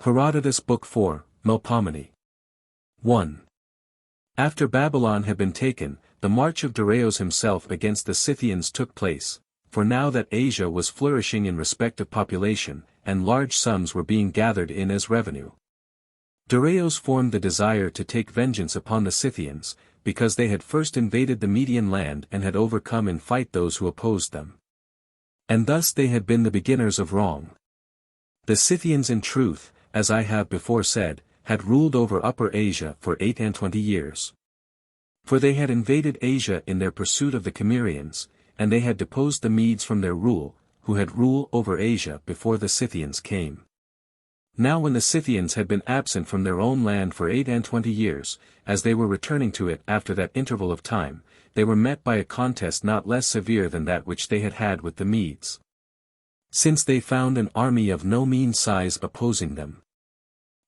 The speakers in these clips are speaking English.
Herodotus Book 4, Melpomene. 1. After Babylon had been taken, the march of Darius himself against the Scythians took place, for now that Asia was flourishing in respect of population, and large sums were being gathered in as revenue. Darius formed the desire to take vengeance upon the Scythians, because they had first invaded the Median land and had overcome in fight those who opposed them. And thus they had been the beginners of wrong. The Scythians in truth, as I have before said, had ruled over Upper Asia for 28 years. For they had invaded Asia in their pursuit of the Cimmerians, and they had deposed the Medes from their rule, who had rule over Asia before the Scythians came. Now when the Scythians had been absent from their own land for 28 years, as they were returning to it after that interval of time, they were met by a contest not less severe than that which they had had with the Medes. Since they found an army of no mean size opposing them.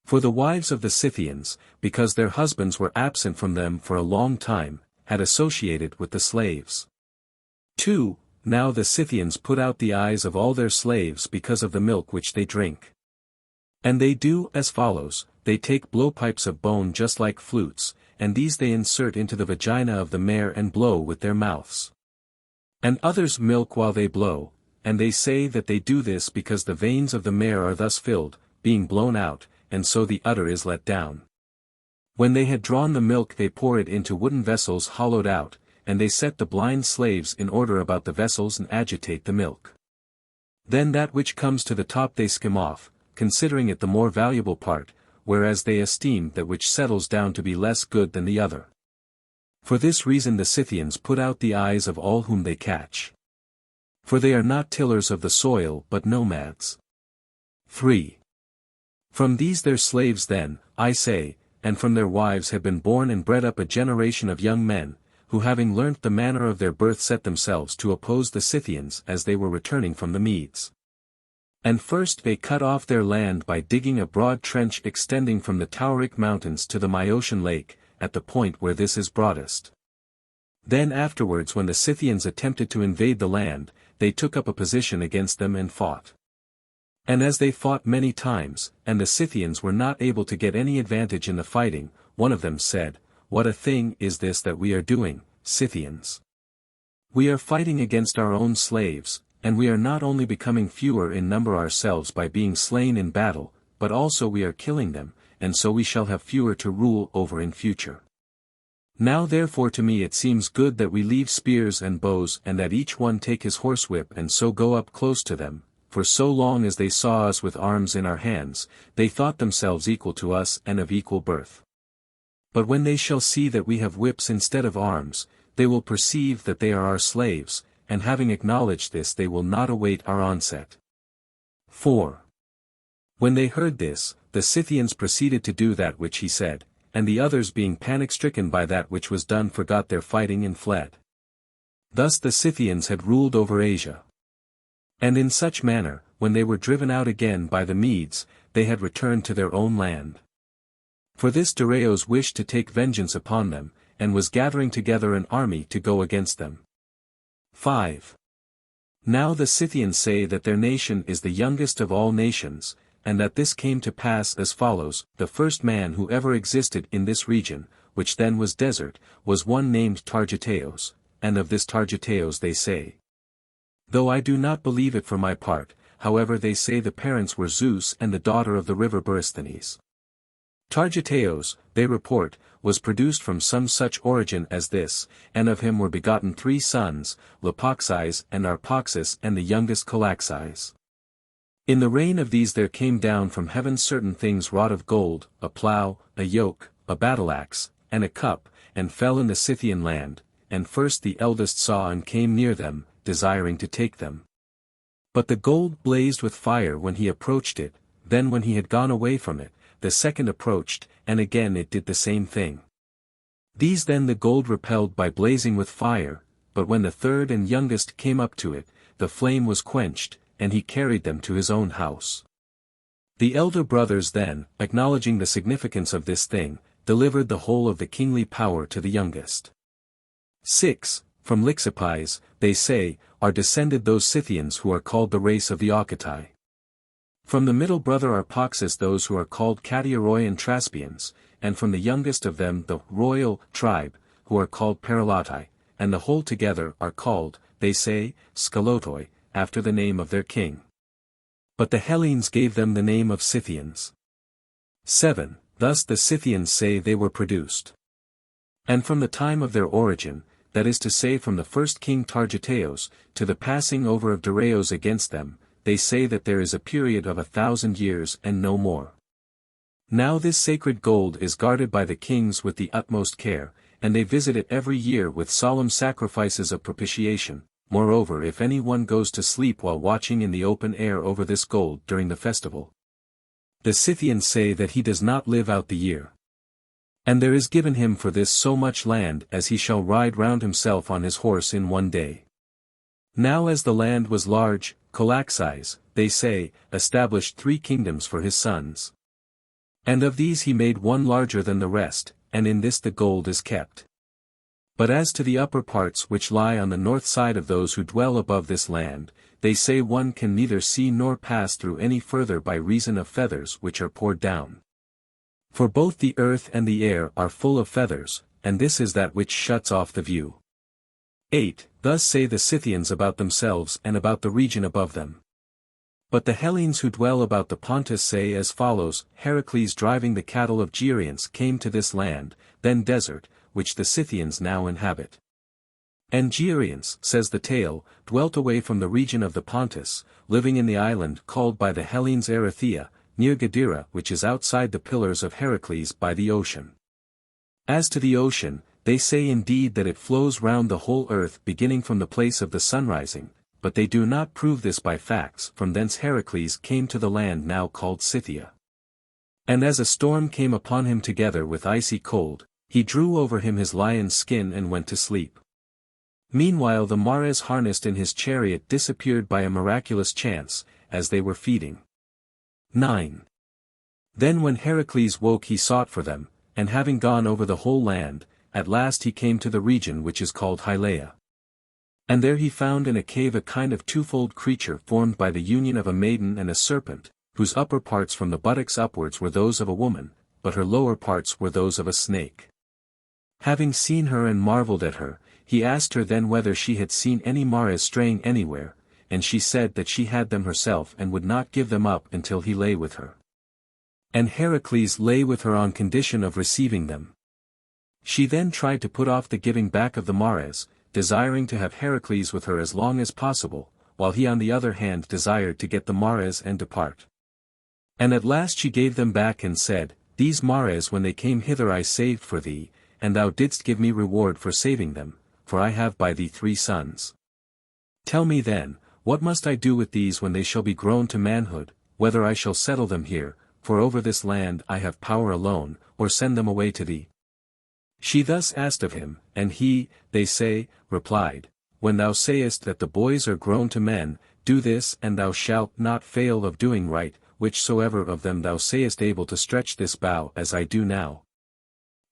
For the wives of the Scythians, because their husbands were absent from them for a long time, had associated with the slaves. 2. Now the Scythians put out the eyes of all their slaves because of the milk which they drink. And they do as follows: they take blowpipes of bone just like flutes, and these they insert into the vagina of the mare and blow with their mouths. And others milk while they blow, and they say that they do this because the veins of the mare are thus filled, being blown out, and so the udder is let down. When they had drawn the milk they pour it into wooden vessels hollowed out, and they set the blind slaves in order about the vessels and agitate the milk. Then that which comes to the top they skim off, considering it the more valuable part, whereas they esteem that which settles down to be less good than the other. For this reason the Scythians put out the eyes of all whom they catch. For they are not tillers of the soil but nomads. 3. From these their slaves then, I say, and from their wives have been born and bred up a generation of young men, who having learnt the manner of their birth set themselves to oppose the Scythians as they were returning from the Medes. And first they cut off their land by digging a broad trench extending from the Tauric mountains to the Myosian lake, at the point where this is broadest. Then afterwards when the Scythians attempted to invade the land, they took up a position against them and fought. And as they fought many times, and the Scythians were not able to get any advantage in the fighting, one of them said, "What a thing is this that we are doing, Scythians? We are fighting against our own slaves, and we are not only becoming fewer in number ourselves by being slain in battle, but also we are killing them, and so we shall have fewer to rule over in future. Now therefore to me it seems good that we leave spears and bows and that each one take his horsewhip and so go up close to them, for so long as they saw us with arms in our hands, they thought themselves equal to us and of equal birth. But when they shall see that we have whips instead of arms, they will perceive that they are our slaves, and having acknowledged this they will not await our onset." 4. When they heard this, the Scythians proceeded to do that which he said, and the others being panic-stricken by that which was done forgot their fighting and fled. Thus the Scythians had ruled over Asia. And in such manner, when they were driven out again by the Medes, they had returned to their own land. For this Darius wished to take vengeance upon them, and was gathering together an army to go against them. 5. Now the Scythians say that their nation is the youngest of all nations, and that this came to pass as follows: the first man who ever existed in this region, which then was desert, was one named Targeteos, and of this Targeteos they say. Though I do not believe it for my part, however they say the parents were Zeus and the daughter of the river Borysthenes. Targeteos, they report, was produced from some such origin as this, and of him were begotten 3 sons, Lopoxes and Arpaxis and the youngest Calaxes. In the reign of these there came down from heaven certain things wrought of gold, a plough, a yoke, a battle-axe, and a cup, and fell in the Scythian land, and first the eldest saw and came near them, desiring to take them. But the gold blazed with fire when he approached it, then when he had gone away from it, the second approached, and again it did the same thing. These then the gold repelled by blazing with fire, but when the third and youngest came up to it, the flame was quenched, and he carried them to his own house. The elder brothers then, acknowledging the significance of this thing, delivered the whole of the kingly power to the youngest. 6. From Lixipes, they say, are descended those Scythians who are called the race of the Archetai. From the middle brother Arpaxis those who are called Catioroi and Traspians, and from the youngest of them the royal tribe, who are called Paralati, and the whole together are called, they say, Scalotoi, after the name of their king. But the Hellenes gave them the name of Scythians. 7. Thus the Scythians say they were produced. And from the time of their origin, that is to say from the first king Targeteos, to the passing over of Dareios against them, they say that there is a period of 1,000 years and no more. Now this sacred gold is guarded by the kings with the utmost care, and they visit it every year with solemn sacrifices of propitiation. Moreover, if any one goes to sleep while watching in the open air over this gold during the festival, the Scythians say that he does not live out the year. And there is given him for this so much land as he shall ride round himself on his horse in one day. Now as the land was large, Colaxes, they say, established 3 kingdoms for his sons. And of these he made one larger than the rest, and in this the gold is kept. But as to the upper parts which lie on the north side of those who dwell above this land, they say one can neither see nor pass through any further by reason of feathers which are poured down. For both the earth and the air are full of feathers, and this is that which shuts off the view. 8. Thus say the Scythians about themselves and about the region above them. But the Hellenes who dwell about the Pontus say as follows: Heracles driving the cattle of Gereans came to this land, then desert, which the Scythians now inhabit. And Gereans, says the tale, dwelt away from the region of the Pontus, living in the island called by the Hellenes Erythea, near Gadara, which is outside the pillars of Heracles by the ocean. As to the ocean, they say indeed that it flows round the whole earth beginning from the place of the sunrising, but they do not prove this by facts. From thence Heracles came to the land now called Scythia. And as a storm came upon him together with icy cold, he drew over him his lion's skin and went to sleep. Meanwhile the Mares harnessed in his chariot disappeared by a miraculous chance, as they were feeding. 9. Then when Heracles woke he sought for them, and having gone over the whole land, at last he came to the region which is called Hylaea. And there he found in a cave a kind of twofold creature formed by the union of a maiden and a serpent, whose upper parts from the buttocks upwards were those of a woman, but her lower parts were those of a snake. Having seen her and marveled at her, he asked her then whether she had seen any Mares straying anywhere, and she said that she had them herself and would not give them up until he lay with her. And Heracles lay with her on condition of receiving them. She then tried to put off the giving back of the Mares, desiring to have Heracles with her as long as possible, while he on the other hand desired to get the Mares and depart. And at last she gave them back and said, These Mares when they came hither I saved for thee, and thou didst give me reward for saving them, for I have by thee 3 sons. Tell me then, what must I do with these when they shall be grown to manhood, whether I shall settle them here, for over this land I have power alone, or send them away to thee? She thus asked of him, and he, they say, replied, When thou sayest that the boys are grown to men, do this and thou shalt not fail of doing right, whichsoever of them thou sayest able to stretch this bow as I do now.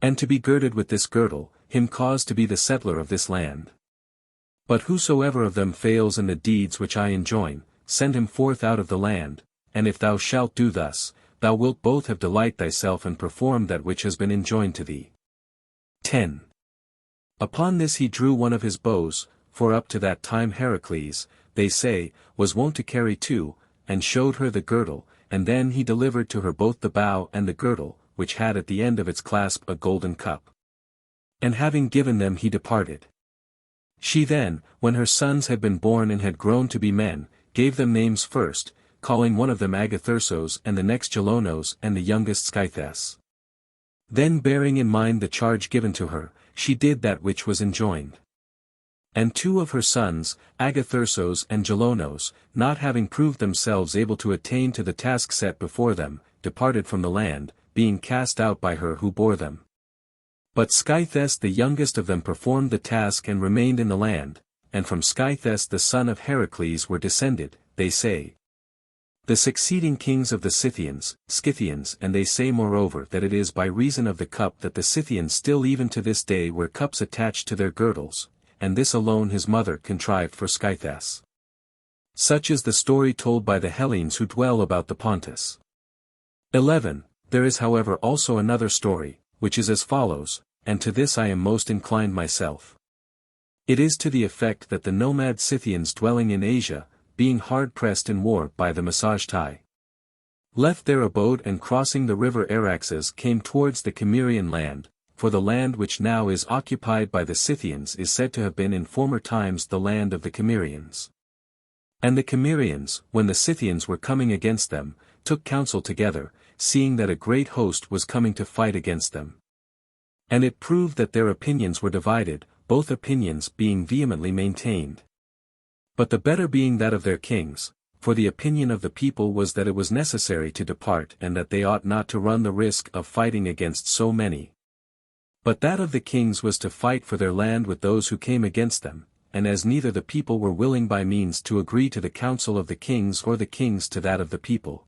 And to be girded with this girdle, him cause to be the settler of this land. But whosoever of them fails in the deeds which I enjoin, send him forth out of the land, and if thou shalt do thus, thou wilt both have delight thyself and perform that which has been enjoined to thee. 10. Upon this he drew one of his bows, for up to that time Heracles, they say, was wont to carry 2, and showed her the girdle, and then he delivered to her both the bow and the girdle, which had at the end of its clasp a golden cup. And having given them he departed. She then, when her sons had been born and had grown to be men, gave them names first, calling one of them Agathyrsos and the next Gelonos and the youngest Scythes. Then bearing in mind the charge given to her, she did that which was enjoined. And 2 of her sons, Agathyrsos and Gelonos, not having proved themselves able to attain to the task set before them, departed from the land, being cast out by her who bore them. But Scythes the youngest of them performed the task and remained in the land, and from Scythes the son of Heracles were descended, they say, the succeeding kings of the Scythians, and they say moreover that it is by reason of the cup that the Scythians still even to this day wear cups attached to their girdles, and this alone his mother contrived for Scythes. Such is the story told by the Hellenes who dwell about the Pontus. 11. There is however also another story, which is as follows, and to this I am most inclined myself. It is to the effect that the nomad Scythians dwelling in Asia, being hard-pressed in war by the Macaulay, left their abode and crossing the river Araxes came towards the Cimmerian land, for the land which now is occupied by the Scythians is said to have been in former times the land of the Cimmerians. And the Cimmerians, when the Scythians were coming against them, took counsel together, seeing that a great host was coming to fight against them. And it proved that their opinions were divided, both opinions being vehemently maintained. But the better being that of their kings, for the opinion of the people was that it was necessary to depart and that they ought not to run the risk of fighting against so many. But that of the kings was to fight for their land with those who came against them, and as neither the people were willing by means to agree to the counsel of the kings or the kings to that of the people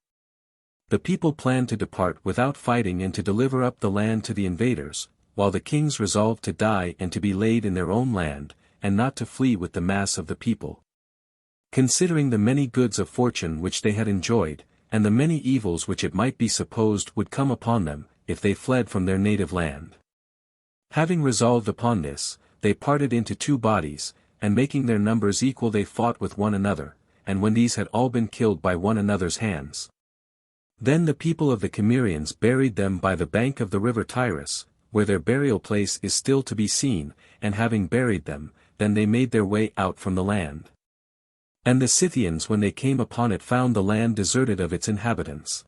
planned to depart without fighting and to deliver up the land to the invaders, while the kings resolved to die and to be laid in their own land, and not to flee with the mass of the people. Considering the many goods of fortune which they had enjoyed, and the many evils which it might be supposed would come upon them, if they fled from their native land. Having resolved upon this, they parted into two bodies, and making their numbers equal they fought with one another, and when these had all been killed by one another's hands, then the people of the Cimmerians buried them by the bank of the river Tirus, where their burial place is still to be seen, and having buried them, then they made their way out from the land. And the Scythians when they came upon it found the land deserted of its inhabitants.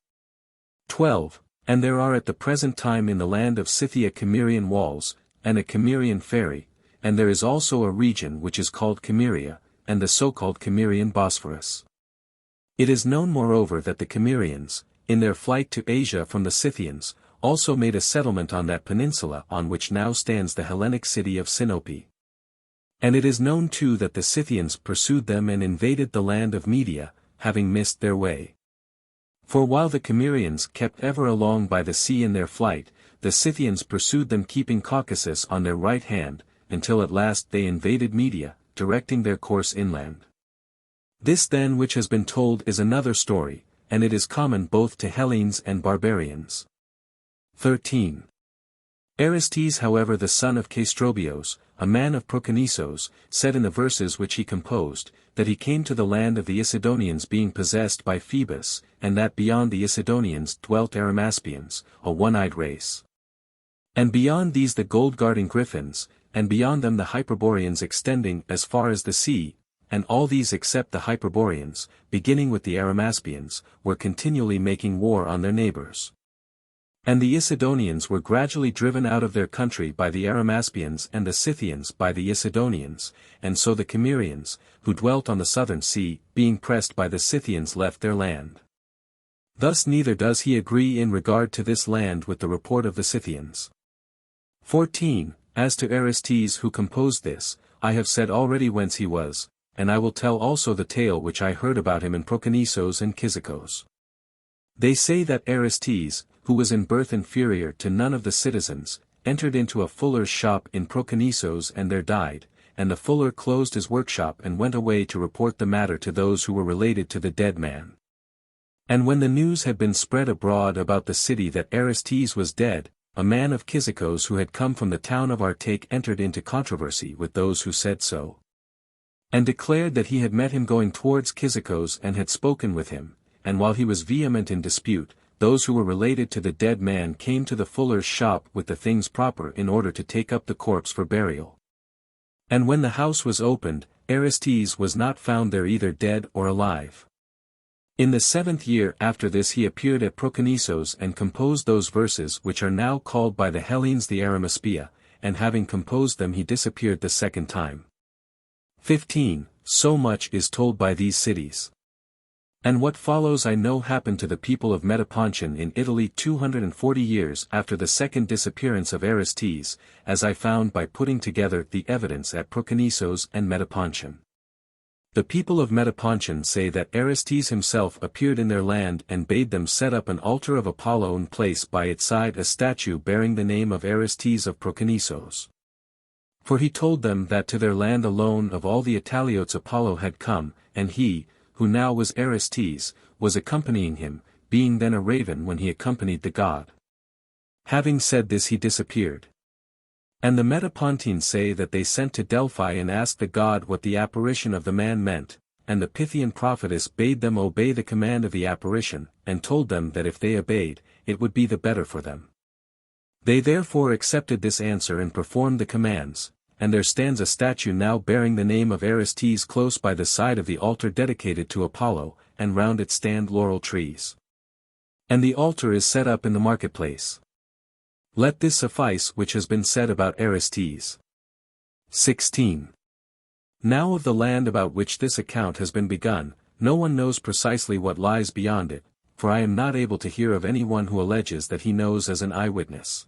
12. And there are at the present time in the land of Scythia Cimmerian walls, and a Cimmerian ferry, and there is also a region which is called Cimmeria, and the so-called Cimmerian Bosphorus. It is known moreover that the Cimmerians, in their flight to Asia from the Scythians, also made a settlement on that peninsula on which now stands the Hellenic city of Sinope. And it is known too that the Scythians pursued them and invaded the land of Media, having missed their way. For while the Cimmerians kept ever along by the sea in their flight, the Scythians pursued them keeping Caucasus on their right hand, until at last they invaded Media, directing their course inland. This then which has been told is another story, and it is common both to Hellenes and barbarians. 13. Aristes however the son of Caestrobios, a man of Proconnesos, said in the verses which he composed, that he came to the land of the Isidonians being possessed by Phoebus, and that beyond the Isidonians dwelt Arimaspians, a one-eyed race. And beyond these the gold-guarding Griffins, and beyond them the Hyperboreans extending as far as the sea, and all these except the Hyperboreans, beginning with the Arimaspians, were continually making war on their neighbors. And the Isidonians were gradually driven out of their country by the Arimaspians and the Scythians by the Isidonians, and so the Cimmerians, who dwelt on the southern sea, being pressed by the Scythians left their land. Thus neither does he agree in regard to this land with the report of the Scythians. 14. As to Aristes who composed this, I have said already whence he was, and I will tell also the tale which I heard about him in Proconnesos and Cyzicus. They say that Aristes, who was in birth inferior to none of the citizens, entered into a fuller's shop in Proconnesos and there died, and the fuller closed his workshop and went away to report the matter to those who were related to the dead man. And when the news had been spread abroad about the city that Aristes was dead, a man of Cyzicus who had come from the town of Artake entered into controversy with those who said so, and declared that he had met him going towards Cyzicus and had spoken with him, and while he was vehement in dispute, those who were related to the dead man came to the fuller's shop with the things proper in order to take up the corpse for burial. And when the house was opened, Aristes was not found there either dead or alive. In the 7th year after this he appeared at Proconnesos and composed those verses which are now called by the Hellenes the Arimaspia, and having composed them he disappeared the second time. 15. So much is told by these cities. And what follows I know happened to the people of Metapontion in Italy 240 years after the second disappearance of Aristes, as I found by putting together the evidence at Proconnesos and Metapontion. The people of Metapontion say that Aristes himself appeared in their land and bade them set up an altar of Apollo and place by its side a statue bearing the name of Aristes of Proconnesos. For he told them that to their land alone of all the Italiotes Apollo had come, and he, who now was Orestes, was accompanying him, being then a raven when he accompanied the god. Having said this he disappeared. And the Metapontines say that they sent to Delphi and asked the god what the apparition of the man meant, and the Pythian prophetess bade them obey the command of the apparition, and told them that if they obeyed, it would be the better for them. They therefore accepted this answer and performed the commands, and there stands a statue now bearing the name of Orestes close by the side of the altar dedicated to Apollo, and round it stand laurel trees. And the altar is set up in the marketplace. Let this suffice which has been said about Orestes. 16. Now of the land about which this account has been begun, no one knows precisely what lies beyond it, for I am not able to hear of any one who alleges that he knows as an eyewitness.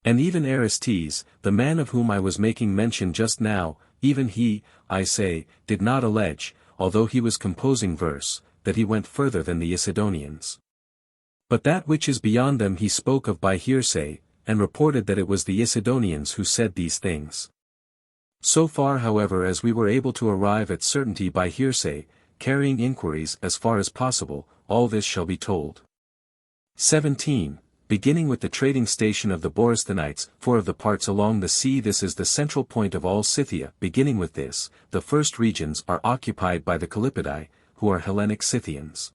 And even Orestes, the man of whom I was making mention just now, even he, I say, did not allege, although he was composing verse, that he went further than the Isidonians. But that which is beyond them he spoke of by hearsay, and reported that it was the Isidonians who said these things. So far however as we were able to arrive at certainty by hearsay, carrying inquiries as far as possible, all this shall be told. 17. Beginning with the trading station of the Borysthenites, for of the parts along the sea this is the central point of all Scythia. Beginning with this, the first regions are occupied by the Callipygi, who are Hellenic Scythians.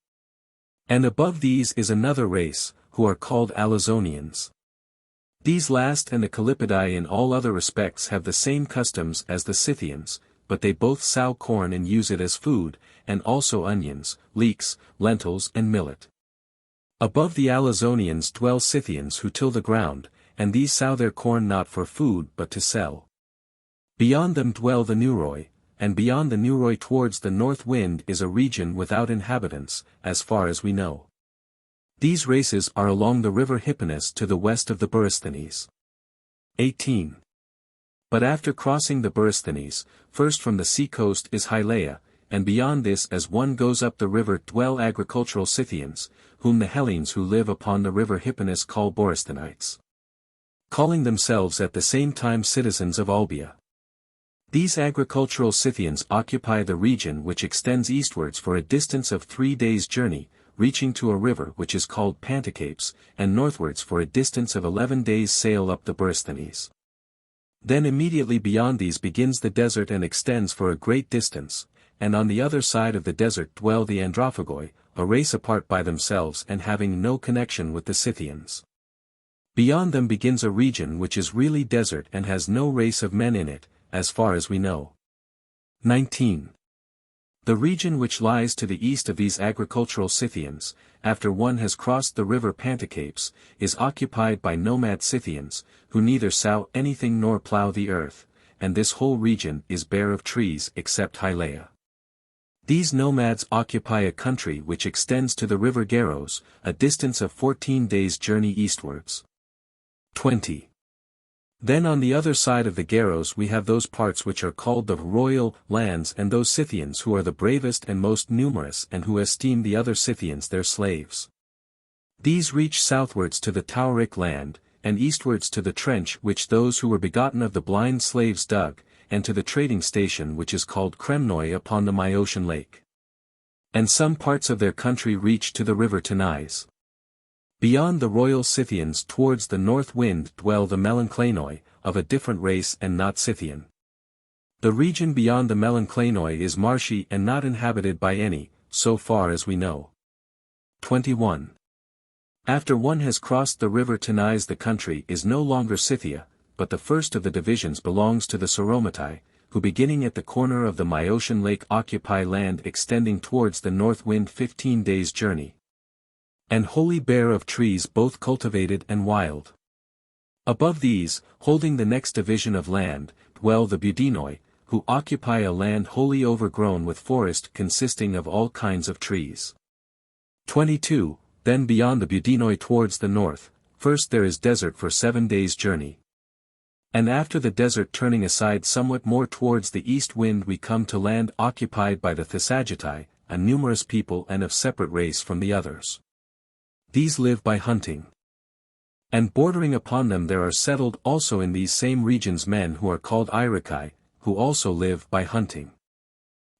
And above these is another race, who are called Alizonians. These last and the Callipygi in all other respects have the same customs as the Scythians, but they both sow corn and use it as food, and also onions, leeks, lentils and millet. Above the Alizonians dwell Scythians who till the ground, and these sow their corn not for food but to sell. Beyond them dwell the Neuroi, and beyond the Neuroi towards the north wind is a region without inhabitants, as far as we know. These races are along the river Hypanis to the west of the Borysthenes. 18. But after crossing the Borysthenes, first from the sea coast is Hylaea, and beyond this as one goes up the river dwell agricultural Scythians, whom the Hellenes who live upon the river Hypanis call Borysthenites. Calling themselves at the same time citizens of Olbia. These agricultural Scythians occupy the region which extends eastwards for a distance of 3 days' journey, reaching to a river which is called Pantacapes, and northwards for a distance of 11 days' sail up the Borysthenes. Then immediately beyond these begins the desert and extends for a great distance, and on the other side of the desert dwell the Androphagoi, a race apart by themselves and having no connection with the Scythians. Beyond them begins a region which is really desert and has no race of men in it, as far as we know. 19. The region which lies to the east of these agricultural Scythians, after one has crossed the river Pantacapes, is occupied by nomad Scythians, who neither sow anything nor plough the earth, and this whole region is bare of trees except Hylaea. These nomads occupy a country which extends to the river Garos, a distance of 14 days' journey eastwards. 20. Then on the other side of the Garos we have those parts which are called the royal lands and those Scythians who are the bravest and most numerous and who esteem the other Scythians their slaves. These reach southwards to the Tauric land, and eastwards to the trench which those who were begotten of the blind slaves dug, and to the trading station which is called Kremnoi upon the Myosian lake. And some parts of their country reach to the river Tanais. Beyond the royal Scythians towards the north wind dwell the Melanchlaenoi, of a different race and not Scythian. The region beyond the Melanchlaenoi is marshy and not inhabited by any, so far as we know. 21. After one has crossed the river Tanais the country is no longer Scythia, but the first of the divisions belongs to the Sauromatai, who beginning at the corner of the Myosian lake occupy land extending towards the north wind 15 days' journey. And wholly bare of trees both cultivated and wild. Above these, holding the next division of land, dwell the Budinoi, who occupy a land wholly overgrown with forest consisting of all kinds of trees. 22. Then beyond the Budinoi towards the north, first there is desert for 7 days' journey. And after the desert turning aside somewhat more towards the east wind we come to land occupied by the Thessagitai, a numerous people and of separate race from the others. These live by hunting. And bordering upon them there are settled also in these same regions men who are called Irikai, who also live by hunting.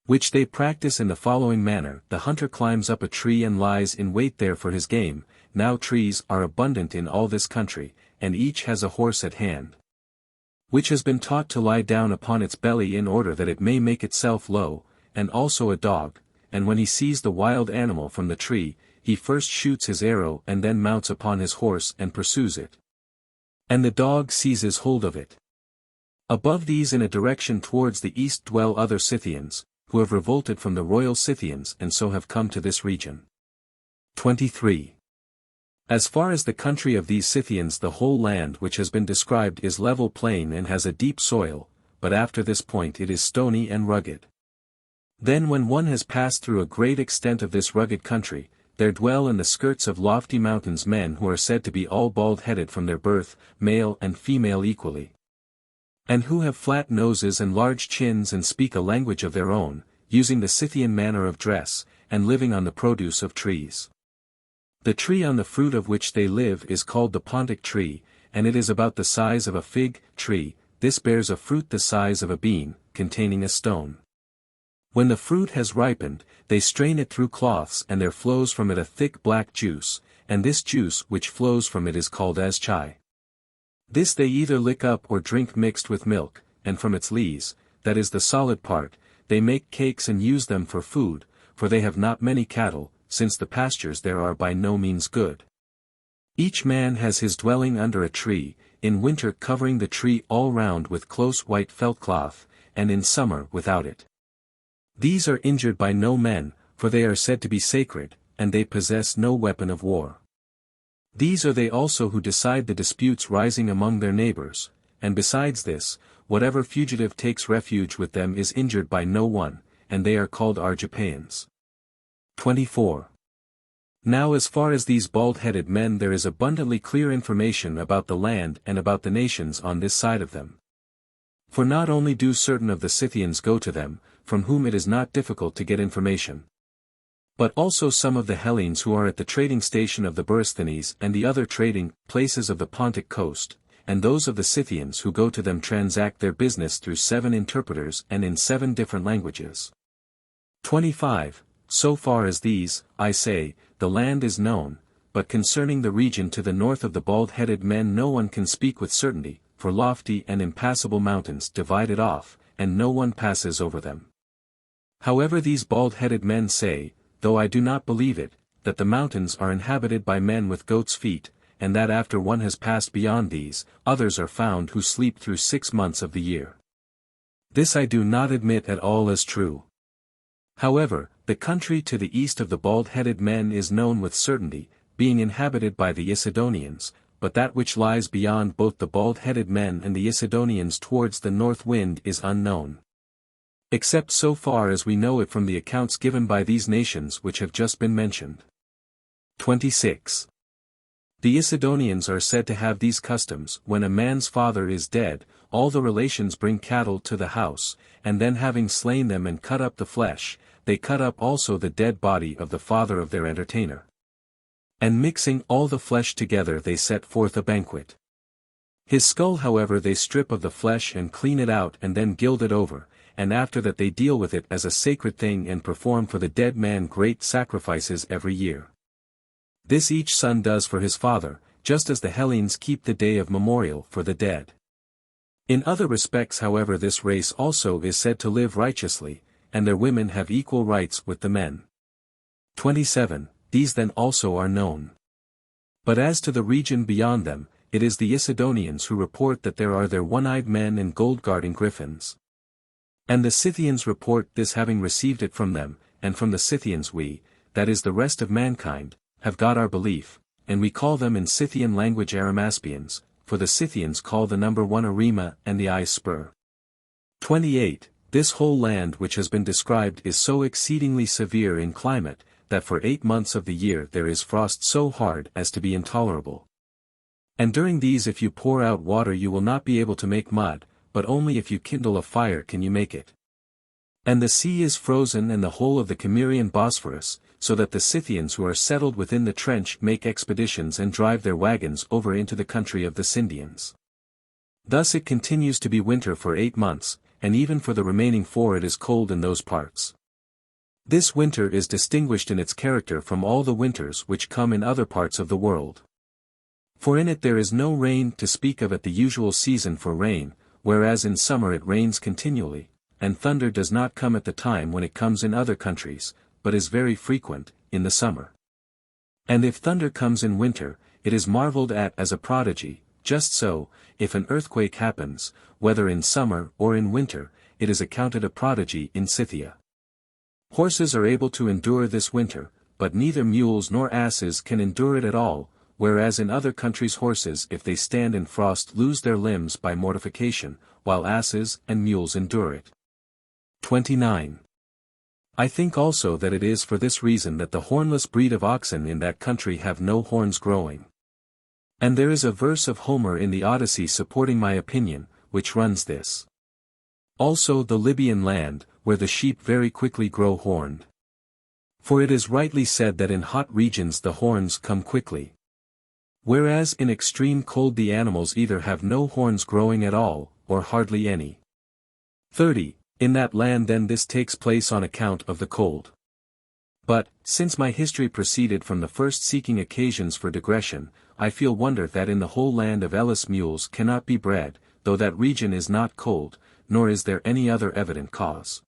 which they practice in the following manner: the hunter climbs up a tree and lies in wait there for his game. Now trees are abundant in all this country, and each has a horse at hand, which has been taught to lie down upon its belly in order that it may make itself low, and also a dog, and when he sees the wild animal from the tree, he first shoots his arrow and then mounts upon his horse and pursues it. And the dog seizes hold of it. Above these in a direction towards the east dwell other Scythians, who have revolted from the royal Scythians and so have come to this region. 23. As far as the country of these Scythians, the whole land which has been described is level plain and has a deep soil, but after this point it is stony and rugged. Then when one has passed through a great extent of this rugged country, there dwell in the skirts of lofty mountains men who are said to be all bald-headed from their birth, male and female equally, and who have flat noses and large chins and speak a language of their own, using the Scythian manner of dress, and living on the produce of trees. The tree on the fruit of which they live is called the Pontic tree, and it is about the size of a fig tree. This bears a fruit the size of a bean, containing a stone. When the fruit has ripened, they strain it through cloths and there flows from it a thick black juice, and this juice which flows from it is called as chai. This they either lick up or drink mixed with milk, and from its lees, that is the solid part, they make cakes and use them for food, for they have not many cattle, since the pastures there are by no means good. Each man has his dwelling under a tree, in winter covering the tree all round with close white felt cloth, and in summer without it. These are injured by no men, for they are said to be sacred, and they possess no weapon of war. These are they also who decide the disputes rising among their neighbors, and besides this, whatever fugitive takes refuge with them is injured by no one, and they are called Argipaeans. 24. Now as far as these bald-headed men there is abundantly clear information about the land and about the nations on this side of them. For not only do certain of the Scythians go to them, from whom it is not difficult to get information, but also some of the Hellenes who are at the trading station of the Borysthenes and the other trading places of the Pontic coast, and those of the Scythians who go to them transact their business through 7 interpreters and in 7 different languages. 25. So far as these, I say, the land is known, but concerning the region to the north of the bald-headed men no one can speak with certainty, for lofty and impassable mountains divide it off, and no one passes over them. However these bald-headed men say, though I do not believe it, that the mountains are inhabited by men with goats' feet, and that after one has passed beyond these, others are found who sleep through 6 months of the year. This I do not admit at all as true. However, the country to the east of the bald-headed men is known with certainty, being inhabited by the Isidonians, but that which lies beyond both the bald-headed men and the Isidonians towards the north wind is unknown, except so far as we know it from the accounts given by these nations which have just been mentioned. 26. The Isidonians are said to have these customs: when a man's father is dead, all the relations bring cattle to the house, and then having slain them and cut up the flesh, they cut up also the dead body of the father of their entertainer. And mixing all the flesh together they set forth a banquet. His skull however they strip of the flesh and clean it out and then gild it over, and after that they deal with it as a sacred thing and perform for the dead man great sacrifices every year. This each son does for his father, just as the Hellenes keep the day of memorial for the dead. In other respects however this race also is said to live righteously, and their women have equal rights with the men. 27. These then also are known. But as to the region beyond them, it is the Isidonians who report that there are there one-eyed men and gold-guarding griffins. And the Scythians report this, having received it from them, and from the Scythians we, that is the rest of mankind, have got our belief, and we call them in Scythian language Arimaspians, for the Scythians call the number 1 Arima and the eye spur. 28. This whole land which has been described is so exceedingly severe in climate, that for 8 months of the year there is frost so hard as to be intolerable. And during these if you pour out water you will not be able to make mud, but only if you kindle a fire can you make it. And the sea is frozen and the whole of the Cimmerian Bosphorus, so that the Scythians who are settled within the trench make expeditions and drive their wagons over into the country of the Scythians. Thus it continues to be winter for 8 months, and even for the remaining 4 it is cold in those parts. This winter is distinguished in its character from all the winters which come in other parts of the world. For in it there is no rain to speak of at the usual season for rain, whereas in summer it rains continually, and thunder does not come at the time when it comes in other countries, but is very frequent, in the summer. And if thunder comes in winter, it is marveled at as a prodigy, just so, if an earthquake happens, whether in summer or in winter, it is accounted a prodigy in Scythia. Horses are able to endure this winter, but neither mules nor asses can endure it at all, whereas in other countries horses if they stand in frost lose their limbs by mortification, while asses and mules endure it. 29. I think also that it is for this reason that the hornless breed of oxen in that country have no horns growing. And there is a verse of Homer in the Odyssey supporting my opinion, which runs this. Also the Libyan land, where the sheep very quickly grow horned. For it is rightly said that in hot regions the horns come quickly. Whereas in extreme cold the animals either have no horns growing at all, or hardly any. 30. In that land then this takes place on account of the cold. But, since my history proceeded from the first seeking occasions for digression, I feel wonder that in the whole land of Elis mules cannot be bred, though that region is not cold, nor is there any other evident cause.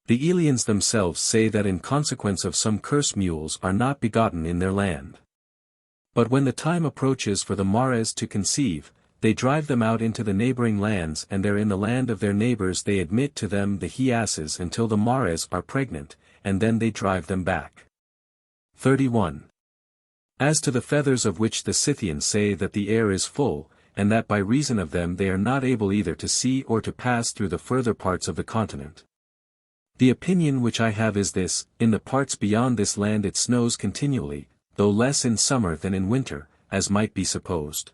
The Elians themselves say that in consequence of some curse mules are not begotten in their land. But when the time approaches for the Mares to conceive, they drive them out into the neighboring lands, and there in the land of their neighbors they admit to them the he-asses until the Mares are pregnant, and then they drive them back. 31. As to the feathers of which the Scythians say that the air is full, and that by reason of them they are not able either to see or to pass through the further parts of the continent. The opinion which I have is this: in the parts beyond this land it snows continually, though less in summer than in winter, as might be supposed.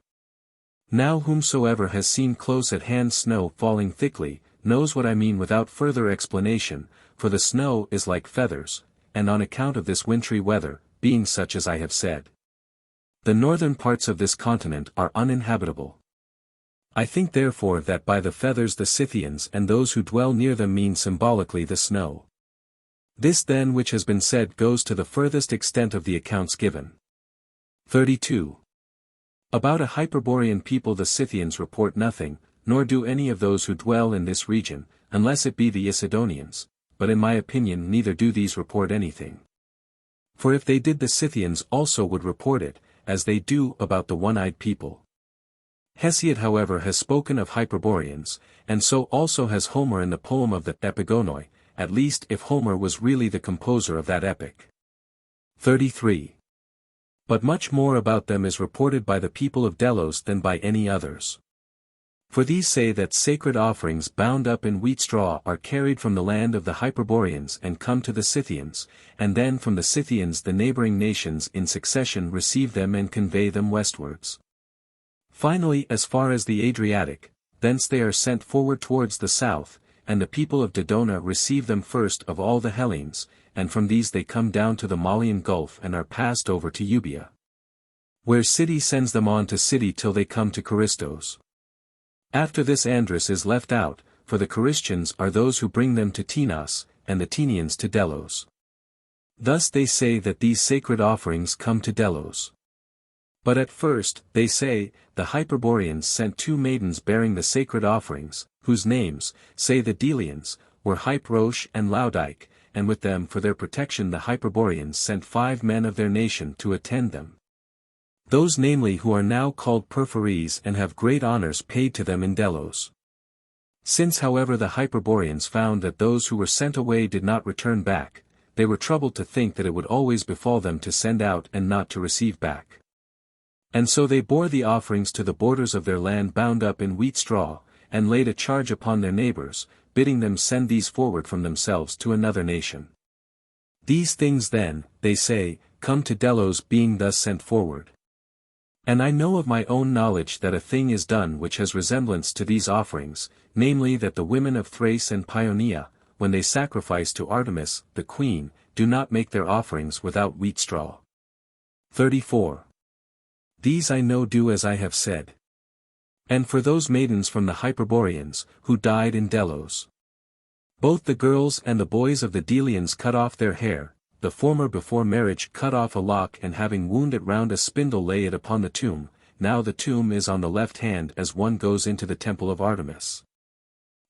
Now whomsoever has seen close at hand snow falling thickly, knows what I mean without further explanation, for the snow is like feathers, and on account of this wintry weather, being such as I have said, the northern parts of this continent are uninhabitable. I think therefore that by the feathers the Scythians and those who dwell near them mean symbolically the snow. This then which has been said goes to the furthest extent of the accounts given. 32. About a Hyperborean people the Scythians report nothing, nor do any of those who dwell in this region, unless it be the Isidonians, but in my opinion neither do these report anything. For if they did the Scythians also would report it, as they do about the one-eyed people. Hesiod however has spoken of Hyperboreans, and so also has Homer in the poem of the Epigonoi, at least if Homer was really the composer of that epic. 33. But much more about them is reported by the people of Delos than by any others. For these say that sacred offerings bound up in wheat straw are carried from the land of the Hyperboreans and come to the Scythians, and then from the Scythians the neighboring nations in succession receive them and convey them westwards. Finally as far as the Adriatic, thence they are sent forward towards the south, and the people of Dodona receive them first of all the Hellenes, and from these they come down to the Malian Gulf and are passed over to Euboea, where city sends them on to city till they come to Charistos. After this Andrus is left out, for the Charistians are those who bring them to Tinas, and the Tenians to Delos. Thus they say that these sacred offerings come to Delos. But at first, they say, the Hyperboreans sent 2 maidens bearing the sacred offerings, whose names, say the Delians, were Hyperoche and Laodike, and with them for their protection the Hyperboreans sent 5 men of their nation to attend them. Those namely who are now called Perphares and have great honors paid to them in Delos. Since however the Hyperboreans found that those who were sent away did not return back, they were troubled to think that it would always befall them to send out and not to receive back. And so they bore the offerings to the borders of their land bound up in wheat straw, and laid a charge upon their neighbors, bidding them send these forward from themselves to another nation. These things then, they say, come to Delos being thus sent forward. And I know of my own knowledge that a thing is done which has resemblance to these offerings, namely that the women of Thrace and Paeonia, when they sacrifice to Artemis, the queen, do not make their offerings without wheat straw. 34. These I know do as I have said. And for those maidens from the Hyperboreans, who died in Delos, Both the girls and the boys of the Delians cut off their hair, the former before marriage cut off a lock and having wound it round a spindle lay it upon the tomb, now the tomb is on the left hand as one goes into the temple of Artemis.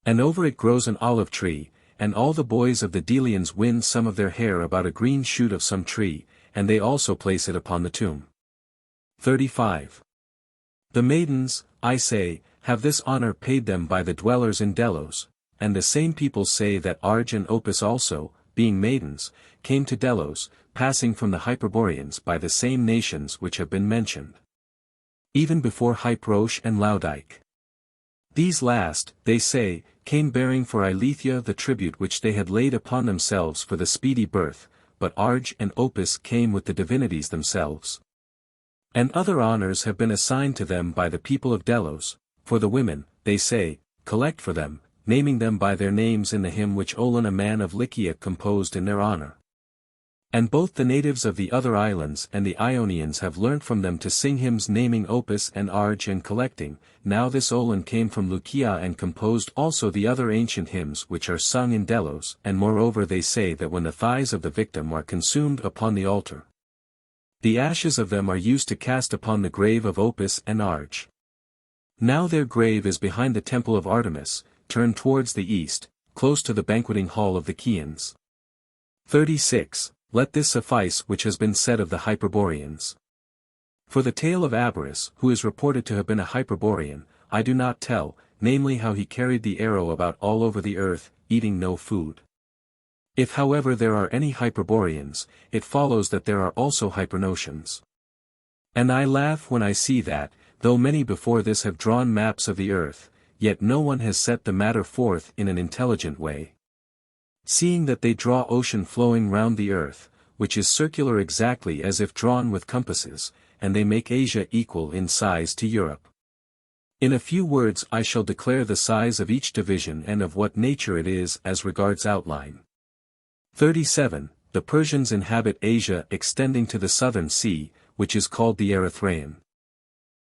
And over it grows an olive tree, and all the boys of the Delians wind some of their hair about a green shoot of some tree, and they also place it upon the tomb. 35. The maidens, I say, have this honor paid them by the dwellers in Delos, and the same people say that Arge and Opis also, being maidens, came to Delos, passing from the Hyperboreans by the same nations which have been mentioned. Even before Hyperosh and Laodike. These last, they say, came bearing for Eilethia the tribute which they had laid upon themselves for the speedy birth, but Arge and Opis came with the divinities themselves. And other honors have been assigned to them by the people of Delos, for the women, they say, collect for them, naming them by their names in the hymn which Olon a man of Lycia composed in their honor. And both the natives of the other islands and the Ionians have learnt from them to sing hymns naming Opis and Arge and collecting. Now this Olon came from Lycia and composed also the other ancient hymns which are sung in Delos, and moreover they say that when the thighs of the victim are consumed upon the altar, the ashes of them are used to cast upon the grave of Opis and Arge. Now their grave is behind the temple of Artemis, turned towards the east, close to the banqueting hall of the Chians. 36. Let this suffice which has been said of the Hyperboreans. For the tale of Abaris, who is reported to have been a Hyperborean, I do not tell, namely how he carried the arrow about all over the earth, eating no food. If however there are any Hyperboreans, it follows that there are also Hypernotians. And I laugh when I see that, though many before this have drawn maps of the earth, yet no one has set the matter forth in an intelligent way. Seeing that they draw ocean flowing round the earth, which is circular exactly as if drawn with compasses, and they make Asia equal in size to Europe. In a few words I shall declare the size of each division and of what nature it is as regards outline. 37. The Persians inhabit Asia extending to the southern sea, which is called the Erythraean.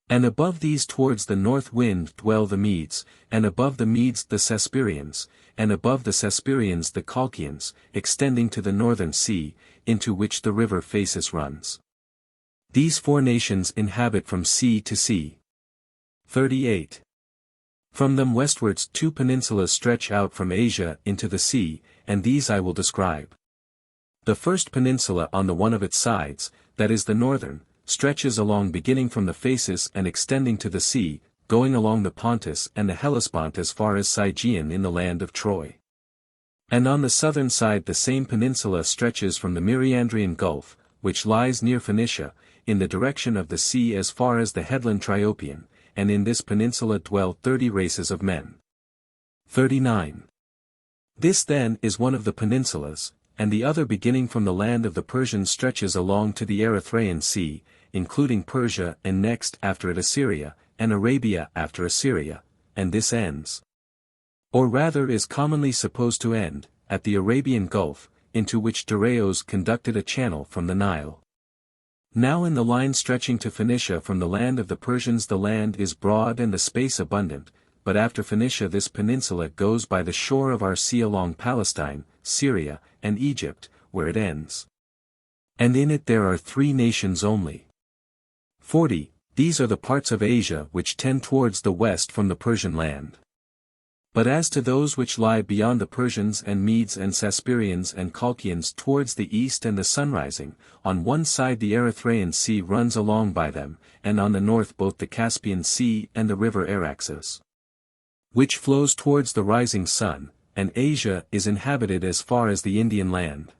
And above these towards the north wind dwell the Medes, and above the Medes the Cesperians, and above the Cesperians the Colchians, extending to the northern sea, into which the river Phasis runs. These four nations inhabit from sea to sea. 38. From them westwards 2 peninsulas stretch out from Asia into the sea, and these I will describe. The first peninsula on the one of its sides, that is the northern, stretches along beginning from the Phasis and extending to the sea, going along the Pontus and the Hellespont as far as Sigeon in the land of Troy. And on the southern side the same peninsula stretches from the Myrandrian Gulf, which lies near Phoenicia, in the direction of the sea as far as the headland Triopian, and in this peninsula dwell 30 races of men. 39. This then is one of the peninsulas, and the other beginning from the land of the Persians stretches along to the Erythraean Sea, including Persia and next after it Assyria, and Arabia after Assyria, and this ends, or rather is commonly supposed to end, at the Arabian Gulf, into which Darius conducted a channel from the Nile. Now in the line stretching to Phoenicia from the land of the Persians the land is broad and the space abundant, but after Phoenicia this peninsula goes by the shore of our sea along Palestine, Syria, and Egypt, where it ends. And in it there are 3 nations only. 40. These are the parts of Asia which tend towards the west from the Persian land. But as to those which lie beyond the Persians and Medes and Cesperians and Colchians towards the east and the sunrising, on one side the Erythraean Sea runs along by them, and on the north both the Caspian Sea and the river Araxes, which flows towards the rising sun, and Asia is inhabited as far as the Indian land.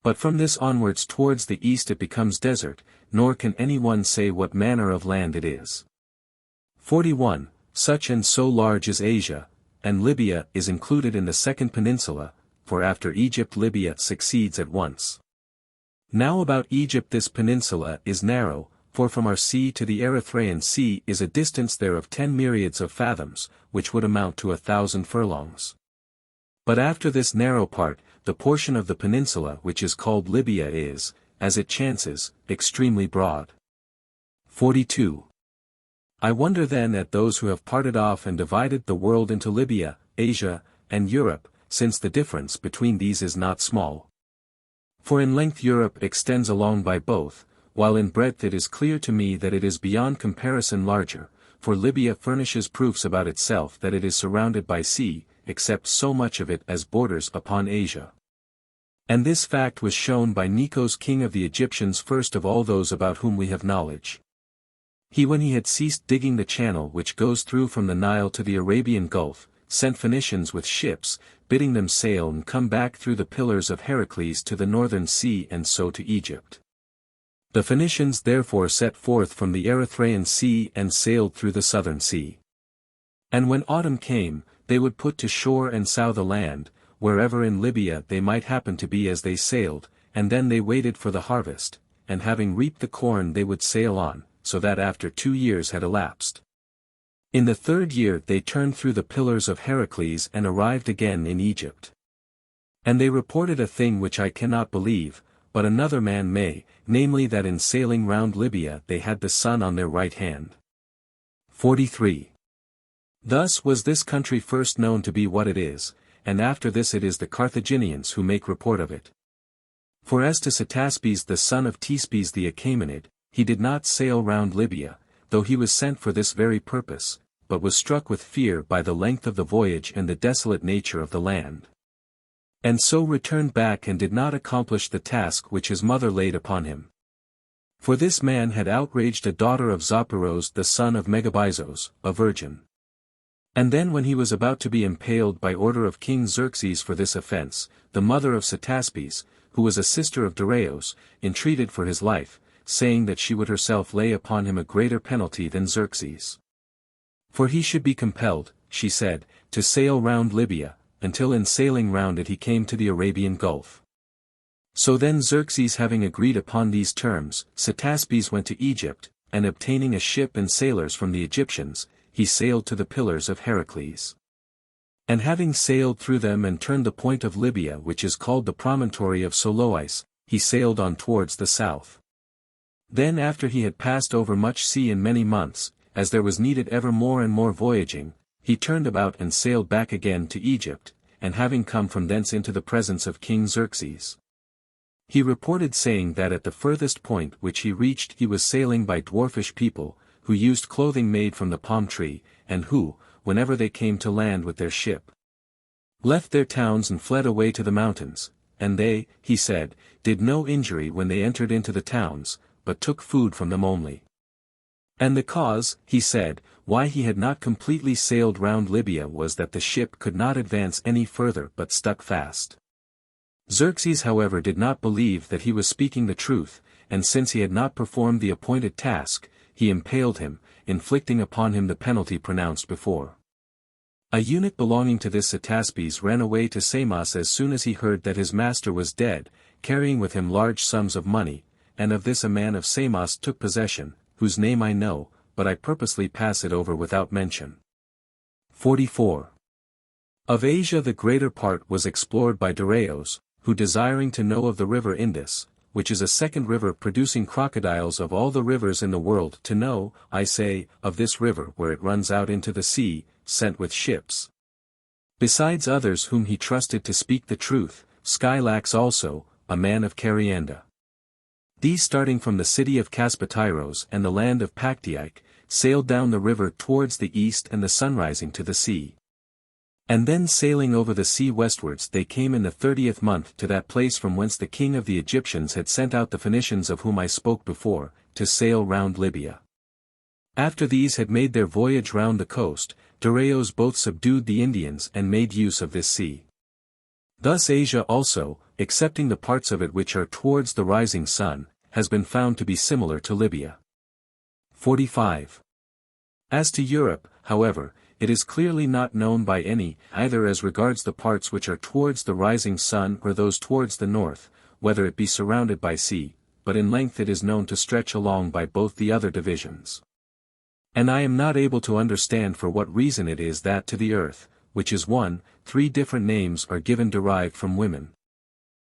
But from this onwards towards the east it becomes desert, nor can any one say what manner of land it is. 41. Such and so large is Asia, and Libya is included in the second peninsula, for after Egypt Libya succeeds at once. Now about Egypt this peninsula is narrow, for from our sea to the Erythraean Sea is a distance there of 10 myriads of fathoms, which would amount to 1,000 furlongs. But after this narrow part, the portion of the peninsula which is called Libya is, as it chances, extremely broad. 42. I wonder then at those who have parted off and divided the world into Libya, Asia, and Europe, since the difference between these is not small. For in length Europe extends along by both, while in breadth it is clear to me that it is beyond comparison larger, for Libya furnishes proofs about itself that it is surrounded by sea, except so much of it as borders upon Asia. And this fact was shown by Necos king of the Egyptians first of all those about whom we have knowledge. When he had ceased digging the channel which goes through from the Nile to the Arabian Gulf, sent Phoenicians with ships, bidding them sail and come back through the pillars of Heracles to the northern sea and so to Egypt. The Phoenicians therefore set forth from the Erythraean Sea and sailed through the southern sea. And when autumn came, they would put to shore and sow the land, wherever in Libya they might happen to be as they sailed, and then they waited for the harvest, and having reaped the corn they would sail on, so that after 2 years had elapsed. In the 3rd year they turned through the pillars of Heracles and arrived again in Egypt. And they reported a thing which I cannot believe, but another man may, namely that in sailing round Libya they had the sun on their right hand. 43. Thus was this country first known to be what it is, and after this it is the Carthaginians who make report of it. For as to Ctaspes the son of Thespes the Achaemenid, he did not sail round Libya, though he was sent for this very purpose, but was struck with fear by the length of the voyage and the desolate nature of the land. And so returned back and did not accomplish the task which his mother laid upon him. For this man had outraged a daughter of Zopyros the son of Megabyzos, a virgin. And then when he was about to be impaled by order of King Xerxes for this offense, the mother of Ctaspes, who was a sister of Darius, entreated for his life, saying that she would herself lay upon him a greater penalty than Xerxes. For he should be compelled, she said, to sail round Libya, until in sailing round it he came to the Arabian Gulf. So then Xerxes having agreed upon these terms, Ctaspes went to Egypt, and obtaining a ship and sailors from the Egyptians, he sailed to the pillars of Heracles. And having sailed through them and turned the point of Libya which is called the promontory of Solois, he sailed on towards the south. Then after he had passed over much sea in many months, as there was needed ever more and more voyaging, he turned about and sailed back again to Egypt, and having come from thence into the presence of King Xerxes, he reported saying that at the furthest point which he reached he was sailing by dwarfish people, who used clothing made from the palm tree, and who, whenever they came to land with their ship, left their towns and fled away to the mountains, and they, he said, did no injury when they entered into the towns, but took food from them only. And the cause, he said, why he had not completely sailed round Libya was that the ship could not advance any further but stuck fast. Xerxes however did not believe that he was speaking the truth, and since he had not performed the appointed task, he impaled him, inflicting upon him the penalty pronounced before. A eunuch belonging to this Ctaspes ran away to Samos as soon as he heard that his master was dead, carrying with him large sums of money, and of this a man of Samos took possession, whose name I know, but I purposely pass it over without mention. 44. Of Asia the greater part was explored by Darius, who desiring to know of the river Indus, which is a second river producing crocodiles of all the rivers in the world to know, I say, of this river where it runs out into the sea, sent with ships. Besides others whom he trusted to speak the truth, Scylax also, a man of Carianda. These starting from the city of Caspatyros and the land of Pactaic, sailed down the river towards the east and the sunrising to the sea. And then sailing over the sea westwards they came in the 30th month to that place from whence the king of the Egyptians had sent out the Phoenicians of whom I spoke before, to sail round Libya. After these had made their voyage round the coast, Darius both subdued the Indians and made use of this sea. Thus Asia also, excepting the parts of it which are towards the rising sun, has been found to be similar to Libya. 45. As to Europe, however, it is clearly not known by any, either as regards the parts which are towards the rising sun or those towards the north, whether it be surrounded by sea, but in length it is known to stretch along by both the other divisions. And I am not able to understand for what reason it is that to the earth, which is one, 3 different names are given derived from women.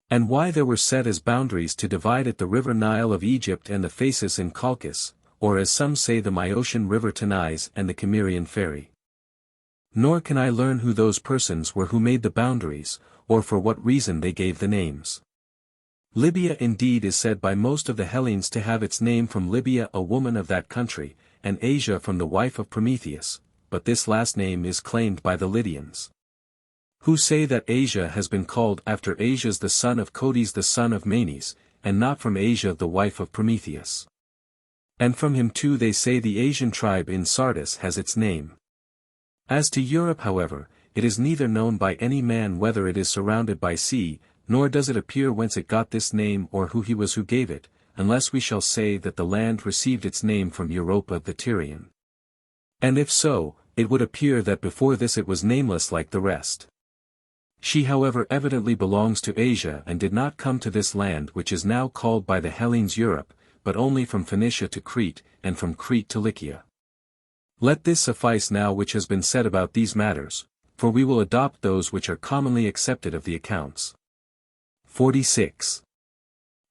And why there were set as boundaries to divide it the river Nile of Egypt and the Phasis in Colchis, or as some say the Myosian river Tanais and the Cimmerian ferry. Nor can I learn who those persons were who made the boundaries, or for what reason they gave the names. Libya indeed is said by most of the Hellenes to have its name from Libya, a woman of that country, and Asia from the wife of Prometheus, but this last name is claimed by the Lydians, who say that Asia has been called after Asius the son of Codys the son of Manes, and not from Asia the wife of Prometheus. And from him too they say the Asian tribe in Sardis has its name. As to Europe however, it is neither known by any man whether it is surrounded by sea, nor does it appear whence it got this name or who he was who gave it, unless we shall say that the land received its name from Europa the Tyrian. And if so, it would appear that before this it was nameless like the rest. She however evidently belongs to Asia and did not come to this land which is now called by the Hellenes Europe, but only from Phoenicia to Crete, and from Crete to Lycia. Let this suffice now which has been said about these matters, for we will adopt those which are commonly accepted of the accounts. 46.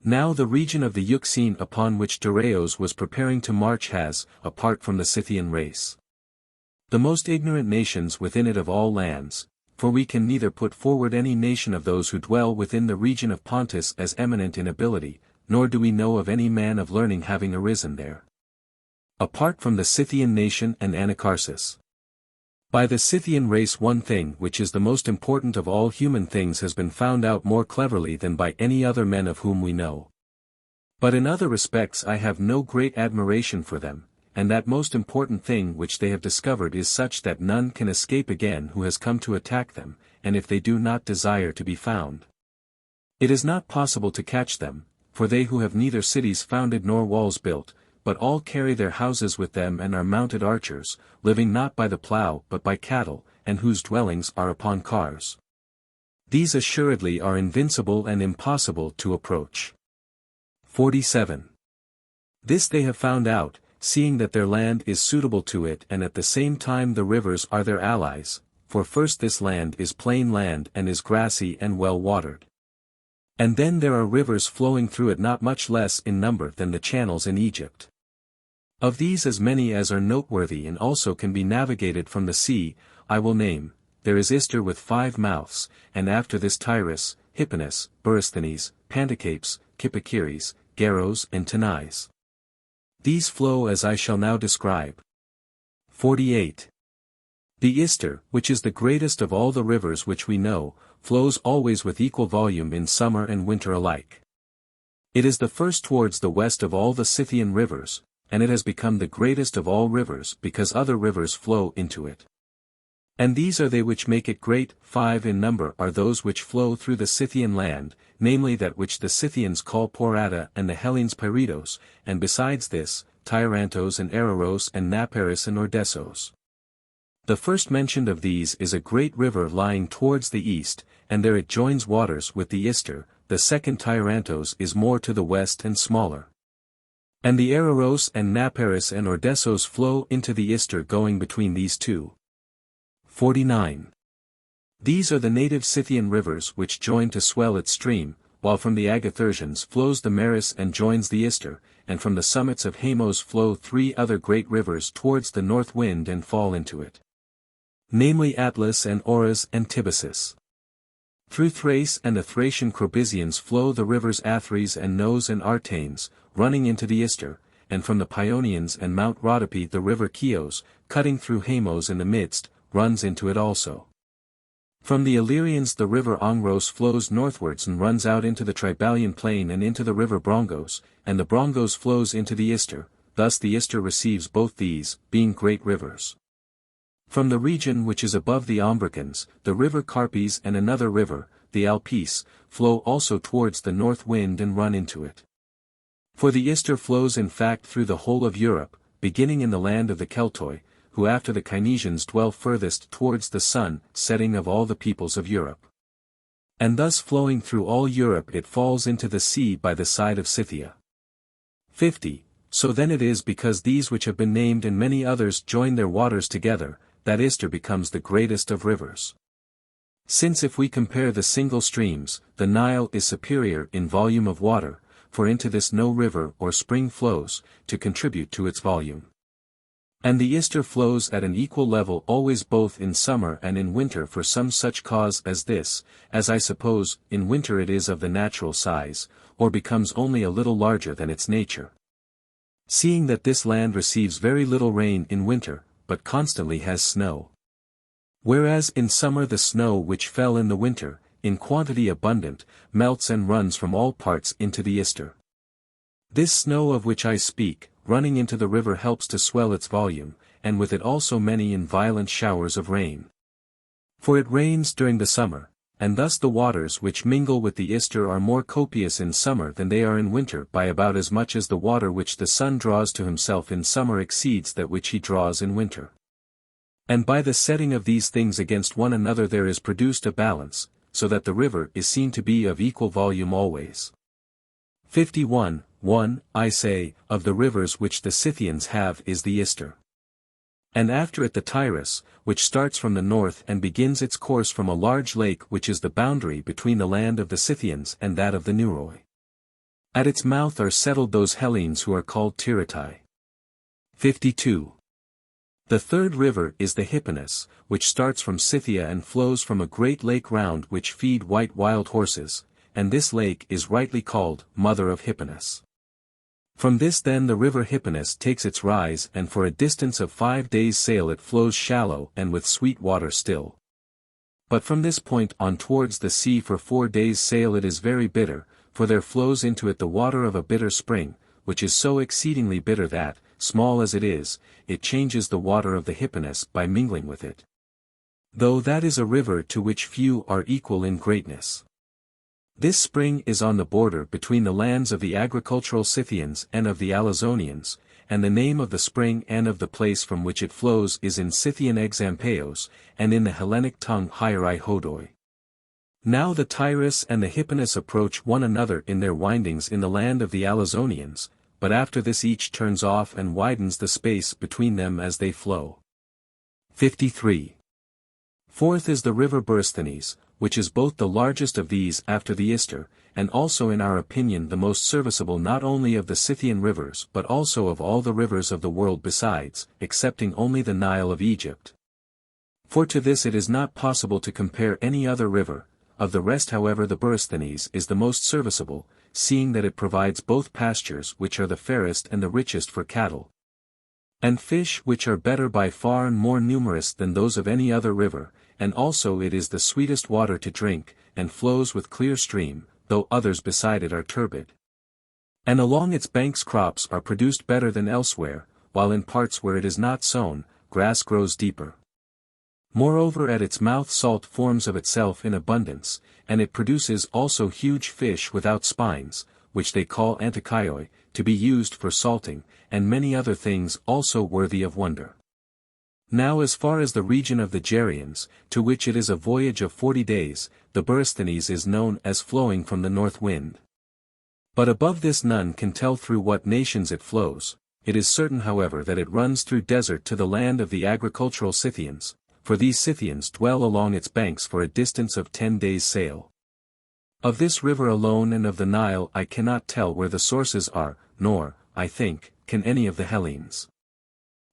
Now the region of the Euxine upon which Darius was preparing to march has, apart from the Scythian race, the most ignorant nations within it of all lands, for we can neither put forward any nation of those who dwell within the region of Pontus as eminent in ability, nor do we know of any man of learning having arisen there, apart from the Scythian nation and Anacharsis. By the Scythian race one thing which is the most important of all human things has been found out more cleverly than by any other men of whom we know. But in other respects I have no great admiration for them, and that most important thing which they have discovered is such that none can escape again who has come to attack them, and if they do not desire to be found, it is not possible to catch them, for they who have neither cities founded nor walls built, but all carry their houses with them and are mounted archers, living not by the plough but by cattle, and whose dwellings are upon cars. These assuredly are invincible and impossible to approach. 47. This they have found out, seeing that their land is suitable to it and at the same time the rivers are their allies, for first this land is plain land and is grassy and well watered. And then there are rivers flowing through it not much less in number than the channels in Egypt. Of these as many as are noteworthy and also can be navigated from the sea, I will name, there is Ister with 5 mouths, and after this Tyrus, Hipponus, Borysthenes, Pantocapes, Kippokeres, Garos and Tanais. These flow as I shall now describe. 48. The Ister, which is the greatest of all the rivers which we know, flows always with equal volume in summer and winter alike. It is the first towards the west of all the Scythian rivers, and it has become the greatest of all rivers because other rivers flow into it. And these are they which make it great. 5 in number are those which flow through the Scythian land, namely that which the Scythians call Porata and the Hellenes Pyritos, and besides this, Tyrantos and Araros and Naparis and Ordessos. The first mentioned of these is a great river lying towards the east, and there it joins waters with the Ister. The second Tyrantos is more to the west and smaller. And the Araros and Naparis and Ordessos flow into the Ister going between these two. 49. These are the native Scythian rivers which join to swell its stream, while from the Agathyrsians flows the Maris and joins the Ister, and from the summits of Hamos flow 3 other great rivers towards the north wind and fall into it, namely Atlas and Oras and Tibasis. Through Thrace and the Thracian Crobysians flow the rivers Athres and Nos and Artanes, running into the Ister, and from the Paeonians and Mount Rhodope the river Chios, cutting through Hamos in the midst, runs into it also. From the Illyrians the river Ongros flows northwards and runs out into the Tribalian plain and into the river Brongos, and the Brongos flows into the Ister, thus the Ister receives both these, being great rivers. From the region which is above the Ombricans, the river Carpes and another river, the Alpes, flow also towards the north wind and run into it. For the Ister flows in fact through the whole of Europe, beginning in the land of the Keltoi, who after the Cynesians dwell furthest towards the sun setting of all the peoples of Europe. And thus flowing through all Europe it falls into the sea by the side of Scythia. 50. So then it is because these which have been named and many others join their waters together, that Ister becomes the greatest of rivers. Since if we compare the single streams, the Nile is superior in volume of water, for into this no river or spring flows, to contribute to its volume. And the Ister flows at an equal level always both in summer and in winter for some such cause as this, as I suppose, in winter it is of the natural size, or becomes only a little larger than its nature. Seeing that this land receives very little rain in winter, but constantly has snow. Whereas in summer the snow which fell in the winter, in quantity abundant, melts and runs from all parts into the Ister. This snow of which I speak, running into the river helps to swell its volume, and with it also many and violent showers of rain. For it rains during the summer, and thus the waters which mingle with the Ister are more copious in summer than they are in winter by about as much as the water which the sun draws to himself in summer exceeds that which he draws in winter. And by the setting of these things against one another there is produced a balance, so that the river is seen to be of equal volume always. 51. One, I say, of the rivers which the Scythians have is the Ister. And after it the Tirus, which starts from the north and begins its course from a large lake which is the boundary between the land of the Scythians and that of the Neuroi. At its mouth are settled those Hellenes who are called Tiritai. 52. The third river is the Hypanis, which starts from Scythia and flows from a great lake round which feed white wild horses, and this lake is rightly called Mother of Hypanis. From this then the river Hypanis takes its rise and for a distance of 5 days' sail it flows shallow and with sweet water still. But from this point on towards the sea for 4 days' sail it is very bitter, for there flows into it the water of a bitter spring, which is so exceedingly bitter that, small as it is, it changes the water of the Hypanis by mingling with it. Though that is a river to which few are equal in greatness. This spring is on the border between the lands of the agricultural Scythians and of the Alizonians, and the name of the spring and of the place from which it flows is in Scythian Exampeos, and in the Hellenic tongue Hierai Hodoi. Now the Tirus and the Hypanis approach one another in their windings in the land of the Alizonians, but after this each turns off and widens the space between them as they flow. 53. Fourth is the river Borysthenes, which is both the largest of these after the Ister, and also in our opinion the most serviceable not only of the Scythian rivers but also of all the rivers of the world besides, excepting only the Nile of Egypt. For to this it is not possible to compare any other river, of the rest however the Borysthenes is the most serviceable, seeing that it provides both pastures which are the fairest and the richest for cattle, and fish which are better by far and more numerous than those of any other river, and also it is the sweetest water to drink, and flows with clear stream, though others beside it are turbid. And along its banks crops are produced better than elsewhere, while in parts where it is not sown, grass grows deeper. Moreover at its mouth salt forms of itself in abundance, and it produces also huge fish without spines, which they call antokaioi, to be used for salting, and many other things also worthy of wonder. Now as far as the region of the Gerians, to which it is a voyage of 40 days, the Borysthenes is known as flowing from the north wind. But above this none can tell through what nations it flows. It is certain however that it runs through desert to the land of the agricultural Scythians, for these Scythians dwell along its banks for a distance of 10 days' sail. Of this river alone and of the Nile I cannot tell where the sources are, nor, I think, can any of the Hellenes.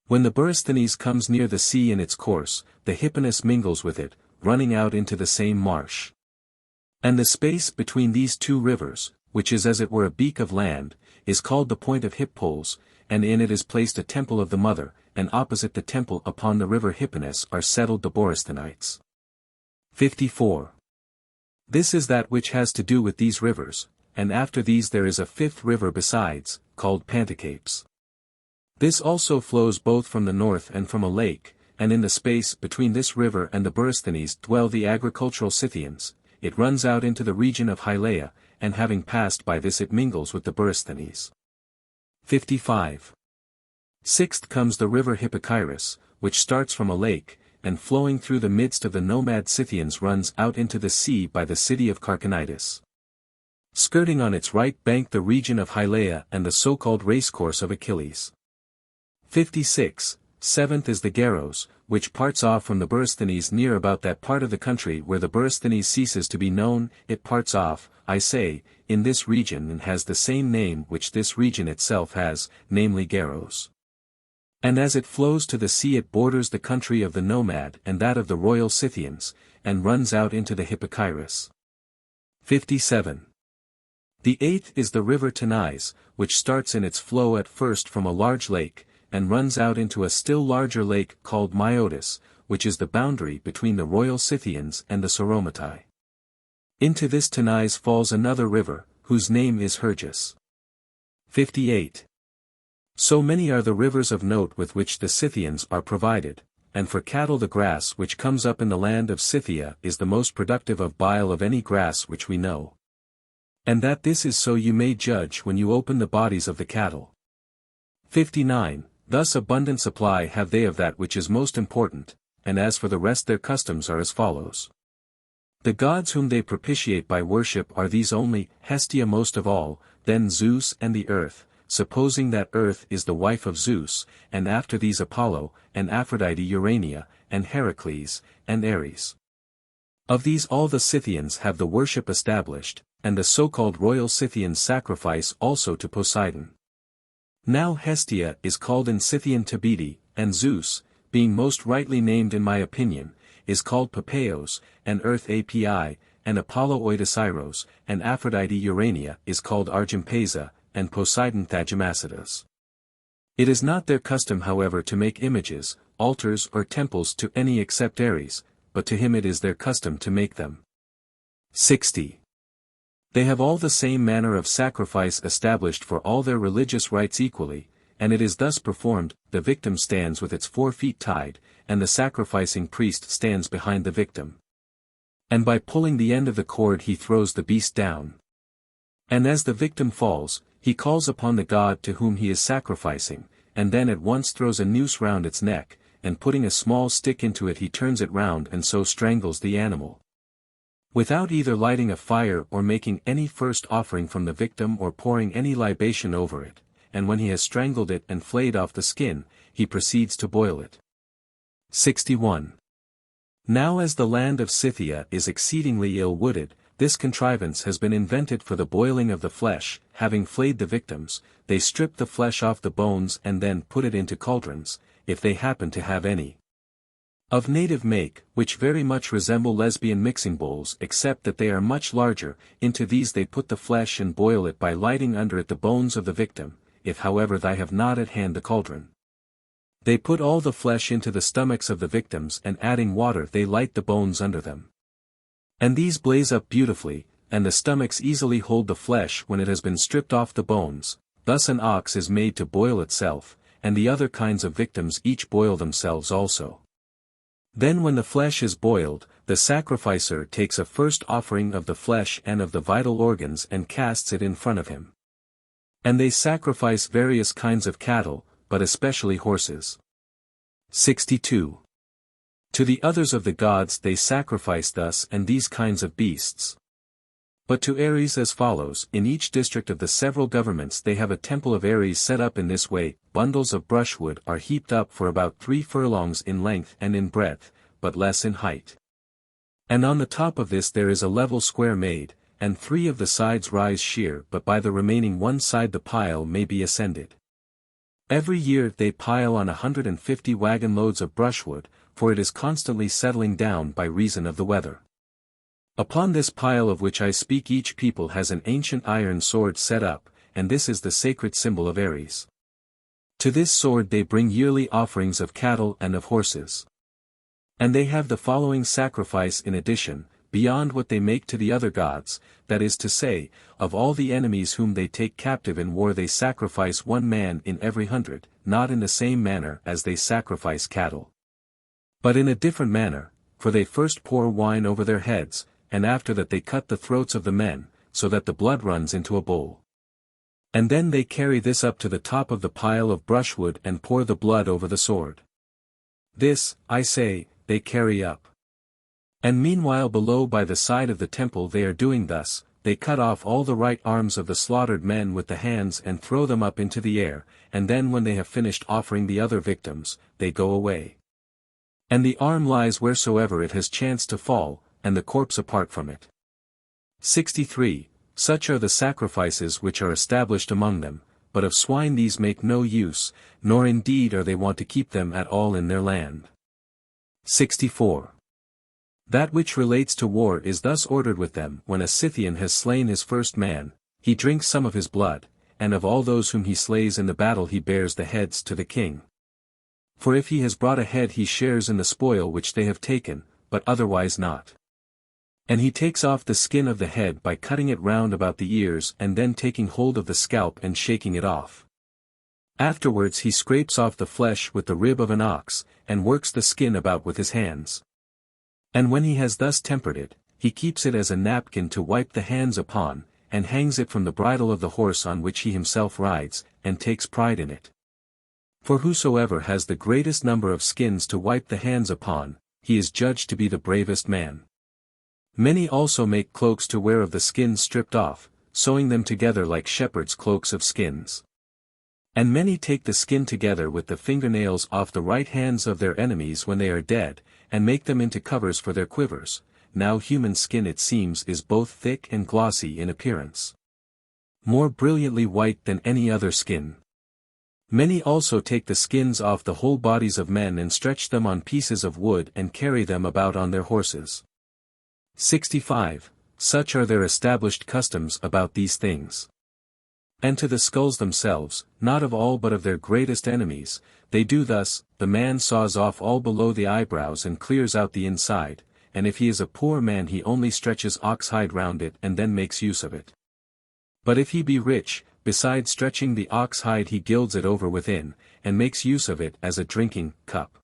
When the Borysthenes comes near the sea in its course, the Hypanis mingles with it, running out into the same marsh. And the space between these two rivers, which is as it were a beak of land, is called the point of Hippoles, and in it is placed a temple of the mother, and opposite the temple upon the river Hypanis are settled the Borysthenites. 54. This is that which has to do with these rivers, and after these there is a fifth river besides, called Pantocapes. This also flows both from the north and from a lake, and in the space between this river and the Borysthenes dwell the agricultural Scythians. It runs out into the region of Hylaea, and having passed by this it mingles with the Borysthenes. 55. Sixth comes the river Hippocyrus, which starts from a lake, and flowing through the midst of the nomad Scythians runs out into the sea by the city of Carchanitis. Skirting on its right bank the region of Hylaea and the so-called racecourse of Achilles. 56. Seventh is the Garos, which parts off from the Borysthenes near about that part of the country where the Borysthenes ceases to be known. It parts off, I say, in this region and has the same name which this region itself has, namely Garos. And as it flows to the sea it borders the country of the nomad and that of the royal Scythians, and runs out into the Hippocyrus. 57. The eighth is the river Tanais, which starts in its flow at first from a large lake, and runs out into a still larger lake called Myotis, which is the boundary between the royal Scythians and the Sauromatai. Into this Tanais falls another river, whose name is Hergus. 58. So many are the rivers of note with which the Scythians are provided, and for cattle the grass which comes up in the land of Scythia is the most productive of bile of any grass which we know. And that this is so you may judge when you open the bodies of the cattle. 59. Thus abundant supply have they of that which is most important, and as for the rest their customs are as follows. The gods whom they propitiate by worship are these only, Hestia most of all, then Zeus and the earth, supposing that earth is the wife of Zeus, and after these Apollo, and Aphrodite Urania, and Heracles, and Ares. Of these all the Scythians have the worship established, and the so-called royal Scythians sacrifice also to Poseidon. Now Hestia is called in Scythian Tabidi, and Zeus, being most rightly named in my opinion, is called Papeos, and Earth Api, and Apollo Oidosiros, and Aphrodite Urania is called Argympeza, and Poseidon Thagimasidas. It is not their custom however to make images, altars or temples to any except Ares, but to him it is their custom to make them. 60. They have all the same manner of sacrifice established for all their religious rites equally, and it is thus performed, the victim stands with its 4 feet tied, and the sacrificing priest stands behind the victim. And by pulling the end of the cord he throws the beast down. And as the victim falls, he calls upon the god to whom he is sacrificing, and then at once throws a noose round its neck, and putting a small stick into it he turns it round and so strangles the animal. Without either lighting a fire or making any first offering from the victim or pouring any libation over it, and when he has strangled it and flayed off the skin, he proceeds to boil it. 61. Now as the land of Scythia is exceedingly ill-wooded, this contrivance has been invented for the boiling of the flesh. Having flayed the victims, they strip the flesh off the bones and then put it into cauldrons, if they happen to have any. Of native make, which very much resemble lesbian mixing bowls except that they are much larger, into these they put the flesh and boil it by lighting under it the bones of the victim, if however they have not at hand the cauldron. They put all the flesh into the stomachs of the victims and adding water they light the bones under them. And these blaze up beautifully, and the stomachs easily hold the flesh when it has been stripped off the bones. Thus an ox is made to boil itself, and the other kinds of victims each boil themselves also. Then when the flesh is boiled, the sacrificer takes a first offering of the flesh and of the vital organs and casts it in front of him. And they sacrifice various kinds of cattle, but especially horses. 62. To the others of the gods they sacrifice thus and these kinds of beasts. But to Ares as follows: in each district of the several governments they have a temple of Ares set up in this way. Bundles of brushwood are heaped up for about 3 furlongs in length and in breadth, but less in height. And on the top of this there is a level square made, and 3 of the sides rise sheer, but by the remaining one side the pile may be ascended. Every year they pile on 150 wagon loads of brushwood, for it is constantly settling down by reason of the weather. Upon this pile of which I speak each people has an ancient iron sword set up, and this is the sacred symbol of Ares. To this sword they bring yearly offerings of cattle and of horses. And they have the following sacrifice in addition, beyond what they make to the other gods, that is to say, of all the enemies whom they take captive in war they sacrifice 1 man in every 100, not in the same manner as they sacrifice cattle, but in a different manner, for they first pour wine over their heads, and after that they cut the throats of the men, so that the blood runs into a bowl. And then they carry this up to the top of the pile of brushwood and pour the blood over the sword. This, I say, they carry up. And meanwhile below by the side of the temple they are doing thus, they cut off all the right arms of the slaughtered men with the hands and throw them up into the air, and then when they have finished offering the other victims, they go away. And the arm lies wheresoever it has chanced to fall, and the corpse apart from it. 63. Such are the sacrifices which are established among them, but of swine these make no use, nor indeed are they wont to keep them at all in their land. 64. That which relates to war is thus ordered with them: when a Scythian has slain his first man, he drinks some of his blood, and of all those whom he slays in the battle he bears the heads to the king. For if he has brought a head he shares in the spoil which they have taken, but otherwise not. And he takes off the skin of the head by cutting it round about the ears and then taking hold of the scalp and shaking it off. Afterwards he scrapes off the flesh with the rib of an ox, and works the skin about with his hands. And when he has thus tempered it, he keeps it as a napkin to wipe the hands upon, and hangs it from the bridle of the horse on which he himself rides, and takes pride in it. For whosoever has the greatest number of skins to wipe the hands upon, he is judged to be the bravest man. Many also make cloaks to wear of the skins stripped off, sewing them together like shepherds' cloaks of skins. And many take the skin together with the fingernails off the right hands of their enemies when they are dead, and make them into covers for their quivers. Now human skin, it seems, is both thick and glossy in appearance, more brilliantly white than any other skin. Many also take the skins off the whole bodies of men and stretch them on pieces of wood and carry them about on their horses. 65. Such are their established customs about these things. And to the skulls themselves, not of all but of their greatest enemies, they do thus: the man saws off all below the eyebrows and clears out the inside, and if he is a poor man he only stretches oxhide round it and then makes use of it. But if he be rich, besides stretching the oxhide he gilds it over within, and makes use of it as a drinking cup.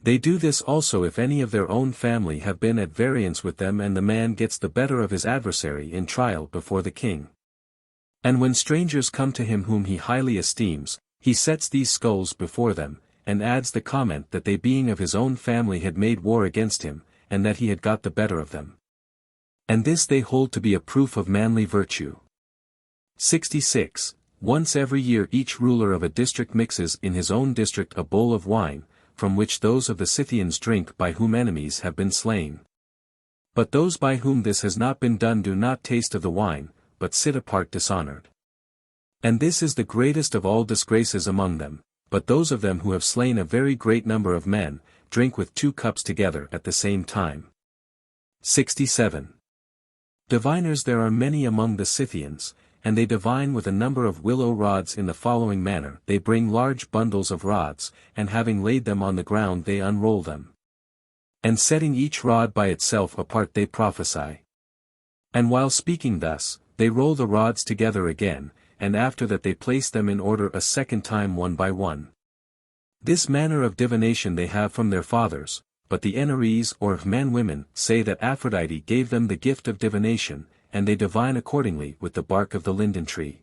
They do this also if any of their own family have been at variance with them and the man gets the better of his adversary in trial before the king. And when strangers come to him whom he highly esteems, he sets these skulls before them, and adds the comment that they being of his own family had made war against him, and that he had got the better of them. And this they hold to be a proof of manly virtue. 66. Once every year each ruler of a district mixes in his own district a bowl of wine, from which those of the Scythians drink by whom enemies have been slain. But those by whom this has not been done do not taste of the wine, but sit apart dishonored. And this is the greatest of all disgraces among them, but those of them who have slain a very great number of men, drink with 2 cups together at the same time. 67. Diviners there are many among the Scythians, and they divine with a number of willow rods in the following manner: they bring large bundles of rods, and having laid them on the ground they unroll them. And setting each rod by itself apart they prophesy. And while speaking thus, they roll the rods together again, and after that they place them in order a second time one by one. This manner of divination they have from their fathers, but the Enares or men-women say that Aphrodite gave them the gift of divination, and they divine accordingly with the bark of the linden tree.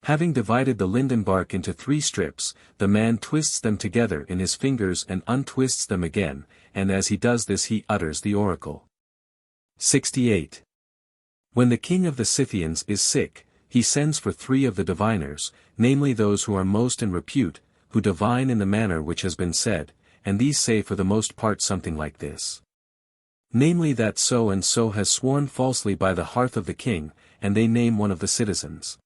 Having divided the linden bark into 3 strips, the man twists them together in his fingers and untwists them again, and as he does this he utters the oracle. 68. When the king of the Scythians is sick, he sends for 3 of the diviners, namely those who are most in repute, who divine in the manner which has been said, and these say for the most part something like this. Namely that so and so has sworn falsely by the hearth of the king, and they name one of the citizens.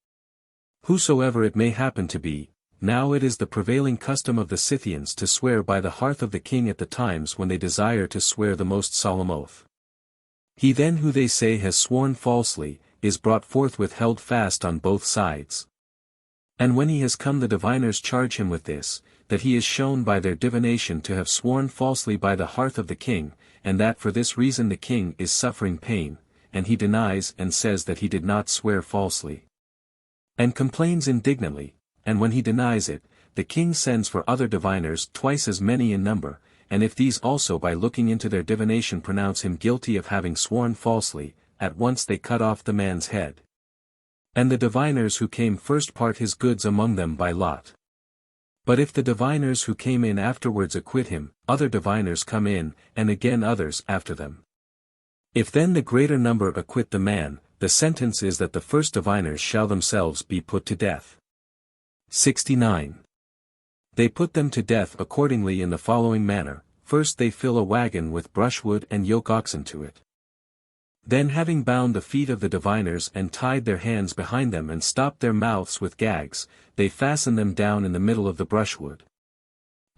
Whosoever it may happen to be, now it is the prevailing custom of the Scythians to swear by the hearth of the king at the times when they desire to swear the most solemn oath. He then who they say has sworn falsely, is brought forthwith held fast on both sides. And when he has come the diviners charge him with this, that he is shown by their divination to have sworn falsely by the hearth of the king, and that for this reason the king is suffering pain, and he denies and says that he did not swear falsely. And complains indignantly, and when he denies it, the king sends for other diviners twice as many in number, and if these also by looking into their divination pronounce him guilty of having sworn falsely, at once they cut off the man's head. And the diviners who came first part his goods among them by lot. But if the diviners who came in afterwards acquit him, other diviners come in, and again others after them. If then the greater number acquit the man, the sentence is that the first diviners shall themselves be put to death. 69. They put them to death accordingly in the following manner: first they fill a wagon with brushwood and yoke oxen to it. Then having bound the feet of the diviners and tied their hands behind them and stopped their mouths with gags, they fasten them down in the middle of the brushwood.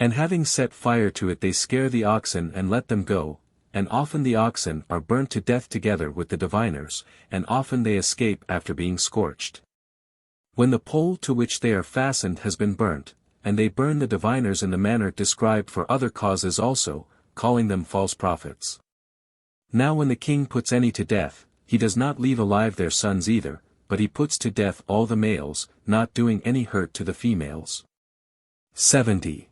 And having set fire to it they scare the oxen and let them go, and often the oxen are burnt to death together with the diviners, and often they escape after being scorched. When the pole to which they are fastened has been burnt, and they burn the diviners in the manner described for other causes also, calling them false prophets. Now when the king puts any to death, he does not leave alive their sons either, but he puts to death all the males, not doing any hurt to the females. 70.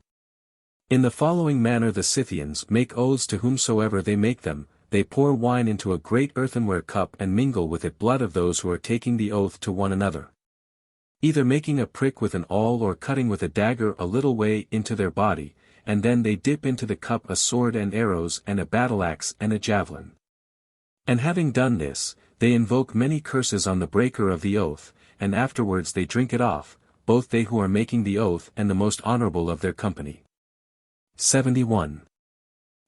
In the following manner the Scythians make oaths to whomsoever they make them, they pour wine into a great earthenware cup and mingle with it blood of those who are taking the oath to one another. Either making a prick with an awl or cutting with a dagger a little way into their body, and then they dip into the cup a sword and arrows and a battle-axe and a javelin. And having done this, they invoke many curses on the breaker of the oath, and afterwards they drink it off, both they who are making the oath and the most honorable of their company. 71.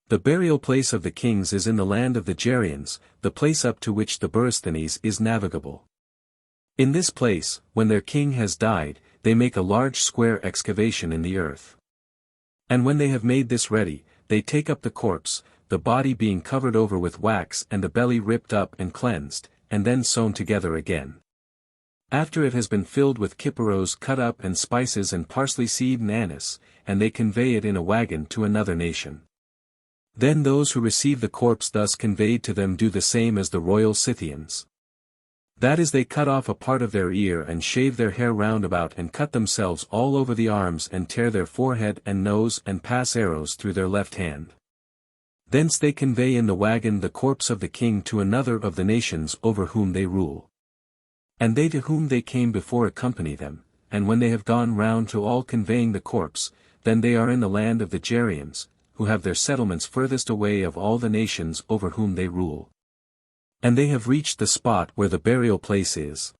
The burial place of the kings is in the land of the Gerians, the place up to which the Borysthenes is navigable. In this place, when their king has died, they make a large square excavation in the earth. And when they have made this ready, they take up the corpse, the body being covered over with wax and the belly ripped up and cleansed, and then sewn together again. After it has been filled with kipperos cut up and spices and parsley seed and anise, and they convey it in a wagon to another nation. Then those who receive the corpse thus conveyed to them do the same as the royal Scythians. That is, they cut off a part of their ear and shave their hair round about and cut themselves all over the arms and tear their forehead and nose and pass arrows through their left hand. Thence they convey in the wagon the corpse of the king to another of the nations over whom they rule. And they to whom they came before accompany them, and when they have gone round to all conveying the corpse, then they are in the land of the Gerians, who have their settlements furthest away of all the nations over whom they rule. And they have reached the spot where the burial place is.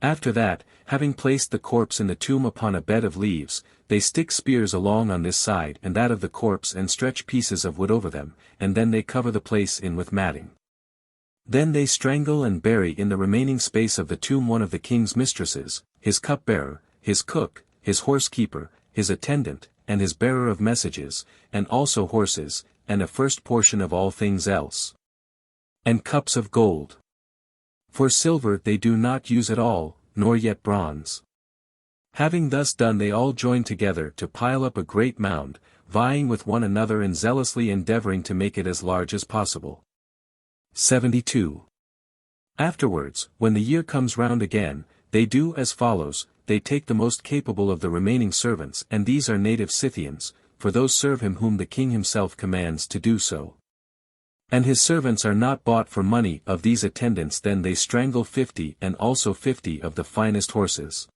After that, having placed the corpse in the tomb upon a bed of leaves, they stick spears along on this side and that of the corpse and stretch pieces of wood over them, and then they cover the place in with matting. Then they strangle and bury in the remaining space of the tomb one of the king's mistresses, his cupbearer, his cook, his horsekeeper, his attendant, and his bearer of messages, and also horses, and a first portion of all things else. And cups of gold. For silver they do not use at all, nor yet bronze. Having thus done they all join together to pile up a great mound, vying with one another and zealously endeavoring to make it as large as possible. 72. Afterwards, when the year comes round again, they do as follows: they take the most capable of the remaining servants, and these are native Scythians, for those serve him whom the king himself commands to do so. And his servants are not bought for money. Of these attendants then they strangle 50 and also 50 of the finest horses.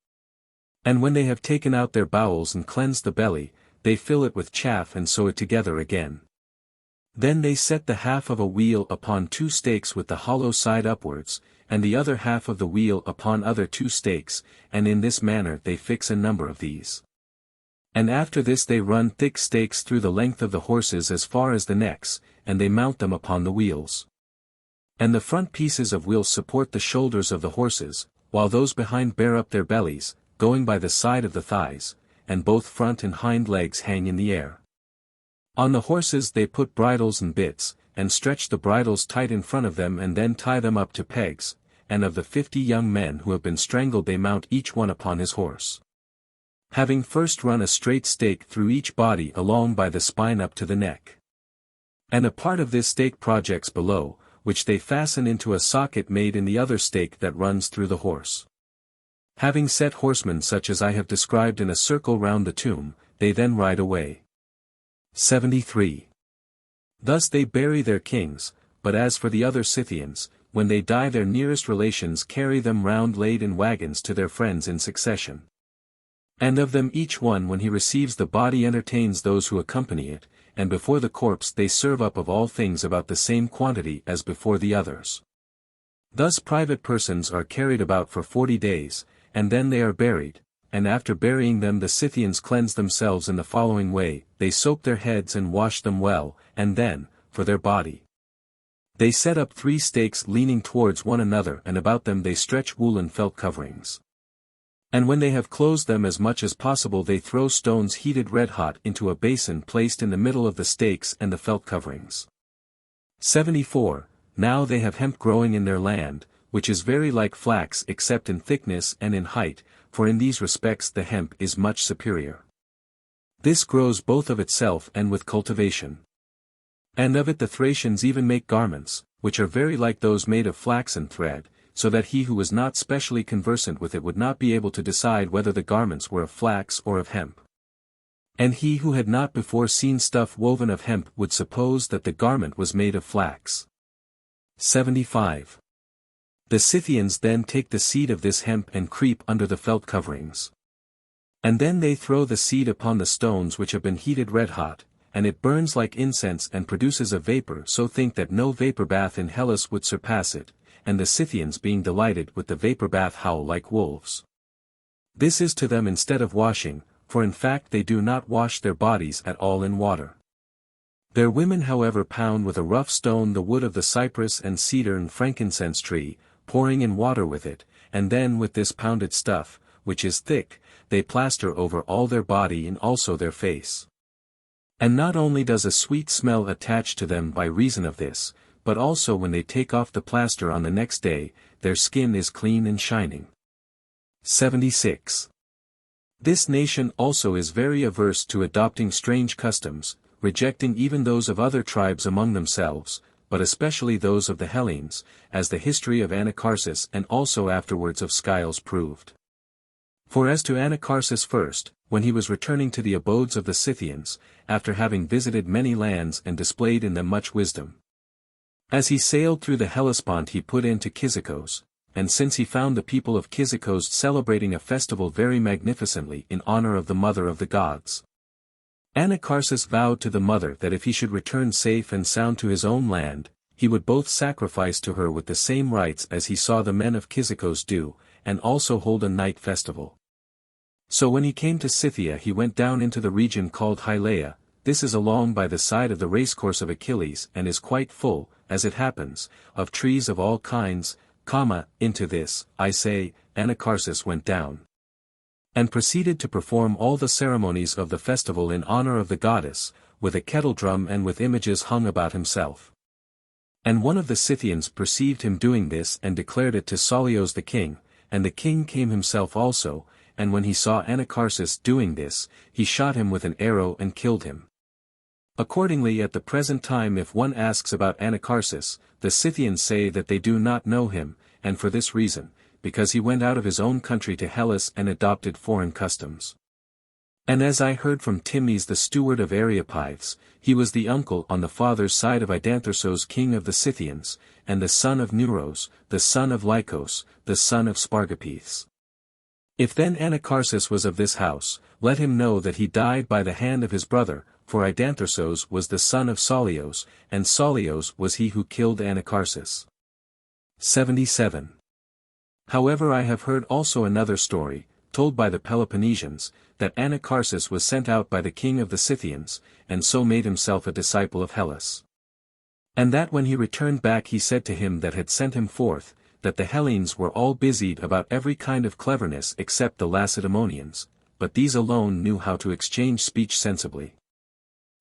And when they have taken out their bowels and cleansed the belly, they fill it with chaff and sew it together again. Then they set the half of a wheel upon 2 stakes with the hollow side upwards, and the other half of the wheel upon other 2 stakes, and in this manner they fix a number of these. And after this they run thick stakes through the length of the horses as far as the necks, and they mount them upon the wheels. And the front pieces of wheels support the shoulders of the horses, while those behind bear up their bellies, going by the side of the thighs, and both front and hind legs hang in the air. On the horses they put bridles and bits, and stretch the bridles tight in front of them and then tie them up to pegs, and of the 50 young men who have been strangled they mount each one upon his horse. Having first run a straight stake through each body along by the spine up to the neck. And a part of this stake projects below, which they fasten into a socket made in the other stake that runs through the horse. Having set horsemen such as I have described in a circle round the tomb, they then ride away. 73. Thus they bury their kings, but as for the other Scythians, when they die their nearest relations carry them round laid in wagons to their friends in succession. And of them each one when he receives the body entertains those who accompany it, and before the corpse they serve up of all things about the same quantity as before the others. Thus private persons are carried about for 40 days, and then they are buried, and after burying them the Scythians cleanse themselves in the following way: they soap their heads and wash them well, and then, for their body, They set up 3 stakes leaning towards one another, and about them they stretch woolen felt coverings. And when they have closed them as much as possible, they throw stones heated red-hot into a basin placed in the middle of the stakes and the felt coverings. 74. Now they have hemp growing in their land, which is very like flax except in thickness and in height, for in these respects the hemp is much superior. This grows both of itself and with cultivation. And of it the Thracians even make garments, which are very like those made of flax and thread, so that he who was not specially conversant with it would not be able to decide whether the garments were of flax or of hemp. And he who had not before seen stuff woven of hemp would suppose that the garment was made of flax. 75. The Scythians then take the seed of this hemp and creep under the felt coverings. And then they throw the seed upon the stones which have been heated red-hot, and it burns like incense and produces a vapor, so think that no vapor bath in Hellas would surpass it, and the Scythians being delighted with the vapor bath howl like wolves. This is to them instead of washing, for in fact they do not wash their bodies at all in water. Their women however pound with a rough stone the wood of the cypress and cedar and frankincense tree, pouring in water with it, and then with this pounded stuff, which is thick, they plaster over all their body and also their face. And not only does a sweet smell attach to them by reason of this, but also when they take off the plaster on the next day, their skin is clean and shining. 76. This nation also is very averse to adopting strange customs, rejecting even those of other tribes among themselves, but especially those of the Hellenes, as the history of Anacharsis and also afterwards of Scylus proved. For as to Anacharsis first, when he was returning to the abodes of the Scythians, after having visited many lands and displayed in them much wisdom, as he sailed through the Hellespont he put into Cyzicus, and since he found the people of Cyzicus celebrating a festival very magnificently in honor of the mother of the gods, Anacharsis vowed to the mother that if he should return safe and sound to his own land, he would both sacrifice to her with the same rites as he saw the men of Cyzicus do, and also hold a night festival. So when he came to Scythia he went down into the region called Hylaea. This is along by the side of the racecourse of Achilles and is quite full, as it happens, of trees of all kinds, into this, I say, Anacharsis went down, and proceeded to perform all the ceremonies of the festival in honor of the goddess, with a kettledrum and with images hung about himself. And one of the Scythians perceived him doing this and declared it to Saulios the king, and the king came himself also, and when he saw Anacharsis doing this, he shot him with an arrow and killed him. Accordingly at the present time if one asks about Anacharsis, the Scythians say that they do not know him, and for this reason, because he went out of his own country to Hellas and adopted foreign customs. And as I heard from Timnes the steward of Areopagus, he was the uncle on the father's side of Idanthyrsos king of the Scythians, and the son of Neuros, the son of Lycos, the son of Spargapes. If then Anacharsis was of this house, let him know that he died by the hand of his brother, for Idanthyrsos was the son of Saulios, and Saulios was he who killed Anacharsis. 77. However I have heard also another story, told by the Peloponnesians, that Anacharsis was sent out by the king of the Scythians, and so made himself a disciple of Hellas. And that when he returned back he said to him that had sent him forth, that the Hellenes were all busied about every kind of cleverness except the Lacedaemonians, but these alone knew how to exchange speech sensibly.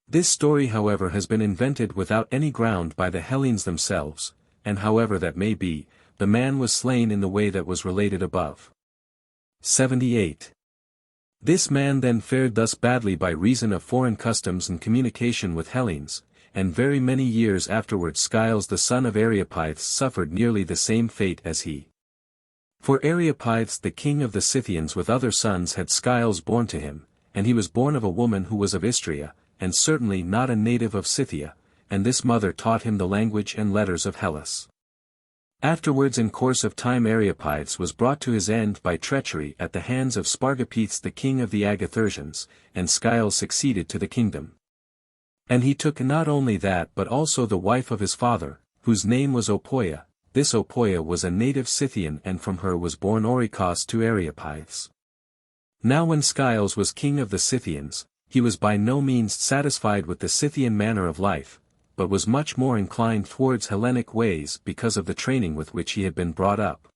This story however has been invented without any ground by the Hellenes themselves, and however that may be, the man was slain in the way that was related above. 78. This man then fared thus badly by reason of foreign customs and communication with Hellenes, and very many years afterwards Scylus the son of Areopagus suffered nearly the same fate as he. For Areopagus the king of the Scythians with other sons had Scylus born to him, and he was born of a woman who was of Istria, and certainly not a native of Scythia, and this mother taught him the language and letters of Hellas. Afterwards in course of time Areopagus was brought to his end by treachery at the hands of Spargapes the king of the Agathyrsians, and Scylus succeeded to the kingdom. And he took not only that but also the wife of his father, whose name was Opoia. This Opoia was a native Scythian and from her was born Orychos to Areopagus. Now when Scylus was king of the Scythians, he was by no means satisfied with the Scythian manner of life, but was much more inclined towards Hellenic ways because of the training with which he had been brought up.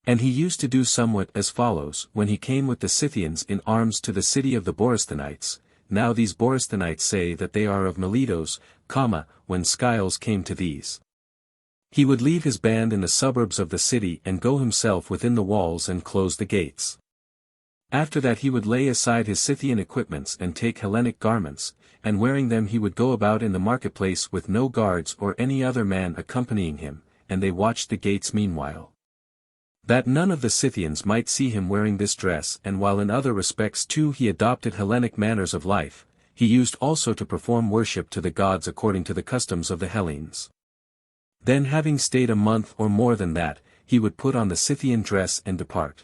And he used to do somewhat as follows: when he came with the Scythians in arms to the city of the Borysthenites, now these Borysthenites say that they are of Miletos, when Skiles came to these, he would leave his band in the suburbs of the city and go himself within the walls and close the gates. After that he would lay aside his Scythian equipments and take Hellenic garments, and wearing them he would go about in the marketplace with no guards or any other man accompanying him, and they watched the gates meanwhile, that none of the Scythians might see him wearing this dress. And while in other respects too he adopted Hellenic manners of life, he used also to perform worship to the gods according to the customs of the Hellenes. Then having stayed a month or more than that, he would put on the Scythian dress and depart.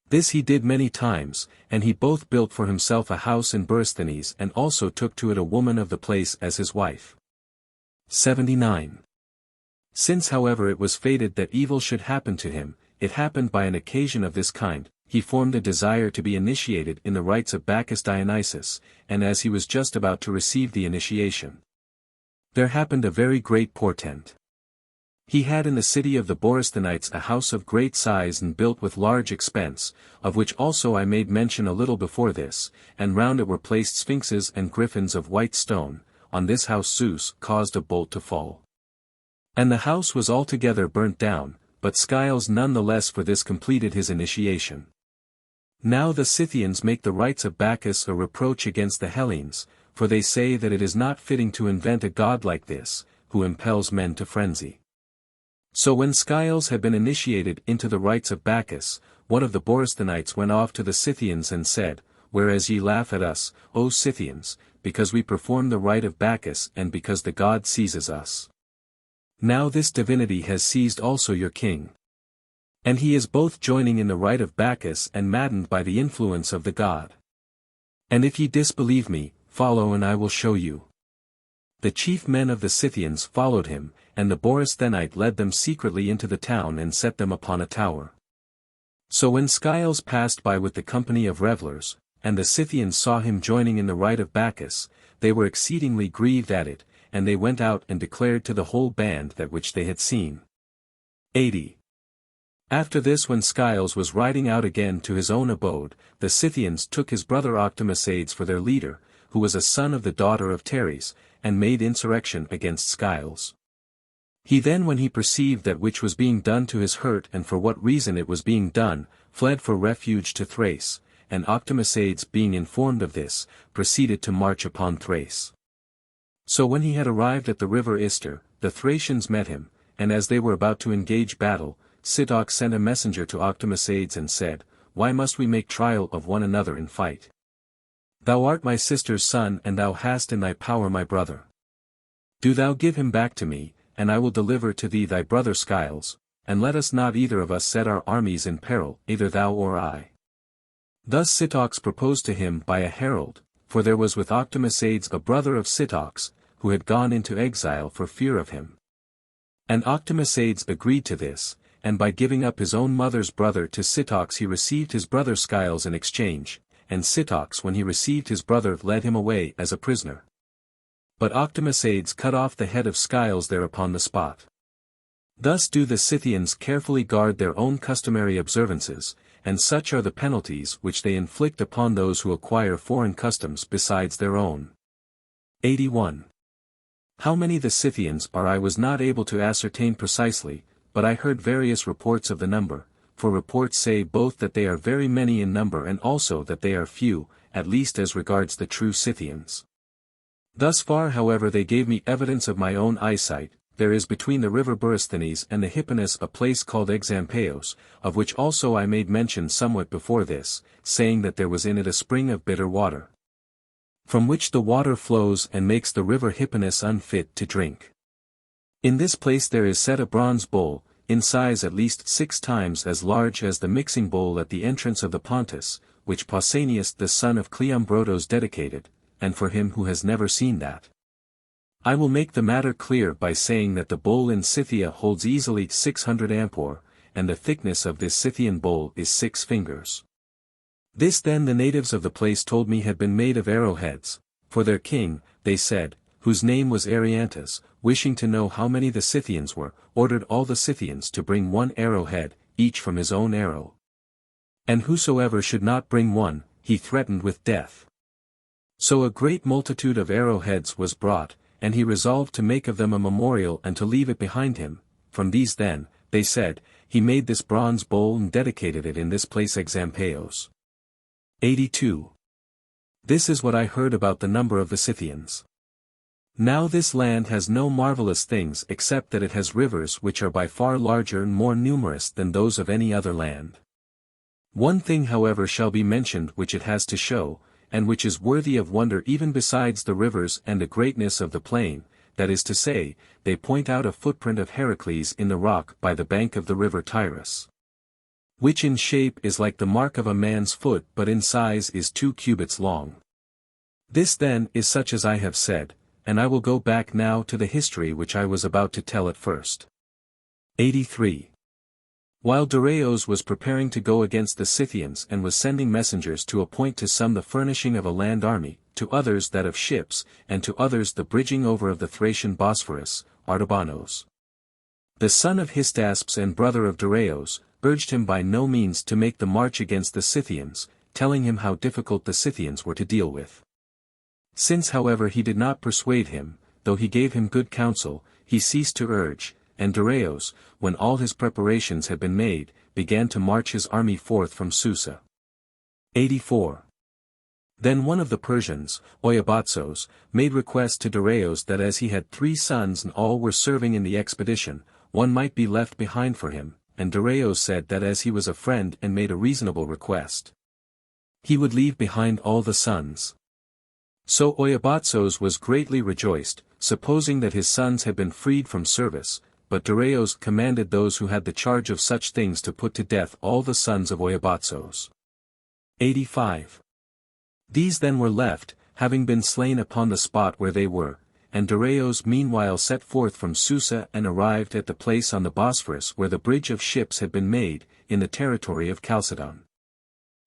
This he did many times, and he both built for himself a house in Borysthenes and also took to it a woman of the place as his wife. 79. Since however it was fated that evil should happen to him, it happened by an occasion of this kind, he formed a desire to be initiated in the rites of Bacchus Dionysus, and as he was just about to receive the initiation, there happened a very great portent. He had in the city of the Borysthenites a house of great size and built with large expense, of which also I made mention a little before this, and round it were placed sphinxes and griffins of white stone. On this house Zeus caused a bolt to fall, and the house was altogether burnt down, but Skiles none the less for this completed his initiation. Now the Scythians make the rites of Bacchus a reproach against the Hellenes, for they say that it is not fitting to invent a god like this, who impels men to frenzy. So when Skiles had been initiated into the rites of Bacchus, one of the Borysthenites went off to the Scythians and said, "Whereas ye laugh at us, O Scythians, because we perform the rite of Bacchus and because the god seizes us. Now this divinity has seized also your king. And he is both joining in the rite of Bacchus and maddened by the influence of the god. And if ye disbelieve me, follow and I will show you." The chief men of the Scythians followed him, and the Borysthenite led them secretly into the town and set them upon a tower. So when Skiles passed by with the company of revellers, and the Scythians saw him joining in the rite of Bacchus, they were exceedingly grieved at it, and they went out and declared to the whole band that which they had seen. 80. After this, when Skiles was riding out again to his own abode, the Scythians took his brother Octomesades for their leader, who was a son of the daughter of Teres, and made insurrection against Skiles. He then, when he perceived that which was being done to his hurt and for what reason it was being done, fled for refuge to Thrace, and Octomesades being informed of this, proceeded to march upon Thrace. So when he had arrived at the river Ister, the Thracians met him, and as they were about to engage battle, Sitoc sent a messenger to Octomesades and said, "Why must we make trial of one another in fight? Thou art my sister's son and thou hast in thy power my brother. Do thou give him back to me, and I will deliver to thee thy brother Skiles, and let us not either of us set our armies in peril, either thou or I." Thus Sitoc proposed to him by a herald, for there was with Octomesades a brother of Sitoc, who had gone into exile for fear of him. And Octomesades agreed to this, and by giving up his own mother's brother to Sitoc he received his brother Skiles in exchange, and Sitoc when he received his brother led him away as a prisoner. But Octomesades cut off the head of Skiles there upon the spot. Thus do the Scythians carefully guard their own customary observances, and such are the penalties which they inflict upon those who acquire foreign customs besides their own. 81. How many the Scythians are I was not able to ascertain precisely, but I heard various reports of the number, for reports say both that they are very many in number and also that they are few, at least as regards the true Scythians. Thus far however they gave me evidence of my own eyesight. There is between the river Borysthenes and the Hypanis a place called Exampeos, of which also I made mention somewhat before this, saying that there was in it a spring of bitter water, from which the water flows and makes the river Hypanis unfit to drink. In this place there is set a bronze bowl, in size at least 6 times as large as the mixing bowl at the entrance of the Pontus, which Pausanias the son of Cleombrotus dedicated, and for him who has never seen that, I will make the matter clear by saying that the bowl in Scythia holds easily 600 ampore, and the thickness of this Scythian bowl is 6 fingers. This then the natives of the place told me had been made of arrowheads, for their king, they said, whose name was Ariantus, wishing to know how many the Scythians were, ordered all the Scythians to bring 1 arrowhead, each from his own arrow. And whosoever should not bring one, he threatened with death. So a great multitude of arrowheads was brought, and he resolved to make of them a memorial and to leave it behind him. From these then, they said, he made this bronze bowl and dedicated it in this place Exampeos. 82. This is what I heard about the number of the Scythians. Now this land has no marvelous things except that it has rivers which are by far larger and more numerous than those of any other land. One thing however shall be mentioned which it has to show, and which is worthy of wonder even besides the rivers and the greatness of the plain, that is to say, they point out a footprint of Heracles in the rock by the bank of the river Tirus, which in shape is like the mark of a man's foot but in size is 2 cubits long. This then is such as I have said, and I will go back now to the history which I was about to tell at first. 83. While Dareios was preparing to go against the Scythians and was sending messengers to appoint to some the furnishing of a land army, to others that of ships, and to others the bridging over of the Thracian Bosphorus, Artabanos, the son of Hystaspes and brother of Dareios, urged him by no means to make the march against the Scythians, telling him how difficult the Scythians were to deal with. Since however he did not persuade him, though he gave him good counsel, he ceased to urge, and Dareios, when all his preparations had been made, began to march his army forth from Susa. 84. Then one of the Persians, Oiabatzos, made request to Dareios that as he had 3 sons and all were serving in the expedition, one might be left behind for him, and Dareios said that as he was a friend and made a reasonable request, he would leave behind all the sons. So Oiabatzos was greatly rejoiced, supposing that his sons had been freed from service, but Dareios commanded those who had the charge of such things to put to death all the sons of Oiabatzos. 85. These then were left, having been slain upon the spot where they were, and Dareios meanwhile set forth from Susa and arrived at the place on the Bosphorus where the bridge of ships had been made, in the territory of Chalcedon.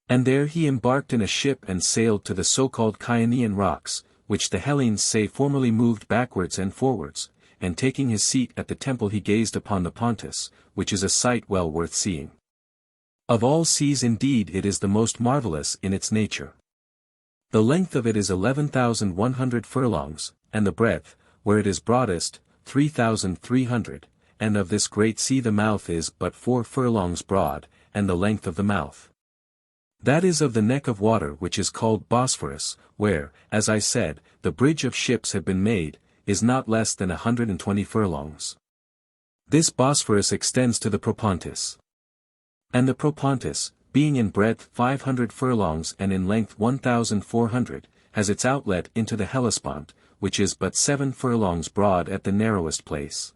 And there he embarked in a ship and sailed to the so-called Chionian rocks, which the Hellenes say formerly moved backwards and forwards, and taking his seat at the temple he gazed upon the Pontus, which is a sight well worth seeing. Of all seas indeed it is the most marvelous in its nature. The length of it is 11,100 furlongs, and the breadth, where it is broadest, 3,300, and of this great sea the mouth is but 4 furlongs broad, and the length of the mouth, that is of the neck of water which is called Bosphorus, where, as I said, the bridge of ships had been made, is not less than 120 furlongs. This Bosphorus extends to the Propontis. And the Propontis, being in breadth 500 furlongs and in length 1,400, has its outlet into the Hellespont, which is but 7 furlongs broad at the narrowest place,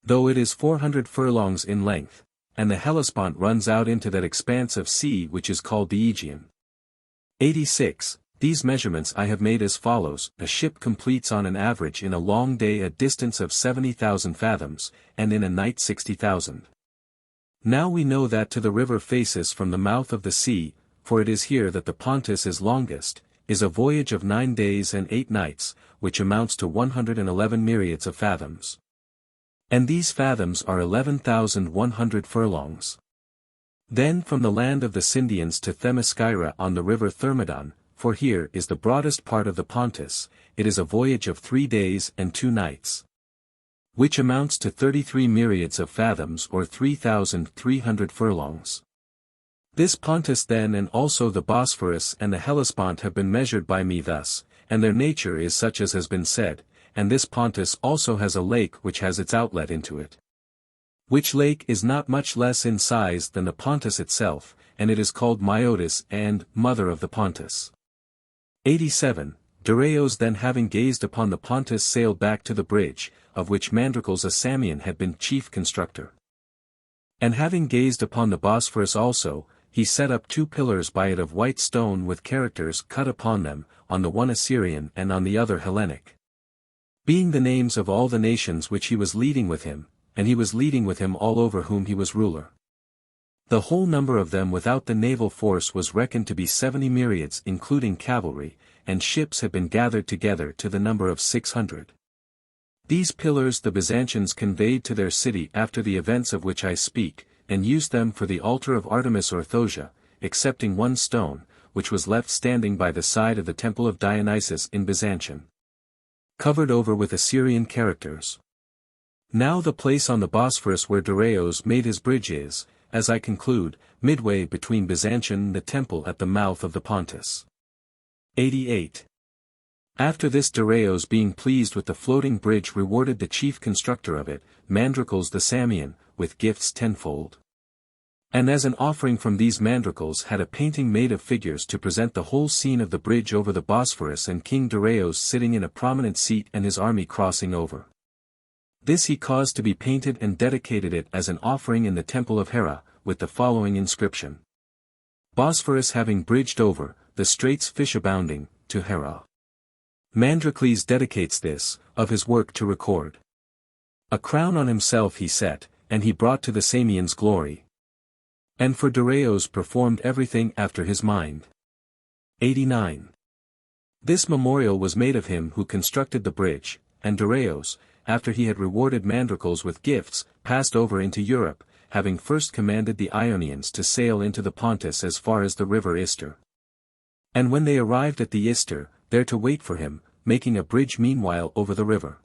though it is 400 furlongs in length, and the Hellespont runs out into that expanse of sea which is called the Aegean. 86. These measurements I have made as follows: a ship completes on an average in a long day a distance of 70,000 fathoms, and in a night 60,000. Now we know that to the river Phasis from the mouth of the sea, for it is here that the Pontus is longest, is a voyage of 9 days and 8 nights, which amounts to 111 myriads of fathoms. And these fathoms are 11,100 furlongs. Then from the land of the Scythians to Themyscira on the river Thermodon, for here is the broadest part of the Pontus, it is a voyage of 3 days and 2 nights, which amounts to 33 myriads of fathoms or 3,300 furlongs. This Pontus then and also the Bosphorus and the Hellespont have been measured by me thus, and their nature is such as has been said, and this Pontus also has a lake which has its outlet into it, which lake is not much less in size than the Pontus itself, and it is called Myotis and mother of the Pontus. 87. Dareios then having gazed upon the Pontus sailed back to the bridge, of which Mandricles a Samian had been chief constructor. And having gazed upon the Bosphorus also, he set up 2 pillars by it of white stone with characters cut upon them, on the one Assyrian and on the other Hellenic, being the names of all the nations which he was leading with him, and he was leading with him all over whom he was ruler. The whole number of them without the naval force was reckoned to be 70 myriads including cavalry, and ships had been gathered together to the number of 600. These pillars the Byzantines conveyed to their city after the events of which I speak, and used them for the altar of Artemis or Thosia, excepting one stone, which was left standing by the side of the temple of Dionysus in Byzantium, covered over with Assyrian characters. Now the place on the Bosphorus where Darius made his bridge is, as I conclude, midway between Byzantium and the temple at the mouth of the Pontus. 88. After this Darius being pleased with the floating bridge rewarded the chief constructor of it, Mandracles the Samian, with gifts tenfold. And as an offering from these Mandracles had a painting made of figures to present the whole scene of the bridge over the Bosphorus and King Darius sitting in a prominent seat and his army crossing over. This he caused to be painted and dedicated it as an offering in the temple of Hera, with the following inscription. Bosphorus having bridged over, the straits fish abounding, to Hera. Mandracles dedicates this, of his work to record. A crown on himself he set, and he brought to the Samians glory. And for Darius performed everything after his mind. 89. This memorial was made of him who constructed the bridge, and Darius, after he had rewarded Mandracles with gifts, passed over into Europe, having first commanded the Ionians to sail into the Pontus as far as the river Ister. And when they arrived at the Ister, there to wait for him, making a bridge meanwhile over the river.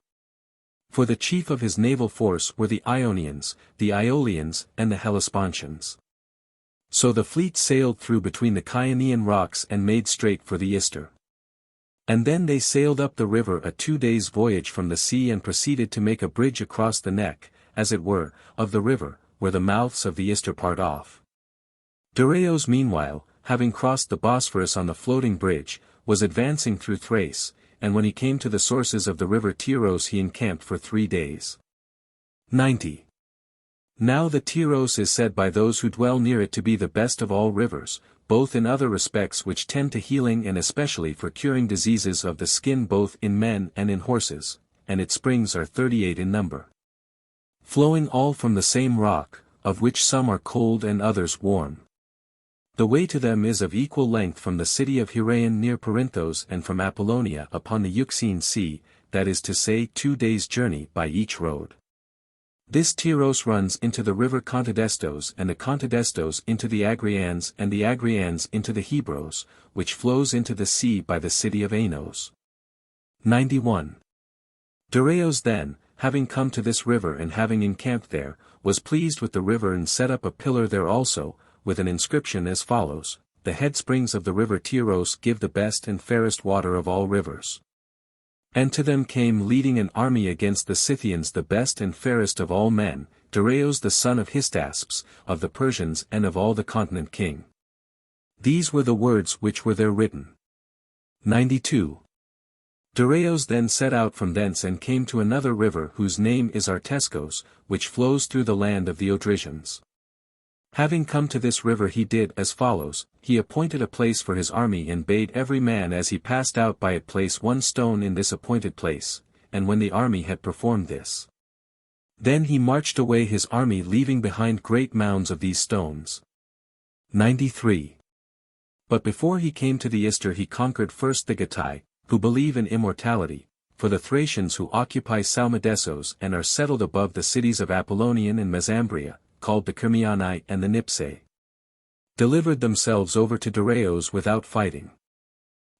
For the chief of his naval force were the Ionians, the Aeolians, and the Hellespontians. So the fleet sailed through between the Chionian rocks and made straight for the Ister. And then they sailed up the river a 2 days' voyage from the sea and proceeded to make a bridge across the neck, as it were, of the river, where the mouths of the Ister part off. Darius meanwhile, having crossed the Bosphorus on the floating bridge, was advancing through Thrace, and when he came to the sources of the river Tyros he encamped for 3 days. 90. Now the Tyros is said by those who dwell near it to be the best of all rivers, both in other respects which tend to healing and especially for curing diseases of the skin both in men and in horses, and its springs are 38 in number. Flowing all from the same rock, of which some are cold and others warm. The way to them is of equal length from the city of Hyraion near Perinthos and from Apollonia upon the Euxine Sea, that is to say 2 days' journey by each road. This Tyros runs into the river Contadestos and the Contadestos into the Agrians and the Agrians into the Hebros, which flows into the sea by the city of Anos. 91. Darius then, having come to this river and having encamped there, was pleased with the river and set up a pillar there also, with an inscription as follows, the head springs of the river Tyros give the best and fairest water of all rivers. And to them came leading an army against the Scythians the best and fairest of all men, Darius the son of Hystaspes, of the Persians and of all the continent king. These were the words which were there written. 92. Darius then set out from thence and came to another river whose name is Artescos, which flows through the land of the Odrysians. Having come to this river he did as follows, he appointed a place for his army and bade every man as he passed out by it place one stone in this appointed place, and when the army had performed this, then he marched away his army leaving behind great mounds of these stones. 93. But before he came to the Ister he conquered first the Gatai, who believe in immortality, for the Thracians who occupy Salmydessos and are settled above the cities of Apollonian and Mesambria, called the Kyrmiani and the Nipsae, delivered themselves over to Darius without fighting.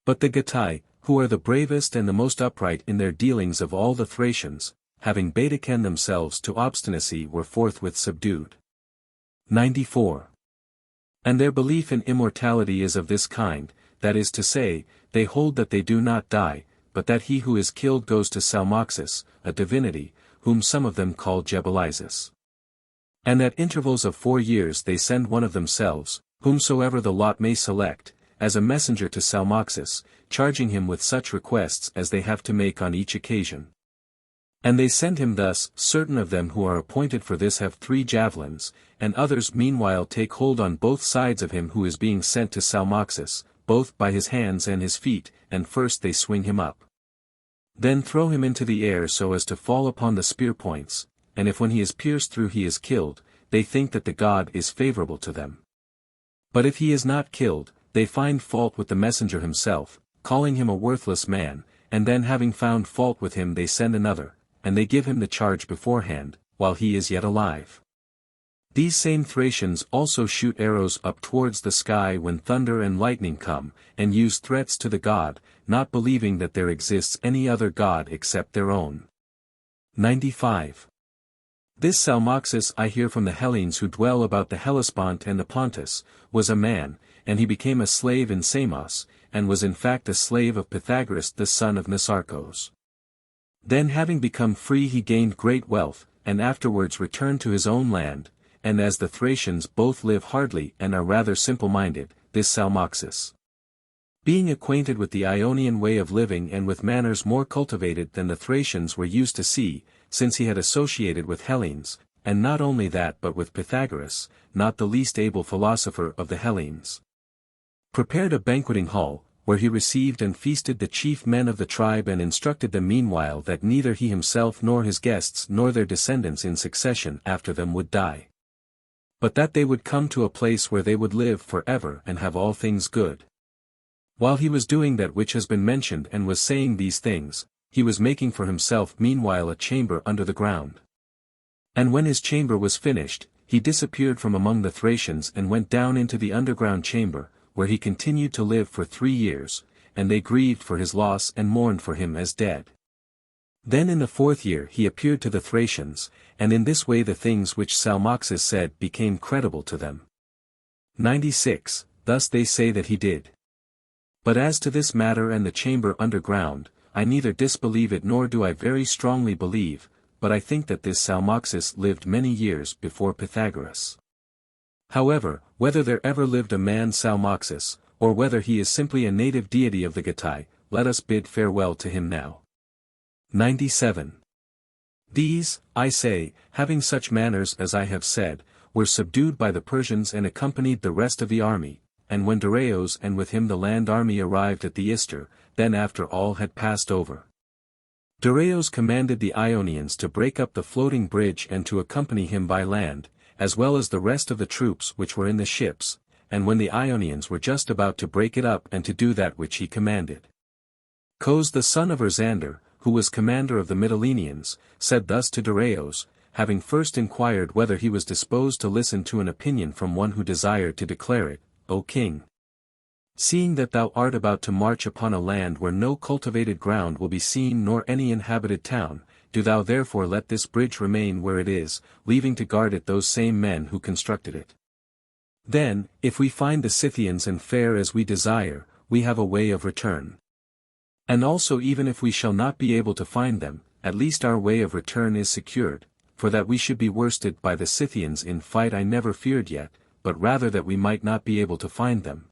But the Gatai, who are the bravest and the most upright in their dealings of all the Thracians, having betaken themselves to obstinacy were forthwith subdued. 94. And their belief in immortality is of this kind, that is to say, they hold that they do not die, but that he who is killed goes to Salmoxis, a divinity, whom some of them call Gebelisis. And at intervals of 4 years they send one of themselves, whomsoever the lot may select, as a messenger to Salmoxis, charging him with such requests as they have to make on each occasion. And they send him thus, certain of them who are appointed for this have 3 javelins, and others meanwhile take hold on both sides of him who is being sent to Salmoxis, both by his hands and his feet, and first they swing him up. Then throw him into the air so as to fall upon the spear points, and if when he is pierced through he is killed, they think that the god is favorable to them. But if he is not killed, they find fault with the messenger himself, calling him a worthless man, and then having found fault with him they send another, and they give him the charge beforehand, while he is yet alive. These same Thracians also shoot arrows up towards the sky when thunder and lightning come, and use threats to the god, not believing that there exists any other god except their own. 95. This Salmoxis I hear from the Hellenes who dwell about the Hellespont and the Pontus, was a man, and he became a slave in Samos, and was in fact a slave of Pythagoras the son of Nisarchos. Then having become free he gained great wealth, and afterwards returned to his own land, and as the Thracians both live hardly and are rather simple-minded, this Salmoxis, being acquainted with the Ionian way of living and with manners more cultivated than the Thracians were used to see, since he had associated with Hellenes, and not only that but with Pythagoras, not the least able philosopher of the Hellenes, prepared a banqueting hall, where he received and feasted the chief men of the tribe and instructed them meanwhile that neither he himself nor his guests nor their descendants in succession after them would die, but that they would come to a place where they would live forever and have all things good. While he was doing that which has been mentioned and was saying these things, he was making for himself meanwhile a chamber under the ground. And when his chamber was finished, he disappeared from among the Thracians and went down into the underground chamber, where he continued to live for 3 years, and they grieved for his loss and mourned for him as dead. Then in the 4th year he appeared to the Thracians, and in this way the things which Salmoxis said became credible to them. 96. Thus they say that he did. But as to this matter and the chamber underground, I neither disbelieve it nor do I very strongly believe, but I think that this Salmoxis lived many years before Pythagoras. However, whether there ever lived a man Salmoxis, or whether he is simply a native deity of the Getae, let us bid farewell to him now. 97. These, I say, having such manners as I have said, were subdued by the Persians and accompanied the rest of the army, and when Darius and with him the land army arrived at the Ister, then after all had passed over, Darius commanded the Ionians to break up the floating bridge and to accompany him by land, as well as the rest of the troops which were in the ships, and when the Ionians were just about to break it up and to do that which he commanded, Cos the son of Erzander, who was commander of the Mytileneans, said thus to Darius, having first inquired whether he was disposed to listen to an opinion from one who desired to declare it, O king, seeing that thou art about to march upon a land where no cultivated ground will be seen nor any inhabited town, do thou therefore let this bridge remain where it is, leaving to guard it those same men who constructed it. Then, if we find the Scythians and fare as we desire, we have a way of return. And also even if we shall not be able to find them, at least our way of return is secured, for that we should be worsted by the Scythians in fight I never feared yet, but rather that we might not be able to find them,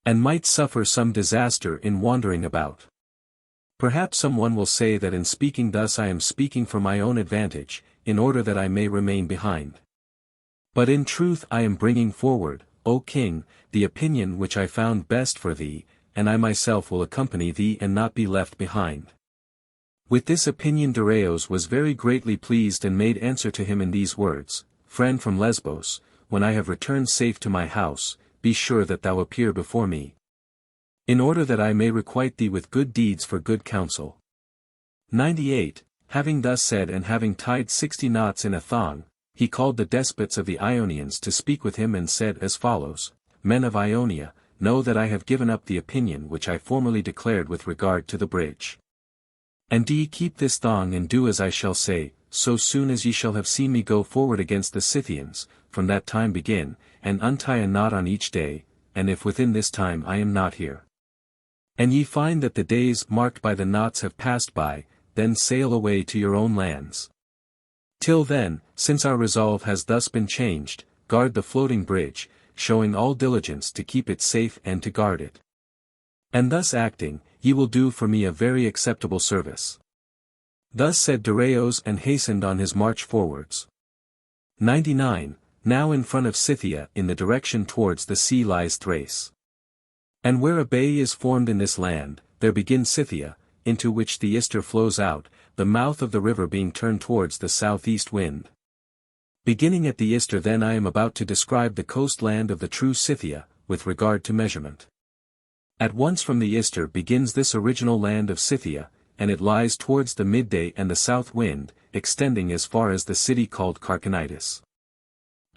and might suffer some disaster in wandering about. Perhaps someone will say that in speaking thus I am speaking for my own advantage, in order that I may remain behind. But in truth I am bringing forward, O king, the opinion which I found best for thee, and I myself will accompany thee and not be left behind. With this opinion Darius was very greatly pleased and made answer to him in these words, Friend from Lesbos, when I have returned safe to my house, be sure that thou appear before me, in order that I may requite thee with good deeds for good counsel. 98. Having thus said and having tied 60 knots in a thong, he called the despots of the Ionians to speak with him and said as follows, Men of Ionia, know that I have given up the opinion which I formerly declared with regard to the bridge. And do ye keep this thong and do as I shall say, so soon as ye shall have seen me go forward against the Scythians, from that time begin, and untie a knot on each day, and if within this time I am not here, and ye find that the days marked by the knots have passed by, then sail away to your own lands. Till then, since our resolve has thus been changed, guard the floating bridge, showing all diligence to keep it safe and to guard it. And thus acting, ye will do for me a very acceptable service. Thus said Darius and hastened on his march forwards. 99. Now in front of Scythia in the direction towards the sea lies Thrace. And where a bay is formed in this land, there begins Scythia, into which the Ister flows out, the mouth of the river being turned towards the southeast wind. Beginning at the Ister then I am about to describe the coastland of the true Scythia, with regard to measurement. At once from the Ister begins this original land of Scythia, and it lies towards the midday and the south wind, extending as far as the city called Carchanitis.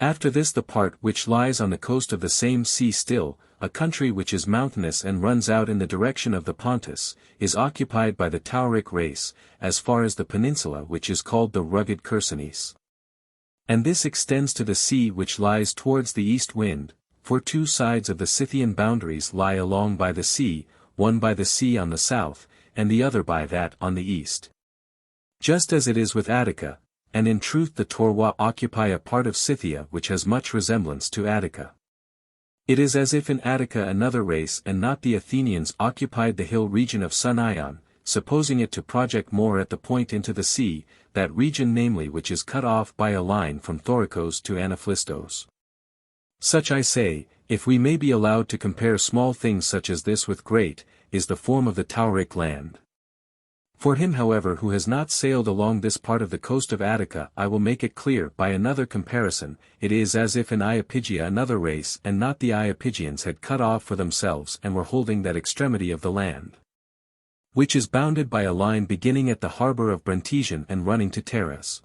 After this the part which lies on the coast of the same sea still, a country which is mountainous and runs out in the direction of the Pontus, is occupied by the Tauric race, as far as the peninsula which is called the rugged Chersonese. And this extends to the sea which lies towards the east wind, for two sides of the Scythian boundaries lie along by the sea, one by the sea on the south, and the other by that on the east. Just as it is with Attica, and in truth the Torwa occupy a part of Scythia which has much resemblance to Attica. It is as if in Attica another race and not the Athenians occupied the hill region of Sunion, supposing it to project more at the point into the sea, that region namely which is cut off by a line from Thoricos to Anaphlistos. Such I say, if we may be allowed to compare small things such as this with great, is the form of the Tauric land. For him however who has not sailed along this part of the coast of Attica I will make it clear by another comparison, it is as if in Iapygia another race and not the Iapygians had cut off for themselves and were holding that extremity of the land, which is bounded by a line beginning at the harbour of Bruntision and running to Terras.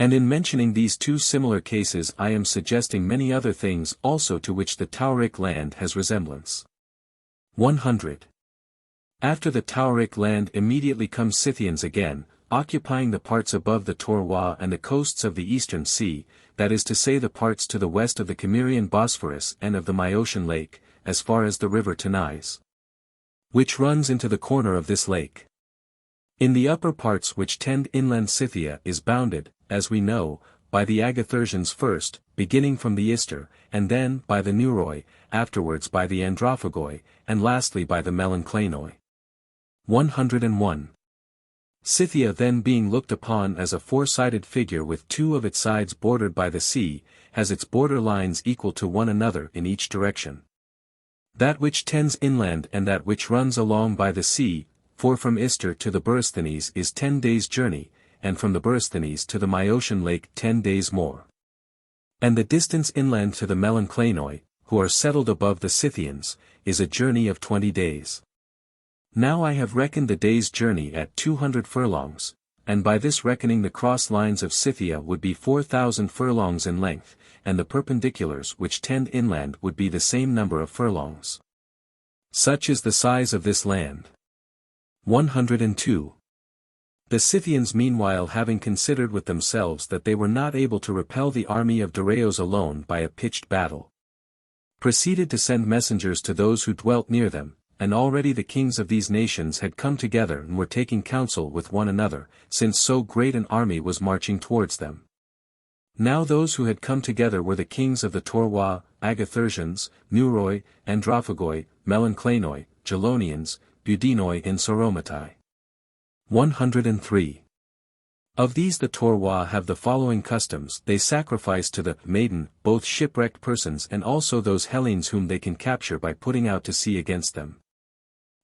And in mentioning these two similar cases I am suggesting many other things also to which the Tauric land has resemblance. 100. After the Tauric land immediately come Scythians again, occupying the parts above the Torwa and the coasts of the eastern sea, that is to say the parts to the west of the Cimmerian Bosphorus and of the Myosian lake, as far as the river Tanais, which runs into the corner of this lake. In the upper parts which tend inland Scythia is bounded, as we know, by the Agathyrsians first, beginning from the Ister, and then by the Neuroi, afterwards by the Androphagoi, and lastly by the Melanchlaenoi. 101. Scythia then being looked upon as a four-sided figure with two of its sides bordered by the sea, has its border lines equal to one another in each direction. That which tends inland and that which runs along by the sea, for from Ister to the Borysthenes is 10 days' journey, and from the Borysthenes to the Myosian lake 10 days more. And the distance inland to the Melanchlaenoi, who are settled above the Scythians, is a journey of 20 days. Now I have reckoned the day's journey at 200 furlongs, and by this reckoning the cross lines of Scythia would be 4,000 furlongs in length, and the perpendiculars which tend inland would be the same number of furlongs. Such is the size of this land. 102. The Scythians meanwhile having considered with themselves that they were not able to repel the army of Darius alone by a pitched battle, proceeded to send messengers to those who dwelt near them, and already the kings of these nations had come together and were taking counsel with one another, since so great an army was marching towards them. Now those who had come together were the kings of the Torwa, Agathyrsians, Neuroi, Androphagoi, Melanchlaenoi, Gelonians, Budinoi and Sauromatai. 103. Of these the Torwa have the following customs: they sacrifice to the maiden both shipwrecked persons and also those Hellenes whom they can capture by putting out to sea against them.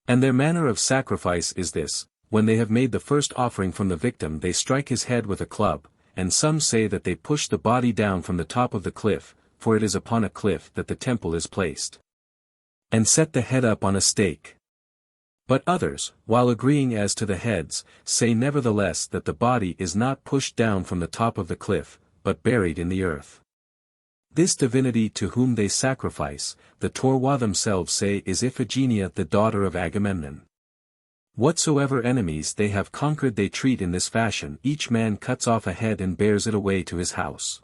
And their manner of sacrifice is this: when they have made the first offering from the victim they strike his head with a club, and some say that they push the body down from the top of the cliff, for it is upon a cliff that the temple is placed, and set the head up on a stake. But others, while agreeing as to the heads, say nevertheless that the body is not pushed down from the top of the cliff, but buried in the earth. This divinity to whom they sacrifice, the Torwa themselves say is Iphigenia the daughter of Agamemnon. Whatsoever enemies they have conquered they treat in this fashion: each man cuts off a head and bears it away to his house.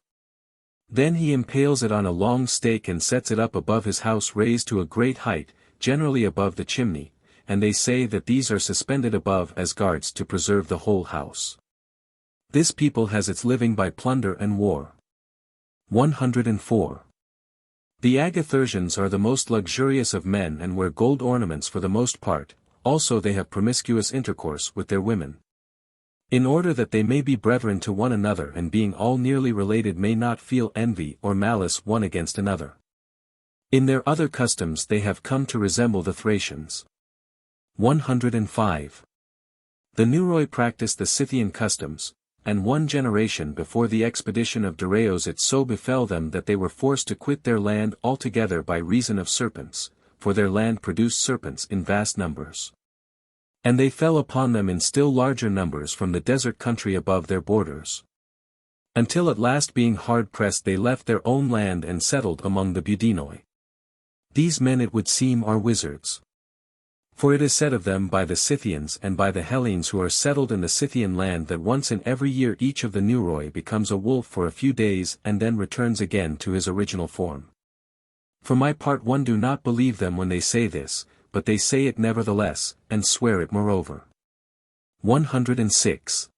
Then he impales it on a long stake and sets it up above his house raised to a great height, generally above the chimney, and they say that these are suspended above as guards to preserve the whole house. This people has its living by plunder and war. 104. The Agathyrsians are the most luxurious of men and wear gold ornaments for the most part, also they have promiscuous intercourse with their women, in order that they may be brethren to one another and being all nearly related may not feel envy or malice one against another. In their other customs they have come to resemble the Thracians. 105. The Neuroi practiced the Scythian customs, and 1 generation before the expedition of Darius it so befell them that they were forced to quit their land altogether by reason of serpents, for their land produced serpents in vast numbers. And they fell upon them in still larger numbers from the desert country above their borders. Until at last being hard-pressed they left their own land and settled among the Budinoi. These men it would seem are wizards. For it is said of them by the Scythians and by the Hellenes who are settled in the Scythian land that once in every year each of the Neuroi becomes a wolf for a few days and then returns again to his original form. For my part one do not believe them when they say this, but they say it nevertheless, and swear it moreover. 106.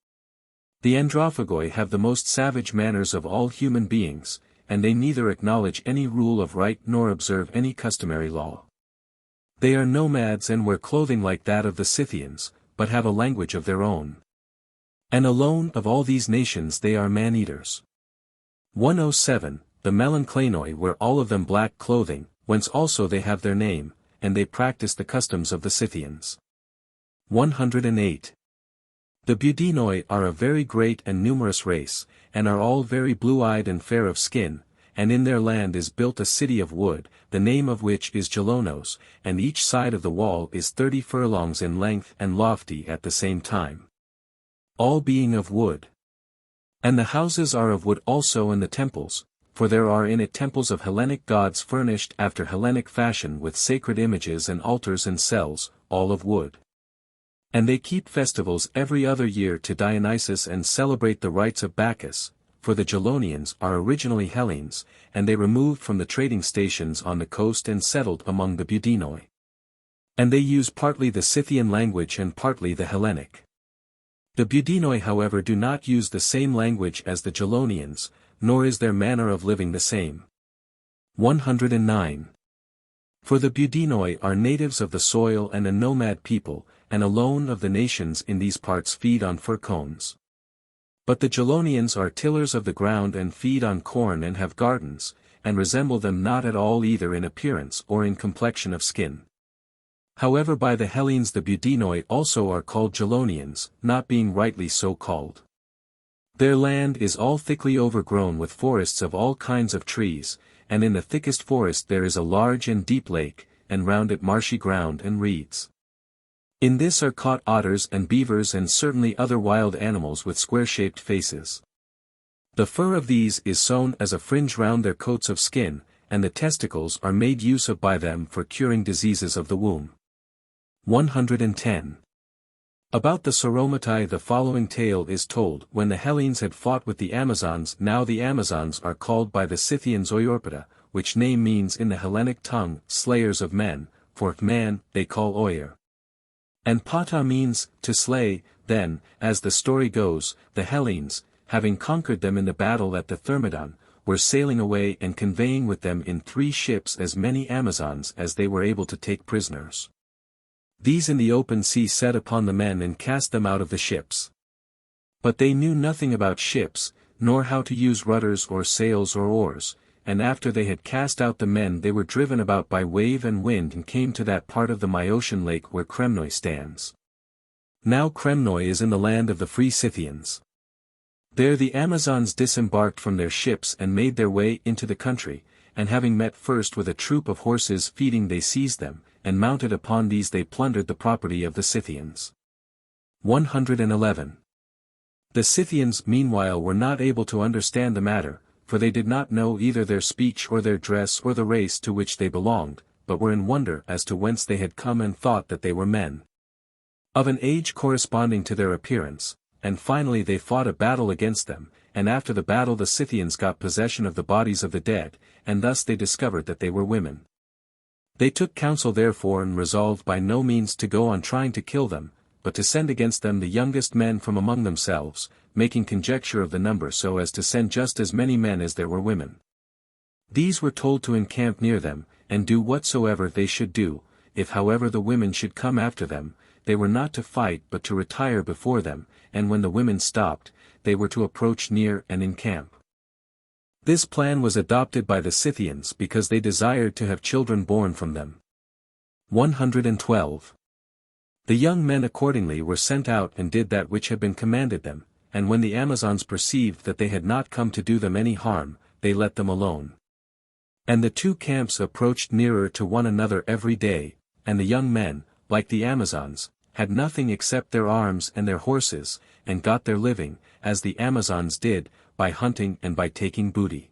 The Androphagoi have the most savage manners of all human beings, and they neither acknowledge any rule of right nor observe any customary law. They are nomads and wear clothing like that of the Scythians, but have a language of their own. And alone of all these nations they are man-eaters. 107. The Melanchlaenoi wear all of them black clothing, whence also they have their name, and they practice the customs of the Scythians. 108. The Budinoi are a very great and numerous race, and are all very blue-eyed and fair of skin, and in their land is built a city of wood, the name of which is Gelonos, and each side of the wall is 30 furlongs in length and lofty at the same time. All being of wood. And the houses are of wood also and the temples, for there are in it temples of Hellenic gods furnished after Hellenic fashion with sacred images and altars and cells, all of wood. And they keep festivals every other year to Dionysus and celebrate the rites of Bacchus, for the Gelonians are originally Hellenes, and they removed from the trading stations on the coast and settled among the Budinoi. And they use partly the Scythian language and partly the Hellenic. The Budinoi however do not use the same language as the Gelonians, nor is their manner of living the same. 109. For the Budinoi are natives of the soil and a nomad people, and alone of the nations in these parts feed on fir cones. But the Gelonians are tillers of the ground and feed on corn and have gardens, and resemble them not at all either in appearance or in complexion of skin. However by the Hellenes the Budinoi also are called Gelonians, not being rightly so called. Their land is all thickly overgrown with forests of all kinds of trees, and in the thickest forest there is a large and deep lake, and round it marshy ground and reeds. In this are caught otters and beavers and certainly other wild animals with square-shaped faces. The fur of these is sewn as a fringe round their coats of skin, and the testicles are made use of by them for curing diseases of the womb. 110. About the Sauromatai the following tale is told. When the Hellenes had fought with the Amazons, now the Amazons are called by the Scythians Oiorpata, which name means in the Hellenic tongue, slayers of men, for man, they call Oyer. And Pata means, to slay. Then, as the story goes, the Hellenes, having conquered them in the battle at the Thermodon, were sailing away and conveying with them in 3 ships as many Amazons as they were able to take prisoners. These in the open sea set upon the men and cast them out of the ships. But they knew nothing about ships, nor how to use rudders or sails or oars, and after they had cast out the men they were driven about by wave and wind and came to that part of the Myosian lake where Kremnoi stands. Now Kremnoi is in the land of the free Scythians. There the Amazons disembarked from their ships and made their way into the country, and having met first with a troop of horses feeding they seized them, and mounted upon these they plundered the property of the Scythians. 111. The Scythians meanwhile were not able to understand the matter, for they did not know either their speech or their dress or the race to which they belonged, but were in wonder as to whence they had come and thought that they were men of an age corresponding to their appearance, and finally they fought a battle against them, and after the battle the Scythians got possession of the bodies of the dead, and thus they discovered that they were women. They took counsel therefore and resolved by no means to go on trying to kill them, but to send against them the youngest men from among themselves, making conjecture of the number so as to send just as many men as there were women. These were told to encamp near them, and do whatsoever they should do. If however the women should come after them, they were not to fight but to retire before them, and when the women stopped, they were to approach near and encamp. This plan was adopted by the Scythians because they desired to have children born from them. 112. The young men accordingly were sent out and did that which had been commanded them, and when the Amazons perceived that they had not come to do them any harm, they let them alone. And the two camps approached nearer to one another every day, and the young men, like the Amazons, had nothing except their arms and their horses, and got their living, as the Amazons did, by hunting and by taking booty.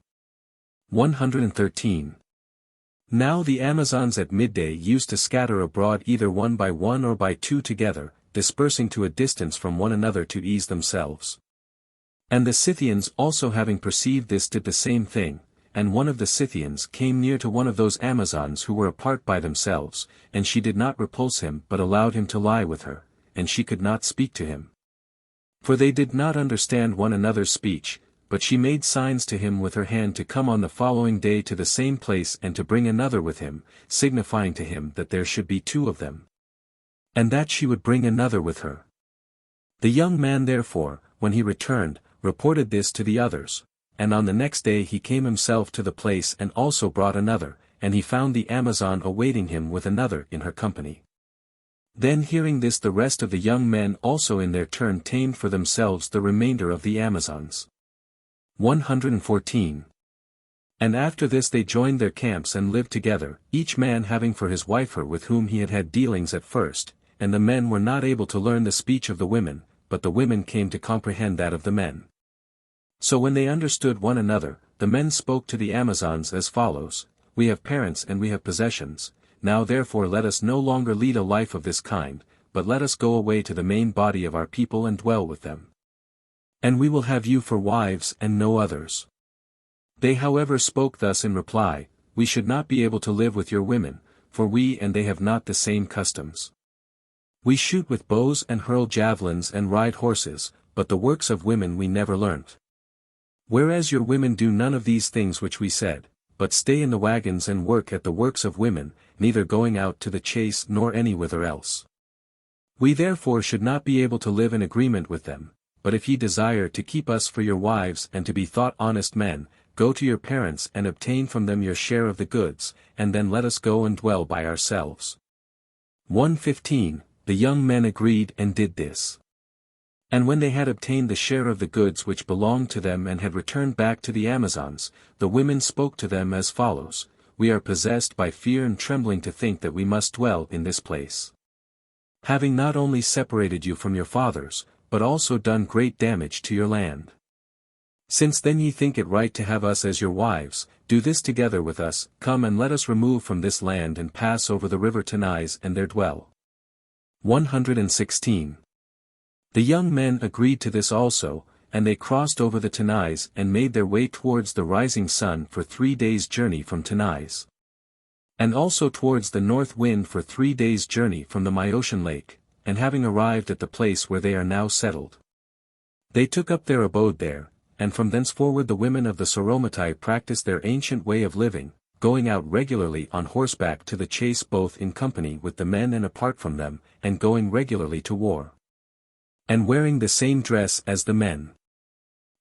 113. Now the Amazons at midday used to scatter abroad either one by one or by two together, dispersing to a distance from one another to ease themselves. And the Scythians also having perceived this did the same thing, and one of the Scythians came near to one of those Amazons who were apart by themselves, and she did not repulse him but allowed him to lie with her, and she could not speak to him. For they did not understand one another's speech, but she made signs to him with her hand to come on the following day to the same place and to bring another with him, signifying to him that there should be two of them. And that she would bring another with her. The young man therefore, when he returned, reported this to the others, and on the next day he came himself to the place and also brought another, and he found the Amazon awaiting him with another in her company. Then hearing this the rest of the young men also in their turn tamed for themselves the remainder of the Amazons. 114. And after this they joined their camps and lived together, each man having for his wife her with whom he had had dealings at first, and the men were not able to learn the speech of the women, but the women came to comprehend that of the men. So when they understood one another, the men spoke to the Amazons as follows: We have parents and we have possessions, now therefore let us no longer lead a life of this kind, but let us go away to the main body of our people and dwell with them. And we will have you for wives and no others. They however spoke thus in reply: We should not be able to live with your women, for we and they have not the same customs. We shoot with bows and hurl javelins and ride horses, but the works of women we never learnt. Whereas your women do none of these things which we said, but stay in the wagons and work at the works of women, neither going out to the chase nor anywhither else. We therefore should not be able to live in agreement with them, but if ye desire to keep us for your wives and to be thought honest men, go to your parents and obtain from them your share of the goods, and then let us go and dwell by ourselves. 115. The young men agreed and did this. And when they had obtained the share of the goods which belonged to them and had returned back to the Amazons, the women spoke to them as follows: We are possessed by fear and trembling to think that we must dwell in this place. Having not only separated you from your fathers, but also done great damage to your land. Since then ye think it right to have us as your wives, do this together with us, come and let us remove from this land and pass over the river Tanais and there dwell. 116. The young men agreed to this also, and they crossed over the Tanais and made their way towards the rising sun for 3 days' journey from Tanais. And also towards the north wind for 3 days' journey from the Myosian lake, and having arrived at the place where they are now settled, they took up their abode there, and from thenceforward the women of the Sauromatai practiced their ancient way of living, going out regularly on horseback to the chase both in company with the men and apart from them, and going regularly to war. And wearing the same dress as the men.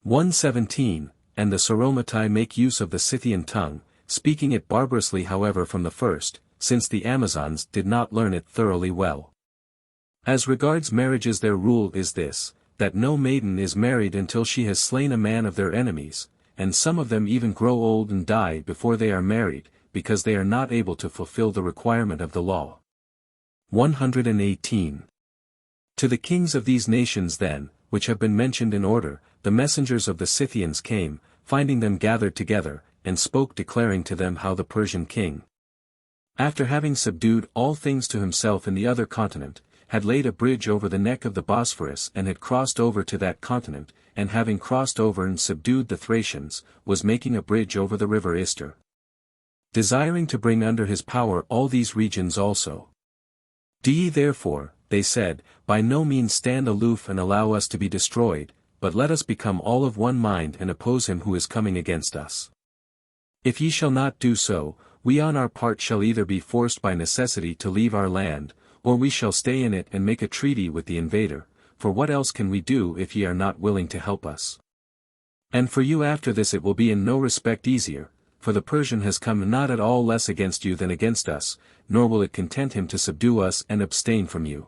117. And the Sauromatai make use of the Scythian tongue, speaking it barbarously however from the first, since the Amazons did not learn it thoroughly well. As regards marriages their rule is this, that no maiden is married until she has slain a man of their enemies, and some of them even grow old and die before they are married, because they are not able to fulfill the requirement of the law. 118. To the kings of these nations then, which have been mentioned in order, the messengers of the Scythians came, finding them gathered together, and spoke declaring to them how the Persian king, after having subdued all things to himself in the other continent, had laid a bridge over the neck of the Bosphorus and had crossed over to that continent, and having crossed over and subdued the Thracians, was making a bridge over the river Ister, desiring to bring under his power all these regions also. Do ye therefore, they said, by no means stand aloof and allow us to be destroyed, but let us become all of one mind and oppose him who is coming against us. If ye shall not do so, we on our part shall either be forced by necessity to leave our land, or we shall stay in it and make a treaty with the invader, for what else can we do if ye are not willing to help us? And for you after this it will be in no respect easier, for the Persian has come not at all less against you than against us, nor will it content him to subdue us and abstain from you.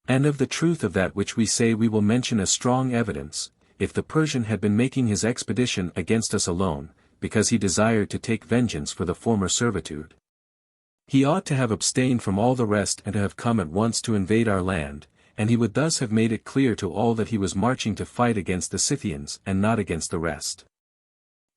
And of the truth of that which we say we will mention a strong evidence: if the Persian had been making his expedition against us alone, because he desired to take vengeance for the former servitude. He ought to have abstained from all the rest and to have come at once to invade our land, and he would thus have made it clear to all that he was marching to fight against the Scythians and not against the rest.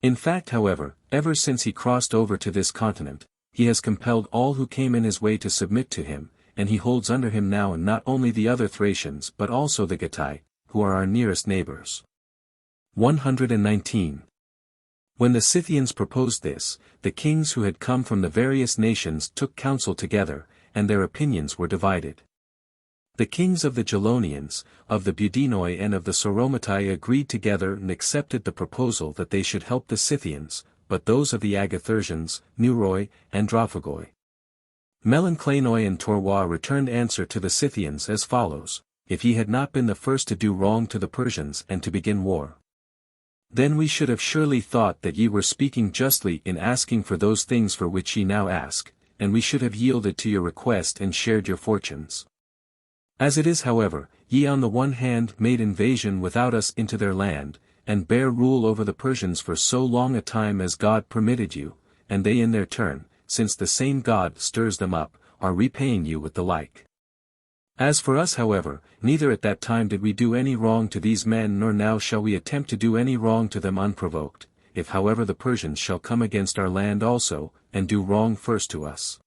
In fact, however, ever since he crossed over to this continent, he has compelled all who came in his way to submit to him, and he holds under him now not only the other Thracians but also the Getae, who are our nearest neighbors. 119. When the Scythians proposed this, the kings who had come from the various nations took counsel together, and their opinions were divided. The kings of the Gelonians, of the Budinoi and of the Sauromatai agreed together and accepted the proposal that they should help the Scythians, but those of the Agathyrsians, Neuroi, and Drophagoi. Melanchlaenoi and Torwa returned answer to the Scythians as follows: If ye had not been the first to do wrong to the Persians and to begin war, then we should have surely thought that ye were speaking justly in asking for those things for which ye now ask, and we should have yielded to your request and shared your fortunes. As it is, however, ye on the one hand made invasion without us into their land, and bear rule over the Persians for so long a time as God permitted you, and they in their turn, since the same God stirs them up, are repaying you with the like. As for us, however, neither at that time did we do any wrong to these men nor now shall we attempt to do any wrong to them unprovoked, if however the Persians shall come against our land also, and do wrong first to us.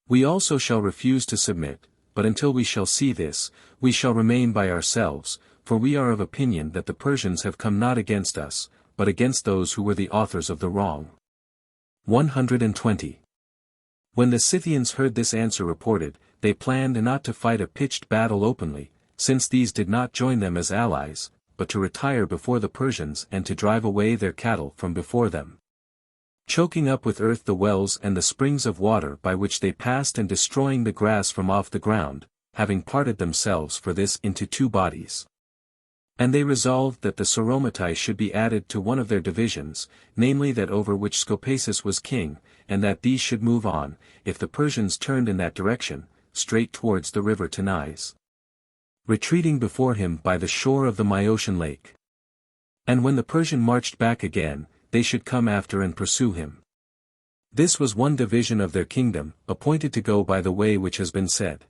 We also shall refuse to submit, but until we shall see this, we shall remain by ourselves, for we are of opinion that the Persians have come not against us, but against those who were the authors of the wrong. 120. When the Scythians heard this answer reported, they planned not to fight a pitched battle openly, since these did not join them as allies, but to retire before the Persians and to drive away their cattle from before them, choking up with earth the wells and the springs of water by which they passed and destroying the grass from off the ground, having parted themselves for this into two bodies. And they resolved that the Sauromatai should be added to one of their divisions, namely that over which Scopaces was king, and that these should move on, if the Persians turned in that direction, straight towards the river Tanais, retreating before him by the shore of the Myosian lake. And when the Persian marched back again, they should come after and pursue him. This was one division of their kingdom, appointed to go by the way which has been said.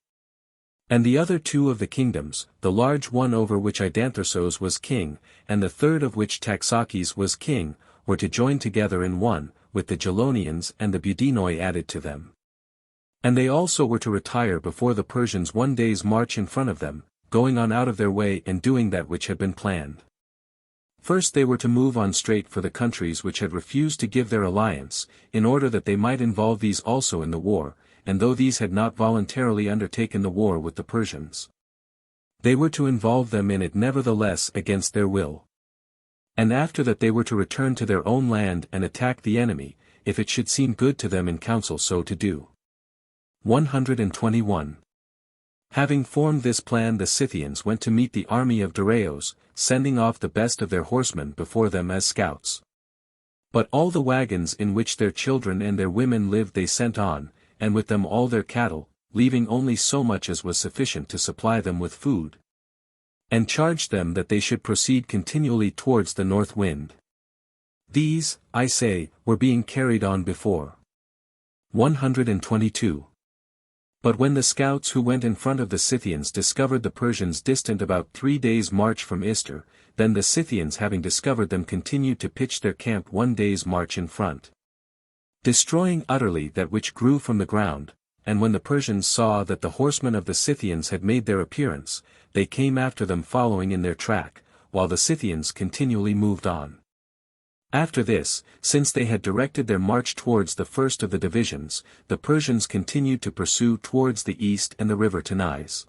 And the other two of the kingdoms, the large one over which Idanthyrsos was king, and the third of which Taxaches was king, were to join together in one, with the Gelonians and the Budinoi added to them. And they also were to retire before the Persians 1 day's march in front of them, going on out of their way and doing that which had been planned. First they were to move on straight for the countries which had refused to give their alliance, in order that they might involve these also in the war, and though these had not voluntarily undertaken the war with the Persians, they were to involve them in it nevertheless against their will. And after that they were to return to their own land and attack the enemy, if it should seem good to them in council so to do. 121. Having formed this plan, the Scythians went to meet the army of Darius, sending off the best of their horsemen before them as scouts. But all the wagons in which their children and their women lived they sent on, and with them all their cattle, leaving only so much as was sufficient to supply them with food, and charged them that they should proceed continually towards the north wind. These, I say, were being carried on before. 122. But when the scouts who went in front of the Scythians discovered the Persians distant about 3 days' march from Ister, then the Scythians having discovered them continued to pitch their camp 1 day's march in front, destroying utterly that which grew from the ground, and when the Persians saw that the horsemen of the Scythians had made their appearance, they came after them following in their track, while the Scythians continually moved on. After this, since they had directed their march towards the first of the divisions, the Persians continued to pursue towards the east and the river Tanais.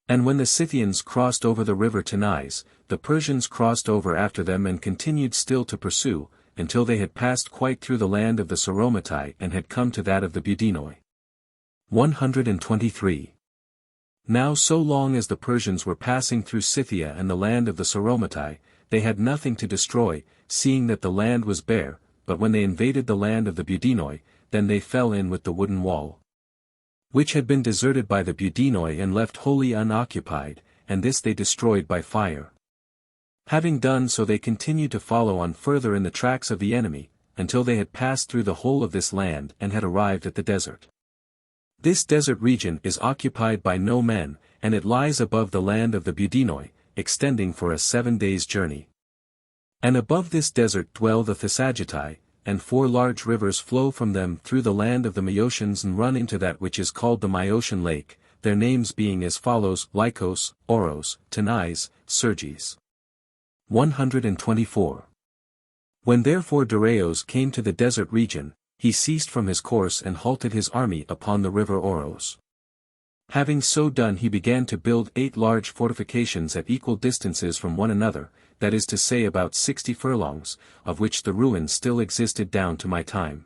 And when the Scythians crossed over the river Tanais, the Persians crossed over after them and continued still to pursue, until they had passed quite through the land of the Sauromatai and had come to that of the Budinoi. 123. Now so long as the Persians were passing through Scythia and the land of the Sauromatai, they had nothing to destroy, seeing that the land was bare, but when they invaded the land of the Budinoi, then they fell in with the wooden wall, which had been deserted by the Budinoi and left wholly unoccupied, and this they destroyed by fire. Having done so they continued to follow on further in the tracks of the enemy, until they had passed through the whole of this land and had arrived at the desert. This desert region is occupied by no men, and it lies above the land of the Budinoi, extending for a 7 days' journey. And above this desert dwell the Thessagitai, and 4 large rivers flow from them through the land of the Maeotians and run into that which is called the Maeotian Lake, their names being as follows: Lycos, Oros, Tanais, Serges. 124. When therefore Darius came to the desert region, he ceased from his course and halted his army upon the river Oros. Having so done, he began to build 8 large fortifications at equal distances from one another, that is to say about 60 furlongs, of which the ruins still existed down to my time.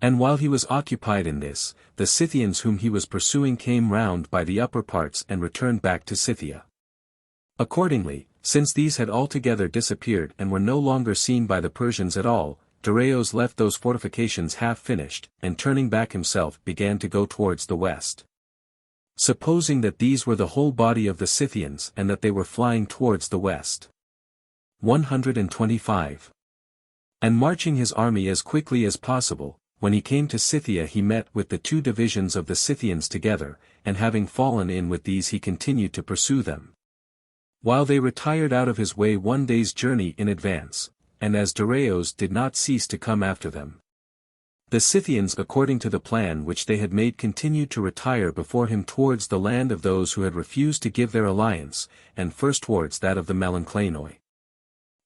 And while he was occupied in this, the Scythians whom he was pursuing came round by the upper parts and returned back to Scythia. Accordingly, since these had altogether disappeared and were no longer seen by the Persians at all, Darius left those fortifications half finished, and turning back himself began to go towards the west. Supposing that these were the whole body of the Scythians and that they were flying towards the west. 125. And marching his army as quickly as possible, when he came to Scythia he met with the 2 divisions of the Scythians together, and having fallen in with these he continued to pursue them. While they retired out of his way 1 day's journey in advance, and as Darius did not cease to come after them. The Scythians according to the plan which they had made continued to retire before him towards the land of those who had refused to give their alliance, and first towards that of the Melpomene.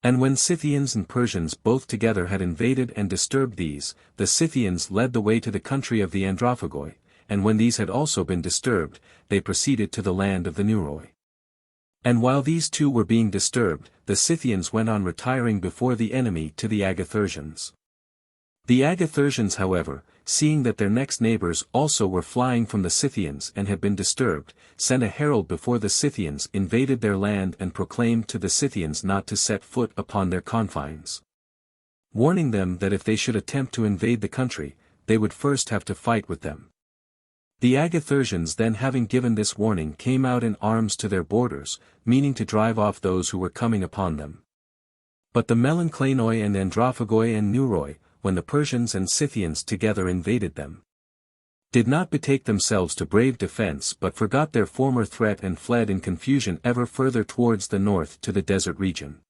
And when Scythians and Persians both together had invaded and disturbed these, the Scythians led the way to the country of the Androphagoi, and when these had also been disturbed, they proceeded to the land of the Neuroi. And while these 2 were being disturbed, the Scythians went on retiring before the enemy to the Agathyrsians. The Agathyrsians however, seeing that their next neighbors also were flying from the Scythians and had been disturbed, sent a herald before the Scythians invaded their land and proclaimed to the Scythians not to set foot upon their confines, warning them that if they should attempt to invade the country, they would first have to fight with them. The Agathyrsians then having given this warning came out in arms to their borders, meaning to drive off those who were coming upon them. But the Melpomene and Androphagoi and Neuroi, when the Persians and Scythians together invaded them, did not betake themselves to brave defense but forgot their former threat and fled in confusion ever further towards the north to the desert region.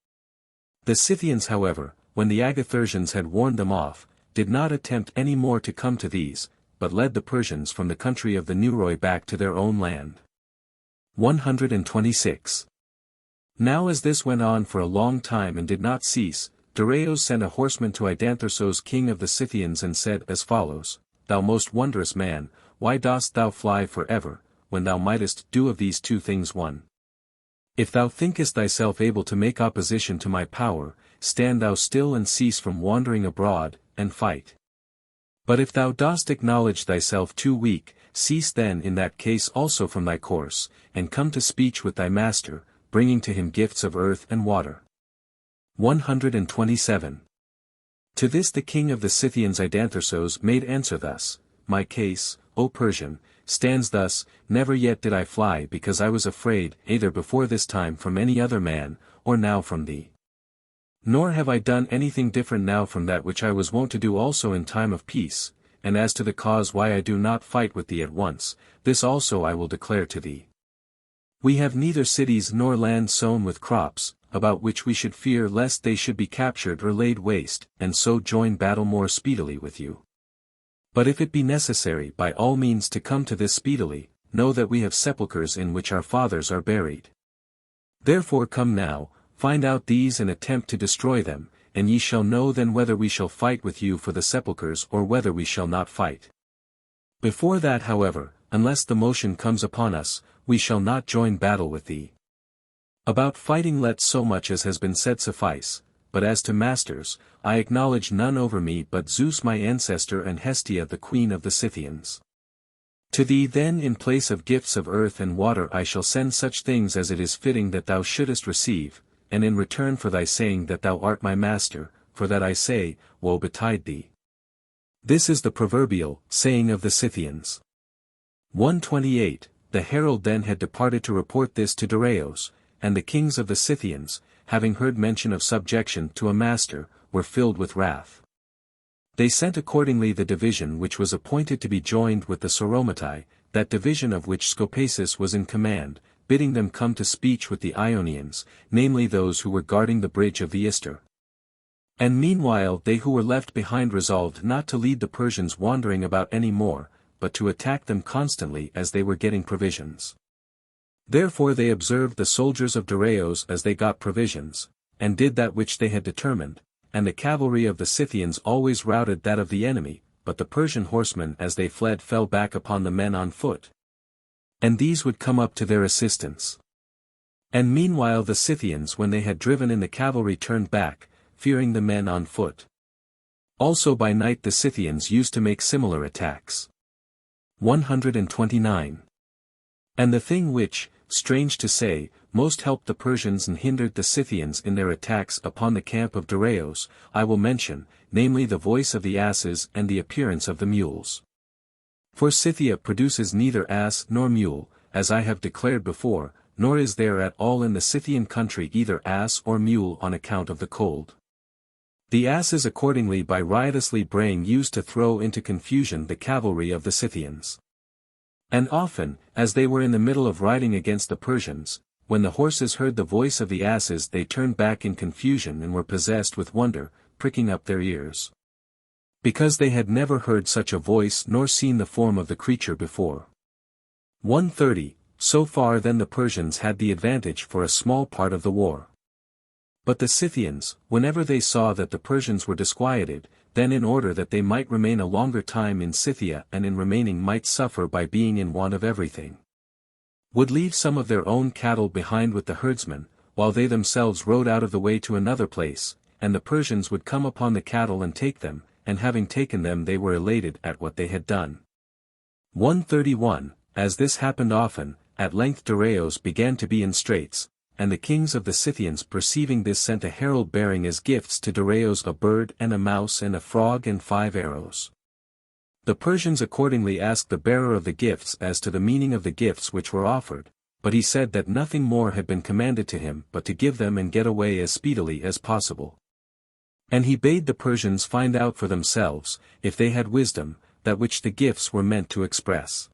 The Scythians however, when the Agathyrsians had warned them off, did not attempt any more to come to these, but led the Persians from the country of the Neuroi back to their own land. 126. Now as this went on for a long time and did not cease, Darius sent a horseman to Idanthyrsos king of the Scythians and said as follows: Thou most wondrous man, why dost thou fly for ever, when thou mightest do of these 2 things one? If thou thinkest thyself able to make opposition to my power, stand thou still and cease from wandering abroad, and fight. But if thou dost acknowledge thyself too weak, cease then in that case also from thy course, and come to speech with thy master, bringing to him gifts of earth and water. 127. To this the king of the Scythians Idanthyrsos made answer thus: My case, O Persian, stands thus: Never yet did I fly because I was afraid either before this time from any other man, or now from thee. Nor have I done anything different now from that which I was wont to do also in time of peace, and as to the cause why I do not fight with thee at once, this also I will declare to thee. We have neither cities nor land sown with crops, about which we should fear lest they should be captured or laid waste, and so join battle more speedily with you. But if it be necessary by all means to come to this speedily, know that we have sepulchres in which our fathers are buried. Therefore come now, find out these and attempt to destroy them, and ye shall know then whether we shall fight with you for the sepulchres or whether we shall not fight. Before that however, unless the motion comes upon us, we shall not join battle with thee. About fighting let so much as has been said suffice, but as to masters, I acknowledge none over me but Zeus my ancestor and Hestia the queen of the Scythians. To thee then in place of gifts of earth and water I shall send such things as it is fitting that thou shouldest receive, and in return for thy saying that thou art my master, for that I say, woe betide thee. This is the proverbial saying of the Scythians. 128. The herald then had departed to report this to Darius, and the kings of the Scythians, having heard mention of subjection to a master, were filled with wrath. They sent accordingly the division which was appointed to be joined with the Sauromatai, that division of which Scopacis was in command, bidding them come to speech with the Ionians, namely those who were guarding the bridge of the Ister. And meanwhile they who were left behind resolved not to lead the Persians wandering about any more, but to attack them constantly as they were getting provisions. Therefore they observed the soldiers of Darius as they got provisions, and did that which they had determined, and the cavalry of the Scythians always routed that of the enemy, but the Persian horsemen as they fled fell back upon the men on foot. And these would come up to their assistance. And meanwhile the Scythians when they had driven in the cavalry turned back, fearing the men on foot. Also by night the Scythians used to make similar attacks. 129. And the thing which, strange to say, most helped the Persians and hindered the Scythians in their attacks upon the camp of Darius, I will mention, namely the voice of the asses and the appearance of the mules. For Scythia produces neither ass nor mule, as I have declared before, nor is there at all in the Scythian country either ass or mule on account of the cold. The asses accordingly by riotously braying used to throw into confusion the cavalry of the Scythians. And often, as they were in the middle of riding against the Persians, when the horses heard the voice of the asses they turned back in confusion and were possessed with wonder, pricking up their ears. Because they had never heard such a voice nor seen the form of the creature before. 130. So far then the Persians had the advantage for a small part of the war. But the Scythians, whenever they saw that the Persians were disquieted, then in order that they might remain a longer time in Scythia and in remaining might suffer by being in want of everything, would leave some of their own cattle behind with the herdsmen, while they themselves rode out of the way to another place, and the Persians would come upon the cattle and take them, and having taken them they were elated at what they had done. 131. As this happened often, at length Darius began to be in straits, and the kings of the Scythians perceiving this sent a herald bearing as gifts to Darius a bird and a mouse and a frog and 5 arrows. The Persians accordingly asked the bearer of the gifts as to the meaning of the gifts which were offered, but he said that nothing more had been commanded to him but to give them and get away as speedily as possible. And he bade the Persians find out for themselves, if they had wisdom, that which the gifts were meant to express.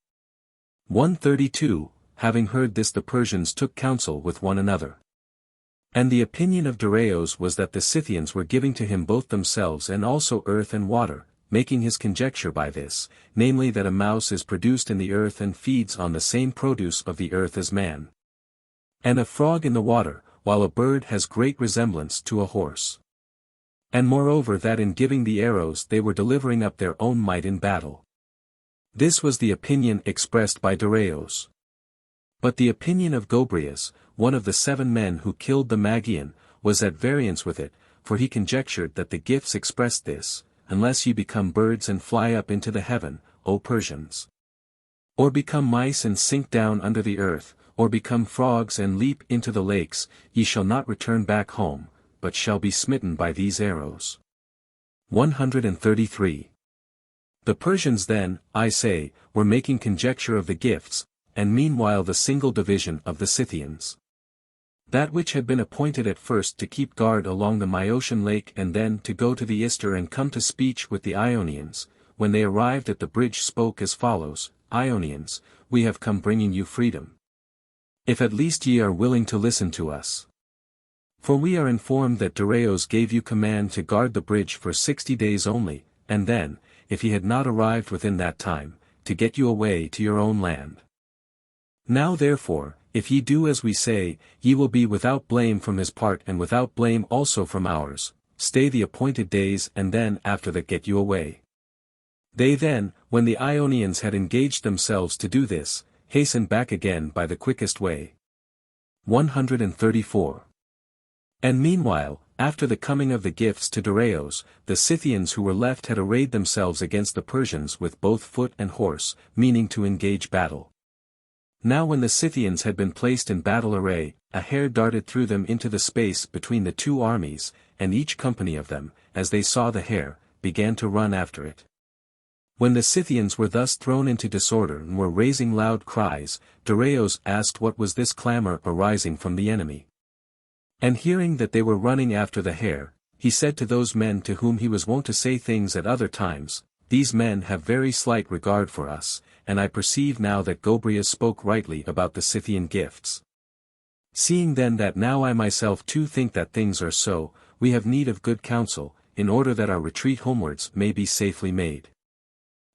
132. Having heard this the Persians took counsel with one another. And the opinion of Darius was that the Scythians were giving to him both themselves and also earth and water, making his conjecture by this, namely that a mouse is produced in the earth and feeds on the same produce of the earth as man. And a frog in the water, while a bird has great resemblance to a horse. And moreover that in giving the arrows they were delivering up their own might in battle. This was the opinion expressed by Darius. But the opinion of Gobryas, one of the 7 men who killed the Magian, was at variance with it, for he conjectured that the gifts expressed this, unless ye become birds and fly up into the heaven, O Persians. Or become mice and sink down under the earth, or become frogs and leap into the lakes, ye shall not return back home, but shall be smitten by these arrows. 133. The Persians then, I say, were making conjecture of the gifts, and meanwhile the single division of the Scythians. That which had been appointed at first to keep guard along the Myosian lake and then to go to the Ister and come to speech with the Ionians, when they arrived at the bridge spoke as follows, Ionians, we have come bringing you freedom. If at least ye are willing to listen to us. For we are informed that Darius gave you command to guard the bridge for 60 days only, and then, if he had not arrived within that time, to get you away to your own land. Now therefore, if ye do as we say, ye will be without blame from his part and without blame also from ours, stay the appointed days and then after that get you away. They then, when the Ionians had engaged themselves to do this, hastened back again by the quickest way. 134. And meanwhile, after the coming of the gifts to Darius, the Scythians who were left had arrayed themselves against the Persians with both foot and horse, meaning to engage battle. Now when the Scythians had been placed in battle array, a hare darted through them into the space between the 2 armies, and each company of them, as they saw the hare, began to run after it. When the Scythians were thus thrown into disorder and were raising loud cries, Darius asked what was this clamor arising from the enemy. And hearing that they were running after the hare, he said to those men to whom he was wont to say things at other times, "These men have very slight regard for us, and I perceive now that Gobryas spoke rightly about the Scythian gifts. Seeing then that now I myself too think that things are so, we have need of good counsel, in order that our retreat homewards may be safely made."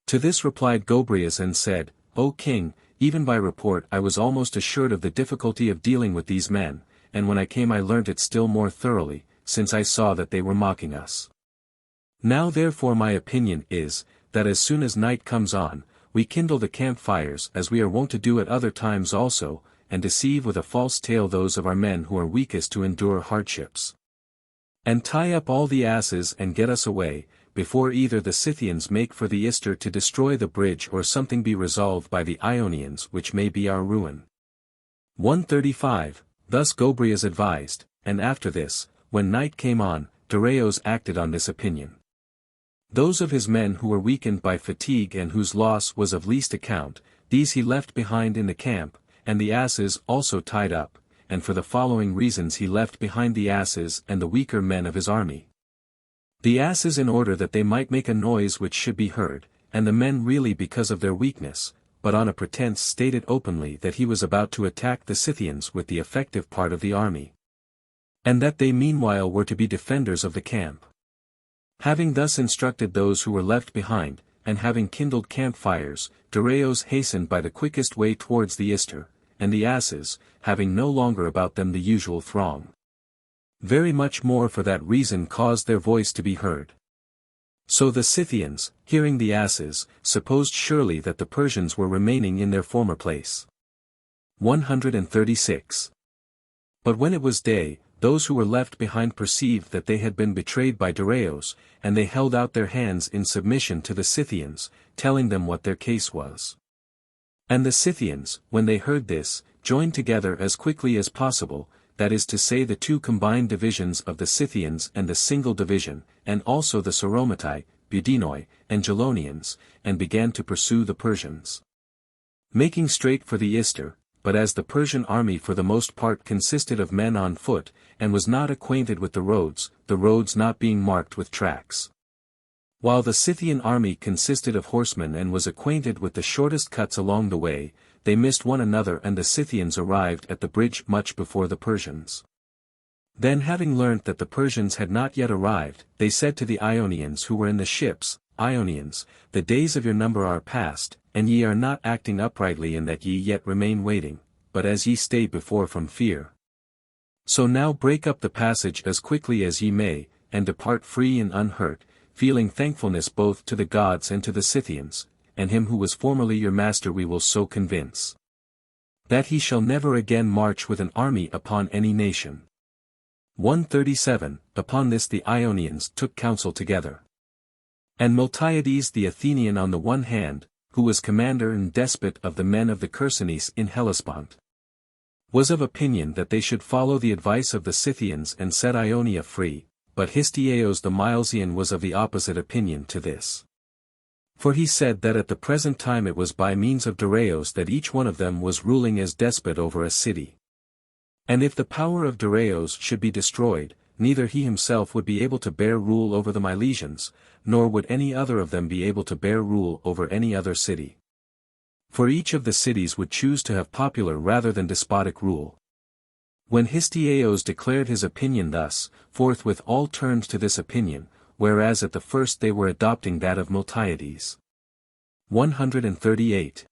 To this replied Gobryas and said, "O king, even by report I was almost assured of the difficulty of dealing with these men, and when I came I learnt it still more thoroughly, since I saw that they were mocking us. Now therefore my opinion is, that as soon as night comes on, we kindle the campfires as we are wont to do at other times also, and deceive with a false tale those of our men who are weakest to endure hardships. And tie up all the asses and get us away, before either the Scythians make for the Ister to destroy the bridge or something be resolved by the Ionians which may be our ruin." 135, Thus Gobryas advised, and after this, when night came on, Dareios acted on this opinion. Those of his men who were weakened by fatigue and whose loss was of least account, these he left behind in the camp, and the asses also tied up, and for the following reasons he left behind the asses and the weaker men of his army. The asses in order that they might make a noise which should be heard, and the men really because of their weakness, but on a pretense stated openly that he was about to attack the Scythians with the effective part of the army. And that they meanwhile were to be defenders of the camp. Having thus instructed those who were left behind, and having kindled campfires, Dareios hastened by the quickest way towards the Ister, and the asses, having no longer about them the usual throng. Very much more for that reason caused their voice to be heard. So the Scythians, hearing the asses, supposed surely that the Persians were remaining in their former place. 136. But when it was day, those who were left behind perceived that they had been betrayed by Dareios, and they held out their hands in submission to the Scythians, telling them what their case was. And the Scythians, when they heard this, joined together as quickly as possible, that is to say the two combined divisions of the Scythians and the single division, and also the Sauromatai, Budinoi, and Gelonians, and began to pursue the Persians. Making straight for the Ister, but as the Persian army for the most part consisted of men on foot, and was not acquainted with the roads not being marked with tracks. While the Scythian army consisted of horsemen and was acquainted with the shortest cuts along the way, they missed one another and the Scythians arrived at the bridge much before the Persians. Then having learnt that the Persians had not yet arrived, they said to the Ionians who were in the ships, "Ionians, the days of your number are past, and ye are not acting uprightly in that ye yet remain waiting, but as ye stay before from fear. So now break up the passage as quickly as ye may, and depart free and unhurt, feeling thankfulness both to the gods and to the Scythians, and him who was formerly your master we will so convince, that he shall never again march with an army upon any nation." 137, Upon this the Ionians took counsel together. And Miltiades the Athenian on the one hand, who was commander and despot of the men of the Chersonese in Hellespont, was of opinion that they should follow the advice of the Scythians and set Ionia free, but Histiaeus the Milesian was of the opposite opinion to this. For he said that at the present time it was by means of Dareios that each one of them was ruling as despot over a city. And if the power of Dareios should be destroyed, neither he himself would be able to bear rule over the Milesians, nor would any other of them be able to bear rule over any other city. For each of the cities would choose to have popular rather than despotic rule. When Histiaeus declared his opinion thus, forthwith all turned to this opinion, whereas at the first they were adopting that of Miltiades. 138.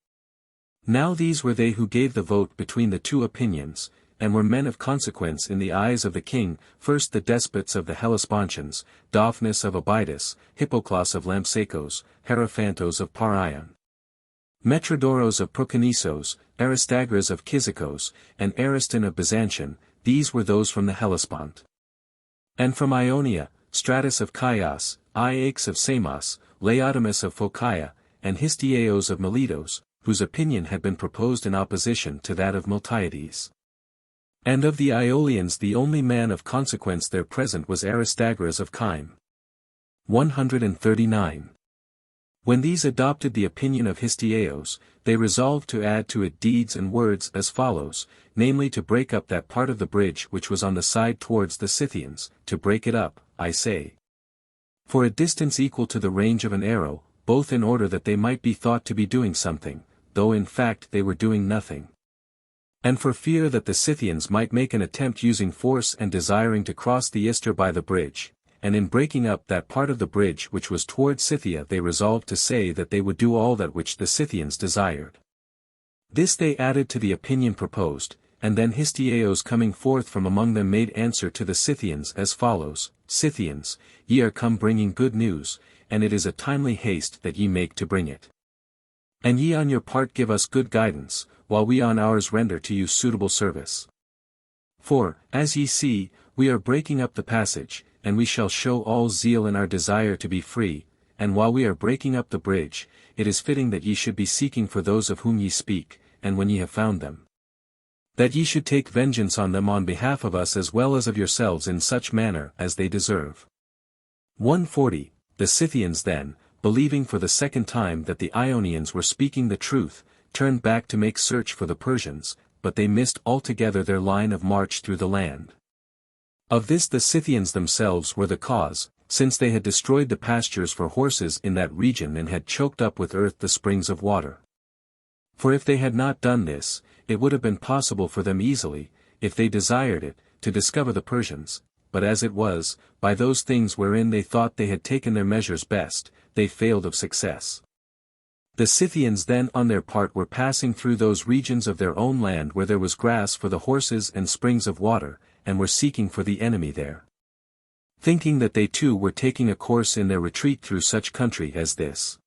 Now these were they who gave the vote between the two opinions, and were men of consequence in the eyes of the king, first the despots of the Hellespontians, Daphnis of Abydos, Hippoclaus of Lampsacos, Hierophantos of Parion, Metrodoros of Proconnesos, Aristagras of Cyzicos, and Ariston of Byzantium, these were those from the Hellespont. And from Ionia, Stratus of Chios, Iax of Samos, Laodamus of Phocaea, and Histiaeus of Miletos, whose opinion had been proposed in opposition to that of Miltiades. And of the Aeolians the only man of consequence there present was Aristagras of Chyme. 139. When these adopted the opinion of Histiaeus, they resolved to add to it deeds and words as follows, namely to break up that part of the bridge which was on the side towards the Scythians, to break it up, I say. For a distance equal to the range of an arrow, both in order that they might be thought to be doing something, though in fact they were doing nothing. And for fear that the Scythians might make an attempt using force and desiring to cross the Ister by the bridge, and in breaking up that part of the bridge which was toward Scythia they resolved to say that they would do all that which the Scythians desired. This they added to the opinion proposed, and then Histiaeus coming forth from among them made answer to the Scythians as follows: Scythians, ye are come bringing good news, and it is a timely haste that ye make to bring it. And ye on your part give us good guidance, while we on ours render to you suitable service. For, as ye see, we are breaking up the passage, and we shall show all zeal in our desire to be free, and while we are breaking up the bridge, it is fitting that ye should be seeking for those of whom ye speak, and when ye have found them, that ye should take vengeance on them on behalf of us as well as of yourselves in such manner as they deserve. 140. The Scythians then, believing for the second time that the Ionians were speaking the truth, turned back to make search for the Persians, but they missed altogether their line of march through the land. Of this the Scythians themselves were the cause, since they had destroyed the pastures for horses in that region and had choked up with earth the springs of water. For if they had not done this, it would have been possible for them easily, if they desired it, to discover the Persians, but as it was, by those things wherein they thought they had taken their measures best, they failed of success. The Scythians then on their part were passing through those regions of their own land where there was grass for the horses and springs of water, and were seeking for the enemy there, thinking that they too were taking a course in their retreat through such country as this.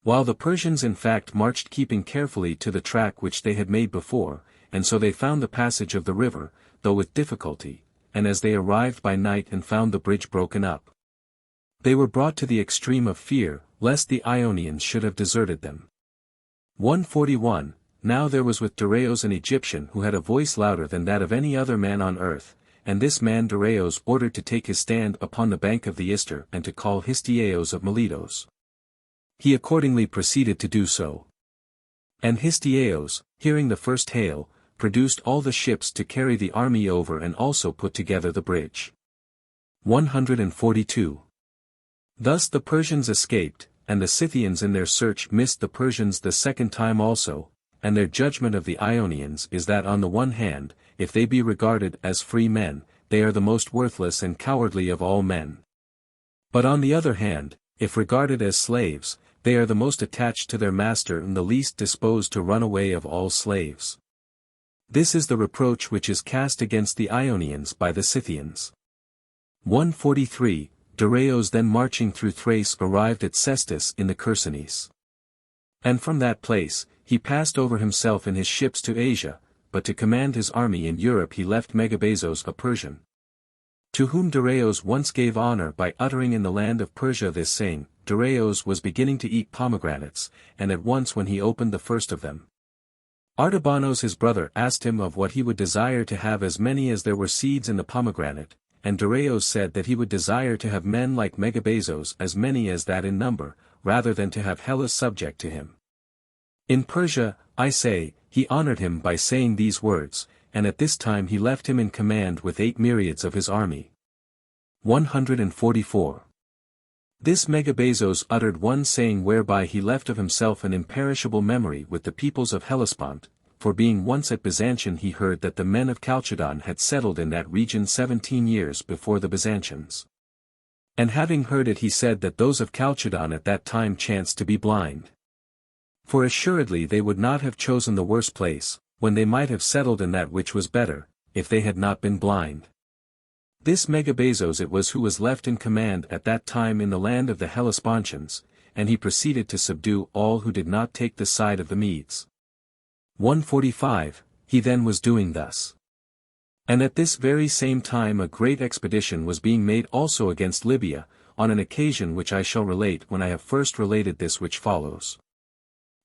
While the Persians in fact marched keeping carefully to the track which they had made before, and so they found the passage of the river, though with difficulty, and as they arrived by night and found the bridge broken up, they were brought to the extreme of fear, lest the Ionians should have deserted them. 141. Now there was with Darius an Egyptian who had a voice louder than that of any other man on earth, and this man Darius ordered to take his stand upon the bank of the Ister and to call Histiaeus of Miletus. He accordingly proceeded to do so. And Histiaeus, hearing the first hail, produced all the ships to carry the army over and also put together the bridge. 142. Thus the Persians escaped, and the Scythians in their search missed the Persians the second time also, and their judgment of the Ionians is that on the one hand, if they be regarded as free men, they are the most worthless and cowardly of all men. But on the other hand, if regarded as slaves, they are the most attached to their master and the least disposed to run away of all slaves. This is the reproach which is cast against the Ionians by the Scythians. 143. Darius then marching through Thrace arrived at Cestus in the Chersonese. And from that place, he passed over himself in his ships to Asia, but to command his army in Europe he left Megabazos a Persian, to whom Darius once gave honor by uttering in the land of Persia this saying. Darius was beginning to eat pomegranates, and at once when he opened the first of them, Artabanos his brother asked him of what he would desire to have as many as there were seeds in the pomegranate, and Darius said that he would desire to have men like Megabazos as many as that in number, rather than to have Hellas subject to him. In Persia, I say, he honored him by saying these words, and at this time he left him in command with 8 myriads of his army. 144. This Megabazos uttered one saying whereby he left of himself an imperishable memory with the peoples of Hellespont, for being once at Byzantium he heard that the men of Chalcedon had settled in that region 17 years before the Byzantians. And having heard it he said that those of Chalcedon at that time chanced to be blind. For assuredly they would not have chosen the worse place, when they might have settled in that which was better, if they had not been blind. This Megabazos it was who was left in command at that time in the land of the Hellespontians, and he proceeded to subdue all who did not take the side of the Medes. 145. He then was doing thus. And at this very same time a great expedition was being made also against Libya, on an occasion which I shall relate when I have first related this which follows.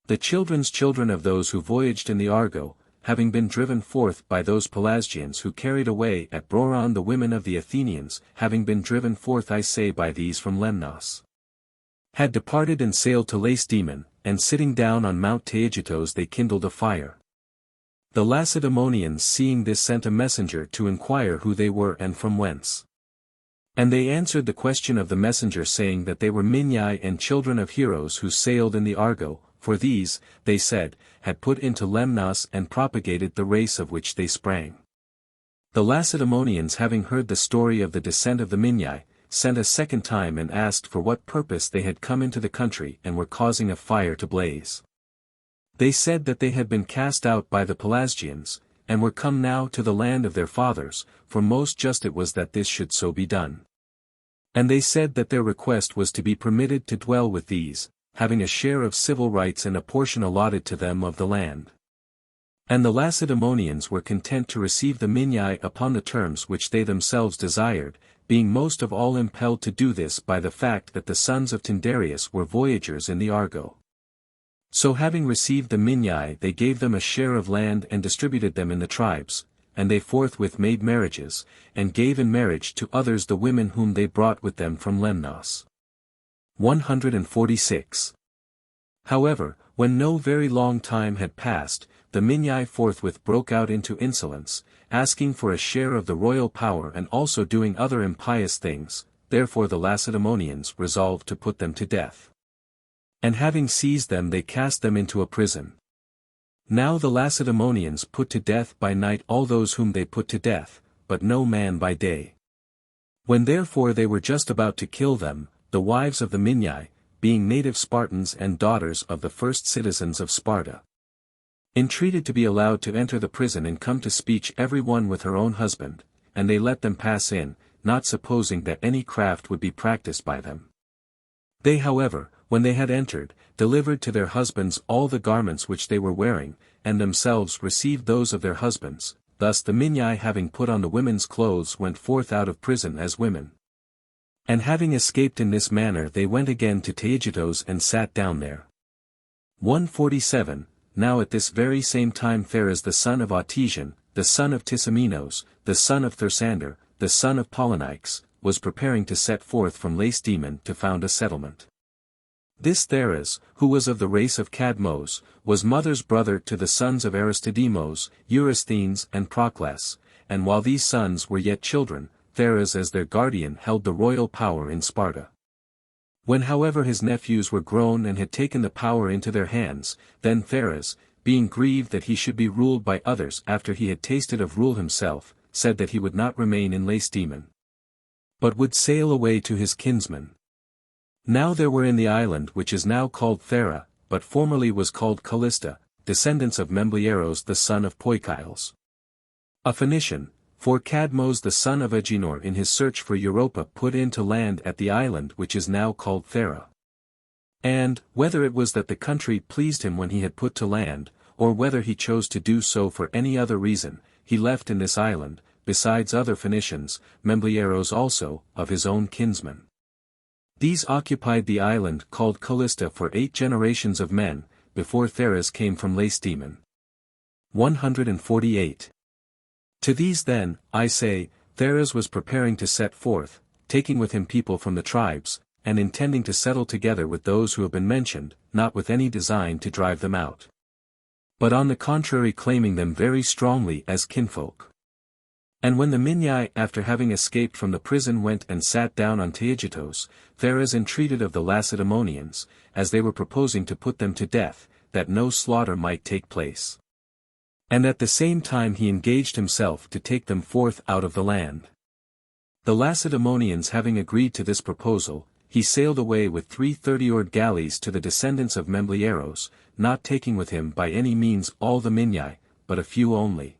The children's children of those who voyaged in the Argo, having been driven forth by those Pelasgians who carried away at Broron the women of the Athenians, having been driven forth I say by these from Lemnos, had departed and sailed to Lacedaemon, and sitting down on Mount Taygetos they kindled a fire. The Lacedaemonians seeing this sent a messenger to inquire who they were and from whence. And they answered the question of the messenger saying that they were Minyai and children of heroes who sailed in the Argo, for these, they said, had put into Lemnos and propagated the race of which they sprang. The Lacedaemonians having heard the story of the descent of the Minyai, sent a second time and asked for what purpose they had come into the country and were causing a fire to blaze. They said that they had been cast out by the Pelasgians, and were come now to the land of their fathers, for most just it was that this should so be done. And they said that their request was to be permitted to dwell with these, having a share of civil rights and a portion allotted to them of the land. And the Lacedaemonians were content to receive the Minyai upon the terms which they themselves desired, being most of all impelled to do this by the fact that the sons of Tyndareus were voyagers in the Argo. So having received the Minyai they gave them a share of land and distributed them in the tribes, and they forthwith made marriages, and gave in marriage to others the women whom they brought with them from Lemnos. 146. However, when no very long time had passed, the Minyai forthwith broke out into insolence, asking for a share of the royal power and also doing other impious things, therefore the Lacedaemonians resolved to put them to death. And having seized them they cast them into a prison. Now the Lacedaemonians put to death by night all those whom they put to death, but no man by day. When therefore they were just about to kill them, the wives of the Minyai, being native Spartans and daughters of the first citizens of Sparta, entreated to be allowed to enter the prison and come to speech every one with her own husband, and they let them pass in, not supposing that any craft would be practiced by them. They however, when they had entered, delivered to their husbands all the garments which they were wearing, and themselves received those of their husbands. Thus the Minyai having put on the women's clothes went forth out of prison as women. And having escaped in this manner they went again to Taygetos and sat down there. 147. Now at this very same time Pheres the son of Autesian, the son of Tisamenos, the son of Thersander, the son of Polynices, was preparing to set forth from Lacedaemon to found a settlement. This Pheres, who was of the race of Cadmos, was mother's brother to the sons of Aristodemos, Eurysthenes and Proclus, and while these sons were yet children, Pheres as their guardian held the royal power in Sparta. When however his nephews were grown and had taken the power into their hands, then Pheres, being grieved that he should be ruled by others after he had tasted of rule himself, said that he would not remain in Lacedaemon, but would sail away to his kinsmen. Now there were in the island which is now called Thera, but formerly was called Callista, descendants of Membleieros the son of Poikiles, a Phoenician, for Cadmos the son of Agenor in his search for Europa put in to land at the island which is now called Thera. And, whether it was that the country pleased him when he had put to land, or whether he chose to do so for any other reason, he left in this island, besides other Phoenicians, Membleieros also, of his own kinsmen. These occupied the island called Callista for 8 generations of men, before Pheres came from Lacedaemon. 148. To these then, I say, Pheres was preparing to set forth, taking with him people from the tribes, and intending to settle together with those who have been mentioned, not with any design to drive them out, but on the contrary claiming them very strongly as kinfolk. And when the Minyai after having escaped from the prison went and sat down on Taygetos, Pheres entreated of the Lacedaemonians, as they were proposing to put them to death, that no slaughter might take place. And at the same time he engaged himself to take them forth out of the land. The Lacedaemonians having agreed to this proposal, he sailed away with 3 30-oared galleys to the descendants of Membleieros, not taking with him by any means all the Minyai, but a few only.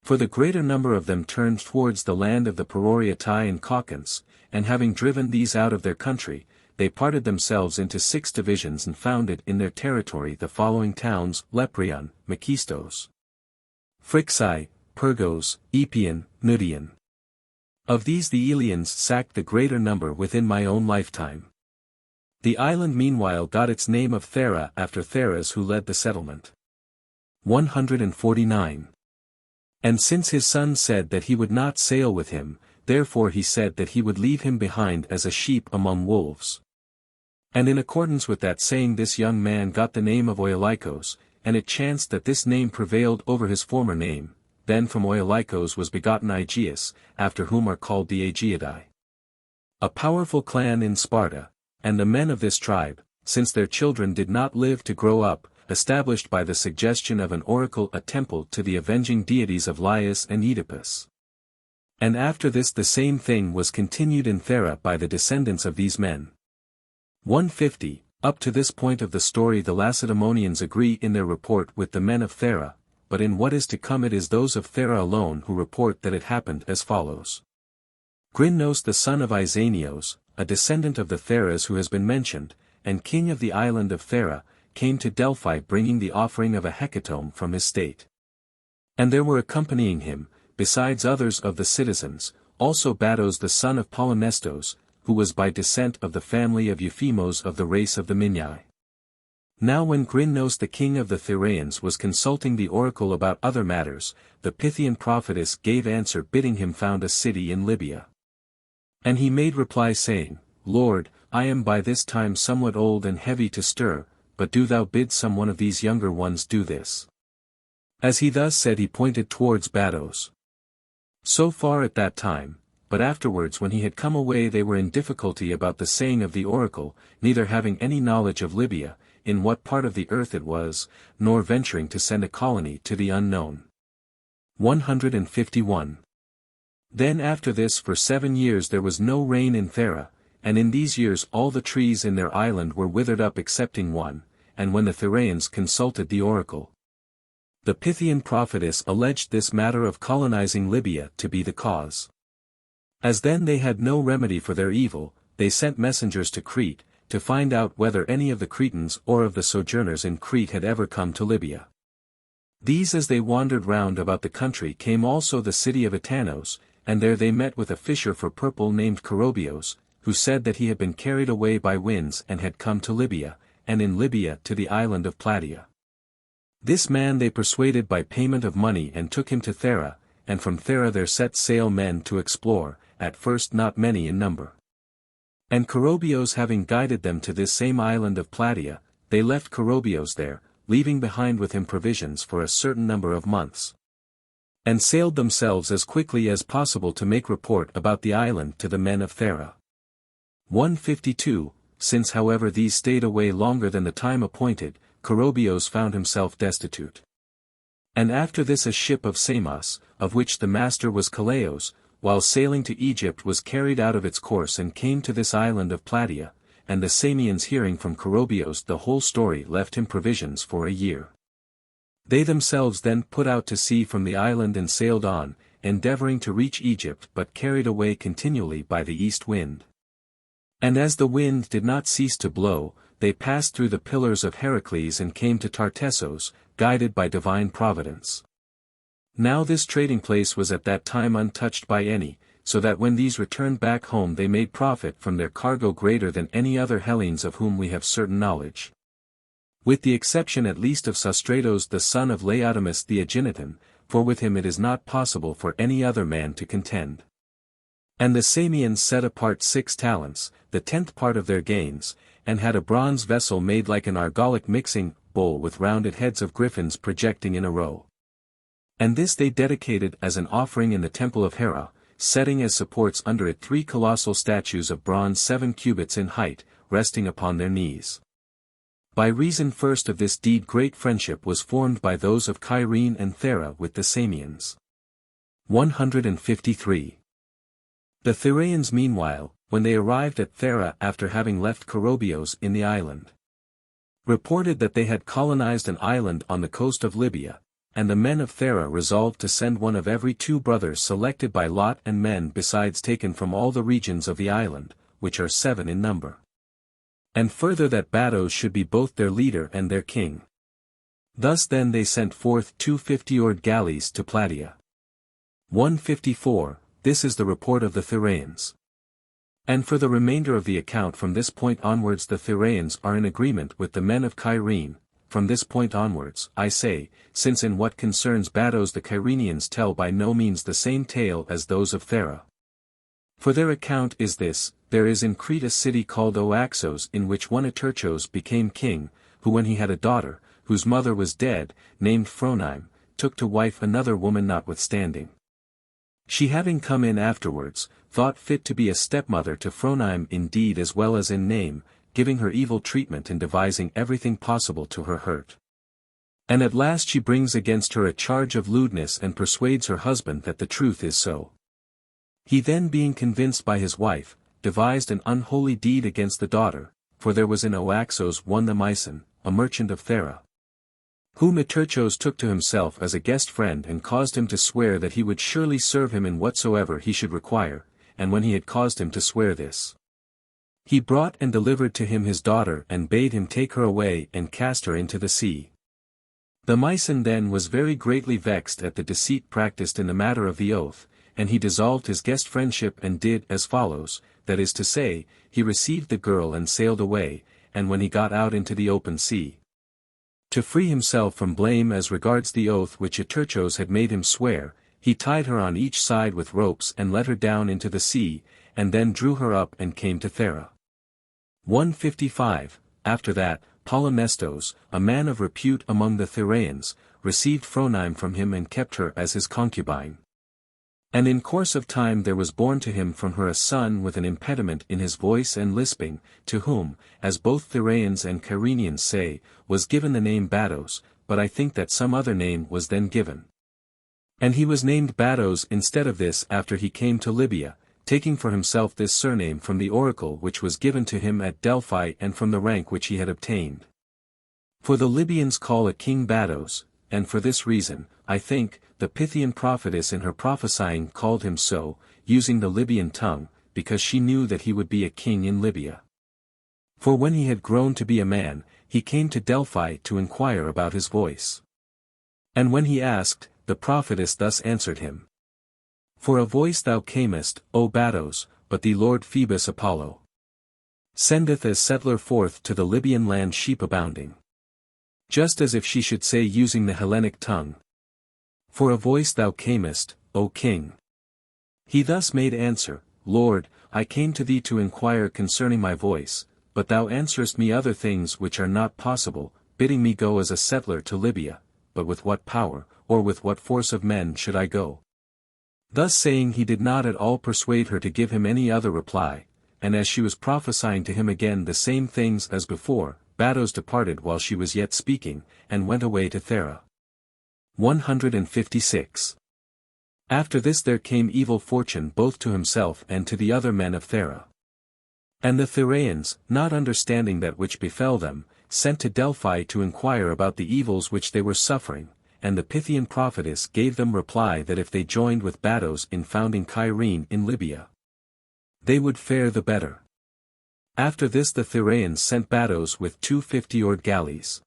For the greater number of them turned towards the land of the Peroriotai and Caucans, and having driven these out of their country, they parted themselves into 6 divisions and founded in their territory the following towns: Leprion, Makistos, Phrixai, Pergos, Epion, Nudian. Of these the Eleans sacked the greater number within my own lifetime. The island meanwhile got its name of Thera after Pheres who led the settlement. 149. And since his son said that he would not sail with him, therefore he said that he would leave him behind as a sheep among wolves. And in accordance with that saying this young man got the name of Oiolykos, and it chanced that this name prevailed over his former name. Then from Oiolykos was begotten Aegeus, after whom are called the Aegeadae. a powerful clan in Sparta, and the men of this tribe, since their children did not live to grow up, established by the suggestion of an oracle a temple to the avenging deities of Laius and Oedipus. And after this the same thing was continued in Thera by the descendants of these men. 150. Up to this point of the story the Lacedaemonians agree in their report with the men of Thera, but in what is to come it is those of Thera alone who report that it happened as follows. Grinnos the son of Isanios, a descendant of the Theras who has been mentioned, and king of the island of Thera, came to Delphi bringing the offering of a hecatomb from his state. And there were accompanying him, besides others of the citizens, also Batos the son of Polymnestos, who was by descent of the family of Euphemos of the race of the Minyae. Now when Grinnos the king of the Theraeans was consulting the oracle about other matters, the Pythian prophetess gave answer bidding him found a city in Libya. And he made reply saying, Lord, I am by this time somewhat old and heavy to stir, but do thou bid some one of these younger ones do this. As he thus said he pointed towards Batos. So far at that time, but afterwards when he had come away they were in difficulty about the saying of the oracle, neither having any knowledge of Libya, in what part of the earth it was, nor venturing to send a colony to the unknown. 151. Then after this for 7 years there was no rain in Thera, and in these years all the trees in their island were withered up excepting one, and when the Theraeans consulted the oracle, the Pythian prophetess alleged this matter of colonizing Libya to be the cause. As then they had no remedy for their evil, they sent messengers to Crete, to find out whether any of the Cretans or of the sojourners in Crete had ever come to Libya. These as they wandered round about the country came also the city of Atanos, and there they met with a fisher for purple named Corobios, who said that he had been carried away by winds and had come to Libya, and in Libya to the island of Plataea. This man they persuaded by payment of money and took him to Thera, and from Thera there set sail men to explore, at first not many in number. And Corobios having guided them to this same island of Plataea, they left Corobios there, leaving behind with him provisions for a certain number of months. And sailed themselves as quickly as possible to make report about the island to the men of Thera. 152. Since however these stayed away longer than the time appointed, Corobios found himself destitute. And after this a ship of Samos, of which the master was Calaios, while sailing to Egypt was carried out of its course and came to this island of Plataea, and the Samians hearing from Corobios the whole story left him provisions for a year. They themselves then put out to sea from the island and sailed on, endeavoring to reach Egypt but carried away continually by the east wind. And as the wind did not cease to blow, they passed through the pillars of Heracles and came to Tartessos, guided by divine providence. Now this trading place was at that time untouched by any, so that when these returned back home they made profit from their cargo greater than any other Hellenes of whom we have certain knowledge. With the exception at least of Sostratos the son of Laodamas the Aeginetan, for with him it is not possible for any other man to contend. And the Samians set apart 6 talents, the 10th part of their gains, and had a bronze vessel made like an argolic mixing bowl with rounded heads of griffins projecting in a row. And this they dedicated as an offering in the temple of Hera, setting as supports under it 3 colossal statues of bronze 7 cubits in height, resting upon their knees. By reason first of this deed great friendship was formed by those of Cyrene and Thera with the Samians. 153. The Theraeans meanwhile, when they arrived at Thera after having left Corobios in the island, reported that they had colonized an island on the coast of Libya, and the men of Thera resolved to send one of every 2 brothers selected by lot and men besides taken from all the regions of the island, which are 7 in number. And further that Batos should be both their leader and their king. Thus then they sent forth 2 50-oared galleys to Plataea. 154. This is the report of the Theraeans. And for the remainder of the account from this point onwards the Theraeans are in agreement with the men of Cyrene, from this point onwards, I say, since in what concerns Batos the Cyrenians tell by no means the same tale as those of Thera. For their account is this: there is in Crete a city called Oaxos in which one Terpsichore became king, who when he had a daughter, whose mother was dead, named Phronime, took to wife another woman notwithstanding. She having come in afterwards, thought fit to be a stepmother to Phronime in deed as well as in name, giving her evil treatment and devising everything possible to her hurt. And at last she brings against her a charge of lewdness and persuades her husband that the truth is so. He then being convinced by his wife, devised an unholy deed against the daughter, for there was in Oaxos one the Myson, a merchant of Thera, whom Terpsichore took to himself as a guest friend and caused him to swear that he would surely serve him in whatsoever he should require, and when he had caused him to swear this, he brought and delivered to him his daughter and bade him take her away and cast her into the sea. The Myson then was very greatly vexed at the deceit practiced in the matter of the oath, and he dissolved his guest friendship and did as follows, that is to say, he received the girl and sailed away, and when he got out into the open sea, to free himself from blame as regards the oath which Terpsichore had made him swear, he tied her on each side with ropes and let her down into the sea, and then drew her up and came to Thera. 155. After that, Polymnestos, a man of repute among the Theraeans, received Phronime from him and kept her as his concubine. And in course of time there was born to him from her a son with an impediment in his voice and lisping, to whom, as both Theraeans and Cyrenians say, was given the name Bados, but I think that some other name was then given. And he was named Bados instead of this after he came to Libya, taking for himself this surname from the oracle which was given to him at Delphi and from the rank which he had obtained. For the Libyans call a king Bados, and for this reason, I think, the Pythian prophetess in her prophesying called him so, using the Libyan tongue, because she knew that he would be a king in Libya. For when he had grown to be a man, he came to Delphi to inquire about his voice. And when he asked, the prophetess thus answered him. For a voice thou camest, O Bados, but the Lord Phoebus Apollo sendeth as settler forth to the Libyan land sheep abounding. Just as if she should say using the Hellenic tongue. For a voice thou camest, O king. He thus made answer, Lord, I came to thee to inquire concerning my voice, but thou answerest me other things which are not possible, bidding me go as a settler to Libya, but with what power, or with what force of men should I go? Thus saying he did not at all persuade her to give him any other reply, and as she was prophesying to him again the same things as before, Bados departed while she was yet speaking, and went away to Thera. 156. After this there came evil fortune both to himself and to the other men of Thera. And the Theraeans, not understanding that which befell them, sent to Delphi to inquire about the evils which they were suffering, and the Pythian prophetess gave them reply that if they joined with Bados in founding Cyrene in Libya, they would fare the better. After this the Theraeans sent Bados with 250 oared galleys.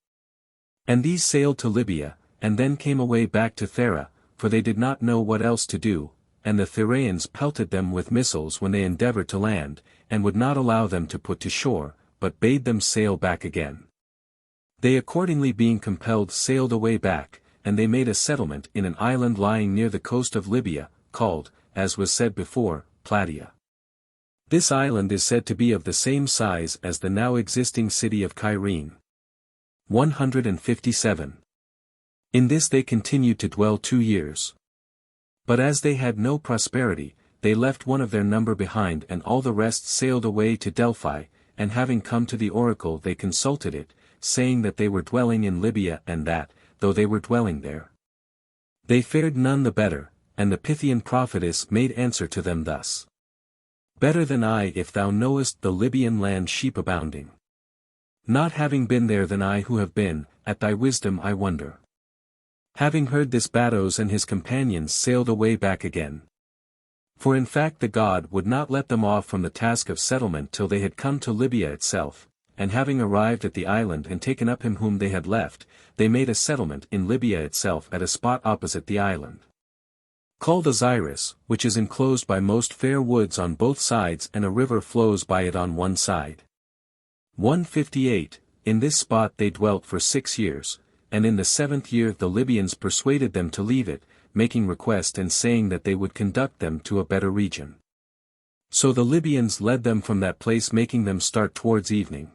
And these sailed to Libya, and then came away back to Thera, for they did not know what else to do, and the Theraeans pelted them with missiles when they endeavored to land, and would not allow them to put to shore, but bade them sail back again. They accordingly being compelled sailed away back, and they made a settlement in an island lying near the coast of Libya, called, as was said before, Plataea. This island is said to be of the same size as the now existing city of Cyrene. 157. In this they continued to dwell 2 years. But as they had no prosperity, they left one of their number behind and all the rest sailed away to Delphi, and having come to the oracle they consulted it, saying that they were dwelling in Libya and that, though they were dwelling there, they fared none the better, and the Pythian prophetess made answer to them thus. Better than I if thou knowest the Libyan land sheep abounding. Not having been there than I who have been, at thy wisdom I wonder. Having heard this Bados and his companions sailed away back again. For in fact the god would not let them off from the task of settlement till they had come to Libya itself, and having arrived at the island and taken up him whom they had left, they made a settlement in Libya itself at a spot opposite the island, called Osiris, which is enclosed by most fair woods on both sides and a river flows by it on one side. 158. In this spot they dwelt for 6 years, and in the 7th year the Libyans persuaded them to leave it, making request and saying that they would conduct them to a better region. So the Libyans led them from that place, making them start towards evening.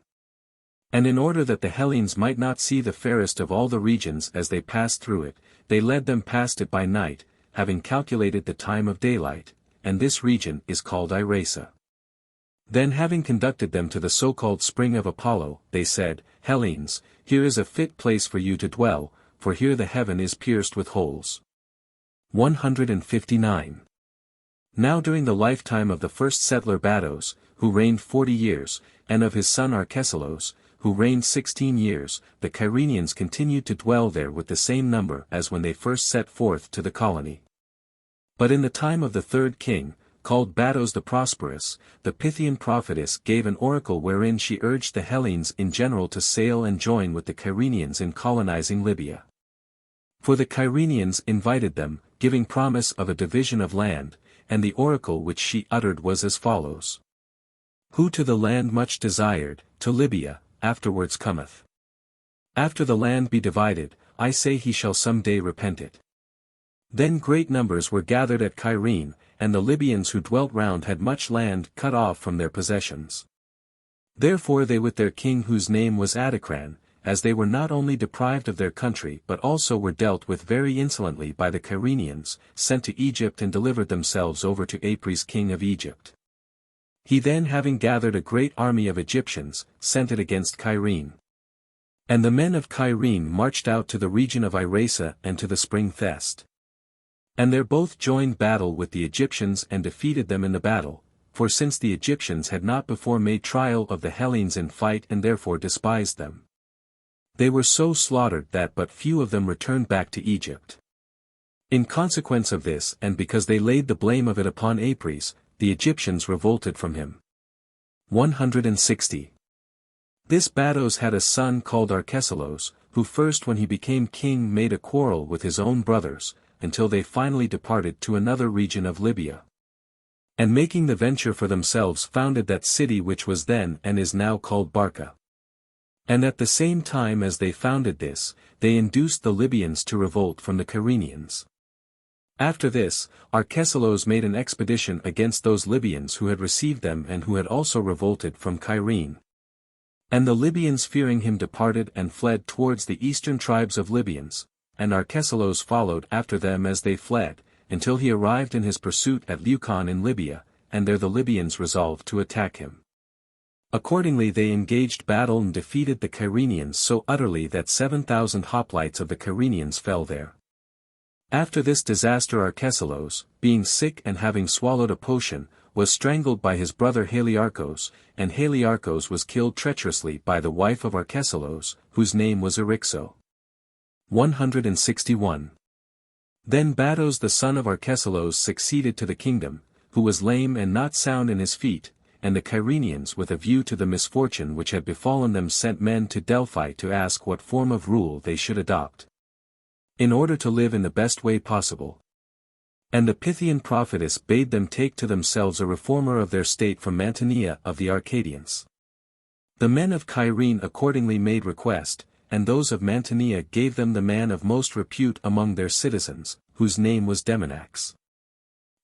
And in order that the Hellenes might not see the fairest of all the regions as they passed through it, they led them past it by night, having calculated the time of daylight, and this region is called Erato. Then having conducted them to the so-called spring of Apollo, they said, Hellenes, here is a fit place for you to dwell, for here the heaven is pierced with holes. 159. Now during the lifetime of the first settler Bados, who reigned 40 years, and of his son Archeselos, who reigned 16 years, the Cyrenians continued to dwell there with the same number as when they first set forth to the colony. But in the time of the third king, called Bados the Prosperous, the Pythian prophetess gave an oracle wherein she urged the Hellenes in general to sail and join with the Cyrenians in colonizing Libya. For the Cyrenians invited them, giving promise of a division of land, and the oracle which she uttered was as follows. Who to the land much desired, to Libya, afterwards cometh. After the land be divided, I say he shall some day repent it. Then great numbers were gathered at Cyrene, and the Libyans who dwelt round had much land cut off from their possessions. Therefore they with their king whose name was Adicran, as they were not only deprived of their country but also were dealt with very insolently by the Cyrenians, sent to Egypt and delivered themselves over to Apries king of Egypt. He then having gathered a great army of Egyptians, sent it against Cyrene. And the men of Cyrene marched out to the region of Erato and to the spring Thest. And there both joined battle with the Egyptians and defeated them in the battle, for since the Egyptians had not before made trial of the Hellenes in fight and therefore despised them, they were so slaughtered that but few of them returned back to Egypt. In consequence of this and because they laid the blame of it upon Apries, the Egyptians revolted from him. 160. This Bados had a son called Archeselos, who first when he became king made a quarrel with his own brothers, until they finally departed to another region of Libya. And making the venture for themselves founded that city which was then and is now called Barca. And at the same time as they founded this, they induced the Libyans to revolt from the Cyrenians. After this, Archeselos made an expedition against those Libyans who had received them and who had also revolted from Cyrene. And the Libyans fearing him departed and fled towards the eastern tribes of Libyans, and Archeselos followed after them as they fled, until he arrived in his pursuit at Leucon in Libya, and there the Libyans resolved to attack him. Accordingly they engaged battle and defeated the Cyrenians so utterly that 7,000 hoplites of the Cyrenians fell there. After this disaster Archeselos, being sick and having swallowed a potion, was strangled by his brother Haliarchos, and Haliarchos was killed treacherously by the wife of Archeselos, whose name was Eryxo. 161. Then Bados the son of Archeselos succeeded to the kingdom, who was lame and not sound in his feet, and the Cyrenians with a view to the misfortune which had befallen them sent men to Delphi to ask what form of rule they should adopt, in order to live in the best way possible. And the Pythian prophetess bade them take to themselves a reformer of their state from Mantinea of the Arcadians. The men of Cyrene accordingly made request, and those of Mantinea gave them the man of most repute among their citizens, whose name was Demonax.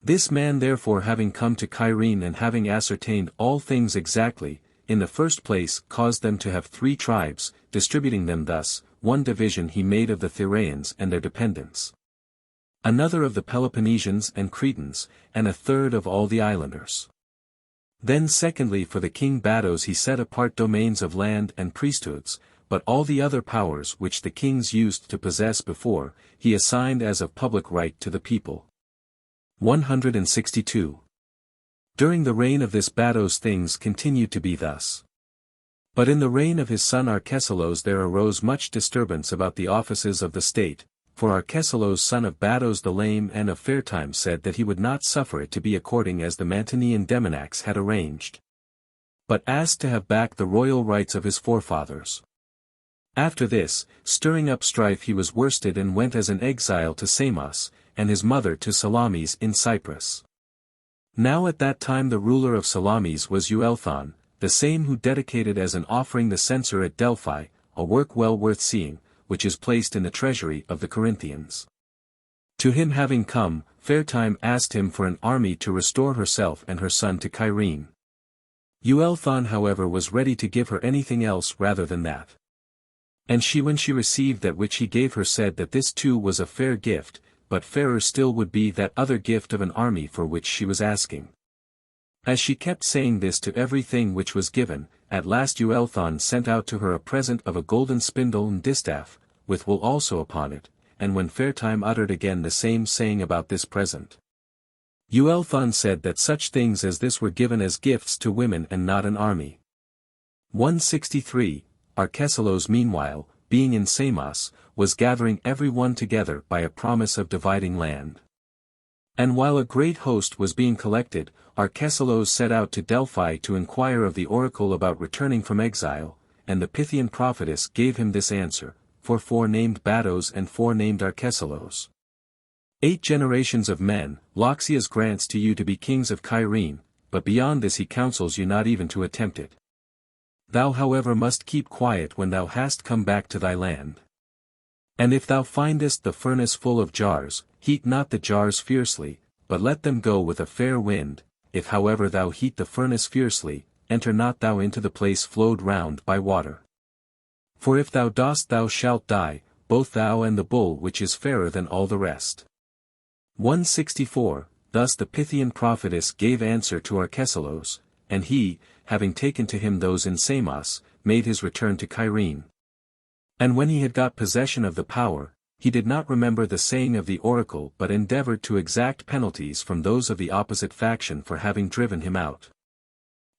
This man therefore having come to Cyrene and having ascertained all things exactly, in the first place caused them to have 3 tribes, distributing them thus, 1 division he made of the Thracians and their dependents, another of the Peloponnesians and Cretans, and a third of all the islanders. Then secondly for the king Bados he set apart domains of land and priesthoods, but all the other powers which the kings used to possess before, he assigned as of public right to the people. 162. During the reign of this Bados things continued to be thus. But in the reign of his son Archeselos there arose much disturbance about the offices of the state, for Archeselos son of Bados the lame and of Fairtime said that he would not suffer it to be according as the Mantinean Demonax had arranged, but asked to have back the royal rights of his forefathers. After this, stirring up strife he was worsted and went as an exile to Samos, and his mother to Salamis in Cyprus. Now at that time the ruler of Salamis was Euelthon, the same who dedicated as an offering the censer at Delphi, a work well worth seeing, which is placed in the treasury of the Corinthians. To him having come, Fairtime asked him for an army to restore herself and her son to Cyrene. Euelthon however was ready to give her anything else rather than that. And she when she received that which he gave her said that this too was a fair gift, but fairer still would be that other gift of an army for which she was asking. As she kept saying this to everything which was given, at last Euelthon sent out to her a present of a golden spindle and distaff, with wool also upon it, and when Fairtime uttered again the same saying about this present, Euelthon said that such things as this were given as gifts to women and not an army. 163, Arcesilaus meanwhile, being in Samos, was gathering every one together by a promise of dividing land. And while a great host was being collected, Arcesilaus set out to Delphi to inquire of the oracle about returning from exile, and the Pythian prophetess gave him this answer, for 4 named Bados and 4 named Arcesilaus. 8 generations of men, Loxias grants to you to be kings of Cyrene, but beyond this he counsels you not even to attempt it. Thou however must keep quiet when thou hast come back to thy land. And if thou findest the furnace full of jars, heat not the jars fiercely, but let them go with a fair wind. If however thou heat the furnace fiercely, enter not thou into the place flowed round by water. For if thou dost thou shalt die, both thou and the bull which is fairer than all the rest. 164, Thus the Pythian prophetess gave answer to Arcesilaus, and he, having taken to him those in Samos, made his return to Cyrene. And when he had got possession of the power, he did not remember the saying of the oracle but endeavored to exact penalties from those of the opposite faction for having driven him out.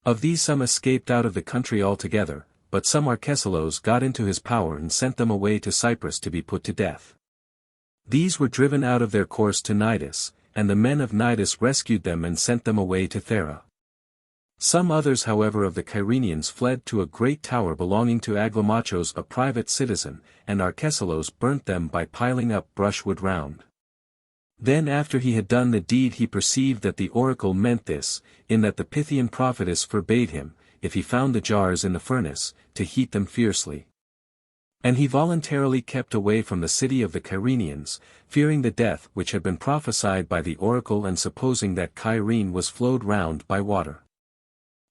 Of these some escaped out of the country altogether, but some Arcesilaus got into his power and sent them away to Cyprus to be put to death. These were driven out of their course to Cnidus, and the men of Cnidus rescued them and sent them away to Thera. Some others however of the Cyrenians fled to a great tower belonging to Aglomachos a private citizen, and Arcesilaus burnt them by piling up brushwood round. Then after he had done the deed he perceived that the oracle meant this, in that the Pythian prophetess forbade him, if he found the jars in the furnace, to heat them fiercely. And he voluntarily kept away from the city of the Cyrenians, fearing the death which had been prophesied by the oracle and supposing that Cyrene was flowed round by water.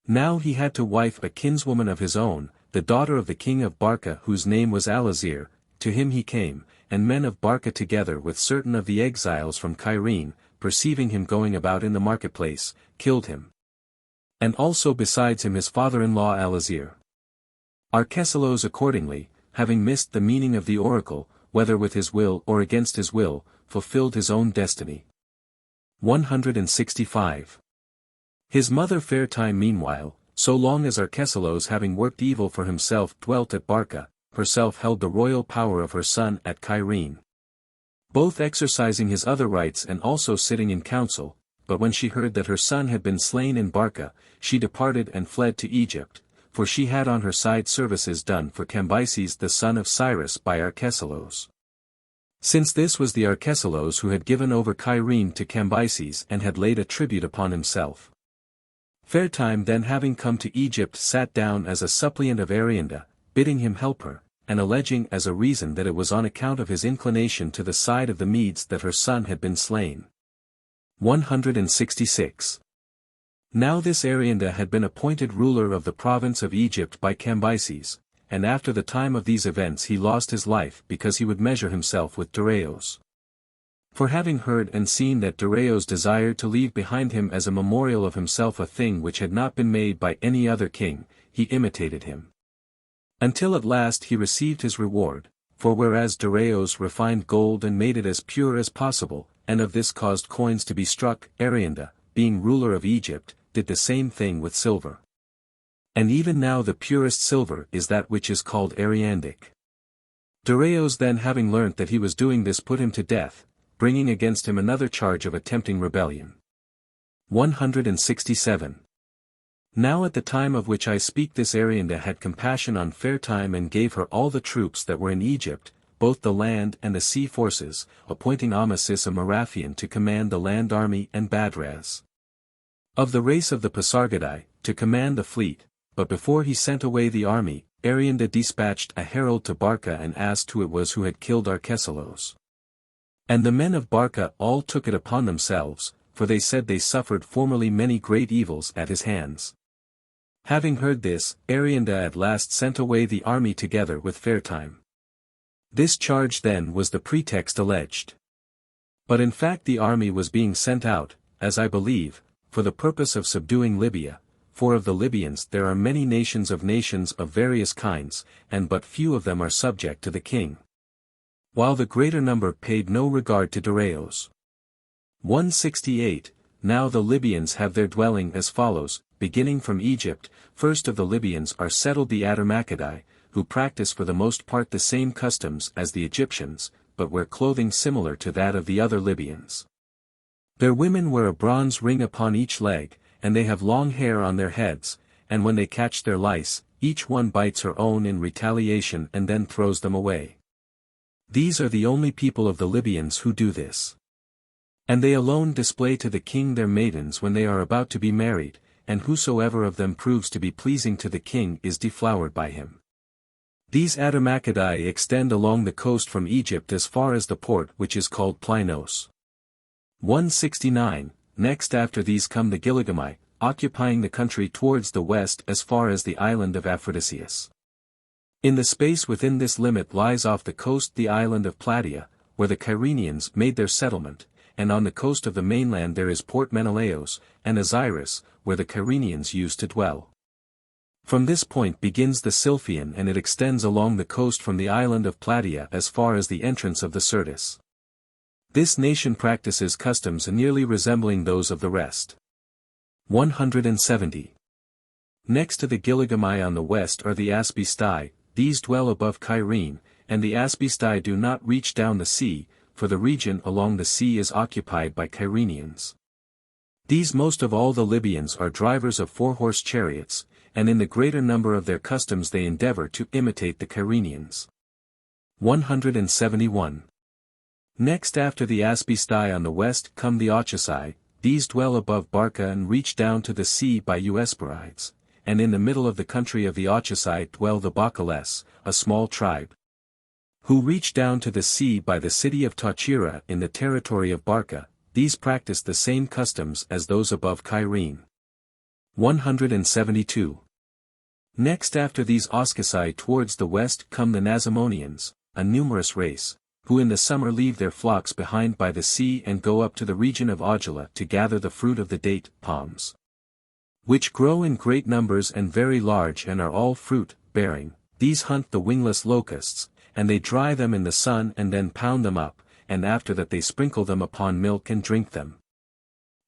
Now he had to wife a kinswoman of his own, the daughter of the king of Barca whose name was Alazir. To him he came, and men of Barca together with certain of the exiles from Cyrene, perceiving him going about in the marketplace, killed him. And also besides him his father-in-law Alazir. Arcesilaus accordingly, having missed the meaning of the oracle, whether with his will or against his will, fulfilled his own destiny. 165. His mother Fairtime meanwhile, so long as Arcesilaus having worked evil for himself dwelt at Barca, herself held the royal power of her son at Cyrene. Both exercising his other rights and also sitting in council, but when she heard that her son had been slain in Barca, she departed and fled to Egypt, for she had on her side services done for Cambyses the son of Cyrus by Arcesilaus. Since this was the Arcesilaus who had given over Cyrene to Cambyses and had laid a tribute upon himself. Fairtime then having come to Egypt sat down as a suppliant of Arianda, bidding him help her, and alleging as a reason that it was on account of his inclination to the side of the Medes that her son had been slain. 166. Now this Arianda had been appointed ruler of the province of Egypt by Cambyses, and after the time of these events he lost his life because he would measure himself with Darius. For having heard and seen that Darius desired to leave behind him as a memorial of himself a thing which had not been made by any other king, he imitated him. Until at last he received his reward, for whereas Darius refined gold and made it as pure as possible, and of this caused coins to be struck, Arianda, being ruler of Egypt, did the same thing with silver. And even now the purest silver is that which is called Ariandic. Darius then having learnt that he was doing this put him to death, bringing against him another charge of attempting rebellion. 167. Now at the time of which I speak this Arianda had compassion on Fairtime and gave her all the troops that were in Egypt, both the land and the sea forces, appointing Amasis a Marathian to command the land army and Badras of the race of the Pasargadai, to command the fleet, but before he sent away the army, Arianda dispatched a herald to Barca and asked who it was who had killed Arcesilaus. And the men of Barca all took it upon themselves, for they said they suffered formerly many great evils at his hands. Having heard this, Arianda at last sent away the army together with Fairtime. This charge then was the pretext alleged. But in fact the army was being sent out, as I believe, for the purpose of subduing Libya, for of the Libyans there are many nations of various kinds, and but few of them are subject to the king. While the greater number paid no regard to Darius. 168, Now the Libyans have their dwelling as follows, beginning from Egypt. First of the Libyans are settled the Atarmacadae, who practice for the most part the same customs as the Egyptians, but wear clothing similar to that of the other Libyans. Their women wear a bronze ring upon each leg, and they have long hair on their heads, and when they catch their lice, each one bites her own in retaliation and then throws them away. These are the only people of the Libyans who do this. And they alone display to the king their maidens when they are about to be married, and whosoever of them proves to be pleasing to the king is deflowered by him. These Atarmacadae extend along the coast from Egypt as far as the port which is called Plynos. 169, Next after these come the Gilligami, occupying the country towards the west as far as the island of Aphrodisias. In the space within this limit lies off the coast the island of Plataea, where the Cyrenians made their settlement, and on the coast of the mainland there is Port Menelaos, and Osiris, where the Cyrenians used to dwell. From this point begins the Silphian and it extends along the coast from the island of Plataea as far as the entrance of the Syrtis. This nation practices customs nearly resembling those of the rest. 170. Next to the Gilligami on the west are the Aspestai, these dwell above Cyrene, and the Aspestai do not reach down the sea, for the region along the sea is occupied by Cyrenians. These most of all the Libyans are drivers of four-horse chariots, and in the greater number of their customs they endeavor to imitate the Cyrenians. 171. Next after the Aspestai on the west come the Ochusai, these dwell above Barca and reach down to the sea by Euesperides, and in the middle of the country of the Ochusai dwell the Bacales, a small tribe, who reach down to the sea by the city of Tauchira in the territory of Barca. These practice the same customs as those above Cyrene. 172. Next after these Oscusai towards the west come the Nasamonians, a numerous race, who in the summer leave their flocks behind by the sea and go up to the region of Augila to gather the fruit of the date palms, which grow in great numbers and very large and are all fruit-bearing. These hunt the wingless locusts, and they dry them in the sun and then pound them up, and after that they sprinkle them upon milk and drink them.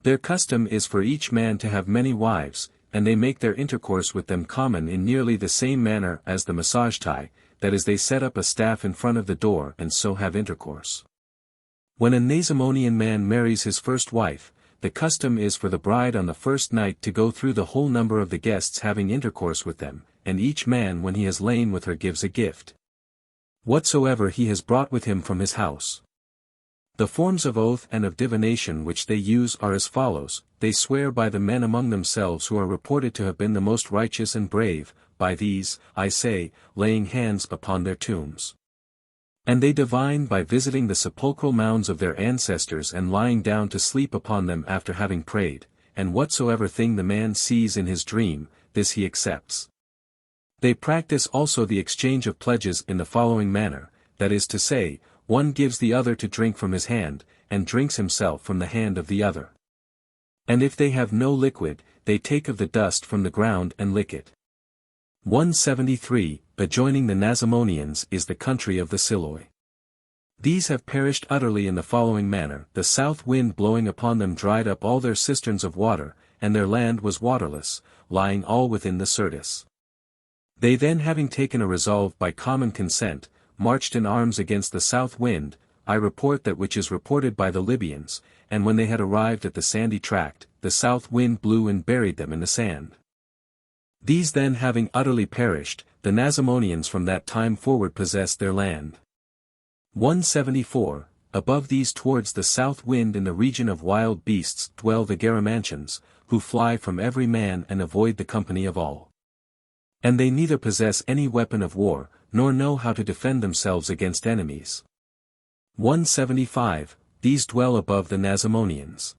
Their custom is for each man to have many wives, and they make their intercourse with them common in nearly the same manner as the Massagetae, that is they set up a staff in front of the door and so have intercourse. When a Nasamonian man marries his first wife, the custom is for the bride on the first night to go through the whole number of the guests having intercourse with them, and each man when he has lain with her gives a gift, whatsoever he has brought with him from his house. The forms of oath and of divination which they use are as follows: they swear by the men among themselves who are reported to have been the most righteous and brave, by these, I say, laying hands upon their tombs. And they divine by visiting the sepulchral mounds of their ancestors and lying down to sleep upon them after having prayed, and whatsoever thing the man sees in his dream, this he accepts. They practice also the exchange of pledges in the following manner, that is to say, one gives the other to drink from his hand, and drinks himself from the hand of the other. And if they have no liquid, they take of the dust from the ground and lick it. 173, Adjoining the Nasamonians is the country of the Siloi. These have perished utterly in the following manner: the south wind blowing upon them dried up all their cisterns of water, and their land was waterless, lying all within the Syrtis. They then having taken a resolve by common consent, marched in arms against the south wind. I report that which is reported by the Libyans, and when they had arrived at the sandy tract, the south wind blew and buried them in the sand. These then having utterly perished, the Nasamonians from that time forward possessed their land. 174, Above these towards the south wind in the region of wild beasts dwell the Garamantians, who fly from every man and avoid the company of all. And they neither possess any weapon of war, nor know how to defend themselves against enemies. 175, These dwell above the Nasamonians.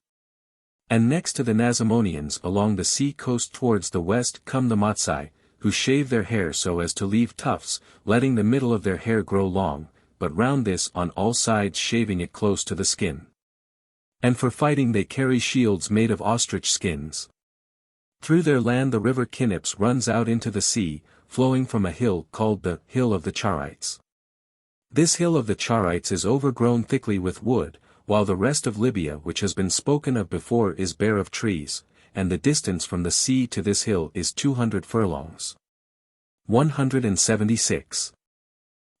And next to the Nasamonians along the sea coast towards the west come the Matsai, who shave their hair so as to leave tufts, letting the middle of their hair grow long, but round this on all sides shaving it close to the skin. And for fighting they carry shields made of ostrich skins. Through their land the river Knips runs out into the sea, flowing from a hill called the Hill of the Charites. This hill of the Charites is overgrown thickly with wood, while the rest of Libya which has been spoken of before is bare of trees, and the distance from the sea to this hill is 200 furlongs. 176.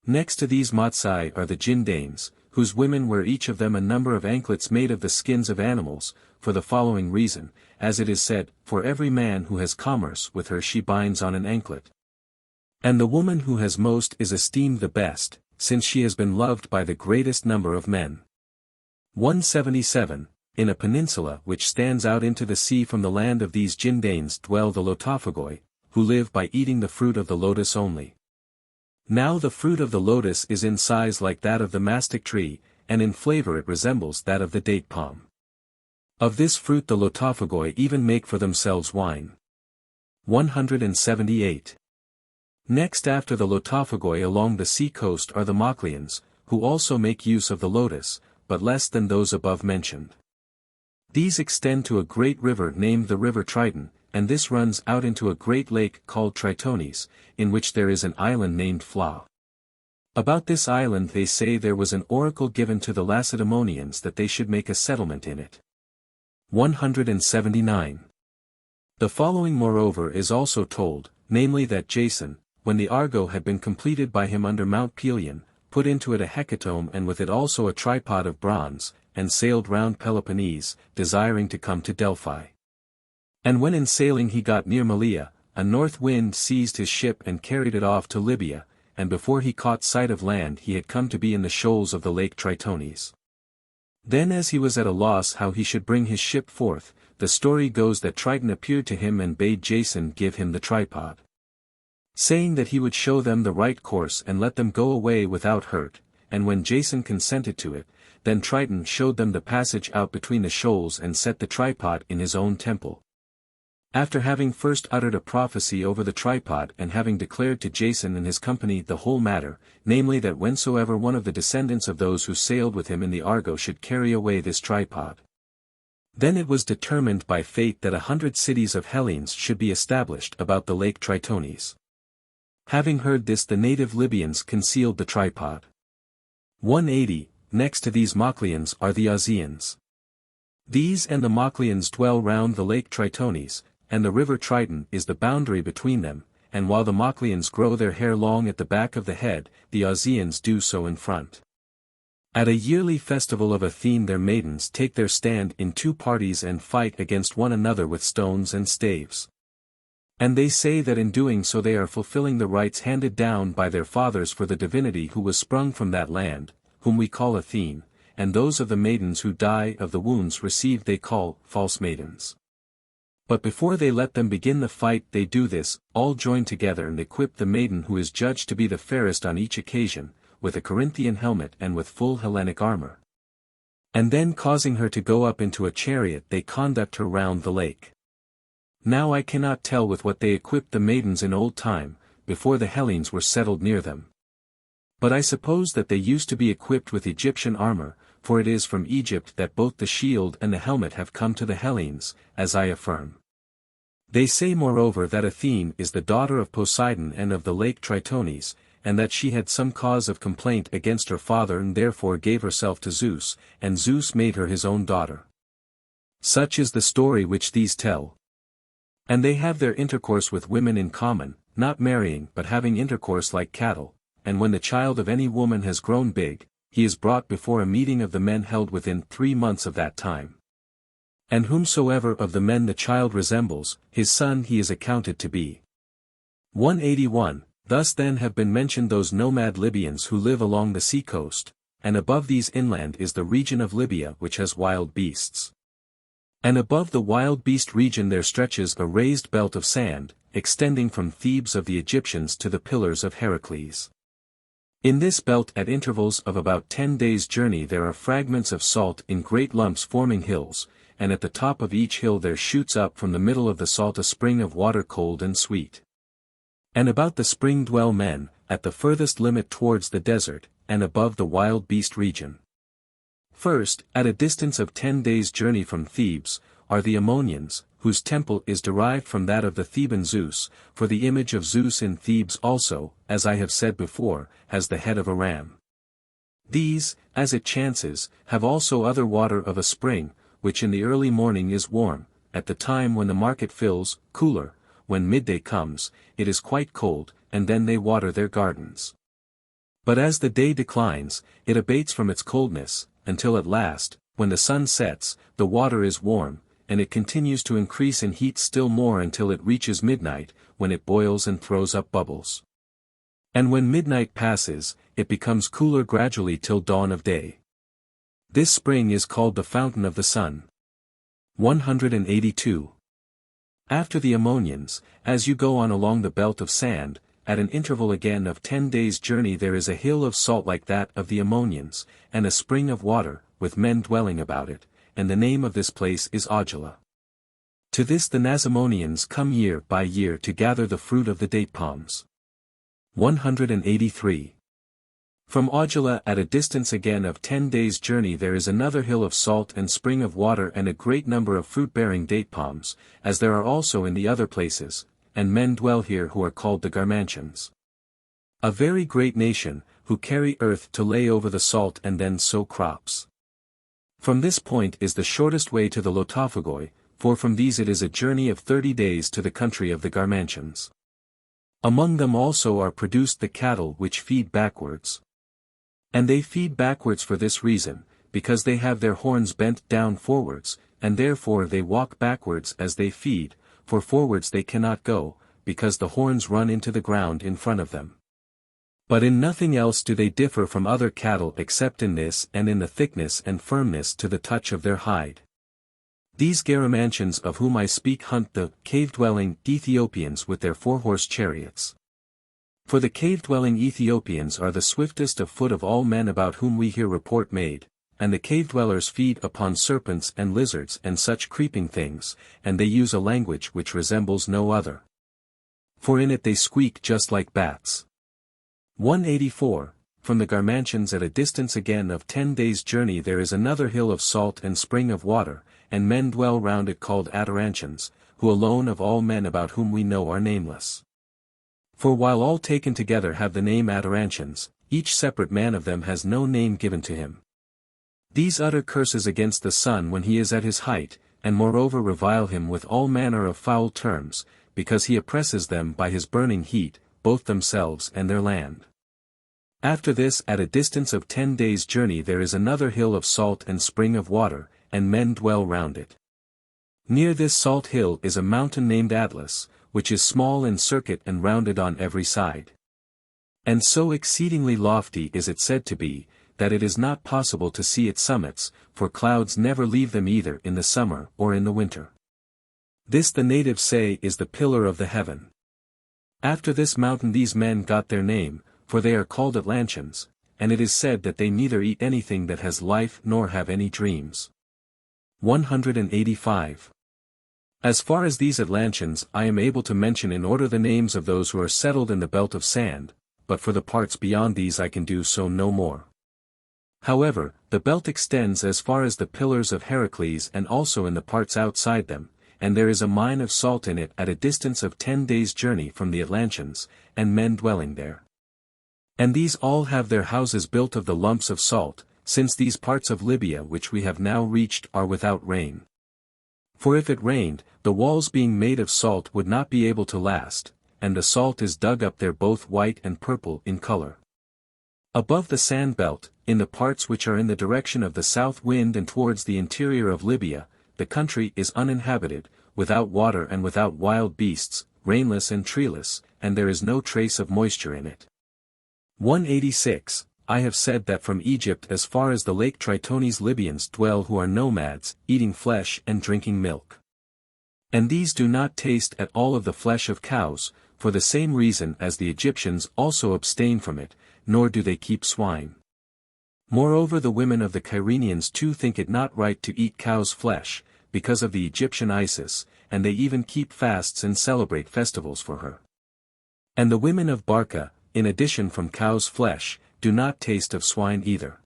Next to these Matsai are the Jindanes, whose women wear each of them a number of anklets made of the skins of animals, for the following reason, as it is said, for every man who has commerce with her she binds on an anklet. And the woman who has most is esteemed the best, since she has been loved by the greatest number of men. 177. In a peninsula which stands out into the sea from the land of these Jindanes dwell the Lotophagoi, who live by eating the fruit of the lotus only. Now the fruit of the lotus is in size like that of the mastic tree, and in flavor it resembles that of the date palm. Of this fruit the Lotophagoi even make for themselves wine. 178. Next after the Lotophagoi along the sea coast are the Macaulayans, who also make use of the lotus, but less than those above mentioned. These extend to a great river named the river Triton, and this runs out into a great lake called Tritonis, in which there is an island named Phla. About this island they say there was an oracle given to the Lacedaemonians that they should make a settlement in it. 179. The following moreover is also told, namely that Jason, when the Argo had been completed by him under Mount Pelion, put into it a hecatomb and with it also a tripod of bronze, and sailed round Peloponnese, desiring to come to Delphi. And when in sailing he got near Malea, a north wind seized his ship and carried it off to Libya, and before he caught sight of land he had come to be in the shoals of the lake Tritonis. Then as he was at a loss how he should bring his ship forth, the story goes that Triton appeared to him and bade Jason give him the tripod, saying that he would show them the right course and let them go away without hurt, and when Jason consented to it, then Triton showed them the passage out between the shoals and set the tripod in his own temple. After having first uttered a prophecy over the tripod and having declared to Jason and his company the whole matter, namely that whensoever one of the descendants of those who sailed with him in the Argo should carry away this tripod, then it was determined by fate that 100 cities of Hellenes should be established about the lake Tritonis. Having heard this the native Libyans concealed the tripod. 180. Next to these Macaulayans are the Ausians. These and the Macaulayans dwell round the lake Tritonis, and the river Triton is the boundary between them, and while the Macaulayans grow their hair long at the back of the head, the Ausians do so in front. At a yearly festival of Athene their maidens take their stand in two parties and fight against one another with stones and staves. And they say that in doing so they are fulfilling the rites handed down by their fathers for the divinity who was sprung from that land, whom we call Athene, and those of the maidens who die of the wounds received they call false maidens. But before they let them begin the fight they do this, all join together and equip the maiden who is judged to be the fairest on each occasion, with a Corinthian helmet and with full Hellenic armor. And then causing her to go up into a chariot they conduct her round the lake. Now I cannot tell with what they equipped the maidens in old time, before the Hellenes were settled near them. But I suppose that they used to be equipped with Egyptian armor, for it is from Egypt that both the shield and the helmet have come to the Hellenes, as I affirm. They say moreover that Athene is the daughter of Poseidon and of the lake Tritonis, and that she had some cause of complaint against her father and therefore gave herself to Zeus, and Zeus made her his own daughter. Such is the story which these tell. And they have their intercourse with women in common, not marrying but having intercourse like cattle, and when the child of any woman has grown big, he is brought before a meeting of the men held within 3 months of that time. And whomsoever of the men the child resembles, his son he is accounted to be. 181. Thus then have been mentioned those nomad Libyans who live along the sea coast, and above these inland is the region of Libya which has wild beasts. And above the wild beast region there stretches a raised belt of sand, extending from Thebes of the Egyptians to the Pillars of Heracles. In this belt at intervals of about 10 days' journey there are fragments of salt in great lumps forming hills, and at the top of each hill there shoots up from the middle of the salt a spring of water cold and sweet. And about the spring dwell men, at the furthest limit towards the desert, and above the wild beast region. First, at a distance of 10 days' journey from Thebes, are the Ammonians, whose temple is derived from that of the Theban Zeus, for the image of Zeus in Thebes also, as I have said before, has the head of a ram. These, as it chances, have also other water of a spring, which in the early morning is warm, at the time when the market fills, cooler, when midday comes, it is quite cold, and then they water their gardens. But as the day declines, it abates from its coldness, until at last, when the sun sets, the water is warm, and it continues to increase in heat still more until it reaches midnight, when it boils and throws up bubbles. And when midnight passes, it becomes cooler gradually till dawn of day. This spring is called the fountain of the sun. 182. After the Ammonians, as you go on along the belt of sand, at an interval again of 10 days' journey there is a hill of salt like that of the Ammonians, and a spring of water, with men dwelling about it, and the name of this place is Augila. To this the Nasamonians come year by year to gather the fruit of the date palms. 183. From Augila at a distance again of 10 days' journey there is another hill of salt and spring of water and a great number of fruit-bearing date palms, as there are also in the other places, and men dwell here who are called the Garmantians. A very great nation, who carry earth to lay over the salt and then sow crops. From this point is the shortest way to the Lotophagoi, for from these it is a journey of 30 days to the country of the Garmantians. Among them also are produced the cattle which feed backwards. And they feed backwards for this reason, because they have their horns bent down forwards, and therefore they walk backwards as they feed, for forwards they cannot go, because the horns run into the ground in front of them. But in nothing else do they differ from other cattle except in this and in the thickness and firmness to the touch of their hide. These Garamantians of whom I speak hunt the cave-dwelling Ethiopians with their 4-horse chariots. For the cave-dwelling Ethiopians are the swiftest of foot of all men about whom we hear report made, and the cave-dwellers feed upon serpents and lizards and such creeping things, and they use a language which resembles no other. For in it they squeak just like bats. 184. From the Garmantians at a distance again of 10 days' journey there is another hill of salt and spring of water, and men dwell round it called Atarantians, who alone of all men about whom we know are nameless. For while all taken together have the name Atarantians, each separate man of them has no name given to him. These utter curses against the sun when he is at his height, and moreover revile him with all manner of foul terms, because he oppresses them by his burning heat, both themselves and their land. After this at a distance of 10 days' journey there is another hill of salt and spring of water, and men dwell round it. Near this salt hill is a mountain named Atlas, which is small in circuit and rounded on every side. And so exceedingly lofty is it said to be, that it is not possible to see its summits, for clouds never leave them either in the summer or in the winter. This the natives say is the pillar of the heaven. After this mountain these men got their name, for they are called Atlanteans, and it is said that they neither eat anything that has life nor have any dreams. 185. As far as these Atlanteans I am able to mention in order the names of those who are settled in the belt of sand, but for the parts beyond these I can do so no more. However, the belt extends as far as the pillars of Heracles and also in the parts outside them, and there is a mine of salt in it at a distance of 10 days' journey from the Atlanteans, and men dwelling there. And these all have their houses built of the lumps of salt, since these parts of Libya which we have now reached are without rain. For if it rained, the walls being made of salt would not be able to last, and the salt is dug up there both white and purple in color. Above the sand belt, in the parts which are in the direction of the south wind and towards the interior of Libya, the country is uninhabited, without water and without wild beasts, rainless and treeless, and there is no trace of moisture in it. 186. I have said that from Egypt as far as the lake Tritonis Libyans dwell who are nomads, eating flesh and drinking milk. And these do not taste at all of the flesh of cows, for the same reason as the Egyptians also abstain from it, nor do they keep swine. Moreover the women of the Cyrenians too think it not right to eat cow's flesh, because of the Egyptian Isis, and they even keep fasts and celebrate festivals for her. And the women of Barca, in addition from cow's flesh, do not taste of swine either.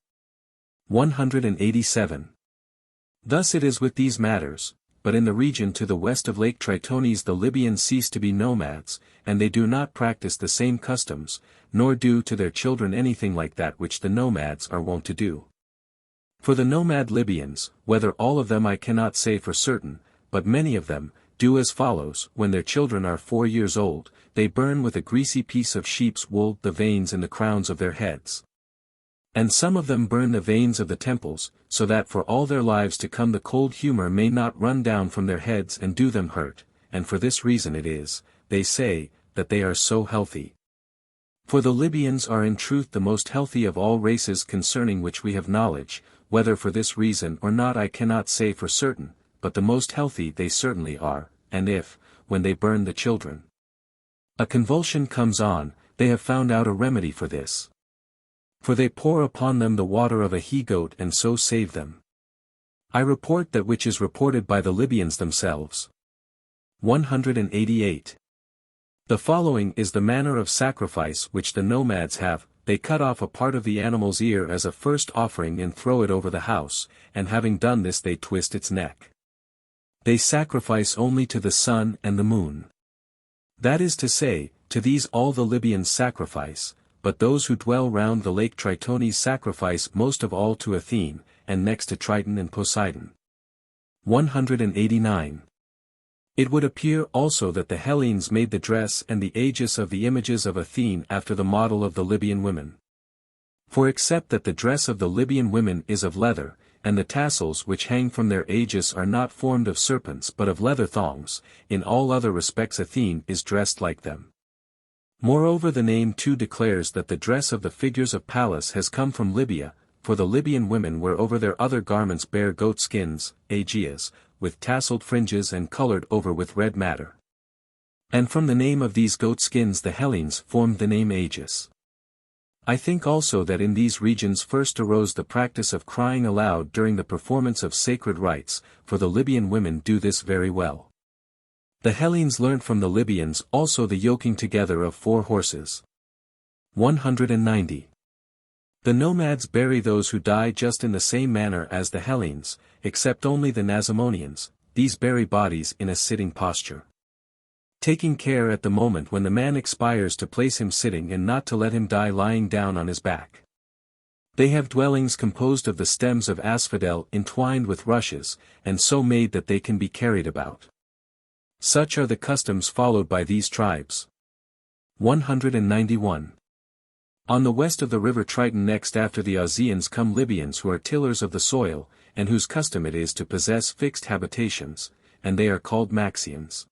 187. Thus it is with these matters, but in the region to the west of Lake Tritonis the Libyans cease to be nomads, and they do not practice the same customs, nor do to their children anything like that which the nomads are wont to do. For the nomad Libyans, whether all of them I cannot say for certain, but many of them, do as follows: when their children are 4 years old, they burn with a greasy piece of sheep's wool the veins in the crowns of their heads. And some of them burn the veins of the temples, so that for all their lives to come the cold humor may not run down from their heads and do them hurt, and for this reason it is, they say, that they are so healthy. For the Libyans are in truth the most healthy of all races concerning which we have knowledge, whether for this reason or not I cannot say for certain, but the most healthy they certainly are, and if, when they burn the children, a convulsion comes on, they have found out a remedy for this. For they pour upon them the water of a he-goat and so save them. I report that which is reported by the Libyans themselves. 188. The following is the manner of sacrifice which the nomads have: they cut off a part of the animal's ear as a first offering and throw it over the house, and having done this they twist its neck. They sacrifice only to the sun and the moon. That is to say, to these all the Libyans sacrifice, but those who dwell round the lake Tritonis sacrifice most of all to Athene, and next to Triton and Poseidon. 189. It would appear also that the Hellenes made the dress and the aegis of the images of Athene after the model of the Libyan women. For except that the dress of the Libyan women is of leather, and the tassels which hang from their aegis are not formed of serpents but of leather thongs, in all other respects Athene is dressed like them. Moreover the name too declares that the dress of the figures of Pallas has come from Libya, for the Libyan women wear over their other garments bare goat skins, aegias, with tasseled fringes and colored over with red matter. And from the name of these goat skins the Hellenes formed the name aegis. I think also that in these regions first arose the practice of crying aloud during the performance of sacred rites, for the Libyan women do this very well. The Hellenes learnt from the Libyans also the yoking together of 4 horses. 190. The nomads bury those who die just in the same manner as the Hellenes, except only the Nasamonians. These bury bodies in a sitting posture, taking care at the moment when the man expires to place him sitting and not to let him die lying down on his back. They have dwellings composed of the stems of asphodel entwined with rushes, and so made that they can be carried about. Such are the customs followed by these tribes. 191. On the west of the river Triton next after the Ausians come Libyans who are tillers of the soil, and whose custom it is to possess fixed habitations, and they are called Maxians.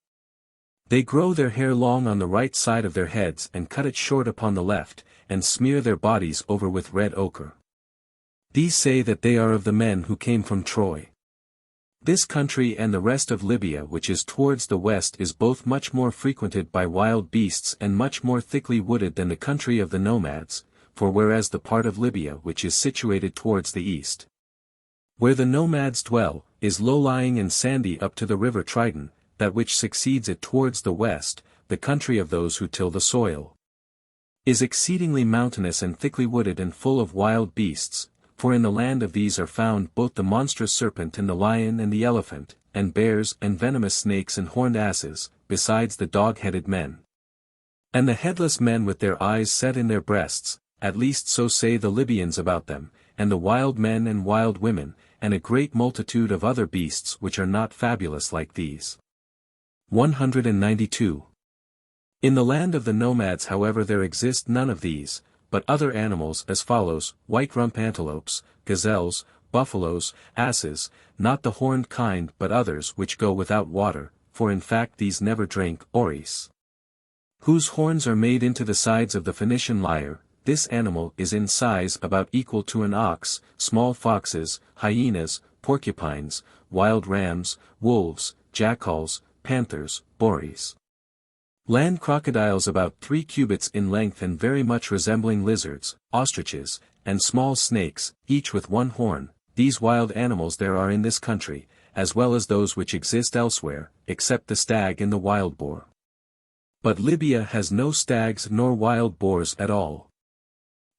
They grow their hair long on the right side of their heads and cut it short upon the left, and smear their bodies over with red ochre. These say that they are of the men who came from Troy. This country and the rest of Libya which is towards the west is both much more frequented by wild beasts and much more thickly wooded than the country of the nomads, for whereas the part of Libya which is situated towards the east, where the nomads dwell, is low-lying and sandy up to the river Triton, that which succeeds it towards the west, the country of those who till the soil, is exceedingly mountainous and thickly wooded and full of wild beasts. For in the land of these are found both the monstrous serpent and the lion and the elephant, and bears and venomous snakes and horned asses, besides the dog-headed men. And the headless men with their eyes set in their breasts, at least so say the Libyans about them, and the wild men and wild women, and a great multitude of other beasts which are not fabulous like these. 192. In the land of the nomads however there exist none of these, but other animals as follows: white rump antelopes, gazelles, buffaloes, asses, not the horned kind but others which go without water, for in fact these never drink, oryx, whose horns are made into the sides of the Phoenician lyre. This animal is in size about equal to an ox, small foxes, hyenas, porcupines, wild rams, wolves, jackals, panthers, bories, land crocodiles about 3 cubits in length and very much resembling lizards, ostriches, and small snakes, each with 1 horn. These wild animals there are in this country, as well as those which exist elsewhere, except the stag and the wild boar. But Libya has no stags nor wild boars at all.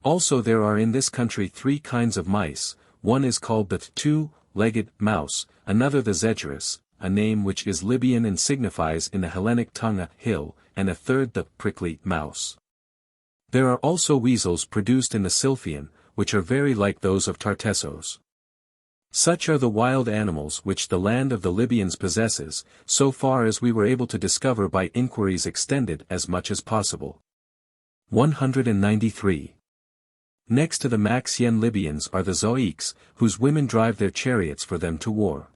Also there are in this country 3 kinds of mice, one is called the two-legged mouse, another the Zegerus, a name which is Libyan and signifies in the Hellenic tongue a hill, and a third the prickly mouse. There are also weasels produced in the Sylphian, which are very like those of Tartessos. Such are the wild animals which the land of the Libyans possesses, so far as we were able to discover by inquiries extended as much as possible. 193. Next to the Maxien Libyans are the Zoiks, whose women drive their chariots for them to war.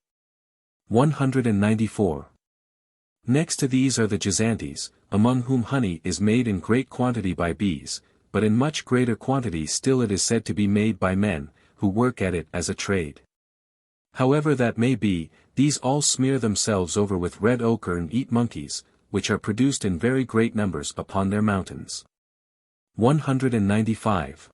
194. Next to these are the Jazantes, among whom honey is made in great quantity by bees, but in much greater quantity still it is said to be made by men, who work at it as a trade. However that may be, these all smear themselves over with red ochre and eat monkeys, which are produced in very great numbers upon their mountains. 195.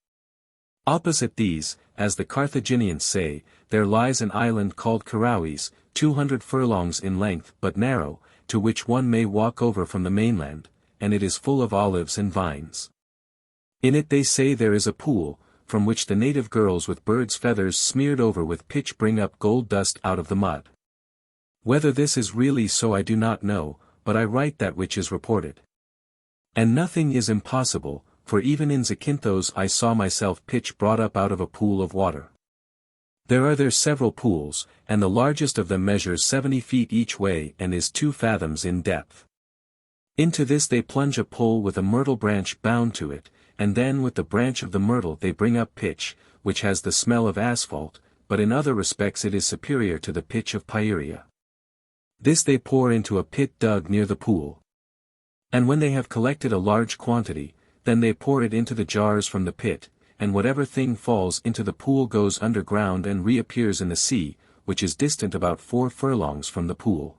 Opposite these, as the Carthaginians say, there lies an island called Carawes, 200 furlongs in length but narrow, to which one may walk over from the mainland, and it is full of olives and vines. In it they say there is a pool, from which the native girls with birds' feathers smeared over with pitch bring up gold dust out of the mud. Whether this is really so I do not know, but I write that which is reported. And nothing is impossible, for even in Zakynthos I saw myself pitch brought up out of a pool of water. There are several pools, and the largest of them measures 70 feet each way and is 2 fathoms in depth. Into this they plunge a pole with a myrtle branch bound to it, and then with the branch of the myrtle they bring up pitch, which has the smell of asphalt, but in other respects it is superior to the pitch of Pieria. This they pour into a pit dug near the pool. And when they have collected a large quantity, then they pour it into the jars from the pit, and whatever thing falls into the pool goes underground and reappears in the sea, which is distant about 4 furlongs from the pool.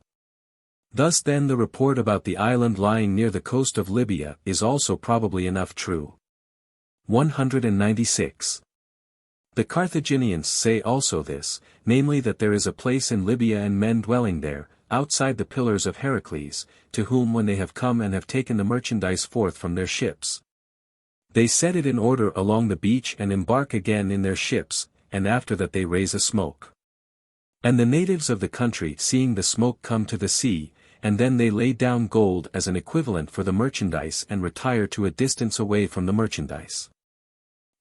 Thus then the report about the island lying near the coast of Libya is also probably enough true. 196. The Carthaginians say also this, namely that there is a place in Libya and men dwelling there, outside the pillars of Heracles, to whom when they have come and have taken the merchandise forth from their ships, they set it in order along the beach and embark again in their ships, and after that they raise a smoke. And the natives of the country seeing the smoke come to the sea, and then they lay down gold as an equivalent for the merchandise and retire to a distance away from the merchandise.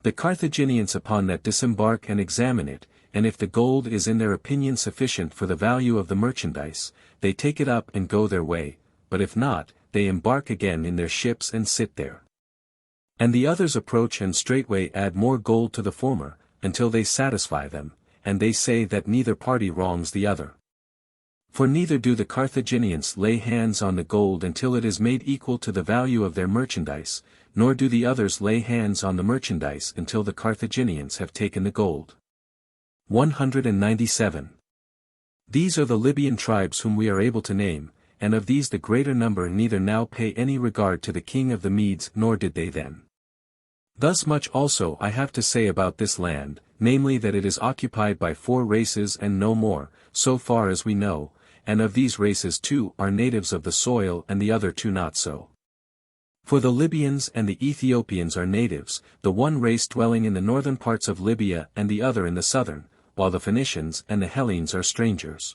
The Carthaginians upon that disembark and examine it, and if the gold is in their opinion sufficient for the value of the merchandise, they take it up and go their way, but if not, they embark again in their ships and sit there. And the others approach and straightway add more gold to the former, until they satisfy them, and they say that neither party wrongs the other. For neither do the Carthaginians lay hands on the gold until it is made equal to the value of their merchandise, nor do the others lay hands on the merchandise until the Carthaginians have taken the gold. 197. These are the Libyan tribes whom we are able to name, and of these the greater number neither now pay any regard to the king of the Medes nor did they then. Thus much also I have to say about this land, namely that it is occupied by 4 races and no more, so far as we know, and of these races 2 are natives of the soil and the other 2 not so. For the Libyans and the Ethiopians are natives, the one race dwelling in the northern parts of Libya and the other in the southern, while the Phoenicians and the Hellenes are strangers.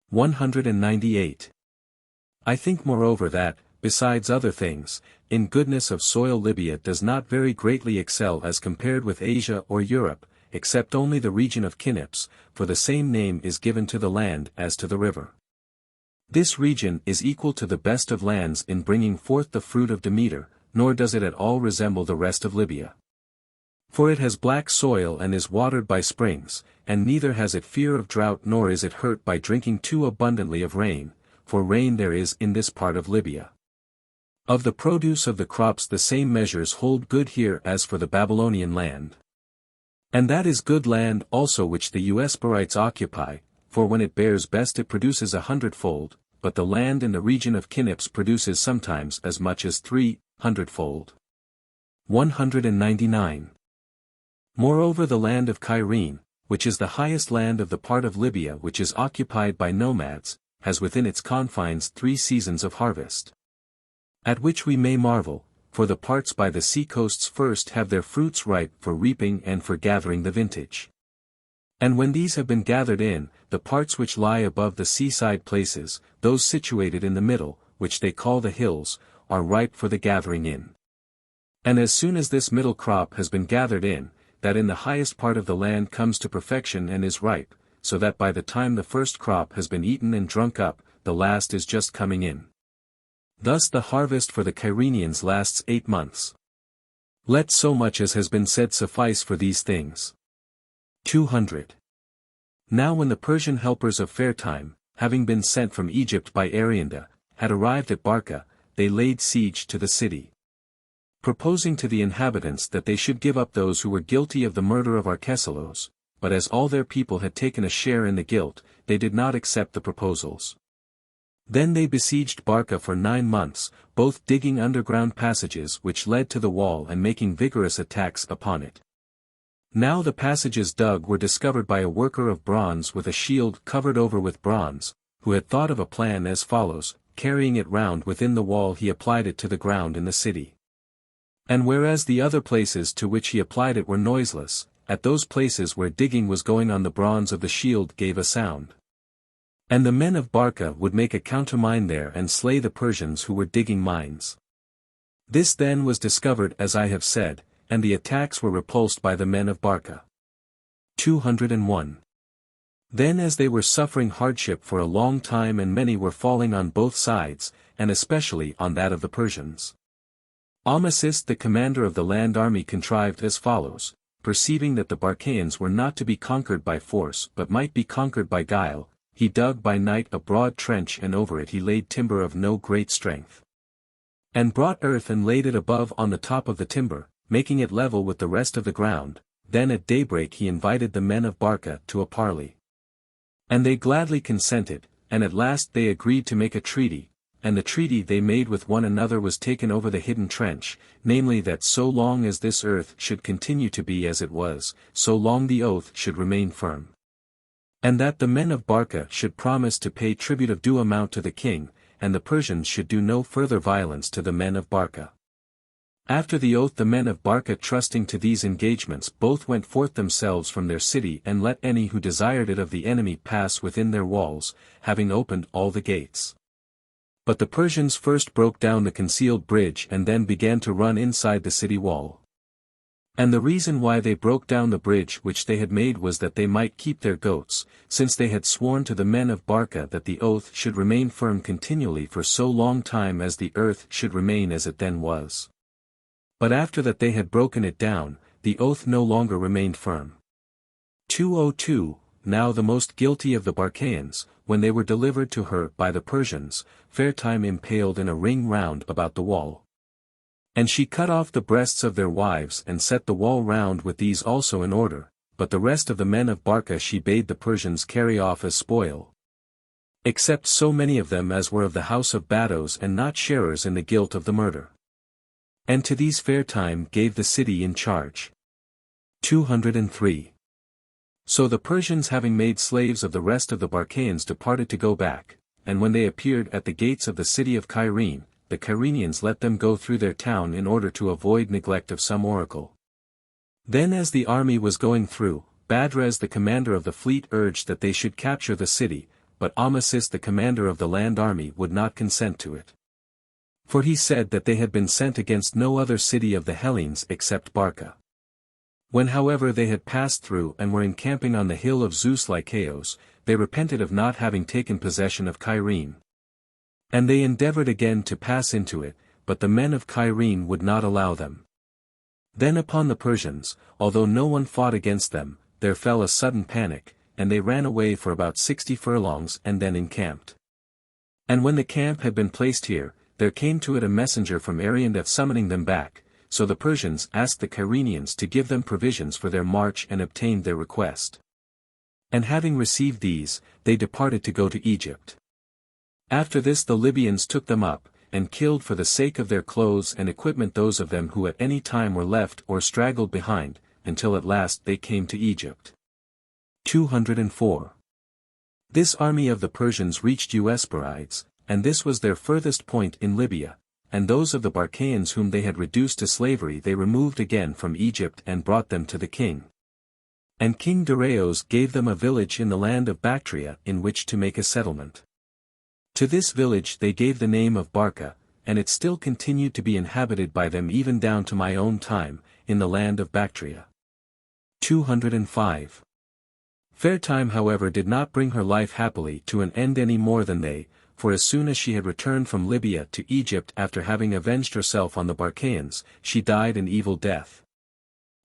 198. I think moreover that, besides other things, in goodness of soil Libya does not very greatly excel as compared with Asia or Europe, except only the region of Knips, for the same name is given to the land as to the river. This region is equal to the best of lands in bringing forth the fruit of Demeter, nor does it at all resemble the rest of Libya. For it has black soil and is watered by springs, and neither has it fear of drought nor is it hurt by drinking too abundantly of rain, for rain there is in this part of Libya. Of the produce of the crops the same measures hold good here as for the Babylonian land. And that is good land also which the Euesporites occupy, for when it bears best it produces 100-fold, but the land in the region of Knips produces sometimes as much as 300-fold. 199. Moreover the land of Cyrene, which is the highest land of the part of Libya which is occupied by nomads, has within its confines 3 seasons of harvest. At which we may marvel, for the parts by the sea coasts first have their fruits ripe for reaping and for gathering the vintage. And when these have been gathered in, the parts which lie above the seaside places, those situated in the middle, which they call the hills, are ripe for the gathering in. And as soon as this middle crop has been gathered in, that in the highest part of the land comes to perfection and is ripe, so that by the time the first crop has been eaten and drunk up, the last is just coming in. Thus the harvest for the Cyrenians lasts 8 months. Let so much as has been said suffice for these things. 200. Now when the Persian helpers of Fairtime, having been sent from Egypt by Arianda, had arrived at Barca, they laid siege to the city, proposing to the inhabitants that they should give up those who were guilty of the murder of Arcesilaus, but as all their people had taken a share in the guilt, they did not accept the proposals. Then they besieged Barca for 9 months, both digging underground passages which led to the wall and making vigorous attacks upon it. Now the passages dug were discovered by a worker of bronze with a shield covered over with bronze, who had thought of a plan as follows: carrying it round within the wall he applied it to the ground in the city. And whereas the other places to which he applied it were noiseless, at those places where digging was going on the bronze of the shield gave a sound. And the men of Barca would make a countermine there and slay the Persians who were digging mines. This then was discovered as I have said, and the attacks were repulsed by the men of Barca. 201. Then as they were suffering hardship for a long time and many were falling on both sides, and especially on that of the Persians, Amasis the commander of the land army contrived as follows: perceiving that the Barcaeans were not to be conquered by force but might be conquered by guile, he dug by night a broad trench and over it he laid timber of no great strength, and brought earth and laid it above on the top of the timber, making it level with the rest of the ground. Then at daybreak he invited the men of Barca to a parley. And they gladly consented, and at last they agreed to make a treaty, and the treaty they made with one another was taken over the hidden trench, namely that so long as this earth should continue to be as it was, so long the oath should remain firm. And that the men of Barca should promise to pay tribute of due amount to the king, and the Persians should do no further violence to the men of Barca. After the oath the men of Barca, trusting to these engagements, both went forth themselves from their city and let any who desired it of the enemy pass within their walls, having opened all the gates. But the Persians first broke down the concealed bridge and then began to run inside the city wall. And the reason why they broke down the bridge which they had made was that they might keep their goats, since they had sworn to the men of Barca that the oath should remain firm continually for so long time as the earth should remain as it then was. But after that they had broken it down, the oath no longer remained firm. 202. Now the most guilty of the Barcaeans, when they were delivered to her by the Persians, Fairtime impaled in a ring round about the wall. And she cut off the breasts of their wives and set the wall round with these also in order, but the rest of the men of Barca she bade the Persians carry off as spoil, except so many of them as were of the house of Bados and not sharers in the guilt of the murder. And to these Fairtime gave the city in charge. 203. So the Persians, having made slaves of the rest of the Barcaeans, departed to go back, and when they appeared at the gates of the city of Cyrene, the Cyrenians let them go through their town in order to avoid neglect of some oracle. Then as the army was going through, Badres the commander of the fleet urged that they should capture the city, but Amasis the commander of the land army would not consent to it. For he said that they had been sent against no other city of the Hellenes except Barca. When however they had passed through and were encamping on the hill of Zeus Lycaos, they repented of not having taken possession of Cyrene. And they endeavored again to pass into it, but the men of Cyrene would not allow them. Then upon the Persians, although no one fought against them, there fell a sudden panic, and they ran away for about 60 furlongs and then encamped. And when the camp had been placed here, there came to it a messenger from Arianda summoning them back, so the Persians asked the Cyrenians to give them provisions for their march and obtained their request. And having received these, they departed to go to Egypt. After this the Libyans took them up, and killed for the sake of their clothes and equipment those of them who at any time were left or straggled behind, until at last they came to Egypt. 204. This army of the Persians reached Euesperides, and this was their furthest point in Libya, and those of the Barcaeans whom they had reduced to slavery they removed again from Egypt and brought them to the king. And King Darius gave them a village in the land of Bactria in which to make a settlement. To this village they gave the name of Barca, and it still continued to be inhabited by them even down to my own time, in the land of Bactria. 205. Fair Time however did not bring her life happily to an end any more than they, for as soon as she had returned from Libya to Egypt after having avenged herself on the Barcaeans, she died an evil death.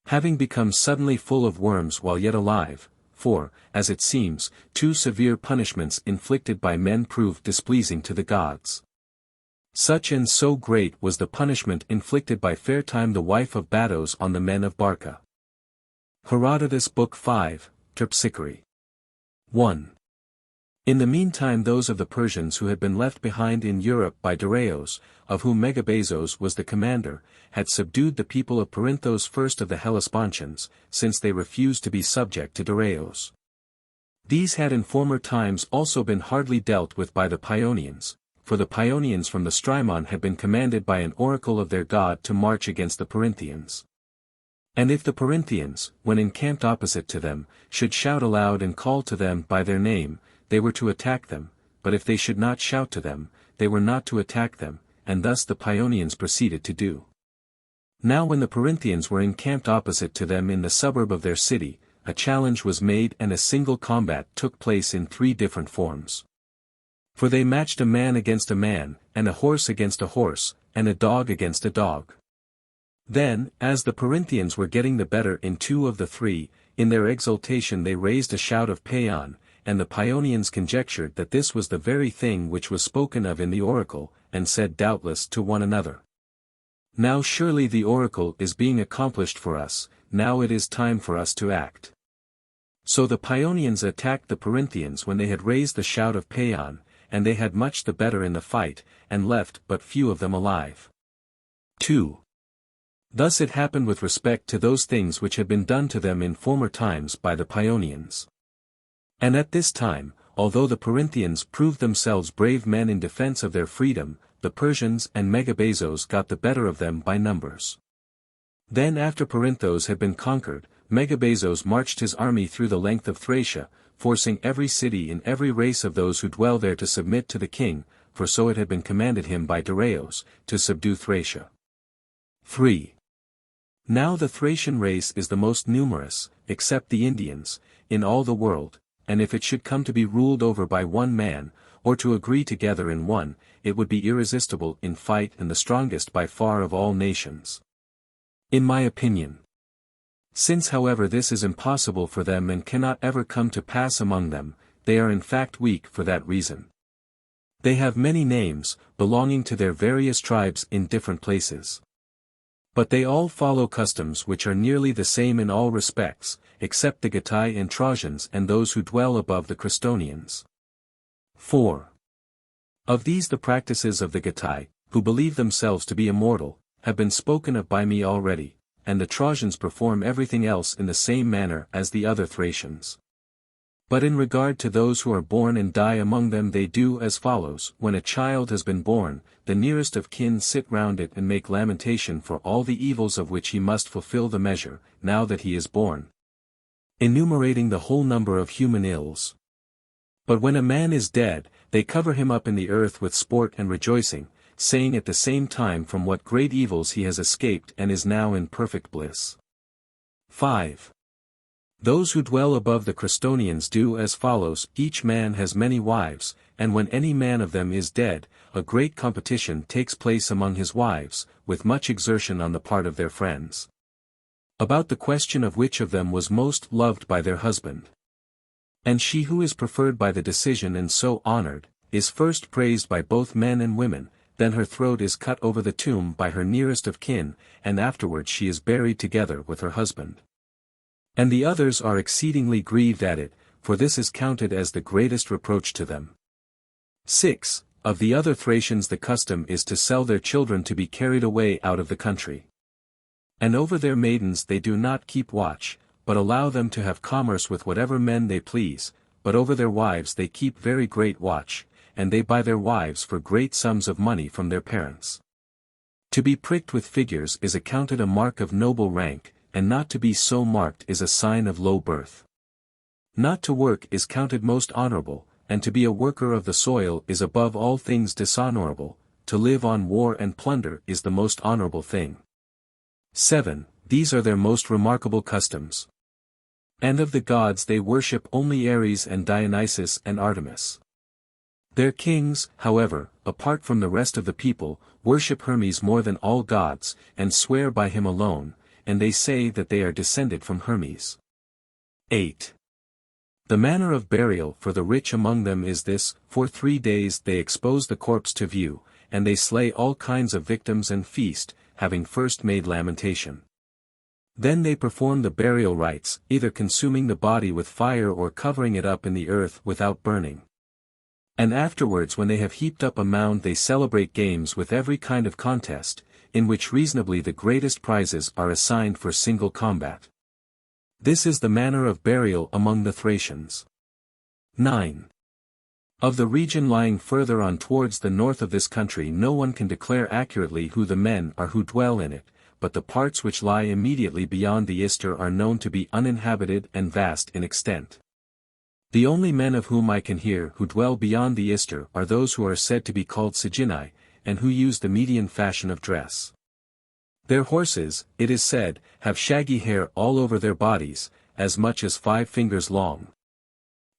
Having become suddenly full of worms while yet alive, for, as it seems, too severe punishments inflicted by men proved displeasing to the gods. Such and so great was the punishment inflicted by Fair Time the wife of Batos on the men of Barca. Herodotus Book 5, Terpsichore. 1. In the meantime those of the Persians who had been left behind in Europe by Darius, of whom Megabasos was the commander, had subdued the people of Perinthos first of the Hellespontians, since they refused to be subject to Darius. These had in former times also been hardly dealt with by the Paeonians, for the Paeonians from the Strymon had been commanded by an oracle of their god to march against the Perinthians. And if the Perinthians, when encamped opposite to them, should shout aloud and call to them by their name, they were to attack them, but if they should not shout to them, they were not to attack them, and thus the Paeonians proceeded to do. Now when the Perinthians were encamped opposite to them in the suburb of their city, a challenge was made and a single combat took place in 3 different forms. For they matched a man against a man, and a horse against a horse, and a dog against a dog. Then, as the Perinthians were getting the better in 2 of the 3, in their exultation they raised a shout of paean, and the Paeonians conjectured that this was the very thing which was spoken of in the oracle, and said doubtless to one another, "Now surely the oracle is being accomplished for us, now it is time for us to act." So the Paeonians attacked the Perinthians when they had raised the shout of paean, and they had much the better in the fight, and left but few of them alive. 2. Thus it happened with respect to those things which had been done to them in former times by the Paeonians. And at this time, although the Perinthians proved themselves brave men in defense of their freedom, the Persians and Megabasos got the better of them by numbers. Then after Perinthos had been conquered, Megabasos marched his army through the length of Thracia, forcing every city in every race of those who dwell there to submit to the king, for so it had been commanded him by Darius, to subdue Thracia. 3. Now the Thracian race is the most numerous, except the Indians, in all the world, and if it should come to be ruled over by one man, or to agree together in one, it would be irresistible in fight and the strongest by far of all nations. In my opinion. Since however this is impossible for them and cannot ever come to pass among them, they are in fact weak for that reason. They have many names, belonging to their various tribes in different places. But they all follow customs which are nearly the same in all respects, except the Gatai and Trojans and those who dwell above the Crestonians. 4. Of these the practices of the Gatai, who believe themselves to be immortal, have been spoken of by me already, and the Trojans perform everything else in the same manner as the other Thracians. But in regard to those who are born and die among them they do as follows: when a child has been born, the nearest of kin sit round it and make lamentation for all the evils of which he must fulfill the measure, now that he is born, enumerating the whole number of human ills. But when a man is dead, they cover him up in the earth with sport and rejoicing, saying at the same time from what great evils he has escaped and is now in perfect bliss. 5. Those who dwell above the Crestonians do as follows: each man has many wives, and when any man of them is dead, a great competition takes place among his wives, with much exertion on the part of their friends, about the question of which of them was most loved by their husband. And she who is preferred by the decision and so honored, is first praised by both men and women, then her throat is cut over the tomb by her nearest of kin, and afterwards she is buried together with her husband. And the others are exceedingly grieved at it, for this is counted as the greatest reproach to them. 6. Of the other Thracians the custom is to sell their children to be carried away out of the country. And over their maidens they do not keep watch, but allow them to have commerce with whatever men they please, but over their wives they keep very great watch, and they buy their wives for great sums of money from their parents. To be pricked with figures is accounted a mark of noble rank, and not to be so marked is a sign of low birth. Not to work is counted most honorable, and to be a worker of the soil is above all things dishonorable, to live on war and plunder is the most honorable thing. 7. These are their most remarkable customs. And of the gods they worship only Ares and Dionysus and Artemis. Their kings, however, apart from the rest of the people, worship Hermes more than all gods, and swear by him alone, and they say that they are descended from Hermes. 8. The manner of burial for the rich among them is this: for 3 days they expose the corpse to view, and they slay all kinds of victims and feast, having first made lamentation. Then they perform the burial rites, either consuming the body with fire or covering it up in the earth without burning. And afterwards, when they have heaped up a mound, they celebrate games with every kind of contest, in which reasonably the greatest prizes are assigned for single combat. This is the manner of burial among the Thracians. 9. Of the region lying further on towards the north of this country no one can declare accurately who the men are who dwell in it, but the parts which lie immediately beyond the Ister are known to be uninhabited and vast in extent. The only men of whom I can hear who dwell beyond the Ister are those who are said to be called Sigynni, and who use the Median fashion of dress. Their horses, it is said, have shaggy hair all over their bodies, as much as 5 fingers long.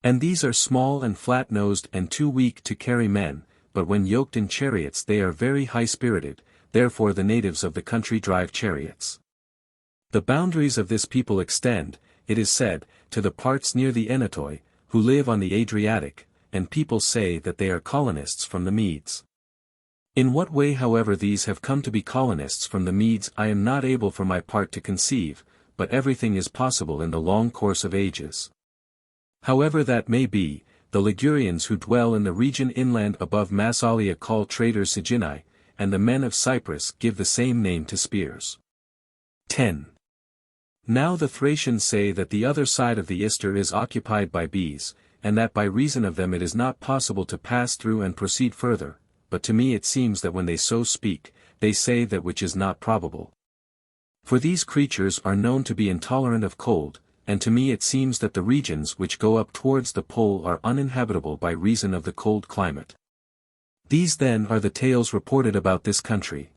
And these are small and flat-nosed and too weak to carry men, but when yoked in chariots they are very high-spirited, therefore the natives of the country drive chariots. The boundaries of this people extend, it is said, to the parts near the Enetoi, who live on the Adriatic, and people say that they are colonists from the Medes. In what way however these have come to be colonists from the Medes I am not able for my part to conceive, but everything is possible in the long course of ages. However that may be, the Ligurians who dwell in the region inland above Massalia call traders Sigynni, and the men of Cyprus give the same name to spears. 10. Now the Thracians say that the other side of the Ister is occupied by bees, and that by reason of them it is not possible to pass through and proceed further, but to me it seems that when they so speak, they say that which is not probable. For these creatures are known to be intolerant of cold, and to me it seems that the regions which go up towards the pole are uninhabitable by reason of the cold climate. These then are the tales reported about this country.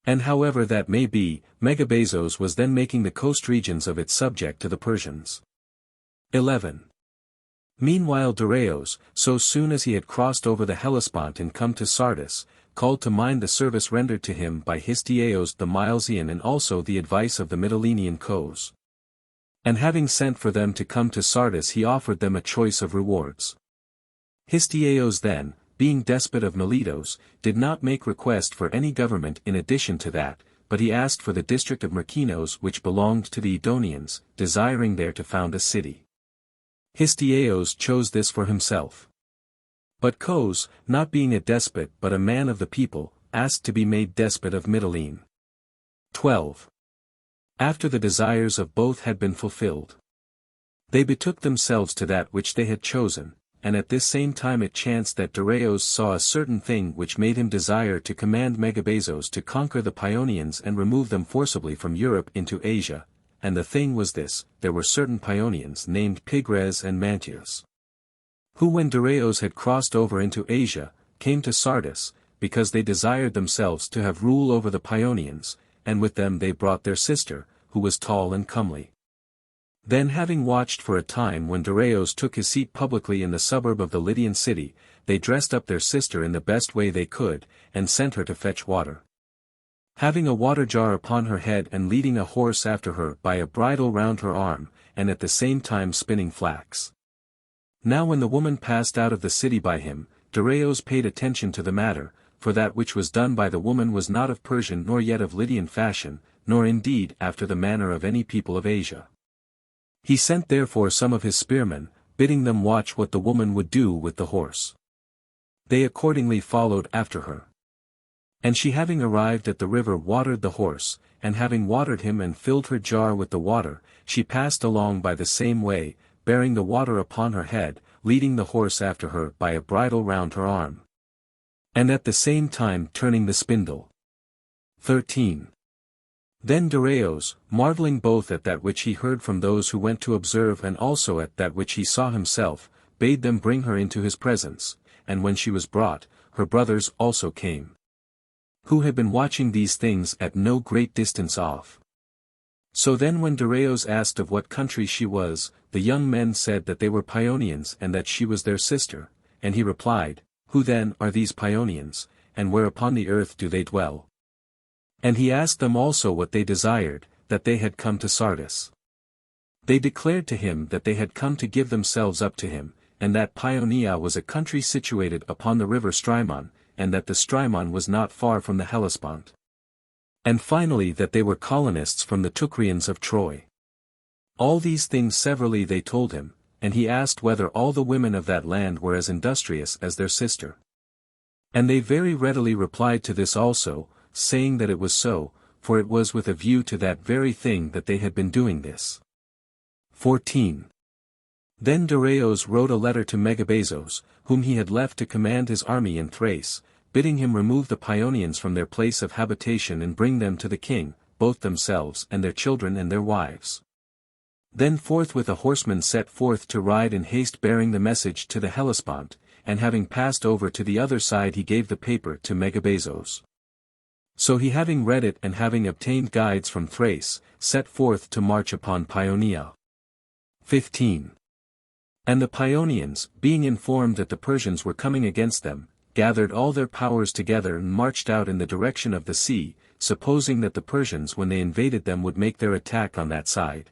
And however that may be, Megabasos was then making the coast regions of it subject to the Persians. 11. Meanwhile Darius, so soon as he had crossed over the Hellespont and come to Sardis, called to mind the service rendered to him by Histiaeus the Milesian and also the advice of the Mytilenean Cos. And having sent for them to come to Sardis he offered them a choice of rewards. Histiaeus then, being despot of Miletos, did not make request for any government in addition to that, but he asked for the district of Myrkinos which belonged to the Edonians, desiring there to found a city. Histiaeus chose this for himself. But Cos, not being a despot but a man of the people, asked to be made despot of Mytilene. 12. After the desires of both had been fulfilled, they betook themselves to that which they had chosen, and at this same time it chanced that Darius saw a certain thing which made him desire to command Megabasos to conquer the Paeonians and remove them forcibly from Europe into Asia, and the thing was this: there were certain Paeonians named Pigres and Mantius, who when Darius had crossed over into Asia, came to Sardis, because they desired themselves to have rule over the Paeonians, and with them they brought their sister, who was tall and comely. Then having watched for a time when Darius took his seat publicly in the suburb of the Lydian city, they dressed up their sister in the best way they could, and sent her to fetch water. Having a water jar upon her head and leading a horse after her by a bridle round her arm, and at the same time spinning flax. Now when the woman passed out of the city by him, Darius paid attention to the matter, for that which was done by the woman was not of Persian nor yet of Lydian fashion, nor indeed after the manner of any people of Asia. He sent therefore some of his spearmen, bidding them watch what the woman would do with the horse. They accordingly followed after her. And she having arrived at the river watered the horse, and having watered him and filled her jar with the water, she passed along by the same way, bearing the water upon her head, leading the horse after her by a bridle round her arm, and at the same time turning the spindle. 13. Then Darius, marveling both at that which he heard from those who went to observe and also at that which he saw himself, bade them bring her into his presence, and when she was brought, her brothers also came, who had been watching these things at no great distance off. So then when Darius asked of what country she was, the young men said that they were Paeonians and that she was their sister, and he replied, Who then are these Paeonians, and where upon the earth do they dwell? And he asked them also what they desired, that they had come to Sardis. They declared to him that they had come to give themselves up to him, and that Paeonia was a country situated upon the river Strymon, and that the Strymon was not far from the Hellespont. And finally that they were colonists from the Teucrians of Troy. All these things severally they told him, and he asked whether all the women of that land were as industrious as their sister. And they very readily replied to this also, saying that it was so, for it was with a view to that very thing that they had been doing this. 14. Then Darius wrote a letter to Megabazos, whom he had left to command his army in Thrace, bidding him remove the Paeonians from their place of habitation and bring them to the king, both themselves and their children and their wives. Then forthwith a horseman set forth to ride in haste bearing the message to the Hellespont, and having passed over to the other side he gave the paper to Megabazos. So he having read it and having obtained guides from Thrace, set forth to march upon Paeonia. 15. And the Paeonians, being informed that the Persians were coming against them, gathered all their powers together and marched out in the direction of the sea, supposing that the Persians when they invaded them would make their attack on that side.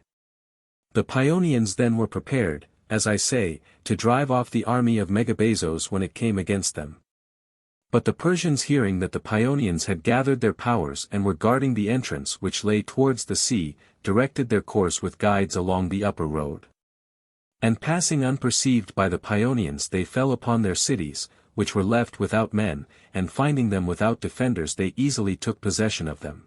The Paeonians then were prepared, as I say, to drive off the army of Megabazos when it came against them. But the Persians hearing that the Paeonians had gathered their powers and were guarding the entrance which lay towards the sea, directed their course with guides along the upper road. And passing unperceived by the Paeonians they fell upon their cities, which were left without men, and finding them without defenders they easily took possession of them.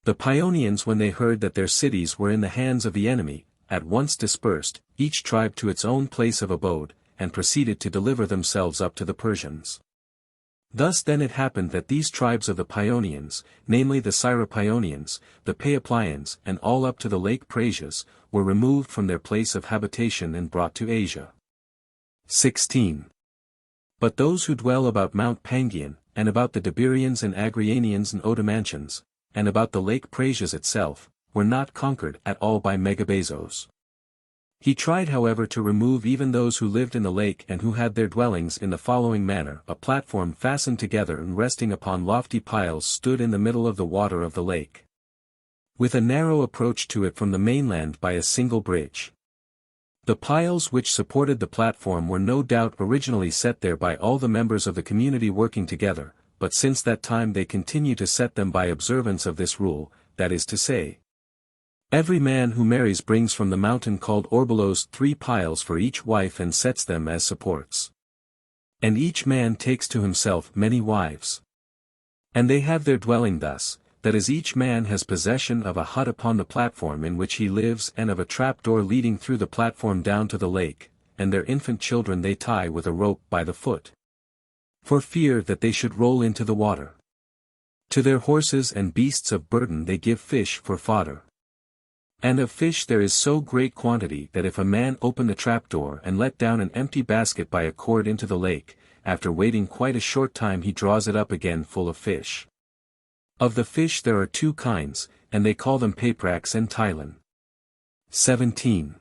The Paeonians when they heard that their cities were in the hands of the enemy, at once dispersed, each tribe to its own place of abode, and proceeded to deliver themselves up to the Persians. Thus then it happened that these tribes of the Paeonians, namely the Syropaeonians, the Paeoplians and all up to the lake Prasias, were removed from their place of habitation and brought to Asia. 16. But those who dwell about Mount Pangaean, and about the Debirians and Agrianians and Odomantians, and about the lake Prasias itself, were not conquered at all by Megabazos. He tried however to remove even those who lived in the lake and who had their dwellings in the following manner: a platform fastened together and resting upon lofty piles stood in the middle of the water of the lake, with a narrow approach to it from the mainland by a single bridge. The piles which supported the platform were no doubt originally set there by all the members of the community working together, but since that time they continue to set them by observance of this rule, that is to say, every man who marries brings from the mountain called Orbolos 3 piles for each wife and sets them as supports. And each man takes to himself many wives. And they have their dwelling thus, that as each man has possession of a hut upon the platform in which he lives and of a trapdoor leading through the platform down to the lake, and their infant children they tie with a rope by the foot, for fear that they should roll into the water. To their horses and beasts of burden they give fish for fodder. And of fish there is so great quantity that if a man open the trapdoor and let down an empty basket by a cord into the lake, after waiting quite a short time he draws it up again full of fish. Of the fish there are 2 kinds, and they call them paprax and tylan. 17.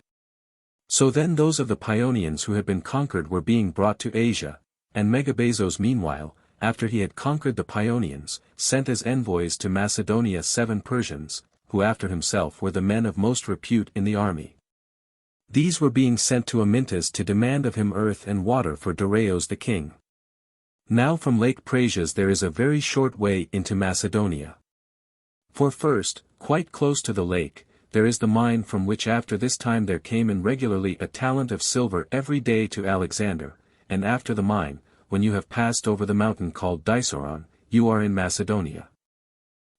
So then those of the Paeonians who had been conquered were being brought to Asia, and Megabazos meanwhile, after he had conquered the Paeonians, sent as envoys to Macedonia 7 Persians, who after himself were the men of most repute in the army. These were being sent to Amyntas to demand of him earth and water for Darius the king. Now from Lake Prasias there is a very short way into Macedonia. For first, quite close to the lake, there is the mine from which after this time there came in regularly a talent of silver every day to Alexander, and after the mine, when you have passed over the mountain called Disoron, you are in Macedonia.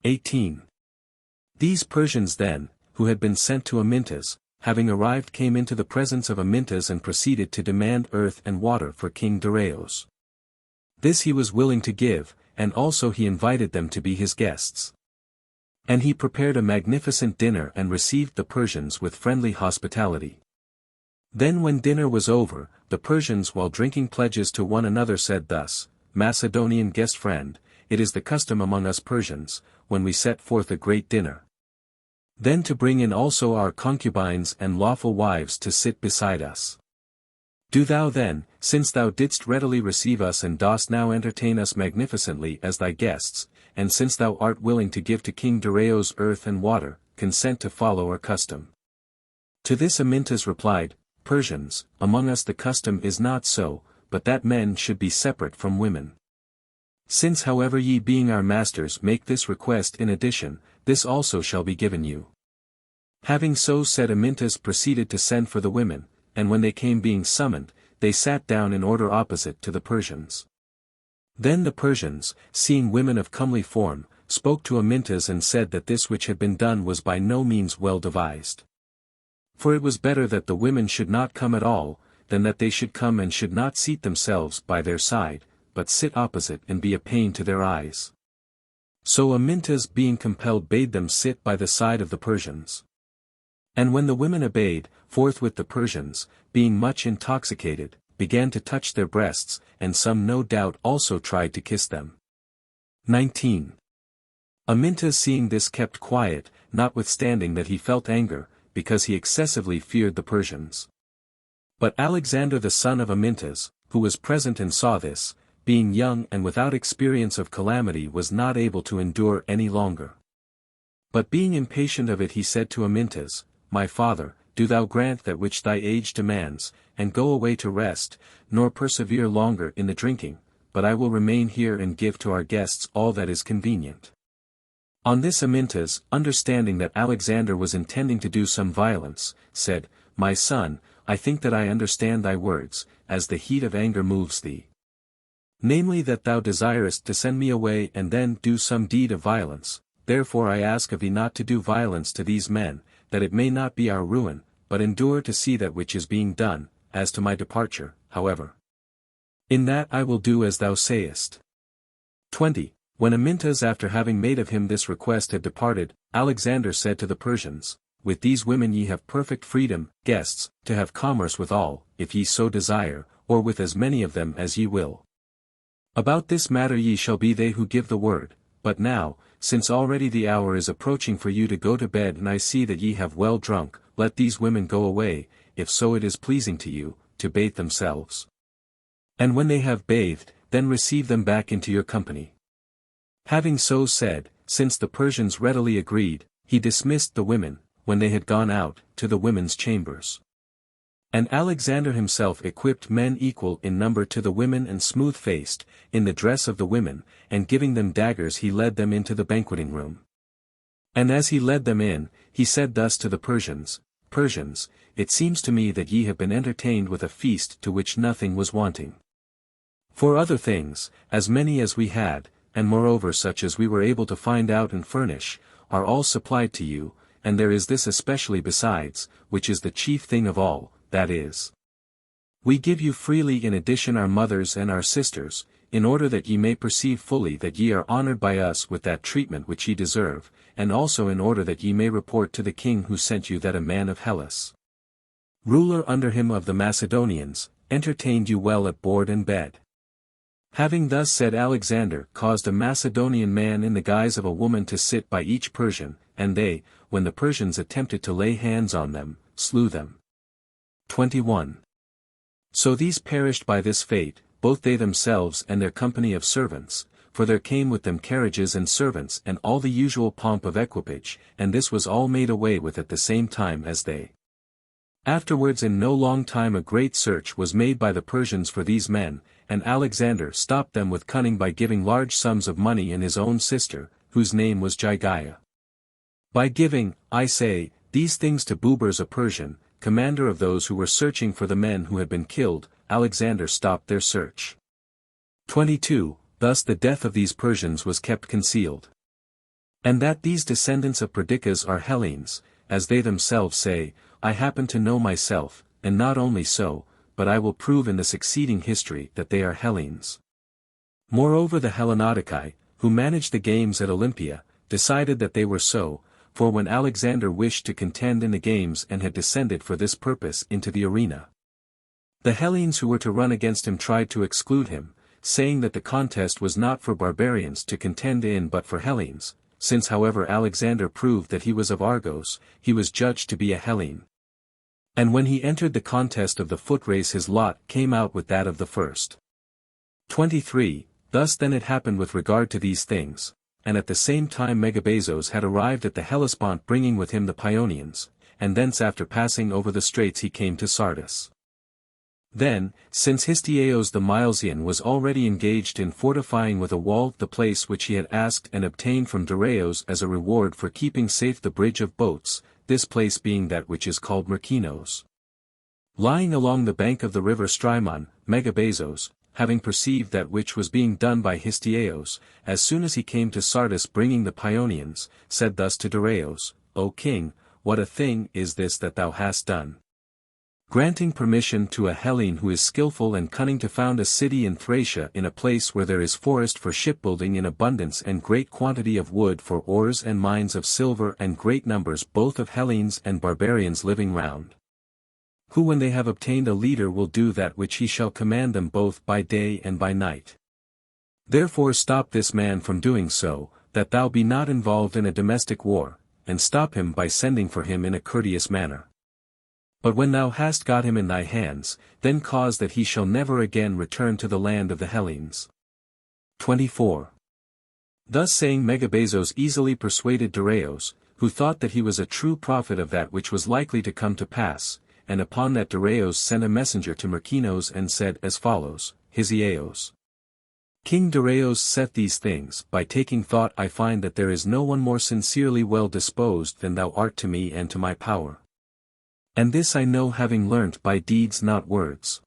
18. These Persians then, who had been sent to Amyntas, having arrived came into the presence of Amyntas and proceeded to demand earth and water for King Darius. This he was willing to give, and also he invited them to be his guests. And he prepared a magnificent dinner and received the Persians with friendly hospitality. Then when dinner was over, the Persians while drinking pledges to one another said thus, Macedonian guest friend, it is the custom among us Persians, when we set forth a great dinner, then to bring in also our concubines and lawful wives to sit beside us. Do thou then, since thou didst readily receive us and dost now entertain us magnificently as thy guests, and since thou art willing to give to King Darius earth and water, consent to follow our custom. To this Amyntas replied, Persians, among us the custom is not so, but that men should be separate from women. Since however ye being our masters make this request in addition, this also shall be given you. Having so said, Amyntas proceeded to send for the women, and when they came being summoned, they sat down in order opposite to the Persians. Then the Persians, seeing women of comely form, spoke to Amyntas and said that this which had been done was by no means well devised. For it was better that the women should not come at all, than that they should come and should not seat themselves by their side, but sit opposite and be a pain to their eyes. So Amyntas being compelled bade them sit by the side of the Persians. And when the women obeyed, forthwith the Persians, being much intoxicated, began to touch their breasts, and some no doubt also tried to kiss them. 19. Amyntas seeing this kept quiet, notwithstanding that he felt anger, because he excessively feared the Persians. But Alexander the son of Amyntas, who was present and saw this, being young and without experience of calamity was not able to endure any longer. But being impatient of it he said to Amyntas, My father, do thou grant that which thy age demands, and go away to rest, nor persevere longer in the drinking, but I will remain here and give to our guests all that is convenient. On this Amyntas, understanding that Alexander was intending to do some violence, said, My son, I think that I understand thy words, as the heat of anger moves thee. Namely that thou desirest to send me away and then do some deed of violence, therefore I ask of thee not to do violence to these men, that it may not be our ruin, but endure to see that which is being done. As to my departure, however, in that I will do as thou sayest. 20. When Amyntas after having made of him this request had departed, Alexander said to the Persians, With these women ye have perfect freedom, guests, to have commerce with all, if ye so desire, or with as many of them as ye will. About this matter ye shall be they who give the word, but now, since already the hour is approaching for you to go to bed and I see that ye have well drunk, let these women go away, if so it is pleasing to you, to bathe themselves. And when they have bathed, then receive them back into your company. Having so said, since the Persians readily agreed, he dismissed the women, when they had gone out, to the women's chambers. And Alexander himself equipped men equal in number to the women and smooth-faced, in the dress of the women, and giving them daggers he led them into the banqueting room. And as he led them in, he said thus to the Persians, Persians, it seems to me that ye have been entertained with a feast to which nothing was wanting. For other things, as many as we had, and moreover such as we were able to find out and furnish, are all supplied to you, and there is this especially besides, which is the chief thing of all, that is, we give you freely in addition our mothers and our sisters, in order that ye may perceive fully that ye are honored by us with that treatment which ye deserve, and also in order that ye may report to the king who sent you that a man of Hellas, ruler under him of the Macedonians, entertained you well at board and bed. Having thus said, Alexander caused a Macedonian man in the guise of a woman to sit by each Persian, and they, when the Persians attempted to lay hands on them, slew them. 21. So these perished by this fate, both they themselves and their company of servants, for there came with them carriages and servants and all the usual pomp of equipage, and this was all made away with at the same time as they. Afterwards in no long time a great search was made by the Persians for these men, and Alexander stopped them with cunning by giving large sums of money in his own sister, whose name was Gygaia. By giving, I say, these things to Bubers a Persian, commander of those who were searching for the men who had been killed, Alexander stopped their search. 22. Thus the death of these Persians was kept concealed. And that these descendants of Perdiccas are Hellenes, as they themselves say, I happen to know myself, and not only so, but I will prove in the succeeding history that they are Hellenes. Moreover the Hellenodici, who managed the games at Olympia, decided that they were so, for when Alexander wished to contend in the games and had descended for this purpose into the arena, the Hellenes who were to run against him tried to exclude him, saying that the contest was not for barbarians to contend in but for Hellenes, since however Alexander proved that he was of Argos, he was judged to be a Hellene. And when he entered the contest of the foot race his lot came out with that of the first. 23. Thus then it happened with regard to these things, and at the same time Megabazos had arrived at the Hellespont bringing with him the Paeonians, and thence after passing over the straits he came to Sardis. Then, since Histiaeus the Milesian was already engaged in fortifying with a wall the place which he had asked and obtained from Dareios as a reward for keeping safe the bridge of boats, this place being that which is called Merkinos. Lying along the bank of the river Strymon, Megabazos, having perceived that which was being done by Histiaeus, as soon as he came to Sardis bringing the Paeonians, said thus to Dareios, O king, what a thing is this that thou hast done? Granting permission to a Hellene who is skillful and cunning to found a city in Thracia in a place where there is forest for shipbuilding in abundance and great quantity of wood for oars and mines of silver and great numbers both of Hellenes and barbarians living round, who when they have obtained a leader will do that which he shall command them both by day and by night. Therefore stop this man from doing so, that thou be not involved in a domestic war, and stop him by sending for him in a courteous manner. But when thou hast got him in thy hands, then cause that he shall never again return to the land of the Hellenes. 24. Thus saying Megabazos easily persuaded Dareios, who thought that he was a true prophet of that which was likely to come to pass, and upon that Dareios sent a messenger to Merkinos and said as follows, Histiaeus. King Dareios saith these things, by taking thought I find that there is no one more sincerely well disposed than thou art to me and to my power. And this I know having learnt by deeds not words.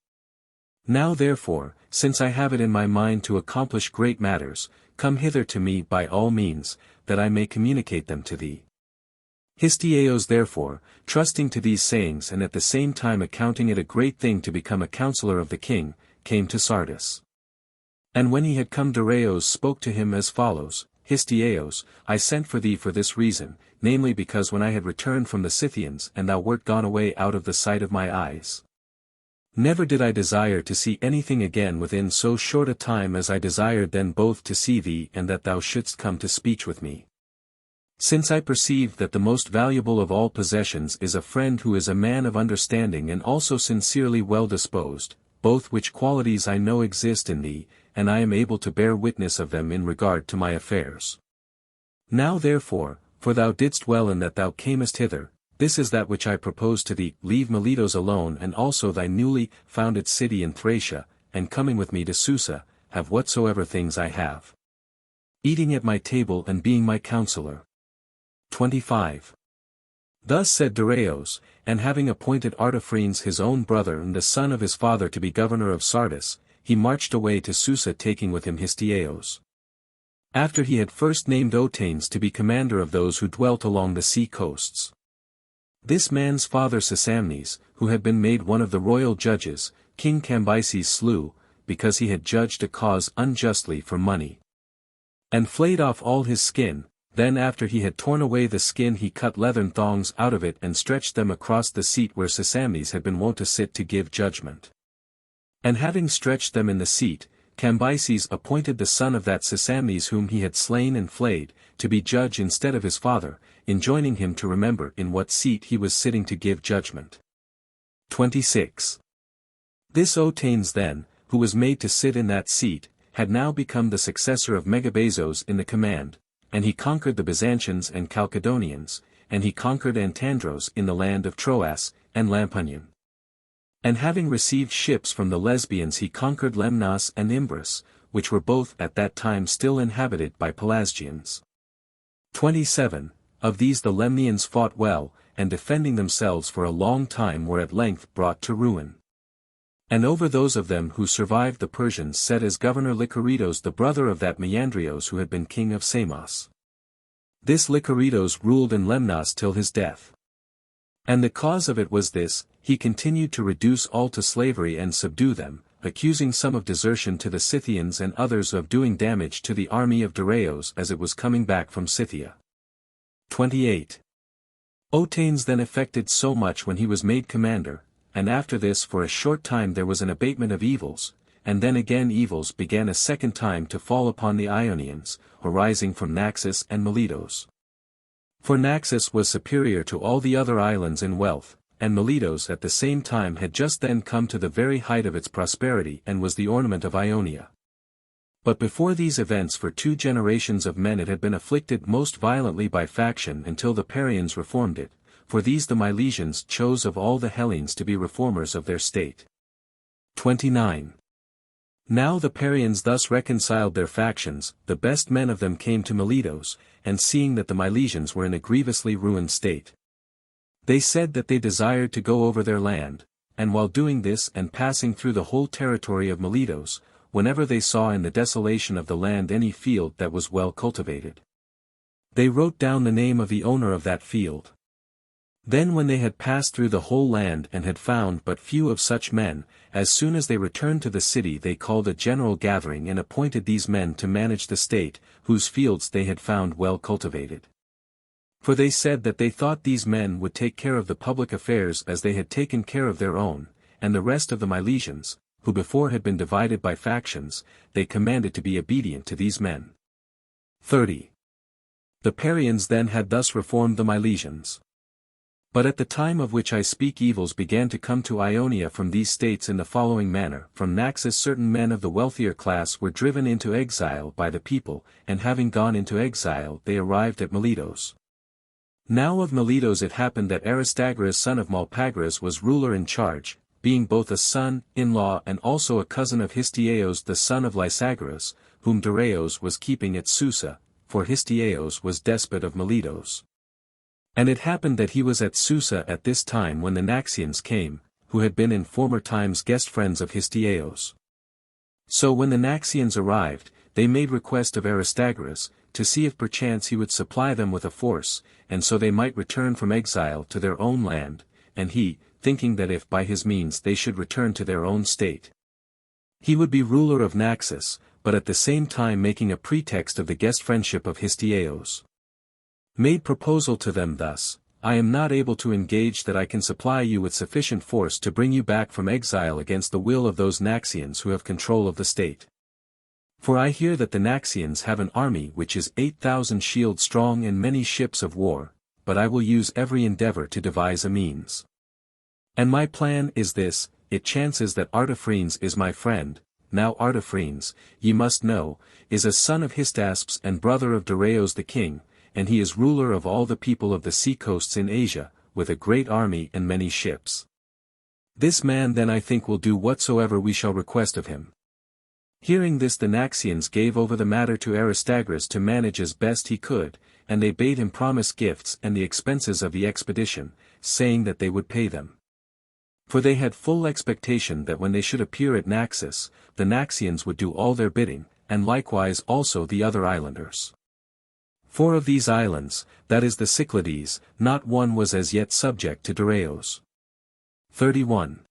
Now therefore, since I have it in my mind to accomplish great matters, come hither to me by all means, that I may communicate them to thee. Histiaeus therefore, trusting to these sayings and at the same time accounting it a great thing to become a counselor of the king, came to Sardis. And when he had come Dareios spoke to him as follows, Histiaeus, I sent for thee for this reason, namely because when I had returned from the Scythians and thou wert gone away out of the sight of my eyes, never did I desire to see anything again within so short a time as I desired then both to see thee and that thou shouldst come to speech with me. Since I perceived that the most valuable of all possessions is a friend who is a man of understanding and also sincerely well disposed, both which qualities I know exist in thee, and I am able to bear witness of them in regard to my affairs. Now therefore, for thou didst well in that thou camest hither, this is that which I propose to thee, leave Miletus alone and also thy newly founded city in Thracia, and coming with me to Susa, have whatsoever things I have. Eating at my table and being my counselor. 25. Thus said Dareios, and having appointed Artaphernes his own brother and the son of his father to be governor of Sardis, he marched away to Susa taking with him Histiaeus. After he had first named Otanes to be commander of those who dwelt along the sea coasts. This man's father Sisamnes, who had been made one of the royal judges, King Cambyses slew, because he had judged a cause unjustly for money. And flayed off all his skin. Then after he had torn away the skin he cut leathern thongs out of it and stretched them across the seat where Sisamnes had been wont to sit to give judgment. And having stretched them in the seat, Cambyses appointed the son of that Sisamnes whom he had slain and flayed, to be judge instead of his father, enjoining him to remember in what seat he was sitting to give judgment. 26. This Otanes then, who was made to sit in that seat, had now become the successor of Megabazos in the command, and he conquered the Byzantians and Chalcedonians, and he conquered Antandros in the land of Troas, and Lampunion. And having received ships from the Lesbians he conquered Lemnos and Imbros, which were both at that time still inhabited by Pelasgians. 27. Of these the Lemnians fought well, and defending themselves for a long time were at length brought to ruin. And over those of them who survived the Persians set as governor Lycoritos the brother of that Meandrios who had been king of Samos. This Lycoritos ruled in Lemnos till his death. And the cause of it was this, he continued to reduce all to slavery and subdue them, accusing some of desertion to the Scythians and others of doing damage to the army of Darius as it was coming back from Scythia. 28. Otanes then effected so much when he was made commander, and after this for a short time there was an abatement of evils, and then again evils began a second time to fall upon the Ionians, arising from Naxos and Miletos. For Naxos was superior to all the other islands in wealth, and Miletos at the same time had just then come to the very height of its prosperity and was the ornament of Ionia. But before these events for 2 generations of men it had been afflicted most violently by faction until the Parians reformed it, for these the Milesians chose of all the Hellenes to be reformers of their state. 29. Now the Parians thus reconciled their factions, the best men of them came to Miletos, and seeing that the Milesians were in a grievously ruined state, they said that they desired to go over their land, and while doing this and passing through the whole territory of Miletos, whenever they saw in the desolation of the land any field that was well cultivated, they wrote down the name of the owner of that field. Then when they had passed through the whole land and had found but few of such men, as soon as they returned to the city they called a general gathering and appointed these men to manage the state, whose fields they had found well cultivated. For they said that they thought these men would take care of the public affairs as they had taken care of their own, and the rest of the Milesians, who before had been divided by factions, they commanded to be obedient to these men. 30. The Parians then had thus reformed the Milesians. But at the time of which I speak evils began to come to Ionia from these states in the following manner. From Naxos certain men of the wealthier class were driven into exile by the people, and having gone into exile they arrived at Miletos. Now of Miletos it happened that Aristagoras son of Malpagras was ruler in charge, being both a son-in-law and also a cousin of Histiaeus the son of Lysagoras, whom Darius was keeping at Susa, for Histiaeus was despot of Miletos. And it happened that he was at Susa at this time when the Naxians came, who had been in former times guest friends of Histiaeus. So when the Naxians arrived, they made request of Aristagoras, to see if perchance he would supply them with a force, and so they might return from exile to their own land, and he, thinking that if by his means they should return to their own state, he would be ruler of Naxos, but at the same time making a pretext of the guest friendship of Histiaeus, made proposal to them thus: I am not able to engage that I can supply you with sufficient force to bring you back from exile against the will of those Naxians who have control of the state. For I hear that the Naxians have an army which is 8,000 shield strong and many ships of war, but I will use every endeavor to devise a means. And my plan is this: it chances that Artaphernes is my friend. Now Artaphernes, ye must know, is a son of Hystaspes and brother of Darius the king, and he is ruler of all the people of the sea-coasts in Asia, with a great army and many ships. This man then I think will do whatsoever we shall request of him. Hearing this the Naxians gave over the matter to Aristagoras to manage as best he could, and they bade him promise gifts and the expenses of the expedition, saying that they would pay them. For they had full expectation that when they should appear at Naxos, the Naxians would do all their bidding, and likewise also the other islanders. For of these islands, that is the Cyclades, not one was as yet subject to Darius. 31.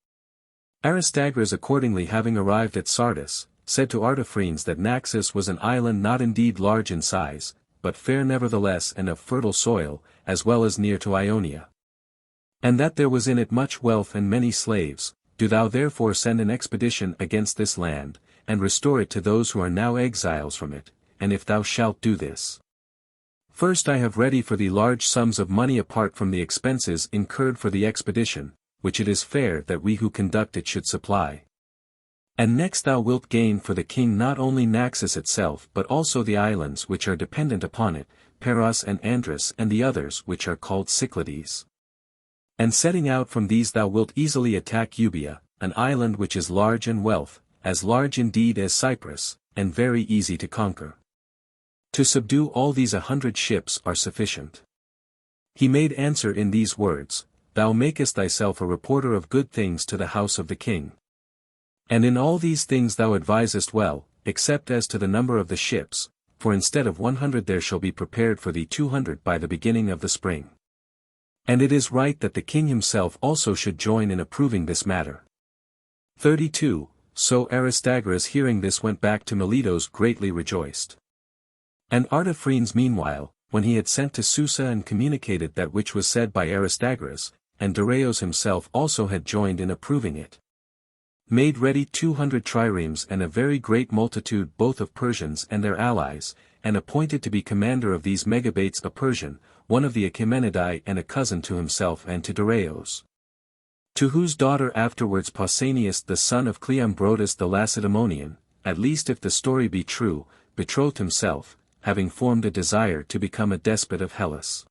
Aristagoras accordingly having arrived at Sardis, said to Artaphernes that Naxos was an island not indeed large in size, but fair nevertheless and of fertile soil, as well as near to Ionia. And that there was in it much wealth and many slaves. Do thou therefore send an expedition against this land, and restore it to those who are now exiles from it, and if thou shalt do this, first I have ready for thee large sums of money apart from the expenses incurred for the expedition, which it is fair that we who conduct it should supply. And next thou wilt gain for the king not only Naxos itself but also the islands which are dependent upon it, Paros and Andros and the others which are called Cyclades. And setting out from these thou wilt easily attack Euboea, an island which is large in wealth, as large indeed as Cyprus, and very easy to conquer. To subdue all these 100 ships are sufficient. He made answer in these words: Thou makest thyself a reporter of good things to the house of the king. And in all these things thou advisest well, except as to the number of the ships, for instead of 100 there shall be prepared for thee 200 by the beginning of the spring. And it is right that the king himself also should join in approving this matter. 32. So Aristagoras hearing this went back to Miletus greatly rejoiced. And Artaphernes meanwhile, when he had sent to Susa and communicated that which was said by Aristagoras, and Darius himself also had joined in approving it, made ready 200 triremes and a very great multitude both of Persians and their allies, and appointed to be commander of these Megabates a Persian, one of the Achaemenidae and a cousin to himself and to Darius, to whose daughter afterwards Pausanias the son of Cleombrotus the Lacedaemonian, at least if the story be true, betrothed himself, having formed a desire to become a despot of Hellas.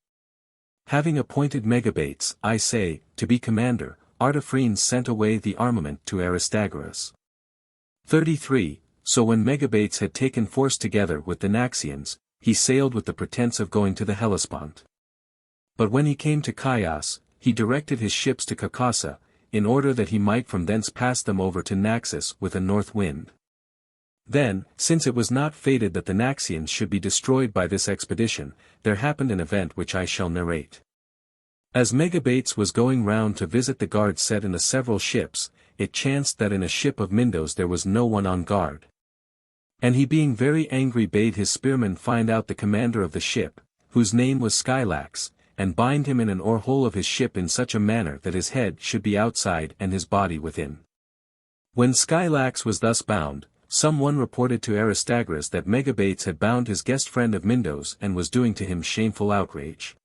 Having appointed Megabates, I say, to be commander, Artaphernes sent away the armament to Aristagoras. 33. So when Megabates had taken force together with the Naxians, he sailed with the pretence of going to the Hellespont. But when he came to Chios, he directed his ships to Caucasa, in order that he might from thence pass them over to Naxos with a north wind. Then, since it was not fated that the Naxians should be destroyed by this expedition, there happened an event which I shall narrate. As Megabates was going round to visit the guard set in the several ships, it chanced that in a ship of Mindos there was no one on guard. And he being very angry bade his spearmen find out the commander of the ship, whose name was Scylax, and bind him in an oar-hole of his ship in such a manner that his head should be outside and his body within. When Scylax was thus bound, some one reported to Aristagoras that Megabates had bound his guest friend of Mindos and was doing to him shameful outrage.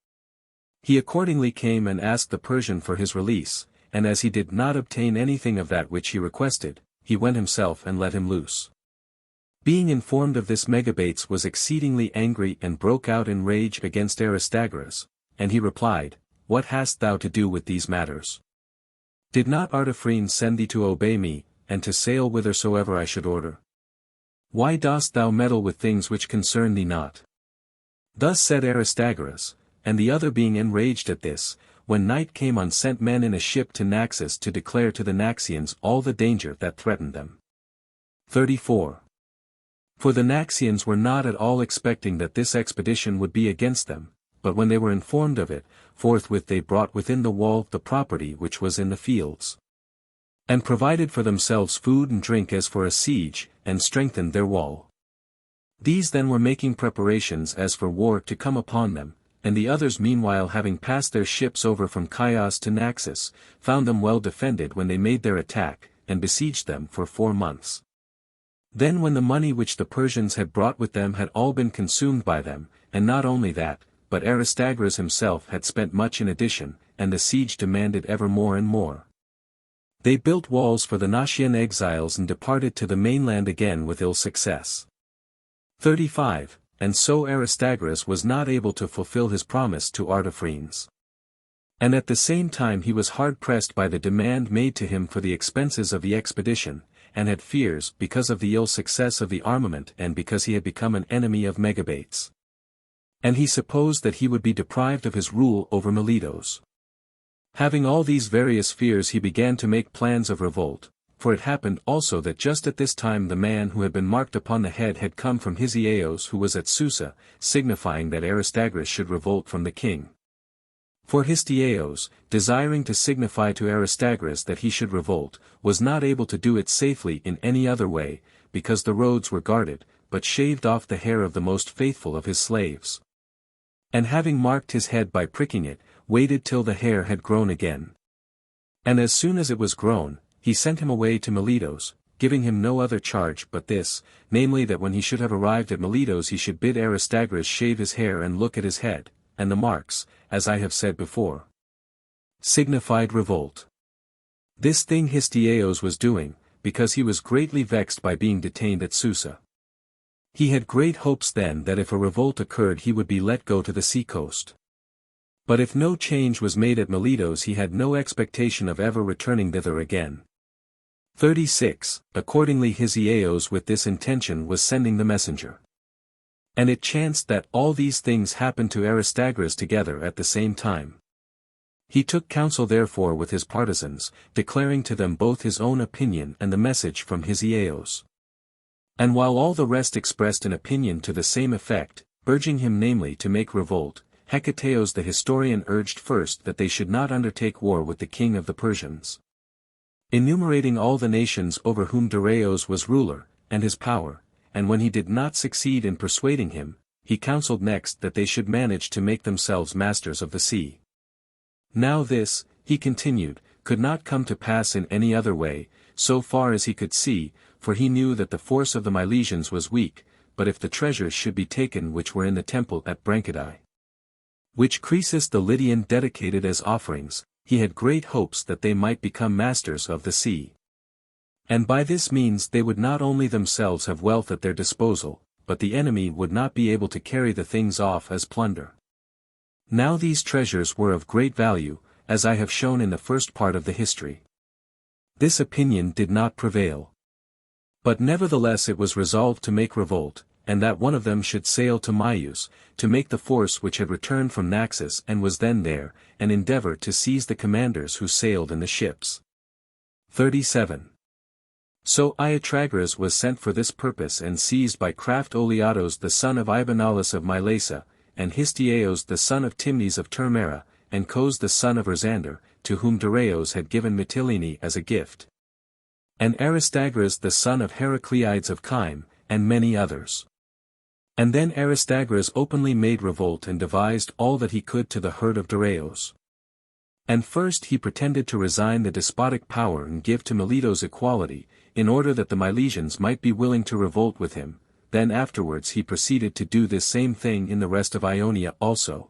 He accordingly came and asked the Persian for his release, and as he did not obtain anything of that which he requested, he went himself and let him loose. Being informed of this, Megabates was exceedingly angry and broke out in rage against Aristagoras, and he replied, "What hast thou to do with these matters? Did not Artaphernes send thee to obey me, and to sail whithersoever I should order? Why dost thou meddle with things which concern thee not?" Thus said Aristagoras, and the other being enraged at this, when night came on sent men in a ship to Naxos to declare to the Naxians all the danger that threatened them. 34. For the Naxians were not at all expecting that this expedition would be against them, but when they were informed of it, forthwith they brought within the wall the property which was in the fields, and provided for themselves food and drink as for a siege, and strengthened their wall. These then were making preparations as for war to come upon them, and the others meanwhile having passed their ships over from Chios to Naxos, found them well defended when they made their attack, and besieged them for 4 months. Then when the money which the Persians had brought with them had all been consumed by them, and not only that, but Aristagoras himself had spent much in addition, and the siege demanded ever more and more, they built walls for the Nautian exiles and departed to the mainland again with ill success. 35. And so Aristagoras was not able to fulfill his promise to Artaphernes. And at the same time he was hard pressed by the demand made to him for the expenses of the expedition, and had fears because of the ill success of the armament and because he had become an enemy of Megabates. And he supposed that he would be deprived of his rule over Miletus. Having all these various fears he began to make plans of revolt, for it happened also that just at this time the man who had been marked upon the head had come from Histiaeus who was at Susa, signifying that Aristagoras should revolt from the king. For Histiaeus, desiring to signify to Aristagoras that he should revolt, was not able to do it safely in any other way, because the roads were guarded, but shaved off the hair of the most faithful of his slaves. And having marked his head by pricking it, waited till the hair had grown again. And as soon as it was grown, he sent him away to Miletus, giving him no other charge but this, namely that when he should have arrived at Miletus he should bid Aristagoras shave his hair and look at his head, and the marks, as I have said before, signified revolt. This thing Histiaeus was doing, because he was greatly vexed by being detained at Susa. He had great hopes then that if a revolt occurred he would be let go to the sea-coast. But if no change was made at Miletus he had no expectation of ever returning thither again. 36. Accordingly Histiaeus with this intention was sending the messenger. And it chanced that all these things happened to Aristagoras together at the same time. He took counsel therefore with his partisans, declaring to them both his own opinion and the message from Histiaeus. And while all the rest expressed an opinion to the same effect, urging him namely to make revolt, Hecataeus the historian urged first that they should not undertake war with the king of the Persians. enumerating all the nations over whom Darius was ruler, and his power, and when he did not succeed in persuading him, he counseled next that they should manage to make themselves masters of the sea. Now this, he continued, could not come to pass in any other way, so far as he could see, for he knew that the force of the Milesians was weak, but if the treasures should be taken which were in the temple at Branchidae, which Croesus the Lydian dedicated as offerings, he had great hopes that they might become masters of the sea. And by this means they would not only themselves have wealth at their disposal, but the enemy would not be able to carry the things off as plunder. Now these treasures were of great value, as I have shown in the first part of the history. This opinion did not prevail. But nevertheless it was resolved to make revolt, and that one of them should sail to Myus, to make the force which had returned from Naxos and was then there, and endeavor to seize the commanders who sailed in the ships. 37. So Iatragarus was sent for this purpose and seized by craft Oleatos the son of Ibanalus of Mylasa, and Histieos the son of Timnes of Termera, and Cos the son of Erzander, to whom Darius had given Mytilene as a gift, and Aristagoras the son of Heracleides of Chyme, and many others. And then Aristagoras openly made revolt and devised all that he could to the hurt of Darius. And first he pretended to resign the despotic power and give to Miletos equality, in order that the Milesians might be willing to revolt with him, then afterwards he proceeded to do this same thing in the rest of Ionia also.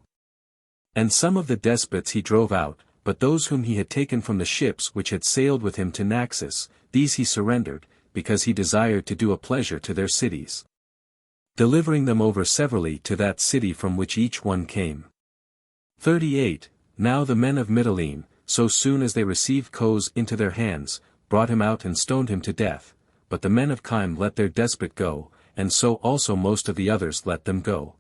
And some of the despots he drove out, but those whom he had taken from the ships which had sailed with him to Naxos, these he surrendered, because he desired to do a pleasure to their cities, delivering them over severally to that city from which each one came. 38. Now the men of Mytilene, so soon as they received Cos into their hands, brought him out and stoned him to death, but the men of Chyme let their despot go, and so also most of the others let them go.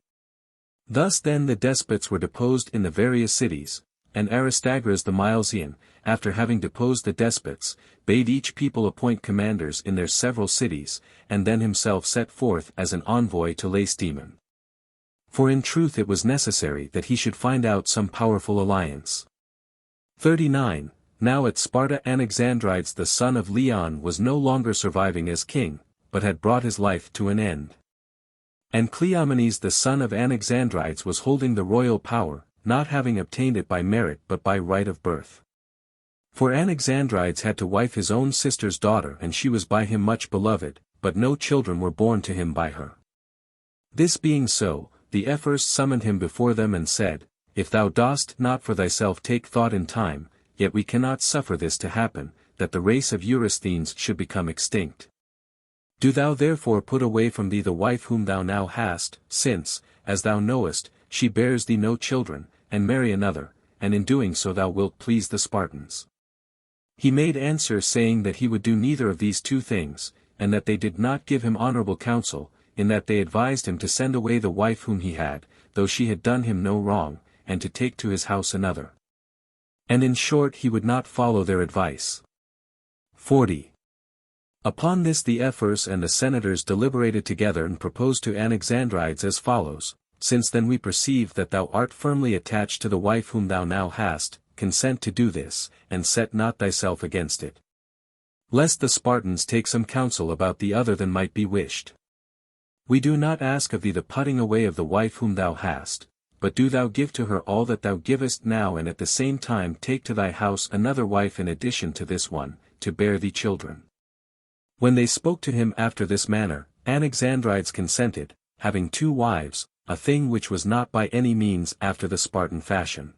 Thus then the despots were deposed in the various cities, and Aristagoras the Milesian, after having deposed the despots, bade each people appoint commanders in their several cities, and then himself set forth as an envoy to Lacedaemon. For in truth it was necessary that he should find out some powerful alliance. 39. Now at Sparta Anaxandrides the son of Leon was no longer surviving as king, but had brought his life to an end. And Cleomenes the son of Anaxandrides was holding the royal power, not having obtained it by merit but by right of birth. For Anaxandrides had to wife his own sister's daughter and she was by him much beloved, but no children were born to him by her. This being so, the Ephors summoned him before them and said, If thou dost not for thyself take thought in time, yet we cannot suffer this to happen, that the race of Eurysthenes should become extinct. Do thou therefore put away from thee the wife whom thou now hast, since, as thou knowest, she bears thee no children, and marry another, and in doing so thou wilt please the Spartans. He made answer saying that he would do neither of these two things, and that they did not give him honorable counsel, in that they advised him to send away the wife whom he had, though she had done him no wrong, and to take to his house another. And in short he would not follow their advice. 40. Upon this the Ephors and the senators deliberated together and proposed to Anaxandrides as follows, Since then we perceive that thou art firmly attached to the wife whom thou now hast, consent to do this, and set not thyself against it. Lest the Spartans take some counsel about thee other than might be wished. We do not ask of thee the putting away of the wife whom thou hast, but do thou give to her all that thou givest now and at the same time take to thy house another wife in addition to this one, to bear thee children. When they spoke to him after this manner, Anaxandrides consented, having 2 wives, a thing which was not by any means after the Spartan fashion.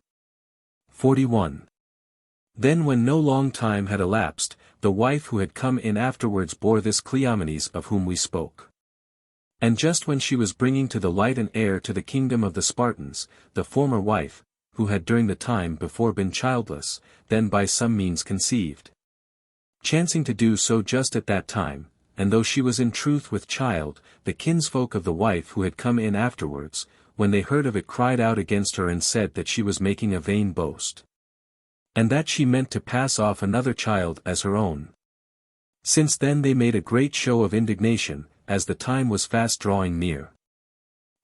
41. Then when no long time had elapsed, the wife who had come in afterwards bore this Cleomenes of whom we spoke. And just when she was bringing to the light an heir to the kingdom of the Spartans, the former wife, who had during the time before been childless, then by some means conceived, chancing to do so just at that time, and though she was in truth with child, the kinsfolk of the wife who had come in afterwards, when they heard of it cried out against her and said that she was making a vain boast, and that she meant to pass off another child as her own. Since then they made a great show of indignation, as the time was fast drawing near.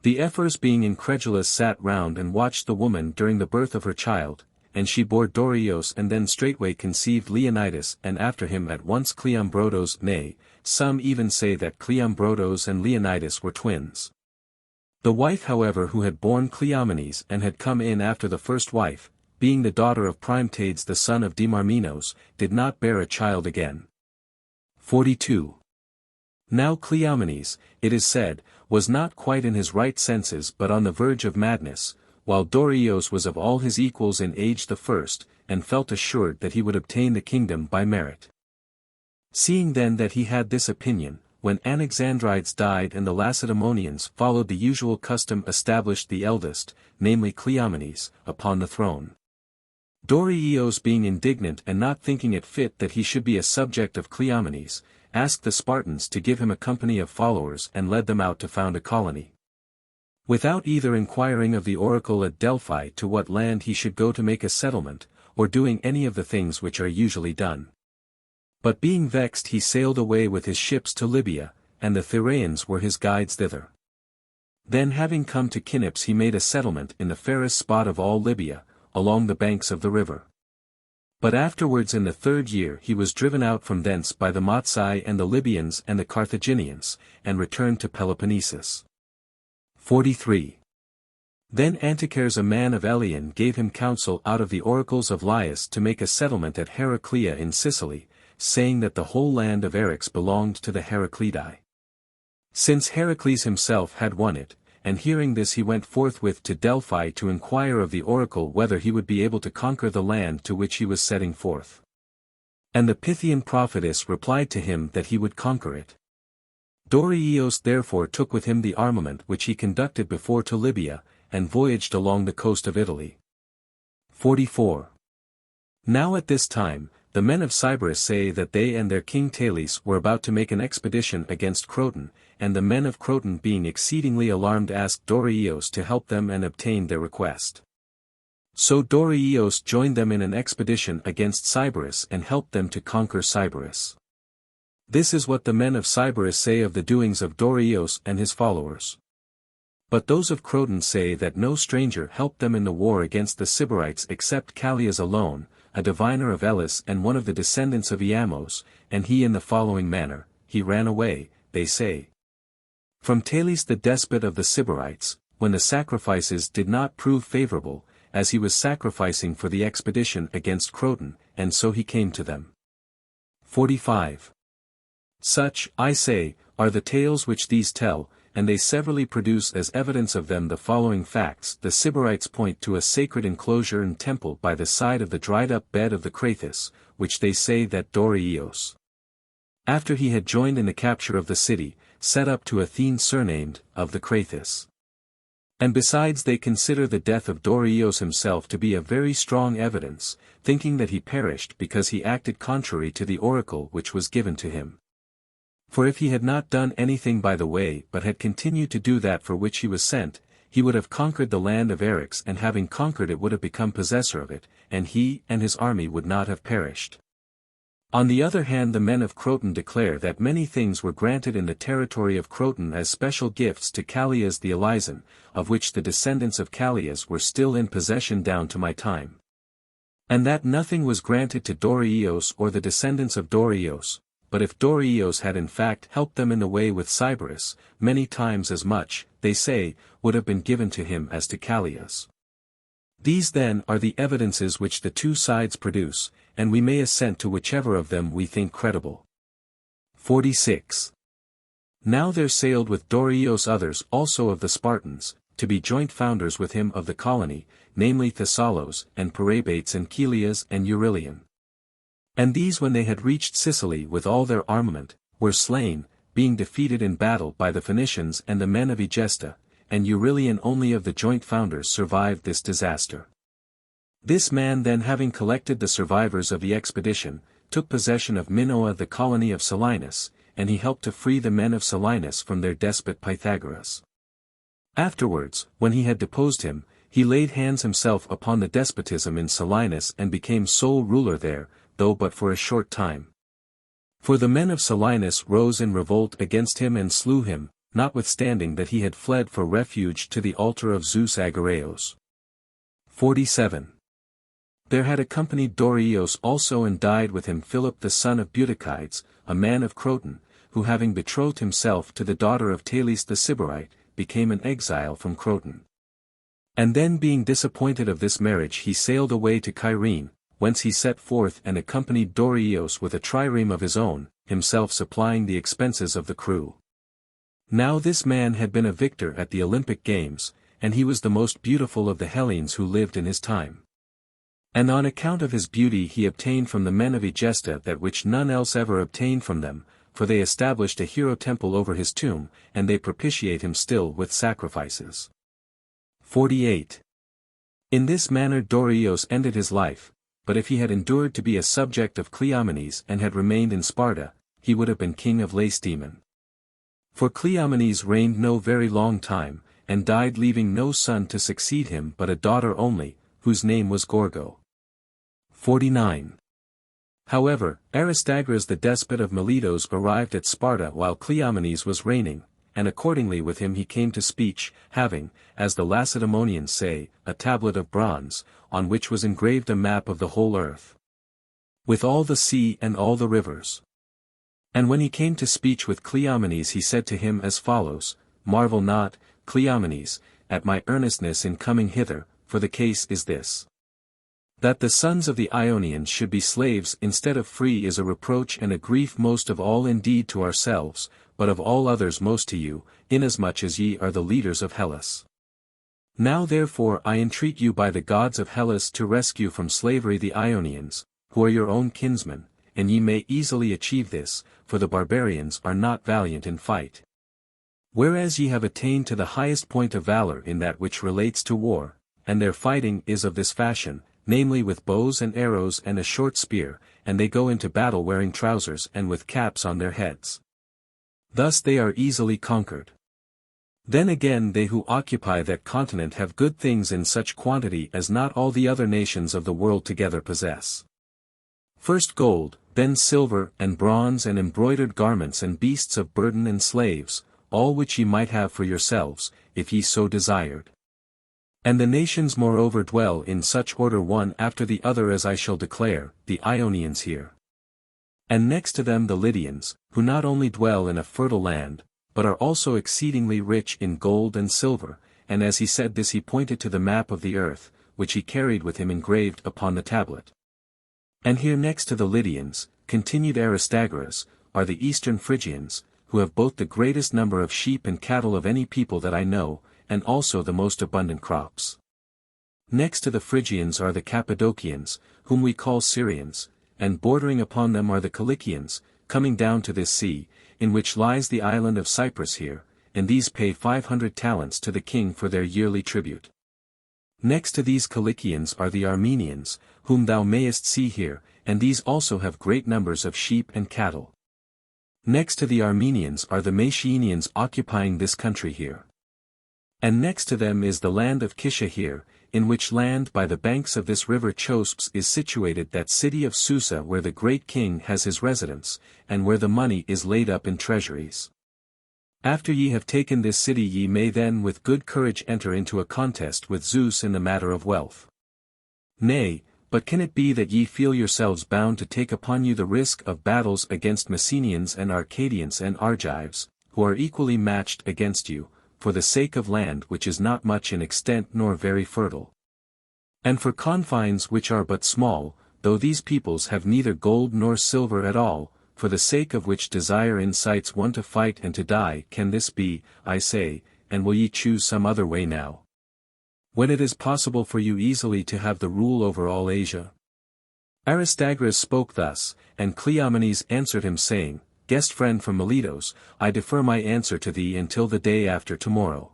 The Ephors being incredulous sat round and watched the woman during the birth of her child, and she bore Dorieus and then straightway conceived Leonidas and after him at once Cleombrotus, nay, some even say that Cleombrotus and Leonidas were twins. The wife however who had borne Cleomenes and had come in after the first wife, being the daughter of Primtades the son of Demarmenos, did not bear a child again. 42. Now Cleomenes, it is said, was not quite in his right senses but on the verge of madness, while Dorieus was of all his equals in age the first, and felt assured that he would obtain the kingdom by merit. Seeing then that he had this opinion, when Anaxandrides died and the Lacedaemonians followed the usual custom established the eldest, namely Cleomenes, upon the throne. Dorieus being indignant and not thinking it fit that he should be a subject of Cleomenes, asked the Spartans to give him a company of followers and led them out to found a colony. Without either inquiring of the oracle at Delphi to what land he should go to make a settlement, or doing any of the things which are usually done. But being vexed he sailed away with his ships to Libya, and the Thracians were his guides thither. Then having come to Cnips he made a settlement in the fairest spot of all Libya, along the banks of the river. But afterwards in the 3rd year he was driven out from thence by the Matsai and the Libyans and the Carthaginians, and returned to Peloponnesus. 43. Then Antichares a man of Eleon gave him counsel out of the oracles of Laius to make a settlement at Heraclea in Sicily, saying that the whole land of Eryx belonged to the Heraclidae. Since Heracles himself had won it, and hearing this he went forthwith to Delphi to inquire of the oracle whether he would be able to conquer the land to which he was setting forth. And the Pythian prophetess replied to him that he would conquer it. Dorieus therefore took with him the armament which he conducted before to Libya, and voyaged along the coast of Italy. 44. Now at this time, the men of Sybaris say that they and their king Thales were about to make an expedition against Croton, and the men of Croton being exceedingly alarmed asked Dorieus to help them and obtained their request. So Dorieus joined them in an expedition against Sybaris and helped them to conquer Sybaris. This is what the men of Sybaris say of the doings of Dorieus and his followers. But those of Croton say that no stranger helped them in the war against the Sybarites except Callias alone, a diviner of Elis and one of the descendants of Iamos, and he in the following manner, he ran away, they say, from Thales the despot of the Sybarites, when the sacrifices did not prove favorable, as he was sacrificing for the expedition against Croton, and so he came to them. 45. Such, I say, are the tales which these tell, and they severally produce as evidence of them the following facts. The Sybarites point to a sacred enclosure and temple by the side of the dried-up bed of the Crathis, which they say that Dorieus, after he had joined in the capture of the city, set up to Athene surnamed, of the Crathis. And besides they consider the death of Dorieus himself to be a very strong evidence, thinking that he perished because he acted contrary to the oracle which was given to him. For if he had not done anything by the way but had continued to do that for which he was sent, he would have conquered the land of Eryx and having conquered it would have become possessor of it, and he and his army would not have perished. On the other hand the men of Croton declare that many things were granted in the territory of Croton as special gifts to Callias the Elysian, of which the descendants of Callias were still in possession down to my time. And that nothing was granted to Dorieus or the descendants of Dorieus, but if Dorieus had in fact helped them in the way with Sybaris, many times as much, they say, would have been given to him as to Callias. These then are the evidences which the two sides produce, and we may assent to whichever of them we think credible. 46. Now there sailed with Dorieus others also of the Spartans, to be joint founders with him of the colony, namely Thessalos, and Parabates and Chelias and Eurylion. And these when they had reached Sicily with all their armament, were slain, being defeated in battle by the Phoenicians and the men of Egesta, and Eurylion only of the joint founders survived this disaster. This man then having collected the survivors of the expedition, took possession of Minoa the colony of Selinus, and he helped to free the men of Selinus from their despot Pythagoras. Afterwards, when he had deposed him, he laid hands himself upon the despotism in Selinus and became sole ruler there, though but for a short time. For the men of Selinus rose in revolt against him and slew him, notwithstanding that he had fled for refuge to the altar of Zeus Agoraios. 47. There had accompanied Dorieus also and died with him Philip the son of Butychides, a man of Croton, who having betrothed himself to the daughter of Thales the Sybarite, became an exile from Croton. And then being disappointed of this marriage he sailed away to Cyrene, whence he set forth and accompanied Dorieus with a trireme of his own, himself supplying the expenses of the crew. Now this man had been a victor at the Olympic Games, and he was the most beautiful of the Hellenes who lived in his time. And on account of his beauty he obtained from the men of Egesta that which none else ever obtained from them, for they established a hero temple over his tomb, and they propitiate him still with sacrifices. 48. In this manner Dorieus ended his life, but if he had endured to be a subject of Cleomenes and had remained in Sparta, he would have been king of Lacedaemon. For Cleomenes reigned no very long time, and died leaving no son to succeed him but a daughter only, whose name was Gorgo. 49. However, Aristagoras the despot of Miletos arrived at Sparta while Cleomenes was reigning, and accordingly with him he came to speech, having, as the Lacedaemonians say, a tablet of bronze, on which was engraved a map of the whole earth, with all the sea and all the rivers. And when he came to speech with Cleomenes he said to him as follows, Marvel not, Cleomenes, at my earnestness in coming hither, for the case is this. That the sons of the Ionians should be slaves instead of free is a reproach and a grief most of all indeed to ourselves, but of all others most to you, inasmuch as ye are the leaders of Hellas. Now therefore I entreat you by the gods of Hellas to rescue from slavery the Ionians, who are your own kinsmen, and ye may easily achieve this, for the barbarians are not valiant in fight. Whereas ye have attained to the highest point of valor in that which relates to war, and their fighting is of this fashion, namely with bows and arrows and a short spear, and they go into battle wearing trousers and with caps on their heads. Thus they are easily conquered. Then again they who occupy that continent have good things in such quantity as not all the other nations of the world together possess. First gold, then silver and bronze and embroidered garments and beasts of burden and slaves, all which ye might have for yourselves, if ye so desired. And the nations moreover dwell in such order one after the other as I shall declare, the Ionians here. And next to them the Lydians, who not only dwell in a fertile land, but are also exceedingly rich in gold and silver, and as he said this he pointed to the map of the earth, which he carried with him engraved upon the tablet. And here next to the Lydians, continued Aristagoras, are the eastern Phrygians, who have both the greatest number of sheep and cattle of any people that I know, and also the most abundant crops. Next to the Phrygians are the Cappadocians, whom we call Syrians, and bordering upon them are the Cilicians, coming down to this sea, in which lies the island of Cyprus here, and these pay 500 talents to the king for their yearly tribute. Next to these Cilicians are the Armenians, whom thou mayest see here, and these also have great numbers of sheep and cattle. Next to the Armenians are the Macaonians occupying this country here. And next to them is the land of Kisha here, in which land by the banks of this river Chospes is situated that city of Susa where the great king has his residence, and where the money is laid up in treasuries. After ye have taken this city ye may then with good courage enter into a contest with Zeus in the matter of wealth. Nay, but can it be that ye feel yourselves bound to take upon you the risk of battles against Messenians and Arcadians and Argives, who are equally matched against you, for the sake of land which is not much in extent nor very fertile? And for confines which are but small, though these peoples have neither gold nor silver at all, for the sake of which desire incites one to fight and to die, can this be, I say, and will ye choose some other way now? When it is possible for you easily to have the rule over all Asia? Aristagoras spoke thus, and Cleomenes answered him saying, Guest friend from Miletos, I defer my answer to thee until the day after tomorrow.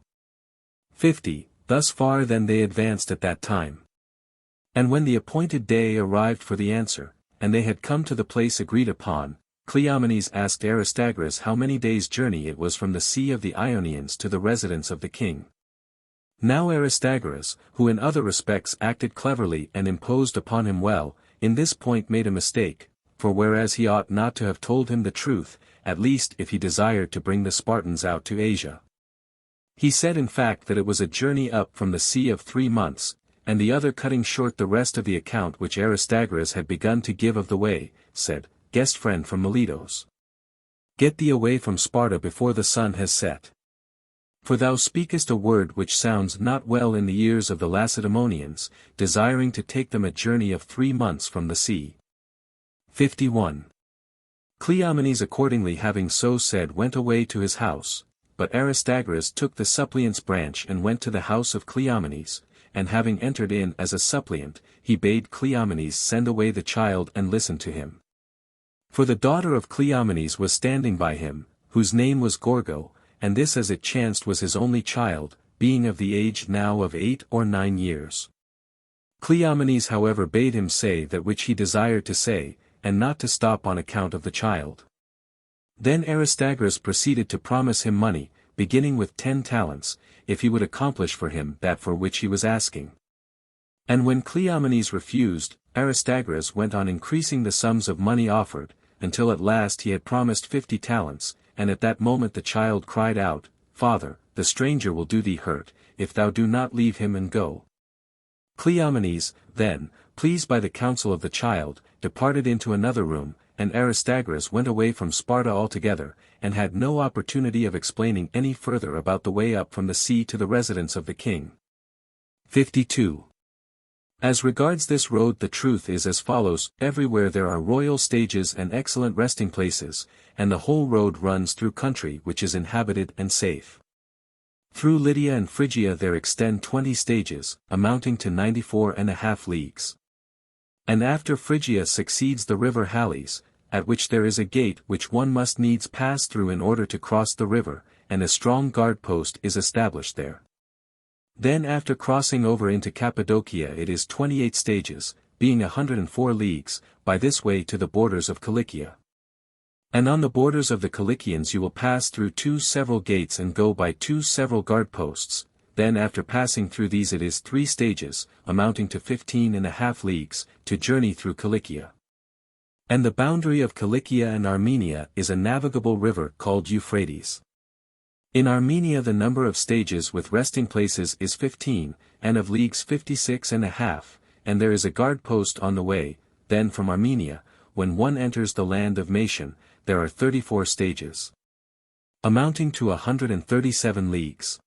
50. Thus far then they advanced at that time. And when the appointed day arrived for the answer, and they had come to the place agreed upon, Cleomenes asked Aristagoras how many days' journey it was from the sea of the Ionians to the residence of the king. Now Aristagoras, who in other respects acted cleverly and imposed upon him well, in this point made a mistake, for whereas he ought not to have told him the truth, at least if he desired to bring the Spartans out to Asia. He said in fact that it was a journey up from the sea of 3 months, and the other cutting short the rest of the account which Aristagoras had begun to give of the way, said, "Guest friend from Miletus, get thee away from Sparta before the sun has set. For thou speakest a word which sounds not well in the ears of the Lacedaemonians, desiring to take them a journey of 3 months from the sea." 51. Cleomenes accordingly having so said went away to his house, but Aristagoras took the suppliant's branch and went to the house of Cleomenes, and having entered in as a suppliant, he bade Cleomenes send away the child and listen to him. For the daughter of Cleomenes was standing by him, whose name was Gorgo, and this as it chanced was his only child, being of the age now of 8 or 9 years. Cleomenes however bade him say that which he desired to say, and not to stop on account of the child. Then Aristagoras proceeded to promise him money, beginning with 10 talents, if he would accomplish for him that for which he was asking. And when Cleomenes refused, Aristagoras went on increasing the sums of money offered, until at last he had promised 50 talents, and at that moment the child cried out, "Father, the stranger will do thee hurt, if thou do not leave him and go." Cleomenes, then, pleased by the counsel of the child, departed into another room, and Aristagoras went away from Sparta altogether, and had no opportunity of explaining any further about the way up from the sea to the residence of the king. 52. As regards this road the truth is as follows: everywhere there are royal stages and excellent resting places, and the whole road runs through country which is inhabited and safe. Through Lydia and Phrygia there extend 20 stages, amounting to 94.5 leagues. And after Phrygia succeeds the river Halys, at which there is a gate which one must needs pass through in order to cross the river, and a strong guard post is established there. Then after crossing over into Cappadocia it is 28 stages, being 104 leagues, by this way to the borders of Cilicia. And on the borders of the Cilicians you will pass through 2 several gates and go by 2 several guard posts. Then after passing through these it is 3 stages, amounting to 15.5 leagues, to journey through Cilicia. And the boundary of Cilicia and Armenia is a navigable river called Euphrates. In Armenia the number of stages with resting places is 15, and of leagues 56.5, and there is a guard post on the way. Then from Armenia, when one enters the land of Macedon, there are 34 stages, amounting to 137 leagues.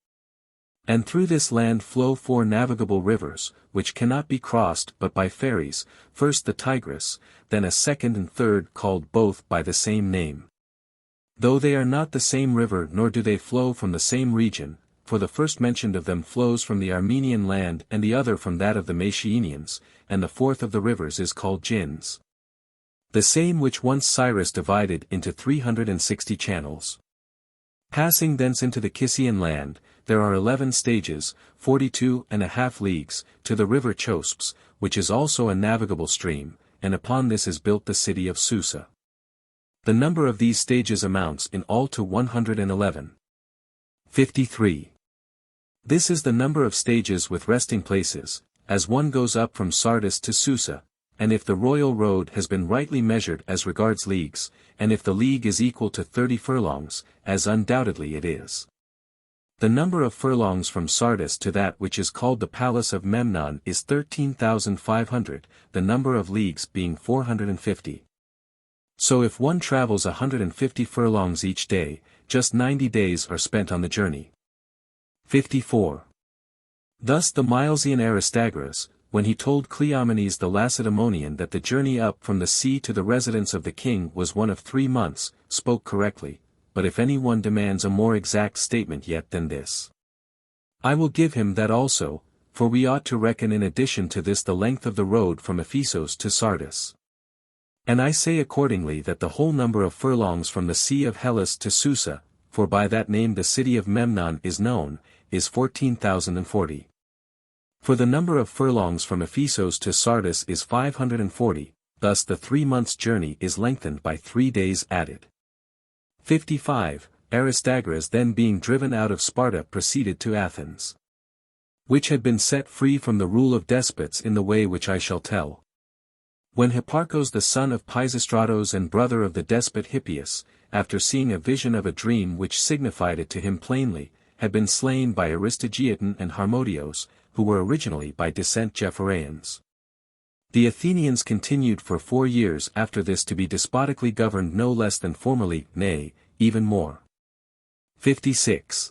And through this land flow 4 navigable rivers, which cannot be crossed but by ferries, first the Tigris, then a second and third called both by the same name. Though they are not the same river nor do they flow from the same region, for the first mentioned of them flows from the Armenian land and the other from that of the Macedonians, and the fourth of the rivers is called Gins. The same which once Cyrus divided into 360 channels. Passing thence into the Kissian land, there are 11 stages, 42.5 leagues, to the river Chospes, which is also a navigable stream, and upon this is built the city of Susa. The number of these stages amounts in all to 111. 53. This is the number of stages with resting places, as one goes up from Sardis to Susa, and if the royal road has been rightly measured as regards leagues, and if the league is equal to 30 furlongs, as undoubtedly it is. The number of furlongs from Sardis to that which is called the Palace of Memnon is 13,500, the number of leagues being 450. So if one travels 150 furlongs each day, just 90 days are spent on the journey. 54. Thus the Milesian Aristagoras, when he told Cleomenes the Lacedaemonian that the journey up from the sea to the residence of the king was one of 3 months, spoke correctly. But if any one demands a more exact statement yet than this, I will give him that also, for we ought to reckon in addition to this the length of the road from Ephesus to Sardis. And I say accordingly that the whole number of furlongs from the sea of Hellas to Susa, for by that name the city of Memnon is known, is 14,040. For the number of furlongs from Ephesus to Sardis is 540, thus the 3 months' journey is lengthened by 3 days added. 55. Aristagoras then being driven out of Sparta proceeded to Athens, which had been set free from the rule of despots in the way which I shall tell. When Hipparchus the son of Pisistratos and brother of the despot Hippias, after seeing a vision of a dream which signified it to him plainly, had been slain by Aristogiton and Harmodios, who were originally by descent Gephyreans. The Athenians continued for 4 years after this to be despotically governed no less than formerly, nay, even more. 56.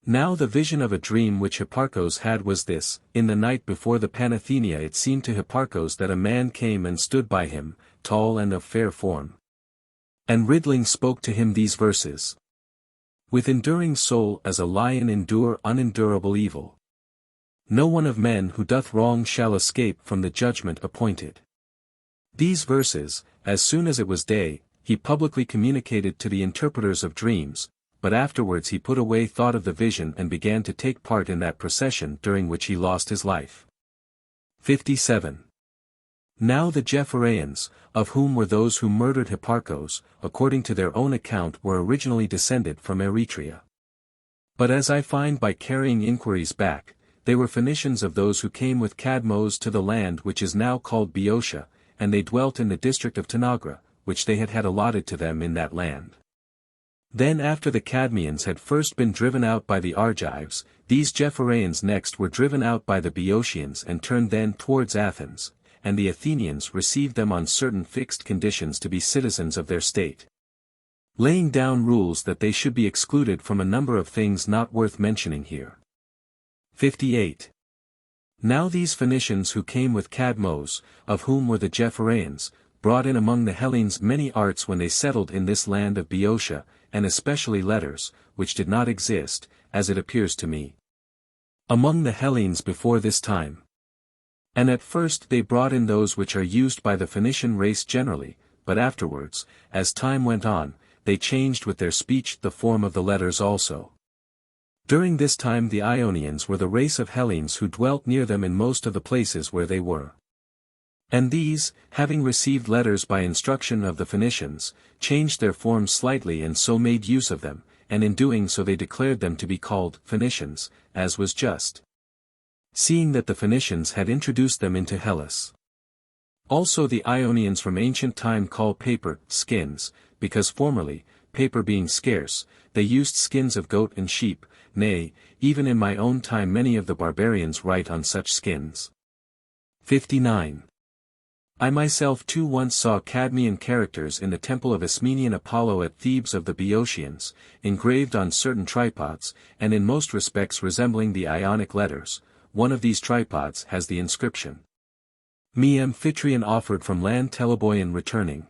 Now the vision of a dream which Hipparchus had was this: in the night before the Panathenea it seemed to Hipparchus that a man came and stood by him, tall and of fair form. And riddling spoke to him these verses. With enduring soul as a lion endure unendurable evil. No one of men who doth wrong shall escape from the judgment appointed. These verses, as soon as it was day, he publicly communicated to the interpreters of dreams, but afterwards he put away thought of the vision and began to take part in that procession during which he lost his life. 57. Now the Gephyreans, of whom were those who murdered Hipparchus, according to their own account were originally descended from Eretria. But as I find by carrying inquiries back, they were Phoenicians of those who came with Cadmos to the land which is now called Boeotia, and they dwelt in the district of Tanagra, which they had allotted to them in that land. Then after the Cadmeans had first been driven out by the Argives, these Gephyreans next were driven out by the Boeotians and turned then towards Athens, and the Athenians received them on certain fixed conditions to be citizens of their state, laying down rules that they should be excluded from a number of things not worth mentioning here. 58. Now these Phoenicians who came with Cadmos, of whom were the Gephyreans, brought in among the Hellenes many arts when they settled in this land of Boeotia, and especially letters, which did not exist, as it appears to me, among the Hellenes before this time. And at first they brought in those which are used by the Phoenician race generally, but afterwards, as time went on, they changed with their speech the form of the letters also. During this time the Ionians were the race of Hellenes who dwelt near them in most of the places where they were. And these, having received letters by instruction of the Phoenicians, changed their forms slightly and so made use of them, and in doing so they declared them to be called Phoenicians, as was just, seeing that the Phoenicians had introduced them into Hellas. Also the Ionians from ancient time call paper, skins, because formerly, paper being scarce, they used skins of goat and sheep, nay, even in my own time many of the barbarians write on such skins. 59. I myself too once saw Cadmean characters in the temple of Ismenian Apollo at Thebes of the Boeotians, engraved on certain tripods, and in most respects resembling the Ionic letters. One of these tripods has the inscription, Me Amphitryon offered from land Teleboian returning.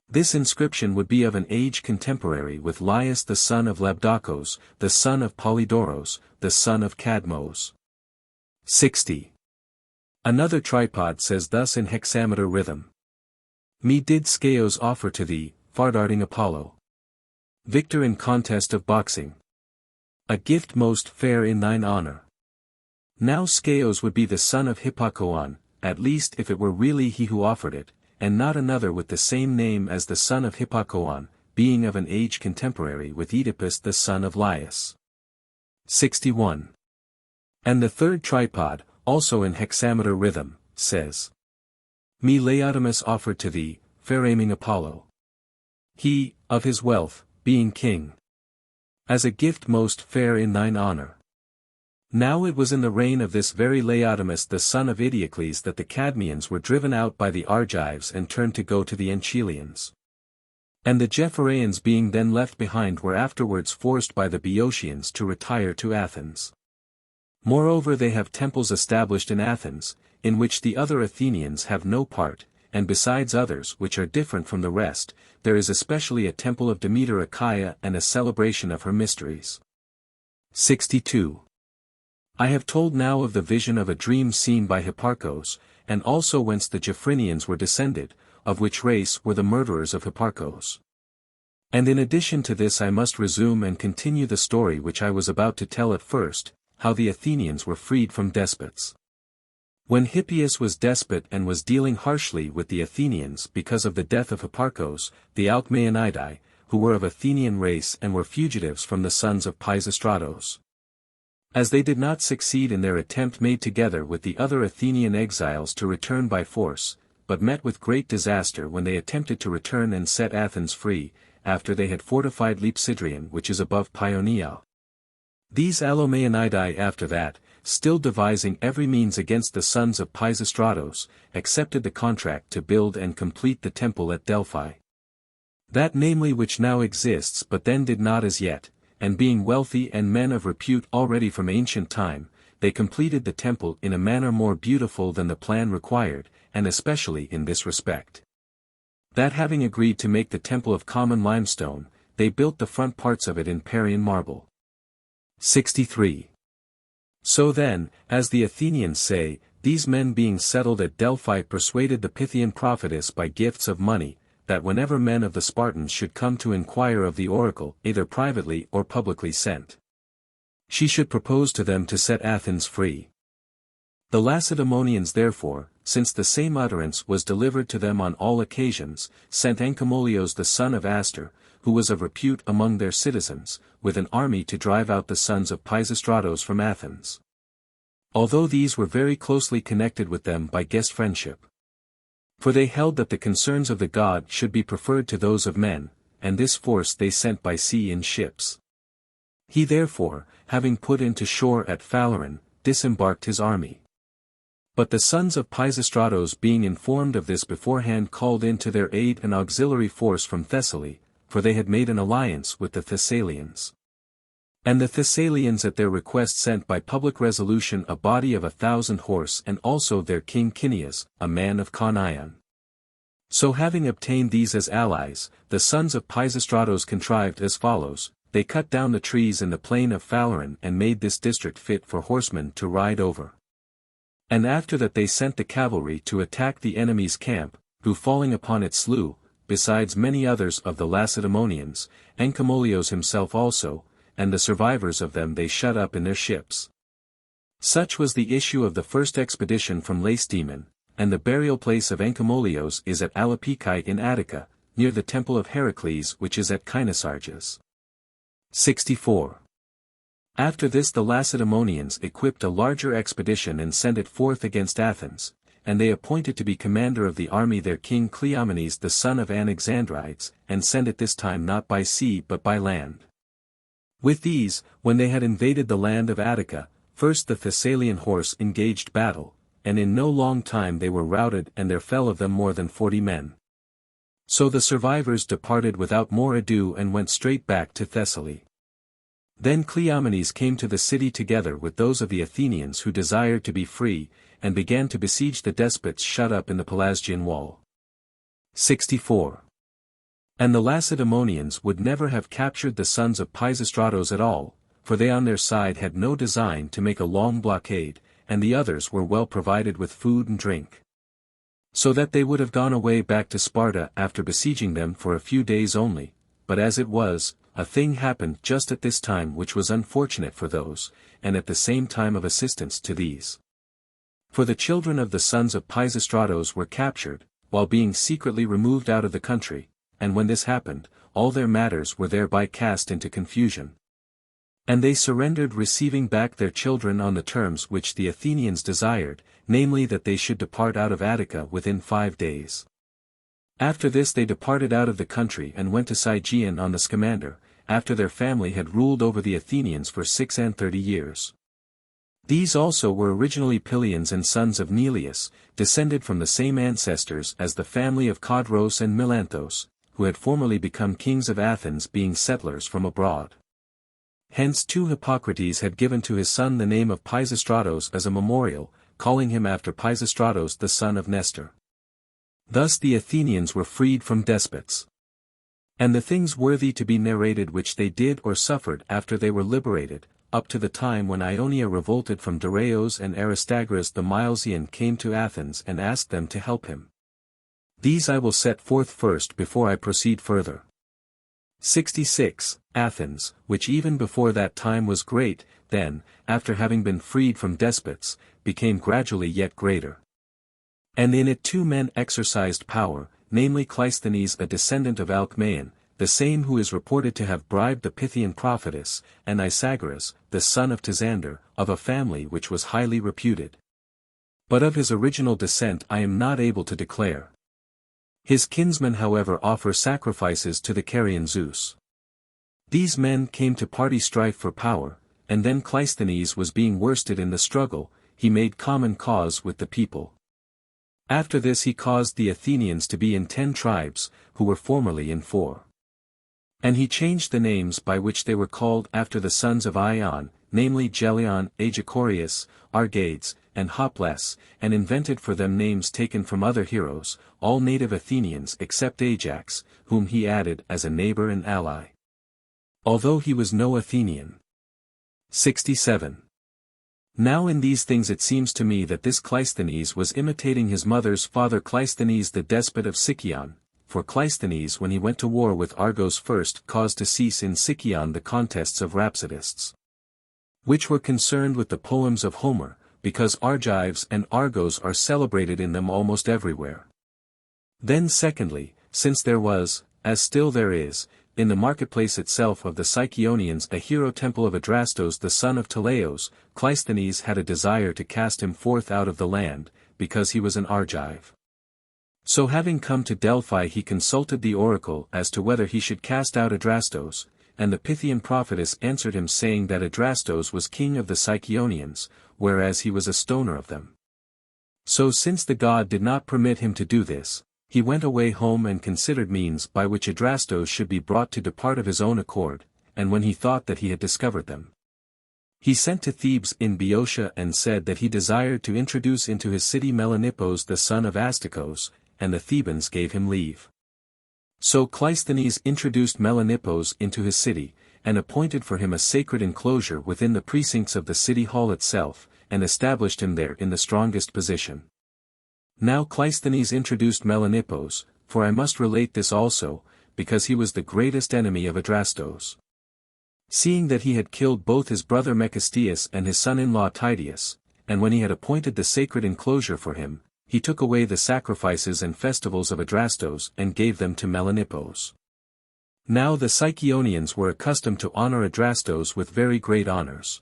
This inscription would be of an age contemporary with Laius the son of Labdacos, the son of Polydoros, the son of Cadmos. 60. Another tripod says thus in hexameter rhythm. Me did Scaeos offer to thee, far-darting Apollo, victor in contest of boxing, a gift most fair in thine honor. Now Scaeos would be the son of Hippacoon, at least if it were really he who offered it, and not another with the same name as the son of Hippacoon, being of an age contemporary with Oedipus the son of Laius. 61. And the third tripod, also in hexameter rhythm, says, Me Laodamus offered to thee, fair-aiming Apollo. He, of his wealth, being king, as a gift most fair in thine honor. Now it was in the reign of this very Laodamus the son of Idiocles that the Cadmeans were driven out by the Argives and turned to go to the Enchelians. And the Gephyreans being then left behind were afterwards forced by the Boeotians to retire to Athens. Moreover they have temples established in Athens, in which the other Athenians have no part, and besides others which are different from the rest, there is especially a temple of Demeter Achaia and a celebration of her mysteries. 62. I have told now of the vision of a dream seen by Hipparchus, and also whence the Gephyreans were descended, of which race were the murderers of Hipparchus. And in addition to this I must resume and continue the story which I was about to tell at first, how the Athenians were freed from despots. When Hippias was despot and was dealing harshly with the Athenians because of the death of Hipparchus, the Alcmaeonidae, who were of Athenian race and were fugitives from the sons of Pisistratos, as they did not succeed in their attempt made together with the other Athenian exiles to return by force, but met with great disaster when they attempted to return and set Athens free, after they had fortified Lepsidrion which is above Paeonia. These Alcmaeonidae after that, still devising every means against the sons of Pisistratos, accepted the contract to build and complete the temple at Delphi. That namely which now exists but then did not as yet, and being wealthy and men of repute already from ancient time, they completed the temple in a manner more beautiful than the plan required, and especially in this respect. That having agreed to make the temple of common limestone, they built the front parts of it in Parian marble. 63. So then, as the Athenians say, these men being settled at Delphi persuaded the Pythian prophetess by gifts of money, that whenever men of the Spartans should come to inquire of the oracle, either privately or publicly sent, she should propose to them to set Athens free. The Lacedaemonians therefore, since the same utterance was delivered to them on all occasions, sent Anchemolios the son of Astor, who was of repute among their citizens, with an army to drive out the sons of Pisistratos from Athens. Although these were very closely connected with them by guest friendship. For they held that the concerns of the god should be preferred to those of men, and this force they sent by sea in ships. He therefore, having put into shore at Phaleron, disembarked his army. But the sons of Pisistratos being informed of this beforehand called in to their aid an auxiliary force from Thessaly, for they had made an alliance with the Thessalians. And the Thessalians at their request sent by public resolution a body of 1,000 horse and also their king Cineas, a man of Conaeon. So having obtained these as allies, the sons of Pisistratos contrived as follows: they cut down the trees in the plain of Phaleron and made this district fit for horsemen to ride over. And after that they sent the cavalry to attack the enemy's camp, who falling upon it slew, besides many others of the Lacedaemonians, Anchemolios himself also, and the survivors of them they shut up in their ships. Such was the issue of the first expedition from Lacedaemon, and the burial place of Anchemolios is at Alopikai in Attica, near the temple of Heracles which is at Kynosarges. 64. After this the Lacedaemonians equipped a larger expedition and sent it forth against Athens, and they appointed to be commander of the army their king Cleomenes the son of Anaxandrides, and sent it this time not by sea but by land. With these, when they had invaded the land of Attica, first the Thessalian horse engaged battle, and in no long time they were routed and there fell of them more than 40 men. So the survivors departed without more ado and went straight back to Thessaly. Then Cleomenes came to the city together with those of the Athenians who desired to be free, and began to besiege the despots shut up in the Pelasgian wall. 64. And the Lacedaemonians would never have captured the sons of Pisistratos at all, for they on their side had no design to make a long blockade, and the others were well provided with food and drink. So that they would have gone away back to Sparta after besieging them for a few days only, but as it was, a thing happened just at this time which was unfortunate for those, and at the same time of assistance to these. For the children of the sons of Pisistratos were captured, while being secretly removed out of the country, and when this happened, all their matters were thereby cast into confusion. And they surrendered, receiving back their children on the terms which the Athenians desired, namely that they should depart out of Attica within 5 days. After this they departed out of the country and went to Sigeon on the Scamander, after their family had ruled over the Athenians for 36 years. These also were originally Pylians and sons of Neleus, descended from the same ancestors as the family of Codros and Melanthos, who had formerly become kings of Athens being settlers from abroad. Hence too Hippocrates had given to his son the name of Pisistratos as a memorial, calling him after Pisistratos the son of Nestor. Thus the Athenians were freed from despots. And the things worthy to be narrated which they did or suffered after they were liberated, up to the time when Ionia revolted from Daraeos and Aristagoras the Milesian came to Athens and asked them to help him. These I will set forth first before I proceed further. 66. Athens, which even before that time was great, then, after having been freed from despots, became gradually yet greater. And in it 2 men exercised power, namely Cleisthenes a descendant of Alcmaeon, the same who is reported to have bribed the Pythian prophetess, and Isagoras, the son of Tisander, of a family which was highly reputed. But of his original descent I am not able to declare. His kinsmen however offer sacrifices to the Carian Zeus. These men came to party strife for power, and then Cleisthenes was being worsted in the struggle, he made common cause with the people. After this he caused the Athenians to be in 10 tribes, who were formerly in 4. And he changed the names by which they were called after the sons of Ion, namely Gelion, Aegicoreus, Argades, and Hoples, and invented for them names taken from other heroes, all native Athenians except Ajax, whom he added as a neighbor and ally, although he was no Athenian. 67. Now in these things it seems to me that this Cleisthenes was imitating his mother's father Cleisthenes the despot of Sicyon, for Cleisthenes when he went to war with Argos first caused to cease in Sicyon the contests of rhapsodists, which were concerned with the poems of Homer, because Argives and Argos are celebrated in them almost everywhere. Then secondly, since there was, as still there is, in the marketplace itself of the Sicyon a hero temple of Adrastos the son of Teleos, Cleisthenes had a desire to cast him forth out of the land, because he was an Argive. So having come to Delphi he consulted the oracle as to whether he should cast out Adrastos, and the Pythian prophetess answered him saying that Adrastos was king of the Sicyonians, whereas he was a stoner of them. So since the god did not permit him to do this, he went away home and considered means by which Adrastos should be brought to depart of his own accord, and when he thought that he had discovered them, he sent to Thebes in Boeotia and said that he desired to introduce into his city Melanippos the son of Astacos, and the Thebans gave him leave. So Cleisthenes introduced Melanippos into his city, and appointed for him a sacred enclosure within the precincts of the city hall itself, and established him there in the strongest position. Now Cleisthenes introduced Melanippos, for I must relate this also, because he was the greatest enemy of Adrastos. Seeing that he had killed both his brother Mecasteus and his son-in-law Tydeus, and when he had appointed the sacred enclosure for him, he took away the sacrifices and festivals of Adrastos and gave them to Melanippos. Now the Sicyonians were accustomed to honor Adrastos with very great honors.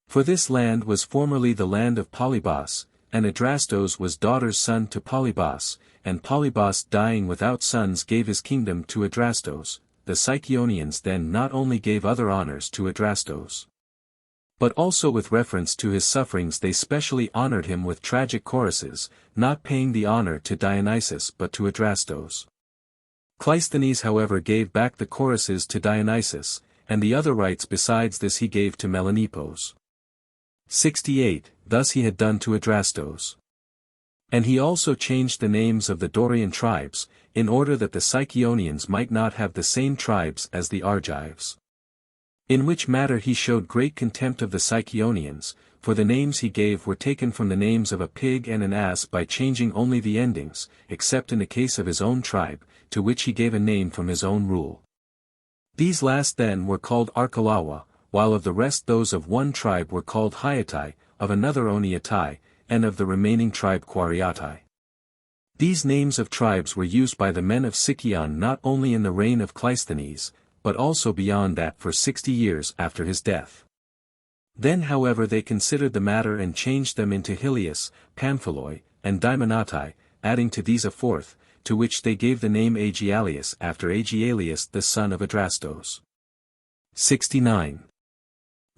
For this land was formerly the land of Polybos, and Adrastos was daughter's son to Polybos, and Polybos dying without sons gave his kingdom to Adrastos. The Sicyonians then not only gave other honors to Adrastos, but also with reference to his sufferings they specially honored him with tragic choruses, not paying the honor to Dionysus but to Adrastos. Cleisthenes however gave back the choruses to Dionysus, and the other rites besides this he gave to Melanippos. 68. Thus he had done to Adrastos. And he also changed the names of the Dorian tribes, in order that the Sicyonians might not have the same tribes as the Argives. In which matter he showed great contempt of the Sicyonians, for the names he gave were taken from the names of a pig and an ass by changing only the endings, except in the case of his own tribe, to which he gave a name from his own rule. These last then were called Archelawa, while of the rest those of one tribe were called Hyatai, of another Oniatai, and of the remaining tribe Quariatai. These names of tribes were used by the men of Sicyon not only in the reign of Cleisthenes, but also beyond that for 60 years after his death. Then however they considered the matter and changed them into Helios, Pamphiloi, and Daimonatai, adding to these a fourth, to which they gave the name Aegialius after Aegialius the son of Adrastos. 69.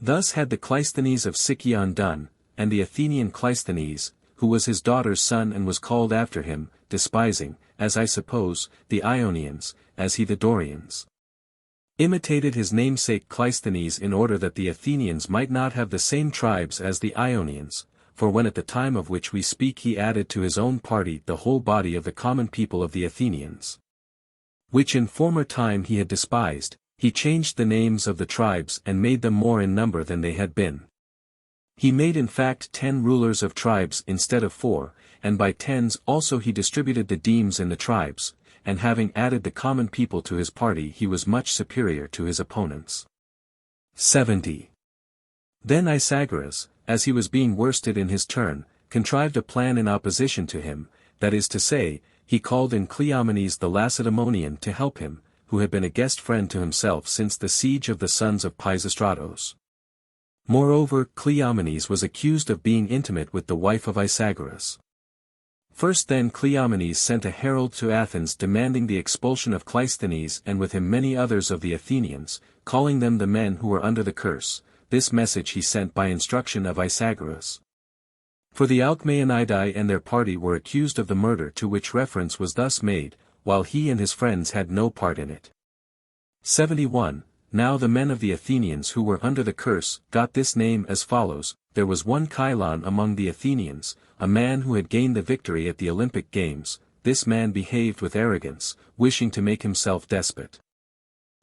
Thus had the Cleisthenes of Sicyon done, and the Athenian Cleisthenes, who was his daughter's son and was called after him, despising, as I suppose, the Ionians, as he the Dorians, imitated his namesake Cleisthenes in order that the Athenians might not have the same tribes as the Ionians, for when at the time of which we speak he added to his own party the whole body of the common people of the Athenians, which in former time he had despised, he changed the names of the tribes and made them more in number than they had been. He made in fact 10 rulers of tribes instead of 4, and by tens also he distributed the demes in the tribes, and having added the common people to his party he was much superior to his opponents. 70. Then Isagoras, as he was being worsted in his turn, contrived a plan in opposition to him, that is to say, he called in Cleomenes the Lacedaemonian to help him, who had been a guest friend to himself since the siege of the sons of Pisistratos. Moreover Cleomenes was accused of being intimate with the wife of Isagoras. First then Cleomenes sent a herald to Athens demanding the expulsion of Cleisthenes and with him many others of the Athenians, calling them the men who were under the curse, this message he sent by instruction of Isagoras. For the Alcmaeonidae and their party were accused of the murder to which reference was thus made, while he and his friends had no part in it. 71. Now the men of the Athenians who were under the curse got this name as follows: there was one Chilon among the Athenians, a man who had gained the victory at the Olympic Games. This man behaved with arrogance, wishing to make himself despot.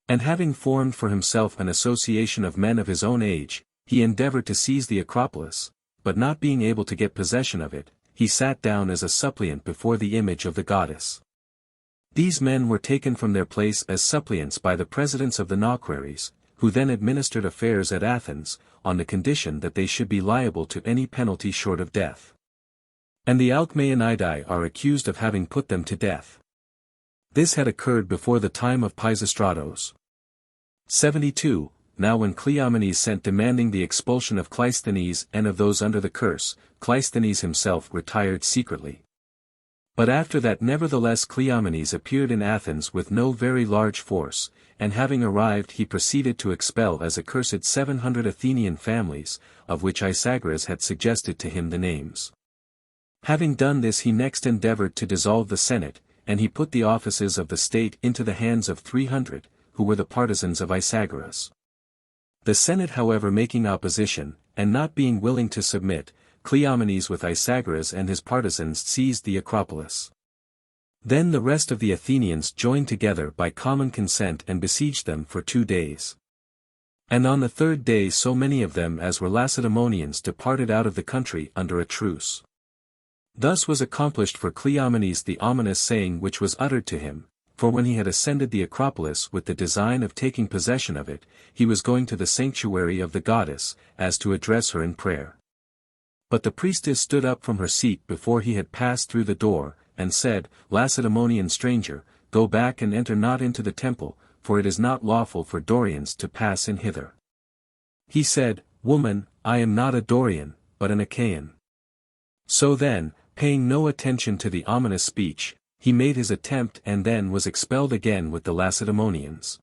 And having formed for himself an association of men of his own age, he endeavored to seize the Acropolis, but not being able to get possession of it, he sat down as a suppliant before the image of the goddess. These men were taken from their place as suppliants by the presidents of the Naucraries, who then administered affairs at Athens, on the condition that they should be liable to any penalty short of death. And the Alcmaeonidae are accused of having put them to death. This had occurred before the time of Pisistratos. 72. Now when Cleomenes sent demanding the expulsion of Cleisthenes and of those under the curse, Cleisthenes himself retired secretly. But after that nevertheless Cleomenes appeared in Athens with no very large force, and having arrived he proceeded to expel as accursed 700 Athenian families, of which Isagoras had suggested to him the names. Having done this he next endeavored to dissolve the Senate, and he put the offices of the state into the hands of 300, who were the partisans of Isagoras. The Senate however making opposition, and not being willing to submit, Cleomenes with Isagoras and his partisans seized the Acropolis. Then the rest of the Athenians joined together by common consent and besieged them for 2 days. And on the 3rd day so many of them as were Lacedaemonians departed out of the country under a truce. Thus was accomplished for Cleomenes the ominous saying which was uttered to him, for when he had ascended the Acropolis with the design of taking possession of it, he was going to the sanctuary of the goddess, as to address her in prayer. But the priestess stood up from her seat before he had passed through the door, and said, Lacedaemonian stranger, go back and enter not into the temple, for it is not lawful for Dorians to pass in hither. He said, Woman, I am not a Dorian, but an Achaean. So then, paying no attention to the ominous speech, he made his attempt and then was expelled again with the Lacedaemonians.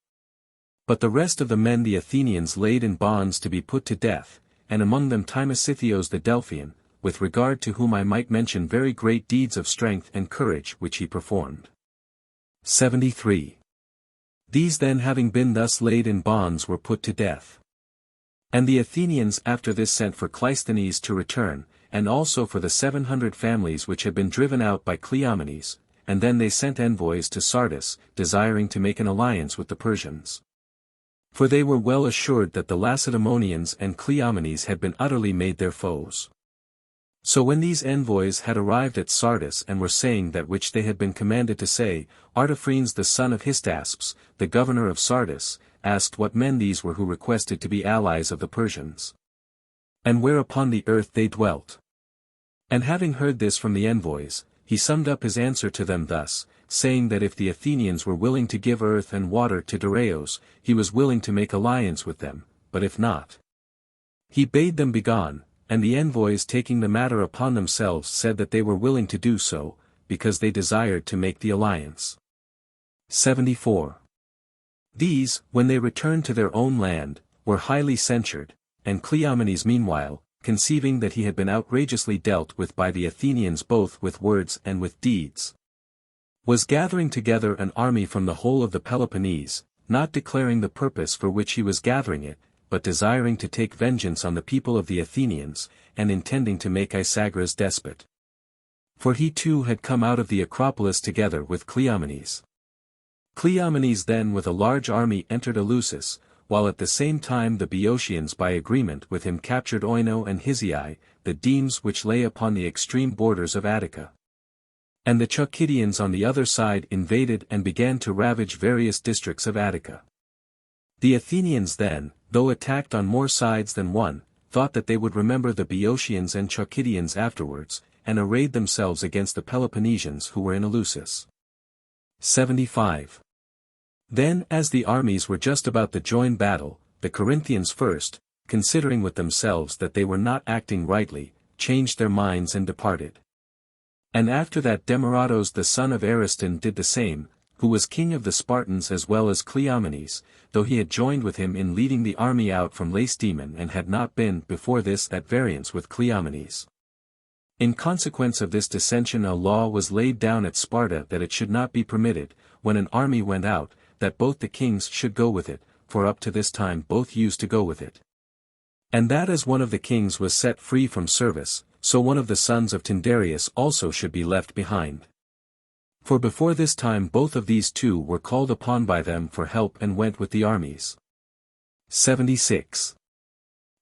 But the rest of the men the Athenians laid in bonds to be put to death, and among them Timesitheos the Delphian, with regard to whom I might mention very great deeds of strength and courage which he performed. 73. These then having been thus laid in bonds were put to death. And the Athenians after this sent for Cleisthenes to return, and also for the 700 families which had been driven out by Cleomenes, and then they sent envoys to Sardis, desiring to make an alliance with the Persians. For they were well assured that the Lacedaemonians and Cleomenes had been utterly made their foes. So when these envoys had arrived at Sardis and were saying that which they had been commanded to say, Artaphernes the son of Hystaspes, the governor of Sardis, asked what men these were who requested to be allies of the Persians, and where upon the earth they dwelt. And having heard this from the envoys, he summed up his answer to them thus, saying that if the Athenians were willing to give earth and water to Diraeus, he was willing to make alliance with them, but if not, he bade them begone, and the envoys taking the matter upon themselves said that they were willing to do so, because they desired to make the alliance. 74. These, when they returned to their own land, were highly censured, and Cleomenes meanwhile, conceiving that he had been outrageously dealt with by the Athenians both with words and with deeds, was gathering together an army from the whole of the Peloponnese, not declaring the purpose for which he was gathering it, but desiring to take vengeance on the people of the Athenians, and intending to make Isagoras despot. For he too had come out of the Acropolis together with Cleomenes. Cleomenes then with a large army entered Eleusis, while at the same time the Boeotians by agreement with him captured Oino and Hysiae, the demes which lay upon the extreme borders of Attica. And the Chalcidians on the other side invaded and began to ravage various districts of Attica. The Athenians then, though attacked on more sides than one, thought that they would remember the Boeotians and Chalcidians afterwards, and arrayed themselves against the Peloponnesians who were in Eleusis. 75. Then as the armies were just about to join battle, the Corinthians first, considering with themselves that they were not acting rightly, changed their minds and departed. And after that Demaratos the son of Ariston did the same, who was king of the Spartans as well as Cleomenes, though he had joined with him in leading the army out from Lacedaemon and had not been before this at variance with Cleomenes. In consequence of this dissension a law was laid down at Sparta that it should not be permitted, when an army went out, that both the kings should go with it, for up to this time both used to go with it. And that as one of the kings was set free from service, so one of the sons of Tyndareus also should be left behind. For before this time both of these two were called upon by them for help and went with the armies. 76.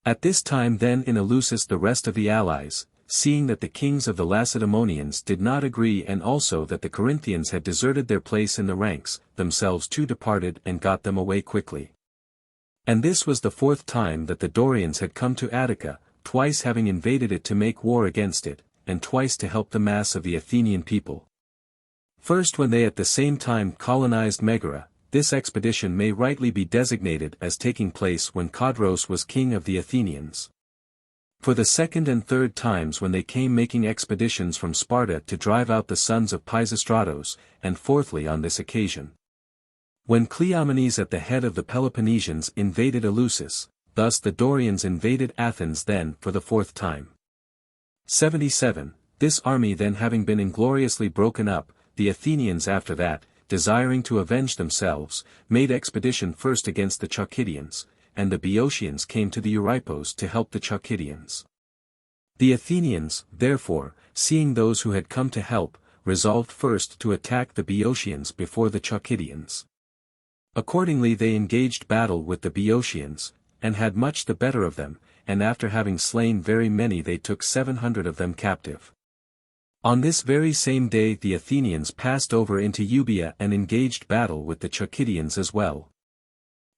At this time then in Eleusis the rest of the allies, seeing that the kings of the Lacedaemonians did not agree and also that the Corinthians had deserted their place in the ranks, themselves too departed and got them away quickly. And this was the fourth time that the Dorians had come to Attica, twice having invaded it to make war against it, and twice to help the mass of the Athenian people. First when they at the same time colonized Megara, this expedition may rightly be designated as taking place when Codrus was king of the Athenians. For the second and third times when they came making expeditions from Sparta to drive out the sons of Pisistratos, and fourthly on this occasion. When Cleomenes at the head of the Peloponnesians invaded Eleusis, thus the Dorians invaded Athens then for the fourth time. 77. This army then having been ingloriously broken up, the Athenians after that, desiring to avenge themselves, made expedition first against the Chalcidians, and the Boeotians came to the Euripos to help the Chalcidians. The Athenians, therefore, seeing those who had come to help, resolved first to attack the Boeotians before the Chalcidians. Accordingly they engaged battle with the Boeotians, and had much the better of them, and after having slain very many they took 700 of them captive. On this very same day the Athenians passed over into Euboea and engaged battle with the Chalcidians as well.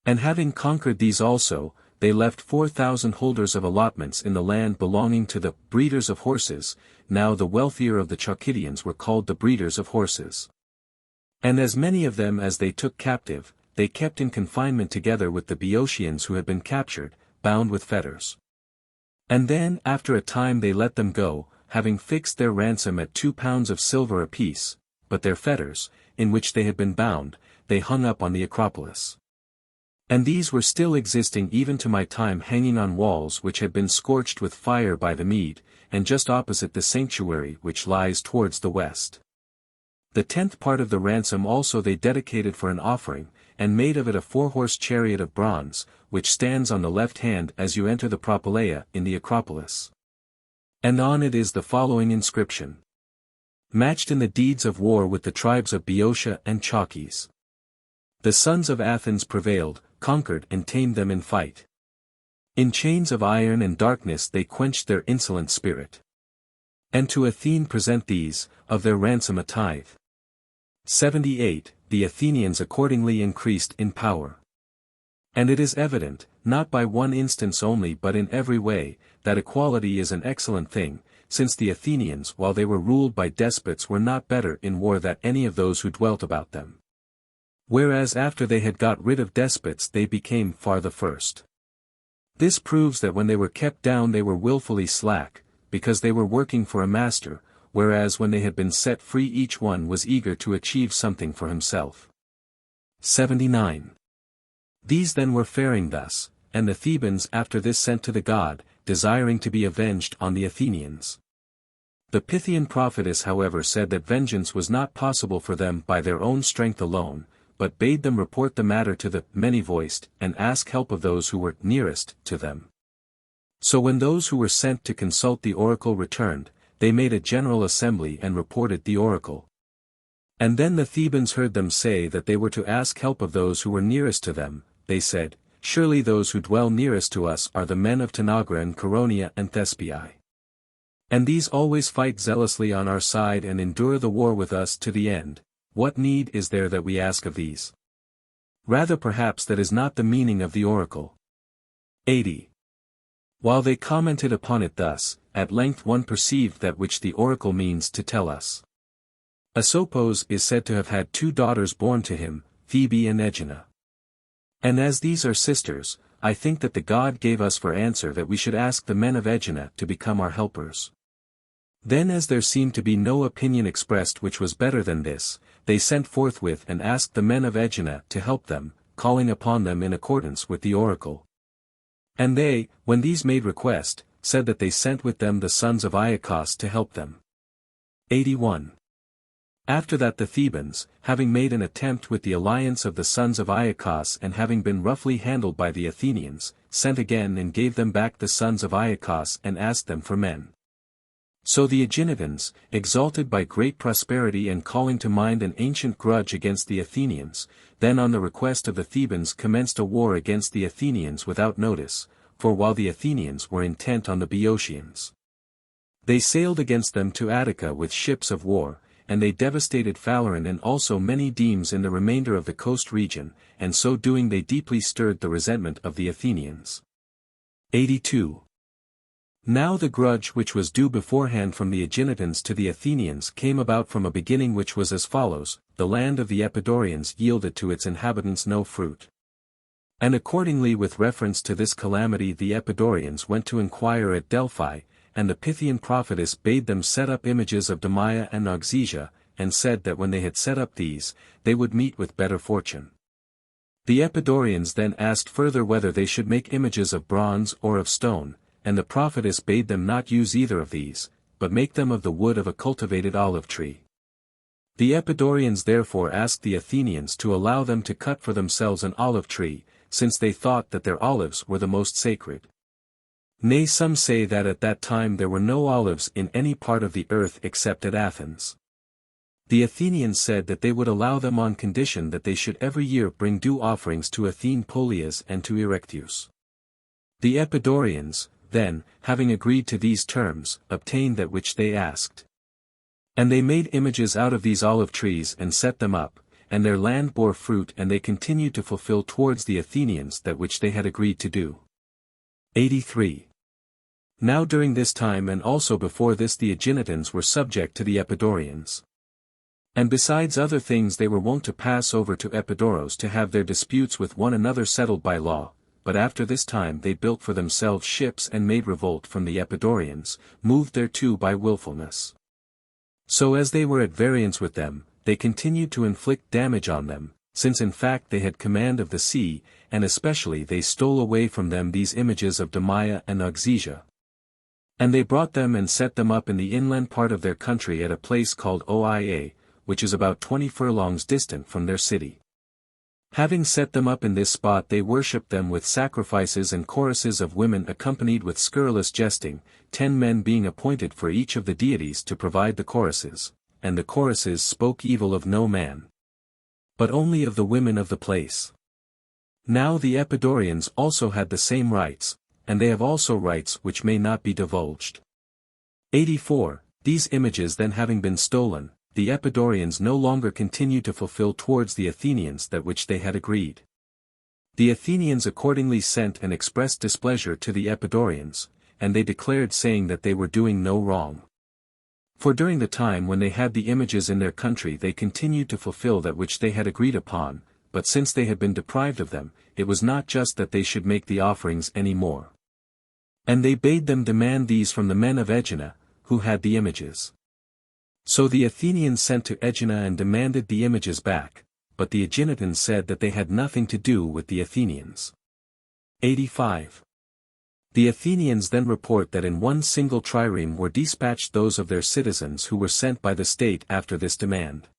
And having conquered these also, they left 4,000 holders of allotments in the land belonging to the breeders of horses. Now the wealthier of the Chalcidians were called the breeders of horses. And as many of them as they took captive, they kept in confinement together with the Boeotians who had been captured, bound with fetters. And then after a time they let them go, having fixed their ransom at 2 pounds of silver apiece, but their fetters, in which they had been bound, they hung up on the Acropolis. And these were still existing even to my time hanging on walls which had been scorched with fire by the Mede, and just opposite the sanctuary which lies towards the west. The 10th part of the ransom also they dedicated for an offering, and made of it a 4-horse chariot of bronze, which stands on the left hand as you enter the Propylaea in the Acropolis. And on it is the following inscription. Matched in the deeds of war with the tribes of Boeotia and Chalcis. The sons of Athens prevailed, conquered and tamed them in fight. In chains of iron and darkness they quenched their insolent spirit. And to Athene present these, of their ransom a tithe. 78. The Athenians accordingly increased in power. And it is evident, not by one instance only but in every way, that equality is an excellent thing, since the Athenians while they were ruled by despots were not better in war than any of those who dwelt about them. Whereas after they had got rid of despots they became far the first. This proves that when they were kept down they were willfully slack, because they were working for a master, whereas when they had been set free each one was eager to achieve something for himself. 79. These then were faring thus, and the Thebans after this sent to the god, desiring to be avenged on the Athenians. The Pythian prophetess however said that vengeance was not possible for them by their own strength alone, but bade them report the matter to the many-voiced and ask help of those who were nearest to them. So when those who were sent to consult the oracle returned, they made a general assembly and reported the oracle. And then the Thebans heard them say that they were to ask help of those who were nearest to them. They said, surely those who dwell nearest to us are the men of Tanagra and Coronia and Thespiae. And these always fight zealously on our side and endure the war with us to the end. What need is there that we ask of these? Rather perhaps that is not the meaning of the oracle. 80. While they commented upon it thus, at length one perceived that which the oracle means to tell us. Asopos is said to have had 2 daughters born to him, Phoebe and Aegina. And as these are sisters, I think that the god gave us for answer that we should ask the men of Aegina to become our helpers. Then as there seemed to be no opinion expressed which was better than this, they sent forthwith and asked the men of Aegina to help them, calling upon them in accordance with the oracle. And they, when these made request, said that they sent with them the sons of Iacchos to help them. 81. After that the Thebans, having made an attempt with the alliance of the sons of Iacchos and having been roughly handled by the Athenians, sent again and gave them back the sons of Iacchos and asked them for men. So the Aeginetans, exalted by great prosperity and calling to mind an ancient grudge against the Athenians, then on the request of the Thebans commenced a war against the Athenians without notice, for while the Athenians were intent on the Boeotians, they sailed against them to Attica with ships of war, and they devastated Phaleron and also many demes in the remainder of the coast region, and so doing they deeply stirred the resentment of the Athenians. 82. Now the grudge which was due beforehand from the Aeginetans to the Athenians came about from a beginning which was as follows: the land of the Epidaurians yielded to its inhabitants no fruit. And accordingly with reference to this calamity the Epidaurians went to inquire at Delphi, and the Pythian prophetess bade them set up images of Demia and Oxysia, and said that when they had set up these, they would meet with better fortune. The Epidaurians then asked further whether they should make images of bronze or of stone, and the prophetess bade them not use either of these, but make them of the wood of a cultivated olive tree. The Epidaurians therefore asked the Athenians to allow them to cut for themselves an olive tree, since they thought that their olives were the most sacred. Nay, some say that at that time there were no olives in any part of the earth except at Athens. The Athenians said that they would allow them on condition that they should every year bring due offerings to Athene Polias and to Erectheus. The Epidaurians, then, having agreed to these terms, obtained that which they asked. And they made images out of these olive trees and set them up, and their land bore fruit and they continued to fulfill towards the Athenians that which they had agreed to do. 83. Now during this time and also before this the Aeginetans were subject to the Epidaurians. And besides other things they were wont to pass over to Epidaurus to have their disputes with one another settled by law, but after this time they built for themselves ships and made revolt from the Epidaurians, moved thereto by wilfulness. So as they were at variance with them, they continued to inflict damage on them, since in fact they had command of the sea, and especially they stole away from them these images of Demia and Oxysia. And they brought them and set them up in the inland part of their country at a place called Oia, which is about 20 furlongs distant from their city. Having set them up in this spot they worshipped them with sacrifices and choruses of women accompanied with scurrilous jesting, 10 men being appointed for each of the deities to provide the choruses, and the choruses spoke evil of no man, but only of the women of the place. Now the Epidaurians also had the same rights, and they have also rights which may not be divulged. 84. These images then having been stolen, the Epidaurians no longer continued to fulfill towards the Athenians that which they had agreed. The Athenians accordingly sent and expressed displeasure to the Epidaurians, and they declared saying that they were doing no wrong. For during the time when they had the images in their country they continued to fulfill that which they had agreed upon, but since they had been deprived of them, it was not just that they should make the offerings any more. And they bade them demand these from the men of Aegina, who had the images. So the Athenians sent to Aegina and demanded the images back, but the Aeginetans said that they had nothing to do with the Athenians. 85. The Athenians then report that in one single trireme were dispatched those of their citizens who were sent by the state after this demand,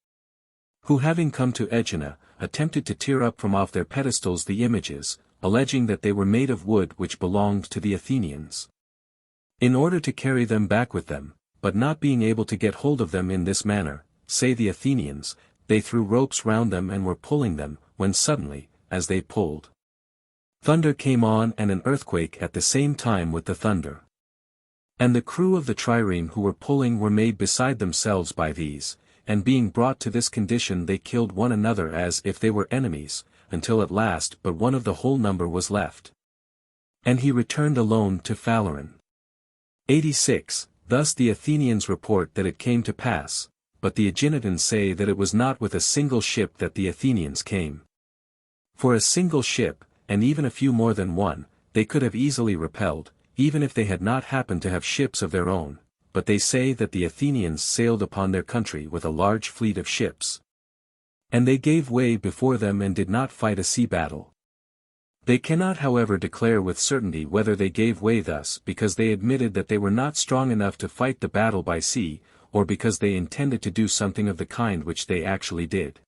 who having come to Aegina, attempted to tear up from off their pedestals the images, alleging that they were made of wood which belonged to the Athenians. In order to carry them back with them, but not being able to get hold of them in this manner, say the Athenians, they threw ropes round them and were pulling them, when suddenly, as they pulled, thunder came on and an earthquake at the same time with the thunder. And the crew of the trireme who were pulling were made beside themselves by these, and being brought to this condition they killed one another as if they were enemies, until at last but one of the whole number was left. And he returned alone to Phaleron. 86. Thus the Athenians report that it came to pass, but the Aeginetans say that it was not with a single ship that the Athenians came. For a single ship, and even a few more than one, they could have easily repelled, even if they had not happened to have ships of their own, but they say that the Athenians sailed upon their country with a large fleet of ships. And they gave way before them and did not fight a sea battle. They cannot however declare with certainty whether they gave way thus because they admitted that they were not strong enough to fight the battle by sea, or because they intended to do something of the kind which they actually did.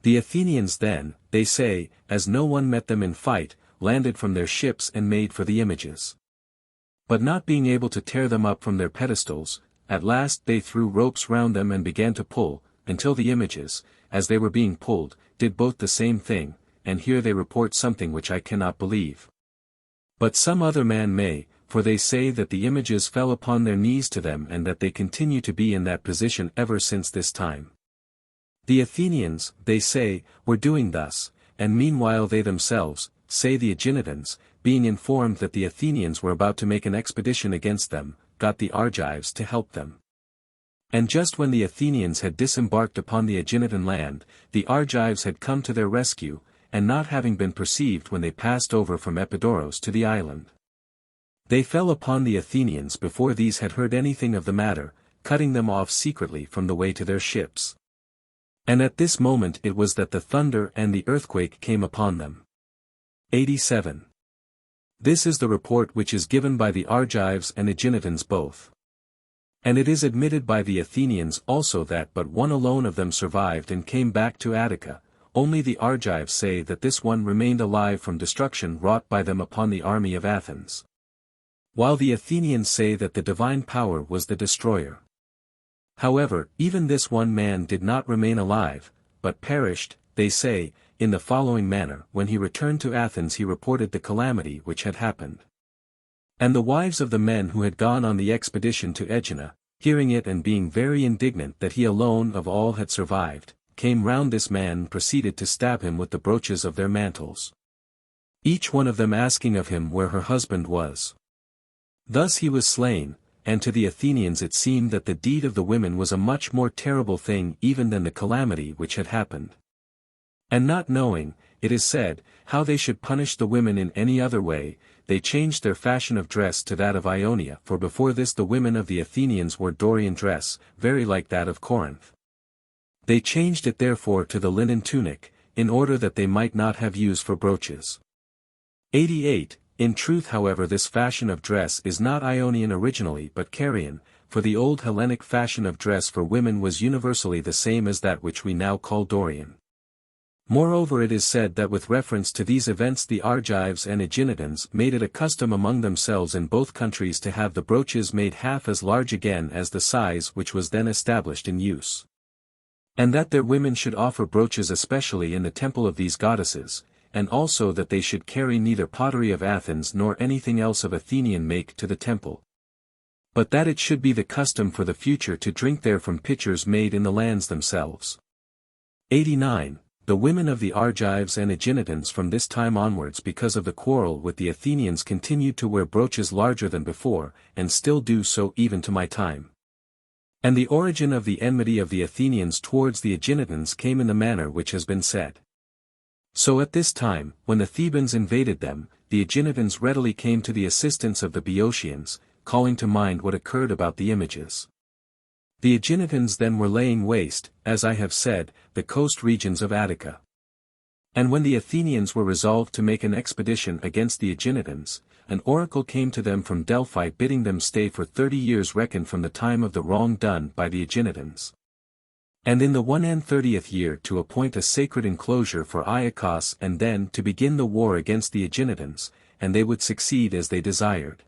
The Athenians then, they say, as no one met them in fight, landed from their ships and made for the images. But not being able to tear them up from their pedestals, at last they threw ropes round them and began to pull, until the images, as they were being pulled, did both the same thing, and here they report something which I cannot believe. But some other man may, for they say that the images fell upon their knees to them and that they continue to be in that position ever since this time. The Athenians, they say, were doing thus, and meanwhile they themselves, say the Aeginetans, being informed that the Athenians were about to make an expedition against them, got the Argives to help them. And just when the Athenians had disembarked upon the Aeginetan land, the Argives had come to their rescue, and not having been perceived when they passed over from Epidaurus to the island. They fell upon the Athenians before these had heard anything of the matter, cutting them off secretly from the way to their ships. And at this moment it was that the thunder and the earthquake came upon them. 87. This is the report which is given by the Argives and Aeginetans both. And it is admitted by the Athenians also that but one alone of them survived and came back to Attica. Only the Argives say that this one remained alive from destruction wrought by them upon the army of Athens. While the Athenians say that the divine power was the destroyer. However, even this one man did not remain alive, but perished, they say, in the following manner. When he returned to Athens he reported the calamity which had happened. And the wives of the men who had gone on the expedition to Aegina, hearing it and being very indignant that he alone of all had survived, came round this man and proceeded to stab him with the brooches of their mantles. Each one of them asking of him where her husband was. Thus he was slain, and to the Athenians it seemed that the deed of the women was a much more terrible thing even than the calamity which had happened. And not knowing, it is said, how they should punish the women in any other way, they changed their fashion of dress to that of Ionia, for before this the women of the Athenians wore Dorian dress, very like that of Corinth. They changed it therefore to the linen tunic, in order that they might not have use for brooches. 88. In truth however this fashion of dress is not Ionian originally but Carian, for the old Hellenic fashion of dress for women was universally the same as that which we now call Dorian. Moreover it is said that with reference to these events the Argives and Aeginetans made it a custom among themselves in both countries to have the brooches made half as large again as the size which was then established in use. And that their women should offer brooches especially in the temple of these goddesses, and also that they should carry neither pottery of Athens nor anything else of Athenian make to the temple. But that it should be the custom for the future to drink there from pitchers made in the lands themselves. 89. The women of the Argives and Aeginetans from this time onwards because of the quarrel with the Athenians continued to wear brooches larger than before, and still do so even to my time. And the origin of the enmity of the Athenians towards the Aeginetans came in the manner which has been said. So at this time, when the Thebans invaded them, the Aeginetans readily came to the assistance of the Boeotians, calling to mind what occurred about the images. The Aeginetans then were laying waste, as I have said, the coast regions of Attica. And when the Athenians were resolved to make an expedition against the Aeginetans, an oracle came to them from Delphi bidding them stay for 30 years reckoned from the time of the wrong done by the Aeginetans. And in the 130th year to appoint a sacred enclosure for Iacchos and then to begin the war against the Aeginetans, and they would succeed as they desired.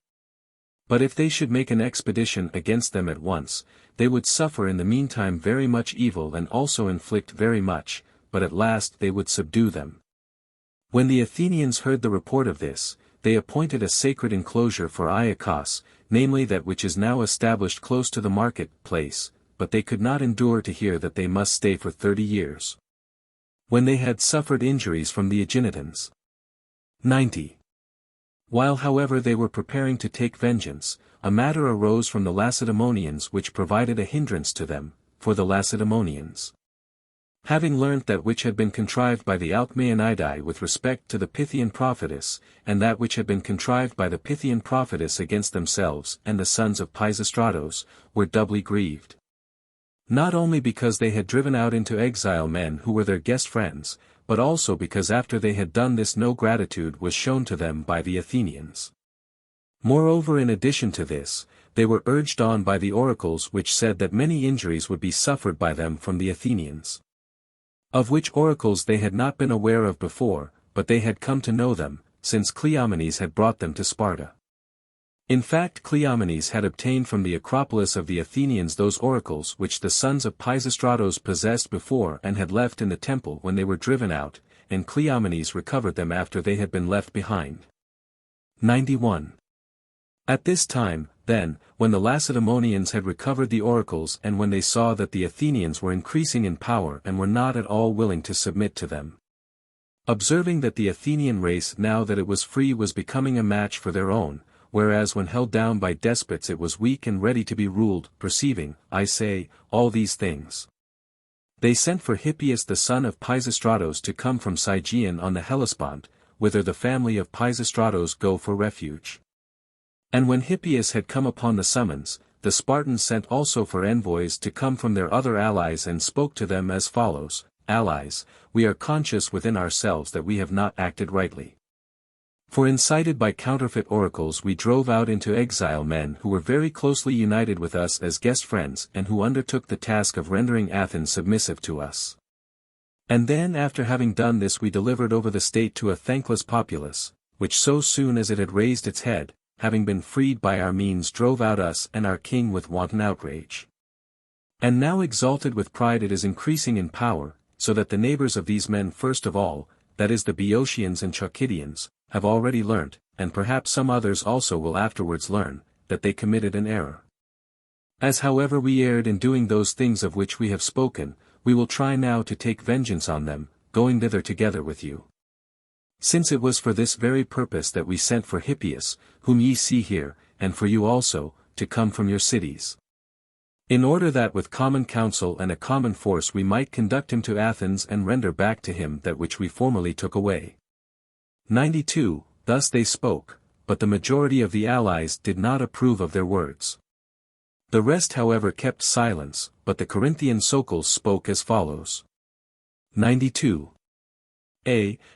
But if they should make an expedition against them at once, they would suffer in the meantime very much evil and also inflict very much, but at last they would subdue them. When the Athenians heard the report of this, they appointed a sacred enclosure for Iacchos, namely that which is now established close to the market place, but they could not endure to hear that they must stay for 30 years. When they had suffered injuries from the Aeginetans. 90. While however they were preparing to take vengeance, a matter arose from the Lacedaemonians which provided a hindrance to them, for the Lacedaemonians Having learnt that which had been contrived by the Alcmaeonidae with respect to the Pythian prophetess, and that which had been contrived by the Pythian prophetess against themselves and the sons of Pisistratos, were doubly grieved. Not only because they had driven out into exile men who were their guest friends, but also because after they had done this no gratitude was shown to them by the Athenians. Moreover, in addition to this, they were urged on by the oracles which said that many injuries would be suffered by them from the Athenians. Of which oracles they had not been aware of before, but they had come to know them, since Cleomenes had brought them to Sparta. In fact, Cleomenes had obtained from the Acropolis of the Athenians those oracles which the sons of Pisistratos possessed before and had left in the temple when they were driven out, and Cleomenes recovered them after they had been left behind. 91. At this time, then, when the Lacedaemonians had recovered the oracles and when they saw that the Athenians were increasing in power and were not at all willing to submit to them. Observing that the Athenian race now that it was free was becoming a match for their own, whereas when held down by despots it was weak and ready to be ruled, perceiving, I say, all these things. They sent for Hippias the son of Pisistratos to come from Sigeon on the Hellespont, whither the family of Pisistratos go for refuge. And when Hippias had come upon the summons, the Spartans sent also for envoys to come from their other allies and spoke to them as follows, Allies, we are conscious within ourselves that we have not acted rightly. For incited by counterfeit oracles we drove out into exile men who were very closely united with us as guest friends and who undertook the task of rendering Athens submissive to us. And then after having done this we delivered over the state to a thankless populace, which so soon as it had raised its head, having been freed by our means drove out us and our king with wanton outrage. And now exalted with pride it is increasing in power, so that the neighbors of these men first of all, that is the Boeotians and Chalcidians, have already learnt, and perhaps some others also will afterwards learn, that they committed an error. As however we erred in doing those things of which we have spoken, we will try now to take vengeance on them, going thither together with you. Since it was for this very purpose that we sent for Hippias, whom ye see here, and for you also, to come from your cities. In order that with common counsel and a common force we might conduct him to Athens and render back to him that which we formerly took away. 92. Thus they spoke, but the majority of the allies did not approve of their words. The rest however kept silence, but the Corinthian Socles spoke as follows. 92.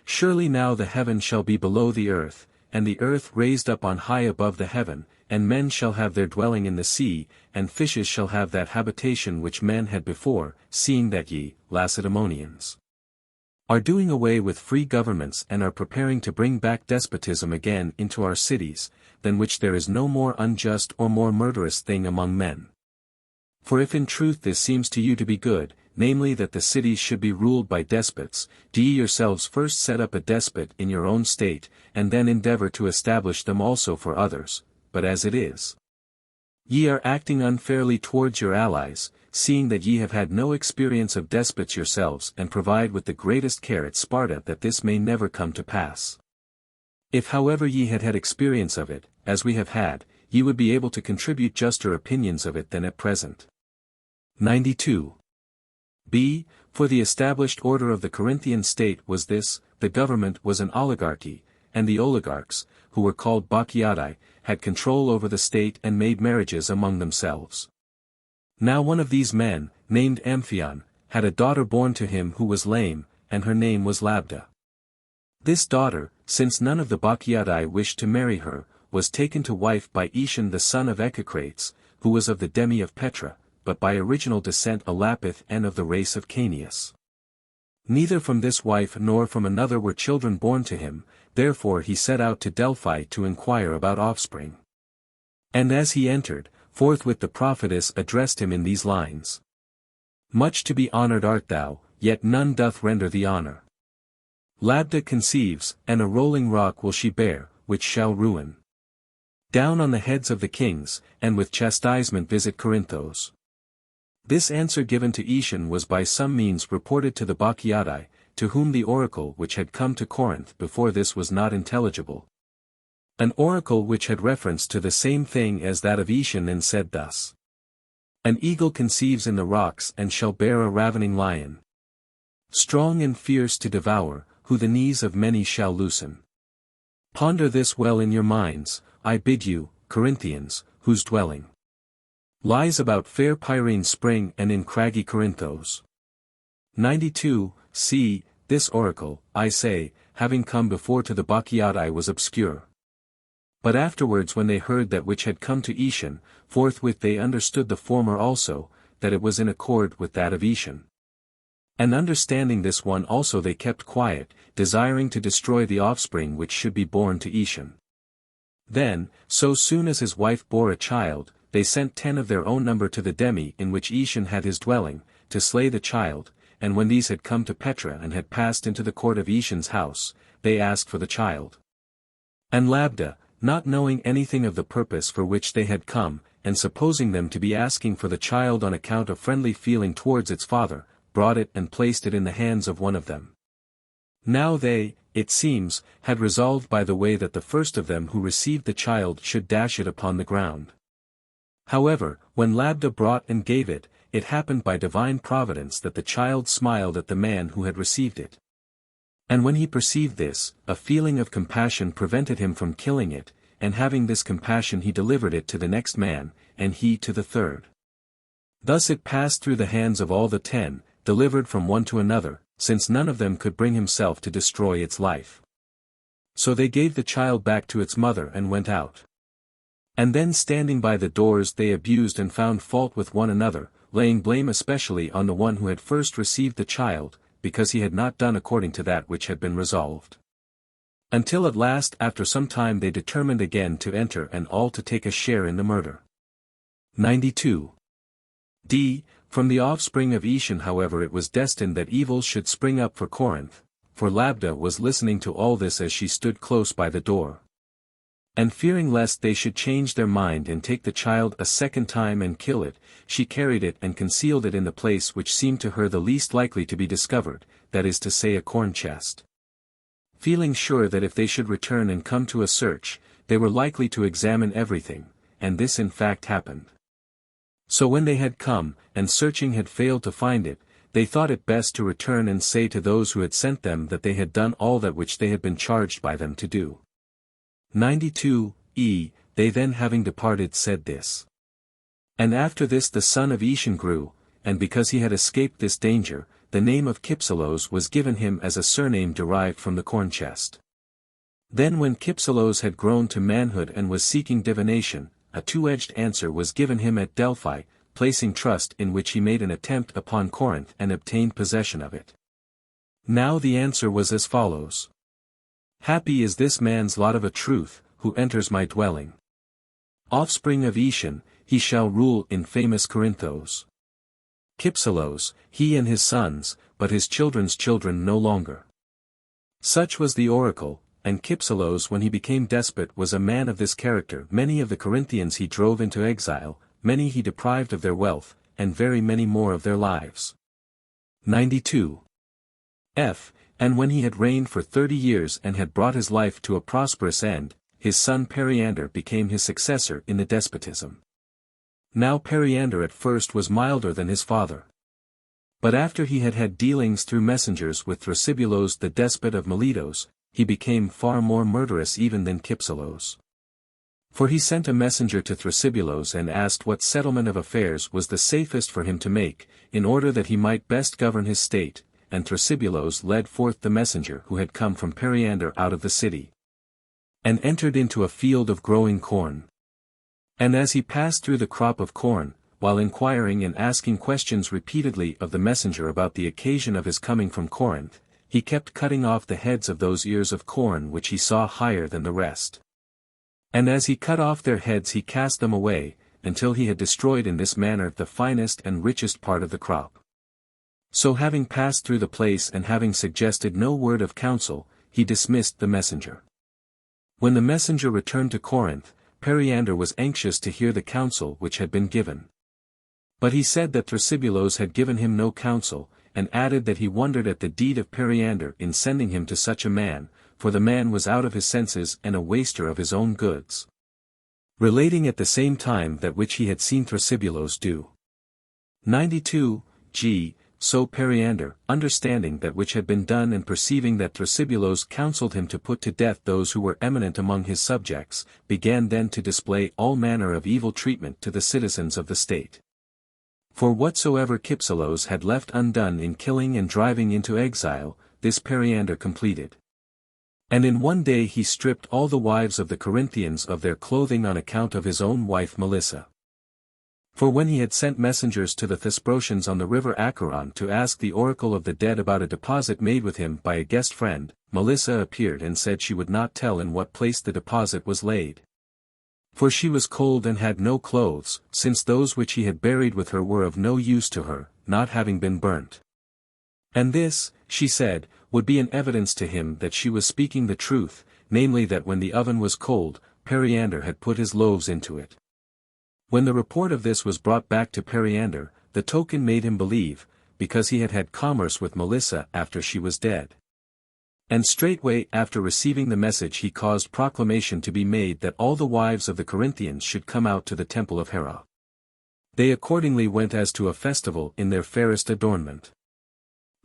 Surely now the heaven shall be below the earth, and the earth raised up on high above the heaven, and men shall have their dwelling in the sea, and fishes shall have that habitation which men had before, seeing that ye, Lacedaemonians, are doing away with free governments and are preparing to bring back despotism again into our cities, than which there is no more unjust or more murderous thing among men. For if in truth this seems to you to be good, namely that the cities should be ruled by despots, do ye yourselves first set up a despot in your own state, and then endeavor to establish them also for others, but as it is, ye are acting unfairly towards your allies, seeing that ye have had no experience of despots yourselves and provide with the greatest care at Sparta that this may never come to pass. If however ye had had experience of it, as we have had, ye would be able to contribute juster opinions of it than at present. 92. For the established order of the Corinthian state was this, the government was an oligarchy, and the oligarchs, who were called Bacchiadae, had control over the state and made marriages among themselves. Now one of these men, named Amphion, had a daughter born to him who was lame, and her name was Labda. This daughter, since none of the Bacchiadae wished to marry her, was taken to wife by Aetion the son of Echecrates, who was of the demi of Petra, but by original descent a Lapith and of the race of Caeneus. Neither from this wife nor from another were children born to him, therefore he set out to Delphi to inquire about offspring. And as he entered, forthwith the prophetess addressed him in these lines. Much to be honored art thou, yet none doth render thee honor. Labda conceives, and a rolling rock will she bear, which shall ruin down on the heads of the kings, and with chastisement visit Corinthos. This answer given to Aetion was by some means reported to the Bacchiadae, to whom the oracle which had come to Corinth before this was not intelligible. An oracle which had reference to the same thing as that of Aetion and said thus. An eagle conceives in the rocks and shall bear a ravening lion. strong and fierce to devour, who the knees of many shall loosen. Ponder this well in your minds, I bid you, Corinthians, whose dwelling lies about fair Pyrene spring and in craggy Corinthos. 92. See, this oracle, I say, having come before to the Bacchiadae was obscure. But afterwards when they heard that which had come to Aetion, forthwith they understood the former also, that it was in accord with that of Aetion. And understanding this one also they kept quiet, desiring to destroy the offspring which should be born to Aetion. Then, so soon as his wife bore a child, they sent 10 of their own number to the demi in which Aetion had his dwelling, to slay the child, and when these had come to Petra and had passed into the court of Aetion's house, they asked for the child. And Labda, not knowing anything of the purpose for which they had come, and supposing them to be asking for the child on account of friendly feeling towards its father, brought it and placed it in the hands of one of them. Now they, it seems, had resolved by the way that the first of them who received the child should dash it upon the ground. However, when Labda brought and gave it, it happened by divine providence that the child smiled at the man who had received it. And when he perceived this, a feeling of compassion prevented him from killing it, and having this compassion he delivered it to the next man, and he to the third. Thus it passed through the hands of all the 10, delivered from one to another, since none of them could bring himself to destroy its life. So they gave the child back to its mother and went out. And then standing by the doors they abused and found fault with one another, laying blame especially on the one who had first received the child, because he had not done according to that which had been resolved. Until at last after some time they determined again to enter and all to take a share in the murder. 92. D. From the offspring of Aetion however it was destined that evils should spring up for Corinth, for Labda was listening to all this as she stood close by the door. And fearing lest they should change their mind and take the child a second time and kill it, she carried it and concealed it in the place which seemed to her the least likely to be discovered, that is to say a corn chest. Feeling sure that if they should return and come to a search, they were likely to examine everything, and this in fact happened. So when they had come, and searching had failed to find it, they thought it best to return and say to those who had sent them that they had done all that which they had been charged by them to do. 92. They then having departed said this. And after this the son of Aetion grew, and because he had escaped this danger, the name of Kypselos was given him as a surname derived from the corn chest. Then when Kypselos had grown to manhood and was seeking divination, a two-edged answer was given him at Delphi, placing trust in which he made an attempt upon Corinth and obtained possession of it. Now the answer was as follows. Happy is this man's lot of a truth, who enters my dwelling. Offspring of Aetion, he shall rule in famous Corinthos. Kypselos, he and his sons, but his children's children no longer. Such was the oracle, and Kypselos when he became despot was a man of this character. Many of the Corinthians he drove into exile, many he deprived of their wealth, and very many more of their lives. 92. And when he had reigned for 30 years and had brought his life to a prosperous end, his son Periander became his successor in the despotism. Now Periander at first was milder than his father. But after he had had dealings through messengers with Thrasybulus the despot of Miletus, he became far more murderous even than Kypselos. For he sent a messenger to Thrasybulus and asked what settlement of affairs was the safest for him to make, in order that he might best govern his state, and Thrasybulus led forth the messenger who had come from Periander out of the city, and entered into a field of growing corn. And as he passed through the crop of corn, while inquiring and asking questions repeatedly of the messenger about the occasion of his coming from Corinth, he kept cutting off the heads of those ears of corn which he saw higher than the rest. And as he cut off their heads he cast them away, until he had destroyed in this manner the finest and richest part of the crop. So having passed through the place and having suggested no word of counsel, he dismissed the messenger. When the messenger returned to Corinth, Periander was anxious to hear the counsel which had been given. But he said that Thrasybulus had given him no counsel, and added that he wondered at the deed of Periander in sending him to such a man, for the man was out of his senses and a waster of his own goods. Relating at the same time that which he had seen Thrasybulus do. 92. So Periander, understanding that which had been done and perceiving that Thrasybulus counselled him to put to death those who were eminent among his subjects, began then to display all manner of evil treatment to the citizens of the state. For whatsoever Kypselos had left undone in killing and driving into exile, this Periander completed. And in one day he stripped all the wives of the Corinthians of their clothing on account of his own wife Melissa. For when he had sent messengers to the Thesprotians on the river Acheron to ask the oracle of the dead about a deposit made with him by a guest friend, Melissa appeared and said she would not tell in what place the deposit was laid. For she was cold and had no clothes, since those which he had buried with her were of no use to her, not having been burnt. And this, she said, would be an evidence to him that she was speaking the truth, namely that when the oven was cold, Periander had put his loaves into it. When the report of this was brought back to Periander, the token made him believe, because he had had commerce with Melissa after she was dead. And straightway after receiving the message he caused proclamation to be made that all the wives of the Corinthians should come out to the temple of Hera. They accordingly went as to a festival in their fairest adornment.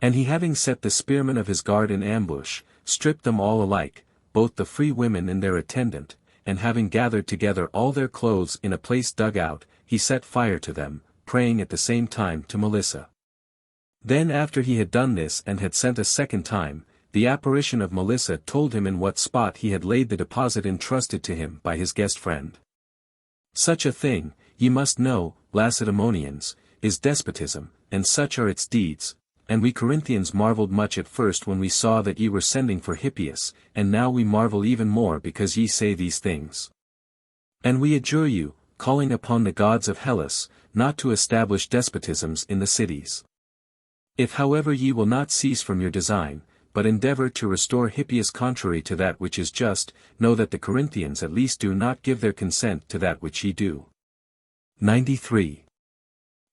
And he having set the spearmen of his guard in ambush, stripped them all alike, both the free women and their attendant, and having gathered together all their clothes in a place dug out, he set fire to them, praying at the same time to Melissa. Then after he had done this and had sent a second time, the apparition of Melissa told him in what spot he had laid the deposit entrusted to him by his guest friend. Such a thing, ye must know, Lacedaemonians, is despotism, and such are its deeds. And we Corinthians marveled much at first when we saw that ye were sending for Hippias, and now we marvel even more because ye say these things. And we adjure you, calling upon the gods of Hellas, not to establish despotisms in the cities. If however ye will not cease from your design, but endeavor to restore Hippias contrary to that which is just, know that the Corinthians at least do not give their consent to that which ye do. 93.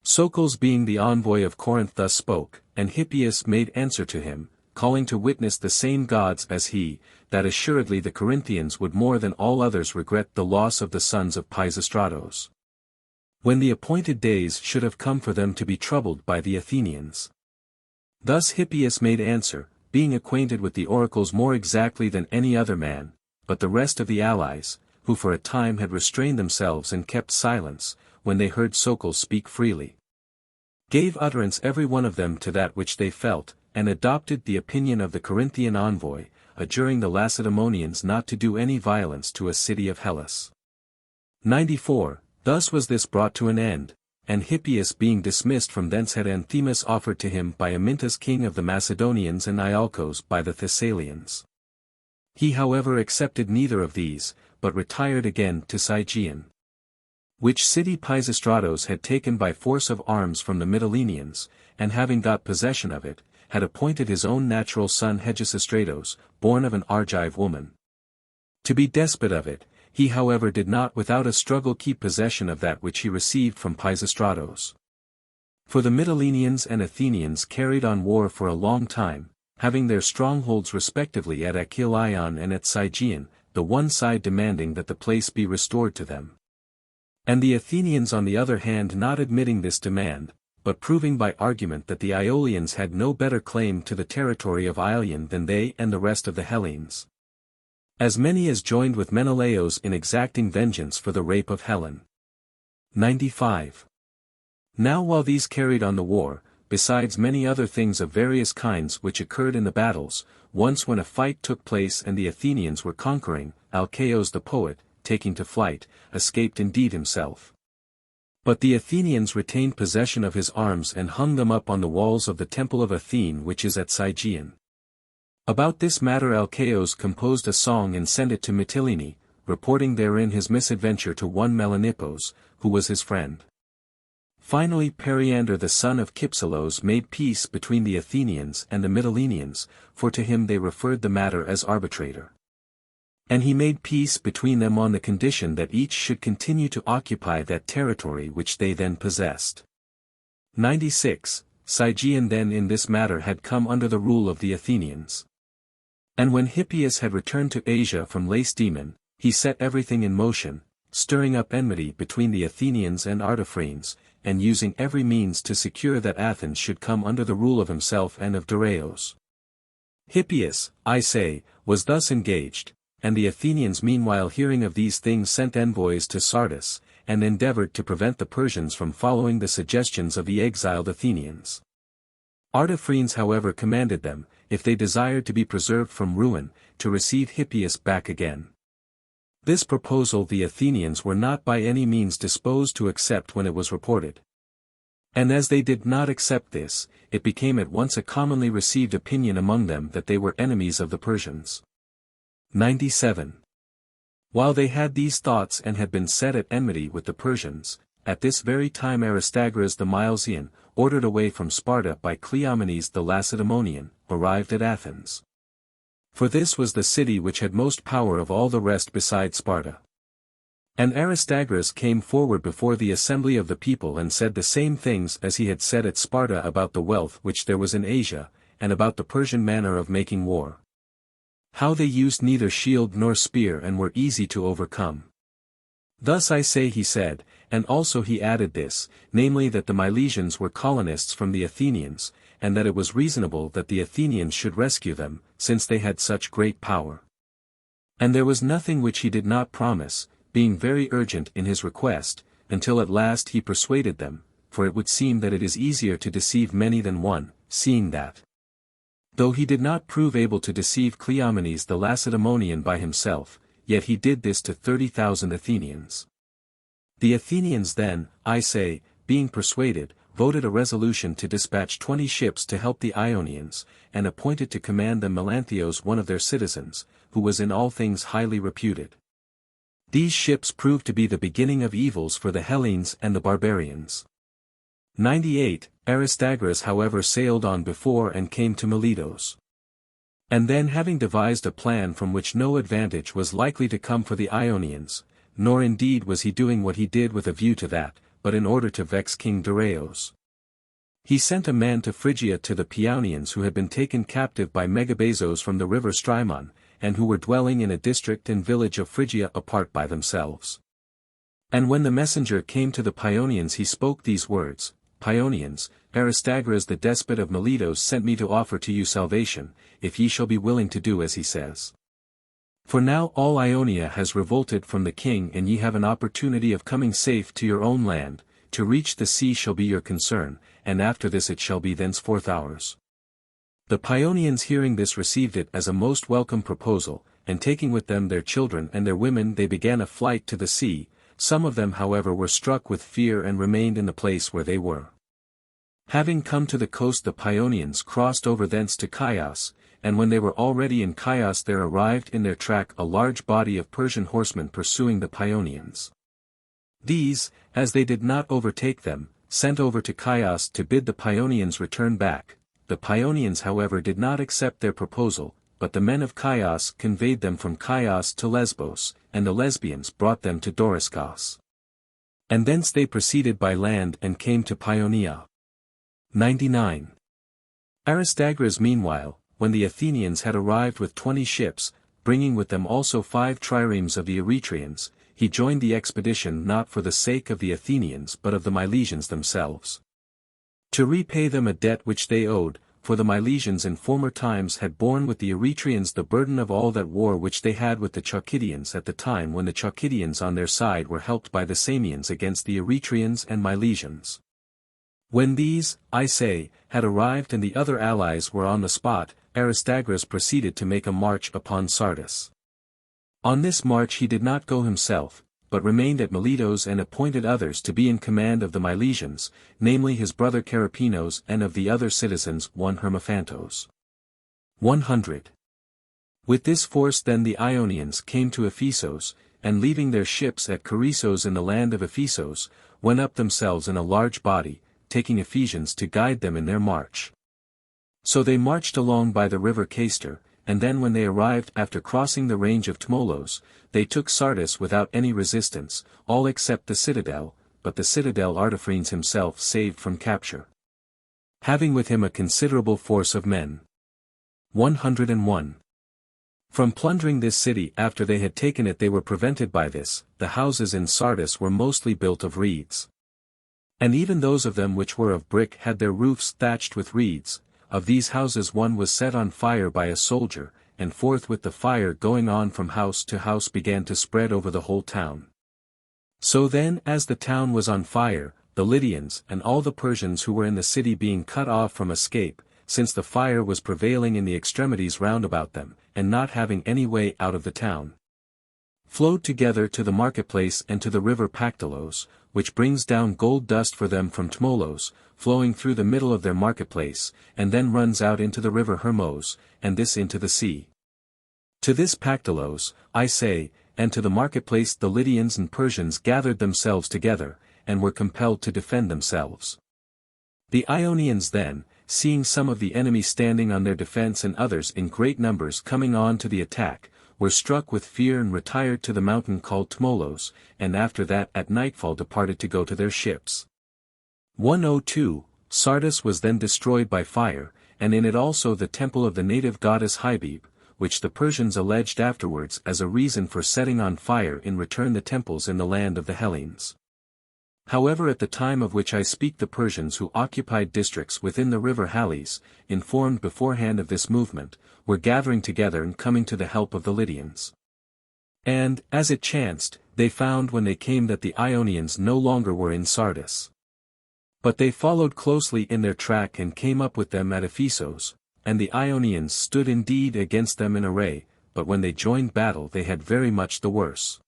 Socles being the envoy of Corinth thus spoke, and Hippias made answer to him, calling to witness the same gods as he, that assuredly the Corinthians would more than all others regret the loss of the sons of Pisistratos, when the appointed days should have come for them to be troubled by the Athenians. Thus Hippias made answer, being acquainted with the oracles more exactly than any other man, but the rest of the allies, who for a time had restrained themselves and kept silence, when they heard Socles speak freely, gave utterance every one of them to that which they felt, and adopted the opinion of the Corinthian envoy, adjuring the Lacedaemonians not to do any violence to a city of Hellas. 94. Thus was this brought to an end, and Hippias being dismissed from thence had Anthemus offered to him by Amyntas king of the Macedonians and Iolcos by the Thessalians. He however accepted neither of these, but retired again to Sigeon, which city Pisistratos had taken by force of arms from the Mytileneans, and having got possession of it, had appointed his own natural son Hegesistratos, born of an Argive woman, to be despot of it. He however did not without a struggle keep possession of that which he received from Pisistratos. For the Mytileneans and Athenians carried on war for a long time, having their strongholds respectively at Achillaion and at Sigeon, the one side demanding that the place be restored to them, and the Athenians on the other hand not admitting this demand, but proving by argument that the Aeolians had no better claim to the territory of Ilion than they and the rest of the Hellenes. As many as joined with Menelaus in exacting vengeance for the rape of Helen. 95. Now while these carried on the war, besides many other things of various kinds which occurred in the battles, once when a fight took place and the Athenians were conquering, Alcaeus the poet, taking to flight, escaped indeed himself. But the Athenians retained possession of his arms and hung them up on the walls of the temple of Athene which is at Sigeon. About this matter Alcaeus composed a song and sent it to Mytilene, reporting therein his misadventure to one Melanippos, who was his friend. Finally Periander the son of Kypselos made peace between the Athenians and the Mytileneans, for to him they referred the matter as arbitrator. And he made peace between them on the condition that each should continue to occupy that territory which they then possessed. 96. Sigeon then in this matter had come under the rule of the Athenians. And when Hippias had returned to Asia from Lacedaemon, he set everything in motion, stirring up enmity between the Athenians and Artaphernes, and using every means to secure that Athens should come under the rule of himself and of Darius. Hippias, I say, was thus engaged, and the Athenians meanwhile hearing of these things sent envoys to Sardis, and endeavored to prevent the Persians from following the suggestions of the exiled Athenians. Artaphernes however commanded them, if they desired to be preserved from ruin, to receive Hippias back again. This proposal the Athenians were not by any means disposed to accept when it was reported. And as they did not accept this, it became at once a commonly received opinion among them that they were enemies of the Persians. 97. While they had these thoughts and had been set at enmity with the Persians, at this very time Aristagoras the Milesian, ordered away from Sparta by Cleomenes the Lacedaemonian, arrived at Athens. For this was the city which had most power of all the rest beside Sparta. And Aristagoras came forward before the assembly of the people and said the same things as he had said at Sparta about the wealth which there was in Asia, and about the Persian manner of making war. How they used neither shield nor spear and were easy to overcome. Thus I say he said, and also he added this, namely that the Milesians were colonists from the Athenians, and that it was reasonable that the Athenians should rescue them, since they had such great power. And there was nothing which he did not promise, being very urgent in his request, until at last he persuaded them, for it would seem that it is easier to deceive many than one, seeing that, though he did not prove able to deceive Cleomenes the Lacedaemonian by himself, yet he did this to 30,000 Athenians. The Athenians then, I say, being persuaded, voted a resolution to dispatch 20 ships to help the Ionians, and appointed to command them Melanthios one of their citizens, who was in all things highly reputed. These ships proved to be the beginning of evils for the Hellenes and the barbarians. 98. Aristagoras however sailed on before and came to Miletos. And then having devised a plan from which no advantage was likely to come for the Ionians, nor indeed was he doing what he did with a view to that, but in order to vex King Darius. He sent a man to Phrygia to the Paeonians who had been taken captive by Megabazos from the river Strymon, and who were dwelling in a district and village of Phrygia apart by themselves. And when the messenger came to the Paeonians he spoke these words, Paeonians, Aristagoras the despot of Miletos sent me to offer to you salvation, if ye shall be willing to do as he says. For now all Ionia has revolted from the king and ye have an opportunity of coming safe to your own land, to reach the sea shall be your concern, and after this it shall be thenceforth ours. The Paeonians hearing this received it as a most welcome proposal, and taking with them their children and their women they began a flight to the sea. Some of them however were struck with fear and remained in the place where they were. Having come to the coast the Paeonians crossed over thence to Chios, and when they were already in Chios there arrived in their track a large body of Persian horsemen pursuing the Paeonians. These, as they did not overtake them, sent over to Chios to bid the Paeonians return back. The Paeonians however did not accept their proposal, but the men of Chios conveyed them from Chios to Lesbos, and the Lesbians brought them to Doriscos. And thence they proceeded by land and came to Paeonia. 99. Aristagoras meanwhile, when the Athenians had arrived with 20 ships, bringing with them also 5 triremes of the Eretrians, he joined the expedition not for the sake of the Athenians but of the Milesians themselves. To repay them a debt which they owed, for the Milesians in former times had borne with the Eretrians the burden of all that war which they had with the Chalcidians at the time when the Chalcidians on their side were helped by the Samians against the Eretrians and Milesians. When these, I say, had arrived and the other allies were on the spot, Aristagoras proceeded to make a march upon Sardis. On this march he did not go himself, but remained at Miletos and appointed others to be in command of the Milesians, namely his brother Carapinos and of the other citizens one Hermophantos. 100. With this force then the Ionians came to Ephesos, and leaving their ships at Corissos in the land of Ephesos, went up themselves in a large body, taking Ephesians to guide them in their march. So they marched along by the river Caster, and then when they arrived after crossing the range of Tmolos, they took Sardis without any resistance, all except the citadel, but the citadel Artaphernes himself saved from capture, having with him a considerable force of men. 101. From plundering this city after they had taken it they were prevented by this. The houses in Sardis were mostly built of reeds. And even those of them which were of brick had their roofs thatched with reeds. Of these houses one was set on fire by a soldier, and forthwith the fire going on from house to house began to spread over the whole town. So then as the town was on fire, the Lydians and all the Persians who were in the city being cut off from escape, since the fire was prevailing in the extremities round about them, and not having any way out of the town, flowed together to the marketplace and to the river Pactylos, which brings down gold dust for them from Tmolos, flowing through the middle of their marketplace, and then runs out into the river Hermos, and this into the sea. To this Pactylos, I say, and to the marketplace the Lydians and Persians gathered themselves together, and were compelled to defend themselves. The Ionians then, seeing some of the enemy standing on their defense and others in great numbers coming on to the attack, were struck with fear and retired to the mountain called Tmolos, and after that at nightfall departed to go to their ships. 102. Sardis was then destroyed by fire, and in it also the temple of the native goddess Hybib, which the Persians alleged afterwards as a reason for setting on fire in return the temples in the land of the Hellenes. However, at the time of which I speak, the Persians who occupied districts within the river Halys, informed beforehand of this movement, were gathering together and coming to the help of the Lydians. And, as it chanced, they found when they came that the Ionians no longer were in Sardis. But they followed closely in their track and came up with them at Ephesos, and the Ionians stood indeed against them in array, but when they joined battle they had very much the worse.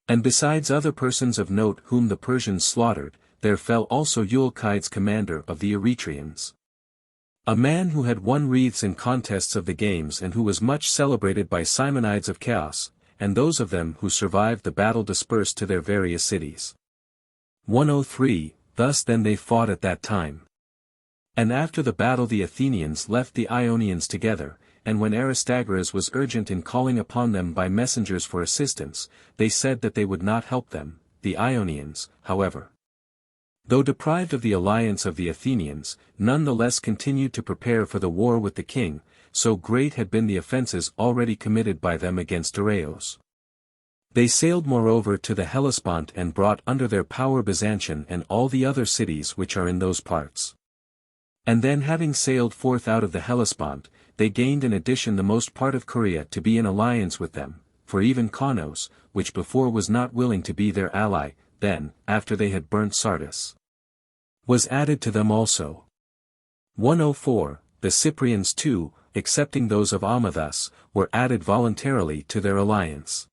And besides other persons of note whom the Persians slaughtered, there fell also Eualcides, commander of the Eretrians, a man who had won wreaths in contests of the games and who was much celebrated by Simonides of Chaos, and those of them who survived the battle dispersed to their various cities. 103. Thus then they fought at that time. And after the battle the Athenians left the Ionians together, and when Aristagoras was urgent in calling upon them by messengers for assistance, they said that they would not help them. The Ionians, however, though deprived of the alliance of the Athenians, none the less continued to prepare for the war with the king, so great had been the offences already committed by them against Darius. They sailed moreover to the Hellespont and brought under their power Byzantium and all the other cities which are in those parts. And then having sailed forth out of the Hellespont, they gained in addition the most part of Corea to be in alliance with them, for even Conos, which before was not willing to be their ally, then, after they had burnt Sardis, was added to them also. 104. The Cyprians too, excepting those of Amathus, were added voluntarily to their alliance.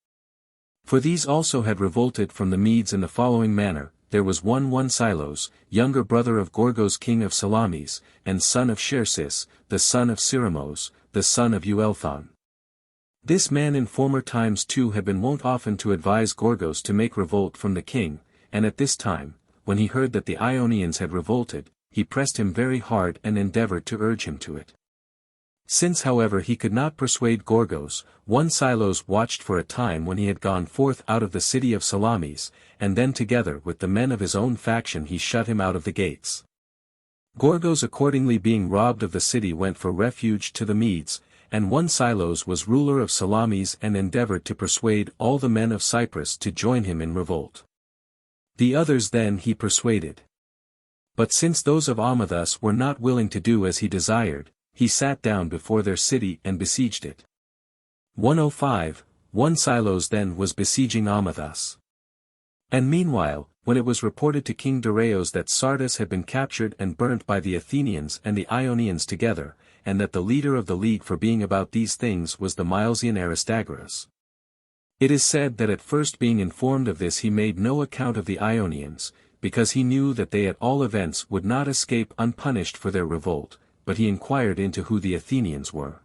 For these also had revolted from the Medes in the following manner. There was one Silos, younger brother of Gorgos king of Salamis, and son of Xerxes, the son of Cyramos, the son of Euelthon. This man in former times too had been wont often to advise Gorgos to make revolt from the king, and at this time, when he heard that the Ionians had revolted, he pressed him very hard and endeavored to urge him to it. Since however he could not persuade Gorgos, one Silos watched for a time when he had gone forth out of the city of Salamis, and then together with the men of his own faction he shut him out of the gates. Gorgos accordingly being robbed of the city went for refuge to the Medes, and one Silos was ruler of Salamis and endeavored to persuade all the men of Cyprus to join him in revolt. The others then he persuaded. But since those of Amathus were not willing to do as he desired, he sat down before their city and besieged it. 105. One Silos then was besieging Amathus. And meanwhile, when it was reported to King Darius that Sardis had been captured and burnt by the Athenians and the Ionians together, and that the leader of the league for being about these things was the Milesian Aristagoras, it is said that at first being informed of this he made no account of the Ionians, because he knew that they at all events would not escape unpunished for their revolt, but he inquired into who the Athenians were.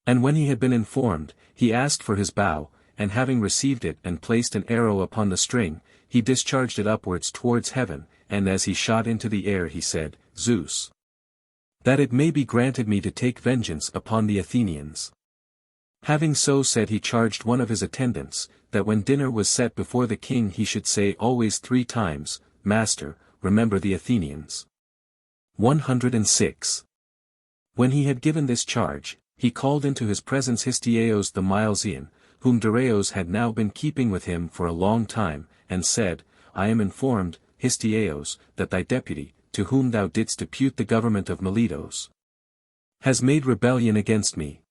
And when he had been informed, he asked for his bow, and having received it and placed an arrow upon the string, he discharged it upwards towards heaven, and as he shot into the air he said, Zeus, that it may be granted me to take vengeance upon the Athenians. Having so said he charged one of his attendants, that when dinner was set before the king he should say always 3 times, Master, remember the Athenians. 106. When he had given this charge, he called into his presence Histiaeus the Milesian, whom Darius had now been keeping with him for a long time, and said, I am informed, Histiaeus, that thy deputy, to whom thou didst depute the government of Miletos, has made rebellion against me.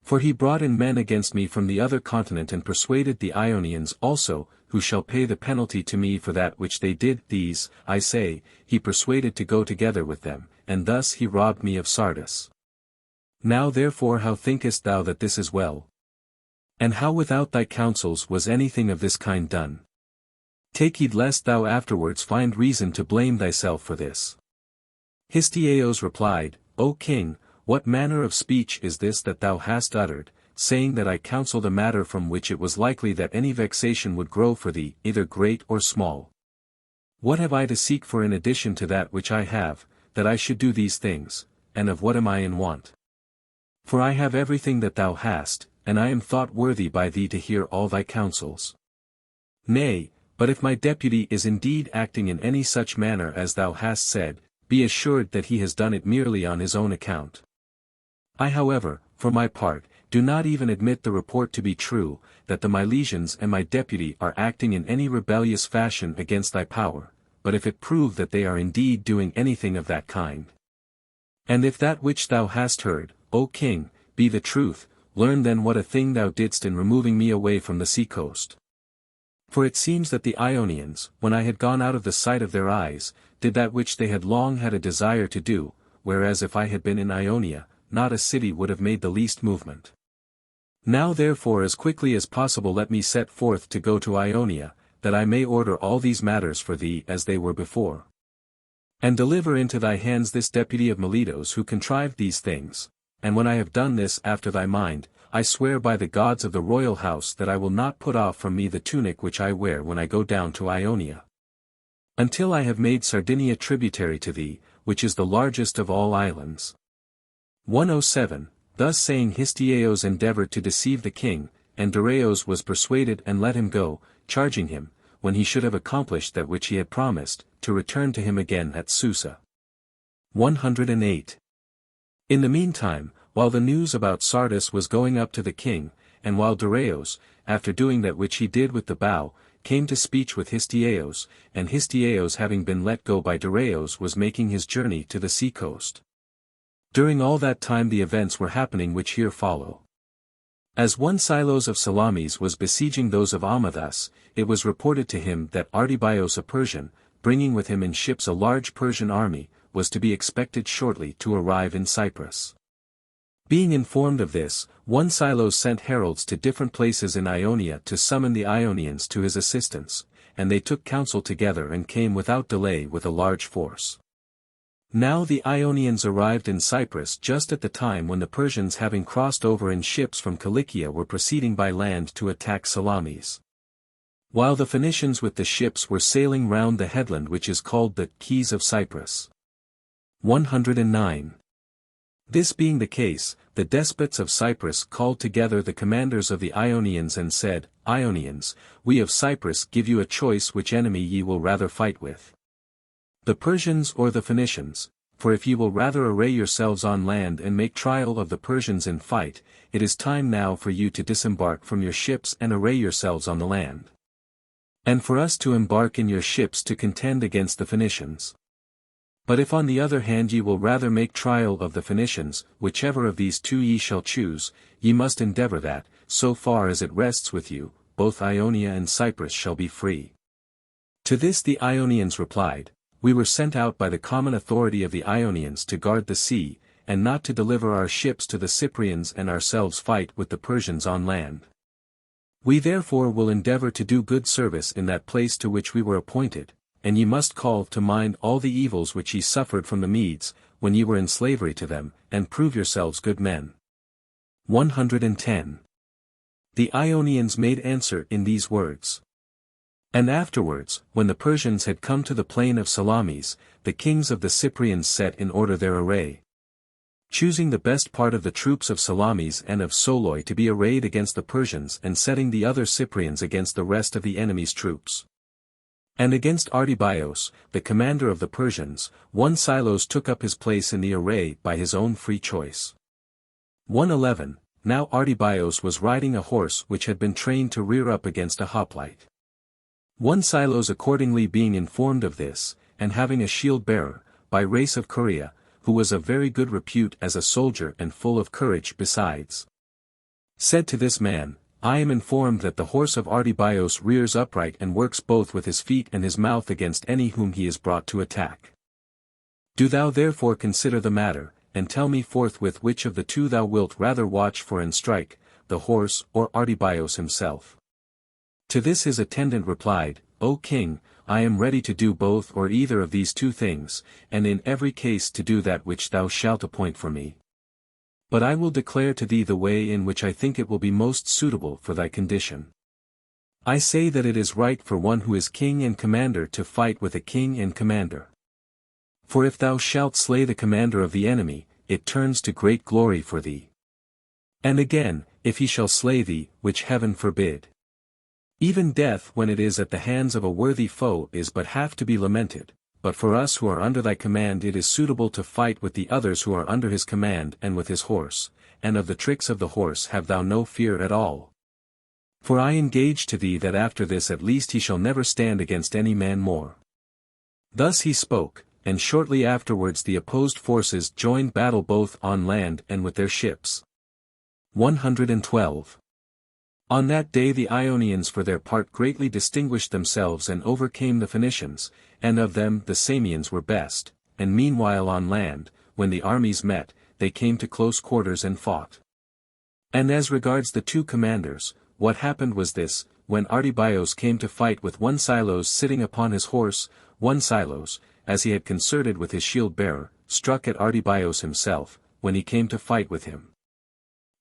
For he brought in men against me from the other continent and persuaded the Ionians also, who shall pay the penalty to me for that which they did. These, I say, he persuaded to go together with them, and thus he robbed me of Sardis. Now therefore how thinkest thou that this is well? And how without thy counsels was anything of this kind done? Take heed lest thou afterwards find reason to blame thyself for this. Histiaeus replied, O king, what manner of speech is this that thou hast uttered, saying that I counselled a matter from which it was likely that any vexation would grow for thee, either great or small? What have I to seek for in addition to that which I have, that I should do these things, and of what am I in want? For I have everything that thou hast, and I am thought worthy by thee to hear all thy counsels. Nay, but if my deputy is indeed acting in any such manner as thou hast said, be assured that he has done it merely on his own account. I however, for my part, do not even admit the report to be true, that the Milesians and my deputy are acting in any rebellious fashion against thy power, but if it prove that they are indeed doing anything of that kind. And if that which thou hast heard, O king, be the truth, learn then what a thing thou didst in removing me away from the sea-coast. For it seems that the Ionians, when I had gone out of the sight of their eyes, did that which they had long had a desire to do, whereas if I had been in Ionia, not a city would have made the least movement. Now therefore as quickly as possible let me set forth to go to Ionia, that I may order all these matters for thee as they were before. And deliver into thy hands this deputy of Miletos who contrived these things, and when I have done this after thy mind, I swear by the gods of the royal house that I will not put off from me the tunic which I wear when I go down to Ionia, until I have made Sardinia tributary to thee, which is the largest of all islands. 107. Thus saying Histiaeus endeavored to deceive the king, and Darius was persuaded and let him go, charging him, when he should have accomplished that which he had promised, to return to him again at Susa. 108. In the meantime, while the news about Sardis was going up to the king, and while Darius, after doing that which he did with the bow, came to speech with Histiaeus, and Histiaeus having been let go by Darius was making his journey to the sea-coast. During all that time the events were happening which here follow. As one Silos of Salamis was besieging those of Amathus, it was reported to him that Artabios a Persian, bringing with him in ships a large Persian army, was to be expected shortly to arrive in Cyprus. Being informed of this, one Silos sent heralds to different places in Ionia to summon the Ionians to his assistance, and they took counsel together and came without delay with a large force. Now the Ionians arrived in Cyprus just at the time when the Persians having crossed over in ships from Cilicia were proceeding by land to attack Salamis, while the Phoenicians with the ships were sailing round the headland which is called the Keys of Cyprus. 109. This being the case, the despots of Cyprus called together the commanders of the Ionians and said, Ionians, we of Cyprus give you a choice which enemy ye will rather fight with, the Persians or the Phoenicians, for if ye will rather array yourselves on land and make trial of the Persians in fight, it is time now for you to disembark from your ships and array yourselves on the land, and for us to embark in your ships to contend against the Phoenicians. But if on the other hand ye will rather make trial of the Phoenicians, whichever of these two ye shall choose, ye must endeavor that, so far as it rests with you, both Ionia and Cyprus shall be free. To this the Ionians replied, we were sent out by the common authority of the Ionians to guard the sea, and not to deliver our ships to the Cyprians and ourselves fight with the Persians on land. We therefore will endeavor to do good service in that place to which we were appointed, and ye must call to mind all the evils which ye suffered from the Medes, when ye were in slavery to them, and prove yourselves good men. 110. The Ionians made answer in these words. And afterwards, when the Persians had come to the plain of Salamis, the kings of the Cyprians set in order their array, choosing the best part of the troops of Salamis and of Soloi to be arrayed against the Persians and setting the other Cyprians against the rest of the enemy's troops. And against Artabios, the commander of the Persians, one Silos took up his place in the array by his own free choice. 111. Now Artabios was riding a horse which had been trained to rear up against a hoplite. One Silos accordingly being informed of this, and having a shield-bearer, by race of Korea, who was of very good repute as a soldier and full of courage besides, said to this man, I am informed that the horse of Artabios rears upright and works both with his feet and his mouth against any whom he is brought to attack. Do thou therefore consider the matter, and tell me forthwith which of the two thou wilt rather watch for and strike, the horse or Artabios himself. To this his attendant replied, O king, I am ready to do both or either of these two things, and in every case to do that which thou shalt appoint for me. But I will declare to thee the way in which I think it will be most suitable for thy condition. I say that it is right for one who is king and commander to fight with a king and commander. For if thou shalt slay the commander of the enemy, it turns to great glory for thee. And again, if he shall slay thee, which heaven forbid. Even death when it is at the hands of a worthy foe is but half to be lamented, but for us who are under thy command it is suitable to fight with the others who are under his command and with his horse, and of the tricks of the horse have thou no fear at all. For I engage to thee that after this at least he shall never stand against any man more. Thus he spoke, and shortly afterwards the opposed forces joined battle both on land and with their ships. 112. On that day the Ionians for their part greatly distinguished themselves and overcame the Phoenicians, and of them the Samians were best, and meanwhile on land, when the armies met, they came to close quarters and fought. And as regards the two commanders, what happened was this, when Artabios came to fight with one Silos sitting upon his horse, one Silos, as he had concerted with his shield-bearer, struck at Artabios himself, when he came to fight with him.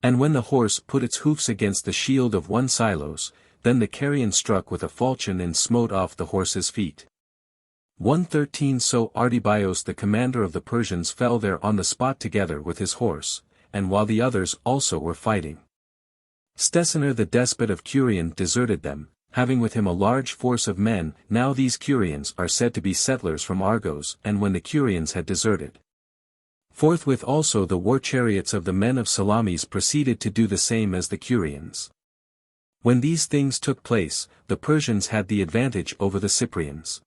And when the horse put its hoofs against the shield of one Silos, then the carrion struck with a falchion and smote off the horse's feet. 113 So Artabios the commander of the Persians fell there on the spot together with his horse, and while the others also were fighting. Stesanor the despot of Curion deserted them, having with him a large force of men. Now these Curions are said to be settlers from Argos, and when the Curions had deserted, forthwith also the war chariots of the men of Salamis proceeded to do the same as the Curions. When these things took place, the Persians had the advantage over the Cyprians.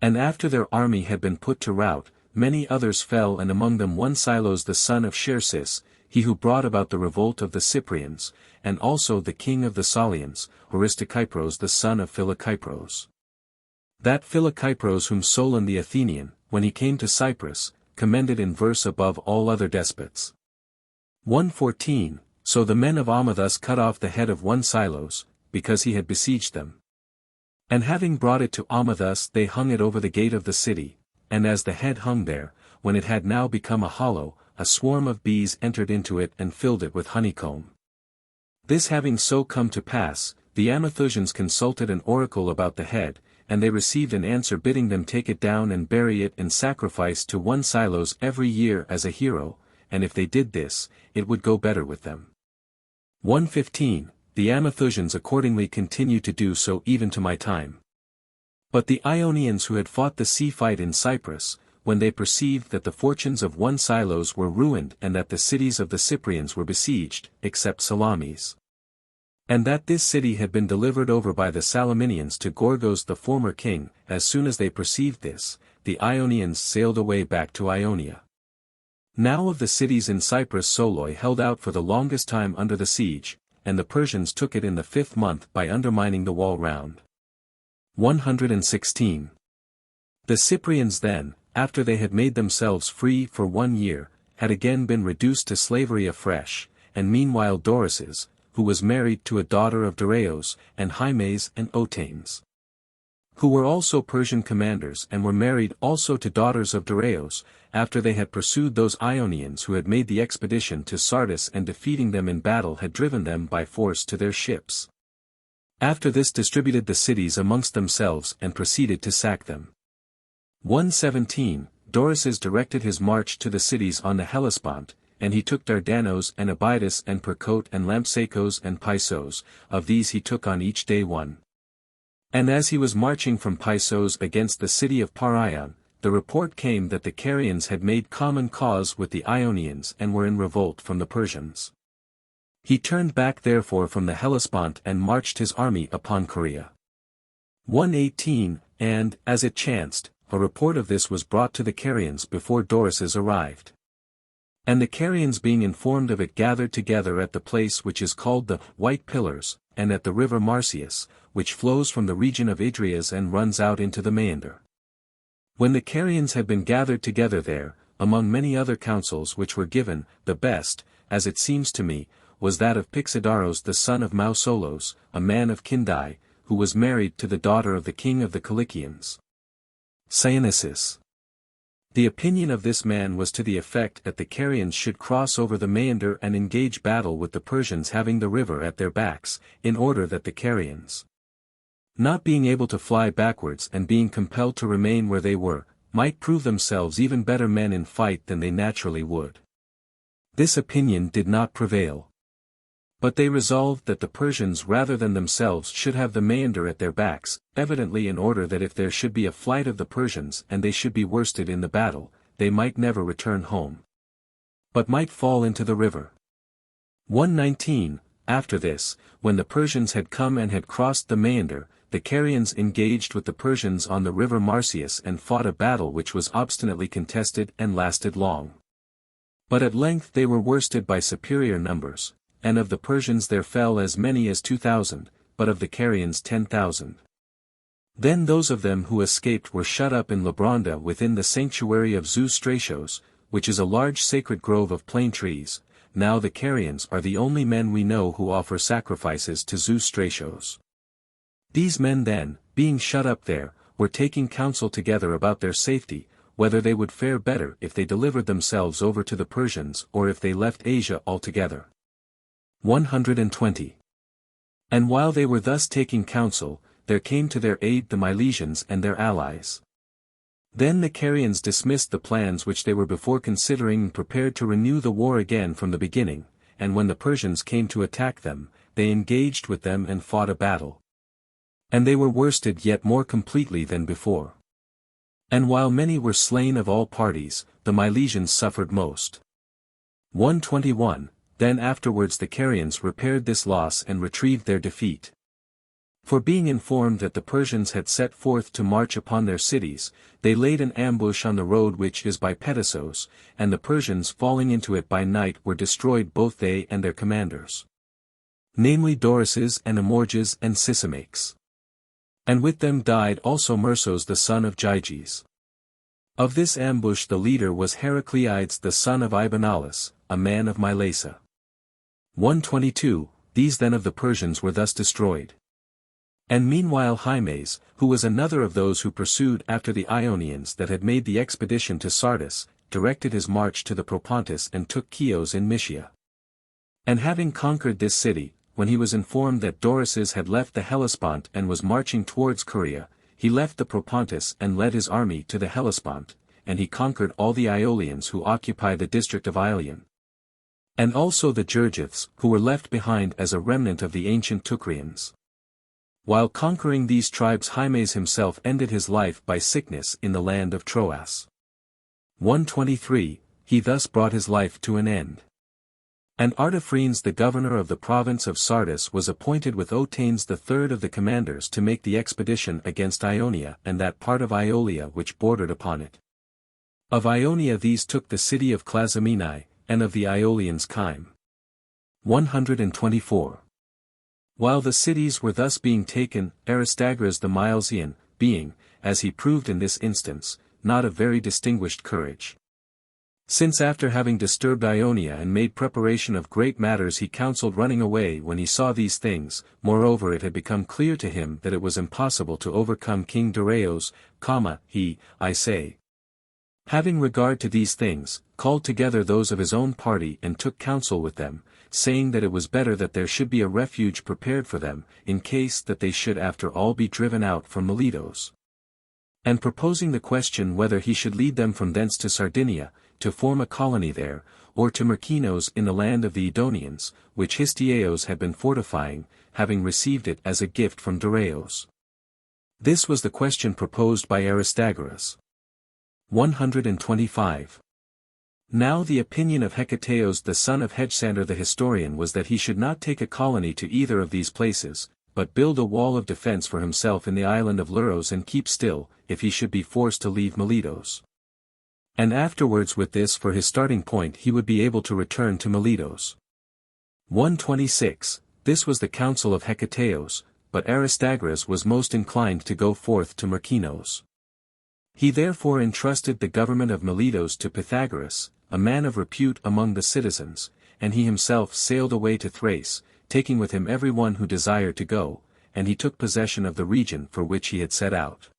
And after their army had been put to rout, many others fell, and among them one Silos the son of Xerxes, he who brought about the revolt of the Cyprians, and also the king of the Salians, Aristokypros the son of Philokypros. That Philokypros whom Solon the Athenian, when he came to Cyprus, commended in verse above all other despots. 114 So the men of Amma thus cut off the head of one Silos, because he had besieged them. And having brought it to Amma thus they hung it over the gate of the city, and as the head hung there, when it had now become a hollow, a swarm of bees entered into it and filled it with honeycomb. This having so come to pass, the Amathosians consulted an oracle about the head, and they received an answer bidding them take it down and bury it and sacrifice to one Silos every year as a hero, and if they did this, it would go better with them. 115 The Amathosians accordingly continue to do so even to my time. But the Ionians who had fought the sea fight in Cyprus, when they perceived that the fortunes of one Silos were ruined and that the cities of the Cyprians were besieged, except Salamis, and that this city had been delivered over by the Salaminians to Gorgos the former king, as soon as they perceived this, the Ionians sailed away back to Ionia. Now of the cities in Cyprus Soloi held out for the longest time under the siege, and the Persians took it in the 5th month by undermining the wall round. 116 The Cyprians then, after they had made themselves free for 1 year, had again been reduced to slavery afresh, and meanwhile Doris's, who was married to a daughter of Dareios, and Hymes and Otanes, who were also Persian commanders and were married also to daughters of Dareios, after they had pursued those Ionians who had made the expedition to Sardis and defeating them in battle had driven them by force to their ships. After this distributed the cities amongst themselves and proceeded to sack them. 117 Doris's directed his march to the cities on the Hellespont, and he took Dardanos and Abydos and Percote and Lampsacos and Pisos, of these he took on each day one. And as he was marching from Pisos against the city of Parion, the report came that the Carians had made common cause with the Ionians and were in revolt from the Persians. He turned back therefore from the Hellespont and marched his army upon Corea. 118, and, as it chanced, a report of this was brought to the Carians before Doris's arrived. And the Carians being informed of it gathered together at the place which is called the White Pillars, and at the river Marsyas, which flows from the region of Idrias and runs out into the Maeander. When the Carians had been gathered together there, among many other counsels which were given, the best, as it seems to me, was that of Pixodaros the son of Mausolos, a man of Kindai, who was married to the daughter of the king of the Cilicians, Cyanisus. The opinion of this man was to the effect that the Carians should cross over the Maeander and engage battle with the Persians having the river at their backs, in order that the Carians, not being able to fly backwards and being compelled to remain where they were, might prove themselves even better men in fight than they naturally would. This opinion did not prevail. But they resolved that the Persians rather than themselves should have the Maeander at their backs, evidently in order that if there should be a flight of the Persians and they should be worsted in the battle, they might never return home, but might fall into the river. 119, After this, when the Persians had come and had crossed the Maeander, the Carians engaged with the Persians on the river Marsyas and fought a battle which was obstinately contested and lasted long. But at length they were worsted by superior numbers, and of the Persians there fell as many as 2,000, but of the Carians 10,000. Then those of them who escaped were shut up in Labronda within the sanctuary of Zeus Stratios, which is a large sacred grove of plane trees. Now the Carians are the only men we know who offer sacrifices to Zeus Stratios. These men then, being shut up there, were taking counsel together about their safety, whether they would fare better if they delivered themselves over to the Persians or if they left Asia altogether. 120. And while they were thus taking counsel, there came to their aid the Milesians and their allies. Then the Carians dismissed the plans which they were before considering and prepared to renew the war again from the beginning, and when the Persians came to attack them, they engaged with them and fought a battle. And they were worsted yet more completely than before. And while many were slain of all parties, the Milesians suffered most. 121. Then afterwards the Carians repaired this loss and retrieved their defeat. For being informed that the Persians had set forth to march upon their cities, they laid an ambush on the road which is by Pedasos, and the Persians falling into it by night were destroyed both they and their commanders, namely Doris's and Amorges and Sisymaques. And with them died also Myrsos the son of Gyges. Of this ambush the leader was Heracleides the son of Ibanalus, a man of Mylasa. 122, These then of the Persians were thus destroyed. And meanwhile Hymes, who was another of those who pursued after the Ionians that had made the expedition to Sardis, directed his march to the Propontis and took Chios in Mysia. And having conquered this city, when he was informed that Doris's had left the Hellespont and was marching towards Caria, he left the Propontis and led his army to the Hellespont, and he conquered all the Iolians who occupy the district of Ilion, and also the Gergiths, who were left behind as a remnant of the ancient Teucrians. While conquering these tribes Hymes himself ended his life by sickness in the land of Troas. 123, He thus brought his life to an end. And Artaphernes the governor of the province of Sardis was appointed with Otanes the third of the commanders to make the expedition against Ionia and that part of Iolia which bordered upon it. Of Ionia these took the city of Clazomenae, and of the Iolians Chyme. 124. While the cities were thus being taken, Aristagoras the Milesian, being, as he proved in this instance, not of very distinguished courage. Since after having disturbed Ionia and made preparation of great matters he counselled running away when he saw these things, moreover it had become clear to him that it was impossible to overcome King Dareios, he, I say, having regard to these things, called together those of his own party and took counsel with them, saying that it was better that there should be a refuge prepared for them, in case that they should after all be driven out from Miletos. And proposing the question whether he should lead them from thence to Sardinia, to form a colony there, or to Myrkinos in the land of the Edonians, which Histieos had been fortifying, having received it as a gift from Dareios. This was the question proposed by Aristagoras. 125. Now the opinion of Hecateos the son of Hedsander the historian was that he should not take a colony to either of these places, but build a wall of defense for himself in the island of Luros and keep still, if he should be forced to leave Miletos. And afterwards with this for his starting point he would be able to return to Miletos. 126. This was the counsel of Hecataeus, but Aristagoras was most inclined to go forth to Myrkinos. He therefore entrusted the government of Miletos to Pythagoras, a man of repute among the citizens, and he himself sailed away to Thrace, taking with him every one who desired to go, and he took possession of the region for which he had set out.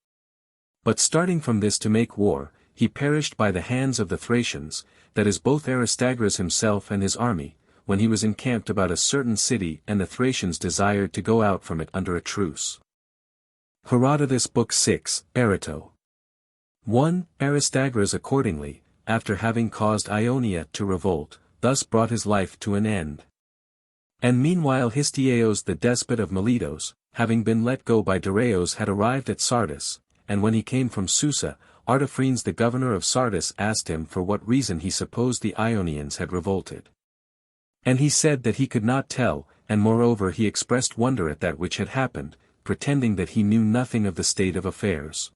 But starting from this to make war, he perished by the hands of the Thracians, that is both Aristagoras himself and his army, when he was encamped about a certain city and the Thracians desired to go out from it under a truce. Herodotus Book 6, Erato. 1. Aristagoras accordingly, after having caused Ionia to revolt, thus brought his life to an end. And meanwhile Histiaeus the despot of Miletos, having been let go by Darius had arrived at Sardis, and when he came from Susa, Artaphernes the governor of Sardis asked him for what reason he supposed the Ionians had revolted. And he said that he could not tell, and moreover he expressed wonder at that which had happened, pretending that he knew nothing of the state of affairs.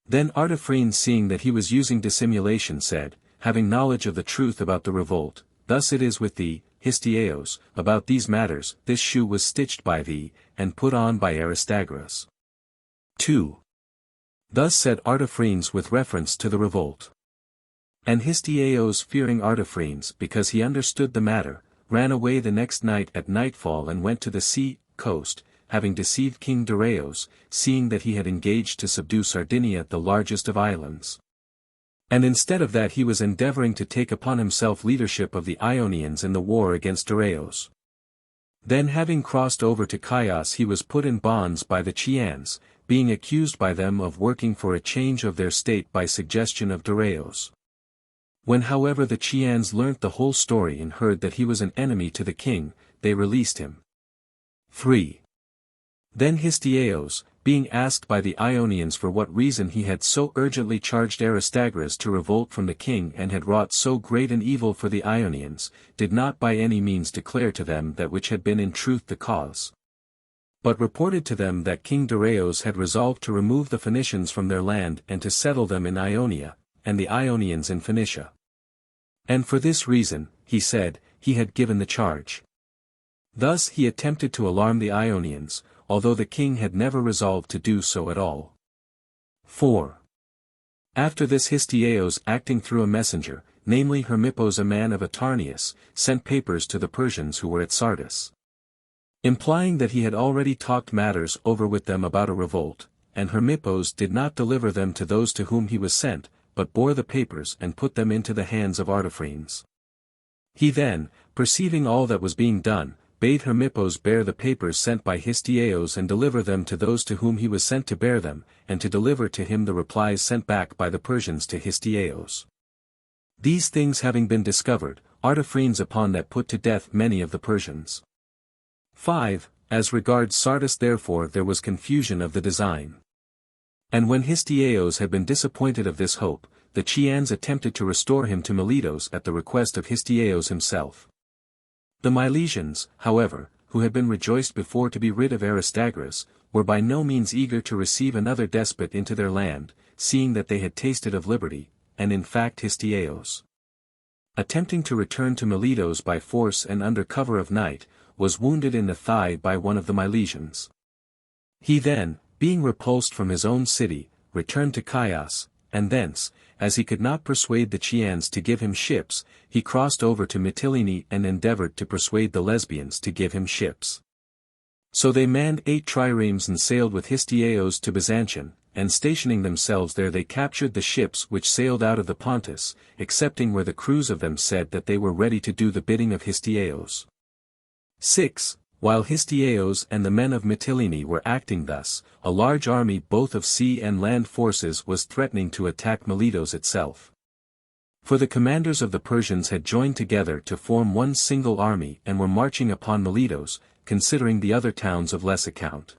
Then Artaphernes seeing that he was using dissimulation said, having knowledge of the truth about the revolt, thus it is with thee, Histiaeus, about these matters, this shoe was stitched by thee, and put on by Aristagoras. 2. Thus said Artaphernes with reference to the revolt. And Histiaeus fearing Artaphernes because he understood the matter, ran away the next night at nightfall and went to the sea coast, having deceived King Darius, seeing that he had engaged to subdue Sardinia the largest of islands. And instead of that he was endeavoring to take upon himself leadership of the Ionians in the war against Darius. Then having crossed over to Chios he was put in bonds by the Chians, being accused by them of working for a change of their state by suggestion of Darius. When however the Chians learnt the whole story and heard that he was an enemy to the king, they released him. 3. Then Histiaeus, being asked by the Ionians for what reason he had so urgently charged Aristagoras to revolt from the king and had wrought so great an evil for the Ionians, did not by any means declare to them that which had been in truth the cause. But reported to them that King Darius had resolved to remove the Phoenicians from their land and to settle them in Ionia, and the Ionians in Phoenicia. And for this reason, he said, he had given the charge. Thus he attempted to alarm the Ionians, although the king had never resolved to do so at all. 4. After this Histiaeus acting through a messenger, namely Hermippos a man of Atarneus, sent papers to the Persians who were at Sardis, implying that he had already talked matters over with them about a revolt, and Hermippos did not deliver them to those to whom he was sent, but bore the papers and put them into the hands of Artaphernes. He then, perceiving all that was being done, bade Hermippos bear the papers sent by Histiaeus and deliver them to those to whom he was sent to bear them, and to deliver to him the replies sent back by the Persians to Histiaeus. These things having been discovered, Artaphernes upon that put to death many of the Persians. 5. As regards Sardis therefore there was confusion of the design. And when Histiaeus had been disappointed of this hope, the Chians attempted to restore him to Miletos at the request of Histiaeus himself. The Milesians, however, who had been rejoiced before to be rid of Aristagoras, were by no means eager to receive another despot into their land, seeing that they had tasted of liberty, and in fact Histiaeus, attempting to return to Miletos by force and under cover of night, was wounded in the thigh by one of the Milesians. He then, being repulsed from his own city, returned to Chios, and thence, as he could not persuade the Chians to give him ships, he crossed over to Mytilene and endeavored to persuade the Lesbians to give him ships. So they manned 8 triremes and sailed with Histiaeus to Byzantium, and stationing themselves there they captured the ships which sailed out of the Pontus, excepting where the crews of them said that they were ready to do the bidding of Histiaeus. 6. While Histiaeus and the men of Mytilene were acting thus, a large army both of sea and land forces was threatening to attack Miletos itself. For the commanders of the Persians had joined together to form one single army and were marching upon Miletos, considering the other towns of less account.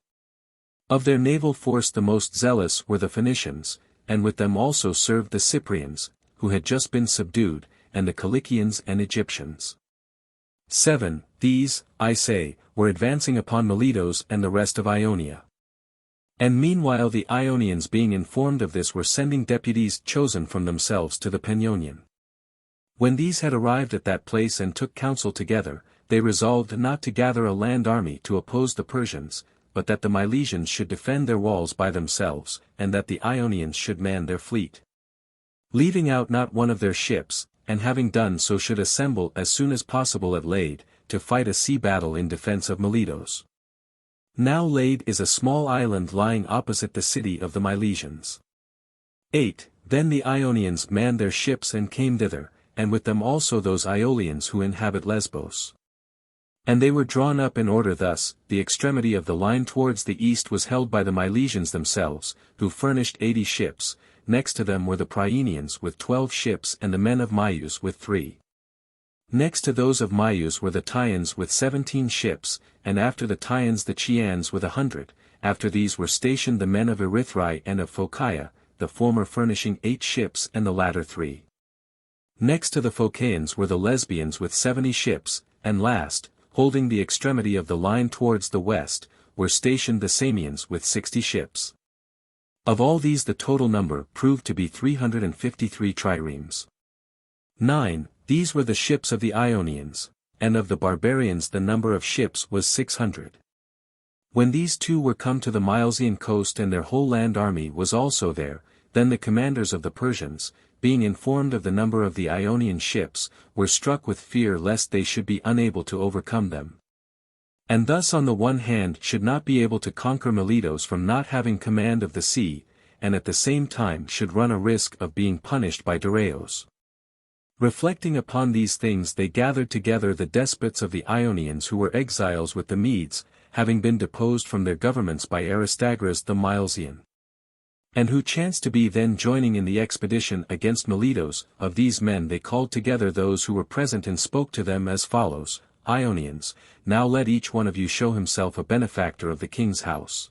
Of their naval force the most zealous were the Phoenicians, and with them also served the Cyprians, who had just been subdued, and the Cilicians and Egyptians. 7. these, I say, were advancing upon Miletos and the rest of Ionia. And meanwhile the Ionians being informed of this were sending deputies chosen from themselves to the Pannonian. When these had arrived at that place and took counsel together, they resolved not to gather a land army to oppose the Persians, but that the Milesians should defend their walls by themselves, and that the Ionians should man their fleet, leaving out not one of their ships, and having done so should assemble as soon as possible at Lade, to fight a sea battle in defense of Miletos. Now Lade is a small island lying opposite the city of the Milesians. 8. Then the Ionians manned their ships and came thither, and with them also those Aeolians who inhabit Lesbos. And they were drawn up in order thus: the extremity of the line towards the east was held by the Milesians themselves, who furnished 80 ships, next to them were the Prienians with 12 ships and the men of Myus with 3. Next to those of Myus were the Tyans with 17 ships, and after the Tyans the Chians with 100, after these were stationed the men of Erythrae and of Phocaea, the former furnishing 8 ships and the latter 3. Next to the Phocaeans were the Lesbians with 70 ships, and last, holding the extremity of the line towards the west, were stationed the Samians with 60 ships. Of all these the total number proved to be 353 triremes. 9. These were the ships of the Ionians, and of the barbarians the number of ships was 600. When these two were come to the Milesian coast and their whole land army was also there, then the commanders of the Persians, being informed of the number of the Ionian ships, were struck with fear lest they should be unable to overcome them, and thus on the one hand should not be able to conquer Miletos from not having command of the sea, and at the same time should run a risk of being punished by Darius. Reflecting upon these things they gathered together the despots of the Ionians who were exiles with the Medes, having been deposed from their governments by Aristagoras the Milesian, and who chanced to be then joining in the expedition against Miletos. Of these men they called together those who were present and spoke to them as follows: Ionians, now let each one of you show himself a benefactor of the king's house.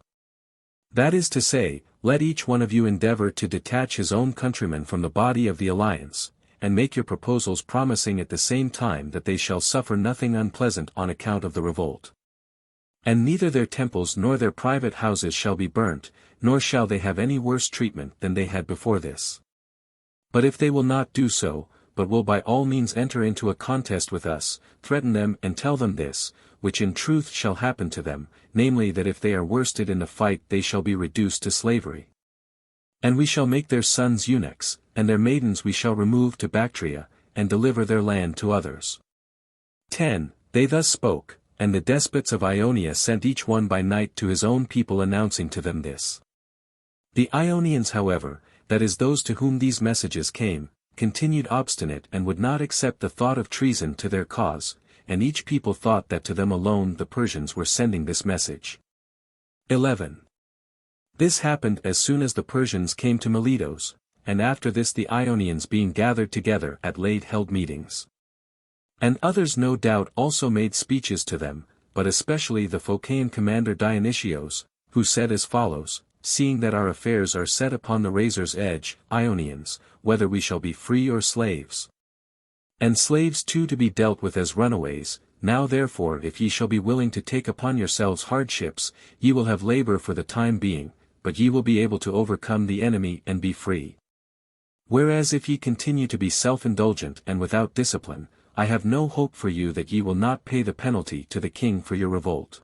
That is to say, let each one of you endeavor to detach his own countrymen from the body of the alliance, and make your proposals promising at the same time that they shall suffer nothing unpleasant on account of the revolt. And neither their temples nor their private houses shall be burnt, nor shall they have any worse treatment than they had before this. But if they will not do so, but will by all means enter into a contest with us, threaten them and tell them this, which in truth shall happen to them, namely that if they are worsted in the fight they shall be reduced to slavery. And we shall make their sons eunuchs, and their maidens we shall remove to Bactria, and deliver their land to others. 10. They thus spoke, and the despots of Ionia sent each one by night to his own people announcing to them this. The Ionians however, that is those to whom these messages came, continued obstinate and would not accept the thought of treason to their cause, and each people thought that to them alone the Persians were sending this message. 11. This happened as soon as the Persians came to Miletos, and after this the Ionians being gathered together at Lade held meetings. And others no doubt also made speeches to them, but especially the Phocaean commander Dionysios, who said as follows: Seeing that our affairs are set upon the razor's edge, Ionians, whether we shall be free or slaves, and slaves too to be dealt with as runaways, now therefore if ye shall be willing to take upon yourselves hardships, ye will have labor for the time being, but ye will be able to overcome the enemy and be free. Whereas if ye continue to be self-indulgent and without discipline, I have no hope for you that ye will not pay the penalty to the king for your revolt.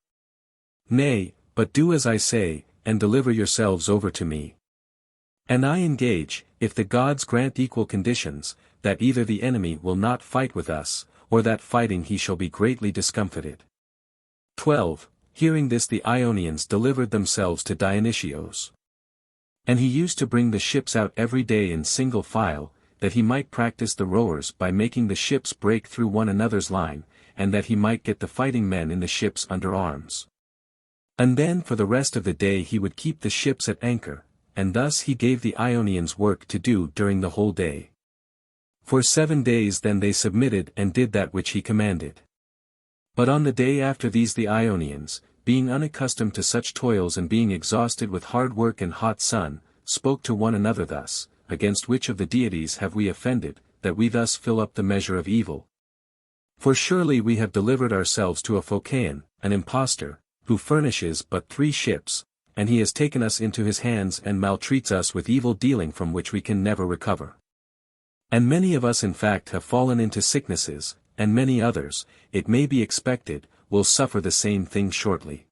Nay, but do as I say, and deliver yourselves over to me. And I engage, if the gods grant equal conditions, that either the enemy will not fight with us, or that fighting he shall be greatly discomfited. 12. Hearing this the Ionians delivered themselves to Dionysios. And he used to bring the ships out every day in single file, that he might practice the rowers by making the ships break through one another's line, and that he might get the fighting men in the ships under arms. And then for the rest of the day he would keep the ships at anchor, and thus he gave the Ionians work to do during the whole day. For 7 days then they submitted and did that which he commanded. But on the day after these the Ionians, being unaccustomed to such toils and being exhausted with hard work and hot sun, spoke to one another thus: Against which of the deities have we offended, that we thus fill up the measure of evil? For surely we have delivered ourselves to a Phocian, an impostor, who furnishes but 3 ships, and he has taken us into his hands and maltreats us with evil dealing from which we can never recover. And many of us in fact have fallen into sicknesses, and many others, it may be expected, will suffer the same thing shortly.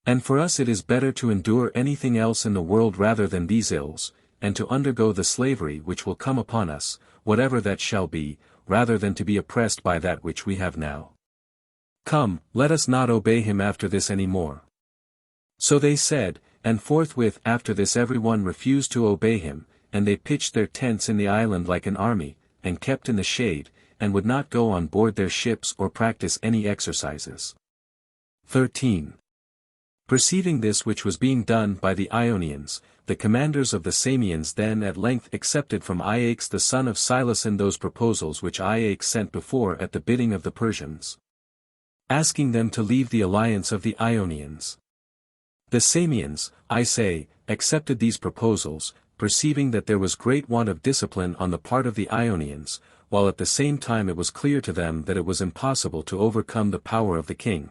And for us it is better to endure anything else in the world rather than these ills, and to undergo the slavery which will come upon us, whatever that shall be, rather than to be oppressed by that which we have now. Come, let us not obey him after this any more. So they said, and forthwith after this every one refused to obey him, and they pitched their tents in the island like an army, and kept in the shade, and would not go on board their ships or practice any exercises. 13. Perceiving this which was being done by the Ionians, the commanders of the Samians then at length accepted from Ajax the son of Silason those proposals which Ajax sent before at the bidding of the Persians, asking them to leave the alliance of the Ionians. The Samians, I say, accepted these proposals, perceiving that there was great want of discipline on the part of the Ionians, while at the same time it was clear to them that it was impossible to overcome the power of the king.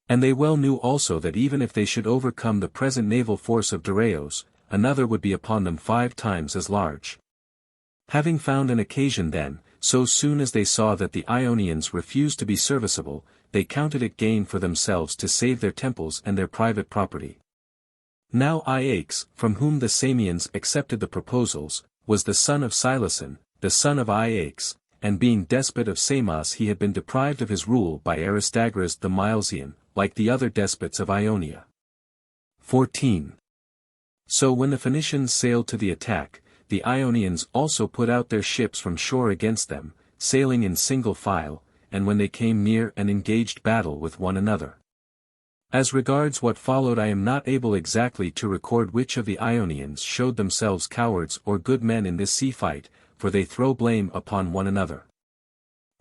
And they well knew also that even if they should overcome the present naval force of Darius, another would be upon them 5 times as large. Having found an occasion then, so soon as they saw that the Ionians refused to be serviceable, they counted it gain for themselves to save their temples and their private property. Now Ajax, from whom the Samians accepted the proposals, was the son of Silason, the son of Ajax, and being despot of Samos he had been deprived of his rule by Aristagoras the Milesian, like the other despots of Ionia. 14. So when the Phoenicians sailed to the attack, the Ionians also put out their ships from shore against them, sailing in single file, and when they came near and engaged battle with one another. As regards what followed I am not able exactly to record which of the Ionians showed themselves cowards or good men in this sea fight, for they throw blame upon one another.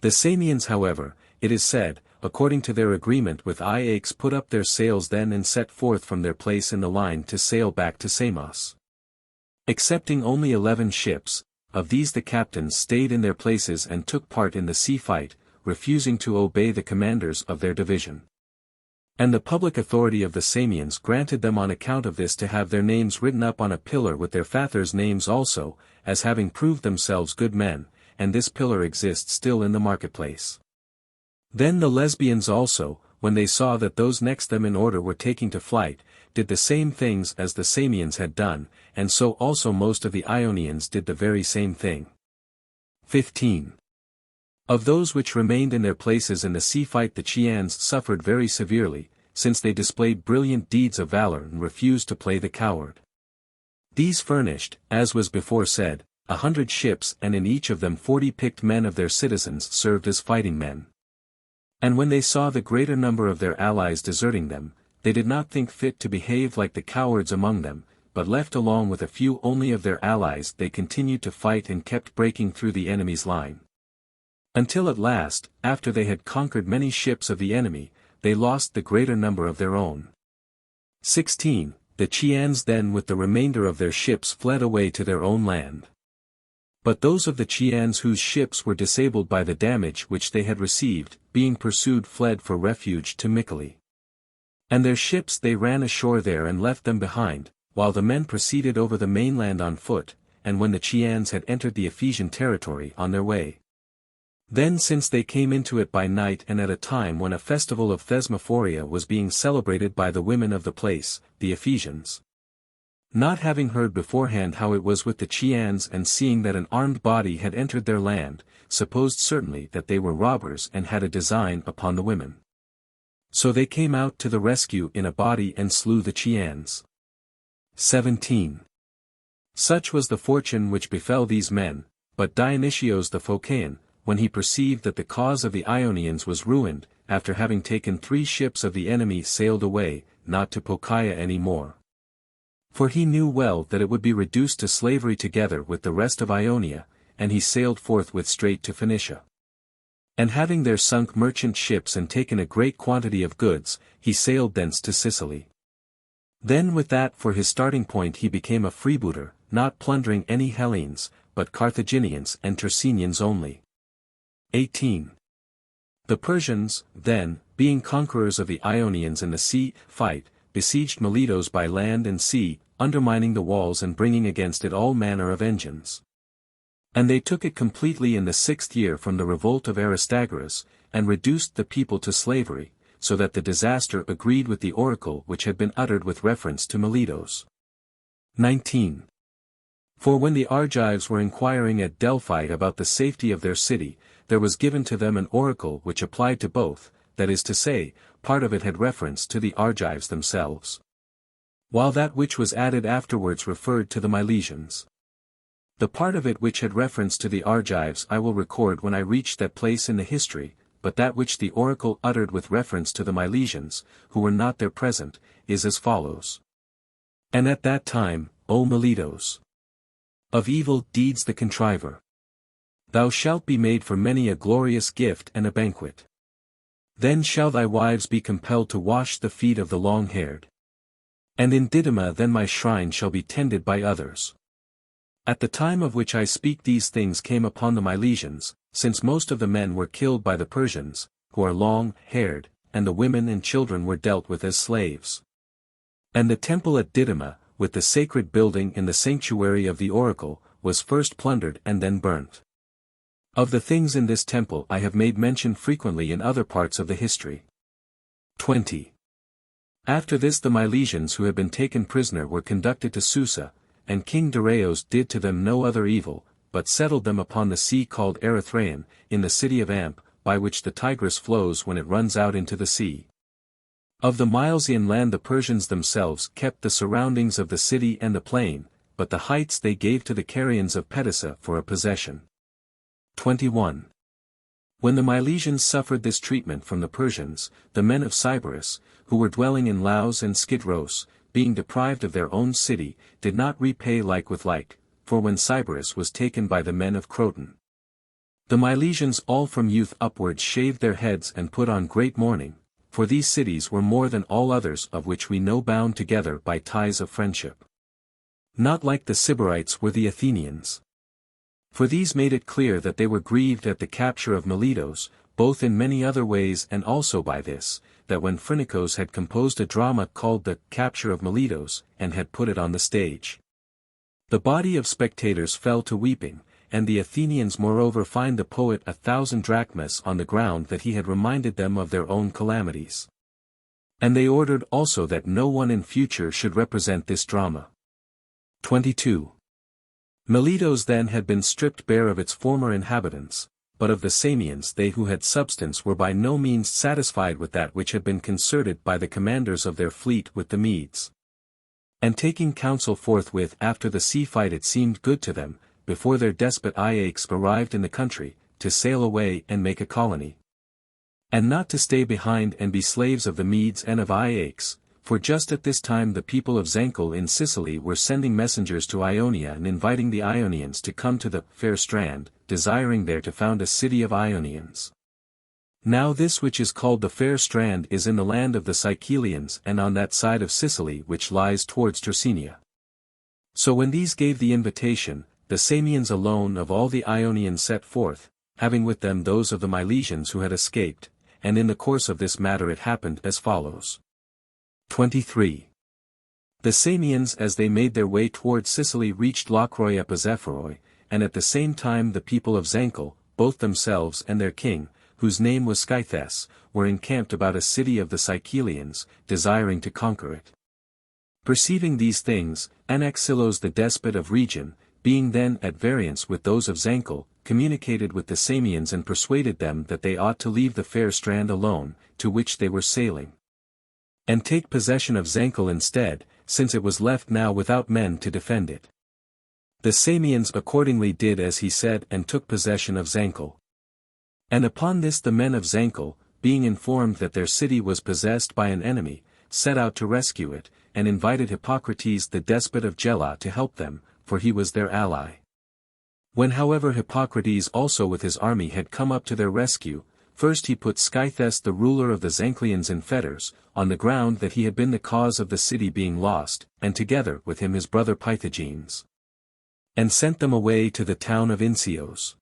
The Samians however, it is said, according to their agreement with Ajax put up their sails then and set forth from their place in the line to sail back to Samos. Excepting only 11 ships, of these the captains stayed in their places and took part in the sea fight, refusing to obey the commanders of their division. And the public authority of the Samians granted them on account of this to have their names written up on a pillar with their fathers' names also, as having proved themselves good men, and this pillar exists still in the marketplace. Then the Lesbians also, when they saw that those next them in order were taking to flight, did the same things as the Samians had done, and so also most of the Ionians did the very same thing. 15. Of those which remained in their places in the sea fight the Chians suffered very severely, since they displayed brilliant deeds of valor and refused to play the coward. These furnished, as was before said, 100 ships and in each of them 40 picked men of their citizens served as fighting men. And when they saw the greater number of their allies deserting them, they did not think fit to behave like the cowards among them, but left along with a few only of their allies they continued to fight and kept breaking through the enemy's line. Until at last, after they had conquered many ships of the enemy, they lost the greater number of their own. 16. The Chians then with the remainder of their ships fled away to their own land. But those of the Chians whose ships were disabled by the damage which they had received, being pursued fled for refuge to Mycale. And their ships they ran ashore there and left them behind, while the men proceeded over the mainland on foot, and when the Chians had entered the Ephesian territory on their way. Then since they came into it by night and at a time when a festival of Thesmophoria was being celebrated by the women of the place, the Ephesians, not having heard beforehand how it was with the Chians and seeing that an armed body had entered their land, supposed certainly that they were robbers and had a design upon the women. So they came out to the rescue in a body and slew the Chians. 17. Such was the fortune which befell these men, but Dionysios the Phocian, when he perceived that the cause of the Ionians was ruined, after having taken 3 ships of the enemy sailed away, not to Phocaea any more. For he knew well that it would be reduced to slavery together with the rest of Ionia, and he sailed forthwith straight to Phoenicia. And having there sunk merchant ships and taken a great quantity of goods, he sailed thence to Sicily. Then with that for his starting point he became a freebooter, not plundering any Hellenes, but Carthaginians and Tersenians only. 18. The Persians, then, being conquerors of the Ionians in the sea fight, besieged Miletos by land and sea, undermining the walls and bringing against it all manner of engines. And they took it completely in the 6th year from the revolt of Aristagoras, and reduced the people to slavery, so that the disaster agreed with the oracle which had been uttered with reference to Miletos. 19. For when the Argives were inquiring at Delphi about the safety of their city, there was given to them an oracle which applied to both, that is to say, part of it had reference to the Argives themselves, while that which was added afterwards referred to the Milesians. The part of it which had reference to the Argives I will record when I reach that place in the history, but that which the oracle uttered with reference to the Milesians, who were not there present, is as follows. And at that time, O Miletos, of evil deeds the contriver, thou shalt be made for many a glorious gift and a banquet. Then shall thy wives be compelled to wash the feet of the long-haired. And in Didyma then my shrine shall be tended by others. At the time of which I speak these things came upon the Milesians, since most of the men were killed by the Persians, who are long-haired, and the women and children were dealt with as slaves. And the temple at Didyma, with the sacred building in the sanctuary of the oracle, was first plundered and then burnt. Of the things in this temple I have made mention frequently in other parts of the history. 20. After this the Milesians who had been taken prisoner were conducted to Susa, and King Darius did to them no other evil, but settled them upon the sea called Erythraean, in the city of Amp, by which the Tigris flows when it runs out into the sea. Of the Milesian land the Persians themselves kept the surroundings of the city and the plain, but the heights they gave to the Carians of Pedissa for a possession. 21. When the Milesians suffered this treatment from the Persians, the men of Sybaris, who were dwelling in Laos and Skidros, being deprived of their own city, did not repay like with like, for when Sybaris was taken by the men of Croton, the Milesians all from youth upwards shaved their heads and put on great mourning, for these cities were more than all others of which we know bound together by ties of friendship. Not like the Sybarites were the Athenians. For these made it clear that they were grieved at the capture of Miletos, both in many other ways and also by this, that when Phrynichus had composed a drama called The Capture of Miletos, and had put it on the stage, the body of spectators fell to weeping, and the Athenians moreover fined the poet 1,000 drachmas on the ground that he had reminded them of their own calamities. And they ordered also that no one in future should represent this drama. 22. Miletos then had been stripped bare of its former inhabitants, but of the Samians they who had substance were by no means satisfied with that which had been concerted by the commanders of their fleet with the Medes. And taking counsel forthwith after the sea fight it seemed good to them, before their despot Ajax arrived in the country, to sail away and make a colony. And not to stay behind and be slaves of the Medes and of Ajax, for just at this time the people of Zancle in Sicily were sending messengers to Ionia and inviting the Ionians to come to the fair strand, desiring there to found a city of Ionians. Now this which is called the fair strand is in the land of the Sicilians and on that side of Sicily which lies towards Tersinia. So when these gave the invitation, the Samians alone of all the Ionians set forth, having with them those of the Milesians who had escaped, and in the course of this matter it happened as follows. 23. The Samians as they made their way towards Sicily reached Locroi Epizephroi, and at the same time the people of Zancle, both themselves and their king, whose name was Scythes, were encamped about a city of the Sicilians, desiring to conquer it. Perceiving these things, Anaxilos the despot of region, being then at variance with those of Zancle, communicated with the Samians and persuaded them that they ought to leave the fair strand alone, to which they were sailing, and take possession of Zancle instead, since it was left now without men to defend it. The Samians accordingly did as he said and took possession of Zancle. And upon this the men of Zancle, being informed that their city was possessed by an enemy, set out to rescue it, and invited Hippocrates the despot of Gela to help them, for he was their ally. When however Hippocrates also with his army had come up to their rescue, first he put Scythes the ruler of the Zancleans in fetters, on the ground that he had been the cause of the city being lost, and together with him his brother Pythagones, and sent them away to the town of Incios.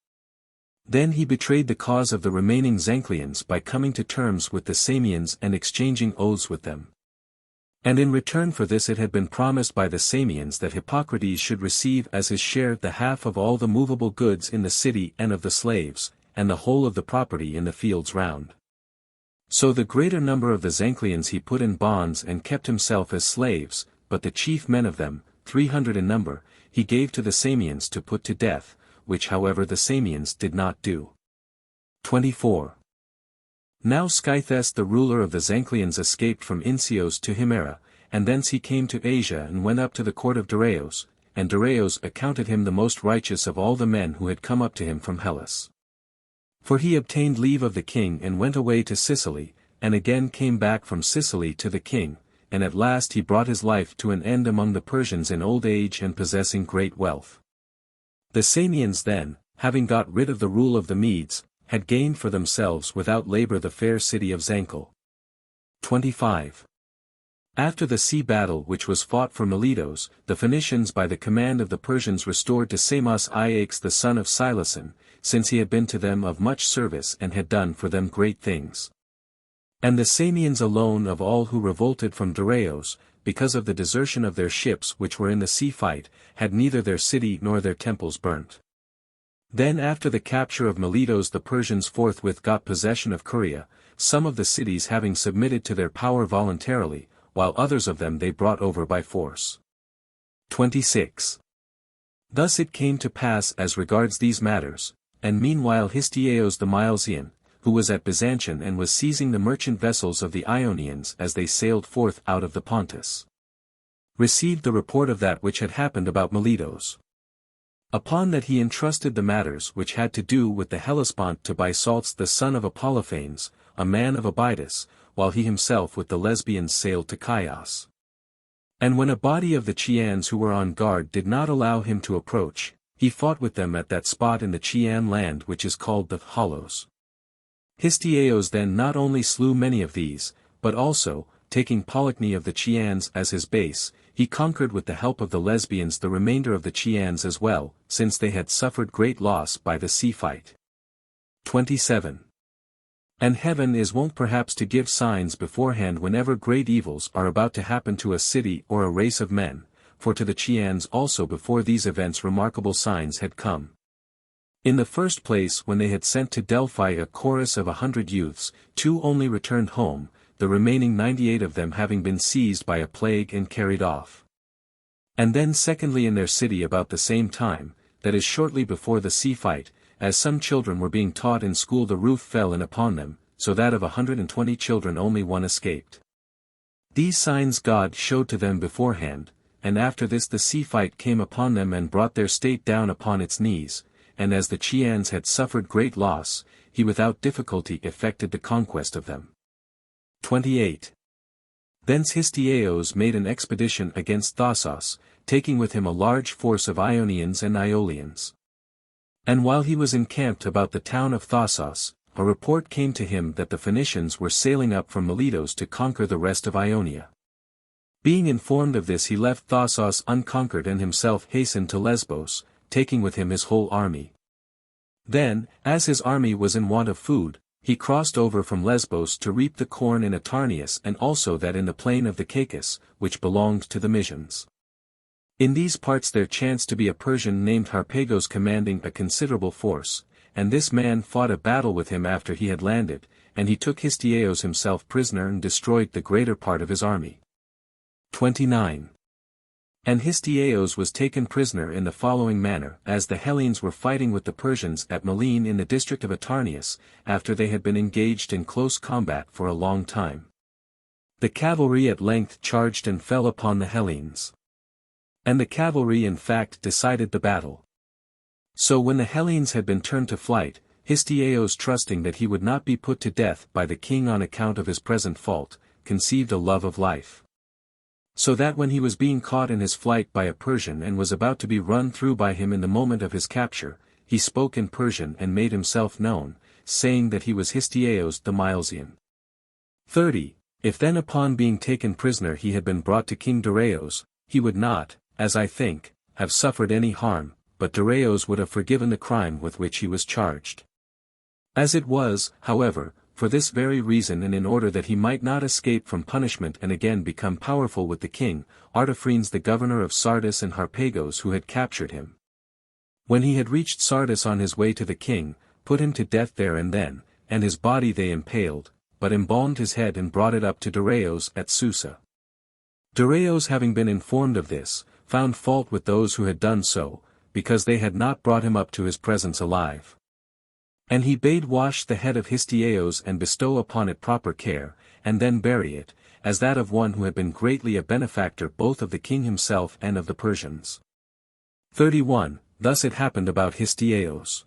Then he betrayed the cause of the remaining Zancleans by coming to terms with the Samians and exchanging oaths with them. And in return for this it had been promised by the Samians that Hippocrates should receive as his share the half of all the movable goods in the city and of the slaves, and the whole of the property in the fields round. So the greater number of the Zancleans he put in bonds and kept himself as slaves, but the chief men of them, 300 in number, he gave to the Samians to put to death, which however the Samians did not do. 24. Now Scythes the ruler of the Zancleans escaped from Incios to Himera, and thence he came to Asia and went up to the court of Darius, and Darius accounted him the most righteous of all the men who had come up to him from Hellas. For he obtained leave of the king and went away to Sicily, and again came back from Sicily to the king, and at last he brought his life to an end among the Persians in old age and possessing great wealth. The Samians then, having got rid of the rule of the Medes, had gained for themselves without labor the fair city of Zancle. 25. After the sea battle which was fought for Miletos, the Phoenicians by the command of the Persians restored to Samos Iax the son of Silason, since he had been to them of much service and had done for them great things. And the Samians alone of all who revolted from Darius, because of the desertion of their ships which were in the sea fight, had neither their city nor their temples burnt. Then after the capture of Miletos the Persians forthwith got possession of Caria, some of the cities having submitted to their power voluntarily, while others of them they brought over by force. 26. Thus it came to pass as regards these matters, and meanwhile Histiaeus the Milesian, who was at Byzantium and was seizing the merchant vessels of the Ionians as they sailed forth out of the Pontus, received the report of that which had happened about Miletos. Upon that he entrusted the matters which had to do with the Hellespont to Bisalts the son of Apollophanes, a man of Abydos, while he himself with the Lesbians sailed to Chios. And when a body of the Chians who were on guard did not allow him to approach, he fought with them at that spot in the Chian land which is called the Hollows. Histiaeus then not only slew many of these, but also, taking Polymnia of the Chians as his base, he conquered with the help of the Lesbians the remainder of the Chians as well, since they had suffered great loss by the sea fight. 27. And heaven is wont perhaps to give signs beforehand whenever great evils are about to happen to a city or a race of men, for to the Chians also before these events remarkable signs had come. In the first place when they had sent to Delphi a chorus of 100 youths, 2 only returned home, the remaining 98 of them having been seized by a plague and carried off. And then secondly in their city about the same time, that is shortly before the sea fight, as some children were being taught in school the roof fell in upon them, so that of 120 children only 1 escaped. These signs God showed to them beforehand, and after this the sea fight came upon them and brought their state down upon its knees, and as the Chians had suffered great loss, he without difficulty effected the conquest of them. 28. Thence Histiaeus made an expedition against Thassos, taking with him a large force of Ionians and Iolians. And while he was encamped about the town of Thassos, a report came to him that the Phoenicians were sailing up from Miletos to conquer the rest of Ionia. Being informed of this he left Thassos unconquered and himself hastened to Lesbos, taking with him his whole army. Then, as his army was in want of food, he crossed over from Lesbos to reap the corn in Atarneus and also that in the plain of the Caicus, which belonged to the Mysians. In these parts there chanced to be a Persian named Harpagos commanding a considerable force, and this man fought a battle with him after he had landed, and he took Histiaeus himself prisoner and destroyed the greater part of his army. 29. And Histiaeus was taken prisoner in the following manner, as the Hellenes were fighting with the Persians at Melpomene in the district of Atarneus, after they had been engaged in close combat for a long time. The cavalry at length charged and fell upon the Hellenes. And the cavalry in fact decided the battle. So when the Hellenes had been turned to flight, Histiaeus trusting that he would not be put to death by the king on account of his present fault, conceived a love of life. So that when he was being caught in his flight by a Persian and was about to be run through by him in the moment of his capture, he spoke in Persian and made himself known, saying that he was Histiaeus the Milesian. 30. If then upon being taken prisoner he had been brought to King Darius, he would not, as I think, have suffered any harm, but Darius would have forgiven the crime with which he was charged. As it was, however, for this very reason and in order that he might not escape from punishment and again become powerful with the king, Artaphernes the governor of Sardis and Harpagos who had captured him. When he had reached Sardis on his way to the king, put him to death there and then, and his body they impaled, but embalmed his head and brought it up to Dareios at Susa. Dareios having been informed of this, found fault with those who had done so, because they had not brought him up to his presence alive. And he bade wash the head of Histiaeus and bestow upon it proper care, and then bury it, as that of one who had been greatly a benefactor both of the king himself and of the Persians. 31. Thus it happened about Histiaeus.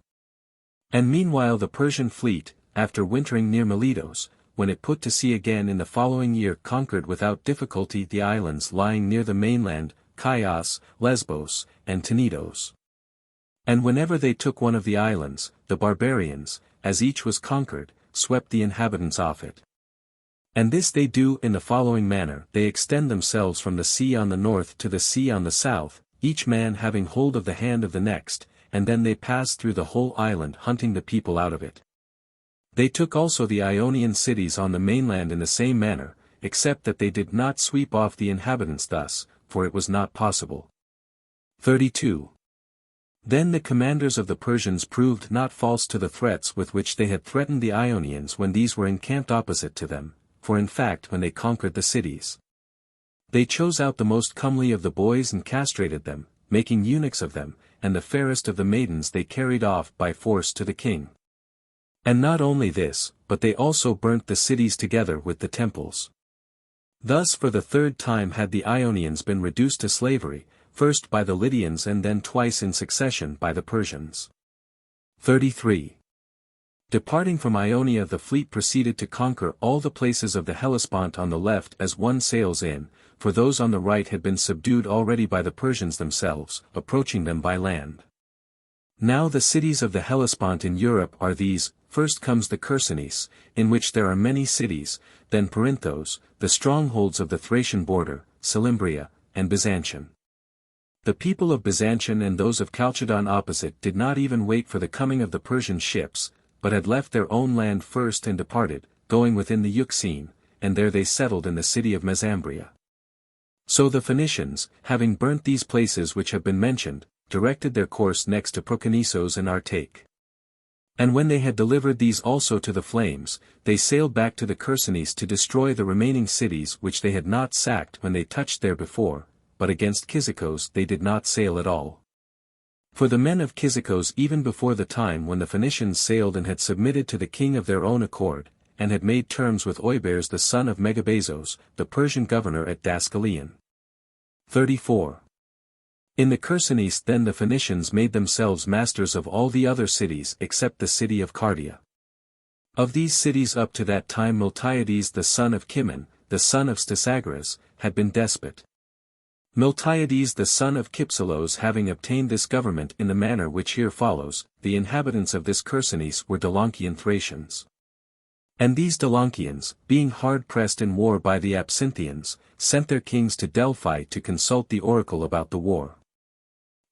And meanwhile the Persian fleet, after wintering near Miletos, when it put to sea again in the following year conquered without difficulty the islands lying near the mainland, Chios, Lesbos, and Tenedos. And whenever they took one of the islands, the barbarians, as each was conquered, swept the inhabitants off it. And this they do in the following manner: they extend themselves from the sea on the north to the sea on the south, each man having hold of the hand of the next, and then they pass through the whole island hunting the people out of it. They took also the Ionian cities on the mainland in the same manner, except that they did not sweep off the inhabitants thus, for it was not possible. 32. Then the commanders of the Persians proved not false to the threats with which they had threatened the Ionians when these were encamped opposite to them, for in fact when they conquered the cities, they chose out the most comely of the boys and castrated them, making eunuchs of them, and the fairest of the maidens they carried off by force to the king. And not only this, but they also burnt the cities together with the temples. Thus for the third time had the Ionians been reduced to slavery, first by the Lydians and then twice in succession by the Persians. 33. Departing from Ionia the fleet proceeded to conquer all the places of the Hellespont on the left as one sails in, for those on the right had been subdued already by the Persians themselves, approaching them by land. Now the cities of the Hellespont in Europe are these: first comes the Chersonese, in which there are many cities, then Perinthos, the strongholds of the Thracian border, Selymbria, and Byzantium. The people of Byzantium and those of Chalcedon opposite did not even wait for the coming of the Persian ships, but had left their own land first and departed, going within the Euxine, and there they settled in the city of Mesembria. So the Phoenicians, having burnt these places which have been mentioned, directed their course next to Proconnesos and Artake. And when they had delivered these also to the flames, they sailed back to the Chersonese to destroy the remaining cities which they had not sacked when they touched there before, but against Cyzicus they did not sail at all. For the men of Cyzicus even before the time when the Phoenicians sailed and had submitted to the king of their own accord, and had made terms with Oeberes the son of Megabazos, the Persian governor at Dascalion. 34. In the Chersonese then the Phoenicians made themselves masters of all the other cities except the city of Cardia. Of these cities up to that time Miltiades the son of Cimon, the son of Stisagras, had been despot. Miltiades the son of Kypselos having obtained this government in the manner which here follows, the inhabitants of this Chersonese were Doloncian Thracians. And these Doloncians, being hard-pressed in war by the Absinthians, sent their kings to Delphi to consult the oracle about the war.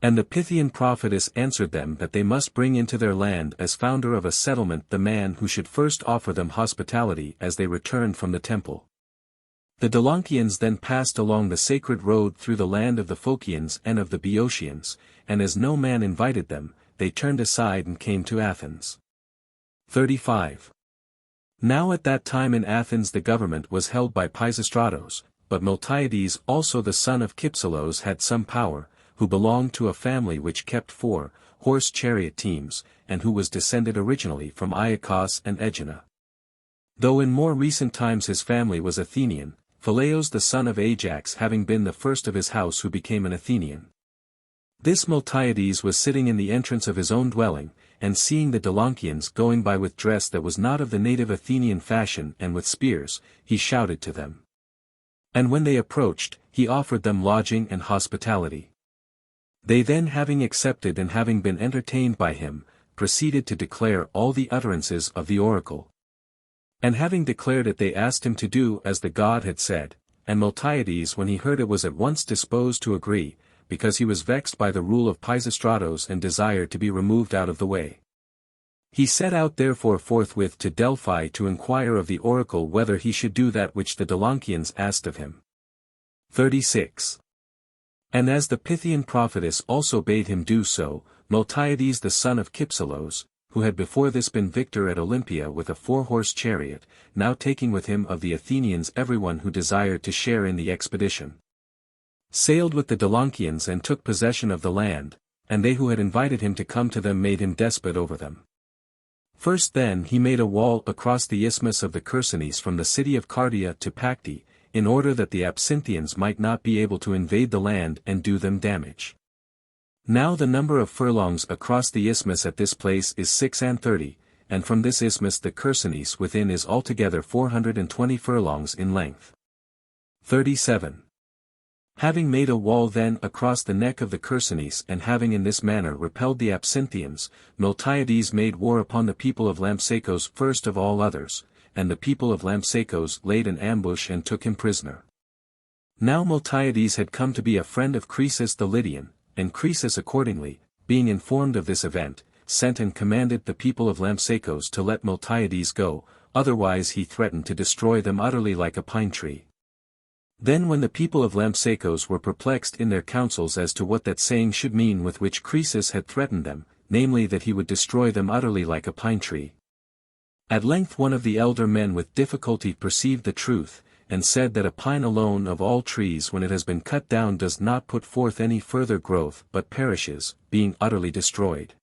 And the Pythian prophetess answered them that they must bring into their land as founder of a settlement the man who should first offer them hospitality as they returned from the temple. The Doloncians then passed along the sacred road through the land of the Phocians and of the Boeotians, and as no man invited them, they turned aside and came to Athens. 35. Now at that time in Athens the government was held by Pisistratos, but Miltiades also the son of Kypselos had some power, who belonged to a family which kept 4 horse chariot teams, and who was descended originally from Iacchos and Aegina. Though in more recent times his family was Athenian, Phileos the son of Ajax having been the first of his house who became an Athenian. This Miltiades was sitting in the entrance of his own dwelling, and seeing the Doloncians going by with dress that was not of the native Athenian fashion and with spears, he shouted to them. And when they approached, he offered them lodging and hospitality. They then having accepted and having been entertained by him, proceeded to declare all the utterances of the oracle. And having declared it they asked him to do as the god had said, and Miltiades when he heard it was at once disposed to agree, because he was vexed by the rule of Pisistratos and desired to be removed out of the way. He set out therefore forthwith to Delphi to inquire of the oracle whether he should do that which the Doloncians asked of him. 36. And as the Pythian prophetess also bade him do so, Miltiades the son of Kypselos, who had before this been victor at Olympia with a 4-horse chariot, now taking with him of the Athenians everyone who desired to share in the expedition, sailed with the Doloncians and took possession of the land, and they who had invited him to come to them made him despot over them. First then he made a wall across the isthmus of the Chersonese from the city of Cardia to Pacti, in order that the Absinthians might not be able to invade the land and do them damage. Now the number of furlongs across the isthmus at this place is 36, and from this isthmus the Chersonese within is altogether 420 furlongs in length. 37. Having made a wall then across the neck of the Chersonese and having in this manner repelled the Absinthians, Miltiades made war upon the people of Lampsacos first of all others, and the people of Lampsacos laid an ambush and took him prisoner. Now Miltiades had come to be a friend of Croesus the Lydian, and Croesus accordingly, being informed of this event, sent and commanded the people of Lampsacos to let Miltiades go, otherwise he threatened to destroy them utterly like a pine tree. Then when the people of Lampsacos were perplexed in their counsels as to what that saying should mean with which Croesus had threatened them, namely that he would destroy them utterly like a pine tree, at length one of the elder men with difficulty perceived the truth, and said that a pine alone of all trees when it has been cut down does not put forth any further growth but perishes, being utterly destroyed.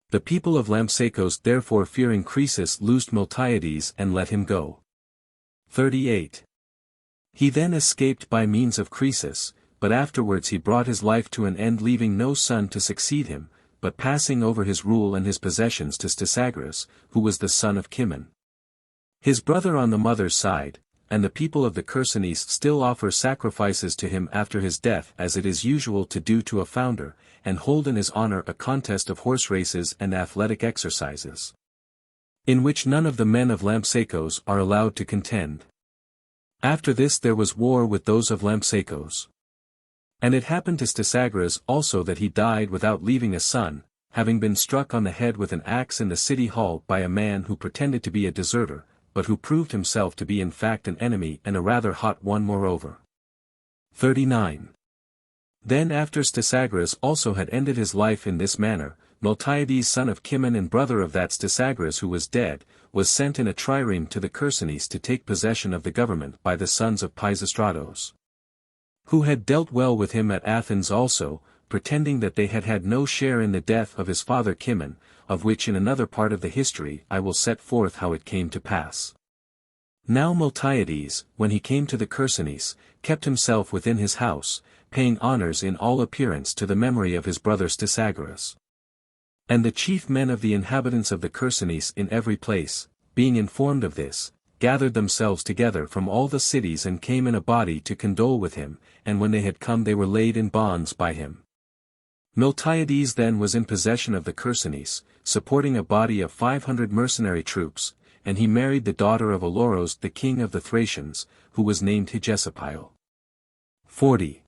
The people of Lampsacos therefore fearing Croesus loosed Miltiades and let him go. 38. He then escaped by means of Croesus, but afterwards he brought his life to an end leaving no son to succeed him, but passing over his rule and his possessions to Stisagras, who was the son of Cimon, his brother on the mother's side, and the people of the Chersonese still offer sacrifices to him after his death as it is usual to do to a founder, and hold in his honor a contest of horse races and athletic exercises, in which none of the men of Lampsacos are allowed to contend. After this there was war with those of Lampsacos. And it happened to Stisagras also that he died without leaving a son, having been struck on the head with an axe in the city hall by a man who pretended to be a deserter, but who proved himself to be in fact an enemy and a rather hot one moreover. 39. Then after Stisagras also had ended his life in this manner, Miltiades son of Cimon and brother of that Stisagras who was dead, was sent in a trireme to the Chersonese to take possession of the government by the sons of Pisistratos, who had dealt well with him at Athens also, pretending that they had had no share in the death of his father Cimon, of which in another part of the history I will set forth how it came to pass. Now Miltiades, when he came to the Chersonese, kept himself within his house, paying honors in all appearance to the memory of his brother Stisagras. And the chief men of the inhabitants of the Chersonese in every place, being informed of this, gathered themselves together from all the cities and came in a body to condole with him, and when they had come they were laid in bonds by him. Miltiades then was in possession of the Chersonese, supporting a body of 500 mercenary troops, and he married the daughter of Oloros the king of the Thracians, who was named Hegesippile. 40.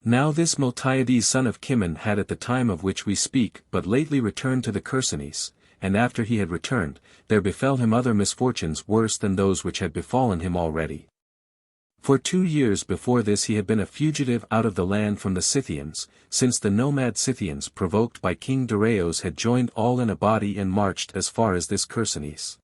Now this Miltiades son of Cimon had at the time of which we speak but lately returned to the Chersonese, and after he had returned, there befell him other misfortunes worse than those which had befallen him already. For 2 years before this he had been a fugitive out of the land from the Scythians, since the nomad Scythians provoked by King Darius had joined all in a body and marched as far as this Chersonese.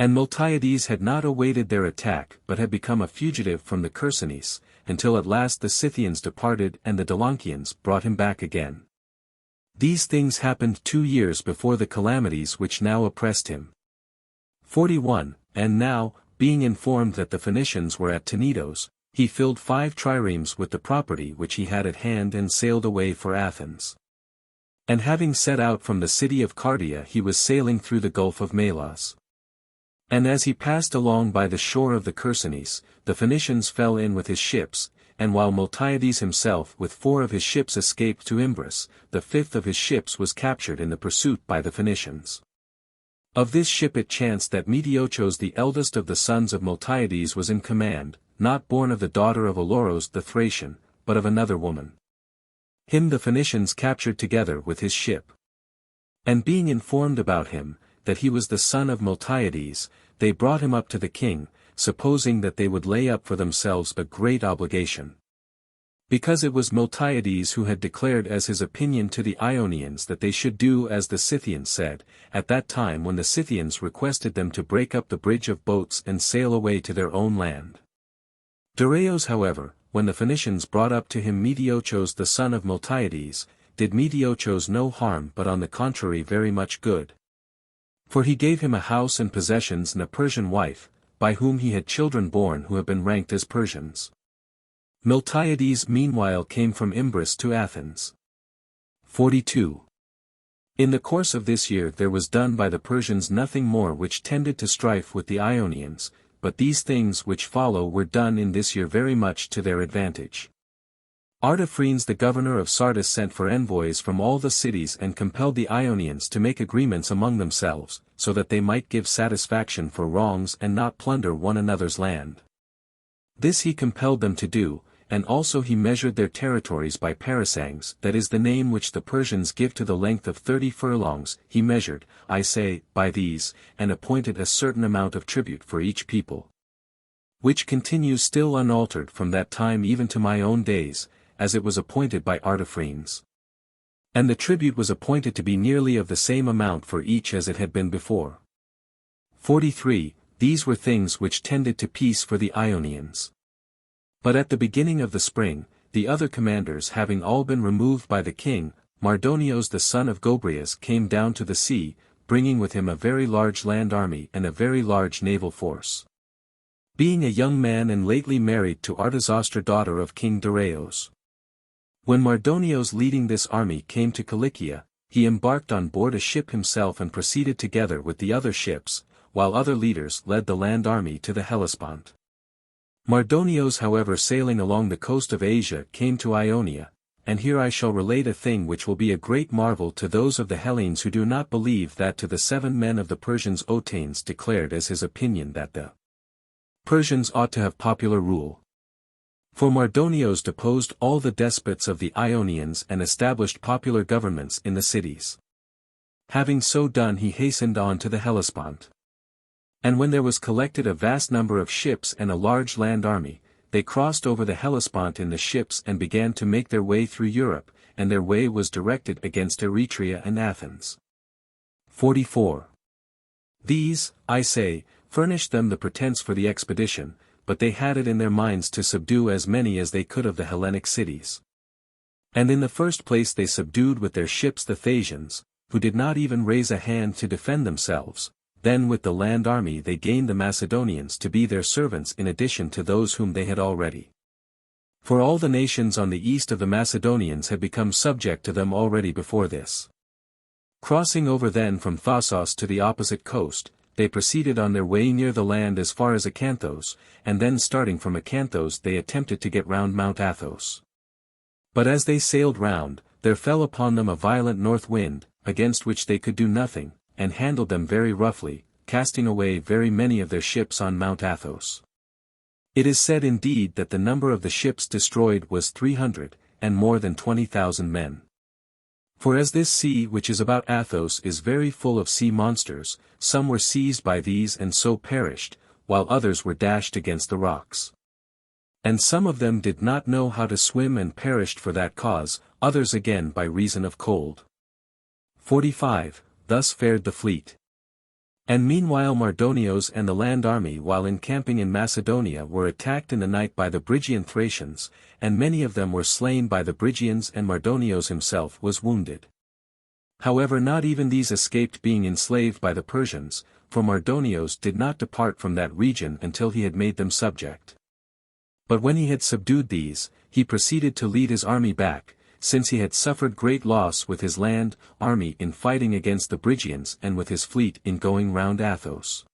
And Miltiades had not awaited their attack but had become a fugitive from the Chersonese, until at last the Scythians departed and the Doloncians brought him back again. These things happened 2 years before the calamities which now oppressed him. 41. And now, being informed that the Phoenicians were at Tenedos, he filled 5 triremes with the property which he had at hand and sailed away for Athens. And having set out from the city of Cardia he was sailing through the Gulf of Melas. And as he passed along by the shore of the Chersonese, the Phoenicians fell in with his ships, and while Miltiades himself with 4 of his ships escaped to Imbros, the 5th of his ships was captured in the pursuit by the Phoenicians. Of this ship it chanced that Metiochos the eldest of the sons of Miltiades was in command, not born of the daughter of Oloros the Thracian, but of another woman. Him the Phoenicians captured together with his ship. And being informed about him, that he was the son of Miltiades, they brought him up to the king, supposing that they would lay up for themselves a great obligation. Because it was Miltiades who had declared as his opinion to the Ionians that they should do as the Scythians said, at that time when the Scythians requested them to break up the bridge of boats and sail away to their own land. Dareios however, when the Phoenicians brought up to him Metiochos the son of Miltiades, did Metiochos no harm but on the contrary very much good. For he gave him a house and possessions and a Persian wife, by whom he had children born who have been ranked as Persians. Miltiades meanwhile came from Imbris to Athens. 42. In the course of this year there was done by the Persians nothing more which tended to strife with the Ionians, but these things which follow were done in this year very much to their advantage. Artaphernes the governor of Sardis sent for envoys from all the cities and compelled the Ionians to make agreements among themselves, so that they might give satisfaction for wrongs and not plunder one another's land. This he compelled them to do, and also he measured their territories by parasangs, that is the name which the Persians give to the length of 30 furlongs, he measured, I say, by these, and appointed a certain amount of tribute for each people. Which continues still unaltered from that time even to my own days, as it was appointed by Artaphernes. And the tribute was appointed to be nearly of the same amount for each as it had been before. 43. These were things which tended to peace for the Ionians. But at the beginning of the spring, the other commanders having all been removed by the king, Mardonios the son of Gobryas came down to the sea, bringing with him a very large land army and a very large naval force. Being a young man and lately married to Artazostra daughter of King Dareios. When Mardonios leading this army came to Cilicia, he embarked on board a ship himself and proceeded together with the other ships, while other leaders led the land army to the Hellespont. Mardonios however sailing along the coast of Asia came to Ionia, and here I shall relate a thing which will be a great marvel to those of the Hellenes who do not believe that to the 7 men of the Persians Otanes declared as his opinion that the Persians ought to have popular rule. For Mardonios deposed all the despots of the Ionians and established popular governments in the cities. Having so done he hastened on to the Hellespont. And when there was collected a vast number of ships and a large land army, they crossed over the Hellespont in the ships and began to make their way through Europe, and their way was directed against Eretria and Athens. 44. These, I say, furnished them the pretence for the expedition, but they had it in their minds to subdue as many as they could of the Hellenic cities. And in the first place they subdued with their ships the Thasians, who did not even raise a hand to defend themselves. Then with the land army they gained the Macedonians to be their servants in addition to those whom they had already. For all the nations on the east of the Macedonians had become subject to them already before this. Crossing over then from Thassos to the opposite coast, they proceeded on their way near the land as far as Acanthos, and then starting from Acanthos they attempted to get round Mount Athos. But as they sailed round, there fell upon them a violent north wind, against which they could do nothing, and handled them very roughly, casting away very many of their ships on Mount Athos. It is said indeed that the number of the ships destroyed was 300, and more than 20,000 men. For as this sea which is about Athos is very full of sea monsters, some were seized by these and so perished, while others were dashed against the rocks. And some of them did not know how to swim and perished for that cause, others again by reason of cold. 45. Thus fared the fleet. And meanwhile Mardonios and the land army while encamping in Macedonia were attacked in the night by the Brygian Thracians, and many of them were slain by the Brygians and Mardonios himself was wounded. However not even these escaped being enslaved by the Persians, for Mardonios did not depart from that region until he had made them subject. But when he had subdued these, he proceeded to lead his army back, since he had suffered great loss with his land army in fighting against the Brygians and with his fleet in going round Athos.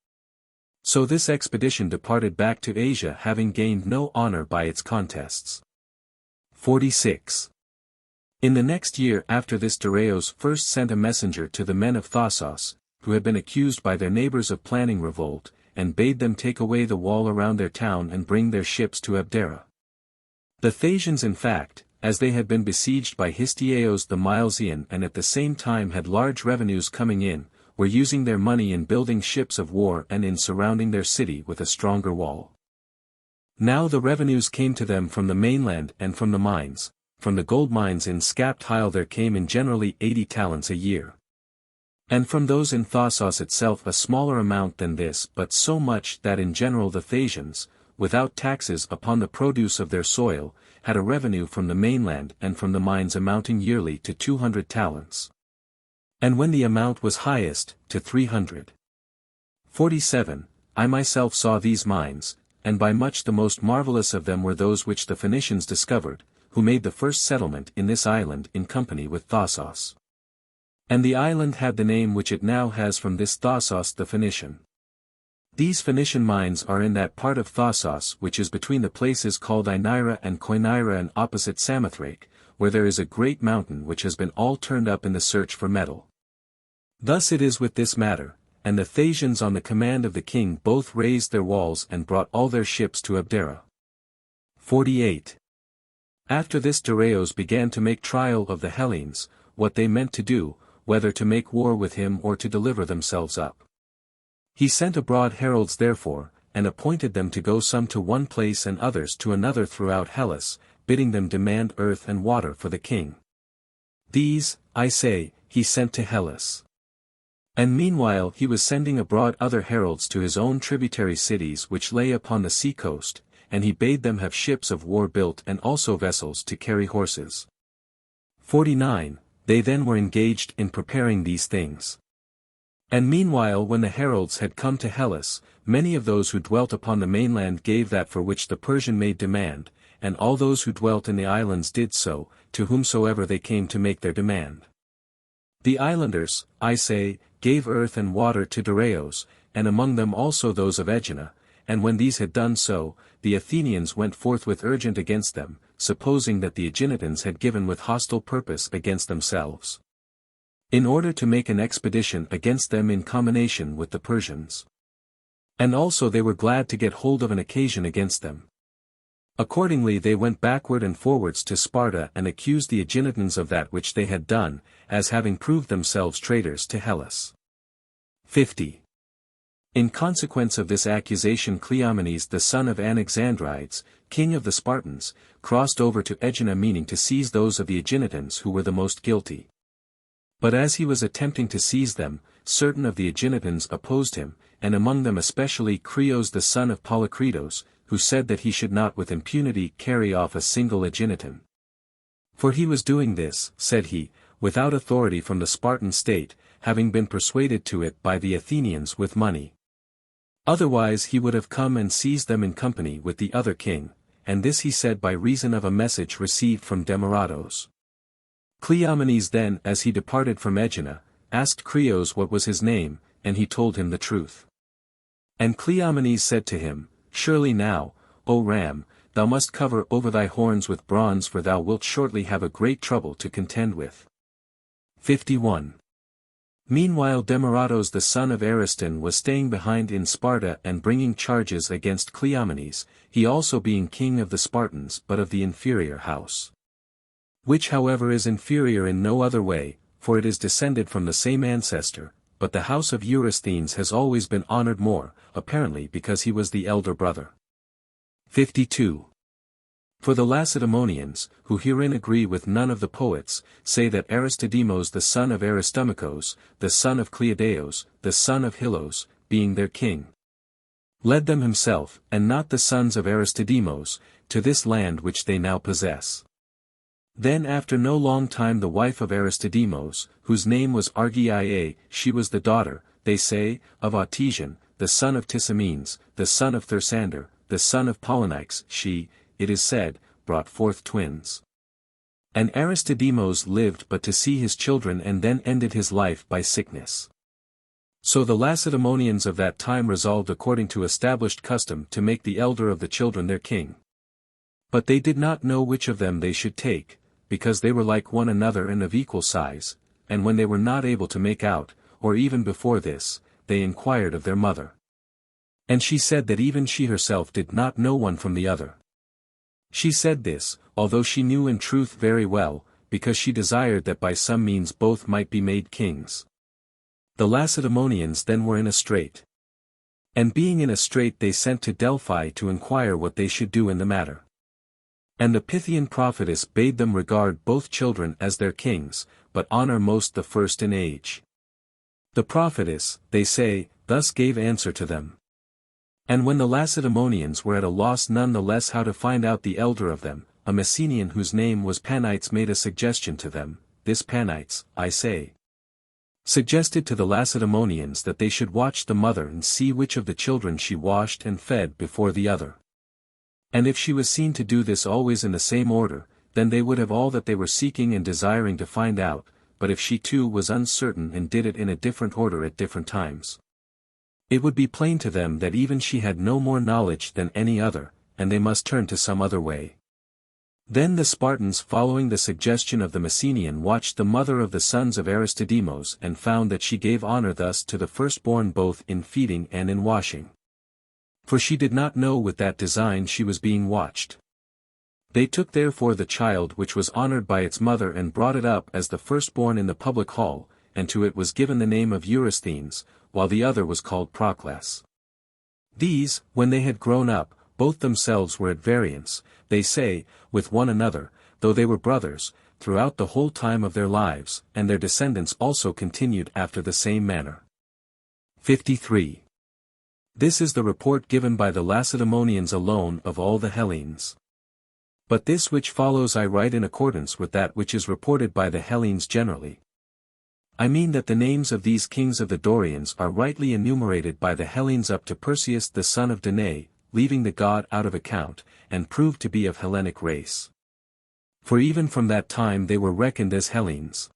So this expedition departed back to Asia having gained no honor by its contests. 46. In the next year after this Dareios first sent a messenger to the men of Thassos, who had been accused by their neighbors of planning revolt, and bade them take away the wall around their town and bring their ships to Abdera. The Thasians in fact, as they had been besieged by Histiaeus the Milesian and at the same time had large revenues coming in, were using their money in building ships of war and in surrounding their city with a stronger wall. Now the revenues came to them from the mainland and from the mines. From the gold mines in Scapt Hyle there came in generally 80 talents a year. And from those in Thassos itself a smaller amount than this, but so much that in general the Thasians, without taxes upon the produce of their soil, had a revenue from the mainland and from the mines amounting yearly to 200 talents. And when the amount was highest, to 300. 47. I myself saw these mines, and by much the most marvelous of them were those which the Phoenicians discovered, who made the first settlement in this island in company with Thassos. And the island had the name which it now has from this Thassos the Phoenician. These Phoenician mines are in that part of Thassos which is between the places called Inaira and Koinira and opposite Samothrace, where there is a great mountain which has been all turned up in the search for metal. Thus it is with this matter, and the Thasians on the command of the king both raised their walls and brought all their ships to Abdera. 48. After this Darius began to make trial of the Hellenes, what they meant to do, whether to make war with him or to deliver themselves up. He sent abroad heralds therefore, and appointed them to go some to one place and others to another throughout Hellas, bidding them demand earth and water for the king. These, I say, he sent to Hellas. And meanwhile he was sending abroad other heralds to his own tributary cities which lay upon the sea coast, and he bade them have ships of war built and also vessels to carry horses. 49. They then were engaged in preparing these things. And meanwhile when the heralds had come to Hellas, many of those who dwelt upon the mainland gave that for which the Persian made demand, and all those who dwelt in the islands did so, to whomsoever they came to make their demand. The islanders, I say, gave earth and water to Darius, and among them also those of Aegina, and when these had done so, the Athenians went forthwith urgent against them, supposing that the Aeginetans had given with hostile purpose against themselves, in order to make an expedition against them in combination with the Persians. And also they were glad to get hold of an occasion against them. Accordingly they went backward and forwards to Sparta and accused the Aeginetans of that which they had done, as having proved themselves traitors to Hellas. 50. In consequence of this accusation Cleomenes the son of Anaxandrides, king of the Spartans, crossed over to Aegina meaning to seize those of the Aeginetans who were the most guilty. But as he was attempting to seize them, certain of the Aeginetans opposed him, and among them especially Creos the son of Polycretos, who said that he should not with impunity carry off a single Aeginetan. For he was doing this, said he, without authority from the Spartan state, having been persuaded to it by the Athenians with money. Otherwise he would have come and seized them in company with the other king, and this he said by reason of a message received from Demaratos. Cleomenes then as he departed from Aegina, asked Creos what was his name, and he told him the truth. And Cleomenes said to him, Surely now, O ram, thou must cover over thy horns with bronze for thou wilt shortly have a great trouble to contend with. 51. Meanwhile Demaratos the son of Ariston was staying behind in Sparta and bringing charges against Cleomenes, he also being king of the Spartans but of the inferior house. Which however is inferior in no other way, for it is descended from the same ancestor, but the house of Eurysthenes has always been honored more, apparently because he was the elder brother. 52. For the Lacedaemonians, who herein agree with none of the poets, say that Aristodemos the son of Aristomachos, the son of Cleodaeus, the son of Hylos, being their king, led them himself, and not the sons of Aristodemos, to this land which they now possess. Then after no long time the wife of Aristodemos, whose name was Argiae, she was the daughter, they say, of Autesian, the son of Tisamenes, the son of Thersander, the son of Polynices, she, it is said, brought forth twins. And Aristodemos lived but to see his children and then ended his life by sickness. So the Lacedaemonians of that time resolved according to established custom to make the elder of the children their king. But they did not know which of them they should take, because they were like one another and of equal size, and when they were not able to make out, or even before this, they inquired of their mother. And she said that even she herself did not know one from the other. She said this, although she knew in truth very well, because she desired that by some means both might be made kings. The Lacedaemonians then were in a strait. And being in a strait they sent to Delphi to inquire what they should do in the matter. And the Pythian prophetess bade them regard both children as their kings, but honor most the first in age. The prophetess, they say, thus gave answer to them. And when the Lacedaemonians were at a loss none the less how to find out the elder of them, a Messenian whose name was Panites made a suggestion to them. This Panites, I say, suggested to the Lacedaemonians that they should watch the mother and see which of the children she washed and fed before the other. And if she was seen to do this always in the same order, then they would have all that they were seeking and desiring to find out, but if she too was uncertain and did it in a different order at different times, it would be plain to them that even she had no more knowledge than any other, and they must turn to some other way. Then the Spartans, following the suggestion of the Messenian, watched the mother of the sons of Aristodemos and found that she gave honor thus to the firstborn both in feeding and in washing. For she did not know with that design she was being watched. They took therefore the child which was honored by its mother and brought it up as the firstborn in the public hall, and to it was given the name of Eurysthenes, while the other was called Proclus. These, when they had grown up, both themselves were at variance, they say, with one another, though they were brothers, throughout the whole time of their lives, and their descendants also continued after the same manner. 53. This is the report given by the Lacedaemonians alone of all the Hellenes. But this which follows I write in accordance with that which is reported by the Hellenes generally. I mean that the names of these kings of the Dorians are rightly enumerated by the Hellenes up to Perseus the son of Danae, leaving the god out of account, and proved to be of Hellenic race. For even from that time they were reckoned as Hellenes.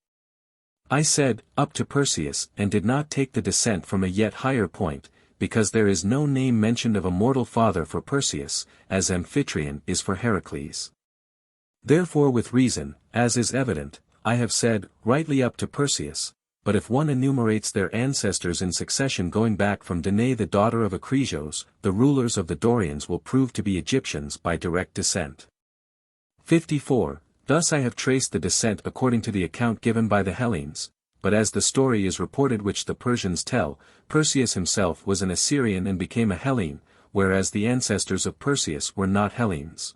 I said, up to Perseus, and did not take the descent from a yet higher point, because there is no name mentioned of a mortal father for Perseus, as Amphitryon is for Heracles. Therefore with reason, as is evident, I have said, rightly up to Perseus, but if one enumerates their ancestors in succession going back from Danae the daughter of Acresios, the rulers of the Dorians will prove to be Egyptians by direct descent. 54. Thus I have traced the descent according to the account given by the Hellenes, but as the story is reported which the Persians tell, Perseus himself was an Assyrian and became a Hellene, whereas the ancestors of Perseus were not Hellenes.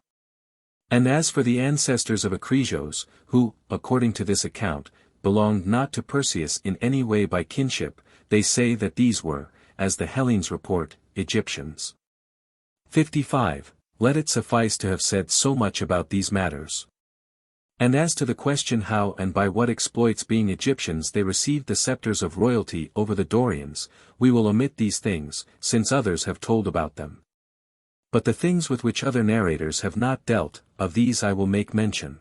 And as for the ancestors of Acresios, who, according to this account, belonged not to Perseus in any way by kinship, they say that these were, as the Hellenes report, Egyptians. 55. Let it suffice to have said so much about these matters. And as to the question how and by what exploits being Egyptians they received the scepters of royalty over the Dorians, we will omit these things, since others have told about them. But the things with which other narrators have not dealt, of these I will make mention.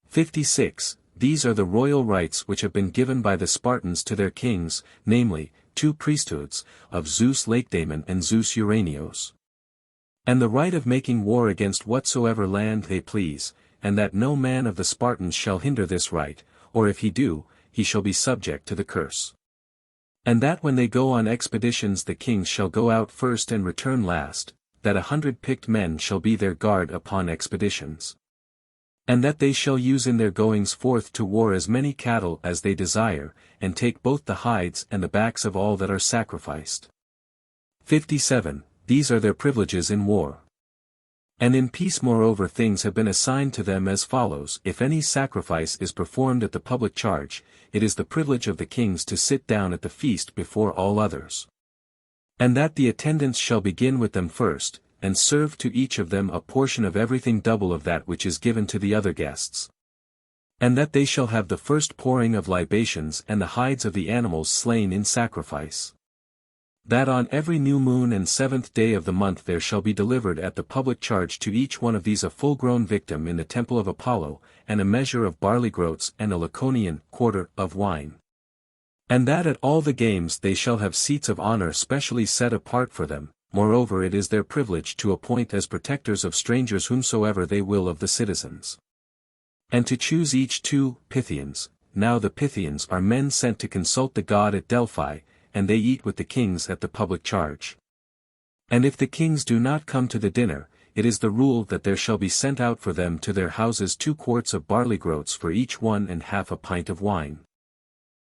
56. These are the royal rights which have been given by the Spartans to their kings, namely, 2 priesthoods, of Zeus Lacedaemon and Zeus Uranios. And the right of making war against whatsoever land they please, and that no man of the Spartans shall hinder this right, or if he do, he shall be subject to the curse. And that when they go on expeditions the kings shall go out first and return last, that 100 picked men shall be their guard upon expeditions. And that they shall use in their goings forth to war as many cattle as they desire, and take both the hides and the backs of all that are sacrificed. 57. These are their privileges in war. And in peace moreover things have been assigned to them as follows: if any sacrifice is performed at the public charge, it is the privilege of the kings to sit down at the feast before all others. And that the attendants shall begin with them first, and serve to each of them a portion of everything double of that which is given to the other guests. And that they shall have the first pouring of libations and the hides of the animals slain in sacrifice. That on every new moon and 7th day of the month there shall be delivered at the public charge to each one of these a full-grown victim in the temple of Apollo, and a measure of barley groats and a Laconian quarter of wine. And that at all the games they shall have seats of honor specially set apart for them. Moreover it is their privilege to appoint as protectors of strangers whomsoever they will of the citizens. And to choose each 2 Pythians. Now the Pythians are men sent to consult the god at Delphi, and they eat with the kings at the public charge. And if the kings do not come to the dinner, it is the rule that there shall be sent out for them to their houses 2 quarts of barley groats for each one and half a pint of wine.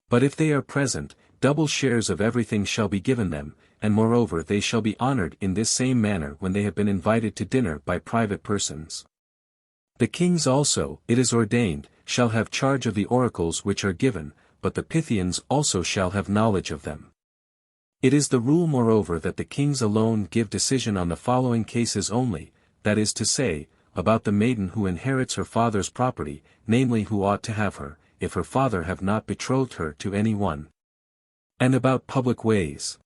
But if they are present, double shares of everything shall be given them, and moreover they shall be honored in this same manner when they have been invited to dinner by private persons. The kings also, it is ordained, shall have charge of the oracles which are given, but the Pythians also shall have knowledge of them. It is the rule moreover that the kings alone give decision on the following cases only, that is to say, about the maiden who inherits her father's property, namely who ought to have her, if her father have not betrothed her to any one. And about public ways.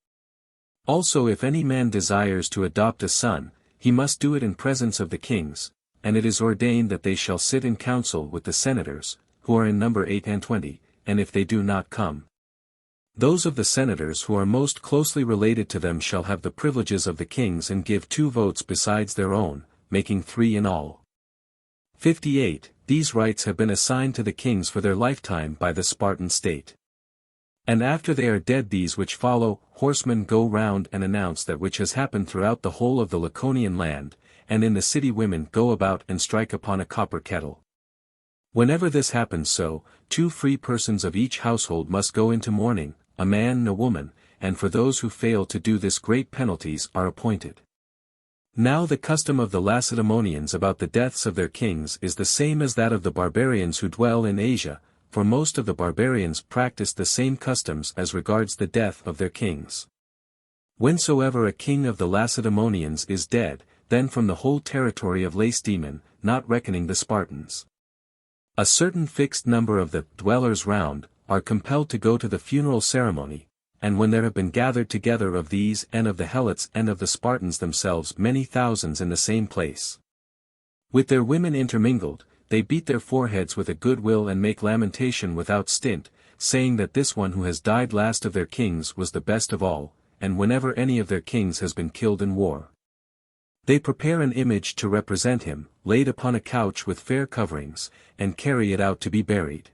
Also if any man desires to adopt a son, he must do it in presence of the kings, and it is ordained that they shall sit in council with the senators, who are in number 28, and if they do not come, those of the senators who are most closely related to them shall have the privileges of the kings and give 2 votes besides their own, making 3 in all. 58. These rights have been assigned to the kings for their lifetime by the Spartan state. And after they are dead these which follow, horsemen go round and announce that which has happened throughout the whole of the Laconian land, and in the city women go about and strike upon a copper kettle. Whenever this happens so, 2 free persons of each household must go into mourning, a man and a woman, and for those who fail to do this great penalties are appointed. Now the custom of the Lacedaemonians about the deaths of their kings is the same as that of the barbarians who dwell in Asia, for most of the barbarians practice the same customs as regards the death of their kings. Whensoever a king of the Lacedaemonians is dead, then from the whole territory of Lacedaemon, not reckoning the Spartans, a certain fixed number of the dwellers round are compelled to go to the funeral ceremony, and when there have been gathered together of these and of the Helots and of the Spartans themselves many thousands in the same place, with their women intermingled, they beat their foreheads with a good will and make lamentation without stint, saying that this one who has died last of their kings was the best of all, and whenever any of their kings has been killed in war, they prepare an image to represent him, laid upon a couch with fair coverings, and carry it out to be buried.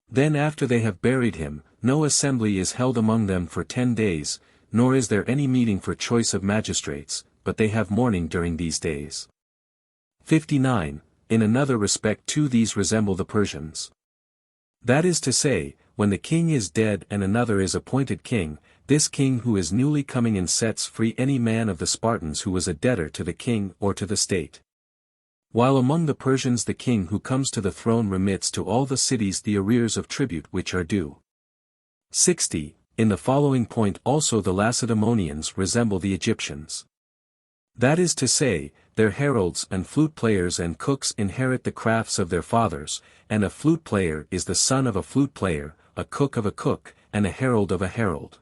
Then after they have buried him, no assembly is held among them for 10 days, nor is there any meeting for choice of magistrates, but they have mourning during these days. 59. In another respect too these resemble the Persians. That is to say, when the king is dead and another is appointed king, this king who is newly coming in sets free any man of the Spartans who was a debtor to the king or to the state. While among the Persians the king who comes to the throne remits to all the cities the arrears of tribute which are due. 60. In the following point also the Lacedaemonians resemble the Egyptians. That is to say, their heralds and flute players and cooks inherit the crafts of their fathers, and a flute player is the son of a flute player, a cook of a cook, and a herald of a herald.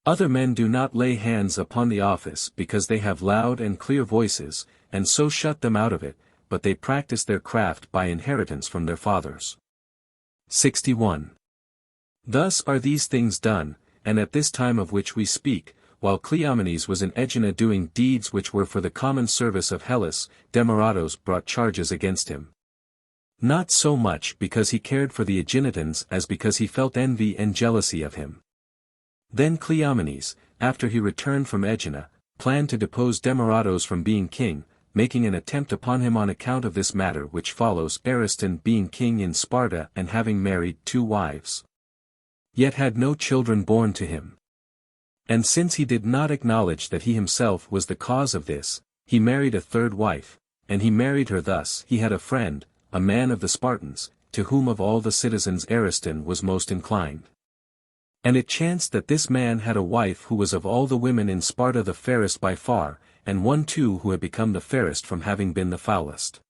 Other men do not lay hands upon the office because they have loud and clear voices, and so shut them out of it, but they practice their craft by inheritance from their fathers. 61. Thus are these things done, and at this time of which we speak, while Cleomenes was in Aegina doing deeds which were for the common service of Hellas, Demaratos brought charges against him. Not so much because he cared for the Aeginetans as because he felt envy and jealousy of him. Then Cleomenes, after he returned from Aegina, planned to depose Demaratos from being king, making an attempt upon him on account of this matter which follows, Ariston being king in Sparta and having married 2 wives, yet had no children born to him. And since he did not acknowledge that he himself was the cause of this, he married a 3rd wife, and he married her thus. He had a friend, a man of the Spartans, to whom of all the citizens Ariston was most inclined. And it chanced that this man had a wife who was of all the women in Sparta the fairest by far, and one too who had become the fairest from having been the foulest.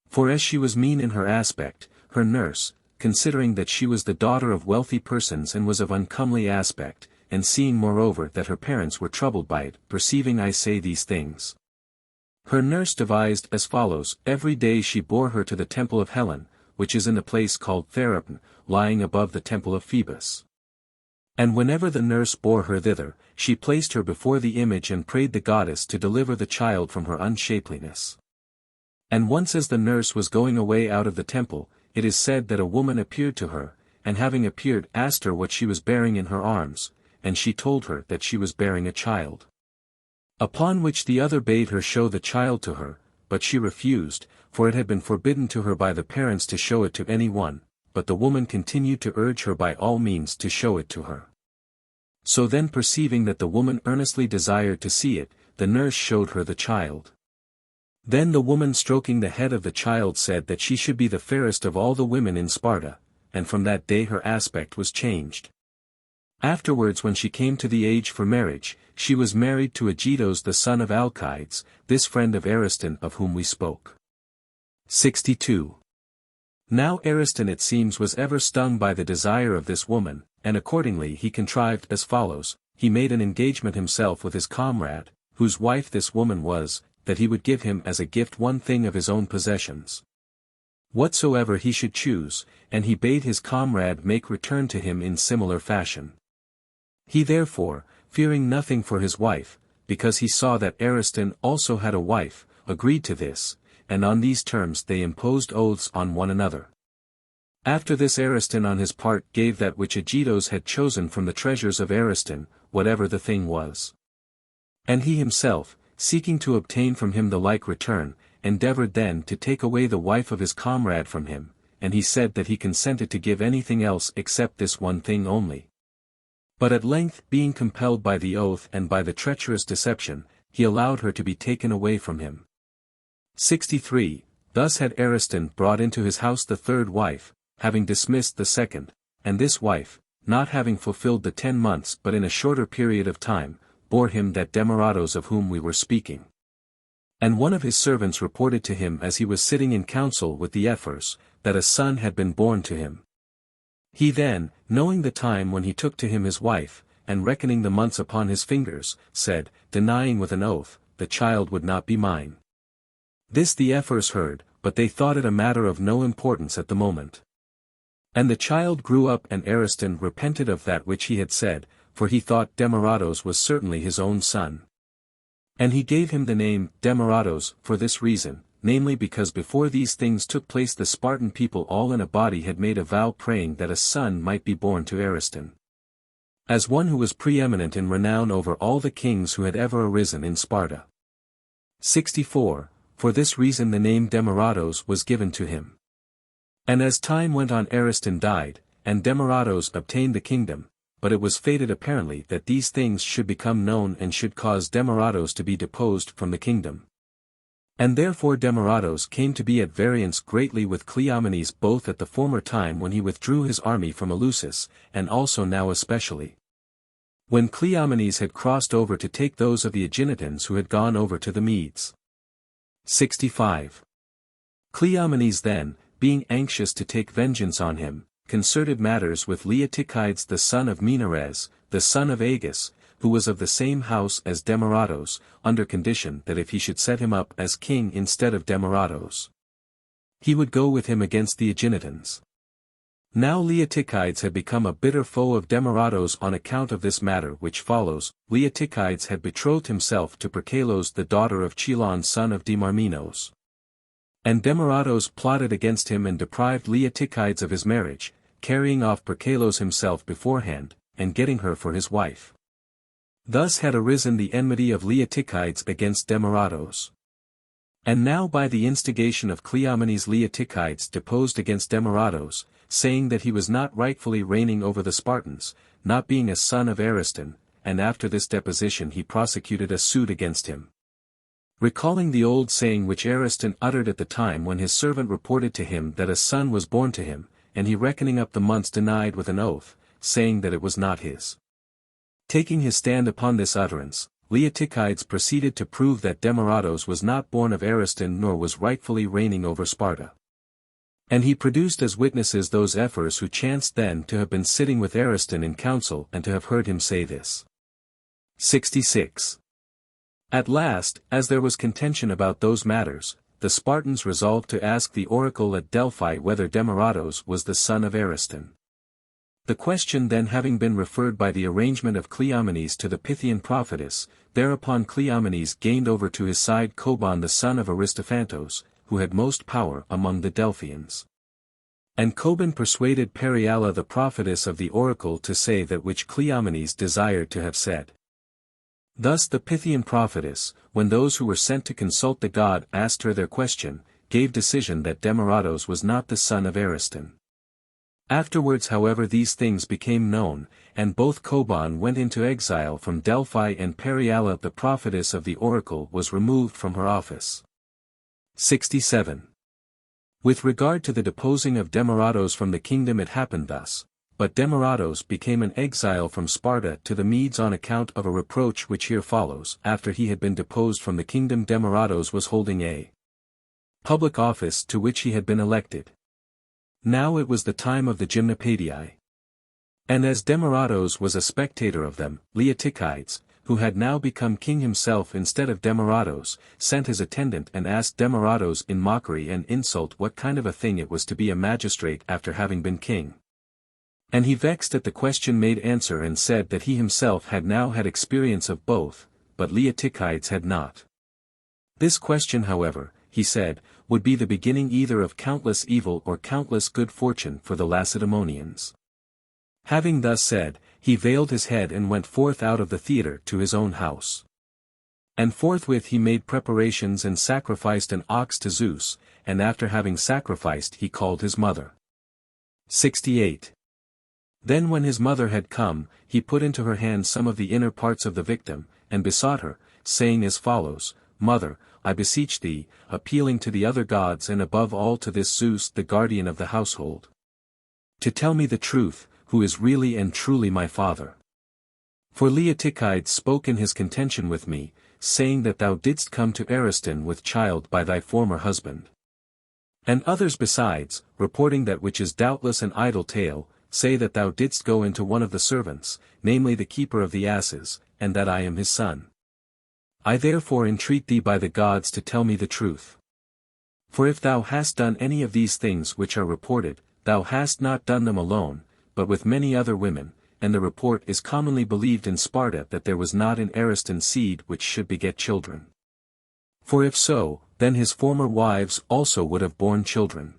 For as she was mean in her aspect, her nurse, considering that she was the daughter of wealthy persons and was of uncomely aspect, and seeing moreover that her parents were troubled by it, perceiving I say these things, her nurse devised as follows: every day she bore her to the temple of Helen, which is in the place called Therapon, lying above the temple of Phoebus. And whenever the nurse bore her thither, she placed her before the image and prayed the goddess to deliver the child from her unshapeliness. And once as the nurse was going away out of the temple, it is said that a woman appeared to her, and having appeared asked her what she was bearing in her arms, and she told her that she was bearing a child. Upon which the other bade her show the child to her, but she refused, for it had been forbidden to her by the parents to show it to any one, but the woman continued to urge her by all means to show it to her. So then perceiving that the woman earnestly desired to see it, the nurse showed her the child. Then the woman stroking the head of the child said that she should be the fairest of all the women in Sparta, and from that day her aspect was changed. Afterwards when she came to the age for marriage, she was married to Aegidos the son of Alcides, this friend of Ariston of whom we spoke. 62. Now Ariston it seems was ever stung by the desire of this woman, and accordingly he contrived as follows: he made an engagement himself with his comrade, whose wife this woman was, that he would give him as a gift one thing of his own possessions, whatsoever he should choose, and he bade his comrade make return to him in similar fashion. He therefore, fearing nothing for his wife, because he saw that Ariston also had a wife, agreed to this, and on these terms they imposed oaths on one another. After this Ariston on his part gave that which Aegidos had chosen from the treasures of Ariston, whatever the thing was. And he himself, seeking to obtain from him the like return, endeavored then to take away the wife of his comrade from him, and he said that he consented to give anything else except this one thing only. But at length being compelled by the oath and by the treacherous deception, he allowed her to be taken away from him. 63. Thus had Ariston brought into his house the third wife, having dismissed the second, and this wife, not having fulfilled the 10 months but in a shorter period of time, bore him that Demaratos of whom we were speaking. And one of his servants reported to him as he was sitting in council with the ephors, that a son had been born to him. He then, knowing the time when he took to him his wife, and reckoning the months upon his fingers, said, denying with an oath, the child would not be mine. This the ephors heard, but they thought it a matter of no importance at the moment. And the child grew up, and Ariston repented of that which he had said, for he thought Demaratos was certainly his own son. And he gave him the name Demaratos for this reason, namely because before these things took place the Spartan people all in a body had made a vow praying that a son might be born to Ariston, as one who was preeminent in renown over all the kings who had ever arisen in Sparta. 64. For this reason the name Demaratos was given to him. And as time went on Ariston died, and Demaratos obtained the kingdom, but it was fated apparently that these things should become known and should cause Demaratos to be deposed from the kingdom. And therefore Demaratos came to be at variance greatly with Cleomenes both at the former time when he withdrew his army from Eleusis, and also now especially, when Cleomenes had crossed over to take those of the Aeginetans who had gone over to the Medes. 65. Cleomenes then, being anxious to take vengeance on him, concerted matters with Leotychides the son of Menares, the son of Agis, who was of the same house as Demaratos, under condition that if he should set him up as king instead of Demaratos, he would go with him against the Aeginetans. Now Leotychides had become a bitter foe of Demaratos on account of this matter which follows. Leotychides had betrothed himself to Percalos the daughter of Chelon son of Demarmenos. And Demaratos plotted against him and deprived Leotychides of his marriage, carrying off Percalos himself beforehand, and getting her for his wife. Thus had arisen the enmity of Leotychides against Demaratos. And now by the instigation of Cleomenes Leotychides deposed against Demaratos, saying that he was not rightfully reigning over the Spartans, not being a son of Ariston, and after this deposition he prosecuted a suit against him, recalling the old saying which Ariston uttered at the time when his servant reported to him that a son was born to him, and he reckoning up the months denied with an oath, saying that it was not his. Taking his stand upon this utterance, Leotychides proceeded to prove that Demaratos was not born of Ariston nor was rightfully reigning over Sparta. And he produced as witnesses those ephors who chanced then to have been sitting with Ariston in council and to have heard him say this. 66. At last, as there was contention about those matters, the Spartans resolved to ask the oracle at Delphi whether Demaratos was the son of Ariston. The question then having been referred by the arrangement of Cleomenes to the Pythian prophetess, thereupon Cleomenes gained over to his side Coban the son of Aristophantos, who had most power among the Delphians. And Coban persuaded Periala the prophetess of the oracle to say that which Cleomenes desired to have said. Thus the Pythian prophetess, when those who were sent to consult the god asked her their question, gave decision that Demaratos was not the son of Ariston. Afterwards however these things became known, and both Coban went into exile from Delphi and Periala the prophetess of the oracle was removed from her office. 67. With regard to the deposing of Demaratos from the kingdom it happened thus, but Demaratos became an exile from Sparta to the Medes on account of a reproach which here follows. After he had been deposed from the kingdom Demaratos was holding a public office to which he had been elected. Now it was the time of the Gymnopedii. And as Demaratos was a spectator of them, Leotychides, who had now become king himself instead of Demaratos, sent his attendant and asked Demaratos in mockery and insult what kind of a thing it was to be a magistrate after having been king. And he vexed at the question made answer and said that he himself had now had experience of both, but Leotychides had not. This question however, he said, would be the beginning either of countless evil or countless good fortune for the Lacedaemonians. Having thus said, he veiled his head and went forth out of the theatre to his own house. And forthwith he made preparations and sacrificed an ox to Zeus, and after having sacrificed he called his mother. 68. Then when his mother had come, he put into her hand some of the inner parts of the victim, and besought her, saying as follows, Mother, I beseech thee, appealing to the other gods and above all to this Zeus the guardian of the household, to tell me the truth, who is really and truly my father. For Leotychides spoke in his contention with me, saying that thou didst come to Ariston with child by thy former husband. And others besides, reporting that which is doubtless an idle tale, say that thou didst go into one of the servants, namely the keeper of the asses, and that I am his son. I therefore entreat thee by the gods to tell me the truth. For if thou hast done any of these things which are reported, thou hast not done them alone, but with many other women, and the report is commonly believed in Sparta that there was not in Ariston seed which should beget children. For if so, then his former wives also would have borne children.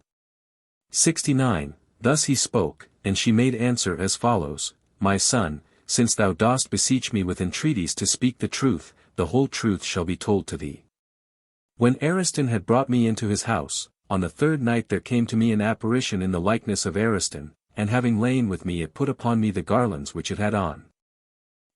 69. Thus he spoke, and she made answer as follows, My son, since thou dost beseech me with entreaties to speak the truth, the whole truth shall be told to thee. When Ariston had brought me into his house, on the third night there came to me an apparition in the likeness of Ariston, and having lain with me it put upon me the garlands which it had on.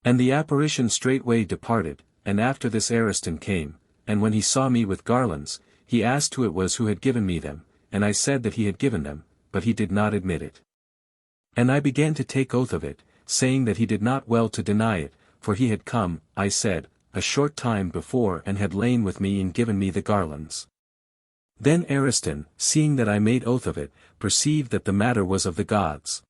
And the apparition straightway departed, and after this Ariston came, and when he saw me with garlands, he asked who it was who had given me them, and I said that he had given them, but he did not admit it. And I began to take oath of it, saying that he did not well to deny it, for he had come, I said, a short time before and had lain with me and given me the garlands. Then Ariston, seeing that I made oath of it, perceived that the matter was of the gods.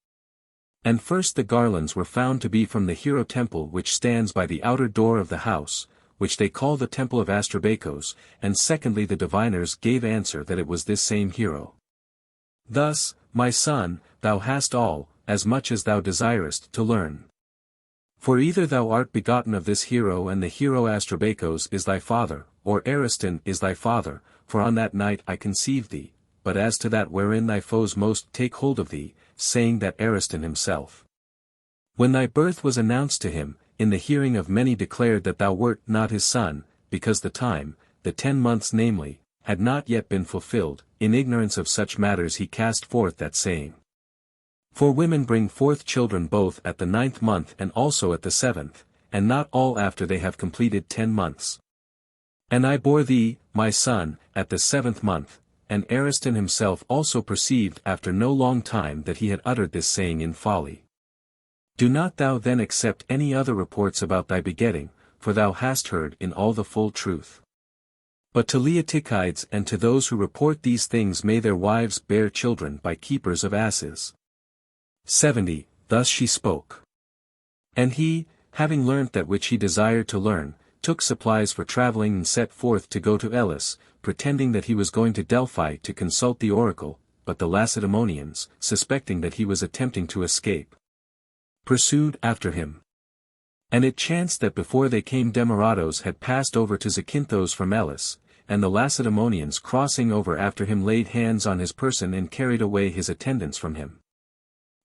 And first the garlands were found to be from the hero temple which stands by the outer door of the house, which they call the temple of Astrabacos, and secondly the diviners gave answer that it was this same hero. Thus, my son, thou hast all, as much as thou desirest to learn. For either thou art begotten of this hero and the hero Astrabacos is thy father, or Ariston is thy father, for on that night I conceived thee, but as to that wherein thy foes most take hold of thee, saying that Ariston himself, when thy birth was announced to him, in the hearing of many declared that thou wert not his son, because the time, the 10 months namely, had not yet been fulfilled, in ignorance of such matters he cast forth that saying. For women bring forth children both at the 9th month and also at the 7th, and not all after they have completed 10 months. And I bore thee, my son, at the 7th month, and Ariston himself also perceived after no long time that he had uttered this saying in folly. Do not thou then accept any other reports about thy begetting, for thou hast heard in all the full truth. But to Leotychides and to those who report these things may their wives bear children by keepers of asses. 70. Thus she spoke. And he, having learnt that which he desired to learn, took supplies for travelling and set forth to go to Elis, pretending that he was going to Delphi to consult the oracle, but the Lacedaemonians, suspecting that he was attempting to escape, pursued after him. And it chanced that before they came Demaratos had passed over to Zakynthos from Elis, and the Lacedaemonians crossing over after him laid hands on his person and carried away his attendants from him.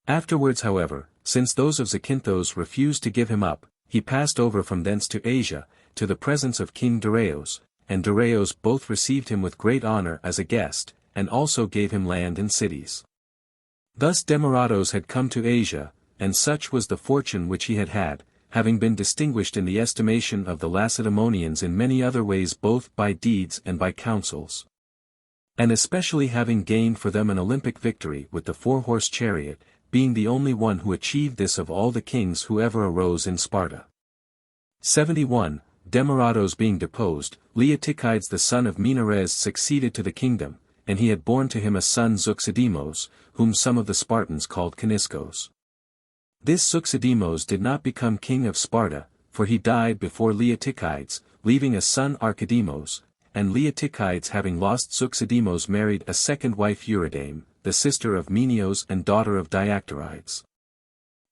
Afterwards however, since those of Zakynthos refused to give him up, he passed over from thence to Asia, to the presence of King Darius, and Darius both received him with great honor as a guest, and also gave him land and cities. Thus Demaratos had come to Asia, and such was the fortune which he had had, having been distinguished in the estimation of the Lacedaemonians in many other ways both by deeds and by counsels. And especially having gained for them an Olympic victory with the 4-horse chariot, being the only one who achieved this of all the kings who ever arose in Sparta. 71. Demaratos being deposed, Leotychides the son of Menares succeeded to the kingdom, and he had borne to him a son Zeuxidemos, whom some of the Spartans called Kaniskos. This Zeuxidemos did not become king of Sparta, for he died before Leotychides, leaving a son Archidemos, and Leotychides having lost Zeuxidemos married a second wife Eurydice, the sister of Menios and daughter of Diactorides,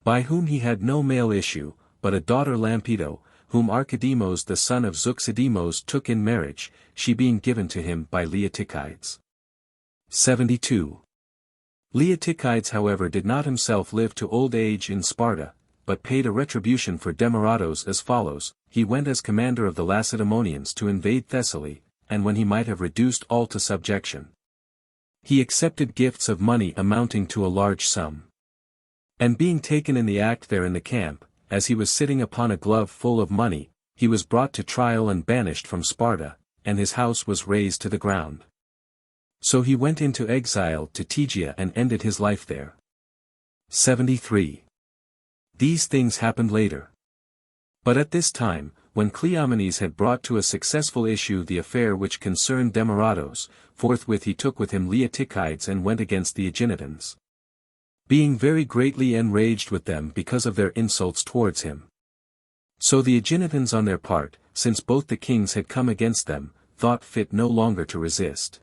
by whom he had no male issue, but a daughter Lampedo, whom Archidemos the son of Zeuxidemos took in marriage, she being given to him by Leotychides. 72. Leotychides however did not himself live to old age in Sparta, but paid a retribution for Demaratos as follows: he went as commander of the Lacedaemonians to invade Thessaly, and when he might have reduced all to subjection, he accepted gifts of money amounting to a large sum. And being taken in the act there in the camp, as he was sitting upon a glove full of money, he was brought to trial and banished from Sparta, and his house was razed to the ground. So he went into exile to Tegea and ended his life there. 73. These things happened later. But at this time, when Cleomenes had brought to a successful issue the affair which concerned Demaratos, forthwith he took with him Leotychides and went against the Aeginetans, being very greatly enraged with them because of their insults towards him. So the Aeginetans on their part, since both the kings had come against them, thought fit no longer to resist.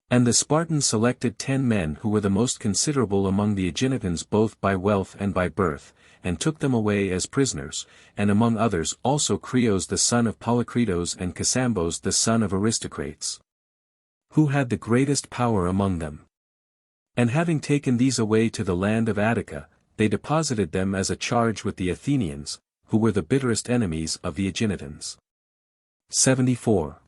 And the Spartans selected 10 men who were the most considerable among the Aeginetans both by wealth and by birth, and took them away as prisoners, and among others also Creos the son of Polykritos and Cassambos the son of Aristocrates, who had the greatest power among them. And having taken these away to the land of Attica, they deposited them as a charge with the Athenians, who were the bitterest enemies of the Aeginetans. 74.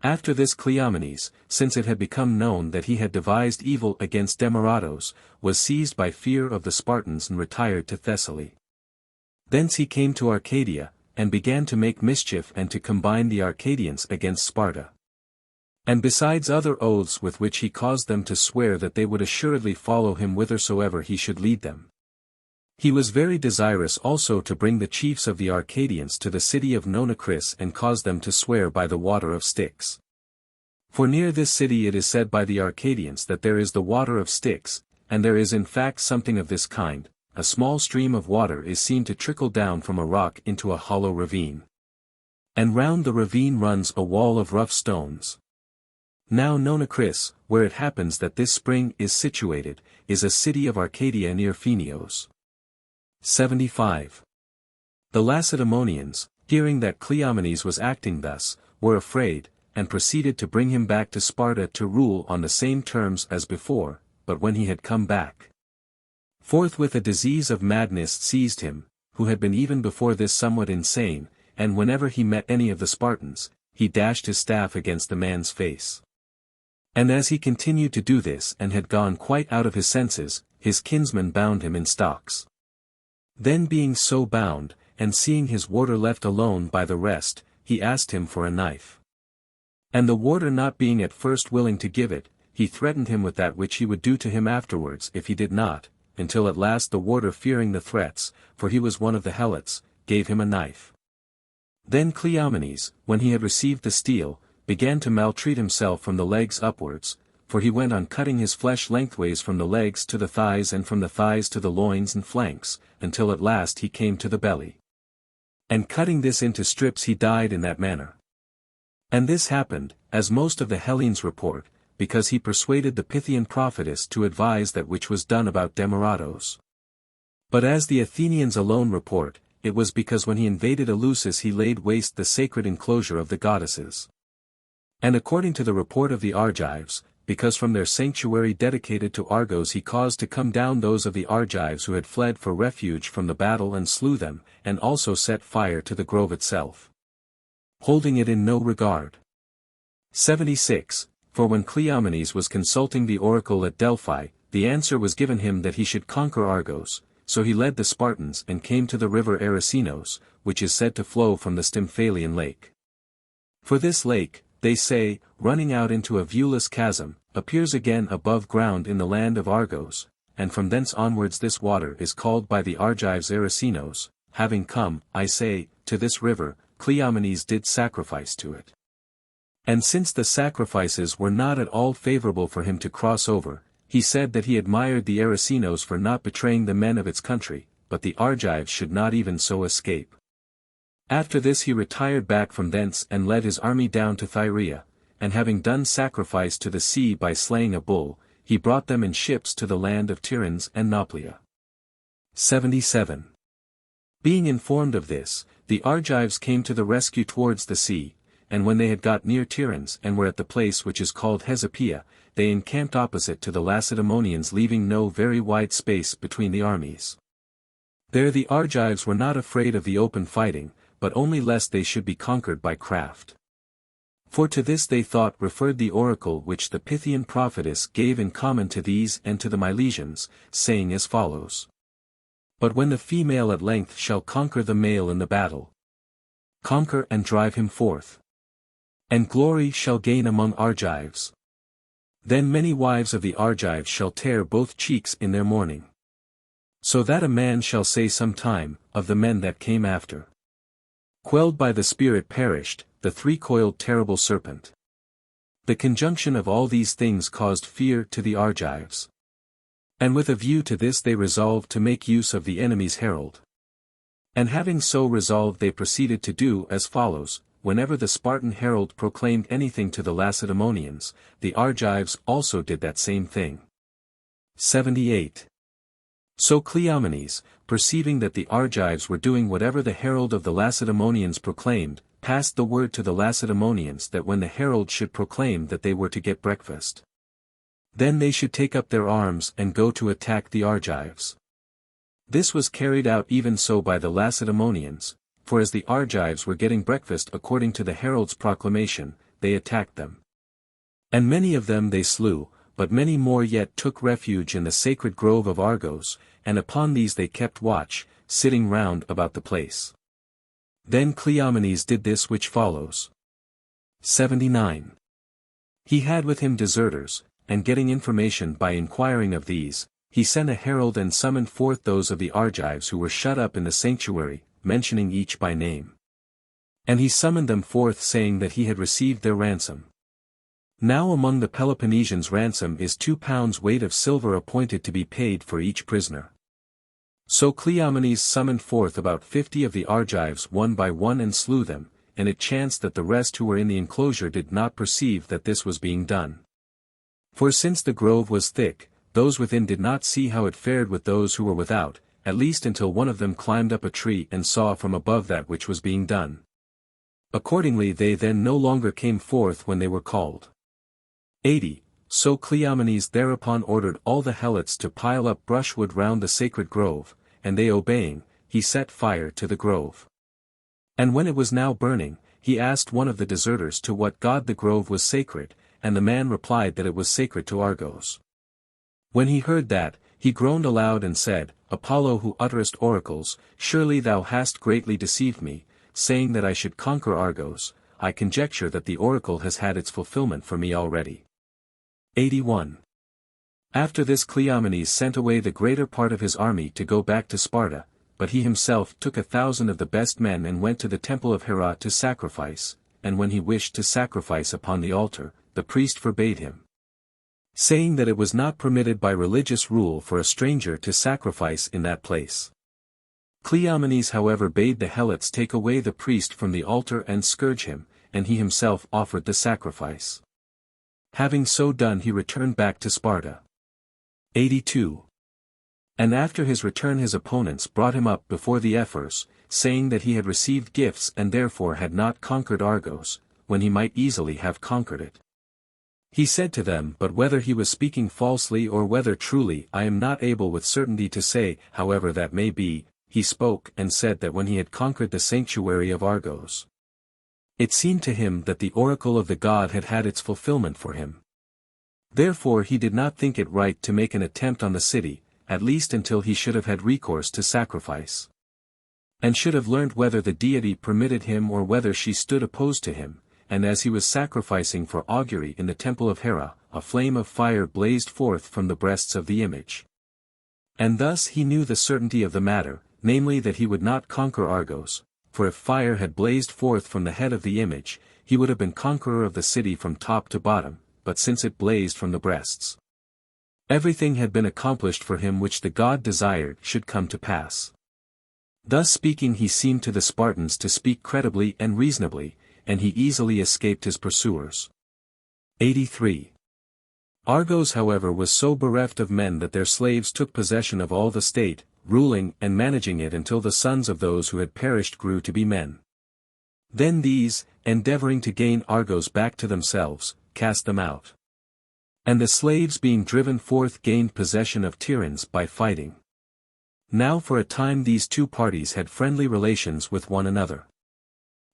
After this Cleomenes, since it had become known that he had devised evil against Demaratos, was seized by fear of the Spartans and retired to Thessaly. Thence he came to Arcadia, and began to make mischief and to combine the Arcadians against Sparta. And besides other oaths with which he caused them to swear that they would assuredly follow him whithersoever he should lead them. He was very desirous also to bring the chiefs of the Arcadians to the city of Nonacris and cause them to swear by the water of Styx. For near this city it is said by the Arcadians that there is the water of Styx, and there is in fact something of this kind: a small stream of water is seen to trickle down from a rock into a hollow ravine. And round the ravine runs a wall of rough stones. Now Nonacris, where it happens that this spring is situated, is a city of Arcadia near Phenios. 75. The Lacedaemonians, hearing that Cleomenes was acting thus, were afraid, and proceeded to bring him back to Sparta to rule on the same terms as before, but when he had come back, forthwith a disease of madness seized him, who had been even before this somewhat insane, and whenever he met any of the Spartans, he dashed his staff against the man's face. And as he continued to do this and had gone quite out of his senses, his kinsmen bound him in stocks. Then being so bound, and seeing his warder left alone by the rest, he asked him for a knife. And the warder not being at first willing to give it, he threatened him with that which he would do to him afterwards if he did not, until at last the warder fearing the threats, for he was one of the Helots, gave him a knife. Then Cleomenes, when he had received the steel, began to maltreat himself from the legs upwards, for he went on cutting his flesh lengthways from the legs to the thighs and from the thighs to the loins and flanks, until at last he came to the belly. And cutting this into strips he died in that manner. And this happened, as most of the Hellenes report, because he persuaded the Pythian prophetess to advise that which was done about Demaratos. But as the Athenians alone report, it was because when he invaded Eleusis he laid waste the sacred enclosure of the goddesses. And according to the report of the Argives, because from their sanctuary dedicated to Argos he caused to come down those of the Argives who had fled for refuge from the battle and slew them, and also set fire to the grove itself, holding it in no regard. 76. For when Cleomenes was consulting the oracle at Delphi, the answer was given him that he should conquer Argos, so he led the Spartans and came to the river Erasenos, which is said to flow from the Stymphalian lake. For this lake, they say, running out into a viewless chasm, appears again above ground in the land of Argos, and from thence onwards this water is called by the Argives Erasenos. Having come, I say, to this river, Cleomenes did sacrifice to it. And since the sacrifices were not at all favorable for him to cross over, he said that he admired the Erasenos for not betraying the men of its country, but the Argives should not even so escape. After this he retired back from thence and led his army down to Thyrea, and having done sacrifice to the sea by slaying a bull, he brought them in ships to the land of Tiryns and Nauplia. 77. Being informed of this, the Argives came to the rescue towards the sea, and when they had got near Tiryns and were at the place which is called Hesapia, they encamped opposite to the Lacedaemonians, leaving no very wide space between the armies. There the Argives were not afraid of the open fighting, but only lest they should be conquered by craft. For to this they thought referred the oracle which the Pythian prophetess gave in common to these and to the Milesians, saying as follows: But when the female at length shall conquer the male in the battle, conquer and drive him forth, and glory shall gain among Argives, then many wives of the Argives shall tear both cheeks in their mourning. So that a man shall say sometime, of the men that came after, quelled by the spirit perished, the three-coiled terrible serpent. The conjunction of all these things caused fear to the Argives. And with a view to this they resolved to make use of the enemy's herald. And having so resolved they proceeded to do as follows: whenever the Spartan herald proclaimed anything to the Lacedaemonians, the Argives also did that same thing. 78. So Cleomenes, perceiving that the Argives were doing whatever the herald of the Lacedaemonians proclaimed, passed the word to the Lacedaemonians that when the herald should proclaim that they were to get breakfast, then they should take up their arms and go to attack the Argives. This was carried out even so by the Lacedaemonians, for as the Argives were getting breakfast according to the herald's proclamation, they attacked them. And many of them they slew, but many more yet took refuge in the sacred grove of Argos, and upon these they kept watch, sitting round about the place. Then Cleomenes did this which follows. 79. He had with him deserters, and getting information by inquiring of these, he sent a herald and summoned forth those of the Argives who were shut up in the sanctuary, mentioning each by name. And he summoned them forth saying that he had received their ransom. Now among the Peloponnesians ransom is 2 pounds weight of silver appointed to be paid for each prisoner. So Cleomenes summoned forth about 50 of the Argives one by one and slew them, and it chanced that the rest who were in the enclosure did not perceive that this was being done. For since the grove was thick, those within did not see how it fared with those who were without, at least until one of them climbed up a tree and saw from above that which was being done. Accordingly they then no longer came forth when they were called. 80. So Cleomenes thereupon ordered all the helots to pile up brushwood round the sacred grove, and they obeying, he set fire to the grove. And when it was now burning, he asked one of the deserters to what god the grove was sacred, and the man replied that it was sacred to Argos. When he heard that, he groaned aloud and said, Apollo who utterest oracles, surely thou hast greatly deceived me, saying that I should conquer Argos. I conjecture that the oracle has had its fulfillment for me already. 81. After this Cleomenes sent away the greater part of his army to go back to Sparta, but he himself took 1,000 of the best men and went to the temple of Hera to sacrifice, and when he wished to sacrifice upon the altar, the priest forbade him, saying that it was not permitted by religious rule for a stranger to sacrifice in that place. Cleomenes however bade the helots take away the priest from the altar and scourge him, and he himself offered the sacrifice. Having so done he returned back to Sparta. 82. And after his return his opponents brought him up before the ephors, saying that he had received gifts and therefore had not conquered Argos, when he might easily have conquered it. He said to them, but whether he was speaking falsely or whether truly I am not able with certainty to say, however that may be, he spoke and said that when he had conquered the sanctuary of Argos, it seemed to him that the oracle of the god had had its fulfillment for him. Therefore he did not think it right to make an attempt on the city, at least until he should have had recourse to sacrifice, and should have learned whether the deity permitted him or whether she stood opposed to him. And as he was sacrificing for augury in the temple of Hera, a flame of fire blazed forth from the breasts of the image. And thus he knew the certainty of the matter, namely that he would not conquer Argos, for if fire had blazed forth from the head of the image, he would have been conqueror of the city from top to bottom, but since it blazed from the breasts, everything had been accomplished for him which the god desired should come to pass. Thus speaking he seemed to the Spartans to speak credibly and reasonably, and he easily escaped his pursuers. 83. Argos however was so bereft of men that their slaves took possession of all the state, ruling and managing it until the sons of those who had perished grew to be men. Then these, endeavoring to gain Argos back to themselves, cast them out. And the slaves being driven forth gained possession of Tiryns by fighting. Now for a time these two parties had friendly relations with one another.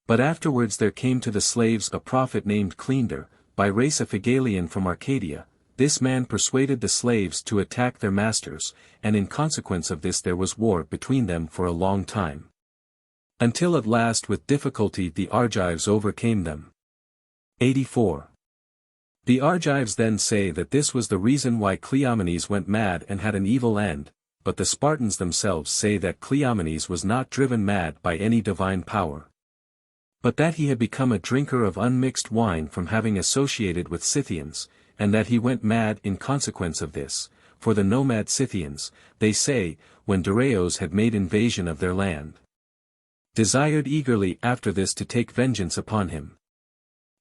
But afterwards there came to the slaves a prophet named Cleander, by race a Phigalian from Arcadia. This man persuaded the slaves to attack their masters, and in consequence of this there was war between them for a long time, until at last with difficulty the Argives overcame them. 84. The Argives then say that this was the reason why Cleomenes went mad and had an evil end, but the Spartans themselves say that Cleomenes was not driven mad by any divine power, but that he had become a drinker of unmixed wine from having associated with Scythians, and that he went mad in consequence of this, for the nomad Scythians, they say, when Darius had made invasion of their land, desired eagerly after this to take vengeance upon him.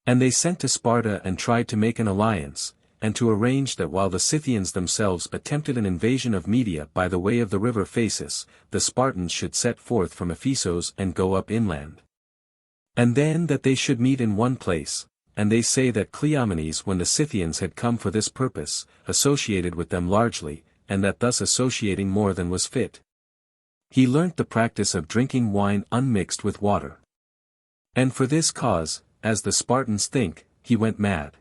And they sent to Sparta and tried to make an alliance, and to arrange that while the Scythians themselves attempted an invasion of Media by the way of the river Phasis, the Spartans should set forth from Ephesos and go up inland. And then that they should meet in one place, and they say that Cleomenes when the Scythians had come for this purpose, associated with them largely, and that thus associating more than was fit, he learnt the practice of drinking wine unmixed with water. And for this cause, as the Spartans think, he went mad.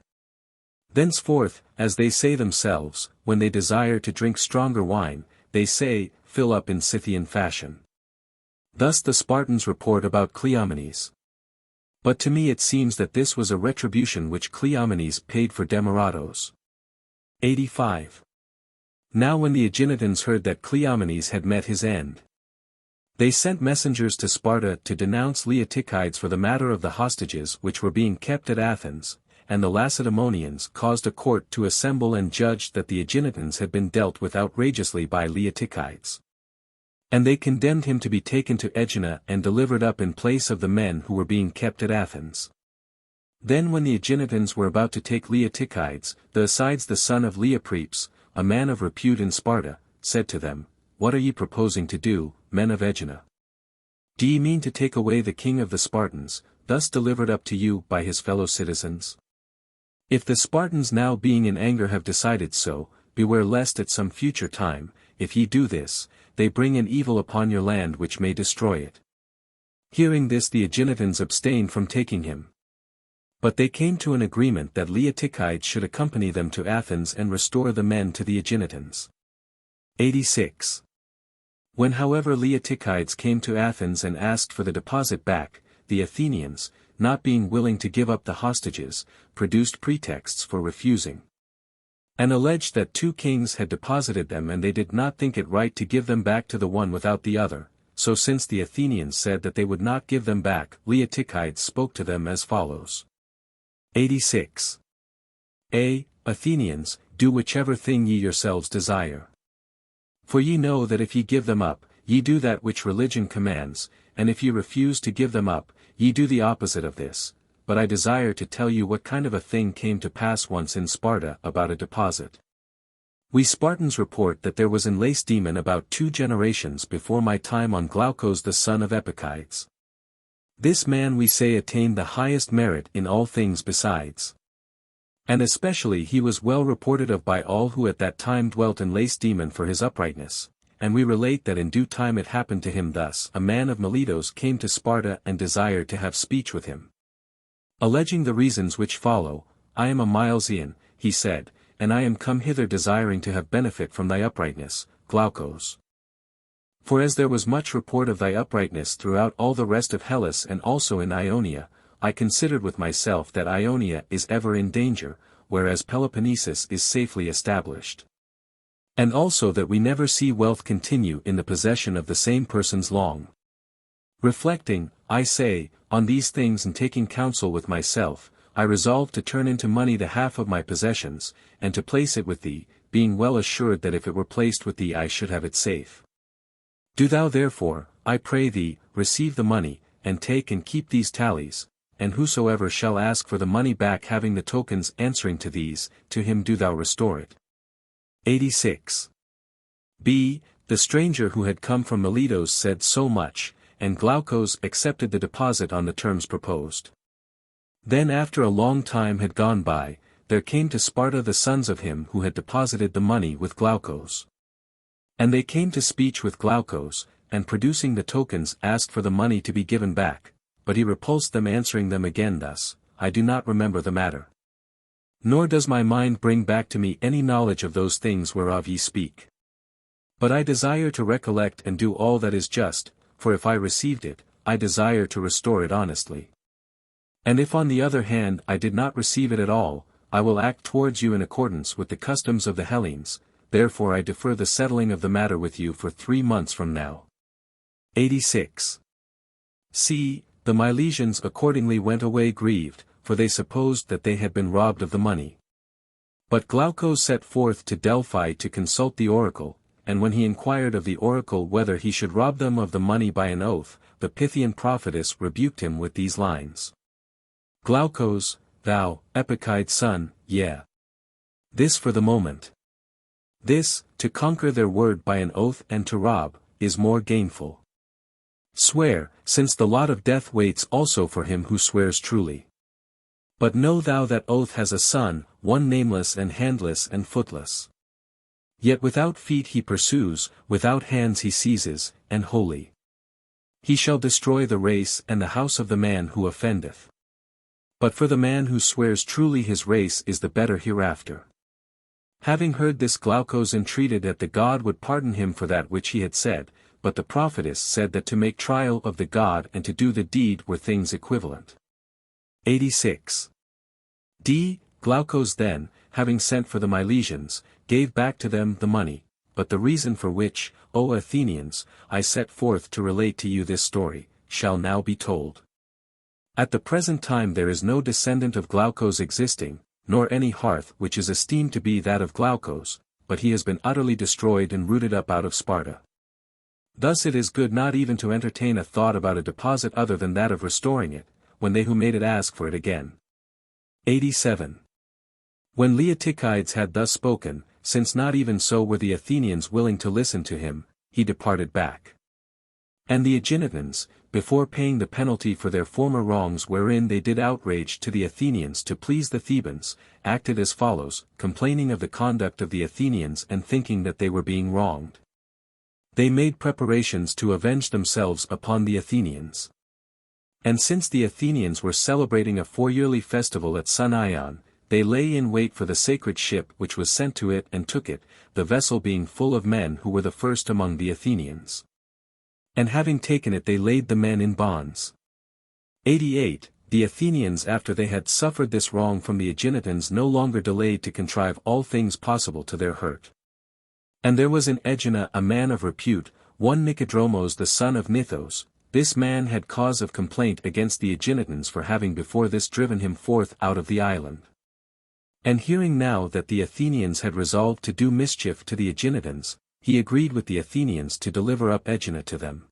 Thenceforth, as they say themselves, when they desire to drink stronger wine, they say, fill up in Scythian fashion. Thus the Spartans report about Cleomenes. But to me it seems that this was a retribution which Cleomenes paid for Demaratos. 85. Now when the Aeginetans heard that Cleomenes had met his end, they sent messengers to Sparta to denounce Leotychides for the matter of the hostages which were being kept at Athens, and the Lacedaemonians caused a court to assemble and judged that the Aeginetans had been dealt with outrageously by Leotychides. And they condemned him to be taken to Aegina and delivered up in place of the men who were being kept at Athens. Then when the Aeginetans were about to take Leotychides, the Asides the son of Leoprepes, a man of repute in Sparta, said to them, What are ye proposing to do, men of Aegina? Do ye mean to take away the king of the Spartans, thus delivered up to you by his fellow citizens? If the Spartans now being in anger have decided so, beware lest at some future time, if ye do this, they bring an evil upon your land which may destroy it. Hearing this the Aeginetans abstained from taking him. But they came to an agreement that Leotychides should accompany them to Athens and restore the men to the Aeginetans. 86. When however Leotychides came to Athens and asked for the deposit back, the Athenians, not being willing to give up the hostages, produced pretexts for refusing, and alleged that two kings had deposited them and they did not think it right to give them back to the one without the other. So since the Athenians said that they would not give them back, Leotychides spoke to them as follows. 86. A. Athenians, do whichever thing ye yourselves desire. For ye know that if ye give them up, ye do that which religion commands, and if ye refuse to give them up, ye do the opposite of this. But I desire to tell you what kind of a thing came to pass once in Sparta about a deposit. We Spartans report that there was in Lacedaemon about 2 generations before my time on Glaucus the son of Epicides. This man we say attained the highest merit in all things besides And especially he was well reported of by all who at that time dwelt in Lacedaemon for his uprightness, and we relate that in due time it happened to him thus: a man of Miletus came to Sparta and desired to have speech with him. Alleging the reasons which follow, I am a Milesian, he said, and I am come hither desiring to have benefit from thy uprightness, Glaucus. For as there was much report of thy uprightness throughout all the rest of Hellas and also in Ionia, I considered with myself that Ionia is ever in danger, whereas Peloponnesus is safely established. And also that we never see wealth continue in the possession of the same persons long. Reflecting, I say, on these things and taking counsel with myself, I resolved to turn into money the half of my possessions, and to place it with thee, being well assured that if it were placed with thee I should have it safe. Do thou therefore, I pray thee, receive the money, and take and keep these tallies, and whosoever shall ask for the money back having the tokens answering to these, to him do thou restore it. 86. B. The stranger who had come from Miletus said so much, and Glaucus accepted the deposit on the terms proposed. Then after a long time had gone by, there came to Sparta the sons of him who had deposited the money with Glaucus. And they came to speech with Glaucus, and producing the tokens asked for the money to be given back, but he repulsed them, answering them again thus: I do not remember the matter. Nor does my mind bring back to me any knowledge of those things whereof ye speak. But I desire to recollect and do all that is just, for if I received it, I desire to restore it honestly. And if on the other hand I did not receive it at all, I will act towards you in accordance with the customs of the Hellenes, therefore I defer the settling of the matter with you for 3 months from now. 86. C. The Milesians accordingly went away grieved, for they supposed that they had been robbed of the money. But Glaucus set forth to Delphi to consult the oracle, and when he inquired of the oracle whether he should rob them of the money by an oath, the Pythian prophetess rebuked him with these lines: Glaucus, thou, Epicide's son, this for the moment. This, to conquer their word by an oath and to rob, is more gainful. Swear, since the lot of death waits also for him who swears truly. But know thou that oath has a son, one nameless and handless and footless. Yet without feet he pursues, without hands he seizes, and wholly. He shall destroy the race and the house of the man who offendeth. But for the man who swears truly his race is the better hereafter. Having heard this, Glaucus entreated that the god would pardon him for that which he had said, but the prophetess said that to make trial of the god and to do the deed were things equivalent. 86. D. Glaucus then, having sent for the Milesians, gave back to them the money, but the reason for which, O Athenians, I set forth to relate to you this story, shall now be told. At the present time there is no descendant of Glaucus existing, nor any hearth which is esteemed to be that of Glaucus, but he has been utterly destroyed and rooted up out of Sparta. Thus it is good not even to entertain a thought about a deposit other than that of restoring it, when they who made it ask for it again. 87. When Leotychides had thus spoken, since not even so were the Athenians willing to listen to him, he departed back. And the Aeginetans, before paying the penalty for their former wrongs wherein they did outrage to the Athenians to please the Thebans, acted as follows, complaining of the conduct of the Athenians and thinking that they were being wronged. They made preparations to avenge themselves upon the Athenians. And since the Athenians were celebrating a 4-yearly festival at Sunion, they lay in wait for the sacred ship which was sent to it and took it, the vessel being full of men who were the first among the Athenians. And having taken it they laid the men in bonds. 88. The Athenians, after they had suffered this wrong from the Aeginetans, no longer delayed to contrive all things possible to their hurt. And there was in Aegina a man of repute, one Nicodromos the son of Nithos. This man had cause of complaint against the Aeginetans for having before this driven him forth out of the island. And hearing now that the Athenians had resolved to do mischief to the Aeginetans, he agreed with the Athenians to deliver up Aegina to them,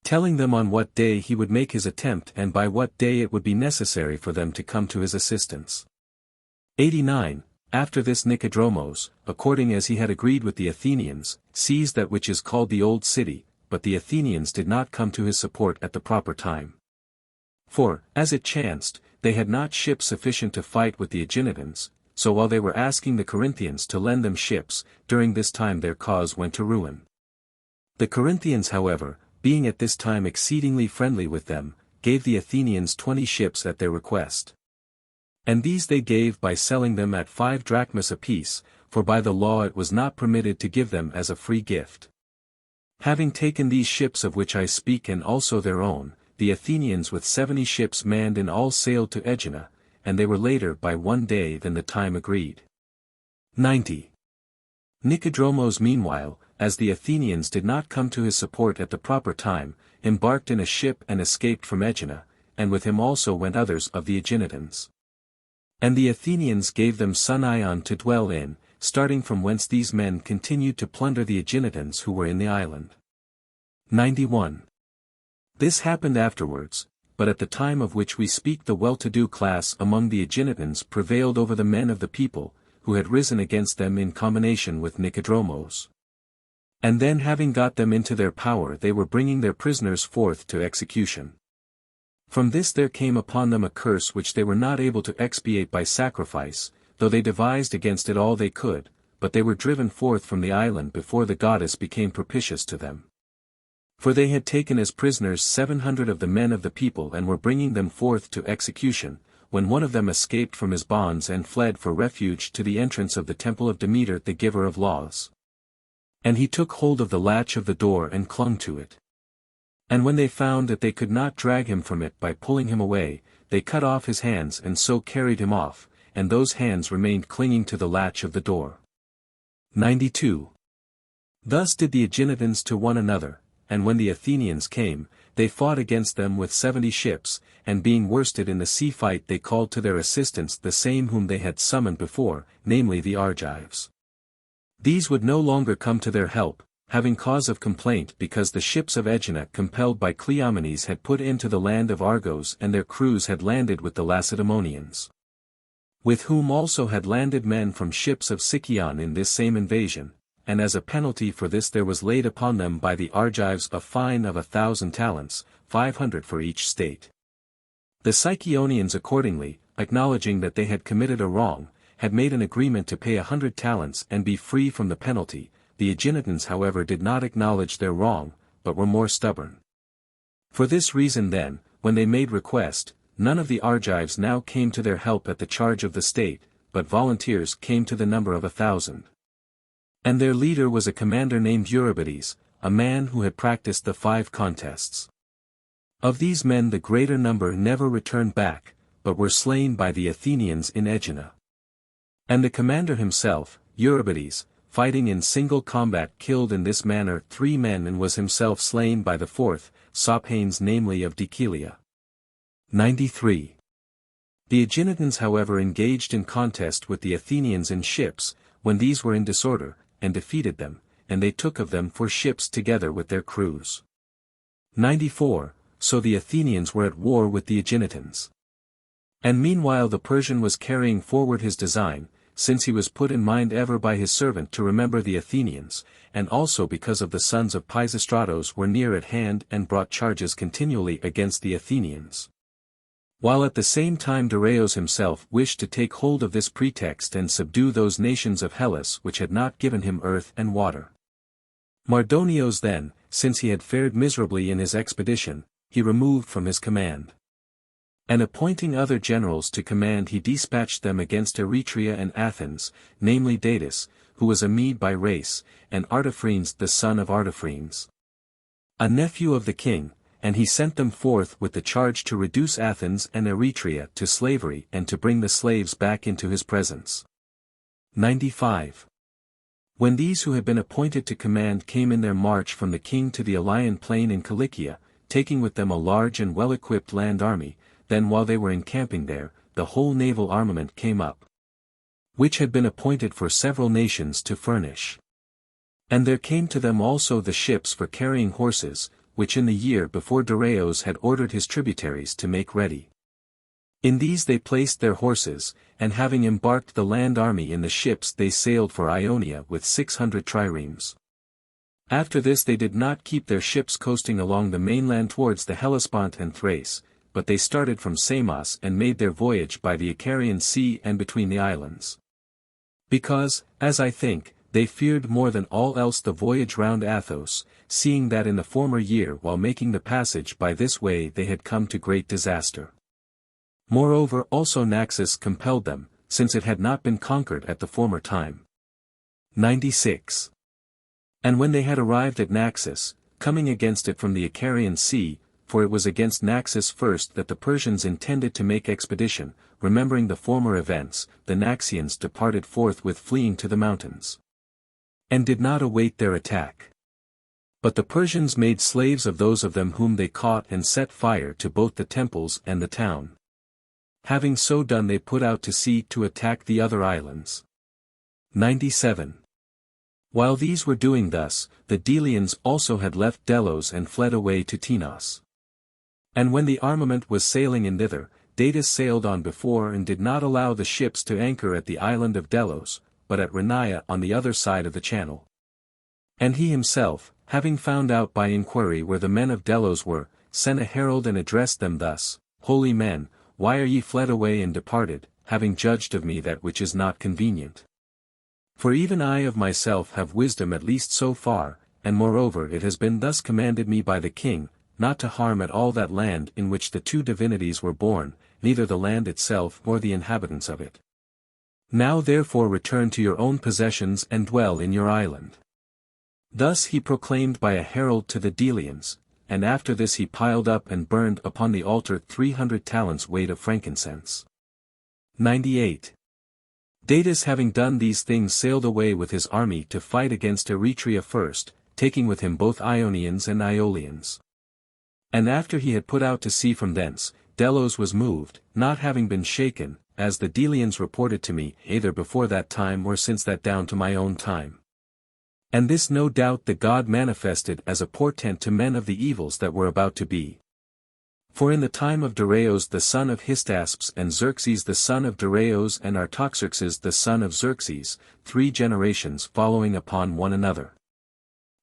telling them on what day he would make his attempt and by what day it would be necessary for them to come to his assistance. 89. After this Nicodromos, according as he had agreed with the Athenians, seized that which is called the Old City, but the Athenians did not come to his support at the proper time. For, as it chanced, they had not ships sufficient to fight with the Aeginetans, so while they were asking the Corinthians to lend them ships, during this time their cause went to ruin. The Corinthians however, being at this time exceedingly friendly with them, gave the Athenians 20 ships at their request. And these they gave by selling them at 5 drachmas apiece, for by the law it was not permitted to give them as a free gift. Having taken these ships of which I speak and also their own, the Athenians with 70 ships manned in all sailed to Aegina, and they were later by 1 day than the time agreed. 90. Nicodromos meanwhile, as the Athenians did not come to his support at the proper time, embarked in a ship and escaped from Aegina, and with him also went others of the Aeginetans. And the Athenians gave them Sunion to dwell in, starting from whence these men continued to plunder the Aeginetans who were in the island. 91. This happened afterwards, but at the time of which we speak the well-to-do class among the Aeginetans prevailed over the men of the people, who had risen against them in combination with Nicodromos. And then having got them into their power they were bringing their prisoners forth to execution. From this there came upon them a curse which they were not able to expiate by sacrifice, though they devised against it all they could, but they were driven forth from the island before the goddess became propitious to them. For they had taken as prisoners 700 of the men of the people and were bringing them forth to execution, when one of them escaped from his bonds and fled for refuge to the entrance of the temple of Demeter the giver of laws. And he took hold of the latch of the door and clung to it. And when they found that they could not drag him from it by pulling him away, they cut off his hands and so carried him off, and those hands remained clinging to the latch of the door. 92. Thus did the Aeginetans to one another, and when the Athenians came, they fought against them with 70 ships, and being worsted in the sea fight they called to their assistance the same whom they had summoned before, namely the Argives. These would no longer come to their help, having cause of complaint because the ships of Aegina compelled by Cleomenes had put into the land of Argos and their crews had landed with the Lacedaemonians, with whom also had landed men from ships of Sicyon in this same invasion, and as a penalty for this there was laid upon them by the Argives a fine of 1,000 talents, 500 for each state. The Sicyon accordingly, acknowledging that they had committed a wrong, had made an agreement to pay 100 talents and be free from the penalty. The Aeginetans however did not acknowledge their wrong, but were more stubborn. For this reason then, when they made request, none of the Argives now came to their help at the charge of the state, but volunteers came to the number of 1,000. And their leader was a commander named Eurybates, a man who had practiced the 5 contests. Of these men the greater number never returned back, but were slain by the Athenians in Aegina. And the commander himself, Eurybates, fighting in single combat killed in this manner 3 men and was himself slain by the 4th, Sophanes namely of Decelea. 93. The Aeginetans however engaged in contest with the Athenians in ships, when these were in disorder, and defeated them, and they took of them 4 ships together with their crews. 94. So the Athenians were at war with the Aeginetans. And meanwhile the Persian was carrying forward his design, since he was put in mind ever by his servant to remember the Athenians, and also because of the sons of Pisistratos were near at hand and brought charges continually against the Athenians. While at the same time Darius himself wished to take hold of this pretext and subdue those nations of Hellas which had not given him earth and water. Mardonios then, since he had fared miserably in his expedition, he removed from his command. And appointing other generals to command he dispatched them against Eretria and Athens, namely Datis, who was a Mede by race, and Artaphernes the son of Artaphernes, a nephew of the king, and he sent them forth with the charge to reduce Athens and Eretria to slavery and to bring the slaves back into his presence. 95. When these who had been appointed to command came in their march from the king to the Ilian plain in Cilicia, taking with them a large and well-equipped land army, then while they were encamping there, the whole naval armament came up, which had been appointed for several nations to furnish. And there came to them also the ships for carrying horses, which in the year before Darius had ordered his tributaries to make ready. In these they placed their horses, and having embarked the land army in the ships they sailed for Ionia with 600 triremes. After this they did not keep their ships coasting along the mainland towards the Hellespont and Thrace, but they started from Samos and made their voyage by the Icarian Sea and between the islands. Because, as I think, they feared more than all else the voyage round Athos, seeing that in the former year while making the passage by this way they had come to great disaster. Moreover also Naxos compelled them, since it had not been conquered at the former time. 96. And when they had arrived at Naxos, coming against it from the Icarian Sea, for it was against Naxos first that the Persians intended to make expedition, remembering the former events, the Naxians departed forthwith fleeing to the mountains, and did not await their attack. But the Persians made slaves of those of them whom they caught and set fire to both the temples and the town. Having so done they put out to sea to attack the other islands. 97. While these were doing thus, the Delians also had left Delos and fled away to Tinos. And when the armament was sailing in thither, Datis sailed on before and did not allow the ships to anchor at the island of Delos, but at Rania on the other side of the channel. And he himself, having found out by inquiry where the men of Delos were, sent a herald and addressed them thus, Holy men, why are ye fled away and departed, having judged of me that which is not convenient? For even I of myself have wisdom at least so far, and moreover it has been thus commanded me by the king, not to harm at all that land in which the two divinities were born, neither the land itself nor the inhabitants of it. Now therefore return to your own possessions and dwell in your island. Thus he proclaimed by a herald to the Delians, and after this he piled up and burned upon the altar 300 talents weight of frankincense. 98. Datis having done these things sailed away with his army to fight against Eretria first, taking with him both Ionians and Iolians. And after he had put out to sea from thence, Delos was moved, not having been shaken, as the Delians reported to me, either before that time or since that down to my own time. And this no doubt the God manifested as a portent to men of the evils that were about to be. For in the time of Darius the son of Hystaspes and Xerxes the son of Darius and Artaxerxes the son of Xerxes, 3 generations following upon one another.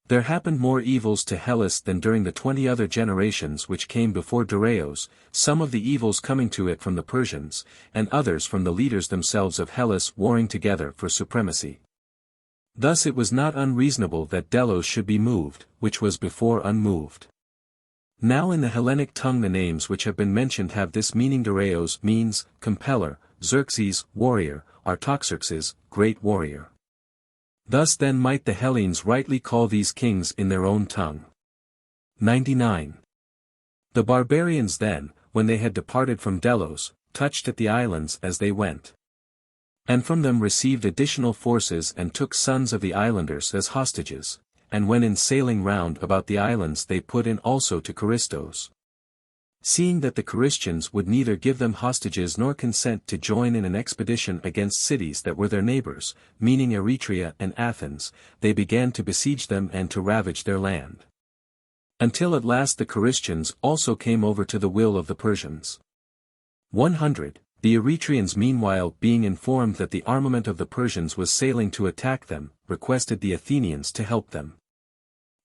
There happened more evils to Hellas than during the 20 other generations which came before Darius, some of the evils coming to it from the Persians, and others from the leaders themselves of Hellas warring together for supremacy. Thus it was not unreasonable that Delos should be moved, which was before unmoved. Now in the Hellenic tongue the names which have been mentioned have this meaning. Darius means, compeller, Xerxes, warrior, Artaxerxes, great warrior. Thus then might the Hellenes rightly call these kings in their own tongue. 99. The barbarians then, when they had departed from Delos, touched at the islands as they went. And from them received additional forces and took sons of the islanders as hostages, and when in sailing round about the islands they put in also to Charistos. Seeing that the Christians would neither give them hostages nor consent to join in an expedition against cities that were their neighbors, meaning Eretria and Athens, they began to besiege them and to ravage their land. Until at last the Christians also came over to the will of the Persians. 100. The Eretrians meanwhile being informed that the armament of the Persians was sailing to attack them, requested the Athenians to help them.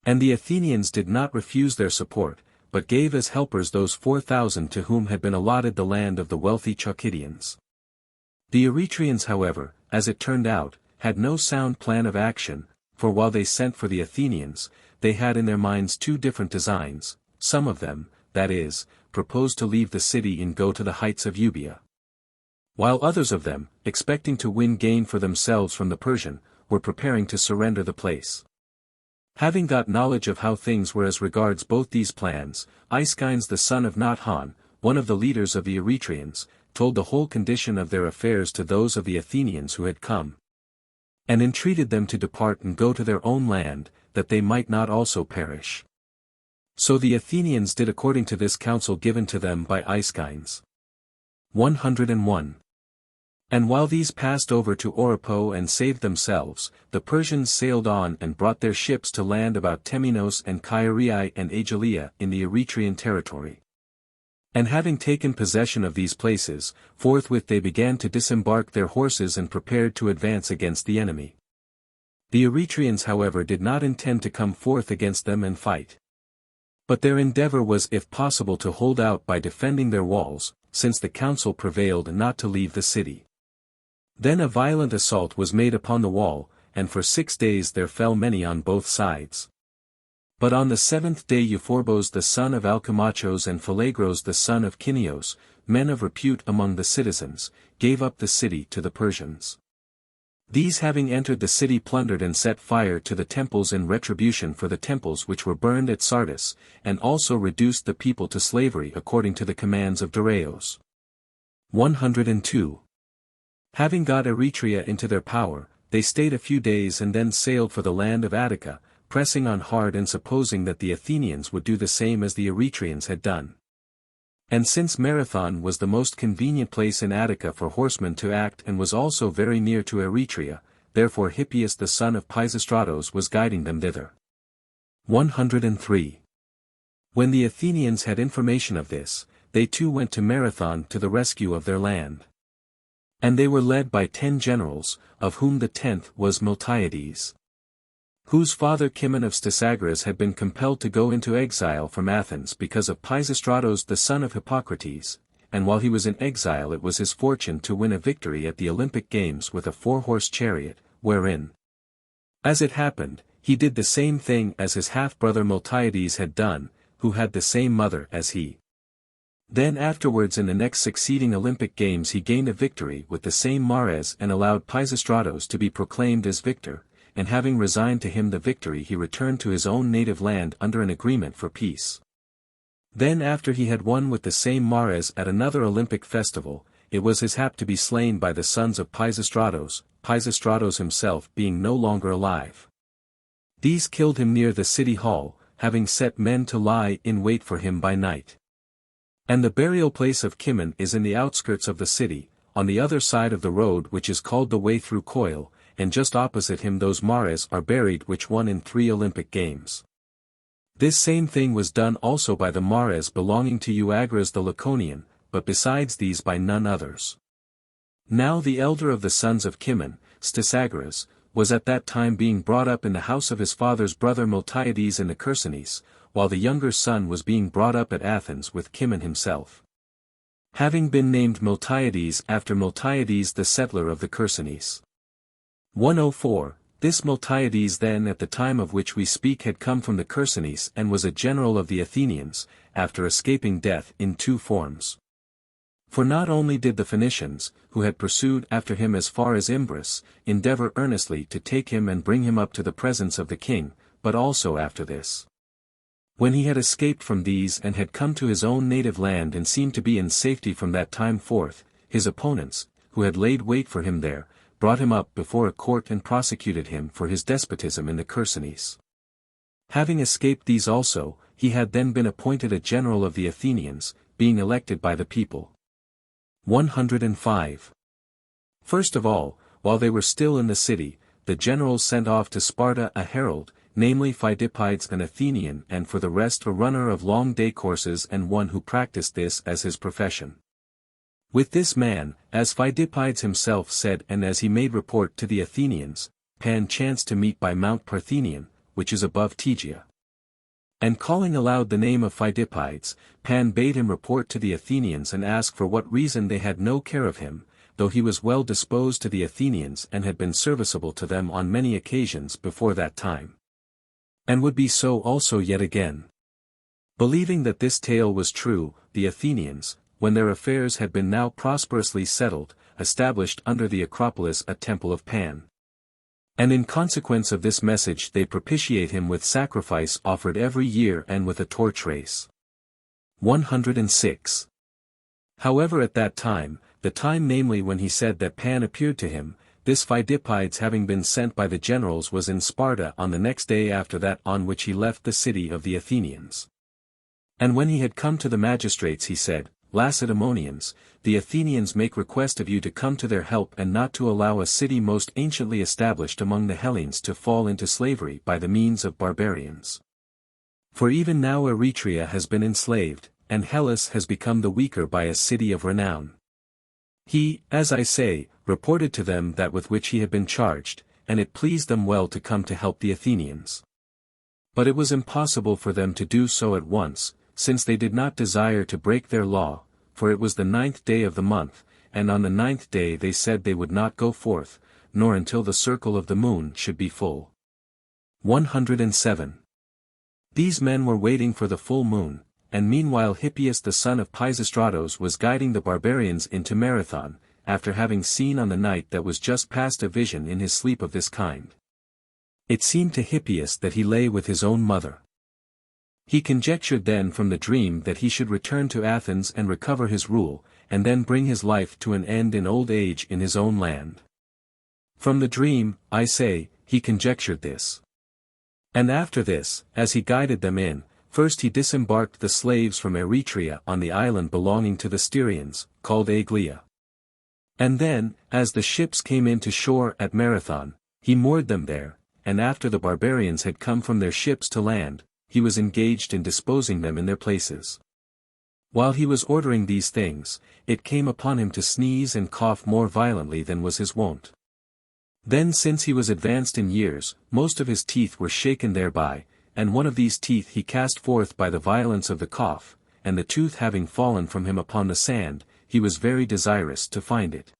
And the Athenians did not refuse their support, but gave as helpers those 4,000 to whom had been allotted the land of the wealthy Chalcidians. The Eretrians however, as it turned out, had no sound plan of action, for while they sent for the Athenians, they had in their minds 2 different designs. Some of them, that is, proposed to leave the city and go to the heights of Euboea, while others of them, expecting to win gain for themselves from the Persian, were preparing to surrender the place. Having got knowledge of how things were as regards both these plans, Aeschines the son of Nathon, one of the leaders of the Eretrians, told the whole condition of their affairs to those of the Athenians who had come, and entreated them to depart and go to their own land, that they might not also perish. So the Athenians did according to this counsel given to them by Aeschines. 101. And while these passed over to Oripo and saved themselves, the Persians sailed on and brought their ships to land about Temenos and Kyriae and Aegilea in the Eretrian territory. And having taken possession of these places, forthwith they began to disembark their horses and prepared to advance against the enemy. The Eretrians however did not intend to come forth against them and fight, But their endeavor was if possible to hold out by defending their walls, since the council prevailed not to leave the city. Then a violent assault was made upon the wall, and for 6 days there fell many on both sides. But on the 7th day Euphorbos the son of Alcimachos and Philagros the son of Kineos, men of repute among the citizens, gave up the city to the Persians. These having entered the city plundered and set fire to the temples in retribution for the temples which were burned at Sardis, and also reduced the people to slavery according to the commands of Darius. 102. Having got Eretria into their power, they stayed a few days and then sailed for the land of Attica, pressing on hard and supposing that the Athenians would do the same as the Eretrians had done. And since Marathon was the most convenient place in Attica for horsemen to act and was also very near to Eretria, therefore Hippias the son of Pisistratos was guiding them thither. 103. When the Athenians had information of this, they too went to Marathon to the rescue of their land. And they were led by 10 generals, of whom the 10th was Miltiades, whose father Cimon of Stysagoras had been compelled to go into exile from Athens because of Pisistratos the son of Hippocrates, and while he was in exile it was his fortune to win a victory at the Olympic Games with a 4-horse chariot, wherein, as it happened, he did the same thing as his half-brother Miltiades had done, who had the same mother as he. Then afterwards in the next succeeding Olympic Games he gained a victory with the same Mares and allowed Pisistratos to be proclaimed as victor, and having resigned to him the victory he returned to his own native land under an agreement for peace. Then after he had won with the same Mares at another Olympic festival, it was his hap to be slain by the sons of Pisistratos, Pisistratos himself being no longer alive. These killed him near the city hall, having set men to lie in wait for him by night. And the burial place of Cimon is in the outskirts of the city, on the other side of the road which is called the way through Coil, and just opposite him those Mares are buried which won in 3 Olympic Games. This same thing was done also by the Mares belonging to Euagras the Laconian, but besides these by none others. Now the elder of the sons of Cimon, Stysagoras, was at that time being brought up in the house of his father's brother Miltiades in the Chersonese, while the younger son was being brought up at Athens with Cimon himself, having been named Miltiades after Miltiades the settler of the Chersonese. 104. This Miltiades then at the time of which we speak had come from the Chersonese and was a general of the Athenians, after escaping death in 2 forms. For not only did the Phoenicians, who had pursued after him as far as Imbrus, endeavor earnestly to take him and bring him up to the presence of the king, but also after this, when he had escaped from these and had come to his own native land and seemed to be in safety from that time forth, his opponents, who had laid wait for him there, brought him up before a court and prosecuted him for his despotism in the Chersonese. Having escaped these also, he had then been appointed a general of the Athenians, being elected by the people. 105. First of all, while they were still in the city, the generals sent off to Sparta a herald, namely Phidippides an Athenian and for the rest a runner of long day courses and one who practiced this as his profession. With this man, as Phidippides himself said and as he made report to the Athenians, Pan chanced to meet by Mount Parthenion, which is above Tegea. And calling aloud the name of Phidippides, Pan bade him report to the Athenians and ask for what reason they had no care of him, though he was well disposed to the Athenians and had been serviceable to them on many occasions before that time, and would be so also yet again. Believing that this tale was true, the Athenians, when their affairs had been now prosperously settled, established under the Acropolis a temple of Pan. And in consequence of this message they propitiate him with sacrifice offered every year and with a torch race. 106. However at that time, the time namely when he said that Pan appeared to him, this Phidippides having been sent by the generals was in Sparta on the next day after that on which he left the city of the Athenians. And when he had come to the magistrates he said, Lacedaemonians, the Athenians make request of you to come to their help and not to allow a city most anciently established among the Hellenes to fall into slavery by the means of barbarians. For even now Eretria has been enslaved, and Hellas has become the weaker by a city of renown. He, as I say, reported to them that with which he had been charged, and it pleased them well to come to help the Athenians. But it was impossible for them to do so at once, since they did not desire to break their law, for it was the 9th day of the month, and on the 9th day they said they would not go forth, nor until the circle of the moon should be full. 107. These men were waiting for the full moon, and meanwhile Hippias the son of Pisistratos was guiding the barbarians into Marathon, after having seen on the night that was just past a vision in his sleep of this kind. It seemed to Hippias that he lay with his own mother. He conjectured then from the dream that he should return to Athens and recover his rule, and then bring his life to an end in old age in his own land. From the dream, I say, he conjectured this. And after this, as he guided them in, first he disembarked the slaves from Eretria on the island belonging to the Styrians, called Aglia. And then, as the ships came in to shore at Marathon, he moored them there, and after the barbarians had come from their ships to land, he was engaged in disposing them in their places. While he was ordering these things, it came upon him to sneeze and cough more violently than was his wont. Then since he was advanced in years, most of his teeth were shaken thereby, and one of these teeth he cast forth by the violence of the cough, and the tooth having fallen from him upon the sand, he was very desirous to find it.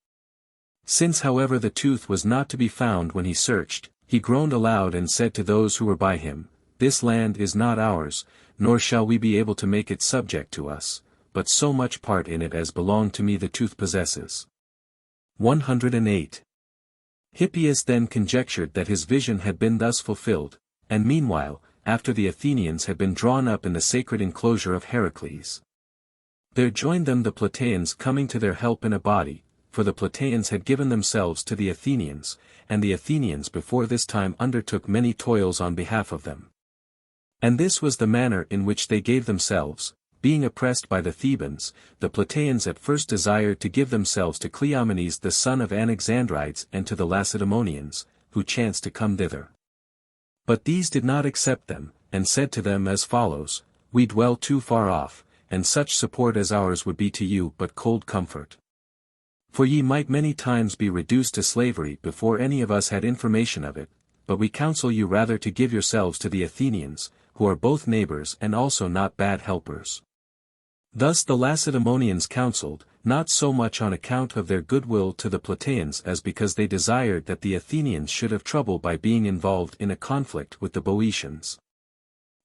Since however the tooth was not to be found when he searched, he groaned aloud and said to those who were by him, "This land is not ours, nor shall we be able to make it subject to us, but so much part in it as belonged to me the tooth possesses." 108. Hippias then conjectured that his vision had been thus fulfilled, and meanwhile, after the Athenians had been drawn up in the sacred enclosure of Heracles. There joined them the Plataeans coming to their help in a body, for the Plataeans had given themselves to the Athenians, and the Athenians before this time undertook many toils on behalf of them. And this was the manner in which they gave themselves. Being oppressed by the Thebans, the Plataeans at first desired to give themselves to Cleomenes the son of Anaxandrides and to the Lacedaemonians, who chanced to come thither. But these did not accept them, and said to them as follows, "We dwell too far off, and such support as ours would be to you but cold comfort. For ye might many times be reduced to slavery before any of us had information of it, but we counsel you rather to give yourselves to the Athenians, who are both neighbors and also not bad helpers." Thus the Lacedaemonians counseled, not so much on account of their goodwill to the Plataeans as because they desired that the Athenians should have trouble by being involved in a conflict with the Boeotians.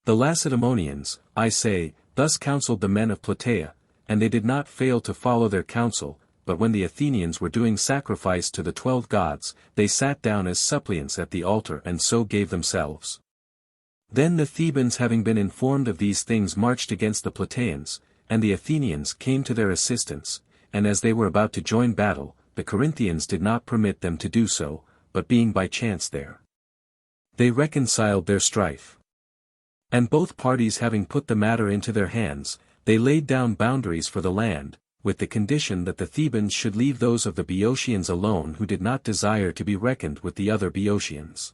The Lacedaemonians, I say, thus counseled the men of Plataea, and they did not fail to follow their counsel, but when the Athenians were doing sacrifice to the 12 gods, they sat down as suppliants at the altar and so gave themselves. Then the Thebans having been informed of these things marched against the Plataeans, and the Athenians came to their assistance, and as they were about to join battle, the Corinthians did not permit them to do so, but being by chance there, they reconciled their strife. And both parties having put the matter into their hands, they laid down boundaries for the land, with the condition that the Thebans should leave those of the Boeotians alone who did not desire to be reckoned with the other Boeotians.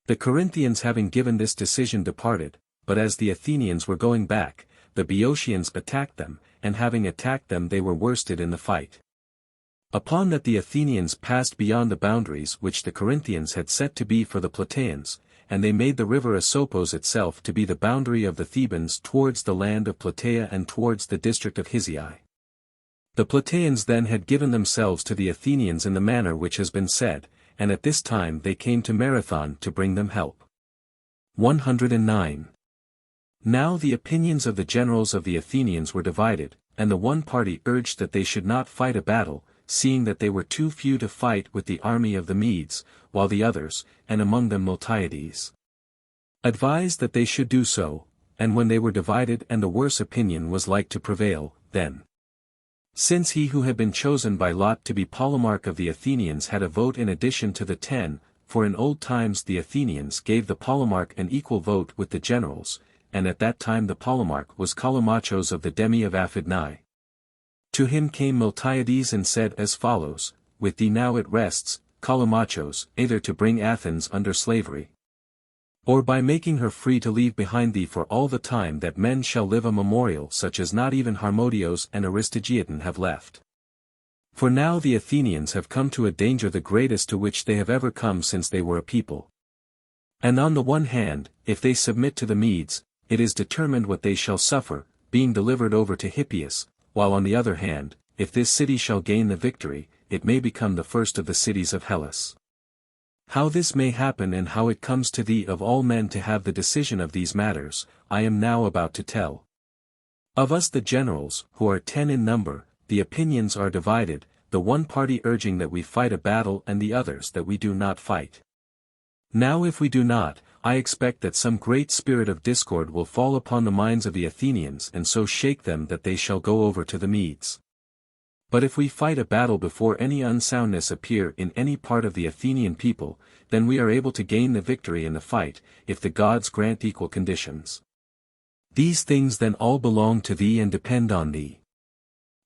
The Corinthians having given this decision departed, but as the Athenians were going back, the Boeotians attacked them, and having attacked them they were worsted in the fight. Upon that the Athenians passed beyond the boundaries which the Corinthians had set to be for the Plataeans, and they made the river Asopos itself to be the boundary of the Thebans towards the land of Plataea and towards the district of Hysiae. The Plataeans then had given themselves to the Athenians in the manner which has been said, and at this time they came to Marathon to bring them help. 109. Now the opinions of the generals of the Athenians were divided, and the one party urged that they should not fight a battle, seeing that they were too few to fight with the army of the Medes, while the others, and among them Miltiades, advised that they should do so, and when they were divided and the worse opinion was like to prevail, then, since he who had been chosen by lot to be Polemarch of the Athenians had a vote in addition to the 10, for in old times the Athenians gave the Polemarch an equal vote with the generals, and at that time the Polemarch was Callimachos of the Demi of Aphidnae. To him came Miltiades and said as follows, "With thee now it rests, Callimachos, either to bring Athens under slavery, or by making her free to leave behind thee for all the time that men shall live a memorial such as not even Harmodios and Aristogiton have left. For now the Athenians have come to a danger the greatest to which they have ever come since they were a people. And on the one hand, if they submit to the Medes, it is determined what they shall suffer, being delivered over to Hippias, while on the other hand, if this city shall gain the victory, it may become the first of the cities of Hellas. How this may happen and how it comes to thee of all men to have the decision of these matters, I am now about to tell. Of us the generals, who are 10 in number, the opinions are divided, the one party urging that we fight a battle and the others that we do not fight. Now if we do not, I expect that some great spirit of discord will fall upon the minds of the Athenians and so shake them that they shall go over to the Medes. But if we fight a battle before any unsoundness appear in any part of the Athenian people, then we are able to gain the victory in the fight, if the gods grant equal conditions. These things then all belong to thee and depend on thee.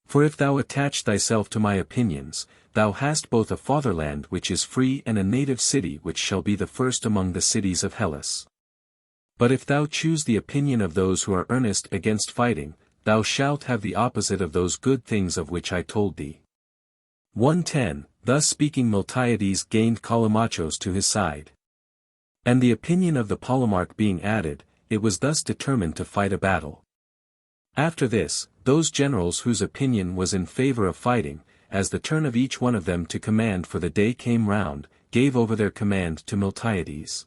For if thou attach thyself to my opinions, thou hast both a fatherland which is free and a native city which shall be the first among the cities of Hellas. But if thou choose the opinion of those who are earnest against fighting, thou shalt have the opposite of those good things of which I told thee. 110. Thus speaking Miltiades gained Callimachos to his side. And the opinion of the Polemarch being added, it was thus determined to fight a battle. After this, those generals whose opinion was in favor of fighting, as the turn of each one of them to command for the day came round, gave over their command to Miltiades.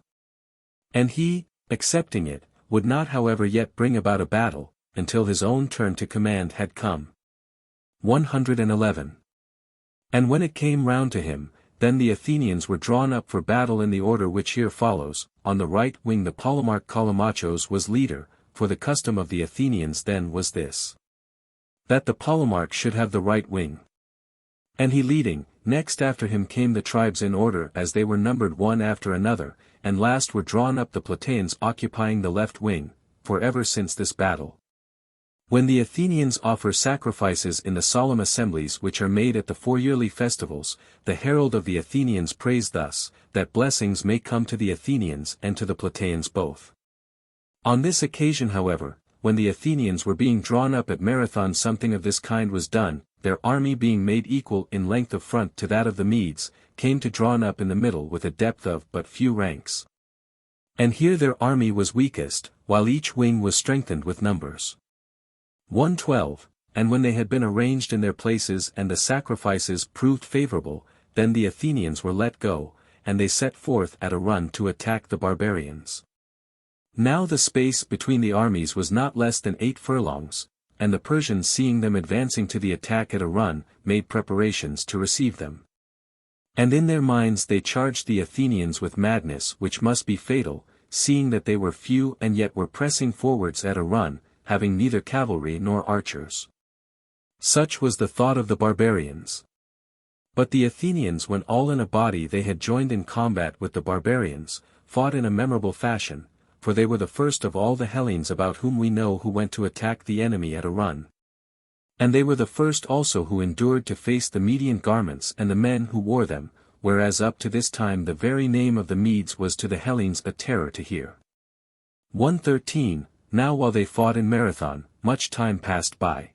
And he, accepting it, would not however yet bring about a battle, until his own turn to command had come. 111. And when it came round to him, then the Athenians were drawn up for battle in the order which here follows. On the right wing the Polemarch Callimachos was leader, for the custom of the Athenians then was this: that the Polemarch should have the right wing. And he leading, next after him came the tribes in order as they were numbered one after another, and last were drawn up the Plataeans occupying the left wing, for ever since this battle. When the Athenians offer sacrifices in the solemn assemblies which are made at the 4 yearly festivals, the herald of the Athenians prays thus, that blessings may come to the Athenians and to the Plataeans both. On this occasion however, when the Athenians were being drawn up at Marathon, something of this kind was done, their army being made equal in length of front to that of the Medes, came to drawn up in the middle with a depth of but few ranks. And here their army was weakest, while each wing was strengthened with numbers. 112. And when they had been arranged in their places and the sacrifices proved favorable, then the Athenians were let go, and they set forth at a run to attack the barbarians. Now the space between the armies was not less than 8 furlongs, and the Persians seeing them advancing to the attack at a run, made preparations to receive them. And in their minds they charged the Athenians with madness which must be fatal, seeing that they were few and yet were pressing forwards at a run, having neither cavalry nor archers. Such was the thought of the barbarians. But the Athenians, when all in a body they had joined in combat with the barbarians, fought in a memorable fashion, for they were the first of all the Hellenes about whom we know who went to attack the enemy at a run. And they were the first also who endured to face the Median garments and the men who wore them, whereas up to this time the very name of the Medes was to the Hellenes a terror to hear. 113. Now while they fought in Marathon, much time passed by.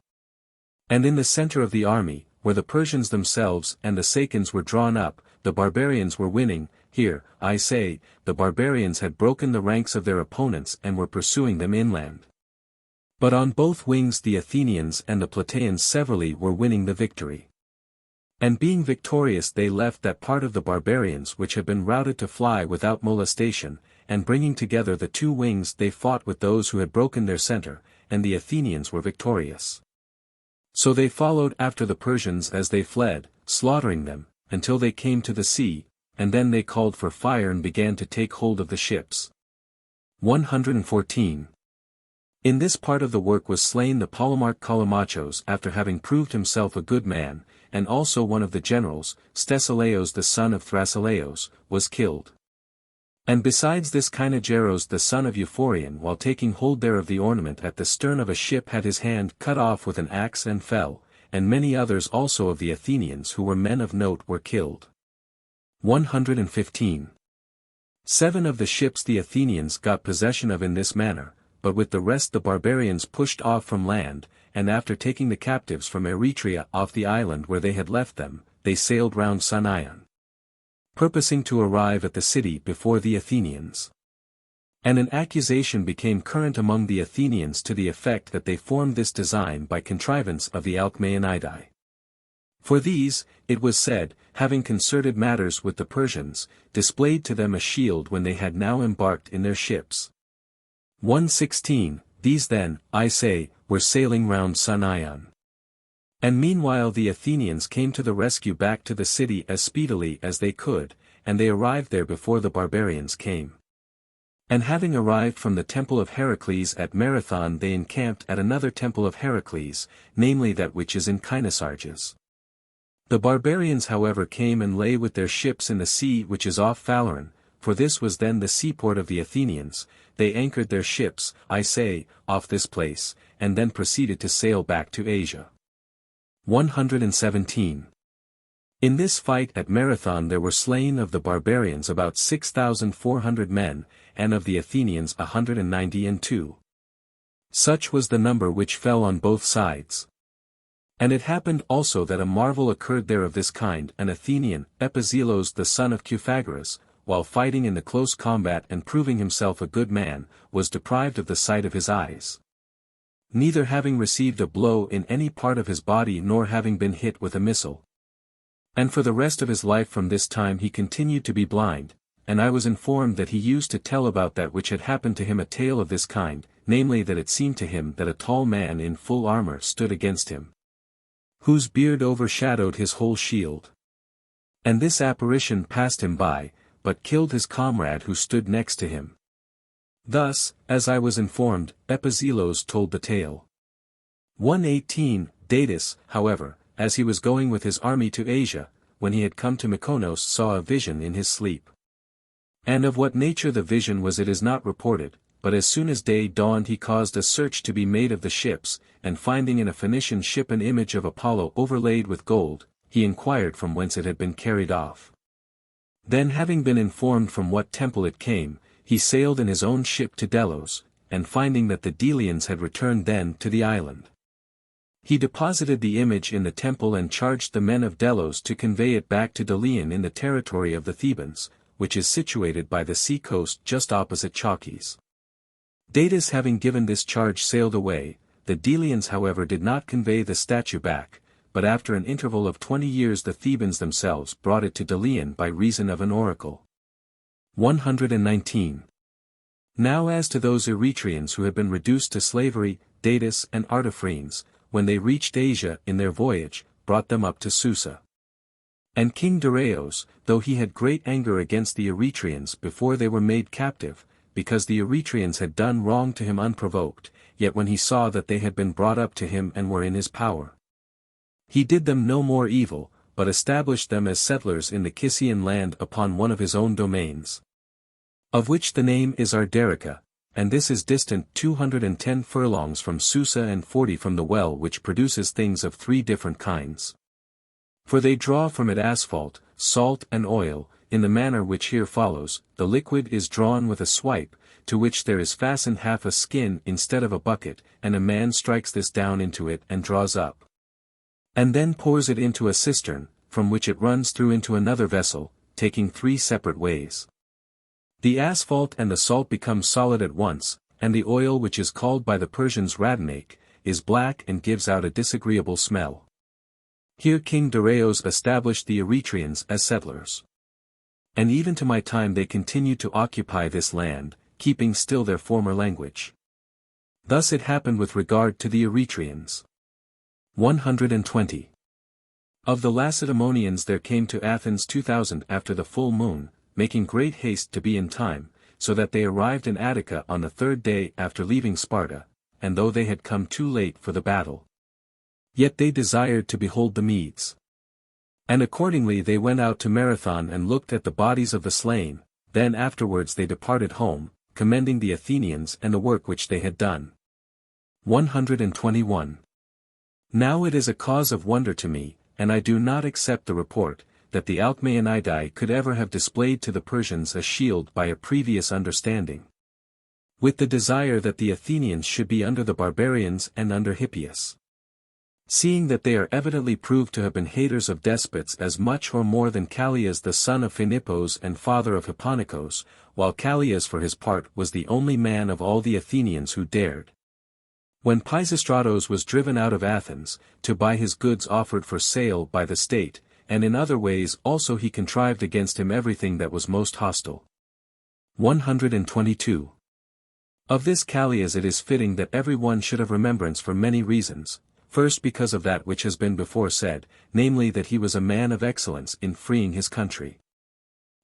And in the center of the army, where the Persians themselves and the Sacans were drawn up, the barbarians were winning. Here, I say, the barbarians had broken the ranks of their opponents and were pursuing them inland. But on both wings the Athenians and the Plataeans severally were winning the victory. And being victorious they left that part of the barbarians which had been routed to fly without molestation, and bringing together the 2 wings they fought with those who had broken their center, and the Athenians were victorious. So they followed after the Persians as they fled, slaughtering them, until they came to the sea, and then they called for fire and began to take hold of the ships. 114. In this part of the work was slain the Polemarch Callimachos after having proved himself a good man, and also one of the generals, Stesilaos the son of Thrasyleos, was killed. And besides this Cynageros the son of Euphorion, while taking hold there of the ornament at the stern of a ship, had his hand cut off with an axe and fell, and many others also of the Athenians who were men of note were killed. 115. 7 of the ships the Athenians got possession of in this manner, but with the rest the barbarians pushed off from land, and after taking the captives from Eretria off the island where they had left them, they sailed round Sunion, purposing to arrive at the city before the Athenians. And an accusation became current among the Athenians to the effect that they formed this design by contrivance of the Alcmaeonidae. For these, it was said, having concerted matters with the Persians, displayed to them a shield when they had now embarked in their ships. 116, these then, I say, were sailing round Sunion. And meanwhile the Athenians came to the rescue back to the city as speedily as they could, and they arrived there before the barbarians came. And having arrived from the temple of Heracles at Marathon they encamped at another temple of Heracles, namely that which is in Kynosarges. The barbarians however came and lay with their ships in the sea which is off Phaleron, for this was then the seaport of the Athenians. They anchored their ships, I say, off this place, and then proceeded to sail back to Asia. 117. In this fight at Marathon there were slain of the barbarians about 6,400 men, and of the Athenians 192. Such was the number which fell on both sides. And it happened also that a marvel occurred there of this kind. An Athenian, Epizelos the son of Cuphagoras, while fighting in the close combat and proving himself a good man, was deprived of the sight of his eyes. Neither having received a blow in any part of his body nor having been hit with a missile. And for the rest of his life from this time he continued to be blind, and I was informed that he used to tell about that which had happened to him a tale of this kind, namely that it seemed to him that a tall man in full armor stood against him, whose beard overshadowed his whole shield. And this apparition passed him by, but killed his comrade who stood next to him. Thus, as I was informed, Epizelos told the tale. 118, Datis, however, as he was going with his army to Asia, when he had come to Mykonos saw a vision in his sleep. And of what nature the vision was it is not reported, but as soon as day dawned he caused a search to be made of the ships, and finding in a Phoenician ship an image of Apollo overlaid with gold, he inquired from whence it had been carried off. Then having been informed from what temple it came, he sailed in his own ship to Delos, and finding that the Delians had returned then to the island, he deposited the image in the temple and charged the men of Delos to convey it back to Delian in the territory of the Thebans, which is situated by the sea coast just opposite Chalkis. Datis having given this charge sailed away. The Delians however did not convey the statue back, but after an interval of 20 years the Thebans themselves brought it to Delian by reason of an oracle. 119. Now as to those Eretrians who had been reduced to slavery, Datis and Artaphernes, when they reached Asia in their voyage, brought them up to Susa. And King Darius, though he had great anger against the Eretrians before they were made captive, because the Eretrians had done wrong to him unprovoked, yet when he saw that they had been brought up to him and were in his power, he did them no more evil, but established them as settlers in the Kissian land upon one of his own domains, of which the name is Arderica, and this is distant 210 furlongs from Susa and 40 from the well which produces things of 3 different kinds. For they draw from it asphalt, salt and oil, in the manner which here follows. The liquid is drawn with a swipe, to which there is fastened half a skin instead of a bucket, and a man strikes this down into it and draws up, and then pours it into a cistern, from which it runs through into another vessel, taking 3 separate ways. The asphalt and the salt become solid at once, and the oil which is called by the Persians radonate, is black and gives out a disagreeable smell. Here King Darius established the Eretrians as settlers. And even to my time they continued to occupy this land, keeping still their former language. Thus it happened with regard to the Eretrians. 120. Of the Lacedaemonians there came to Athens 2,000 after the full moon, making great haste to be in time, so that they arrived in Attica on the 3rd day after leaving Sparta, and though they had come too late for the battle, yet they desired to behold the Medes. And accordingly they went out to Marathon and looked at the bodies of the slain. Then afterwards they departed home, commending the Athenians and the work which they had done. 121. Now it is a cause of wonder to me, and I do not accept the report, that the Alcmaeonidae could ever have displayed to the Persians a shield by a previous understanding, with the desire that the Athenians should be under the barbarians and under Hippias. Seeing that they are evidently proved to have been haters of despots as much or more than Callias the son of Phinippos and father of Hipponikos, while Callias for his part was the only man of all the Athenians who dared. When Pisistratos was driven out of Athens, to buy his goods offered for sale by the state, and in other ways also he contrived against him everything that was most hostile. 122. Of this Callias it is fitting that every one should have remembrance for many reasons. First because of that which has been before said, namely that he was a man of excellence in freeing his country.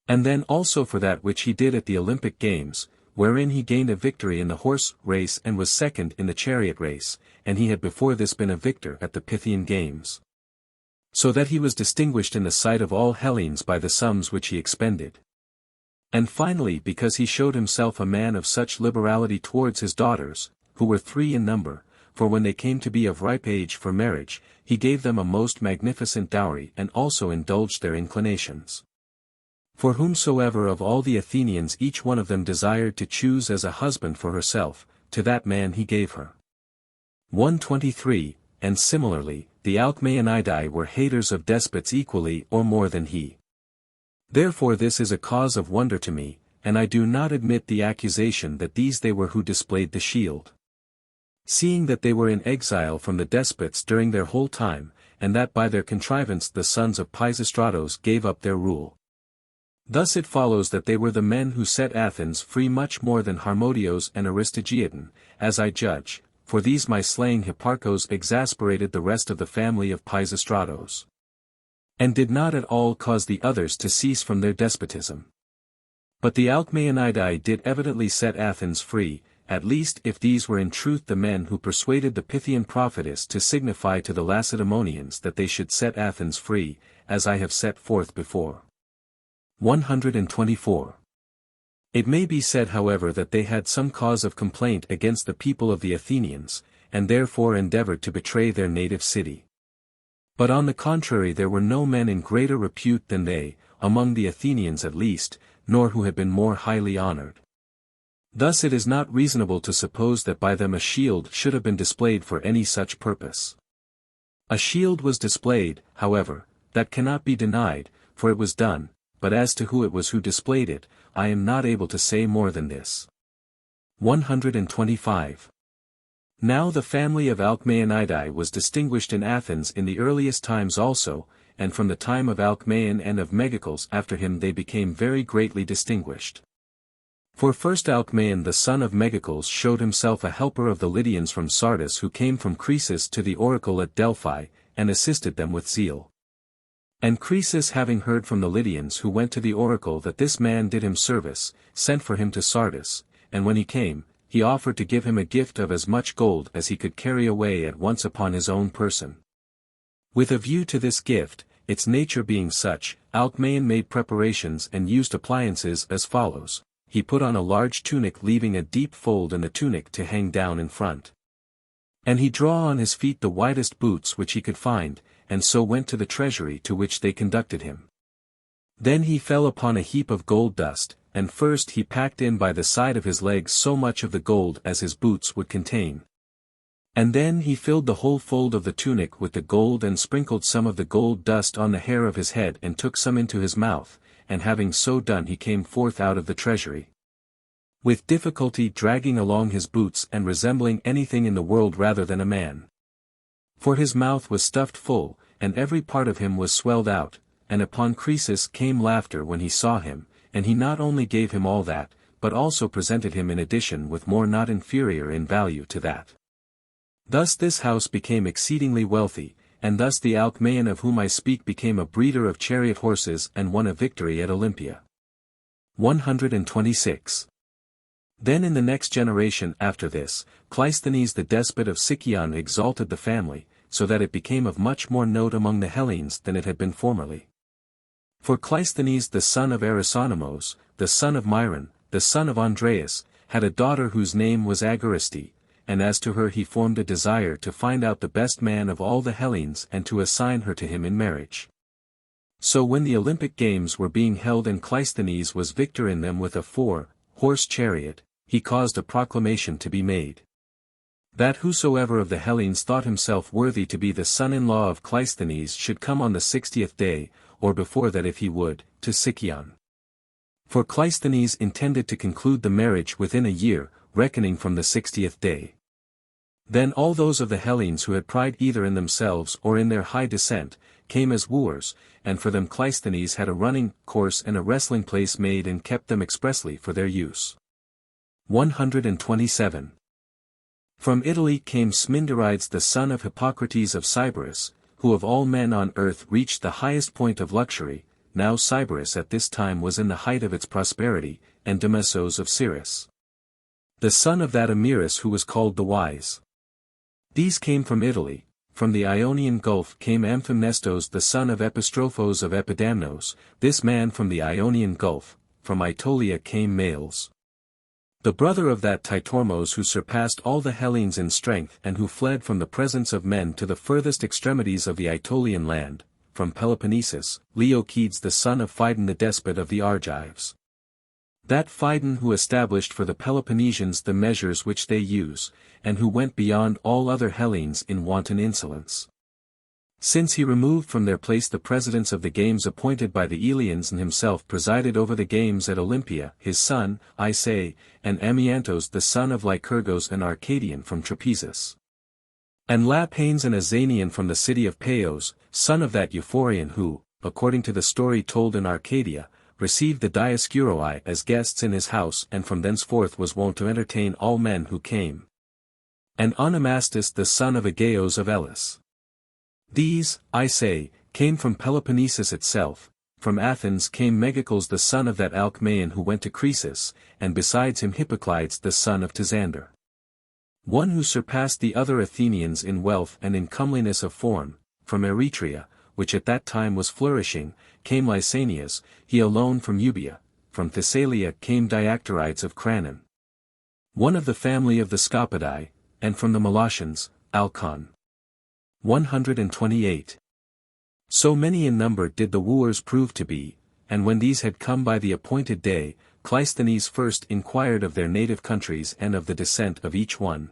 And then also for that which he did at the Olympic Games, wherein he gained a victory in the horse race and was second in the chariot race, and he had before this been a victor at the Pythian Games. So that he was distinguished in the sight of all Hellenes by the sums which he expended. And finally because he showed himself a man of such liberality towards his daughters, who were 3 in number, for when they came to be of ripe age for marriage, he gave them a most magnificent dowry and also indulged their inclinations. For whomsoever of all the Athenians each one of them desired to choose as a husband for herself, to that man he gave her. 123, and similarly, the Alcmaeonidae were haters of despots equally or more than he. Therefore this is a cause of wonder to me, and I do not admit the accusation that these they were who displayed the shield. Seeing that they were in exile from the despots during their whole time, and that by their contrivance the sons of Pisistratos gave up their rule. Thus it follows that they were the men who set Athens free much more than Harmodios and Aristogiton, as I judge, for these my slaying Hipparchos exasperated the rest of the family of Pisistratos. And did not at all cause the others to cease from their despotism. But the Alcmaeonidae did evidently set Athens free, at least if these were in truth the men who persuaded the Pythian prophetess to signify to the Lacedaemonians that they should set Athens free, as I have set forth before. 124. It may be said however that they had some cause of complaint against the people of the Athenians, and therefore endeavored to betray their native city. But on the contrary there were no men in greater repute than they, among the Athenians at least, nor who had been more highly honored. Thus it is not reasonable to suppose that by them a shield should have been displayed for any such purpose. A shield was displayed, however, that cannot be denied, for it was done, but as to who it was who displayed it, I am not able to say more than this. 125. Now the family of Alcmaeonidae was distinguished in Athens in the earliest times also, and from the time of Alcmaeon and of Megacles after him they became very greatly distinguished. For first Alcmaeon the son of Megacles showed himself a helper of the Lydians from Sardis who came from Croesus to the oracle at Delphi, and assisted them with zeal. And Croesus having heard from the Lydians who went to the oracle that this man did him service, sent for him to Sardis, and when he came, he offered to give him a gift of as much gold as he could carry away at once upon his own person. With a view to this gift, its nature being such, Alcmaeon made preparations and used appliances as follows. He put on a large tunic leaving a deep fold in the tunic to hang down in front. And he drew on his feet the widest boots which he could find, and so went to the treasury to which they conducted him. Then he fell upon a heap of gold dust, and first he packed in by the side of his legs so much of the gold as his boots would contain. And then he filled the whole fold of the tunic with the gold and sprinkled some of the gold dust on the hair of his head and took some into his mouth, and having so done he came forth out of the treasury. With difficulty dragging along his boots and resembling anything in the world rather than a man. For his mouth was stuffed full, and every part of him was swelled out, and upon Croesus came laughter when he saw him, and he not only gave him all that, but also presented him in addition with more not inferior in value to that. Thus this house became exceedingly wealthy, and thus the Alcmaeon of whom I speak became a breeder of chariot horses and won a victory at Olympia. 126. Then in the next generation after this, Cleisthenes the despot of Sicyon exalted the family, so that it became of much more note among the Hellenes than it had been formerly. For Cleisthenes the son of Arisonymus, the son of Myron, the son of Andreas, had a daughter whose name was Agariste, and as to her he formed a desire to find out the best man of all the Hellenes and to assign her to him in marriage. So when the Olympic Games were being held and Cleisthenes was victor in them with a 4-horse chariot, he caused a proclamation to be made. that whosoever of the Hellenes thought himself worthy to be the son-in-law of Cleisthenes should come on the 60th day, or before that if he would, to Sicyon. For Cleisthenes intended to conclude the marriage within a year, reckoning from the 60th day. Then all those of the Hellenes who had pride either in themselves or in their high descent, came as wooers, and for them Cleisthenes had a running course and a wrestling place made and kept them expressly for their use. 127. From Italy came Sminderides the son of Hippocrates of Sybaris, who of all men on earth reached the highest point of luxury. Now Sybaris at this time was in the height of its prosperity, and Demesos of Cyrus, the son of that Amiris who was called the Wise. These came from Italy. From the Ionian Gulf came Amphimnestos the son of Epistrophos of Epidamnos, this man from the Ionian Gulf. From Aetolia came Males, the brother of that Titormos who surpassed all the Hellenes in strength and who fled from the presence of men to the furthest extremities of the Aetolian land. From Peloponnesus, Leochides the son of Phidon the despot of the Argives, that Phidon who established for the Peloponnesians the measures which they use, and who went beyond all other Hellenes in wanton insolence. Since he removed from their place the presidents of the games appointed by the Eleans and himself presided over the games at Olympia, his son, I say, and Amyantos the son of Lycurgos an Arcadian from Trapezus, and Lapanes an Azanian from the city of Paeos, son of that Euphorion who, according to the story told in Arcadia, received the Dioscuroi as guests in his house and from thenceforth was wont to entertain all men who came. And Onomastus the son of Aegeos of Elis. These, I say, came from Peloponnesus itself. From Athens came Megacles the son of that Alcmaeon who went to Croesus, and besides him Hippocleides the son of Tisander, one who surpassed the other Athenians in wealth and in comeliness of form. From Eretria, which at that time was flourishing, came Lysanias, he alone from Euboea. From Thessalia came Diactorides of Cranon, one of the family of the Scopadae, and from the Molossians, Alcon. 128. So many in number did the wooers prove to be, and when these had come by the appointed day, Cleisthenes first inquired of their native countries and of the descent of each one.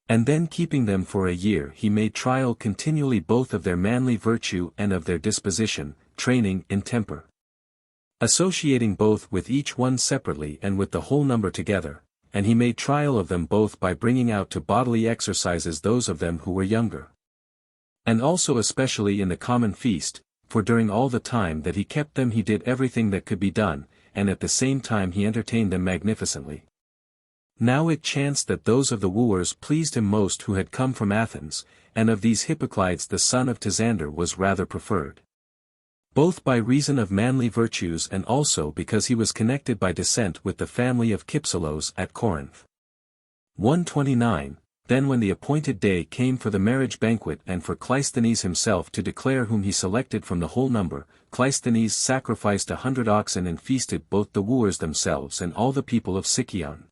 And then keeping them for a year he made trial continually both of their manly virtue and of their disposition, training in temper, associating both with each one separately and with the whole number together, and he made trial of them both by bringing out to bodily exercises those of them who were younger. And also especially in the common feast, for during all the time that he kept them he did everything that could be done, and at the same time he entertained them magnificently. Now it chanced that those of the wooers pleased him most who had come from Athens, and of these Hippocleides the son of Tisander was rather preferred, both by reason of manly virtues and also because he was connected by descent with the family of Kypselos at Corinth. 129. Then when the appointed day came for the marriage banquet and for Cleisthenes himself to declare whom he selected from the whole number, Cleisthenes sacrificed 100 oxen and feasted both the wooers themselves and all the people of Sicyon.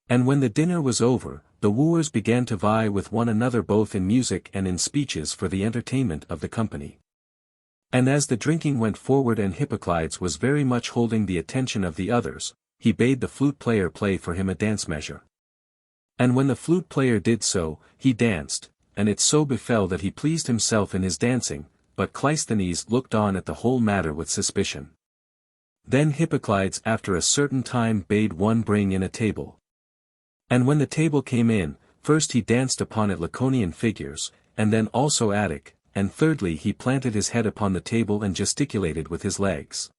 And when the dinner was over, the wooers began to vie with one another both in music and in speeches for the entertainment of the company. And as the drinking went forward and Hippocleides was very much holding the attention of the others, he bade the flute player play for him a dance measure. And when the flute player did so, he danced, and it so befell that he pleased himself in his dancing, but Cleisthenes looked on at the whole matter with suspicion. Then Hippocleides after a certain time bade one bring in a table. And when the table came in, first he danced upon it Laconian figures, and then also Attic, and thirdly he planted his head upon the table and gesticulated with his legs.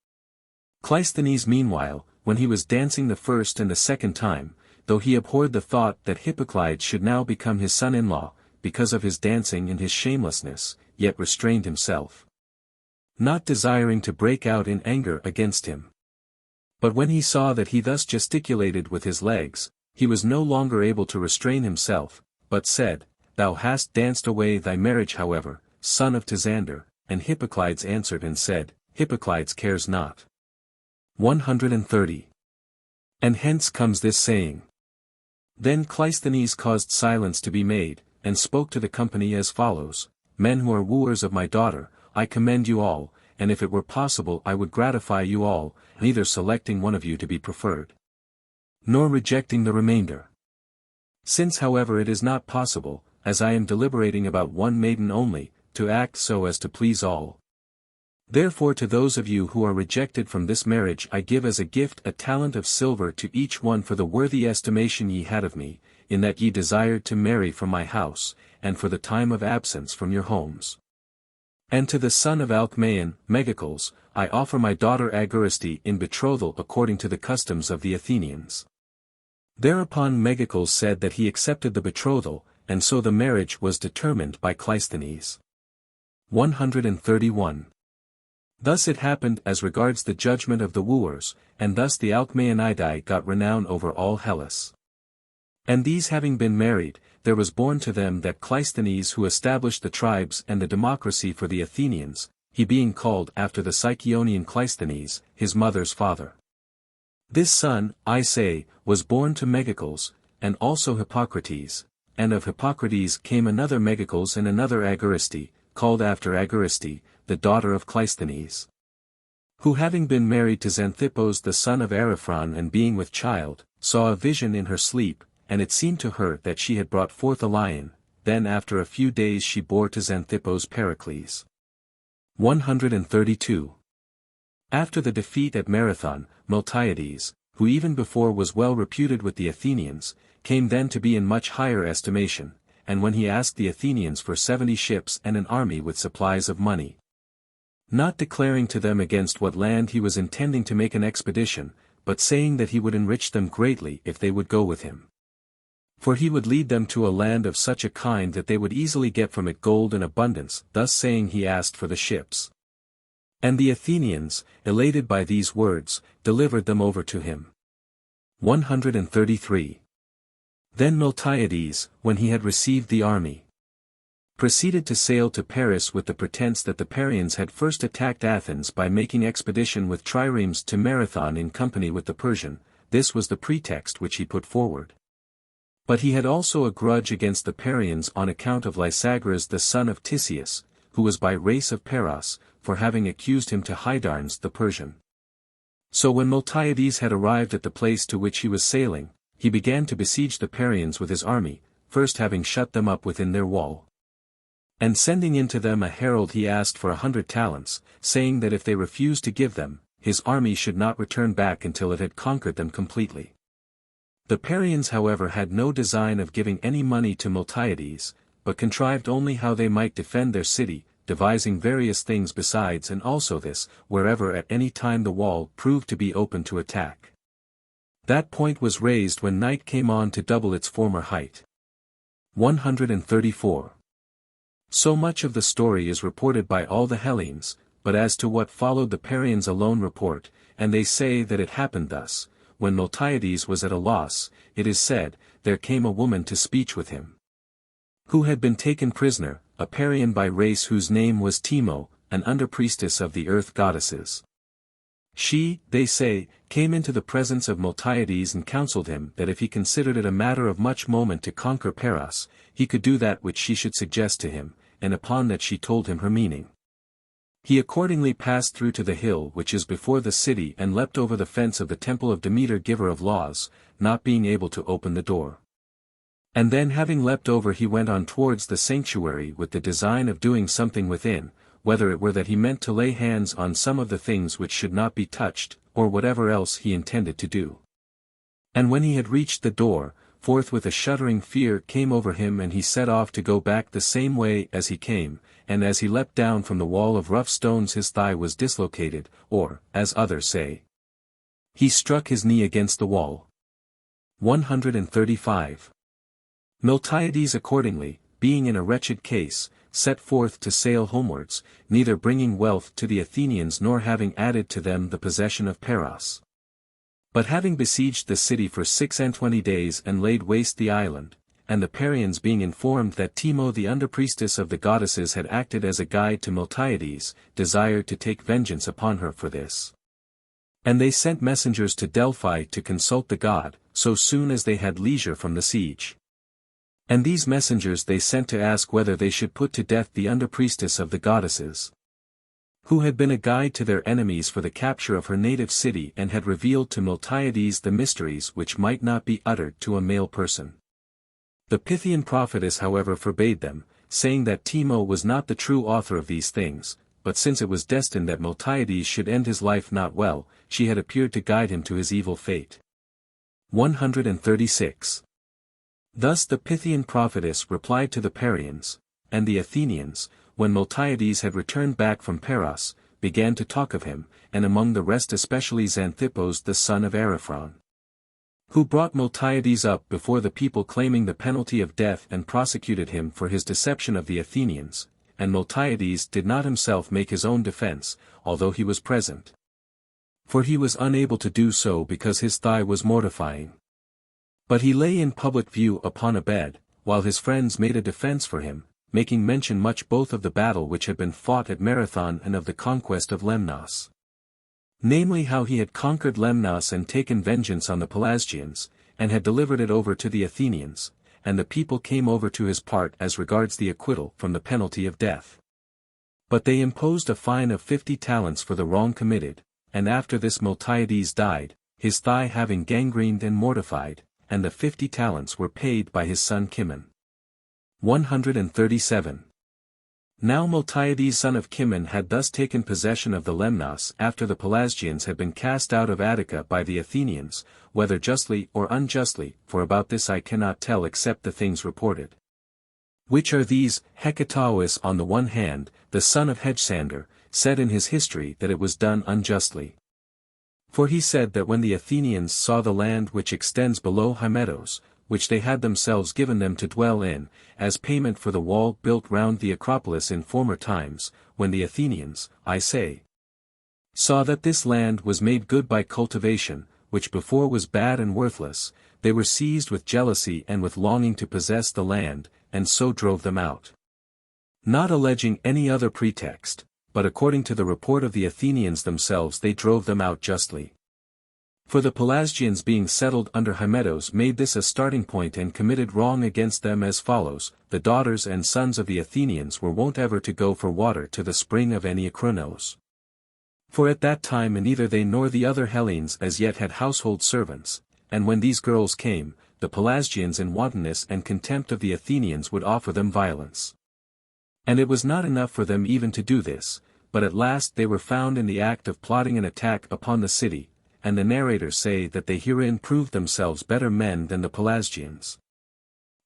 Cleisthenes meanwhile, when he was dancing the first and the second time, though he abhorred the thought that Hippocleides should now become his son-in-law, because of his dancing and his shamelessness, yet restrained himself, not desiring to break out in anger against him. But when he saw that he thus gesticulated with his legs, he was no longer able to restrain himself, but said, "Thou hast danced away thy marriage however, son of Tisander," and Hippocleides answered and said, "Hippocleides cares not." 130. And hence comes this saying. Then Cleisthenes caused silence to be made, and spoke to the company as follows: Men who are wooers of my daughter, I commend you all, and if it were possible I would gratify you all, neither selecting one of you to be preferred, nor rejecting the remainder. Since however it is not possible, as I am deliberating about one maiden only, to act so as to please all. Therefore to those of you who are rejected from this marriage I give as a gift a talent of silver to each one for the worthy estimation ye had of me, in that ye desired to marry from my house, and for the time of absence from your homes. And to the son of Alcmaeon, Megacles, I offer my daughter Agoriste in betrothal according to the customs of the Athenians. Thereupon Megacles said that he accepted the betrothal, and so the marriage was determined by Cleisthenes. 131. Thus it happened as regards the judgment of the wooers, and thus the Alcmaeonidae got renown over all Hellas. And these having been married, there was born to them that Cleisthenes who established the tribes and the democracy for the Athenians, he being called after the Sicyonian Cleisthenes, his mother's father. This son, I say, was born to Megacles, and also Hippocrates, and of Hippocrates came another Megacles and another Agoriste, called after Agoriste, the daughter of Cleisthenes. Who having been married to Xanthippos the son of Ariphron and being with child, saw a vision in her sleep, and it seemed to her that she had brought forth a lion, then after a few days she bore to Xanthippos Pericles. 132. After the defeat at Marathon, Miltiades, who even before was well reputed with the Athenians, came then to be in much higher estimation, and when he asked the Athenians for 70 ships and an army with supplies of money, not declaring to them against what land he was intending to make an expedition, but saying that he would enrich them greatly if they would go with him. For he would lead them to a land of such a kind that they would easily get from it gold in abundance, thus saying he asked for the ships. And the Athenians, elated by these words, delivered them over to him. 133. Then Miltiades, when he had received the army, proceeded to sail to Paris with the pretense that the Parians had first attacked Athens by making expedition with triremes to Marathon in company with the Persian. This was the pretext which he put forward. But he had also a grudge against the Parians on account of Lysageras the son of Tisias, who was by race of Paros, for having accused him to Hydarnes the Persian. So when Miltiades had arrived at the place to which he was sailing, he began to besiege the Parians with his army, first having shut them up within their wall. And sending in to them a herald he asked for 100 talents, saying that if they refused to give them, his army should not return back until it had conquered them completely. The Parians however had no design of giving any money to Miltiades, but contrived only how they might defend their city, devising various things besides and also this, wherever at any time the wall proved to be open to attack. That point was raised when night came on to double its former height. 134. So much of the story is reported by all the Hellenes, but as to what followed the Parians alone report, and they say that it happened thus. When Miltiades was at a loss, it is said, there came a woman to speech with him, who had been taken prisoner, a Parian by race whose name was Timo, an under-priestess of the earth goddesses. She, they say, came into the presence of Miltiades and counseled him that if he considered it a matter of much moment to conquer Paros, he could do that which she should suggest to him, and upon that she told him her meaning. He accordingly passed through to the hill which is before the city and leapt over the fence of the temple of Demeter giver of laws, not being able to open the door. And then having leapt over he went on towards the sanctuary with the design of doing something within, whether it were that he meant to lay hands on some of the things which should not be touched, or whatever else he intended to do. And when he had reached the door, forthwith a shuddering fear came over him and he set off to go back the same way as he came, and as he leapt down from the wall of rough stones his thigh was dislocated, or, as others say, he struck his knee against the wall. 135. Miltiades accordingly, being in a wretched case, set forth to sail homewards, neither bringing wealth to the Athenians nor having added to them the possession of Paros. But having besieged the city for 26 days and laid waste the island, and the Parians being informed that Timo the under-priestess of the goddesses had acted as a guide to Miltiades, desired to take vengeance upon her for this. And they sent messengers to Delphi to consult the god, so soon as they had leisure from the siege. And these messengers they sent to ask whether they should put to death the under-priestess of the goddesses, who had been a guide to their enemies for the capture of her native city and had revealed to Miltiades the mysteries which might not be uttered to a male person. The Pythian prophetess however forbade them, saying that Timo was not the true author of these things, but since it was destined that Miltiades should end his life not well, she had appeared to guide him to his evil fate. 136. Thus the Pythian prophetess replied to the Parians, and the Athenians, when Miltiades had returned back from Paros, began to talk of him, and among the rest especially Xanthippos the son of Ariphron, who brought Miltiades up before the people claiming the penalty of death and prosecuted him for his deception of the Athenians, and Miltiades did not himself make his own defense, although he was present. For he was unable to do so because his thigh was mortifying. But he lay in public view upon a bed, while his friends made a defense for him, making mention much both of the battle which had been fought at Marathon and of the conquest of Lemnos. Namely how he had conquered Lemnos and taken vengeance on the Pelasgians, and had delivered it over to the Athenians, and the people came over to his part as regards the acquittal from the penalty of death. But they imposed a fine of 50 talents for the wrong committed, and after this Miltiades died, his thigh having gangrened and mortified, and the 50 talents were paid by his son Cimon. 137. Now Miltiades son of Cimon had thus taken possession of the Lemnos after the Pelasgians had been cast out of Attica by the Athenians, whether justly or unjustly, for about this I cannot tell except the things reported. Which are these: Hecataeus on the one hand, the son of Hedgesander, said in his history that it was done unjustly. For he said that when the Athenians saw the land which extends below Hymettus, which they had themselves given them to dwell in, as payment for the wall built round the Acropolis in former times, when the Athenians, I say, saw that this land was made good by cultivation, which before was bad and worthless, they were seized with jealousy and with longing to possess the land, and so drove them out. Not alleging any other pretext, but according to the report of the Athenians themselves they drove them out justly. For the Pelasgians being settled under Hymettus made this a starting point and committed wrong against them as follows: the daughters and sons of the Athenians were wont ever to go for water to the spring of Aniakronos. For at that time neither they nor the other Hellenes as yet had household servants, and when these girls came, the Pelasgians in wantonness and contempt of the Athenians would offer them violence. And it was not enough for them even to do this, but at last they were found in the act of plotting an attack upon the city, and the narrators say that they herein proved themselves better men than the Pelasgians.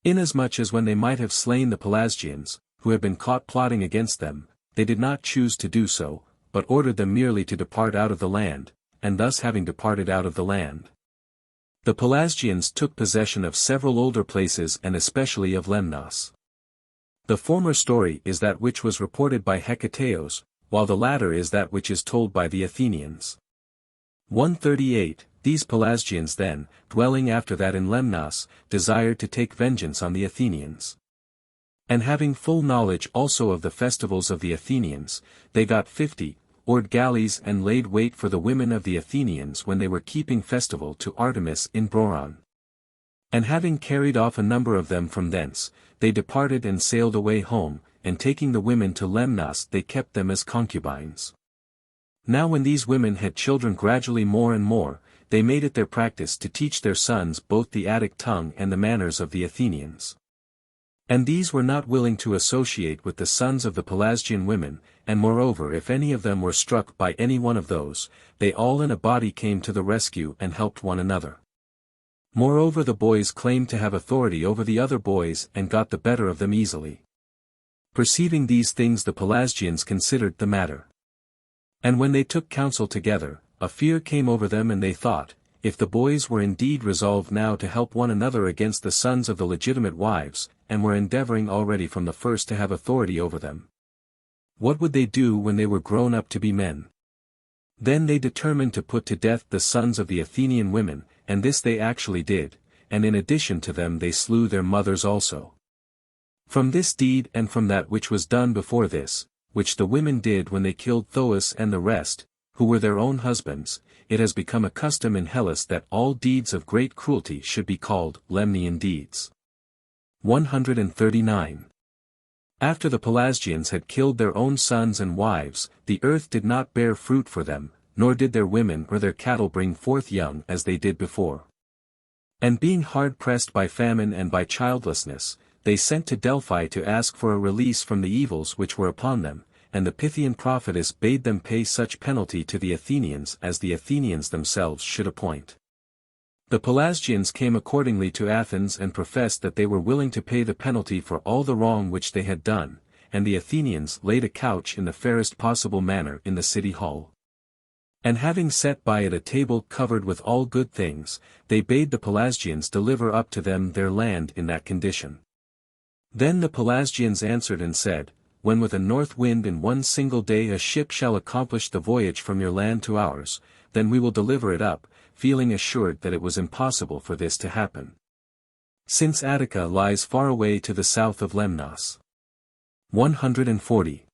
Inasmuch as when they might have slain the Pelasgians, who had been caught plotting against them, they did not choose to do so, but ordered them merely to depart out of the land, and thus having departed out of the land, the Pelasgians took possession of several older places and especially of Lemnos. The former story is that which was reported by Hecataeus, while the latter is that which is told by the Athenians. 138. These Pelasgians then, dwelling after that in Lemnos, desired to take vengeance on the Athenians. And having full knowledge also of the festivals of the Athenians, they got 50 oared galleys and laid wait for the women of the Athenians when they were keeping festival to Artemis in Broron. And having carried off a number of them from thence, they departed and sailed away home, and taking the women to Lemnos they kept them as concubines. Now when these women had children gradually more and more, they made it their practice to teach their sons both the Attic tongue and the manners of the Athenians. And these were not willing to associate with the sons of the Pelasgian women, and moreover if any of them were struck by any one of those, they all in a body came to the rescue and helped one another. Moreover the boys claimed to have authority over the other boys and got the better of them easily. Perceiving these things the Pelasgians considered the matter. And when they took counsel together, a fear came over them and they thought, if the boys were indeed resolved now to help one another against the sons of the legitimate wives, and were endeavoring already from the first to have authority over them, what would they do when they were grown up to be men? Then they determined to put to death the sons of the Athenian women, and this they actually did, and in addition to them they slew their mothers also. From this deed and from that which was done before this, which the women did when they killed Thoas and the rest, who were their own husbands, it has become a custom in Hellas that all deeds of great cruelty should be called Lemnian deeds. 139. After the Pelasgians had killed their own sons and wives, the earth did not bear fruit for them, nor did their women or their cattle bring forth young as they did before. And being hard-pressed by famine and by childlessness, they sent to Delphi to ask for a release from the evils which were upon them, and the Pythian prophetess bade them pay such penalty to the Athenians as the Athenians themselves should appoint. The Pelasgians came accordingly to Athens and professed that they were willing to pay the penalty for all the wrong which they had done, and the Athenians laid a couch in the fairest possible manner in the city hall. And having set by it a table covered with all good things, they bade the Pelasgians deliver up to them their land in that condition. Then the Pelasgians answered and said, When with a north wind in one single day a ship shall accomplish the voyage from your land to ours, then we will deliver it up, feeling assured that it was impossible for this to happen. Since Attica lies far away to the south of Lemnos. 140.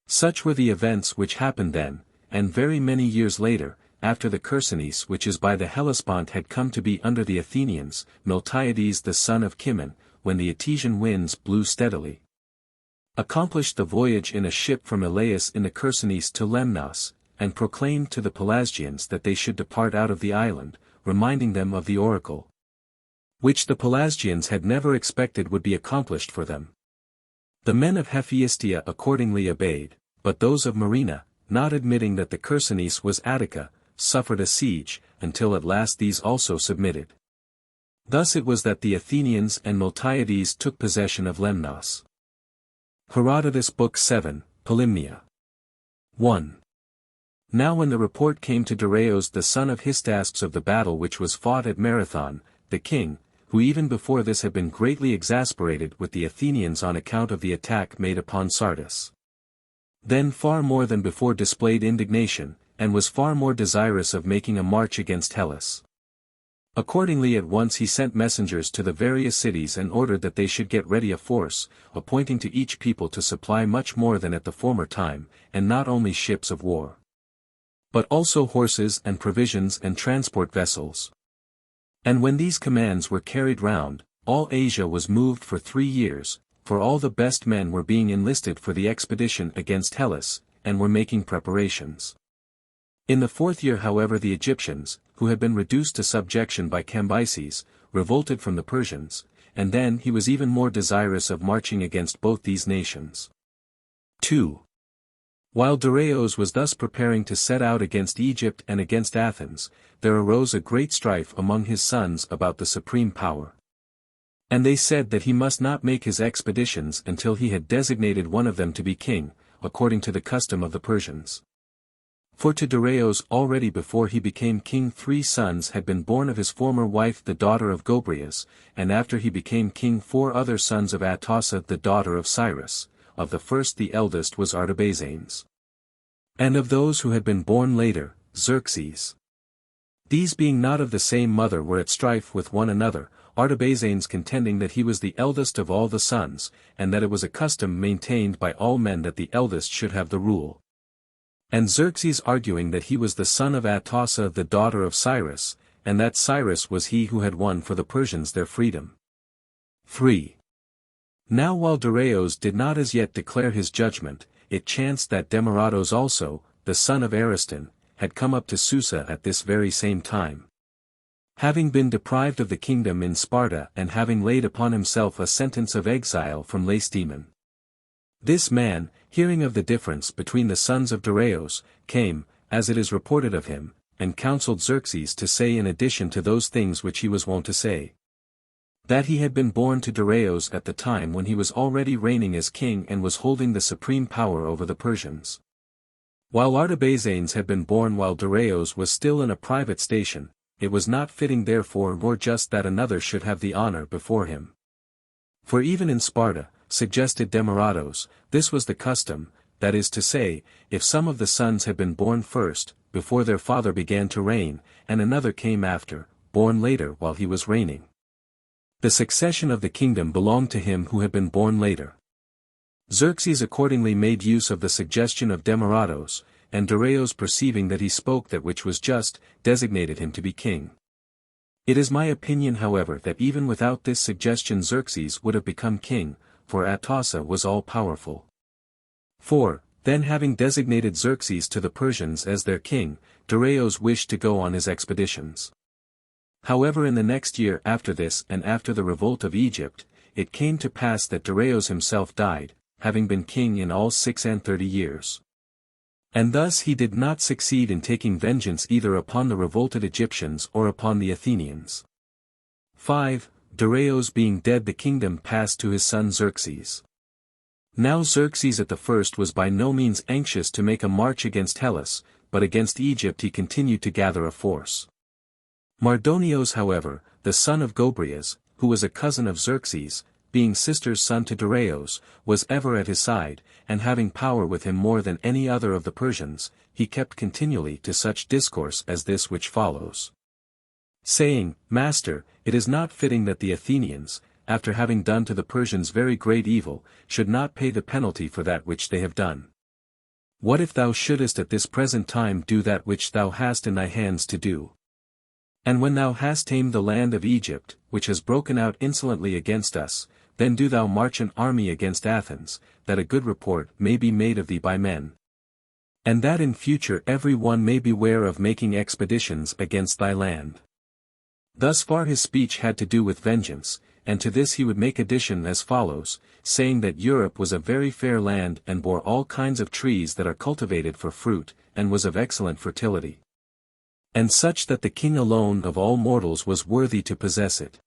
Such were the events which happened then, and very many years later, after the Chersonese which is by the Hellespont had come to be under the Athenians, Miltiades the son of Cimon, when the Etesian winds blew steadily, accomplished the voyage in a ship from Elaeus in the Chersonese to Lemnos, and proclaimed to the Pelasgians that they should depart out of the island, reminding them of the oracle, which the Pelasgians had never expected would be accomplished for them. The men of Hephaestia accordingly obeyed, but those of Marina, not admitting that the Chersonese was Attica, suffered a siege, until at last these also submitted. Thus it was that the Athenians and Miltiades took possession of Lemnos. Herodotus Book 7, Polymnia. 1. Now when the report came to Darius the son of Hystaspes of the battle which was fought at Marathon, the king, who even before this had been greatly exasperated with the Athenians on account of the attack made upon Sardis, then far more than before displayed indignation, and was far more desirous of making a march against Hellas. Accordingly at once he sent messengers to the various cities and ordered that they should get ready a force, appointing to each people to supply much more than at the former time, and not only ships of war, but also horses and provisions and transport vessels. And when these commands were carried round, all Asia was moved for 3 years, for all the best men were being enlisted for the expedition against Hellas, and were making preparations. In the 4th year however the Egyptians, who had been reduced to subjection by Cambyses, revolted from the Persians, and then he was even more desirous of marching against both these nations. 2. While Darius was thus preparing to set out against Egypt and against Athens, there arose a great strife among his sons about the supreme power. And they said that he must not make his expeditions until he had designated one of them to be king, according to the custom of the Persians. For to Darius already before he became king 3 sons had been born of his former wife the daughter of Gobryas, and after he became king 4 other sons of Atossa the daughter of Cyrus. Of the first the eldest was Artabazanes. And of those who had been born later, Xerxes. These being not of the same mother were at strife with one another, Artabazanes contending that he was the eldest of all the sons, and that it was a custom maintained by all men that the eldest should have the rule. And Xerxes arguing that he was the son of Atossa the daughter of Cyrus, and that Cyrus was he who had won for the Persians their freedom. 3. Now while Darius did not as yet declare his judgment, it chanced that Demaratos also, the son of Ariston, had come up to Susa at this very same time, having been deprived of the kingdom in Sparta and having laid upon himself a sentence of exile from Lacedaemon. This man, hearing of the difference between the sons of Darius, came, as it is reported of him, and counseled Xerxes to say in addition to those things which he was wont to say, that he had been born to Darius at the time when he was already reigning as king and was holding the supreme power over the Persians. While Artabazanes had been born while Darius was still in a private station, it was not fitting therefore nor just that another should have the honor before him. For even in Sparta, suggested Demaratos, this was the custom, that is to say, if some of the sons had been born first, before their father began to reign, and another came after, born later while he was reigning, the succession of the kingdom belonged to him who had been born later. Xerxes accordingly made use of the suggestion of Demaratos, and Darius perceiving that he spoke that which was just, designated him to be king. It is my opinion however that even without this suggestion Xerxes would have become king, for Atossa was all-powerful. 4. Then having designated Xerxes to the Persians as their king, Darius wished to go on his expeditions. However, in the next year after this and after the revolt of Egypt, it came to pass that Darius himself died, having been king in all 36 years. And thus he did not succeed in taking vengeance either upon the revolted Egyptians or upon the Athenians. 5. Darius being dead, the kingdom passed to his son Xerxes. Now Xerxes at the first was by no means anxious to make a march against Hellas, but against Egypt he continued to gather a force. Mardonios, however, the son of Gobryas, who was a cousin of Xerxes, being sister's son to Darius, was ever at his side, and having power with him more than any other of the Persians, he kept continually to such discourse as this which follows. Saying, Master, it is not fitting that the Athenians, after having done to the Persians very great evil, should not pay the penalty for that which they have done. What if thou shouldest at this present time do that which thou hast in thy hands to do? And when thou hast tamed the land of Egypt, which has broken out insolently against us, then do thou march an army against Athens, that a good report may be made of thee by men. And that in future every one may beware of making expeditions against thy land. Thus far his speech had to do with vengeance, and to this he would make addition as follows, saying that Europe was a very fair land and bore all kinds of trees that are cultivated for fruit, and was of excellent fertility. And such that the king alone of all mortals was worthy to possess it.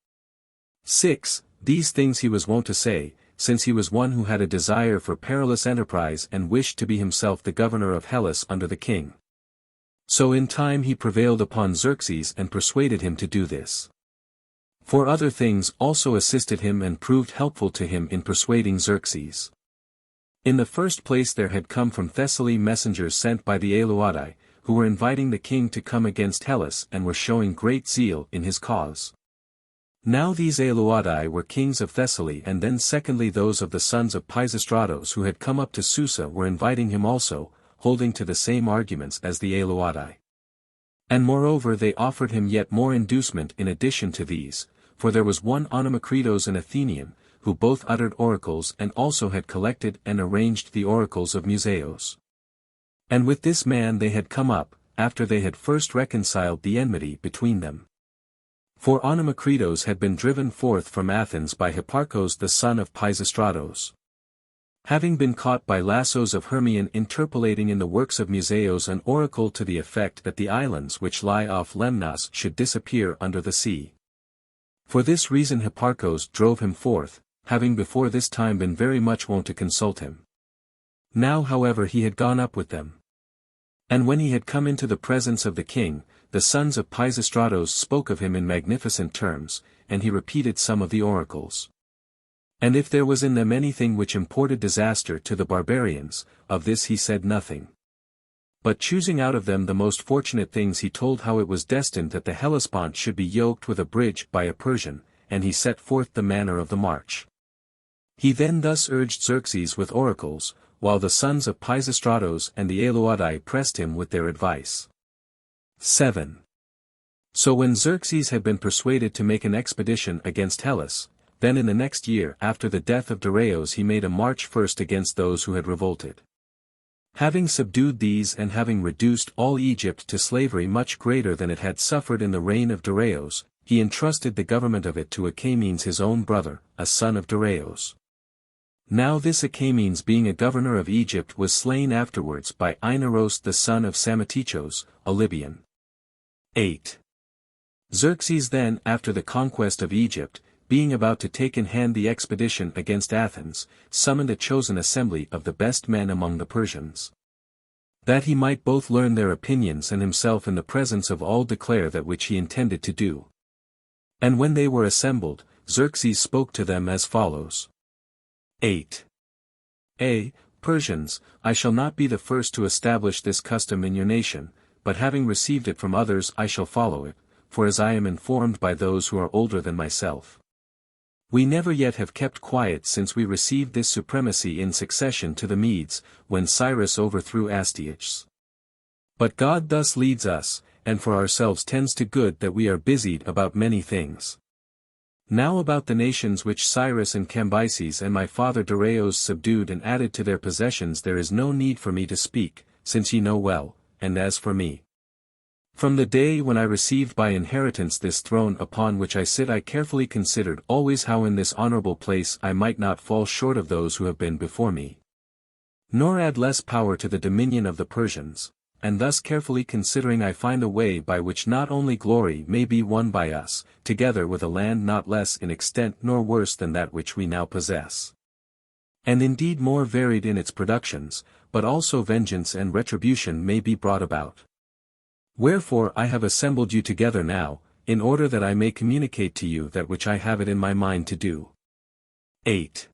6. These things he was wont to say, since he was one who had a desire for perilous enterprise and wished to be himself the governor of Hellas under the king. So in time he prevailed upon Xerxes and persuaded him to do this. For other things also assisted him and proved helpful to him in persuading Xerxes. In the first place there had come from Thessaly messengers sent by the Aeluadi, who were inviting the king to come against Hellas and were showing great zeal in his cause. Now these Aeluadi were kings of Thessaly, and then secondly those of the sons of Pisistratos who had come up to Susa were inviting him also, holding to the same arguments as the Aeluadi. And moreover they offered him yet more inducement in addition to these, for there was one Onomachritos an Athenian, who both uttered oracles and also had collected and arranged the oracles of Museos. And with this man they had come up, after they had first reconciled the enmity between them. For Onomachritos had been driven forth from Athens by Hipparchus the son of Pisistratos. Having been caught by lassos of Hermion interpolating in the works of Museos an oracle to the effect that the islands which lie off Lemnos should disappear under the sea. For this reason Hipparchus drove him forth, having before this time been very much wont to consult him. Now however he had gone up with them. And when he had come into the presence of the king, the sons of Pisistratos spoke of him in magnificent terms, and he repeated some of the oracles. And if there was in them anything which imported disaster to the barbarians, of this he said nothing. But choosing out of them the most fortunate things he told how it was destined that the Hellespont should be yoked with a bridge by a Persian, and he set forth the manner of the march. He then thus urged Xerxes with oracles, while the sons of Pisistratos and the Aeluadi pressed him with their advice. 7. So when Xerxes had been persuaded to make an expedition against Hellas, then in the next year after the death of Darius he made a march first against those who had revolted. Having subdued these and having reduced all Egypt to slavery much greater than it had suffered in the reign of Darius, he entrusted the government of it to Achaemenes his own brother, a son of Darius. Now this Achaemenes being a governor of Egypt was slain afterwards by Inaros the son of Psamatichos, a Libyan. 8. Xerxes then after the conquest of Egypt, being about to take in hand the expedition against Athens, summoned a chosen assembly of the best men among the Persians. That he might both learn their opinions and himself in the presence of all declare that which he intended to do. And when they were assembled, Xerxes spoke to them as follows. 8. Persians, I shall not be the first to establish this custom in your nation, but having received it from others I shall follow it, for as I am informed by those who are older than myself. We never yet have kept quiet since we received this supremacy in succession to the Medes, when Cyrus overthrew Astyages. But God thus leads us, and for ourselves tends to good that we are busied about many things. Now about the nations which Cyrus and Cambyses and my father Darius subdued and added to their possessions there is no need for me to speak, since ye know well, and as for me. From the day when I received by inheritance this throne upon which I sit, I carefully considered always how in this honorable place I might not fall short of those who have been before me, nor add less power to the dominion of the Persians, and thus carefully considering I find a way by which not only glory may be won by us, together with a land not less in extent nor worse than that which we now possess, and indeed more varied in its productions, but also vengeance and retribution may be brought about. Wherefore I have assembled you together now, in order that I may communicate to you that which I have it in my mind to do. 8.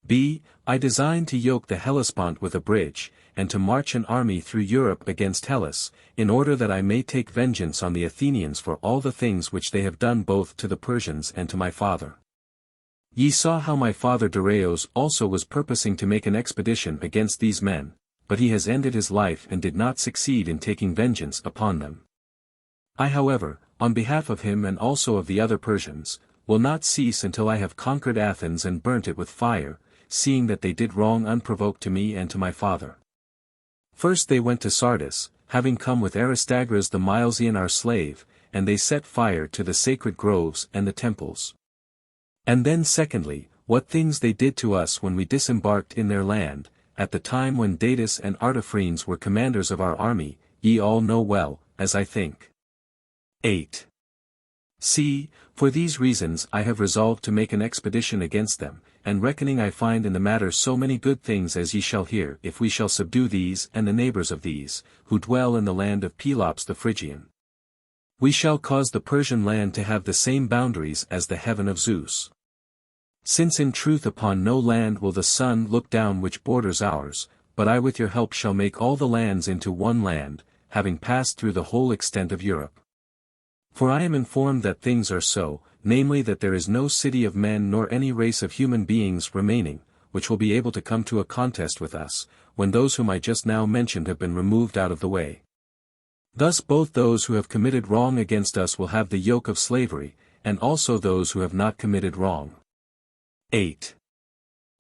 b. I design to yoke the Hellespont with a bridge, and to march an army through Europe against Hellas, in order that I may take vengeance on the Athenians for all the things which they have done both to the Persians and to my father. Ye saw how my father Darius also was purposing to make an expedition against these men, but he has ended his life and did not succeed in taking vengeance upon them. I however, on behalf of him and also of the other Persians, will not cease until I have conquered Athens and burnt it with fire, seeing that they did wrong unprovoked to me and to my father. First they went to Sardis, having come with Aristagras the Milesian our slave, and they set fire to the sacred groves and the temples. And then secondly, what things they did to us when we disembarked in their land, at the time when Datis and Artaphernes were commanders of our army, ye all know well, as I think. 8. c. For these reasons I have resolved to make an expedition against them, and reckoning I find in the matter so many good things as ye shall hear if we shall subdue these and the neighbors of these, who dwell in the land of Pelops the Phrygian. We shall cause the Persian land to have the same boundaries as the heaven of Zeus. Since in truth upon no land will the sun look down which borders ours, but I with your help shall make all the lands into one land, having passed through the whole extent of Europe. For I am informed that things are so, namely that there is no city of men nor any race of human beings remaining, which will be able to come to a contest with us, when those whom I just now mentioned have been removed out of the way. Thus both those who have committed wrong against us will have the yoke of slavery, and also those who have not committed wrong. 8.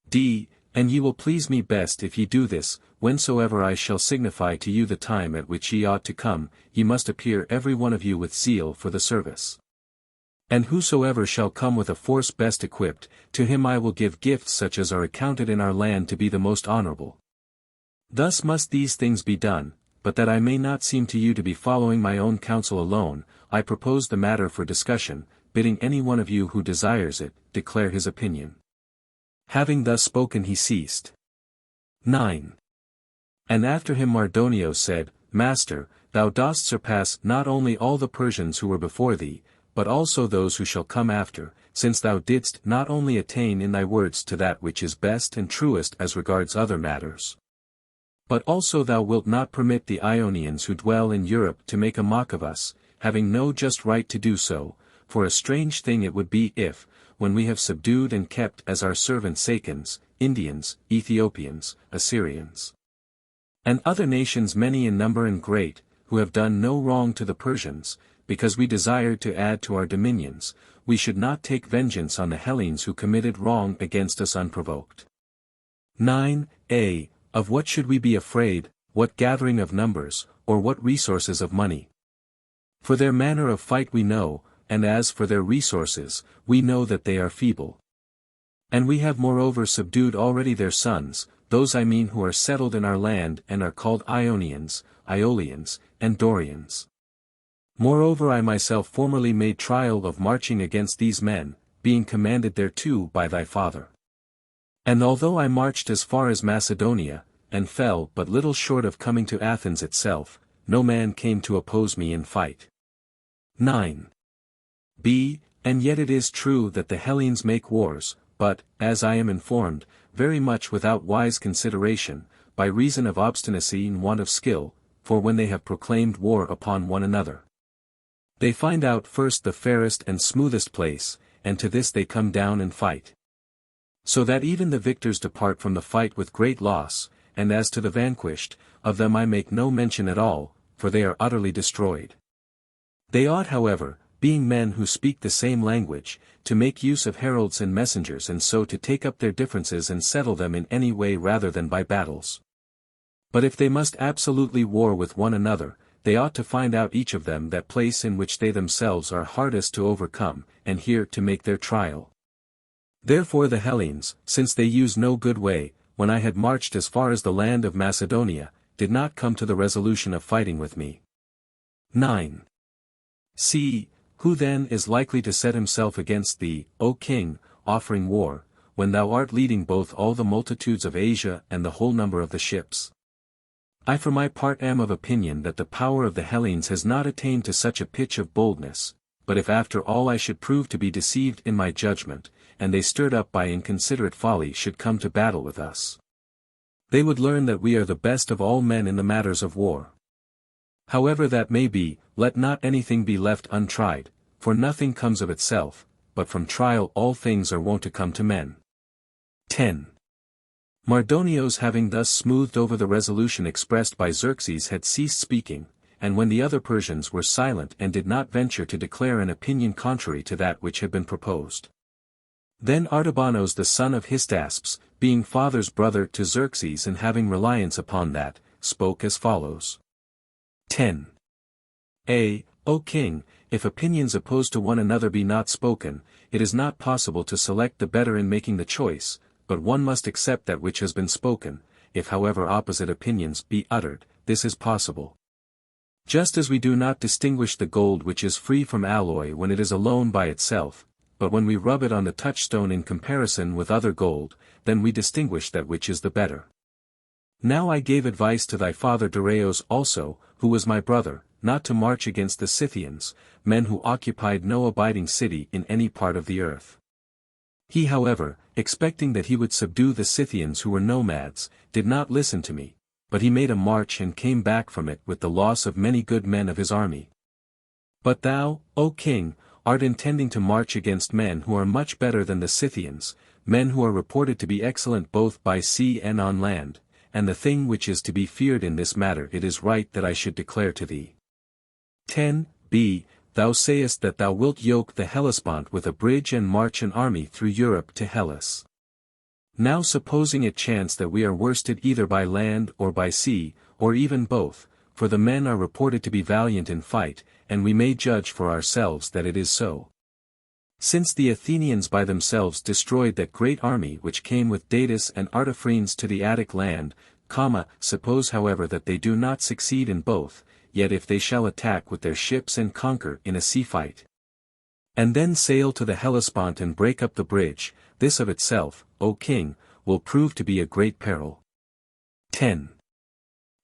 d. And ye will please me best if ye do this, whensoever I shall signify to you the time at which ye ought to come, ye must appear every one of you with zeal for the service. And whosoever shall come with a force best equipped, to him I will give gifts such as are accounted in our land to be the most honorable. Thus must these things be done, but that I may not seem to you to be following my own counsel alone, I propose the matter for discussion, bidding any one of you who desires it, declare his opinion. Having thus spoken he ceased. 9. And after him Mardonio said, Master, thou dost surpass not only all the Persians who were before thee, but also those who shall come after, since thou didst not only attain in thy words to that which is best and truest as regards other matters, but also thou wilt not permit the Ionians who dwell in Europe to make a mock of us, having no just right to do so, for a strange thing it would be if, when we have subdued and kept as our servants Sacans, Indians, Ethiopians, Assyrians, and other nations many in number and great, who have done no wrong to the Persians, because we desired to add to our dominions, we should not take vengeance on the Hellenes who committed wrong against us unprovoked. 9a. Of what should we be afraid, what gathering of numbers, or what resources of money? For their manner of fight we know, and as for their resources, we know that they are feeble. And we have moreover subdued already their sons, those I mean who are settled in our land and are called Ionians, Aeolians, and Dorians. Moreover I myself formerly made trial of marching against these men, being commanded thereto by thy father. And although I marched as far as Macedonia, and fell but little short of coming to Athens itself, no man came to oppose me in fight. 9. b. And yet it is true that the Hellenes make wars, but, as I am informed, very much without wise consideration, by reason of obstinacy and want of skill, for when they have proclaimed war upon one another, they find out first the fairest and smoothest place, and to this they come down and fight. So that even the victors depart from the fight with great loss, and as to the vanquished, of them I make no mention at all, for they are utterly destroyed. They ought however, being men who speak the same language, to make use of heralds and messengers and so to take up their differences and settle them in any way rather than by battles. But if they must absolutely war with one another, they ought to find out each of them that place in which they themselves are hardest to overcome, and here to make their trial. Therefore the Hellenes, since they use no good way, when I had marched as far as the land of Macedonia, did not come to the resolution of fighting with me. 9. See, who then is likely to set himself against thee, O king, offering war, when thou art leading both all the multitudes of Asia and the whole number of the ships? I for my part am of opinion that the power of the Hellenes has not attained to such a pitch of boldness, but if after all I should prove to be deceived in my judgment, and they stirred up by inconsiderate folly should come to battle with us, they would learn that we are the best of all men in the matters of war. However that may be, let not anything be left untried, for nothing comes of itself, but from trial all things are wont to come to men. 10. Mardonios having thus smoothed over the resolution expressed by Xerxes had ceased speaking, and when the other Persians were silent and did not venture to declare an opinion contrary to that which had been proposed. Then Artabanos the son of Hystaspes, being father's brother to Xerxes and having reliance upon that, spoke as follows. 10. O king, if opinions opposed to one another be not spoken, it is not possible to select the better in making the choice, but one must accept that which has been spoken. If however opposite opinions be uttered, this is possible. Just as we do not distinguish the gold which is free from alloy when it is alone by itself, but when we rub it on the touchstone in comparison with other gold, then we distinguish that which is the better. Now I gave advice to thy father Dareios also, who was my brother, not to march against the Scythians, men who occupied no abiding city in any part of the earth. He however, expecting that he would subdue the Scythians who were nomads, did not listen to me, but he made a march and came back from it with the loss of many good men of his army. But thou, O king, art intending to march against men who are much better than the Scythians, men who are reported to be excellent both by sea and on land, and the thing which is to be feared in this matter it is right that I should declare to thee. 10b. Thou sayest that thou wilt yoke the Hellespont with a bridge and march an army through Europe to Hellas. Now supposing it chance that we are worsted either by land or by sea, or even both, for the men are reported to be valiant in fight, and we may judge for ourselves that it is so. Since the Athenians by themselves destroyed that great army which came with Datis and Artaphernes to the Attic land, suppose however that they do not succeed in both, yet if they shall attack with their ships and conquer in a sea fight, and then sail to the Hellespont and break up the bridge, this of itself, O king, will prove to be a great peril. 10.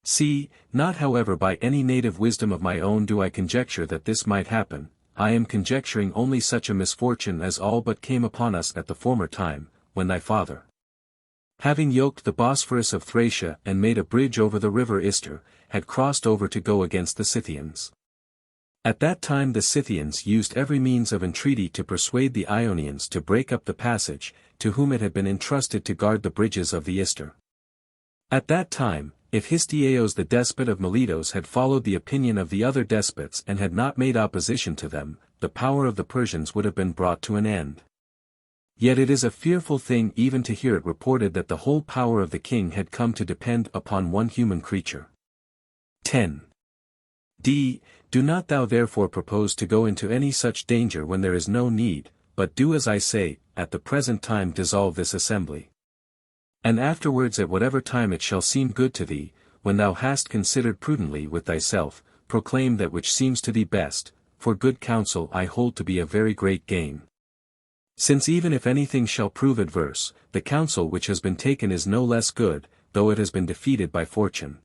See, not however by any native wisdom of my own do I conjecture that this might happen, I am conjecturing only such a misfortune as all but came upon us at the former time, when thy father, having yoked the Bosphorus of Thracia and made a bridge over the river Ister, had crossed over to go against the Scythians. At that time the Scythians used every means of entreaty to persuade the Ionians to break up the passage, to whom it had been entrusted to guard the bridges of the Ister. At that time, if Histieos the despot of Miletos had followed the opinion of the other despots and had not made opposition to them, the power of the Persians would have been brought to an end. Yet it is a fearful thing even to hear it reported that the whole power of the king had come to depend upon one human creature. 10. Do not thou therefore propose to go into any such danger when there is no need, but do as I say, at the present time dissolve this assembly. And afterwards at whatever time it shall seem good to thee, when thou hast considered prudently with thyself, proclaim that which seems to thee best, for good counsel I hold to be a very great gain. Since even if anything shall prove adverse, the counsel which has been taken is no less good, though it has been defeated by fortune.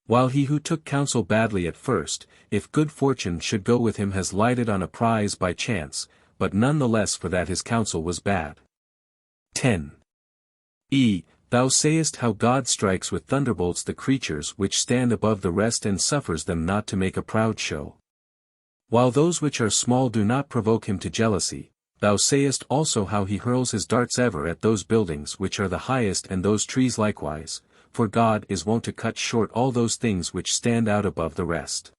While he who took counsel badly at first, if good fortune should go with him has lighted on a prize by chance, but none the less for that his counsel was bad. 10. Thou sayest how God strikes with thunderbolts the creatures which stand above the rest and suffers them not to make a proud show, while those which are small do not provoke him to jealousy. Thou sayest also how he hurls his darts ever at those buildings which are the highest and those trees likewise, for God is wont to cut short all those things which stand out above the rest.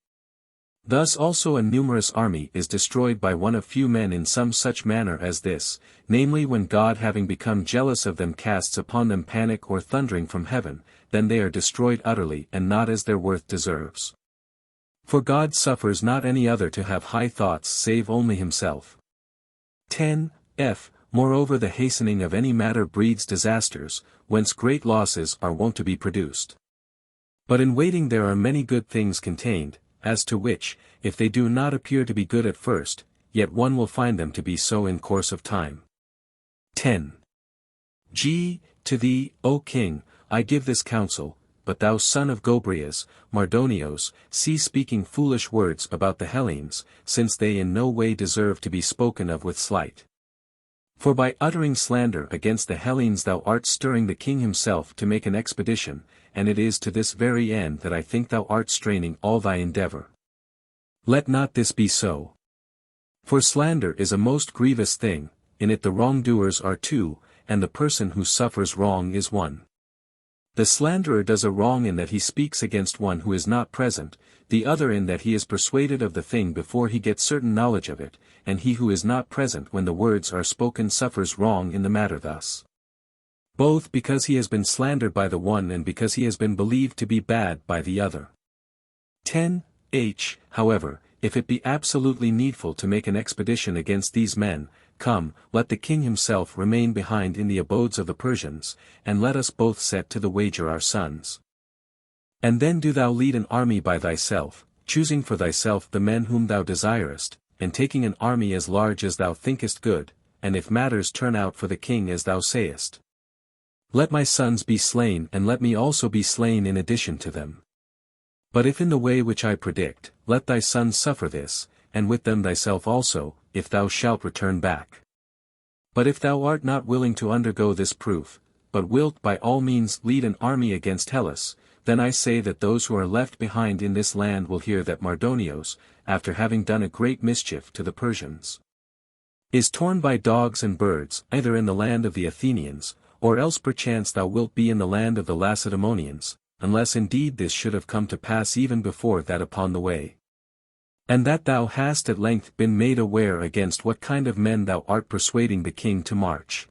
Thus also a numerous army is destroyed by one of few men in some such manner as this, namely when God having become jealous of them casts upon them panic or thundering from heaven, then they are destroyed utterly and not as their worth deserves. For God suffers not any other to have high thoughts save only himself. 10. Moreover the hastening of any matter breeds disasters, whence great losses are wont to be produced. But in waiting there are many good things contained, as to which, if they do not appear to be good at first, yet one will find them to be so in course of time. 10. To thee, O king, I give this counsel, but thou son of Gobryas, Mardonios, cease speaking foolish words about the Hellenes, since they in no way deserve to be spoken of with slight. For by uttering slander against the Hellenes thou art stirring the king himself to make an expedition, and it is to this very end that I think thou art straining all thy endeavor. Let not this be so. For slander is a most grievous thing, in it the wrongdoers are two, and the person who suffers wrong is one. The slanderer does a wrong in that he speaks against one who is not present, the other in that he is persuaded of the thing before he gets certain knowledge of it, and he who is not present when the words are spoken suffers wrong in the matter thus. Both because he has been slandered by the one and because he has been believed to be bad by the other. 10. However, if it be absolutely needful to make an expedition against these men, come, let the king himself remain behind in the abodes of the Persians, and let us both set to the wager our sons. And then do thou lead an army by thyself, choosing for thyself the men whom thou desirest, and taking an army as large as thou thinkest good, and if matters turn out for the king as thou sayest. Let my sons be slain and let me also be slain in addition to them. But if in the way which I predict, let thy sons suffer this, and with them thyself also, if thou shalt return back. But if thou art not willing to undergo this proof, but wilt by all means lead an army against Hellas, then I say that those who are left behind in this land will hear that Mardonios, after having done a great mischief to the Persians, is torn by dogs and birds, either in the land of the Athenians, or else perchance thou wilt be in the land of the Lacedaemonians, unless indeed this should have come to pass even before that upon the way. And that thou hast at length been made aware against what kind of men thou art persuading the king to march.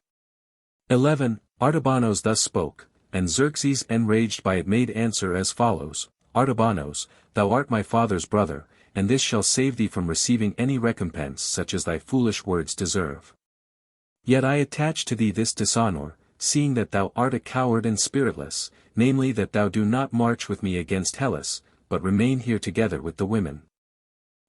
11. Artabanos thus spoke, and Xerxes enraged by it made answer as follows, Artabanos, thou art my father's brother, and this shall save thee from receiving any recompense such as thy foolish words deserve. Yet I attach to thee this dishonor, seeing that thou art a coward and spiritless, namely that thou do not march with me against Hellas, but remain here together with the women.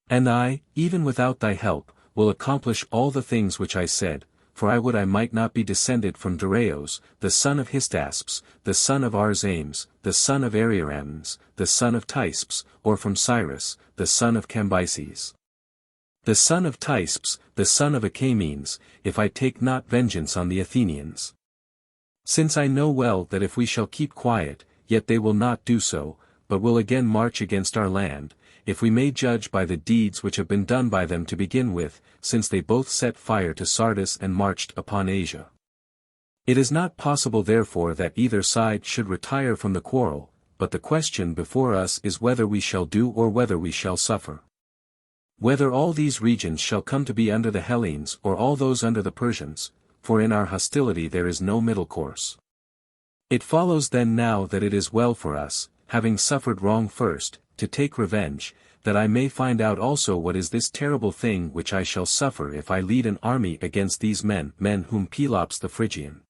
And I, even without thy help, will accomplish all the things which I said, for I would I might not be descended from Dareios, the son of Hystaspes, the son of Arzames, the son of Ariaramnes, the son of Tispes, or from Cyrus, the son of Cambyses, the son of Tispes, the son of Achaemenes, if I take not vengeance on the Athenians. Since I know well that if we shall keep quiet, yet they will not do so, but will again march against our land, if we may judge by the deeds which have been done by them to begin with, since they both set fire to Sardis and marched upon Asia. It is not possible therefore that either side should retire from the quarrel, but the question before us is whether we shall do or whether we shall suffer. Whether all these regions shall come to be under the Hellenes or all those under the Persians, for in our hostility there is no middle course. It follows then now that it is well for us, having suffered wrong first, to take revenge, that I may find out also what is this terrible thing which I shall suffer if I lead an army against these men whom Pelops the Phrygian,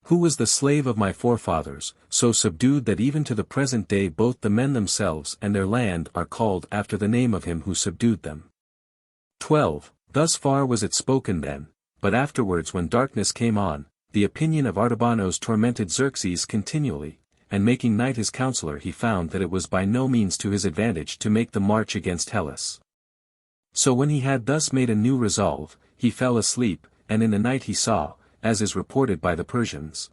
who was the slave of my forefathers, so subdued that even to the present day both the men themselves and their land are called after the name of him who subdued them. 12. Thus far was it spoken then, but afterwards when darkness came on, the opinion of Artabanos tormented Xerxes continually, and making night his counselor he found that it was by no means to his advantage to make the march against Hellas. So when he had thus made a new resolve, he fell asleep, and in the night he saw, as is reported by the Persians,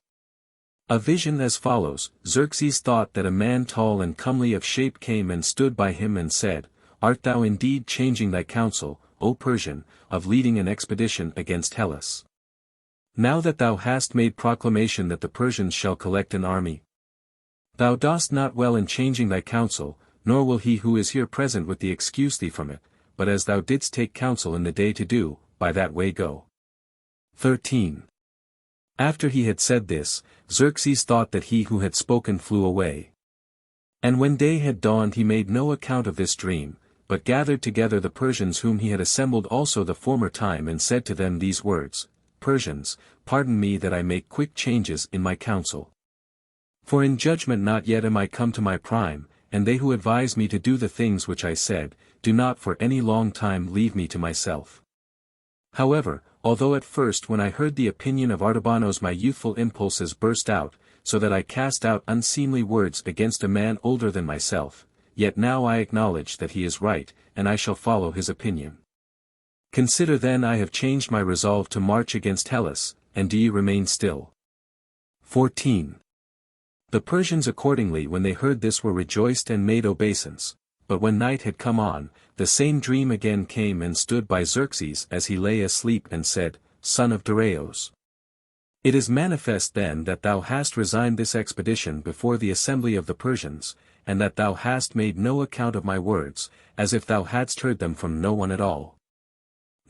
a vision as follows. Xerxes thought that a man tall and comely of shape came and stood by him and said, Art thou indeed changing thy counsel, O Persian, of leading an expedition against Hellas? Now that thou hast made proclamation that the Persians shall collect an army, thou dost not well in changing thy counsel, nor will he who is here present with thee excuse thee from it, but as thou didst take counsel in the day to do, by that way go. 13. After he had said this, Xerxes thought that he who had spoken flew away. And when day had dawned he made no account of this dream, but gathered together the Persians whom he had assembled also the former time and said to them these words, Persians, pardon me that I make quick changes in my counsel. For in judgment not yet am I come to my prime, and they who advise me to do the things which I said, do not for any long time leave me to myself. However, although at first when I heard the opinion of Artabanos my youthful impulses burst out, so that I cast out unseemly words against a man older than myself, yet now I acknowledge that he is right, and I shall follow his opinion. Consider then I have changed my resolve to march against Hellas, and do ye remain still. 14. The Persians accordingly when they heard this were rejoiced and made obeisance, but when night had come on, the same dream again came and stood by Xerxes as he lay asleep and said, Son of Darius. It is manifest then that thou hast resigned this expedition before the assembly of the Persians, and that thou hast made no account of my words, as if thou hadst heard them from no one at all.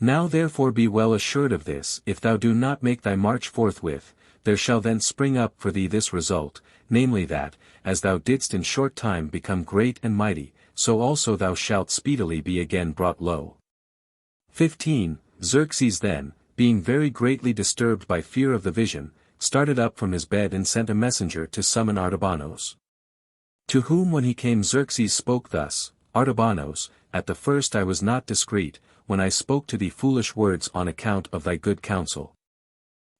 Now therefore be well assured of this, if thou do not make thy march forthwith, there shall then spring up for thee this result, namely that, as thou didst in short time become great and mighty, so also thou shalt speedily be again brought low. 15. Xerxes then, being very greatly disturbed by fear of the vision, started up from his bed and sent a messenger to summon Artabanos. To whom when he came Xerxes spoke thus, Artabanos, at the first I was not discreet, when I spoke to thee foolish words on account of thy good counsel.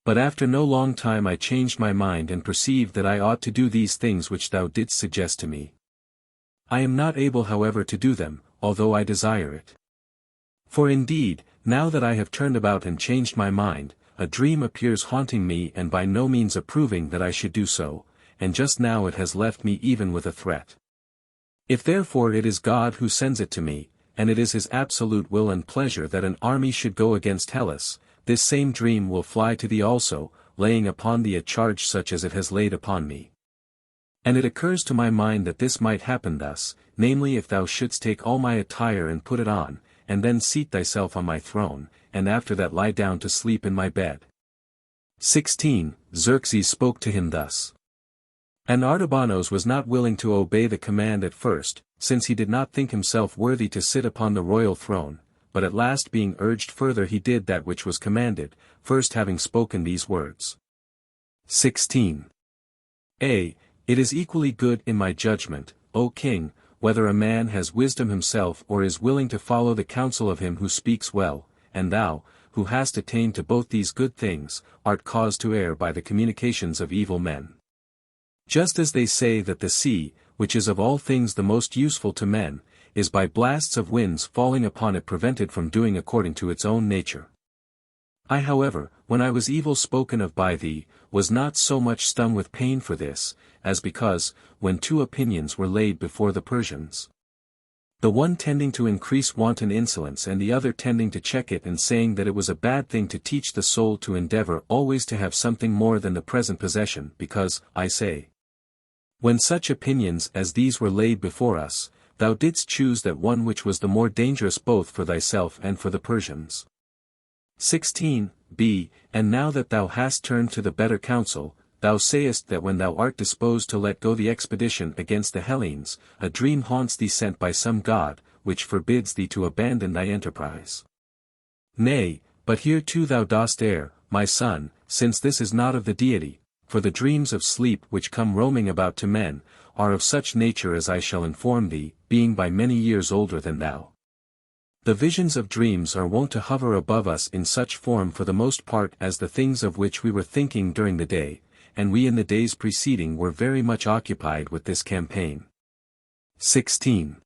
But after no long time I changed my mind and perceived that I ought to do these things which thou didst suggest to me. I am not able however to do them, although I desire it. For indeed, now that I have turned about and changed my mind, a dream appears haunting me and by no means approving that I should do so, and just now it has left me even with a threat. If therefore it is God who sends it to me, and it is his absolute will and pleasure that an army should go against Hellas, this same dream will fly to thee also, laying upon thee a charge such as it has laid upon me. And it occurs to my mind that this might happen thus, namely if thou shouldst take all my attire and put it on, and then seat thyself on my throne, and after that lie down to sleep in my bed. 16. Xerxes spoke to him thus. And Artabanos was not willing to obey the command at first, since he did not think himself worthy to sit upon the royal throne, but at last being urged further he did that which was commanded, first having spoken these words. 16. A. It is equally good in my judgment, O king, whether a man has wisdom himself or is willing to follow the counsel of him who speaks well, and thou, who hast attained to both these good things, art caused to err by the communications of evil men. Just as they say that the sea, which is of all things the most useful to men, is by blasts of winds falling upon it prevented from doing according to its own nature. I however, when I was evil spoken of by thee, was not so much stung with pain for this, as because, when two opinions were laid before the Persians, the one tending to increase wanton insolence and the other tending to check it and saying that it was a bad thing to teach the soul to endeavor always to have something more than the present possession, because, I say, when such opinions as these were laid before us, thou didst choose that one which was the more dangerous both for thyself and for the Persians. 16. B. And now that thou hast turned to the better counsel, thou sayest that when thou art disposed to let go the expedition against the Hellenes, a dream haunts thee sent by some god, which forbids thee to abandon thy enterprise. Nay, but here too thou dost err, my son, since this is not of the deity, for the dreams of sleep which come roaming about to men, are of such nature as I shall inform thee, being by many years older than thou. The visions of dreams are wont to hover above us in such form for the most part as the things of which we were thinking during the day, and we in the days preceding were very much occupied with this campaign. 16.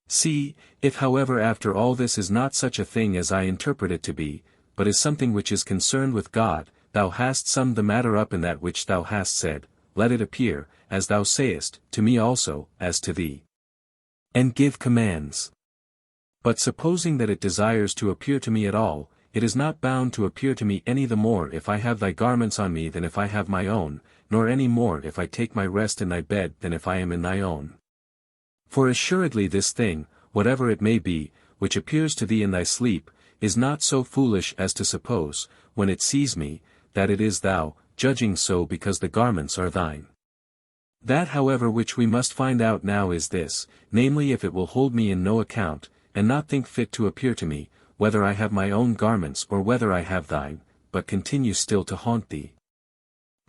See, if however after all this is not such a thing as I interpret it to be, but is something which is concerned with God, thou hast summed the matter up in that which thou hast said, let it appear, as thou sayest, to me also, as to thee. And give commands. But supposing that it desires to appear to me at all, it is not bound to appear to me any the more if I have thy garments on me than if I have my own, nor any more if I take my rest in thy bed than if I am in thy own. For assuredly this thing, whatever it may be, which appears to thee in thy sleep, is not so foolish as to suppose, when it sees me, that it is thou, judging so because the garments are thine. That however which we must find out now is this, namely if it will hold me in no account, and not think fit to appear to me, whether I have my own garments or whether I have thine, but continue still to haunt thee.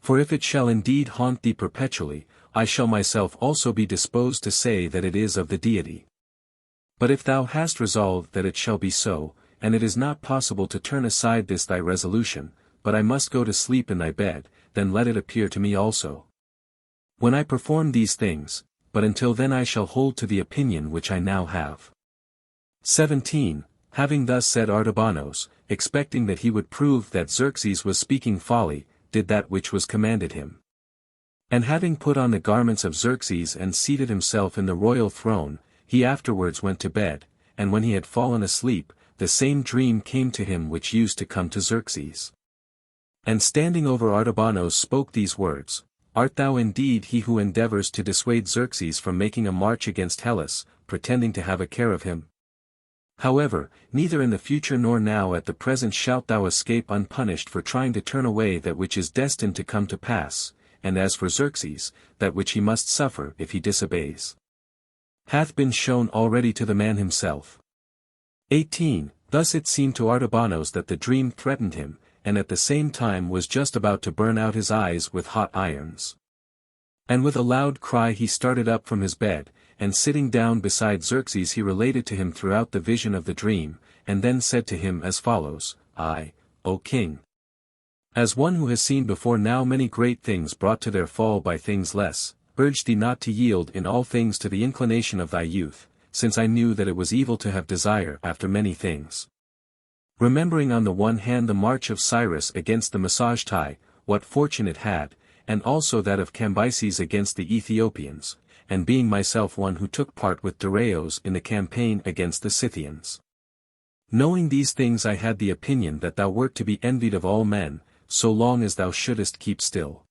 For if it shall indeed haunt thee perpetually, I shall myself also be disposed to say that it is of the deity. But if thou hast resolved that it shall be so, and it is not possible to turn aside this thy resolution, but I must go to sleep in thy bed, then let it appear to me also. When I perform these things, but until then I shall hold to the opinion which I now have. 17. Having thus said Artabanos, expecting that he would prove that Xerxes was speaking folly, did that which was commanded him. And having put on the garments of Xerxes and seated himself in the royal throne, he afterwards went to bed, and when he had fallen asleep, the same dream came to him which used to come to Xerxes. And standing over Artabanos spoke these words, Art thou indeed he who endeavors to dissuade Xerxes from making a march against Hellas, pretending to have a care of him? However, neither in the future nor now at the present shalt thou escape unpunished for trying to turn away that which is destined to come to pass, and as for Xerxes, that which he must suffer if he disobeys, hath been shown already to the man himself. 18. Thus it seemed to Artabanos that the dream threatened him, and at the same time was just about to burn out his eyes with hot irons. And with a loud cry he started up from his bed, and sitting down beside Xerxes he related to him throughout the vision of the dream, and then said to him as follows, I, O king, as one who has seen before now many great things brought to their fall by things less, urge thee not to yield in all things to the inclination of thy youth, since I knew that it was evil to have desire after many things. Remembering on the one hand the march of Cyrus against the Macaulay, what fortune it had, and also that of Cambyses against the Ethiopians, and being myself one who took part with Darius in the campaign against the Scythians. Knowing these things I had the opinion that thou wert to be envied of all men, so long as thou shouldest keep still.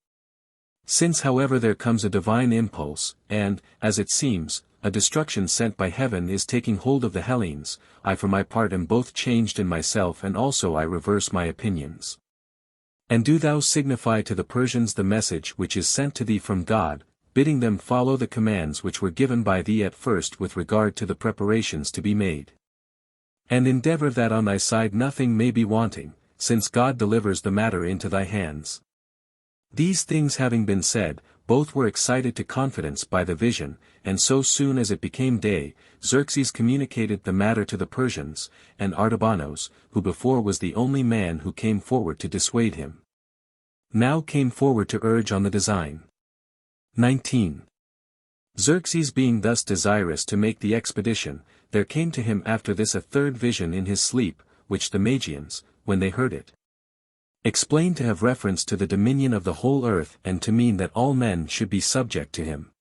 Since however there comes a divine impulse, and, as it seems, a destruction sent by heaven is taking hold of the Hellenes, I for my part am both changed in myself and also I reverse my opinions. And do thou signify to the Persians the message which is sent to thee from God, bidding them follow the commands which were given by thee at first with regard to the preparations to be made. And endeavor that on thy side nothing may be wanting, since God delivers the matter into thy hands. These things having been said, both were excited to confidence by the vision, and so soon as it became day, Xerxes communicated the matter to the Persians, and Artabanos, who before was the only man who came forward to dissuade him, now came forward to urge on the design. 19. Xerxes being thus desirous to make the expedition, there came to him after this a third vision in his sleep, which the Magians, when they heard it, explained to have reference to the dominion of the whole earth and to mean that all men should be subject to him.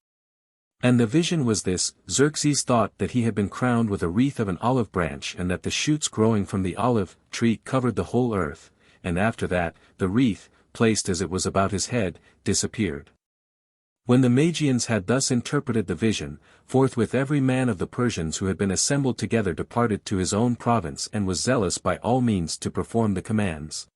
And the vision was this: Xerxes thought that he had been crowned with a wreath of an olive branch and that the shoots growing from the olive tree covered the whole earth, and after that, the wreath, placed as it was about his head, disappeared. When the Magians had thus interpreted the vision, forthwith every man of the Persians who had been assembled together departed to his own province and was zealous by all means to perform the commands,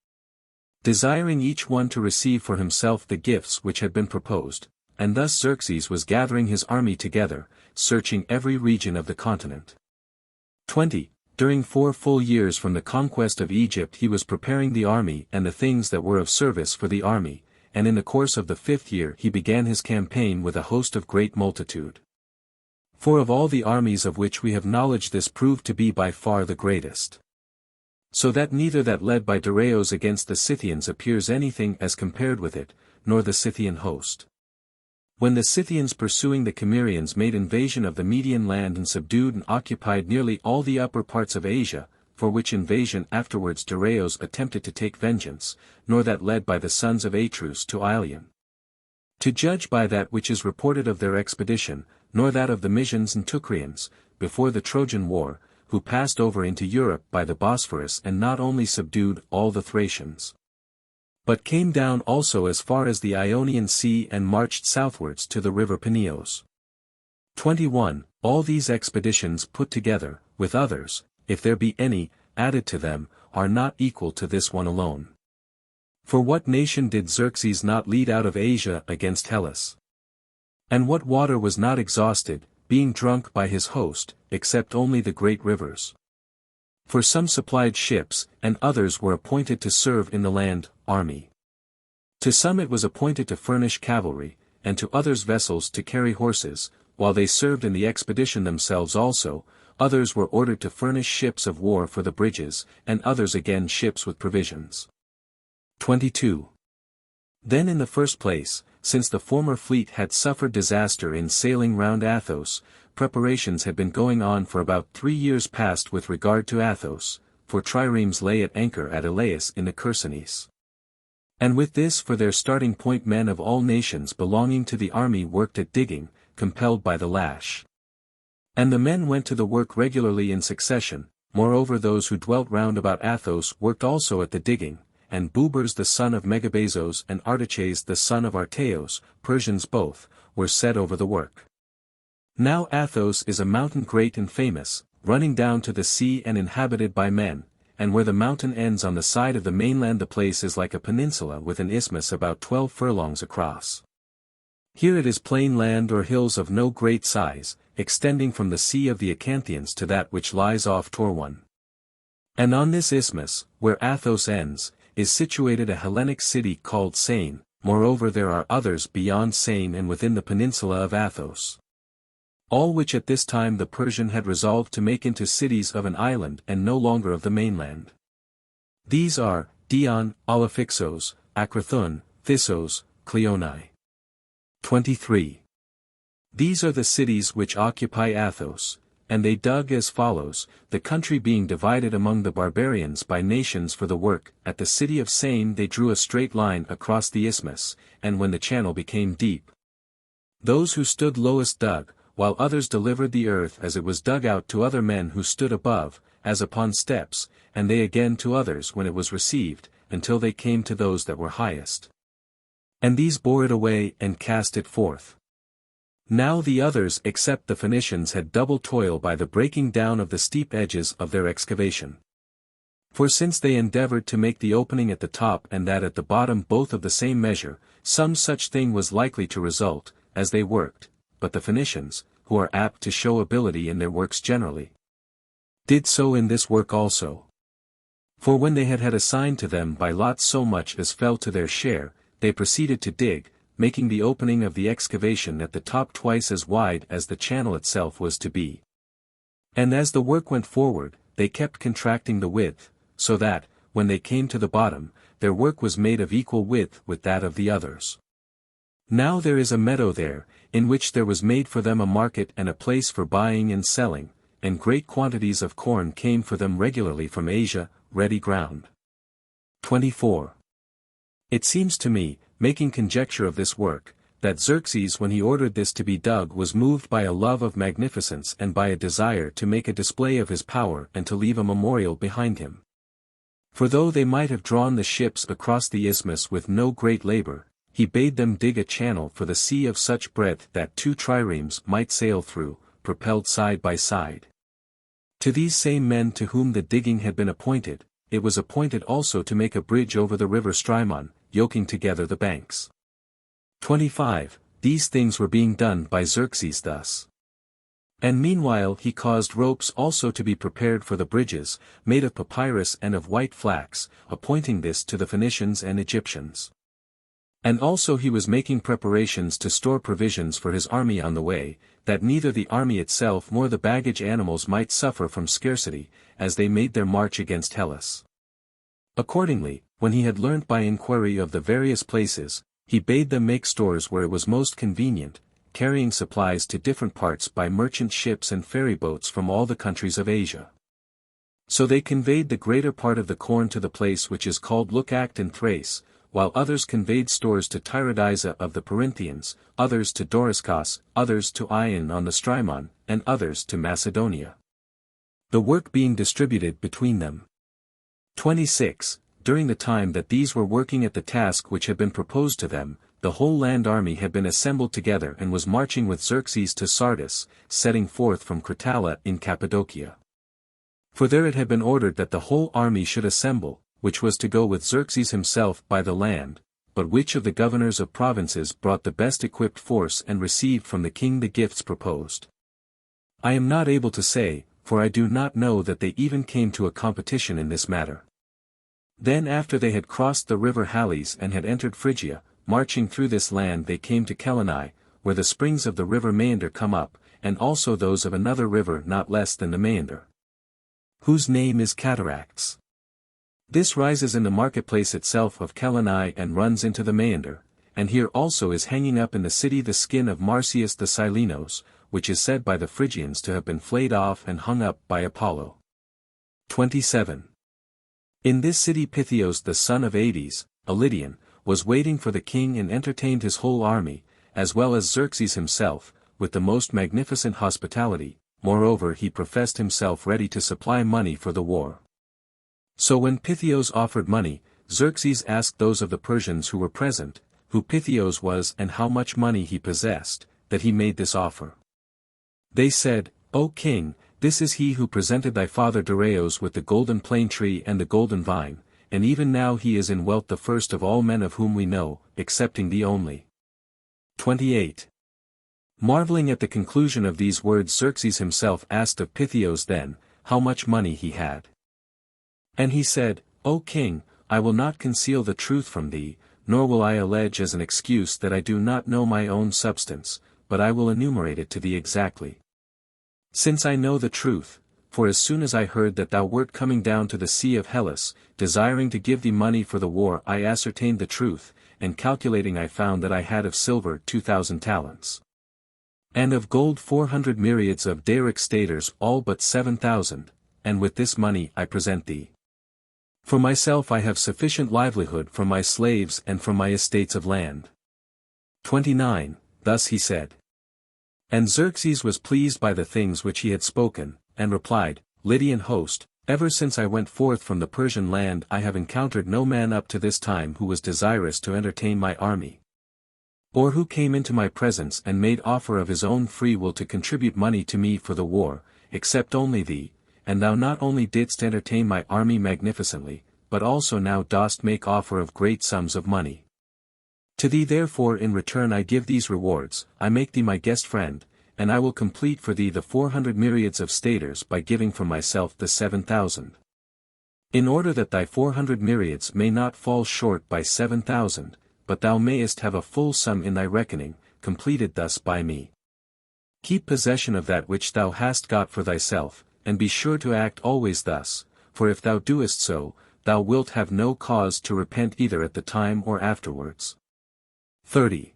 desiring each one to receive for himself the gifts which had been proposed, and thus Xerxes was gathering his army together, searching every region of the continent. 20. During 4 full years from the conquest of Egypt he was preparing the army and the things that were of service for the army, and in the course of the 5th year he began his campaign with a host of great multitude. For of all the armies of which we have knowledge this proved to be by far the greatest. So that neither that led by Darius against the Scythians appears anything as compared with it, nor the Scythian host. When the Scythians pursuing the Cimmerians made invasion of the Median land and subdued and occupied nearly all the upper parts of Asia, for which invasion afterwards Darius attempted to take vengeance, nor that led by the sons of Atreus to Ilion, to judge by that which is reported of their expedition, nor that of the Mysians and Teucrians, before the Trojan War, who passed over into Europe by the Bosphorus and not only subdued all the Thracians, but came down also as far as the Ionian Sea and marched southwards to the river Peneus. 21. All these expeditions put together, with others, if there be any, added to them, are not equal to this one alone. For what nation did Xerxes not lead out of Asia against Hellas? And what water was not exhausted, being drunk by his host, except only the great rivers. For some supplied ships, and others were appointed to serve in the land, army. To some it was appointed to furnish cavalry, and to others vessels to carry horses, while they served in the expedition themselves also. Others were ordered to furnish ships of war for the bridges, and others again ships with provisions. 22. Then in the first place, since the former fleet had suffered disaster in sailing round Athos, preparations had been going on for about 3 years past with regard to Athos, for triremes lay at anchor at Elaeus in the Chersonese. And with this for their starting point men of all nations belonging to the army worked at digging, compelled by the lash. And the men went to the work regularly in succession. Moreover those who dwelt round about Athos worked also at the digging, and Bubers the son of Megabazos and Artaches the son of Arteos, Persians both, were set over the work. Now Athos is a mountain great and famous, running down to the sea and inhabited by men, and where the mountain ends on the side of the mainland the place is like a peninsula with an isthmus about 12 furlongs across. Here it is plain land or hills of no great size, extending from the sea of the Acanthians to that which lies off Torwan. And on this isthmus, where Athos ends, is situated a Hellenic city called Sane. Moreover there are others beyond Sane and within the peninsula of Athos. All which at this time the Persian had resolved to make into cities of an island and no longer of the mainland. These are, Dion, Alaphixos, Acrathun, Thissos, Cleonae. 23. These are the cities which occupy Athos, and they dug as follows, the country being divided among the barbarians by nations for the work. At the city of Sane they drew a straight line across the isthmus, and when the channel became deep, those who stood lowest dug, while others delivered the earth as it was dug out to other men who stood above, as upon steps, and they again to others when it was received, until they came to those that were highest. And these bore it away and cast it forth. Now the others except the Phoenicians had double toil by the breaking down of the steep edges of their excavation. For since they endeavored to make the opening at the top and that at the bottom both of the same measure, some such thing was likely to result, as they worked, but the Phoenicians, who are apt to show ability in their works generally, did so in this work also. For when they had assigned to them by lot so much as fell to their share, they proceeded to dig, making the opening of the excavation at the top twice as wide as the channel itself was to be. And as the work went forward, they kept contracting the width, so that, when they came to the bottom, their work was made of equal width with that of the others. Now there is a meadow there, in which there was made for them a market and a place for buying and selling, and great quantities of corn came for them regularly from Asia, ready ground. 24. It seems to me, making conjecture of this work, that Xerxes when he ordered this to be dug was moved by a love of magnificence and by a desire to make a display of his power and to leave a memorial behind him. For though they might have drawn the ships across the isthmus with no great labor, he bade them dig a channel for the sea of such breadth that 2 triremes might sail through, propelled side by side. To these same men to whom the digging had been appointed, it was appointed also to make a bridge over the river Strymon, yoking together the banks. 25. These things were being done by Xerxes thus. And meanwhile he caused ropes also to be prepared for the bridges, made of papyrus and of white flax, appointing this to the Phoenicians and Egyptians. And also he was making preparations to store provisions for his army on the way, that neither the army itself nor the baggage animals might suffer from scarcity, as they made their march against Hellas. Accordingly, when he had learnt by inquiry of the various places, he bade them make stores where it was most convenient, carrying supplies to different parts by merchant ships and ferry boats from all the countries of Asia. So they conveyed the greater part of the corn to the place which is called Leucact in Thrace, while others conveyed stores to Tyrodiza of the Perinthians, others to Doriscos, others to Ion on the Strymon, and others to Macedonia. The work being distributed between them. 26. During the time that these were working at the task which had been proposed to them, the whole land army had been assembled together and was marching with Xerxes to Sardis, setting forth from Critalla in Cappadocia. For there it had been ordered that the whole army should assemble, which was to go with Xerxes himself by the land, but which of the governors of provinces brought the best equipped force and received from the king the gifts proposed? I am not able to say, for I do not know that they even came to a competition in this matter. Then after they had crossed the river Halys and had entered Phrygia, marching through this land they came to Chelinae, where the springs of the river Maeander come up, and also those of another river not less than the Maeander, whose name is Cataracts. This rises in the marketplace itself of Chelinae and runs into the Maeander, and here also is hanging up in the city the skin of Marsyas the Cylinos, which is said by the Phrygians to have been flayed off and hung up by Apollo. 27. In this city Pythios the son of Aedes, a Lydian, was waiting for the king and entertained his whole army, as well as Xerxes himself, with the most magnificent hospitality. Moreover he professed himself ready to supply money for the war. So when Pythios offered money, Xerxes asked those of the Persians who were present, who Pythios was and how much money he possessed, that he made this offer. They said, O king, this is he who presented thy father Darius with the golden plane tree and the golden vine, and even now he is in wealth the first of all men of whom we know, excepting thee only. 28. Marveling at the conclusion of these words Xerxes himself asked of Pythios then, how much money he had. And he said, O king, I will not conceal the truth from thee, nor will I allege as an excuse that I do not know my own substance, but I will enumerate it to thee exactly. Since I know the truth, for as soon as I heard that thou wert coming down to the sea of Hellas, desiring to give thee money for the war, I ascertained the truth, and calculating I found that I had of silver 2,000 talents. And of gold 400 myriads of Daric staters all but 7,000, and with this money I present thee. For myself I have sufficient livelihood from my slaves and from my estates of land. 29, thus he said. And Xerxes was pleased by the things which he had spoken, and replied, Lydian host, ever since I went forth from the Persian land I have encountered no man up to this time who was desirous to entertain my army, or who came into my presence and made offer of his own free will to contribute money to me for the war, except only thee, and thou not only didst entertain my army magnificently, but also now dost make offer of great sums of money. To thee therefore in return I give these rewards, I make thee my guest friend, and I will complete for thee the 400 myriads of staters by giving from myself the 7,000. In order that thy 400 myriads may not fall short by 7,000, but thou mayest have a full sum in thy reckoning, completed thus by me. Keep possession of that which thou hast got for thyself, and be sure to act always thus, for if thou doest so, thou wilt have no cause to repent either at the time or afterwards. 30.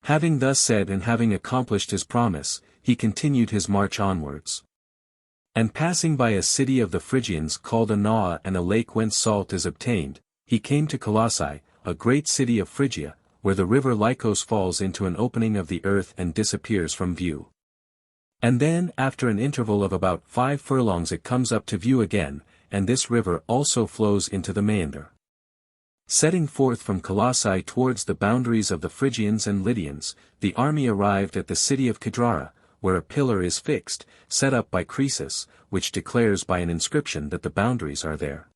Having thus said and having accomplished his promise, he continued his march onwards. And passing by a city of the Phrygians called Anoa and a lake whence salt is obtained, he came to Colossae, a great city of Phrygia, where the river Lycos falls into an opening of the earth and disappears from view. And then after an interval of about 5 furlongs it comes up to view again, and this river also flows into the Maeander. Setting forth from Colossae towards the boundaries of the Phrygians and Lydians, the army arrived at the city of Cadrara, where a pillar is fixed, set up by Croesus, which declares by an inscription that the boundaries are there.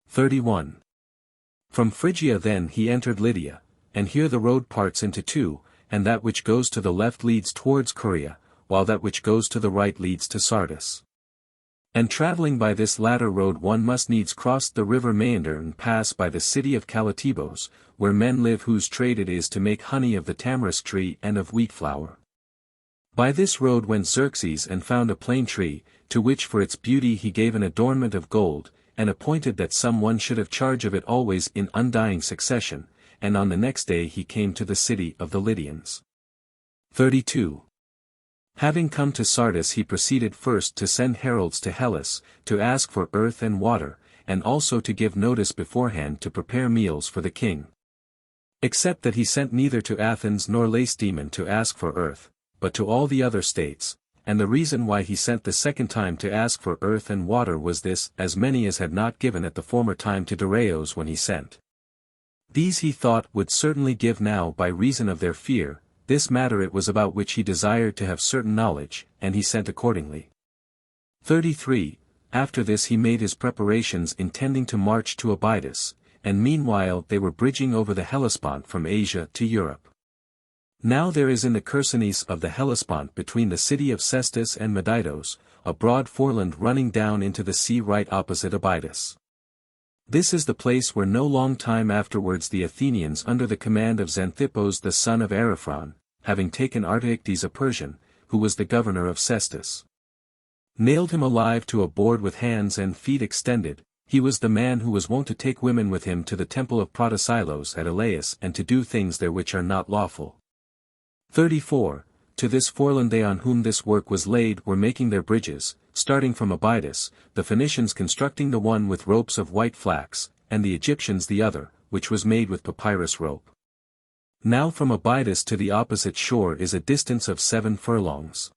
31. From Phrygia then he entered Lydia, and here the road parts into two, and that which goes to the left leads towards Corea, while that which goes to the right leads to Sardis. And travelling by this latter road one must needs cross the river Maeander and pass by the city of Calatibos, where men live whose trade it is to make honey of the tamarisk tree and of wheat flour. By this road went Xerxes and found a plane tree, to which for its beauty he gave an adornment of gold, and appointed that some one should have charge of it always in undying succession, and on the next day he came to the city of the Lydians. 32. Having come to Sardis he proceeded first to send heralds to Hellas, to ask for earth and water, and also to give notice beforehand to prepare meals for the king. Except that he sent neither to Athens nor Lacedaemon to ask for earth, but to all the other states, and the reason why he sent the second time to ask for earth and water was this, as many as had not given at the former time to Darius when he sent. These he thought would certainly give now by reason of their fear. This matter it was about which he desired to have certain knowledge, and he sent accordingly. 33. After this he made his preparations intending to march to Abydos, and meanwhile they were bridging over the Hellespont from Asia to Europe. Now there is in the Chersonese of the Hellespont between the city of Sestus and Mydaitos, a broad foreland running down into the sea right opposite Abydos. This is the place where no long time afterwards the Athenians under the command of Xanthippos the son of Ariphron, having taken Artaictes a Persian, who was the governor of Sestus, nailed him alive to a board with hands and feet extended. He was the man who was wont to take women with him to the temple of Protesilos at Elaeus and to do things there which are not lawful. 34. To this foreland they on whom this work was laid were making their bridges, starting from Abydos, the Phoenicians constructing the one with ropes of white flax, and the Egyptians the other, which was made with papyrus rope. Now from Abydos to the opposite shore is a distance of 7 furlongs.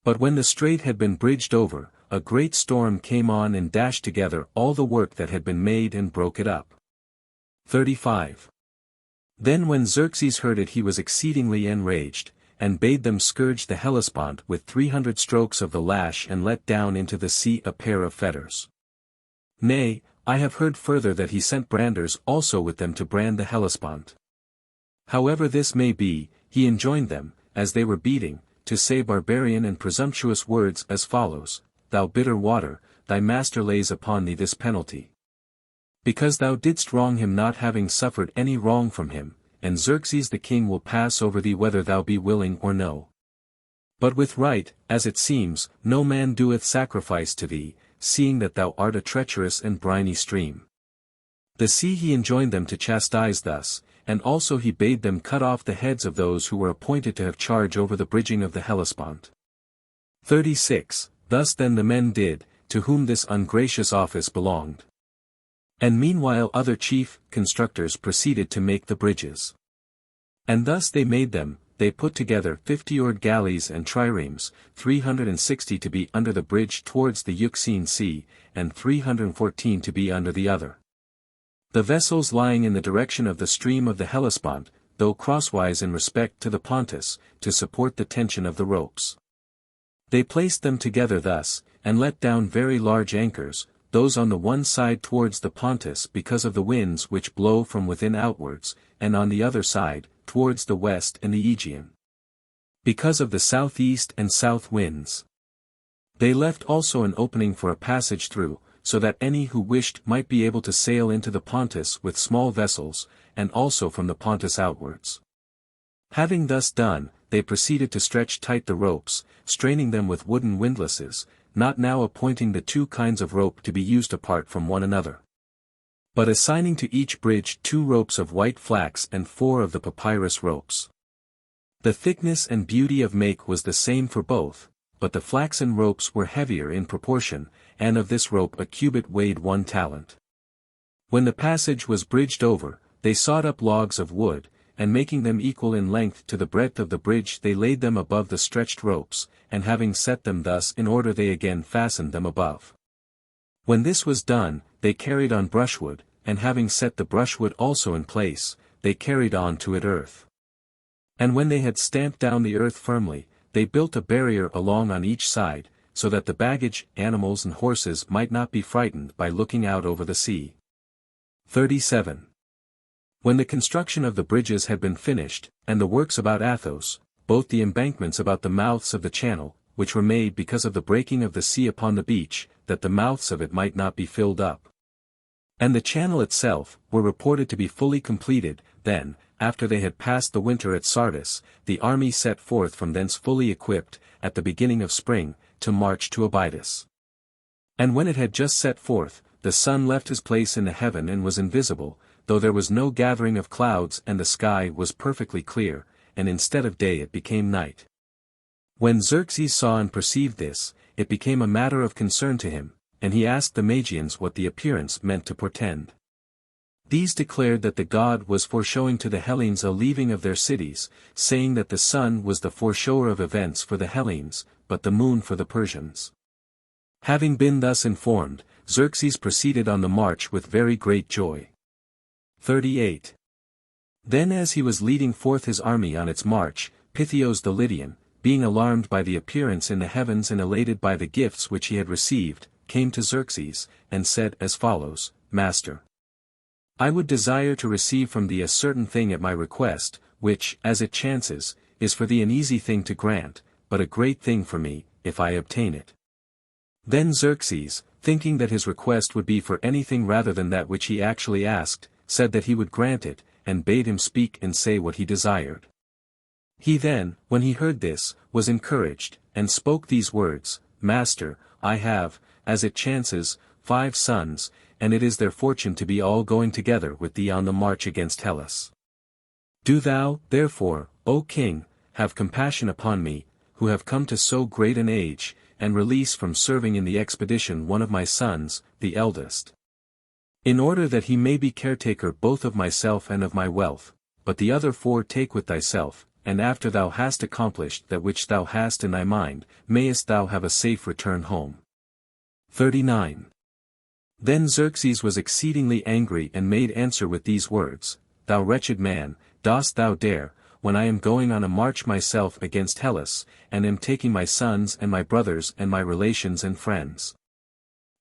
But when the strait had been bridged over, a great storm came on and dashed together all the work that had been made and broke it up. 35. Then when Xerxes heard it he was exceedingly enraged, and bade them scourge the Hellespont with 300 strokes of the lash and let down into the sea a pair of fetters. Nay, I have heard further that he sent branders also with them to brand the Hellespont. However this may be, he enjoined them, as they were beating, to say barbarian and presumptuous words as follows: Thou bitter water, thy master lays upon thee this penalty. Because thou didst wrong him not having suffered any wrong from him, and Xerxes the king will pass over thee whether thou be willing or no. But with right, as it seems, no man doeth sacrifice to thee, seeing that thou art a treacherous and briny stream. The sea he enjoined them to chastise thus, and also he bade them cut off the heads of those who were appointed to have charge over the bridging of the Hellespont. 36. Thus then the men did, to whom this ungracious office belonged. And meanwhile other chief constructors proceeded to make the bridges. And thus they made them. They put together 50 oared galleys and triremes, 360 to be under the bridge towards the Euxine Sea, and 314 to be under the other. The vessels lying in the direction of the stream of the Hellespont, though crosswise in respect to the Pontus, to support the tension of the ropes. They placed them together thus, and let down very large anchors, those on the one side towards the Pontus because of the winds which blow from within outwards, and on the other side, towards the west and the Aegean, because of the southeast and south winds. They left also an opening for a passage through, so that any who wished might be able to sail into the Pontus with small vessels, and also from the Pontus outwards. Having thus done, they proceeded to stretch tight the ropes, straining them with wooden windlasses, not now appointing the 2 kinds of rope to be used apart from one another, but assigning to each bridge 2 ropes of white flax and 4 of the papyrus ropes. The thickness and beauty of make was the same for both, but the flaxen ropes were heavier in proportion, and of this rope a cubit weighed 1 talent. When the passage was bridged over, they sawed up logs of wood, and making them equal in length to the breadth of the bridge they laid them above the stretched ropes, and having set them thus in order they again fastened them above. When this was done, they carried on brushwood, and having set the brushwood also in place, they carried on to it earth. And when they had stamped down the earth firmly, they built a barrier along on each side, so that the baggage, animals and horses might not be frightened by looking out over the sea. 37. When the construction of the bridges had been finished, and the works about Athos, both the embankments about the mouths of the channel, which were made because of the breaking of the sea upon the beach, that the mouths of it might not be filled up, and the channel itself, were reported to be fully completed, then, after they had passed the winter at Sardis, the army set forth from thence fully equipped, at the beginning of spring, to march to Abydos. And when it had just set forth, the sun left his place in the heaven and was invisible, though there was no gathering of clouds and the sky was perfectly clear, and instead of day it became night. When Xerxes saw and perceived this, it became a matter of concern to him, and he asked the Magians what the appearance meant to portend. These declared that the god was foreshowing to the Hellenes a leaving of their cities, saying that the sun was the foreshower of events for the Hellenes, but the moon for the Persians. Having been thus informed, Xerxes proceeded on the march with very great joy. 38. Then as he was leading forth his army on its march, Pythios the Lydian, being alarmed by the appearance in the heavens and elated by the gifts which he had received, came to Xerxes, and said as follows: Master, I would desire to receive from thee a certain thing at my request, which, as it chances, is for thee an easy thing to grant, but a great thing for me, if I obtain it. Then Xerxes, thinking that his request would be for anything rather than that which he actually asked, said that he would grant it, and bade him speak and say what he desired. He then, when he heard this, was encouraged, and spoke these words, Master, I have, as it chances, 5 sons, and it is their fortune to be all going together with thee on the march against Hellas. Do thou, therefore, O king, have compassion upon me, who have come to so great an age, and release from serving in the expedition one of my sons, the eldest. In order that he may be caretaker both of myself and of my wealth, but the other 4 take with thyself, and after thou hast accomplished that which thou hast in thy mind, mayest thou have a safe return home. 39. Then Xerxes was exceedingly angry and made answer with these words, Thou wretched man, dost thou dare, when I am going on a march myself against Hellas, and am taking my sons and my brothers and my relations and friends?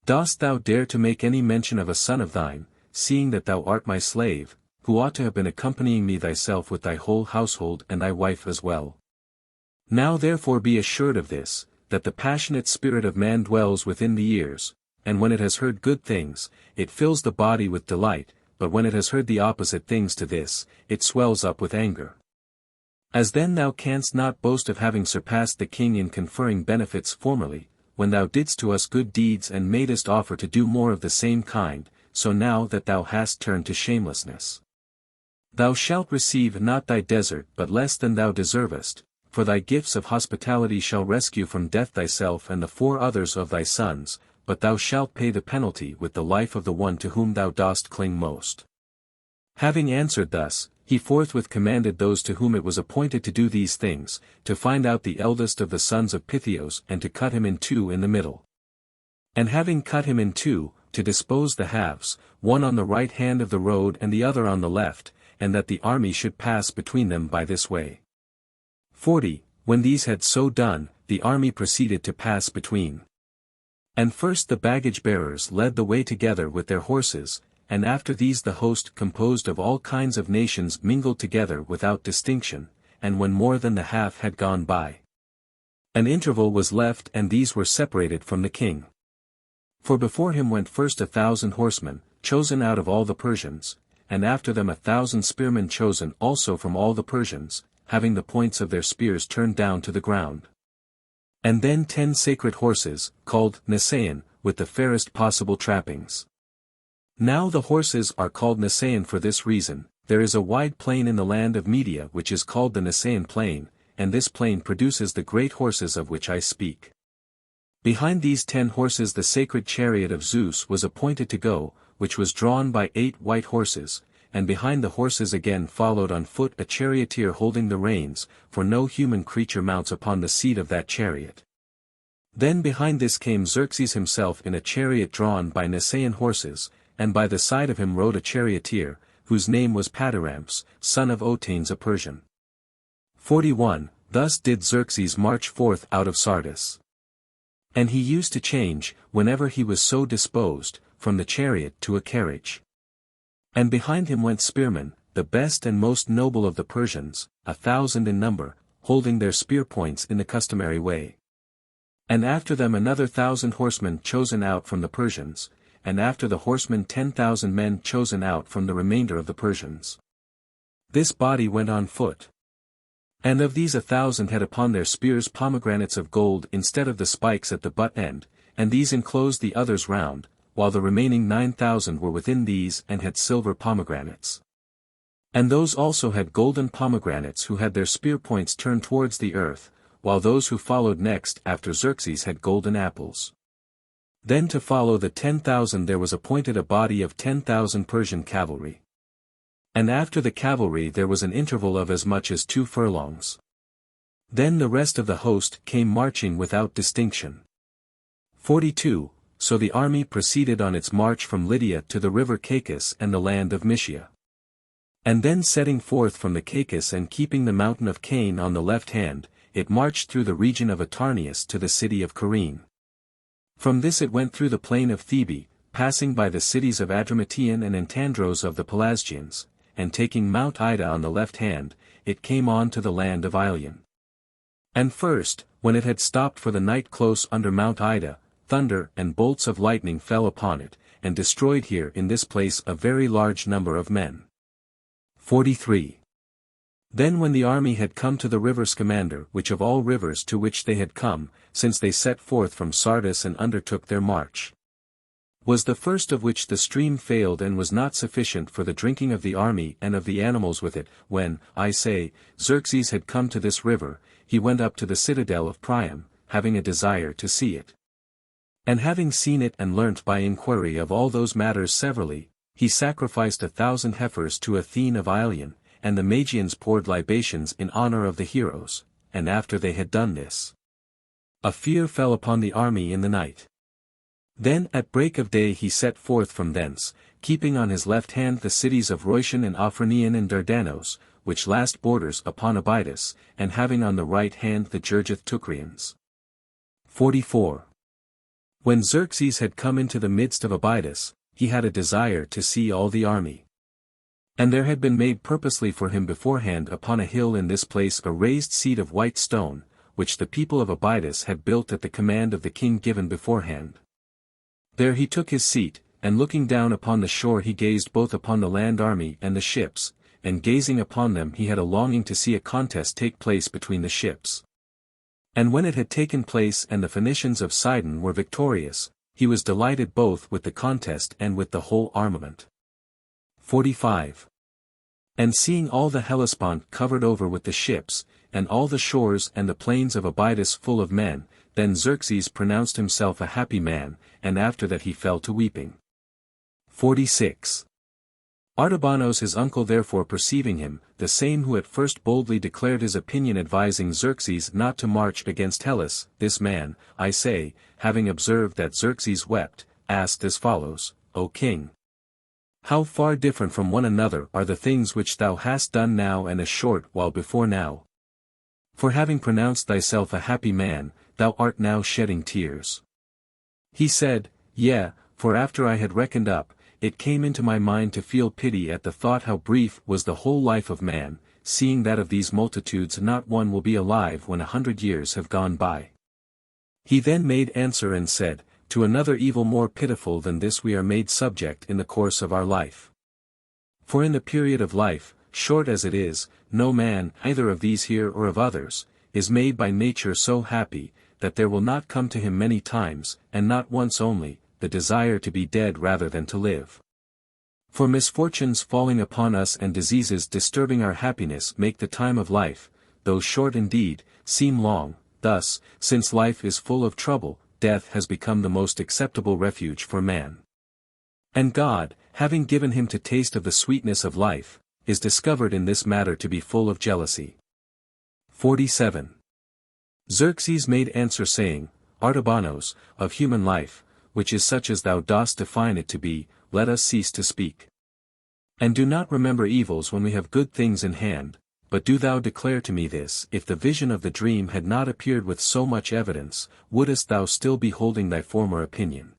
Dost thou dare to make any mention of a son of thine, seeing that thou art my slave, who ought to have been accompanying me thyself with thy whole household and thy wife as well? Now therefore be assured of this, that the passionate spirit of man dwells within the ears, and when it has heard good things, it fills the body with delight, but when it has heard the opposite things to this, it swells up with anger. As then thou canst not boast of having surpassed the king in conferring benefits formerly, when thou didst to us good deeds and madest offer to do more of the same kind, so now that thou hast turned to shamelessness. Thou shalt receive not thy desert but less than thou deservest, for thy gifts of hospitality shall rescue from death thyself and the 4 others of thy sons, but thou shalt pay the penalty with the life of the one to whom thou dost cling most. Having answered thus, he forthwith commanded those to whom it was appointed to do these things, to find out the eldest of the sons of Pythios and to cut him in 2 in the middle. And having cut him in 2, to dispose the halves, one on the right hand of the road and the other on the left, and that the army should pass between them by this way. 40. When these had so done, the army proceeded to pass between. And first the baggage-bearers led the way together with their horses, and after these the host composed of all kinds of nations mingled together without distinction, and when more than the half had gone by, an interval was left and these were separated from the king. For before him went first 1,000 horsemen, chosen out of all the Persians, and after them 1,000 spearmen chosen also from all the Persians, having the points of their spears turned down to the ground. And then 10 sacred horses, called Nisaean, with the fairest possible trappings. Now the horses are called Nisaean for this reason, there is a wide plain in the land of Media which is called the Nisaean plain, and this plain produces the great horses of which I speak. Behind these 10 horses the sacred chariot of Zeus was appointed to go, which was drawn by 8 white horses, and behind the horses again followed on foot a charioteer holding the reins, for no human creature mounts upon the seat of that chariot. Then behind this came Xerxes himself in a chariot drawn by Nisaean horses, and by the side of him rode a charioteer, whose name was Padaramps, son of Otanes a Persian. 41. Thus did Xerxes march forth out of Sardis. And he used to change, whenever he was so disposed, from the chariot to a carriage. And behind him went spearmen, the best and most noble of the Persians, 1,000 in number, holding their spear points in the customary way. And after them another 1,000 horsemen chosen out from the Persians, and after the horsemen 10,000 men chosen out from the remainder of the Persians. This body went on foot. And of these 1,000 had upon their spears pomegranates of gold instead of the spikes at the butt end, and these enclosed the others round, while the remaining 9,000 were within these and had silver pomegranates. And those also had golden pomegranates who had their spear points turned towards the earth, while those who followed next after Xerxes had golden apples. Then to follow the 10,000 there was appointed a body of 10,000 Persian cavalry. And after the cavalry there was an interval of as much as 2 furlongs. Then the rest of the host came marching without distinction. 42. So the army proceeded on its march from Lydia to the river Caicus and the land of Mysia. And then setting forth from the Caicus and keeping the mountain of Cain on the left hand, it marched through the region of Atarneus to the city of Cyrene. From this it went through the plain of Thebe, passing by the cities of Adramyttian and Antandros of the Pelasgians, and taking Mount Ida on the left hand, it came on to the land of Ilion. And first, when it had stopped for the night close under Mount Ida, thunder and bolts of lightning fell upon it, and destroyed here in this place a very large number of men. 43. Then when the army had come to the river Scamander, which of all rivers to which they had come, since they set forth from Sardis and undertook their march, was the first of which the stream failed and was not sufficient for the drinking of the army and of the animals with it, when, I say, Xerxes had come to this river, he went up to the citadel of Priam, having a desire to see it. And having seen it and learnt by inquiry of all those matters severally, he sacrificed 1,000 heifers to Athene of Ilion, and the Magians poured libations in honor of the heroes, and after they had done this, a fear fell upon the army in the night. Then at break of day he set forth from thence, keeping on his left hand the cities of Rhoetean and Ophronion and Dardanos, which last borders upon Abydos, and having on the right hand the Gergith Teucrians. 44. When Xerxes had come into the midst of Abydos, he had a desire to see all the army. And there had been made purposely for him beforehand upon a hill in this place a raised seat of white stone, which the people of Abydos had built at the command of the king given beforehand. There he took his seat, and looking down upon the shore he gazed both upon the land army and the ships, and gazing upon them he had a longing to see a contest take place between the ships. And when it had taken place and the Phoenicians of Sidon were victorious, he was delighted both with the contest and with the whole armament. 45. And seeing all the Hellespont covered over with the ships, and all the shores and the plains of Abydos full of men, then Xerxes pronounced himself a happy man, and after that he fell to weeping. 46. Artabanos his uncle therefore perceiving him, the same who at first boldly declared his opinion advising Xerxes not to march against Hellas, this man, I say, having observed that Xerxes wept, asked as follows, O king, how far different from one another are the things which thou hast done now and a short while before now? For having pronounced thyself a happy man, thou art now shedding tears. He said, Yea, for after I had reckoned up, it came into my mind to feel pity at the thought how brief was the whole life of man, seeing that of these multitudes not one will be alive when 100 years have gone by. He then made answer and said, To another evil more pitiful than this we are made subject in the course of our life. For in the period of life, short as it is, no man, either of these here or of others, is made by nature so happy, that there will not come to him many times, and not once only, the desire to be dead rather than to live. For misfortunes falling upon us and diseases disturbing our happiness make the time of life, though short indeed, seem long. Thus, since life is full of trouble, death has become the most acceptable refuge for man. And God, having given him to taste of the sweetness of life, is discovered in this matter to be full of jealousy. 47. Xerxes made answer saying, Artabanos, of human life, which is such as thou dost define it to be, let us cease to speak. And do not remember evils when we have good things in hand, but do thou declare to me this, if the vision of the dream had not appeared with so much evidence, wouldest thou still be holding thy former opinion,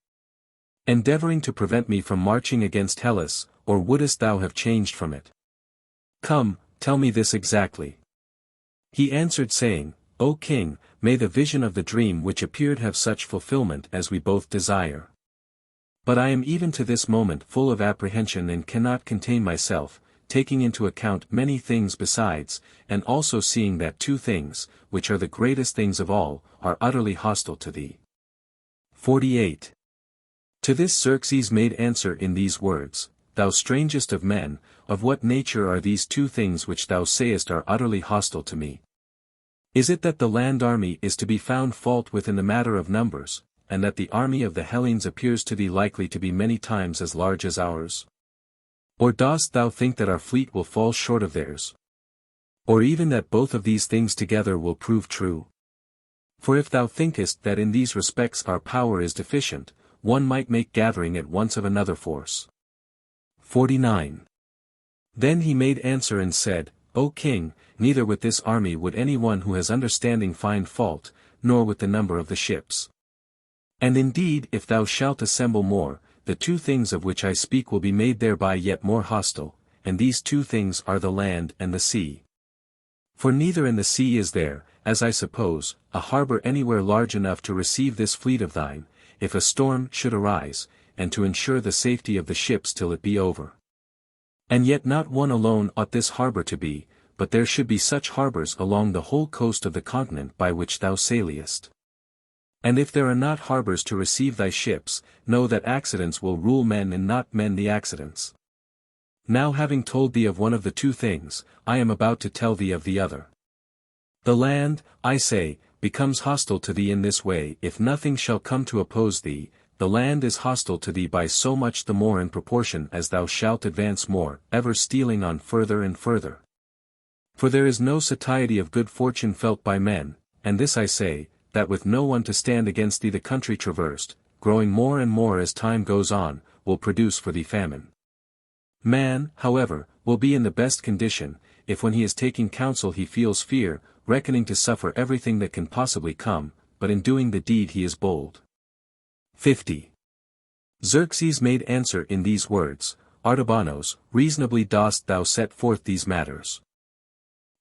endeavoring to prevent me from marching against Hellas, or wouldest thou have changed from it? Come, tell me this exactly. He answered saying, O king, may the vision of the dream which appeared have such fulfillment as we both desire. But I am even to this moment full of apprehension and cannot contain myself, taking into account many things besides, and also seeing that two things, which are the greatest things of all, are utterly hostile to thee. 48. To this Xerxes made answer in these words, Thou strangest of men, of what nature are these two things which thou sayest are utterly hostile to me? Is it that the land army is to be found fault with in the matter of numbers, and that the army of the Hellenes appears to thee likely to be many times as large as ours? Or dost thou think that our fleet will fall short of theirs? Or even that both of these things together will prove true? For if thou thinkest that in these respects our power is deficient, one might make gathering at once of another force. 49. Then he made answer and said, O king, neither with this army would any one who has understanding find fault, nor with the number of the ships. And indeed if thou shalt assemble more, the two things of which I speak will be made thereby yet more hostile, and these two things are the land and the sea. For neither in the sea is there, as I suppose, a harbor anywhere large enough to receive this fleet of thine, if a storm should arise, and to ensure the safety of the ships till it be over. And yet not one alone ought this harbor to be, but there should be such harbors along the whole coast of the continent by which thou sailest. And if there are not harbors to receive thy ships, know that accidents will rule men and not men the accidents. Now having told thee of one of the two things, I am about to tell thee of the other. The land, I say, becomes hostile to thee in this way: if nothing shall come to oppose thee, the land is hostile to thee by so much the more in proportion as thou shalt advance more, ever stealing on further and further. For there is no satiety of good fortune felt by men, and this I say, that with no one to stand against thee the country traversed, growing more and more as time goes on, will produce for thee famine. Man, however, will be in the best condition, if when he is taking counsel he feels fear, reckoning to suffer everything that can possibly come, but in doing the deed he is bold. 50. Xerxes made answer in these words: Artabanos, reasonably dost thou set forth these matters.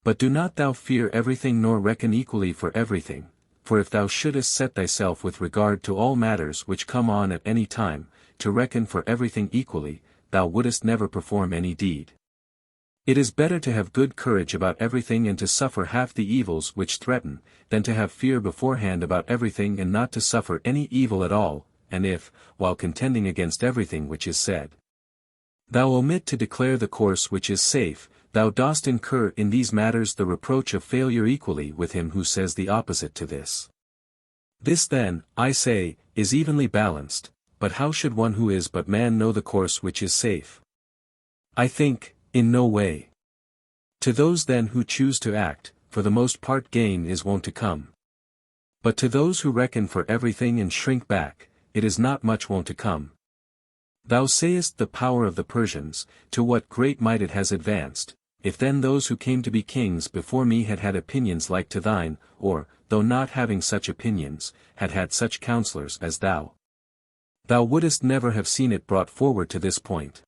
But do not thou fear everything nor reckon equally for everything, for if thou shouldest set thyself with regard to all matters which come on at any time, to reckon for everything equally, thou wouldest never perform any deed. It is better to have good courage about everything and to suffer half the evils which threaten, than to have fear beforehand about everything and not to suffer any evil at all, and if, while contending against everything which is said, thou omit to declare the course which is safe, thou dost incur in these matters the reproach of failure equally with him who says the opposite to this. This then, I say, is evenly balanced, but how should one who is but man know the course which is safe? I think, in no way. To those then who choose to act, for the most part gain is wont to come. But to those who reckon for everything and shrink back, it is not much wont to come. Thou sayest the power of the Persians, to what great might it has advanced, if then those who came to be kings before me had had opinions like to thine, or, though not having such opinions, had had such counselors as thou wouldest never have seen it brought forward to this point.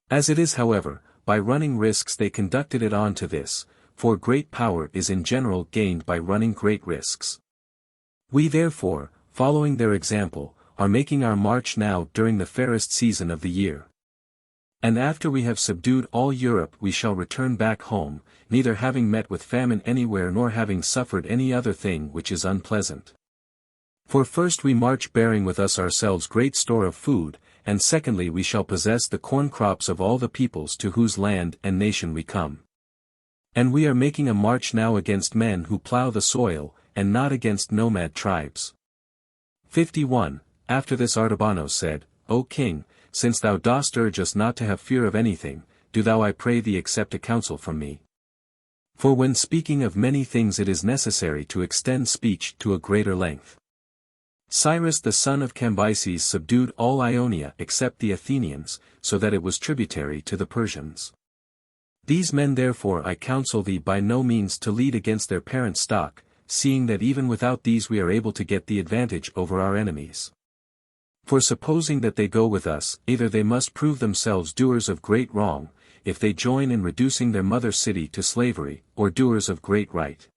As it is, however, by running risks they conducted it on to this, for great power is in general gained by running great risks. We therefore, following their example, are making our march now during the fairest season of the year. And after we have subdued all Europe we shall return back home, neither having met with famine anywhere nor having suffered any other thing which is unpleasant. For first we march bearing with us ourselves great store of food, and secondly we shall possess the corn crops of all the peoples to whose land and nation we come. And we are making a march now against men who plough the soil, and not against nomad tribes. 51. After this Artabanos said, O king, since thou dost urge us not to have fear of anything, do thou I pray thee accept a counsel from me. For when speaking of many things it is necessary to extend speech to a greater length. Cyrus the son of Cambyses subdued all Ionia except the Athenians, so that it was tributary to the Persians. These men therefore I counsel thee by no means to lead against their parent stock, seeing that even without these we are able to get the advantage over our enemies. For supposing that they go with us, either they must prove themselves doers of great wrong, if they join in reducing their mother city to slavery, or doers of great right.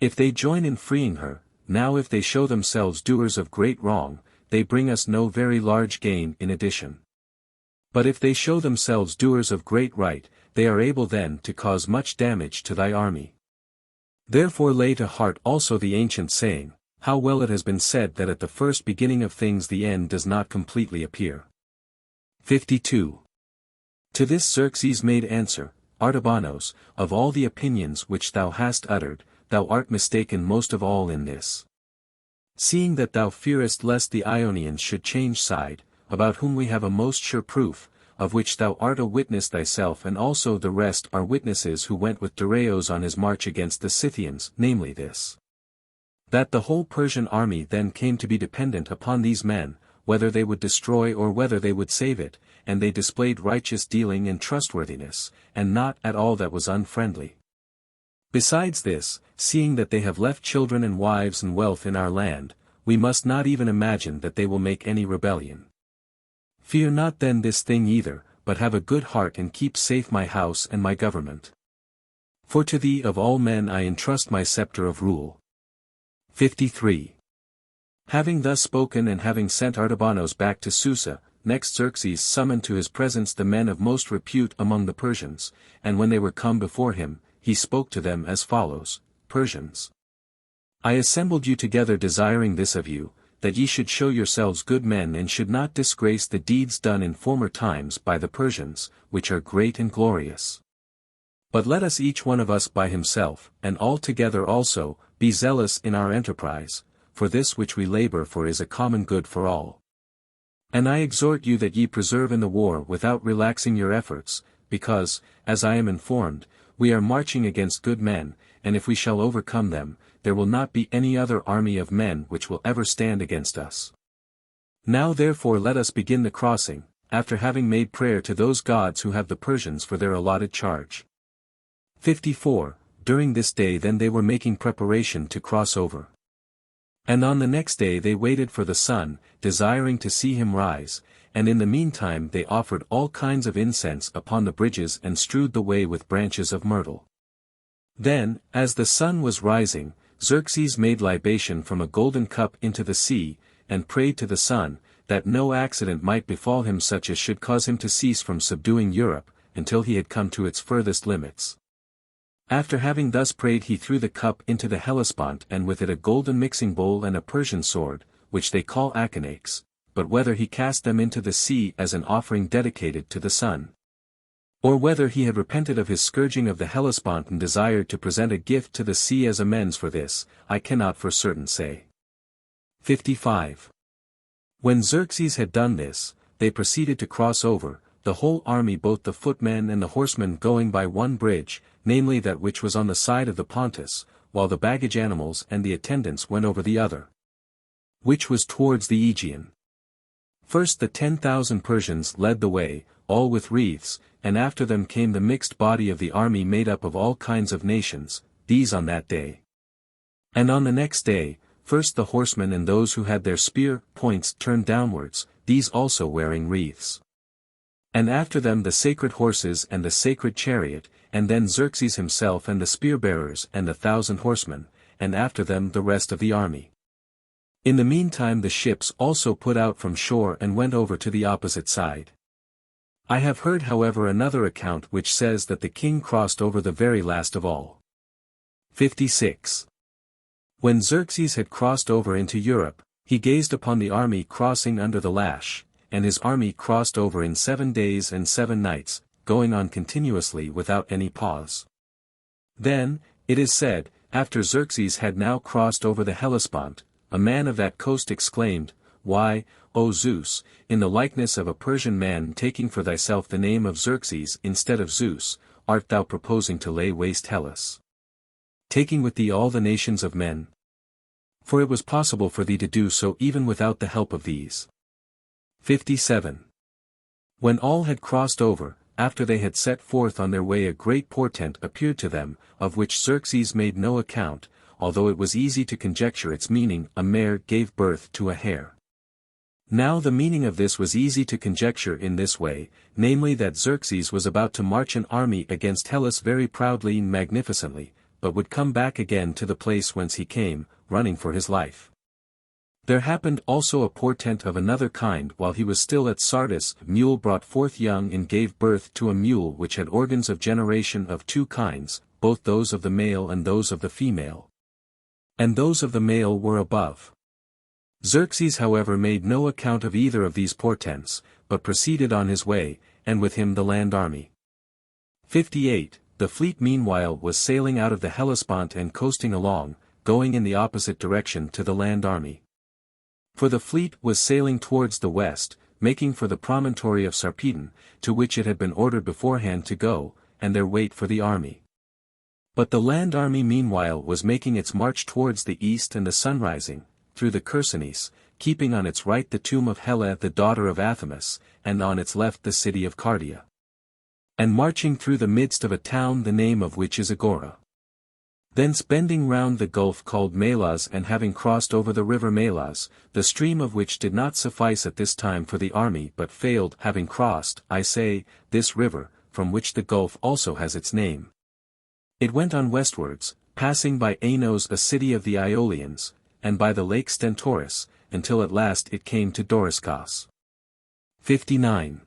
If they join in freeing her, now if they show themselves doers of great wrong, they bring us no very large gain in addition. But if they show themselves doers of great right, they are able then to cause much damage to thy army. Therefore lay to heart also the ancient saying, how well it has been said that at the first beginning of things the end does not completely appear. 52. To this Xerxes made answer, Artabanos, of all the opinions which thou hast uttered, thou art mistaken most of all in this. Seeing that thou fearest lest the Ionians should change side, about whom we have a most sure proof, of which thou art a witness thyself and also the rest are witnesses who went with Darius on his march against the Scythians, namely this: that the whole Persian army then came to be dependent upon these men, whether they would destroy or whether they would save it, and they displayed righteous dealing and trustworthiness, and not at all that was unfriendly. Besides this, seeing that they have left children and wives and wealth in our land, we must not even imagine that they will make any rebellion. Fear not then this thing either, but have a good heart and keep safe my house and my government. For to thee of all men I entrust my scepter of rule. 53. Having thus spoken and having sent Artabanos back to Susa, next Xerxes summoned to his presence the men of most repute among the Persians, and when they were come before him, he spoke to them as follows: Persians, I assembled you together desiring this of you, that ye should show yourselves good men and should not disgrace the deeds done in former times by the Persians, which are great and glorious. But let us each one of us by himself, and all together also, be zealous in our enterprise, for this which we labor for is a common good for all. And I exhort you that ye preserve in the war without relaxing your efforts, because, as I am informed, we are marching against good men, and if we shall overcome them, there will not be any other army of men which will ever stand against us. Now therefore let us begin the crossing, after having made prayer to those gods who have the Persians for their allotted charge. 54. During this day then they were making preparation to cross over. And on the next day they waited for the sun, desiring to see him rise, and in the meantime they offered all kinds of incense upon the bridges and strewed the way with branches of myrtle. Then, as the sun was rising, Xerxes made libation from a golden cup into the sea, and prayed to the sun, that no accident might befall him such as should cause him to cease from subduing Europe, until he had come to its furthest limits. After having thus prayed he threw the cup into the Hellespont and with it a golden mixing bowl and a Persian sword, which they call aconakes, but whether he cast them into the sea as an offering dedicated to the sun, or whether he had repented of his scourging of the Hellespont and desired to present a gift to the sea as amends for this, I cannot for certain say. 55. When Xerxes had done this, they proceeded to cross over, the whole army both the footmen and the horsemen going by one bridge, namely that which was on the side of the Pontus, while the baggage animals and the attendants went over the other, which was towards the Aegean. First the 10,000 Persians led the way, all with wreaths, and after them came the mixed body of the army made up of all kinds of nations, these on that day. And on the next day, first the horsemen and those who had their spear points turned downwards, these also wearing wreaths. And after them the sacred horses and the sacred chariot, and then Xerxes himself and the spear-bearers and the 1,000 horsemen, and after them the rest of the army. In the meantime the ships also put out from shore and went over to the opposite side. I have heard however another account which says that the king crossed over the very last of all. 56. When Xerxes had crossed over into Europe, he gazed upon the army crossing under the lash, and his army crossed over in 7 days and 7 nights, going on continuously without any pause. Then, it is said, after Xerxes had now crossed over the Hellespont, a man of that coast exclaimed, Why, O Zeus, in the likeness of a Persian man taking for thyself the name of Xerxes instead of Zeus, art thou proposing to lay waste Hellas, taking with thee all the nations of men? For it was possible for thee to do so even without the help of these. 57. When all had crossed over, after they had set forth on their way a great portent appeared to them, of which Xerxes made no account, although it was easy to conjecture its meaning. A mare gave birth to a hare. Now the meaning of this was easy to conjecture in this way, namely that Xerxes was about to march an army against Hellas very proudly and magnificently, but would come back again to the place whence he came, running for his life. There happened also a portent of another kind while he was still at Sardis. A mule brought forth young and gave birth to a mule which had organs of generation of 2 kinds, both those of the male and those of the female. And those of the male were above. Xerxes however made no account of either of these portents, but proceeded on his way, and with him the land army. 58. The fleet meanwhile was sailing out of the Hellespont and coasting along, going in the opposite direction to the land army. For the fleet was sailing towards the west, making for the promontory of Sarpedon, to which it had been ordered beforehand to go, and there wait for the army. But the land army meanwhile was making its march towards the east and the sun rising, through the Chersonese, keeping on its right the tomb of Helle the daughter of Athamas, and on its left the city of Cardia. And marching through the midst of a town the name of which is Agora. Thence bending round the gulf called Melas, and having crossed over the river Melas, the stream of which did not suffice at this time for the army but failed, having crossed, I say, this river, from which the gulf also has its name. It went on westwards, passing by Anos, a city of the Aeolians, and by the lake Stentorus, until at last it came to Doriscos. 59.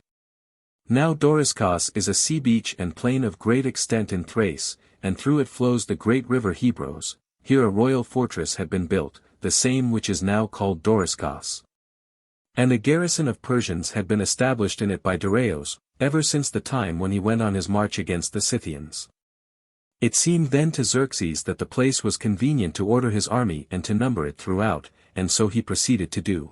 Now Doriscos is a sea beach and plain of great extent in Thrace, and through it flows the great river Hebros. Here a royal fortress had been built, the same which is now called Doriscos. And a garrison of Persians had been established in it by Darius, ever since the time when he went on his march against the Scythians. It seemed then to Xerxes that the place was convenient to order his army and to number it throughout, and so he proceeded to do.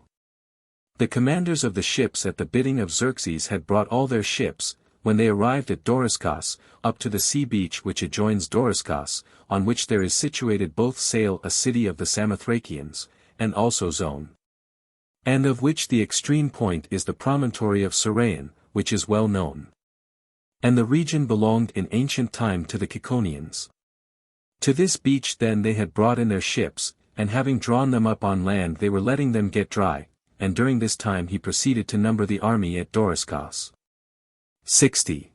The commanders of the ships at the bidding of Xerxes had brought all their ships, when they arrived at Doriscos, up to the sea beach which adjoins Doriscos, on which there is situated both Sail, a city of the Samothracians, and also Zone, and of which the extreme point is the promontory of Seraeon, which is well known. And the region belonged in ancient time to the Ciconians. To this beach then they had brought in their ships, and having drawn them up on land they were letting them get dry, and during this time he proceeded to number the army at Doriscos. 60.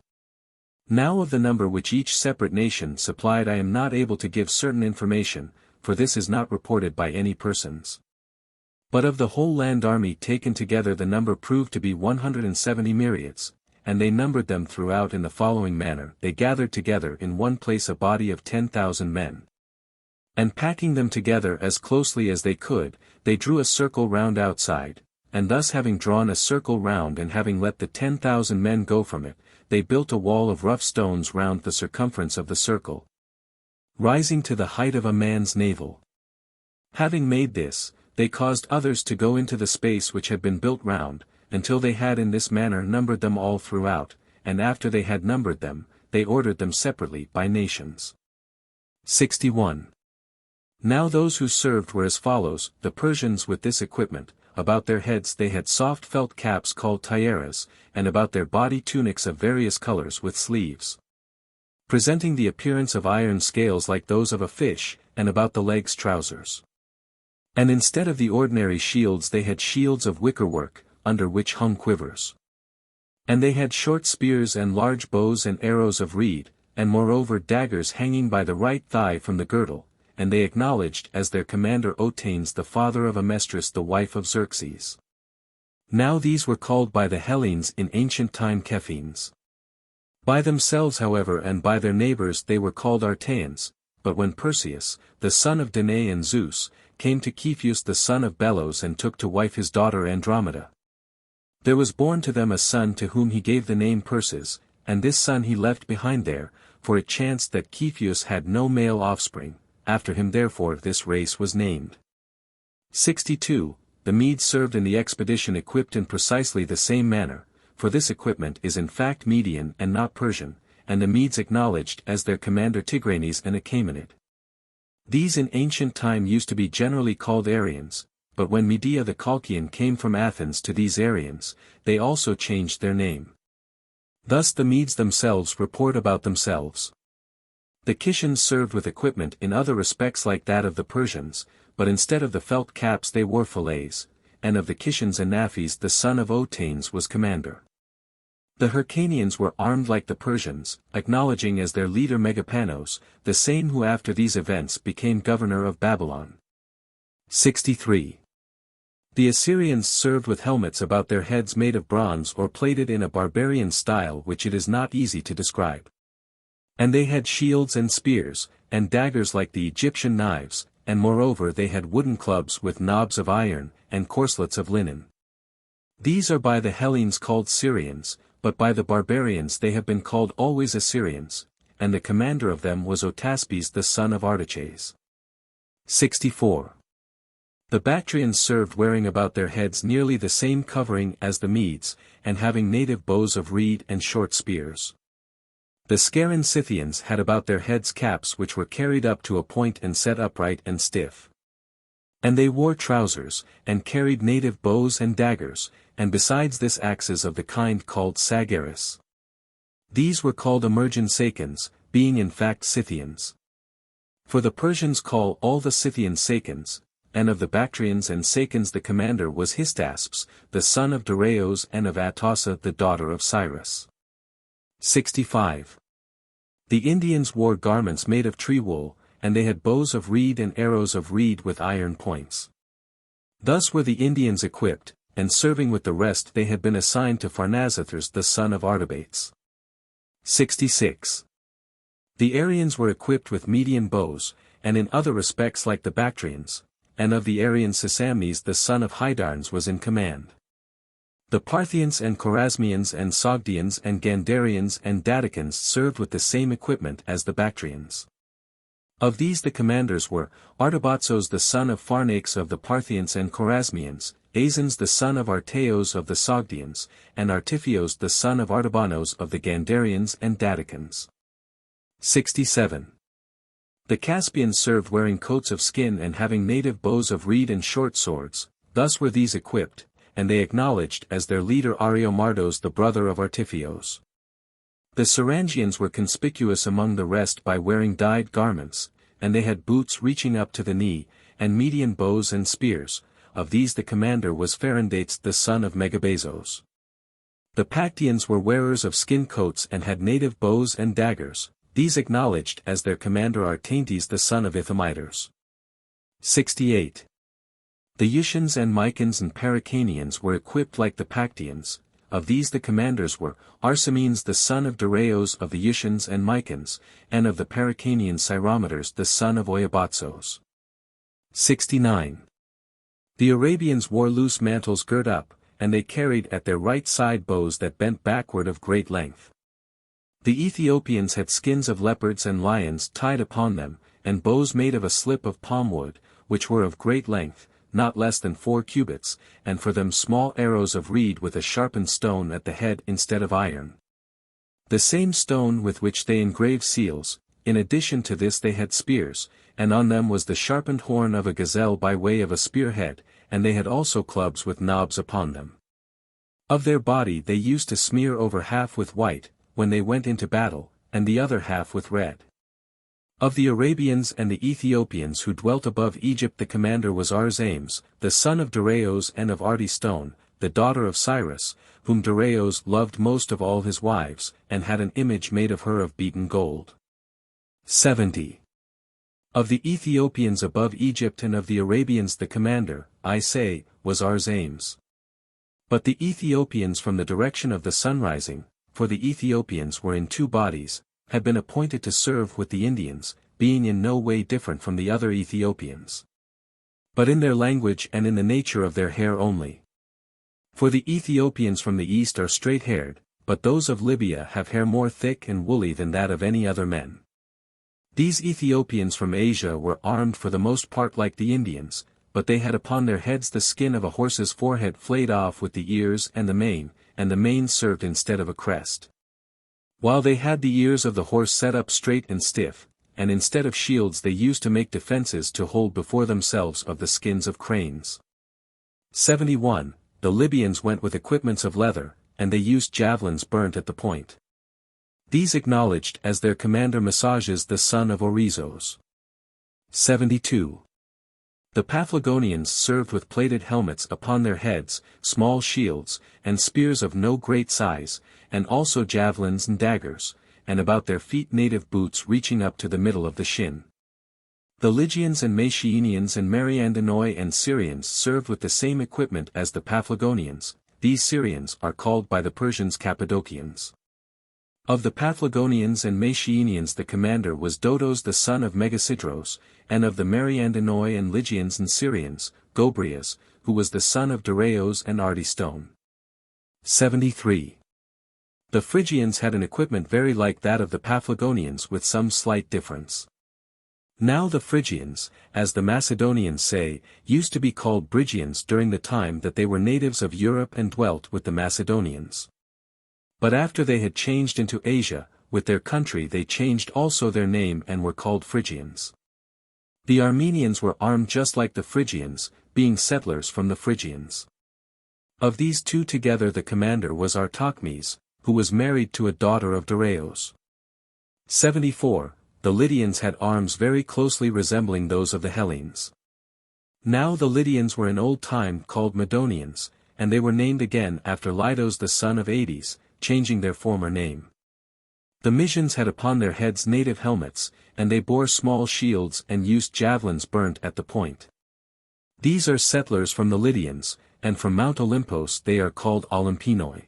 Now of the number which each separate nation supplied I am not able to give certain information, for this is not reported by any persons. But of the whole land army taken together the number proved to be 170 myriads, and they numbered them throughout in the following manner: they gathered together in one place a body of 10,000 men. And packing them together as closely as they could, they drew a circle round outside, and thus having drawn a circle round and having let the 10,000 men go from it, they built a wall of rough stones round the circumference of the circle, rising to the height of a man's navel. Having made this, they caused others to go into the space which had been built round, until they had in this manner numbered them all throughout, and after they had numbered them, they ordered them separately by nations. 61. Now those who served were as follows: the Persians with this equipment, about their heads they had soft felt caps called tiaras, and about their body tunics of various colors with sleeves, presenting the appearance of iron scales like those of a fish, and about the legs trousers. And instead of the ordinary shields they had shields of wickerwork, under which hung quivers. And they had short spears and large bows and arrows of reed, and moreover daggers hanging by the right thigh from the girdle, and they acknowledged as their commander Otanes, the father of Amestris the wife of Xerxes. Now these were called by the Hellenes in ancient time Kephines. By themselves however and by their neighbors they were called Artaeans, but when Perseus, the son of Danae and Zeus, came to Cepheus the son of Belos and took to wife his daughter Andromeda, there was born to them a son to whom he gave the name Perses, and this son he left behind there, for it chanced that Cepheus had no male offspring. After him therefore this race was named. 62. The Medes served in the expedition equipped in precisely the same manner, for this equipment is in fact Median and not Persian, and the Medes acknowledged as their commander Tigranes and Achaemenid. These in ancient time used to be generally called Aryans, but when Medea the Colchian came from Athens to these Aryans, they also changed their name. Thus the Medes themselves report about themselves. The Kishans served with equipment in other respects like that of the Persians, but instead of the felt caps they wore fillets, and of the Kishans Anaphis the son of Otanes was commander. The Hyrcanians were armed like the Persians, acknowledging as their leader Megapanos, the same who after these events became governor of Babylon. 63. The Assyrians served with helmets about their heads made of bronze or plated in a barbarian style which it is not easy to describe. And they had shields and spears, and daggers like the Egyptian knives, and moreover they had wooden clubs with knobs of iron, and corslets of linen. These are by the Hellenes called Syrians, but by the barbarians they have been called always Assyrians, and the commander of them was Otaspes the son of Artaches. 64. The Bactrians served wearing about their heads nearly the same covering as the Medes, and having native bows of reed and short spears. The Scaran Scythians had about their heads caps which were carried up to a point and set upright and stiff. And they wore trousers, and carried native bows and daggers, and besides this axes of the kind called sagaris. These were called Emergen Sacans, being in fact Scythians. For the Persians call all the Scythians Sacans, and of the Bactrians and Sacans the commander was Hystaspes, the son of Dareios and of Atossa the daughter of Cyrus. 65. The Indians wore garments made of tree wool, and they had bows of reed and arrows of reed with iron points. Thus were the Indians equipped, and serving with the rest they had been assigned to Pharnazathus the son of Artabates. 66. The Aryans were equipped with Median bows, and in other respects like the Bactrians, and of the Aryans Sisamnes the son of Hydarnes was in command. The Parthians and Chorasmians and Sogdians and Gandarians and Daticans served with the same equipment as the Bactrians. Of these the commanders were, Artabatzos the son of Pharnaces of the Parthians and Chorasmians, Azans the son of Arteos of the Sogdians, and Artiphios the son of Artabanos of the Gandarians and Daticans. 67. The Caspians served wearing coats of skin and having native bows of reed and short swords, thus were these equipped, and they acknowledged as their leader Ariomardos the brother of Artiphios. The Sarangians were conspicuous among the rest by wearing dyed garments, and they had boots reaching up to the knee, and Median bows and spears. Of these the commander was Pharandates the son of Megabazos. The Pactians were wearers of skin coats and had native bows and daggers, these acknowledged as their commander Artaintes the son of Ithomidars. 68. The Eusians and Mycans and Paracanians were equipped like the Pactians, of these the commanders were, Arsamenes the son of Dareios of the Eusians and Mycans, and of the Paracanians Cyrometers the son of Oiabatzos. 69. The Arabians wore loose mantles girt up, and they carried at their right side bows that bent backward of great length. The Ethiopians had skins of leopards and lions tied upon them, and bows made of a slip of palm wood, which were of great length, not less than 4 cubits, and for them small arrows of reed with a sharpened stone at the head instead of iron. The same stone with which they engraved seals, in addition to this they had spears, and on them was the sharpened horn of a gazelle by way of a spearhead, and they had also clubs with knobs upon them. Of their body they used to smear over half with white, when they went into battle, and the other half with red. Of the Arabians and the Ethiopians who dwelt above Egypt the commander was Arzames, the son of Dareios and of Artistone, the daughter of Cyrus, whom Dareios loved most of all his wives, and had an image made of her of beaten gold. 70. Of the Ethiopians above Egypt and of the Arabians the commander, I say, was Arzames. But the Ethiopians from the direction of the sun rising, for the Ethiopians were in 2 bodies, had been appointed to serve with the Indians, being in no way different from the other Ethiopians. But in their language and in the nature of their hair only. For the Ethiopians from the east are straight-haired, but those of Libya have hair more thick and woolly than that of any other men. These Ethiopians from Asia were armed for the most part like the Indians, but they had upon their heads the skin of a horse's forehead flayed off with the ears and the mane served instead of a crest. While they had the ears of the horse set up straight and stiff, and instead of shields they used to make defenses to hold before themselves of the skins of cranes. 71. The Libyans went with equipments of leather, and they used javelins burnt at the point. These acknowledged as their commander Massages the son of Orizos. 72. The Paphlagonians served with plated helmets upon their heads, small shields, and spears of no great size, and also javelins and daggers, and about their feet native boots reaching up to the middle of the shin. The Lygians and Machaenians and Mariandanoi and Syrians served with the same equipment as the Paphlagonians. These Syrians are called by the Persians Cappadocians. Of the Paphlagonians and Machaenians the commander was Dodos the son of Megasidros, and of the Mariandanoi and Lygians and Syrians, Gobrias, who was the son of Dareios and Artistone. 73. The Phrygians had an equipment very like that of the Paphlagonians with some slight difference. Now the Phrygians, as the Macedonians say, used to be called Brygians during the time that they were natives of Europe and dwelt with the Macedonians. But after they had changed into Asia, with their country they changed also their name and were called Phrygians. The Armenians were armed just like the Phrygians, being settlers from the Phrygians. Of these 2 together the commander was Artachmes, who was married to a daughter of Dareios. 74. the Lydians had arms very closely resembling those of the Hellenes. Now the Lydians were in old time called Medonians, and they were named again after Lydos the son of Ades, changing their former name. The Mysians had upon their heads native helmets, and they bore small shields and used javelins burnt at the point. These are settlers from the Lydians, and from Mount Olympos they are called Olympinoi.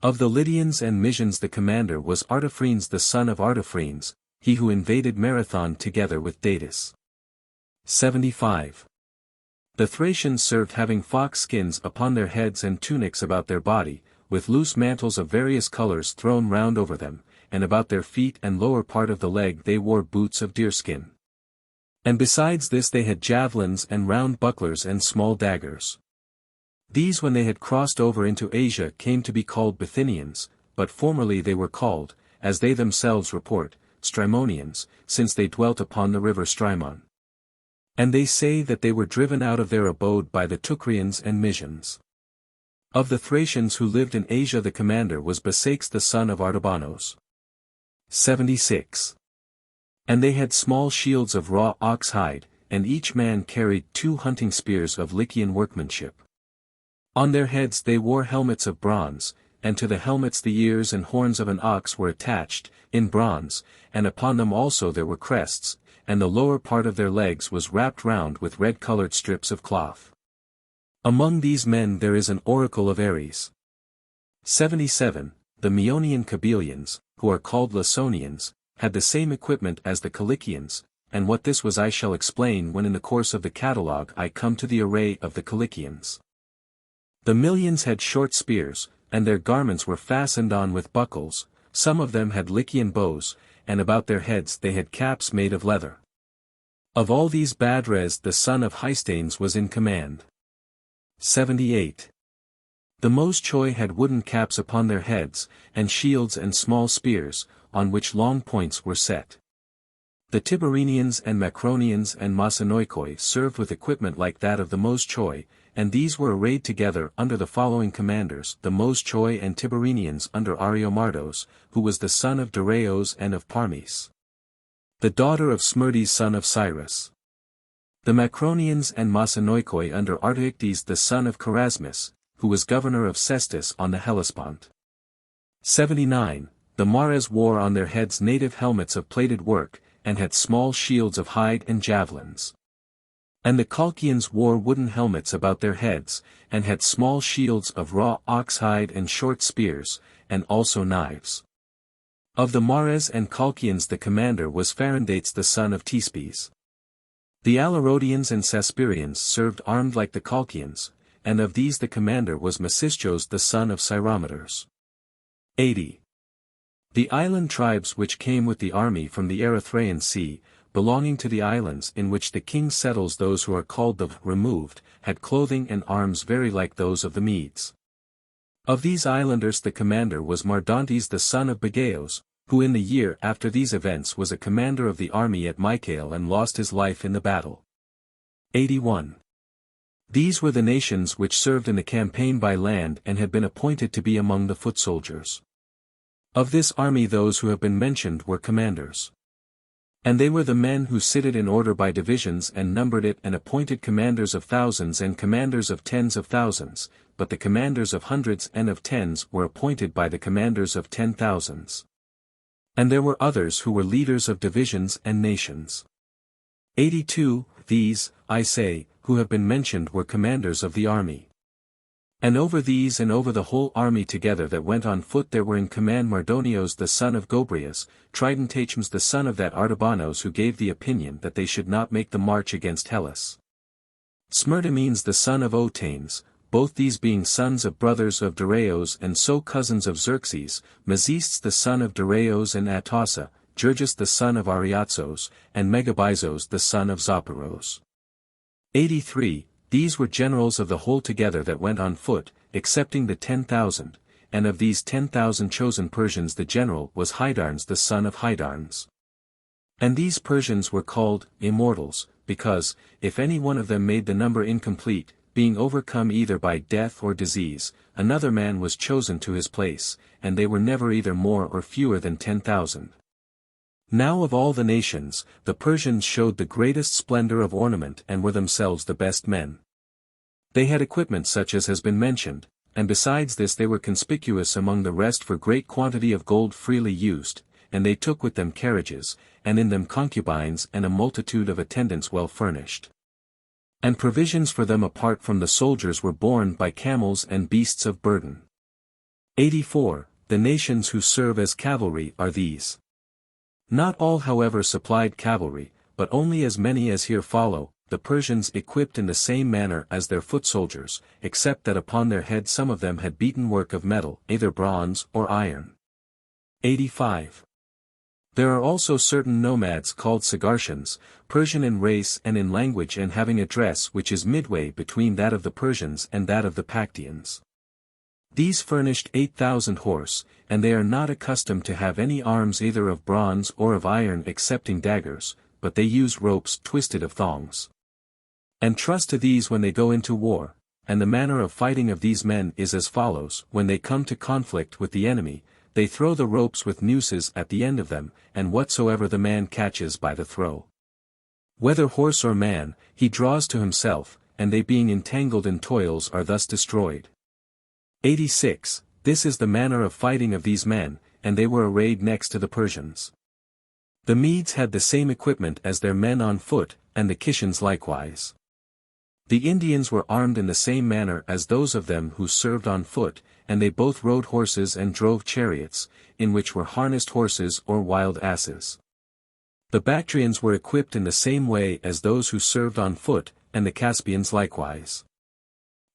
Of the Lydians and Mysians the commander was Artaphernes the son of Artaphernes, he who invaded Marathon together with Datis. 75. The Thracians served having fox skins upon their heads and tunics about their body, with loose mantles of various colors thrown round over them, and about their feet and lower part of the leg they wore boots of deerskin. And besides this they had javelins and round bucklers and small daggers. These when they had crossed over into Asia came to be called Bithynians, but formerly they were called, as they themselves report, Strymonians, since they dwelt upon the river Strymon. And they say that they were driven out of their abode by the Teucrians and Mysians. Of the Thracians who lived in Asia the commander was Basaques the son of Artabanos. 76. And they had small shields of raw ox hide, and each man carried 2 hunting spears of Lycian workmanship. On their heads they wore helmets of bronze, and to the helmets the ears and horns of an ox were attached, in bronze, and upon them also there were crests, and the lower part of their legs was wrapped round with red-colored strips of cloth. Among these men there is an oracle of Ares. 77. The Meonian Cabelians, who are called Lasonians, had the same equipment as the Cilicians, and what this was I shall explain when in the course of the catalogue I come to the array of the Cilicians. The Milians had short spears, and their garments were fastened on with buckles, some of them had Lycian bows, and about their heads they had caps made of leather. Of all these Badres the son of Hystanes was in command. 78. The Moschoi had wooden caps upon their heads, and shields and small spears, on which long points were set. The Tiberinians and Macronians and Masanoikoi served with equipment like that of the Moschoi, and these were arrayed together under the following commanders: the Moschoi and Tiberinians under Ariomardos, who was the son of Dareios and of Parmes, the daughter of Smyrdes son of Cyrus. The Macronians and Masanoikoi under Artaictes the son of Charasmus, who was governor of Cestus on the Hellespont. 79. The Mares wore on their heads native helmets of plated work, and had small shields of hide and javelins. And the Colchians wore wooden helmets about their heads, and had small shields of raw ox hide and short spears, and also knives. Of the Mares and Colchians the commander was Pharandates the son of Thespes. The Alarodians and Saspirians served armed like the Colchians, and of these the commander was Mecistios the son of Cyrometers. 80. The island tribes which came with the army from the Erythraean Sea, belonging to the islands in which the king settles those who are called the removed, had clothing and arms very like those of the Medes. Of these islanders the commander was Mardontes the son of Bagaeos, who in the year after these events was a commander of the army at Mycale and lost his life in the battle. 81. These were the nations which served in the campaign by land and had been appointed to be among the foot soldiers. Of this army those who have been mentioned were commanders. And they were the men who sitted in order by divisions and numbered it and appointed commanders of thousands and commanders of tens of thousands, but the commanders of hundreds and of tens were appointed by the commanders of 10,000s. And there were others who were leaders of divisions and nations. 82. These, I say, who have been mentioned were commanders of the army. And over these and over the whole army together that went on foot there were in command Mardonios the son of Gobryas, Tridentations the son of that Artabanos who gave the opinion that they should not make the march against Hellas. Smyrtamines the son of Otanes, both these being sons of brothers of Dareios and so cousins of Xerxes, Mazistes the son of Dareios and Atossa, Gergus the son of Ariatzos, and Megabizos the son of Zopyros. 83. These were generals of the whole together that went on foot, excepting the 10,000, and of these 10,000 chosen Persians the general was Hydarnes the son of Hydarnes. And these Persians were called immortals, because, if any one of them made the number incomplete, being overcome either by death or disease, another man was chosen to his place, and they were never either more or fewer than 10,000. Now of all the nations, the Persians showed the greatest splendor of ornament and were themselves the best men. They had equipment such as has been mentioned, and besides this they were conspicuous among the rest for great quantity of gold freely used, and they took with them carriages, and in them concubines and a multitude of attendants well furnished. And provisions for them apart from the soldiers were borne by camels and beasts of burden. 84. The nations who serve as cavalry are these. Not all however supplied cavalry, but only as many as here follow, the Persians equipped in the same manner as their foot soldiers, except that upon their heads some of them had beaten work of metal, either bronze or iron. 85. There are also certain nomads called Sagartians, Persian in race and in language and having a dress which is midway between that of the Persians and that of the Pactians. These furnished 8,000 horse, and they are not accustomed to have any arms either of bronze or of iron excepting daggers, but they use ropes twisted of thongs. And trust to these when they go into war, and the manner of fighting of these men is as follows: when they come to conflict with the enemy, they throw the ropes with nooses at the end of them, and whatsoever the man catches by the throw, whether horse or man, he draws to himself, and they being entangled in toils are thus destroyed. 86. This is the manner of fighting of these men, and they were arrayed next to the Persians. The Medes had the same equipment as their men on foot, and the Kishans likewise. The Indians were armed in the same manner as those of them who served on foot, and they both rode horses and drove chariots, in which were harnessed horses or wild asses. The Bactrians were equipped in the same way as those who served on foot, and the Caspians likewise.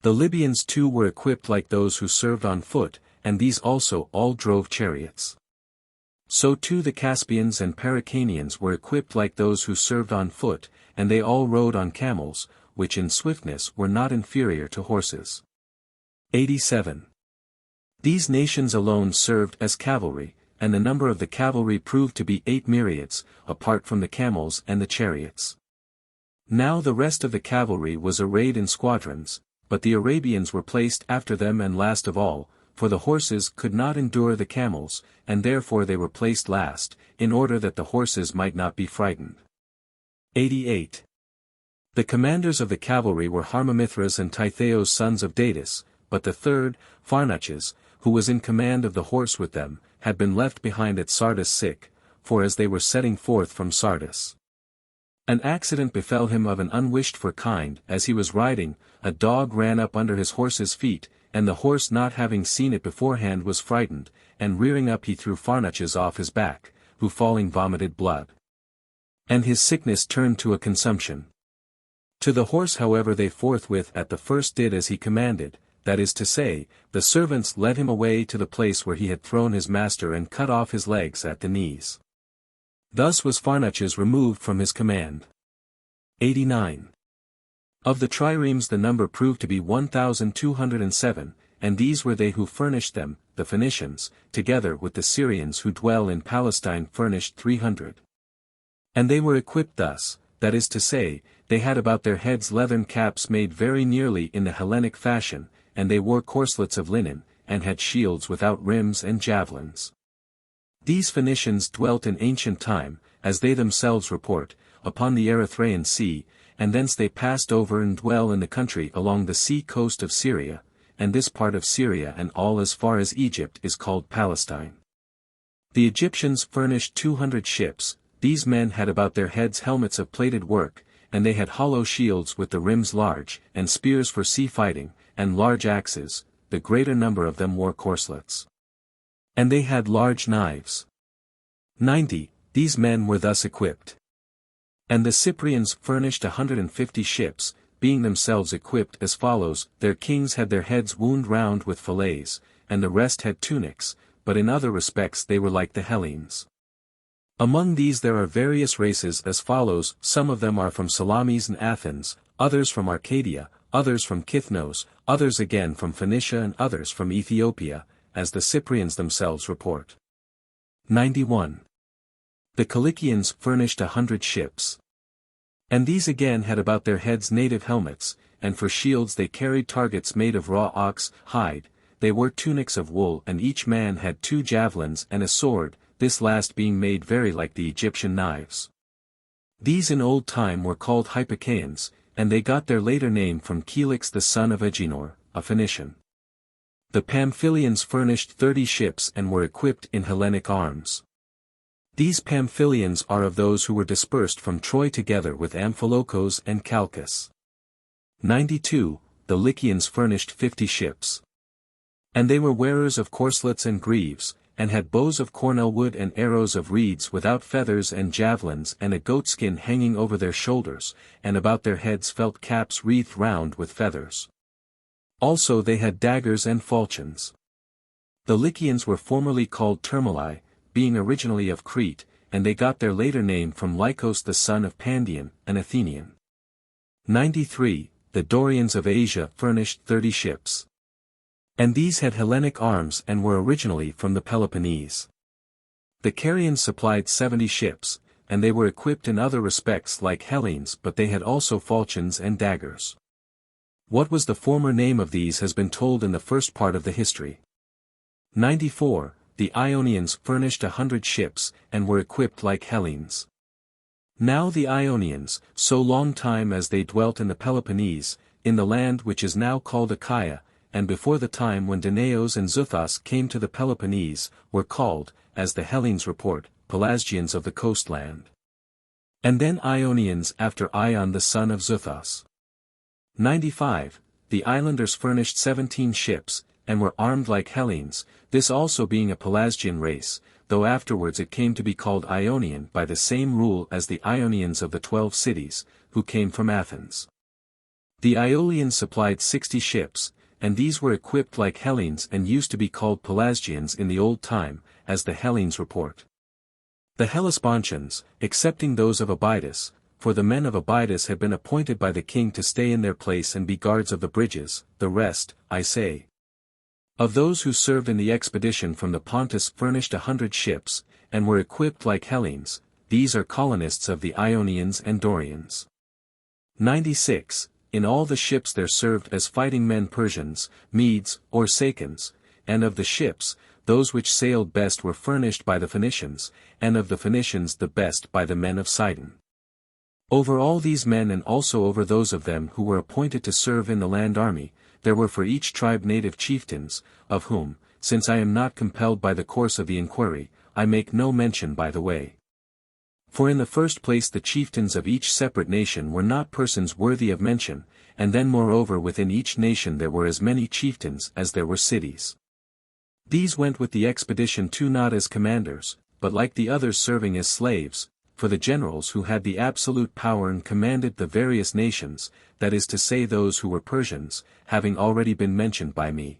The Libyans too were equipped like those who served on foot, and these also all drove chariots. So too the Caspians and Paracanians were equipped like those who served on foot, and they all rode on camels, which in swiftness were not inferior to horses. 87. These nations alone served as cavalry, and the number of the cavalry proved to be 8 myriads, apart from the camels and the chariots. Now the rest of the cavalry was arrayed in squadrons, but the Arabians were placed after them and last of all, for the horses could not endure the camels, and therefore they were placed last, in order that the horses might not be frightened. 88. The commanders of the cavalry were Harmamithras and Tithæus sons of Datis, but the third, Pharnaces, who was in command of the horse with them, had been left behind at Sardis sick, for as they were setting forth from Sardis, an accident befell him of an unwished-for kind. As he was riding, a dog ran up under his horse's feet, and the horse not having seen it beforehand was frightened, and rearing up he threw Pharnaces off his back, who falling vomited blood. And his sickness turned to a consumption. To the horse however they forthwith at the first did as he commanded, that is to say, the servants led him away to the place where he had thrown his master and cut off his legs at the knees. Thus was Pharnaces removed from his command. 89. Of the triremes the number proved to be 1,207, and these were they who furnished them, the Phoenicians, together with the Syrians who dwell in Palestine furnished 300. And they were equipped thus, that is to say, they had about their heads leathern caps made very nearly in the Hellenic fashion, and they wore corslets of linen, and had shields without rims and javelins. These Phoenicians dwelt in ancient time, as they themselves report, upon the Erythraean Sea, and thence they passed over and dwell in the country along the sea coast of Syria, and this part of Syria and all as far as Egypt is called Palestine. The Egyptians furnished 200 ships. These men had about their heads helmets of plated work, and they had hollow shields with the rims large, and spears for sea fighting, and large axes. The greater number of them wore corslets. And they had large knives. 90. These men were thus equipped. And the Cyprians furnished 150 ships, being themselves equipped as follows: their kings had their heads wound round with fillets, and the rest had tunics, but in other respects they were like the Hellenes. Among these there are various races as follows: some of them are from Salamis and Athens, others from Arcadia, others from Kithnos, others again from Phoenicia and others from Ethiopia, as the Cyprians themselves report. 91. The Cilicians furnished 100 ships. And these again had about their heads native helmets, and for shields they carried targets made of raw ox hide. They wore tunics of wool, and each man had 2 javelins and a sword. this last being made very like the Egyptian knives. These in old time were called Hypocaeans, and they got their later name from Celix the son of Agenor, a Phoenician. The Pamphylians furnished 30 ships and were equipped in Hellenic arms. These Pamphylians are of those who were dispersed from Troy together with Amphilochus and Chalcus. 92. The Lycians furnished 50 ships. And they were wearers of corslets and greaves, and had bows of cornel wood and arrows of reeds without feathers and javelins and a goatskin hanging over their shoulders, and about their heads felt caps wreathed round with feathers. Also they had daggers and falchions. The Lycians were formerly called Thermalae, being originally of Crete, and they got their later name from Lycos the son of Pandion, an Athenian. 93. The Dorians of Asia furnished 30 ships. And these had Hellenic arms and were originally from the Peloponnese. The Carians supplied 70 ships, and they were equipped in other respects like Hellenes, but they had also falchions and daggers. What was the former name of these has been told in the first part of the history. 94. The Ionians furnished 100 ships, and were equipped like Hellenes. Now the Ionians, so long time as they dwelt in the Peloponnese, in the land which is now called Achaia, and before the time when Danaos and Xuthos came to the Peloponnese, were called, as the Hellenes report, Pelasgians of the coastland. And then Ionians after Ion the son of Xuthos. 95. The islanders furnished 17 ships, and were armed like Hellenes, this also being a Pelasgian race, though afterwards it came to be called Ionian by the same rule as the Ionians of the 12 cities, who came from Athens. The Aeolians supplied 60 ships, and these were equipped like Hellenes and used to be called Pelasgians in the old time, as the Hellenes report. The Hellespontians, excepting those of Abydos, for the men of Abydos had been appointed by the king to stay in their place and be guards of the bridges, the rest, I say. Of those who served in the expedition from the Pontus furnished 100 ships, and were equipped like Hellenes, these are colonists of the Ionians and Dorians. 96. In all the ships there served as fighting men Persians, Medes, or Sacans, and of the ships, those which sailed best were furnished by the Phoenicians, and of the Phoenicians the best by the men of Sidon. Over all these men and also over those of them who were appointed to serve in the land army, there were for each tribe native chieftains, of whom, since I am not compelled by the course of the inquiry, I make no mention by the way. For in the first place the chieftains of each separate nation were not persons worthy of mention, and then moreover within each nation there were as many chieftains as there were cities. These went with the expedition too not as commanders, but like the others serving as slaves, for the generals who had the absolute power and commanded the various nations, that is to say those who were Persians, having already been mentioned by me.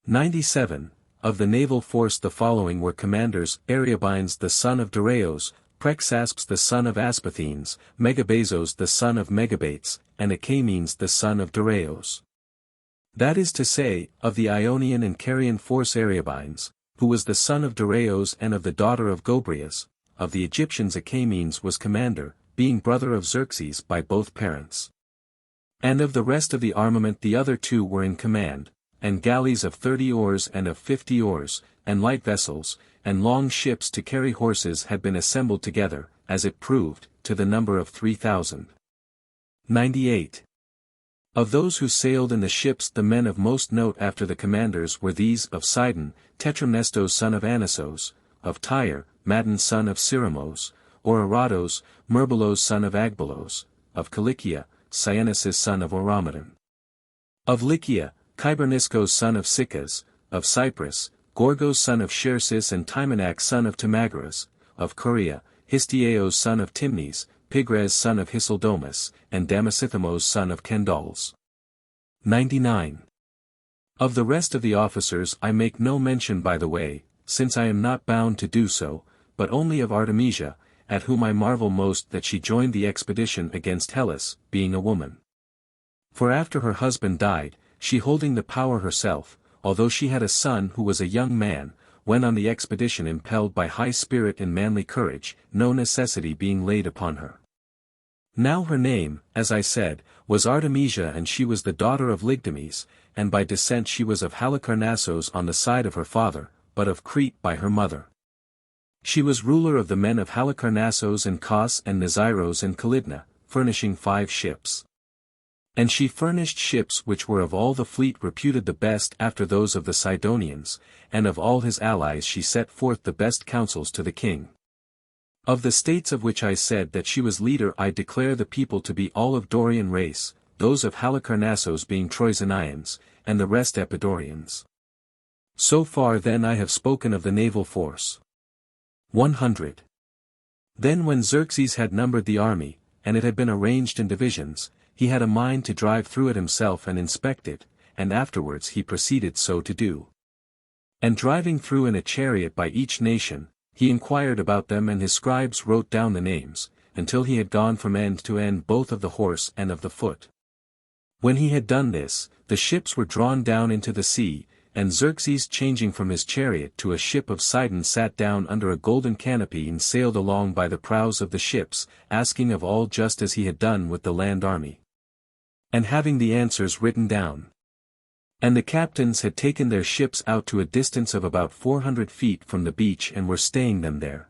97. Of the naval force the following were commanders: Ariobanes the son of Dareios, Prexaspes the son of Aspathenes, Megabazos the son of Megabates, and Achaemenes the son of Dareios. That is to say, of the Ionian and Carian force Ariobanes, who was the son of Dareios and of the daughter of Gobryas. Of the Egyptians Achaemenes was commander, being brother of Xerxes by both parents. And of the rest of the armament the other two were in command, and galleys of 30 oars and of 50 oars, and light vessels, and long ships to carry horses had been assembled together, as it proved, to the number of 3,000. 98. Of those who sailed in the ships the men of most note after the commanders were these: of Sidon, Tetramnestos son of Anisos; of Tyre, Madon son of Cyramos; or Eratos, Murbelos son of Agbelos; of Cilicia, Cyanisus son of Oromedon; of Lycia, Kyberniscos son of Siccas; of Cyprus, Gorgos son of Xerxes and Timanac son of Timagoras; of Corea, Histieos son of Timnes, Pigres son of Hisildomus, and Damasithemos son of Candaules. 99. Of the rest of the officers I make no mention by the way, since I am not bound to do so, but only of Artemisia, at whom I marvel most that she joined the expedition against Hellas, being a woman. For after her husband died, she holding the power herself, although she had a son who was a young man, went on the expedition impelled by high spirit and manly courage, no necessity being laid upon her. Now her name, as I said, was Artemisia, and she was the daughter of Lygdames, and by descent she was of Halicarnassos on the side of her father, but of Crete by her mother. She was ruler of the men of Halicarnassos and Cos and Nisyros and Calydna, furnishing 5 ships. And she furnished ships which were of all the fleet reputed the best after those of the Sidonians, and of all his allies she set forth the best counsels to the king. Of the states of which I said that she was leader I declare the people to be all of Dorian race, those of Halicarnassos being Troezenians, and the rest Epidaurians. So far then I have spoken of the naval force. 100. Then when Xerxes had numbered the army, and it had been arranged in divisions, he had a mind to drive through it himself and inspect it, and afterwards he proceeded so to do. And driving through in a chariot by each nation, he inquired about them and his scribes wrote down the names, until he had gone from end to end both of the horse and of the foot. When he had done this, the ships were drawn down into the sea, and Xerxes changing from his chariot to a ship of Sidon sat down under a golden canopy and sailed along by the prows of the ships, asking of all just as he had done with the land army. And having the answers written down. And the captains had taken their ships out to a distance of about 400 feet from the beach and were staying them there.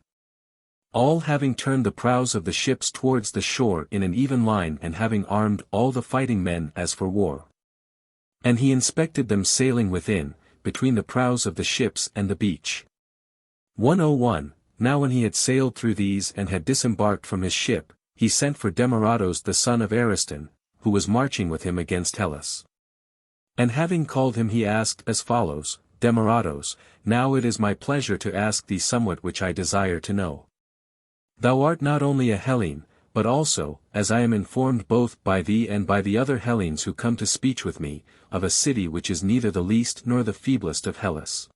All having turned the prows of the ships towards the shore in an even line and having armed all the fighting men as for war. And he inspected them sailing within, between the prows of the ships and the beach. 101. Now when he had sailed through these and had disembarked from his ship, he sent for Demaratos the son of Ariston, who was marching with him against Hellas. And having called him he asked as follows, Demaratos, now it is my pleasure to ask thee somewhat which I desire to know. Thou art not only a Hellene, but also, as I am informed both by thee and by the other Hellenes who come to speech with me, of a city which is neither the least nor the feeblest of Hellas.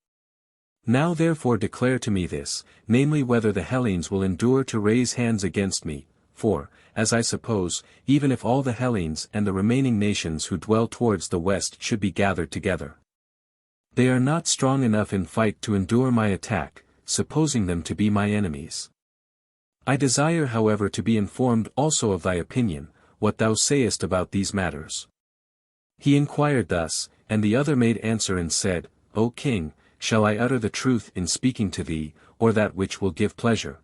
Now therefore declare to me this, namely whether the Hellenes will endure to raise hands against me, for, as I suppose, even if all the Hellenes and the remaining nations who dwell towards the west should be gathered together, they are not strong enough in fight to endure my attack, supposing them to be my enemies. I desire however to be informed also of thy opinion, what thou sayest about these matters. He inquired thus, and the other made answer and said, O king, shall I utter the truth in speaking to thee, or that which will give pleasure?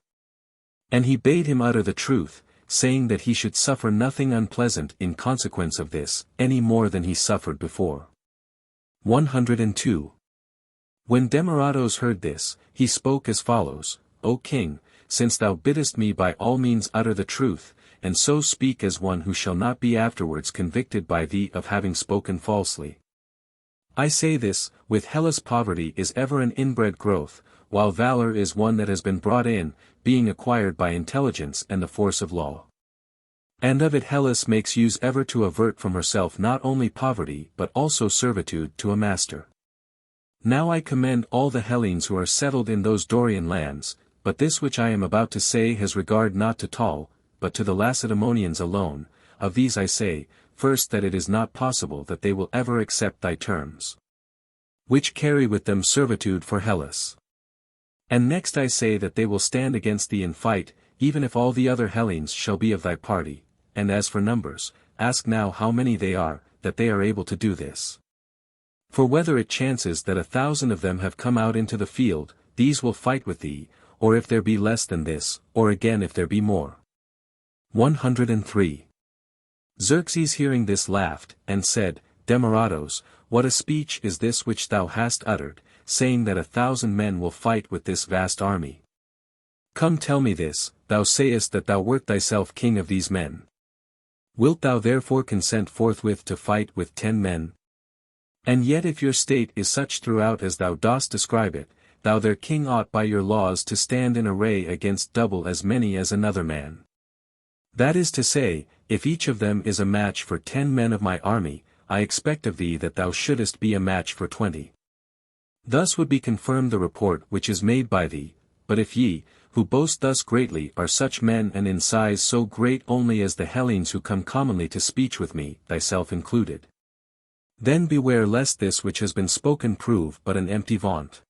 And he bade him utter the truth, saying that he should suffer nothing unpleasant in consequence of this, any more than he suffered before. 102. When Demaratos heard this, he spoke as follows, O king, since thou biddest me by all means utter the truth, and so speak as one who shall not be afterwards convicted by thee of having spoken falsely. I say this, with Hellas poverty is ever an inbred growth, while valor is one that has been brought in, being acquired by intelligence and the force of law. And of it Hellas makes use ever to avert from herself not only poverty but also servitude to a master. Now I commend all the Hellenes who are settled in those Dorian lands, but this which I am about to say has regard not to Tal, but to the Lacedaemonians alone. Of these I say, first that it is not possible that they will ever accept thy terms, which carry with them servitude for Hellas. And next I say that they will stand against thee in fight, even if all the other Hellenes shall be of thy party, and as for numbers, ask now how many they are, that they are able to do this. For whether it chances that 1,000 of them have come out into the field, these will fight with thee, or if there be less than this, or again if there be more. 103. Xerxes hearing this laughed, and said, Demaratos, what a speech is this which thou hast uttered, saying that 1,000 men will fight with this vast army? Come tell me this, thou sayest that thou wert thyself king of these men. Wilt thou therefore consent forthwith to fight with 10 men? And yet if your state is such throughout as thou dost describe it, thou their king ought by your laws to stand in array against double as many as another man. That is to say, if each of them is a match for 10 men of my army, I expect of thee that thou shouldest be a match for 20. Thus would be confirmed the report which is made by thee, but if ye, who boast thus greatly are such men and in size so great only as the Hellenes who come commonly to speech with me, thyself included, then beware lest this which has been spoken prove but an empty vaunt.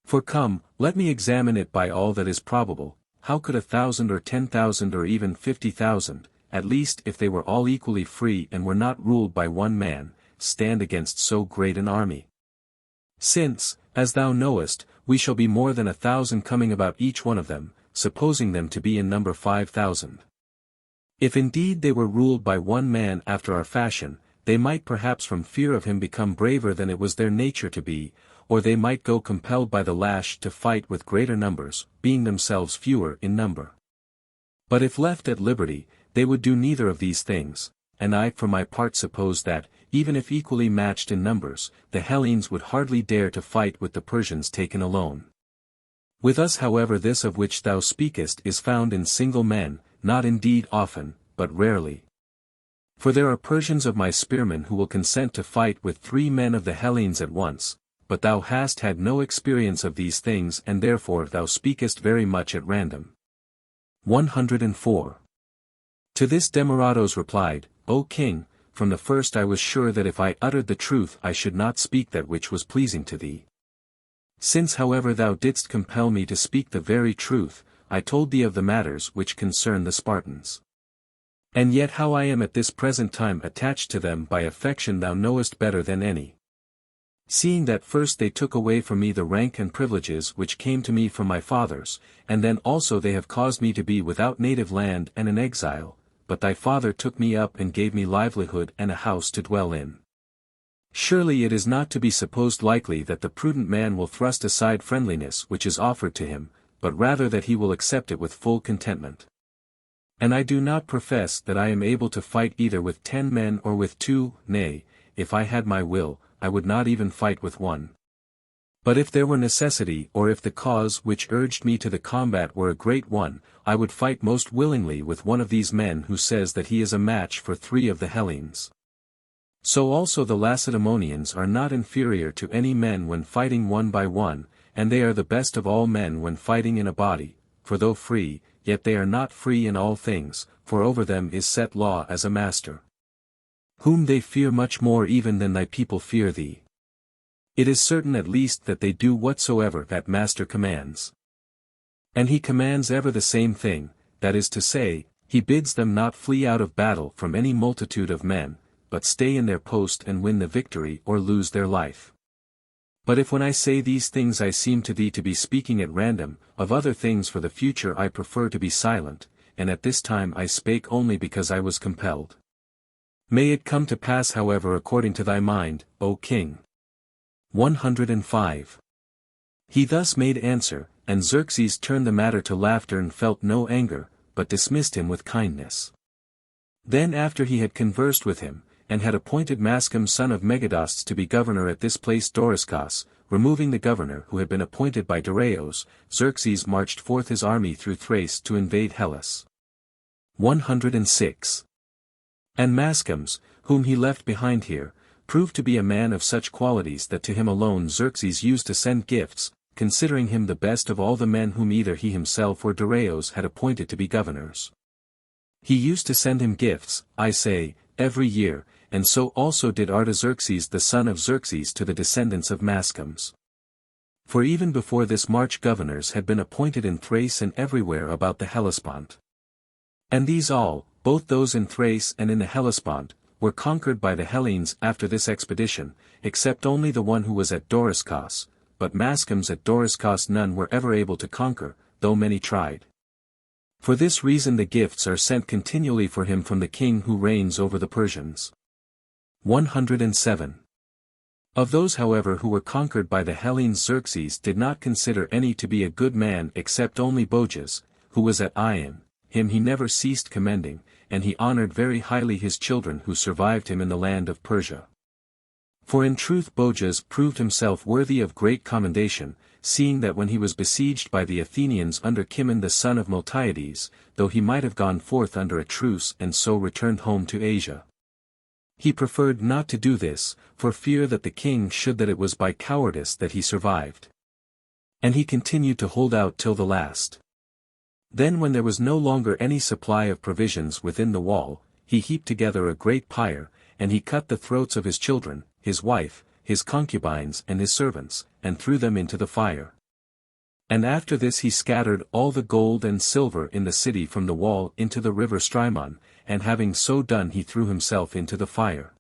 For come, let me examine it by all that is probable, how could 1,000 or 10,000 or even 50,000, at least if they were all equally free and were not ruled by one man, stand against so great an army? Since, as thou knowest, we shall be more than 1,000 coming about each one of them, supposing them to be in number 5,000. If indeed they were ruled by one man after our fashion, they might perhaps from fear of him become braver than it was their nature to be, or they might go compelled by the lash to fight with greater numbers, being themselves fewer in number. But if left at liberty, they would do neither of these things, and I for my part suppose that, even if equally matched in numbers, the Hellenes would hardly dare to fight with the Persians taken alone. With us however this of which thou speakest is found in single men, not indeed often, but rarely. For there are Persians of my spearmen who will consent to fight with 3 men of the Hellenes at once, but thou hast had no experience of these things and therefore thou speakest very much at random. 104. To this Demaratos replied, O king, from the first I was sure that if I uttered the truth I should not speak that which was pleasing to thee. Since however thou didst compel me to speak the very truth, I told thee of the matters which concern the Spartans. And yet how I am at this present time attached to them by affection thou knowest better than any. Seeing that first they took away from me the rank and privileges which came to me from my fathers, and then also they have caused me to be without native land and an exile, but thy father took me up and gave me livelihood and a house to dwell in. Surely it is not to be supposed likely that the prudent man will thrust aside friendliness which is offered to him, but rather that he will accept it with full contentment. And I do not profess that I am able to fight either with 10 men or with 2, nay, if I had my will, I would not even fight with 1. But if there were necessity or if the cause which urged me to the combat were a great one, I would fight most willingly with one of these men who says that he is a match for 3 of the Hellenes. So also the Lacedaemonians are not inferior to any men when fighting one by one, and they are the best of all men when fighting in a body, for though free, yet they are not free in all things, for over them is set law as a master, whom they fear much more even than thy people fear thee. It is certain at least that they do whatsoever that master commands. And he commands ever the same thing, that is to say, he bids them not flee out of battle from any multitude of men, but stay in their post and win the victory or lose their life. But if when I say these things I seem to thee to be speaking at random, of other things for the future I prefer to be silent, and at this time I spake only because I was compelled. May it come to pass however according to thy mind, O king. 105. He thus made answer, and Xerxes turned the matter to laughter and felt no anger, but dismissed him with kindness. Then after he had conversed with him, and had appointed Mascom son of Megadastes to be governor at this place Doriscos, removing the governor who had been appointed by Darius, Xerxes marched forth his army through Thrace to invade Hellas. 106. And Mascoms, whom he left behind here, proved to be a man of such qualities that to him alone Xerxes used to send gifts, considering him the best of all the men whom either he himself or Darius had appointed to be governors. He used to send him gifts, I say, every year, and so also did Artaxerxes the son of Xerxes to the descendants of Mascoms. For even before this march governors had been appointed in Thrace and everywhere about the Hellespont. And these all, both those in Thrace and in the Hellespont, were conquered by the Hellenes after this expedition, except only the one who was at Doriscos, but Mascoms at Doriscos none were ever able to conquer, though many tried. For this reason the gifts are sent continually for him from the king who reigns over the Persians. 107. Of those however who were conquered by the Hellenes Xerxes did not consider any to be a good man except only Boges, who was at Ion, him he never ceased commending, and he honored very highly his children who survived him in the land of Persia. For in truth Boges proved himself worthy of great commendation, seeing that when he was besieged by the Athenians under Cimon the son of Miltiades, though he might have gone forth under a truce and so returned home to Asia, he preferred not to do this, for fear that the king should that it was by cowardice that he survived. And he continued to hold out till the last. Then when there was no longer any supply of provisions within the wall, he heaped together a great pyre, and he cut the throats of his children, his wife, his concubines and his servants, and threw them into the fire. And after this he scattered all the gold and silver in the city from the wall into the river Strymon, and having so done he threw himself into the fire.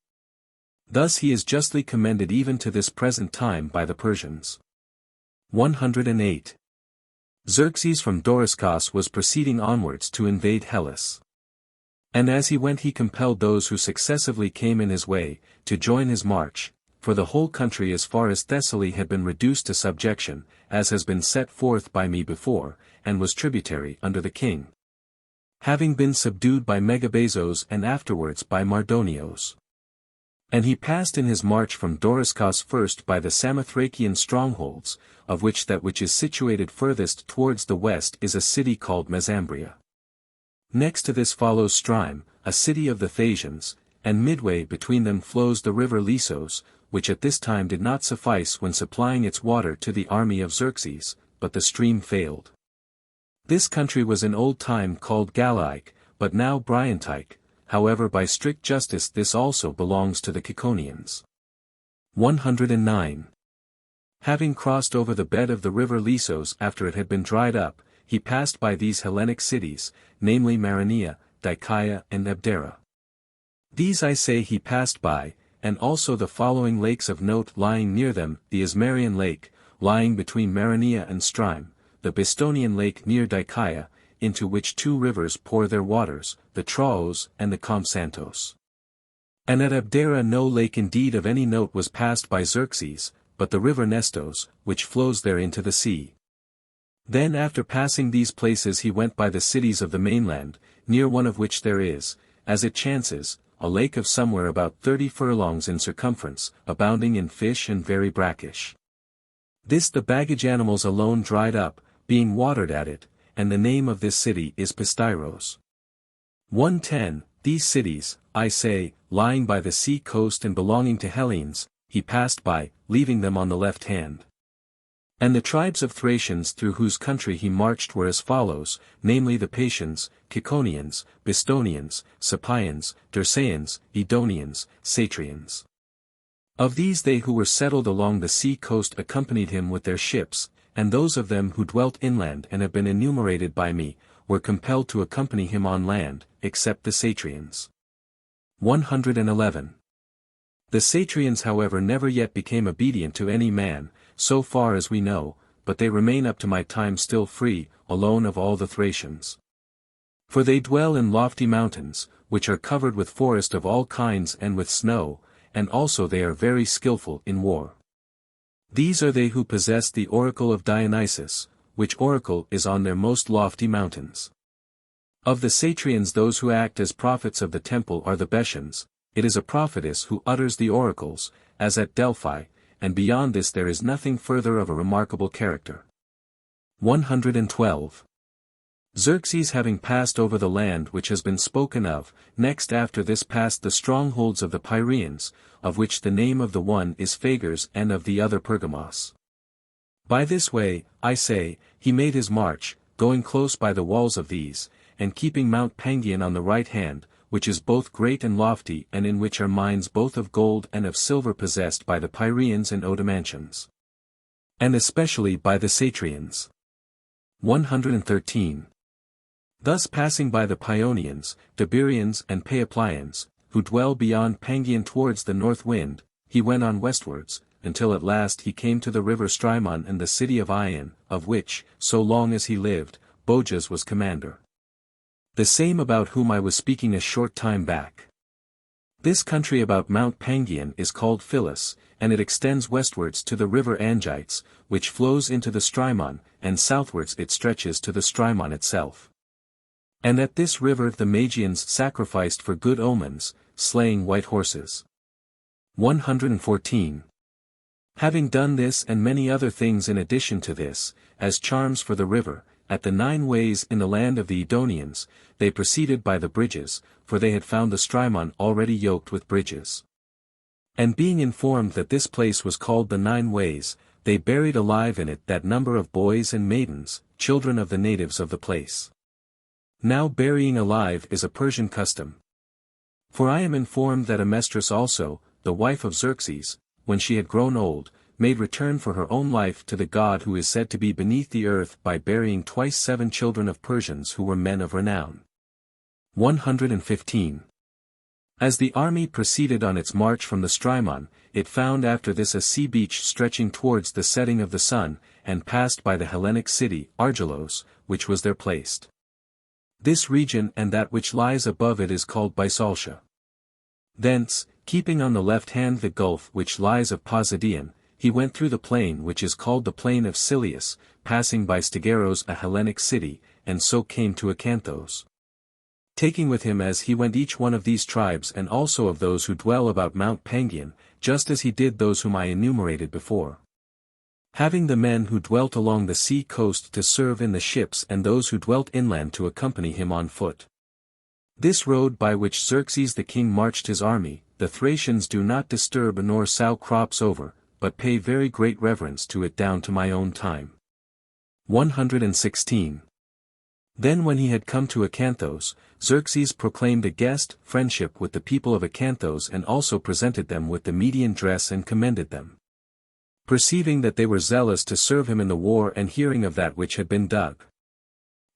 Thus he is justly commended even to this present time by the Persians. 108. Xerxes from Doriscos was proceeding onwards to invade Hellas. And as he went he compelled those who successively came in his way, to join his march, for the whole country as far as Thessaly had been reduced to subjection, as has been set forth by me before, and was tributary under the king. Having been subdued by Megabazos and afterwards by Mardonios. And he passed in his march from Doriscos first by the Samothracian strongholds, of which that which is situated furthest towards the west is a city called Mesambria. Next to this follows Stryme, a city of the Thasians, and midway between them flows the river Lissos, which at this time did not suffice when supplying its water to the army of Xerxes, but the stream failed. This country was in old time called Galaic, but now Bryantique, however by strict justice this also belongs to the Ciconians. 109. Having crossed over the bed of the river Lissos after it had been dried up, he passed by these Hellenic cities, namely Maroneia, Dicaea and Abdera. These I say he passed by, and also the following lakes of note lying near them, the Ismarian lake, lying between Maroneia and Stryme, the Bistonian lake near Dicaea, into which two rivers pour their waters, the Traos and the Compsantos. And at Abdera no lake indeed of any note was passed by Xerxes, but the river Nestos, which flows there into the sea. Then after passing these places he went by the cities of the mainland, near one of which there is, as it chances, a lake of somewhere about 30 furlongs in circumference, abounding in fish and very brackish. This the baggage animals alone dried up, being watered at it, and the name of this city is Pistyros. 110. These cities, I say, lying by the sea coast and belonging to Hellenes, he passed by, leaving them on the left hand. And the tribes of Thracians through whose country he marched were as follows, namely the Patians, Ciconians, Bistonians, Sapians, Dersaeans, Edonians, Satrians. Of these they who were settled along the sea coast accompanied him with their ships, and those of them who dwelt inland and have been enumerated by me, were compelled to accompany him on land, except the Satrians. 111. The Satrians however never yet became obedient to any man, so far as we know, but they remain up to my time still free, alone of all the Thracians. For they dwell in lofty mountains, which are covered with forest of all kinds and with snow, and also they are very skillful in war. These are they who possess the oracle of Dionysus, which oracle is on their most lofty mountains. Of the Satrians those who act as prophets of the temple are the Bessians. It is a prophetess who utters the oracles, as at Delphi, and beyond this there is nothing further of a remarkable character. 112. Xerxes having passed over the land which has been spoken of, next after this passed the strongholds of the Pyrians, of which the name of the one is Phagers and of the other Pergamos. By this way, I say, he made his march, going close by the walls of these, and keeping Mount Pangion on the right hand, which is both great and lofty and in which are mines both of gold and of silver possessed by the Pyrians and Odomantians. And especially by the Satrians. 113. Thus passing by the Paeonians, Tiberians and Paeoplians, who dwell beyond Pangion towards the north wind, he went on westwards, until at last he came to the river Strymon and the city of Ion, of which, so long as he lived, Bojas was commander. The same about whom I was speaking a short time back. This country about Mount Pangion is called Phyllis, and it extends westwards to the river Angites, which flows into the Strymon, and southwards it stretches to the Strymon itself. And at this river the Magians sacrificed for good omens, slaying white horses. 114. Having done this and many other things in addition to this, as charms for the river, at the 9 ways in the land of the Edonians, they proceeded by the bridges, for they had found the Strymon already yoked with bridges. And being informed that this place was called the 9 ways, they buried alive in it that number of boys and maidens, children of the natives of the place. Now burying alive is a Persian custom. For I am informed that Amestris also, the wife of Xerxes, when she had grown old, made return for her own life to the god who is said to be beneath the earth by burying twice 7 children of Persians who were men of renown. 115. As the army proceeded on its march from the Strymon, it found after this a sea beach stretching towards the setting of the sun, and passed by the Hellenic city, Argelos, which was there placed. This region and that which lies above it is called Bisaltia. Thence, keeping on the left hand the gulf which lies of Posidion, he went through the plain which is called the plain of Silius, passing by Stagaros a Hellenic city, and so came to Acanthos. Taking with him as he went each one of these tribes and also of those who dwell about Mount Pangion, just as he did those whom I enumerated before. Having the men who dwelt along the sea coast to serve in the ships and those who dwelt inland to accompany him on foot. This road by which Xerxes the king marched his army, the Thracians do not disturb nor sow crops over, but pay very great reverence to it down to my own time. 116. Then when he had come to Acanthos, Xerxes proclaimed a guest friendship with the people of Acanthos and also presented them with the Median dress and commended them. Perceiving that they were zealous to serve him in the war and hearing of that which had been dug.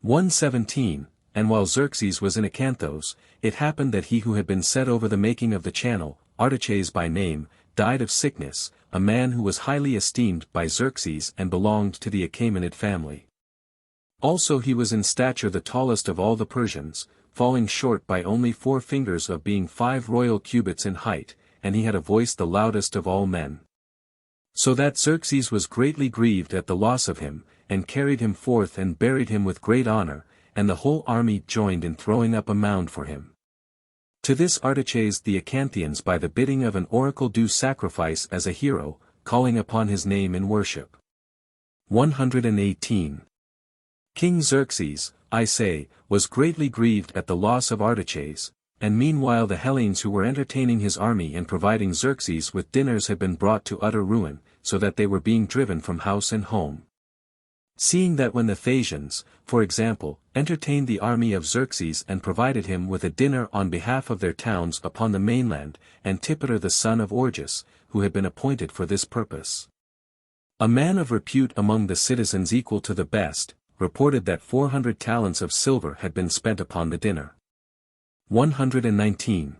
117. And while Xerxes was in Acanthos, it happened that he who had been set over the making of the channel, Artaches by name, died of sickness, a man who was highly esteemed by Xerxes and belonged to the Achaemenid family. Also he was in stature the tallest of all the Persians, falling short by only 4 fingers of being 5 royal cubits in height, and he had a voice the loudest of all men. So that Xerxes was greatly grieved at the loss of him, and carried him forth and buried him with great honor, and the whole army joined in throwing up a mound for him. To this Artaches the Acanthians by the bidding of an oracle do sacrifice as a hero, calling upon his name in worship. 118. King Xerxes, I say, was greatly grieved at the loss of Artaches, and meanwhile the Hellenes who were entertaining his army and providing Xerxes with dinners had been brought to utter ruin, so that they were being driven from house and home. Seeing that when the Thasians, for example, entertained the army of Xerxes and provided him with a dinner on behalf of their towns upon the mainland, Antipater the son of Orgus, who had been appointed for this purpose, a man of repute among the citizens equal to the best, reported that 400 talents of silver had been spent upon the dinner. 119.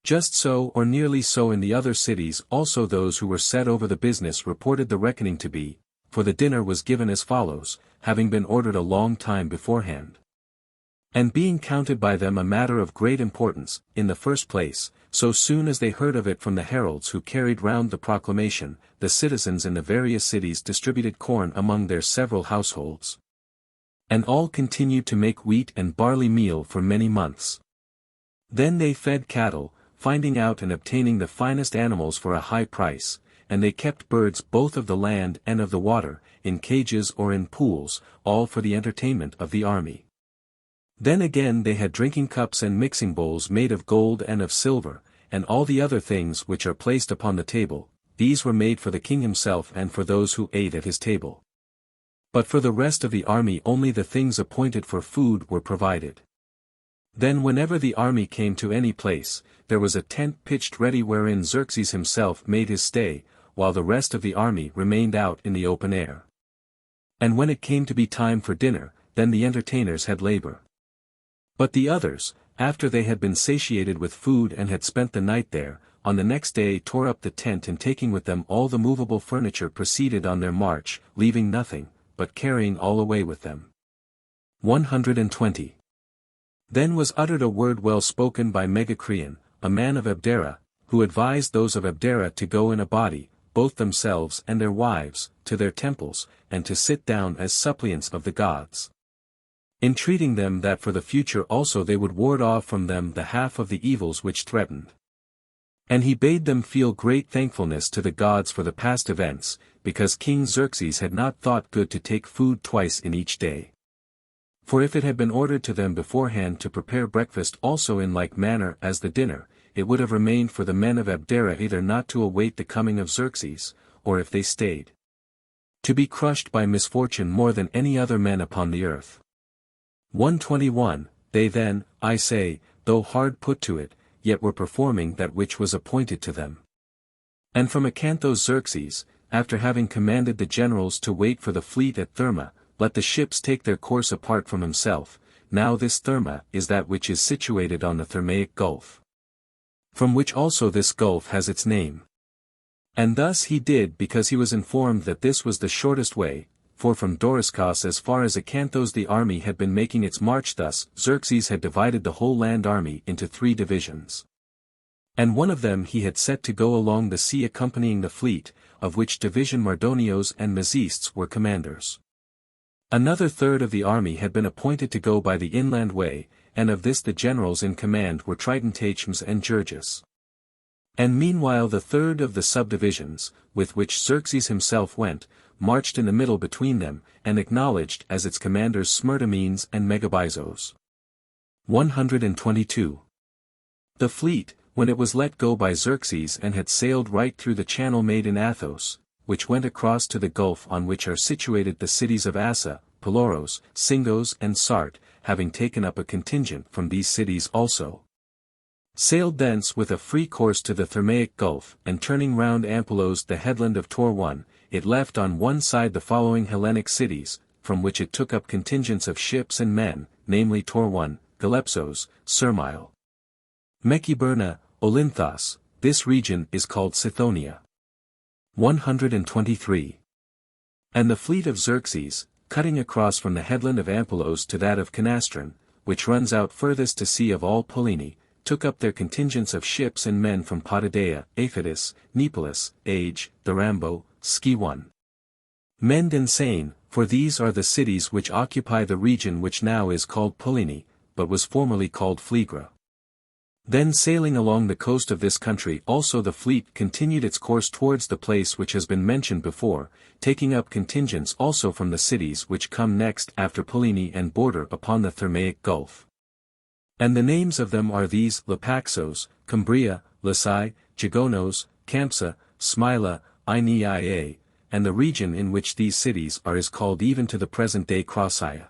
Just so or nearly so in the other cities also those who were set over the business reported the reckoning to be, for the dinner was given as follows, having been ordered a long time beforehand. And being counted by them a matter of great importance, in the first place, so soon as they heard of it from the heralds who carried round the proclamation, the citizens in the various cities distributed corn among their several households. And all continued to make wheat and barley meal for many months. Then they fed cattle, finding out and obtaining the finest animals for a high price, and they kept birds both of the land and of the water, in cages or in pools, all for the entertainment of the army. Then again they had drinking cups and mixing bowls made of gold and of silver, and all the other things which are placed upon the table, these were made for the king himself and for those who ate at his table. But for the rest of the army only the things appointed for food were provided. Then whenever the army came to any place, there was a tent pitched ready wherein Xerxes himself made his stay, while the rest of the army remained out in the open air. And when it came to be time for dinner, then the entertainers had labor. But the others, after they had been satiated with food and had spent the night there, on the next day tore up the tent and taking with them all the movable furniture proceeded on their march, leaving nothing, but carrying all away with them. 120. Then was uttered a word well spoken by Megacreon, a man of Abdera, who advised those of Abdera to go in a body, both themselves and their wives, to their temples, and to sit down as suppliants of the gods, entreating them that for the future also they would ward off from them the half of the evils which threatened. And he bade them feel great thankfulness to the gods for the past events, because King Xerxes had not thought good to take food twice in each day. For if it had been ordered to them beforehand to prepare breakfast also in like manner as the dinner, it would have remained for the men of Abdera either not to await the coming of Xerxes, or if they stayed, to be crushed by misfortune more than any other men upon the earth. 121. They then, I say, though hard put to it, yet were performing that which was appointed to them. And from Acanthos Xerxes, after having commanded the generals to wait for the fleet at Therma, let the ships take their course apart from himself. Now this Therma is that which is situated on the Thermaic Gulf. from which also this gulf has its name. And thus he did because he was informed that this was the shortest way, for from Doriscos as far as Acanthos the army had been making its march. Thus Xerxes had divided the whole land army into 3 divisions. And one of them he had set to go along the sea accompanying the fleet, of which division Mardonios and Mezistes were commanders. Another third of the army had been appointed to go by the inland way, and of this the generals in command were Tritentaches and Gerges. And meanwhile the third of the subdivisions, with which Xerxes himself went, marched in the middle between them, and acknowledged as its commanders Smertomenes and Megabyzos. 122. The fleet, when it was let go by Xerxes and had sailed right through the channel made in Athos, which went across to the gulf on which are situated the cities of Assa, Peloros, Singos and Sart, having taken up a contingent from these cities also, sailed thence with a free course to the Thermaic Gulf, and turning round Ampelos the headland of Tor, it left on one side the following Hellenic cities, from which it took up contingents of ships and men, namely Tor, Galepsos, Sirmile, Mechiberna, Olynthos. This region is called Sithonia. 123. And the fleet of Xerxes, cutting across from the headland of Ampelos to that of Canastron, which runs out furthest to sea of all Polymnia, took up their contingents of ships and men from Potidaea, Aphitis, Neapolis, Age, Tharambo, Skiwan, Mend and Sane, for these are the cities which occupy the region which now is called Polymnia, but was formerly called Phlegra. Then sailing along the coast of this country also the fleet continued its course towards the place which has been mentioned before, taking up contingents also from the cities which come next after Polymnia and border upon the Thermaic Gulf. And the names of them are these: Lepaxos, Cumbria, Lysae, Jagonos, Campsa, Smila, Ineia, and the region in which these cities are is called even to the present day Croesia.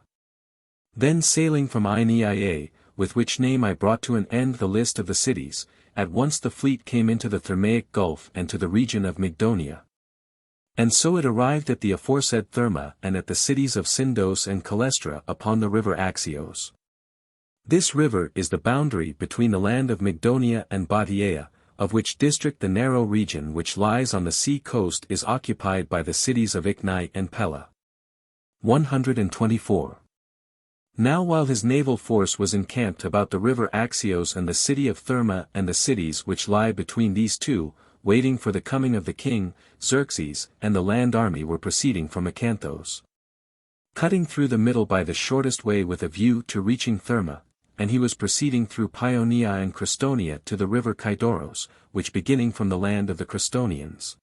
Then sailing from Ineia, with which name I brought to an end the list of the cities, at once the fleet came into the Thermaic Gulf and to the region of Mygdonia. And so it arrived at the aforesaid Therma and at the cities of Syndos and Calestra upon the river Axios. This river is the boundary between the land of Mygdonia and Bottiaea, of which district the narrow region which lies on the sea coast is occupied by the cities of Ichnai and Pella. 124. Now while his naval force was encamped about the river Axios and the city of Therma and the cities which lie between these two, waiting for the coming of the king, Xerxes and the land army were proceeding from Acanthos, cutting through the middle by the shortest way with a view to reaching Therma, and he was proceeding through Paeonia and Crestonia to the river Kydoros, which beginning from the land of the Crestonians,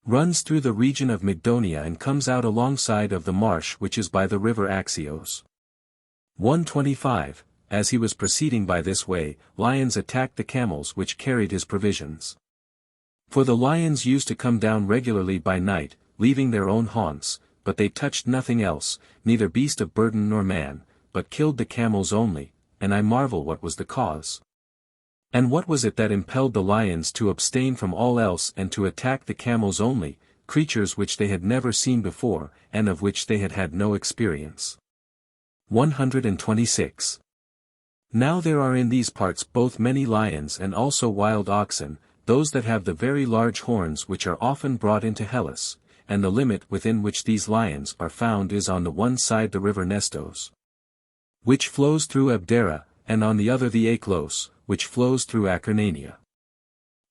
runs through the region of Mygdonia and comes out alongside of the marsh which is by the river Axios. 125. As he was proceeding by this way, lions attacked the camels which carried his provisions. For the lions used to come down regularly by night, leaving their own haunts, but they touched nothing else, neither beast of burden nor man, but killed the camels only, and I marvel what was the cause. And what was it that impelled the lions to abstain from all else and to attack the camels only, creatures which they had never seen before, and of which they had had no experience? 126. Now there are in these parts both many lions and also wild oxen, those that have the very large horns which are often brought into Hellas, and the limit within which these lions are found is on the one side the river Nestos, which flows through Abdera, and on the other the Aklos, which flows through Acarnania.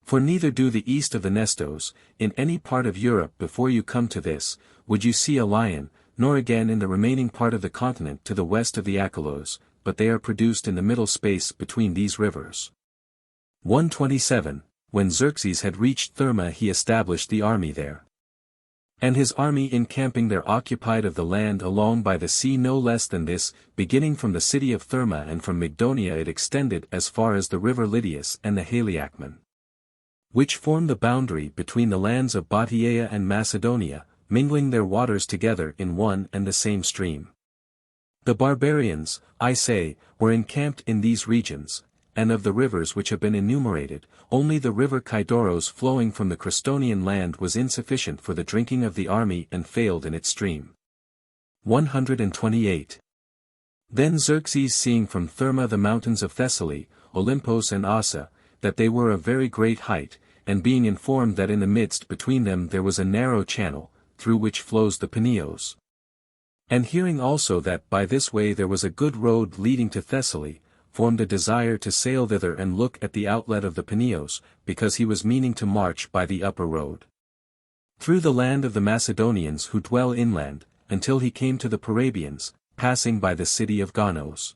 For neither do the east of the Nestos, in any part of Europe before you come to this, would you see a lion, nor again in the remaining part of the continent to the west of the Achelos, but they are produced in the middle space between these rivers. 127. When Xerxes had reached Therma he established the army there. And his army encamping there occupied of the land along by the sea no less than this, beginning from the city of Therma and from Mygdonia it extended as far as the river Lydius and the Haliacmon, which form the boundary between the lands of Bottiaea and Macedonia, mingling their waters together in one and the same stream. The barbarians, I say, were encamped in these regions, and of the rivers which have been enumerated, only the river Kydoros flowing from the Crestonian land was insufficient for the drinking of the army and failed in its stream. 128. Then Xerxes seeing from Therma the mountains of Thessaly, Olympos and Ossa, that they were of very great height, and being informed that in the midst between them there was a narrow channel, through which flows the Peneus. And hearing also that by this way there was a good road leading to Thessaly, formed a desire to sail thither and look at the outlet of the Peneus, because he was meaning to march by the upper road through the land of the Macedonians who dwell inland, until he came to the Parabians, passing by the city of Gonos.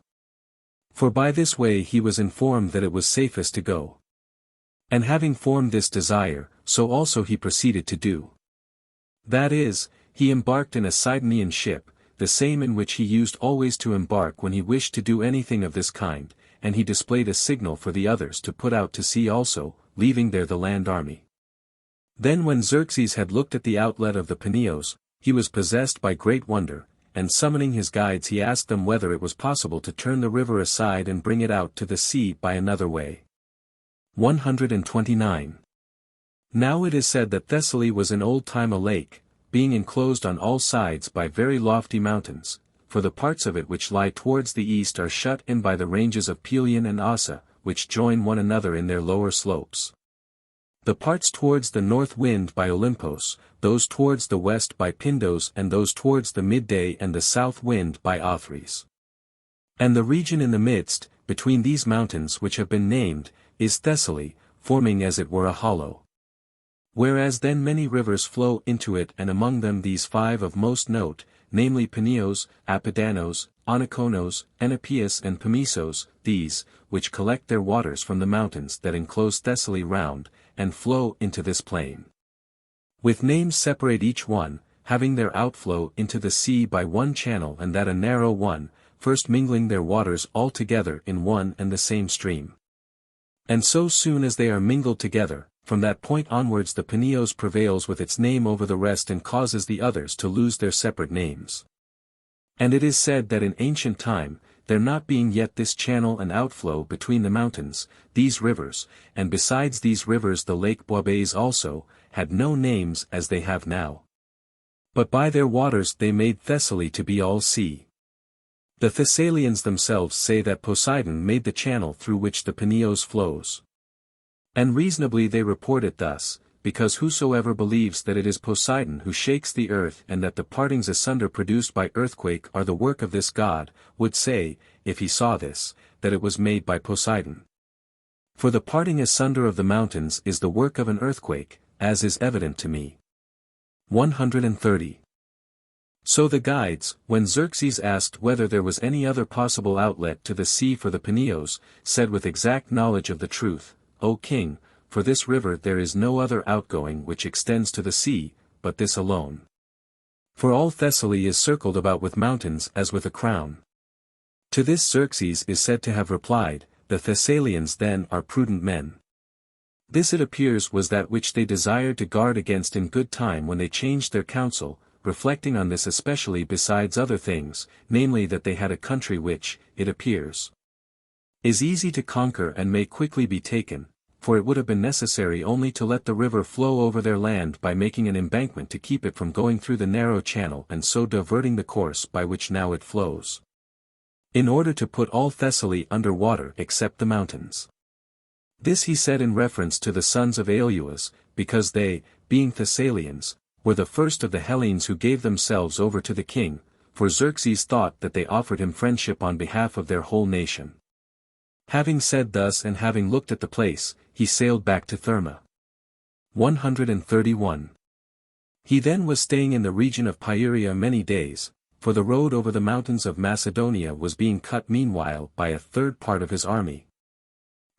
For by this way he was informed that it was safest to go. And having formed this desire, so also he proceeded to do. That is, he embarked in a Sidonian ship, the same in which he used always to embark when he wished to do anything of this kind, and he displayed a signal for the others to put out to sea also, leaving there the land army. Then when Xerxes had looked at the outlet of the Peneus, he was possessed by great wonder, and summoning his guides he asked them whether it was possible to turn the river aside and bring it out to the sea by another way. 129. Now it is said that Thessaly was in old time a lake, being enclosed on all sides by very lofty mountains, for the parts of it which lie towards the east are shut in by the ranges of Pelion and Ossa, which join one another in their lower slopes. The parts towards the north wind by Olympos, those towards the west by Pindos and those towards the midday and the south wind by Othries. And the region in the midst, between these mountains which have been named, is Thessaly, forming as it were a hollow. Whereas then many rivers flow into it and among them these 5 of most note, namely Peneus, Apidanos, Onychonos, Enopius and Pamisos, these, which collect their waters from the mountains that enclose Thessaly round, and flow into this plain. With names separate each one, having their outflow into the sea by one channel and that a narrow one, first mingling their waters all together in one and the same stream. And so soon as they are mingled together, from that point onwards the Peneus prevails with its name over the rest and causes the others to lose their separate names. And it is said that in ancient time, there not being yet this channel and outflow between the mountains, these rivers, and besides these rivers the lake Boibés also, had no names as they have now. But by their waters they made Thessaly to be all sea. The Thessalians themselves say that Poseidon made the channel through which the Peneus flows. And reasonably they report it thus, because whosoever believes that it is Poseidon who shakes the earth and that the partings asunder produced by earthquake are the work of this god, would say, if he saw this, that it was made by Poseidon. For the parting asunder of the mountains is the work of an earthquake, as is evident to me. 130. So the guides, when Xerxes asked whether there was any other possible outlet to the sea for the Peneus, said with exact knowledge of the truth, O king, for this river there is no other outgoing which extends to the sea, but this alone. For all Thessaly is circled about with mountains as with a crown. To this Xerxes is said to have replied, the Thessalians then are prudent men. This it appears was that which they desired to guard against in good time when they changed their counsel, reflecting on this especially besides other things, namely that they had a country which, it appears, is easy to conquer and may quickly be taken, for it would have been necessary only to let the river flow over their land by making an embankment to keep it from going through the narrow channel and so diverting the course by which now it flows, in order to put all Thessaly under water except the mountains. This he said in reference to the sons of Aeolus, because they, being Thessalians, were the first of the Hellenes who gave themselves over to the king, for Xerxes thought that they offered him friendship on behalf of their whole nation. Having said thus and having looked at the place, he sailed back to Therma. 131. He then was staying in the region of Pieria many days, for the road over the mountains of Macedonia was being cut meanwhile by a third part of his army,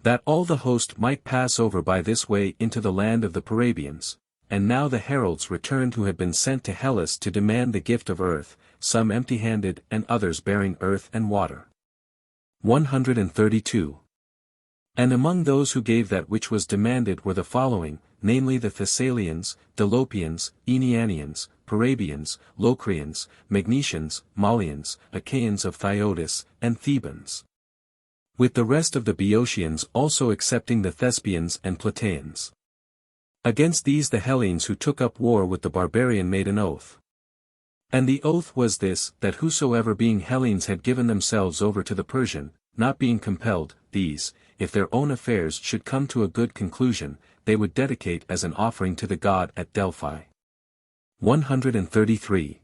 that all the host might pass over by this way into the land of the Parabians. And now the heralds returned who had been sent to Hellas to demand the gift of earth, some empty-handed and others bearing earth and water. 132. And among those who gave that which was demanded were the following, namely the Thessalians, Dolopians, Aenianians, Parabians, Locrians, Magnesians, Malians, Achaeans of Thyotis, and Thebans, with the rest of the Boeotians also excepting the Thespians and Plataeans. Against these the Hellenes who took up war with the barbarian made an oath. And the oath was this, that whosoever being Hellenes had given themselves over to the Persian, not being compelled, these, if their own affairs should come to a good conclusion, they would dedicate as an offering to the god at Delphi. 133.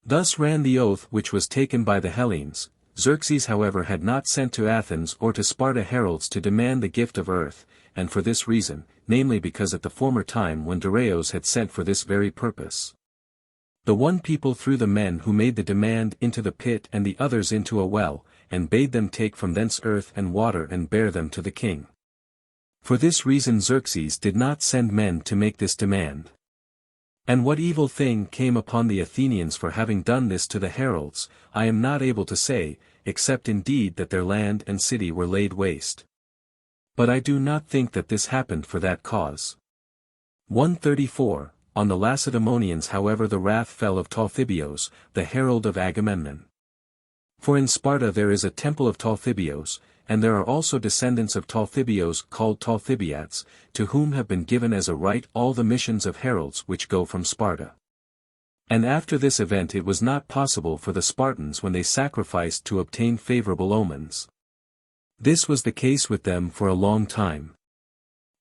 Thus ran the oath which was taken by the Hellenes. Xerxes however had not sent to Athens or to Sparta heralds to demand the gift of earth, and for this reason, namely because at the former time when Darius had sent for this very purpose. The one people threw the men who made the demand into the pit and the others into a well, and bade them take from thence earth and water and bear them to the king. For this reason Xerxes did not send men to make this demand. And what evil thing came upon the Athenians for having done this to the heralds, I am not able to say, except indeed that their land and city were laid waste. But I do not think that this happened for that cause. 134. On the Lacedaemonians however the wrath fell of Talthybios, the herald of Agamemnon. For in Sparta there is a temple of Talthybios, and there are also descendants of Talthybios called Talthybiats, to whom have been given as a right all the missions of heralds which go from Sparta. And after this event it was not possible for the Spartans when they sacrificed to obtain favorable omens. This was the case with them for a long time.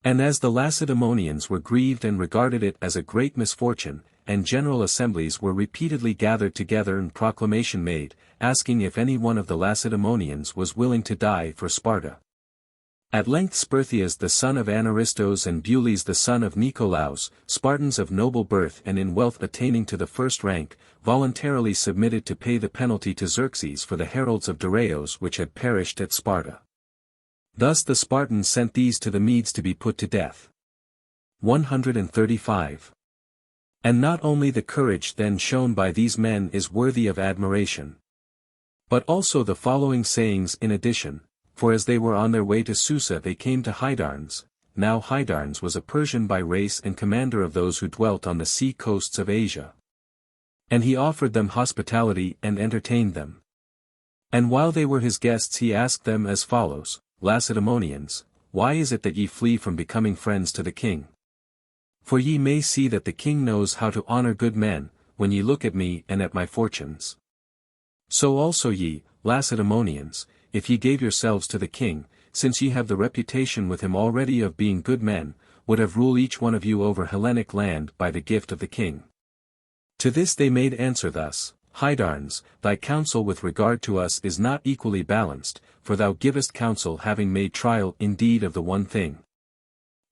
And as the Lacedaemonians were grieved and regarded it as a great misfortune, and general assemblies were repeatedly gathered together and proclamation made, asking if any one of the Lacedaemonians was willing to die for Sparta. At length Sperthias the son of Anaristos and Bules the son of Nicolaus, Spartans of noble birth and in wealth attaining to the first rank, voluntarily submitted to pay the penalty to Xerxes for the heralds of Darius which had perished at Sparta. Thus the Spartans sent these to the Medes to be put to death. 135. And not only the courage then shown by these men is worthy of admiration, but also the following sayings in addition, for as they were on their way to Susa they came to Hydarnes. Now Hydarnes was a Persian by race and commander of those who dwelt on the sea coasts of Asia. And he offered them hospitality and entertained them. And while they were his guests he asked them as follows, Lacedaemonians, why is it that ye flee from becoming friends to the king? For ye may see that the king knows how to honor good men, when ye look at me and at my fortunes. So also ye, Lacedaemonians, if ye gave yourselves to the king, since ye have the reputation with him already of being good men, would have ruled each one of you over Hellenic land by the gift of the king. To this they made answer thus, Hydarnes, thy counsel with regard to us is not equally balanced, for thou givest counsel having made trial indeed of the one thing.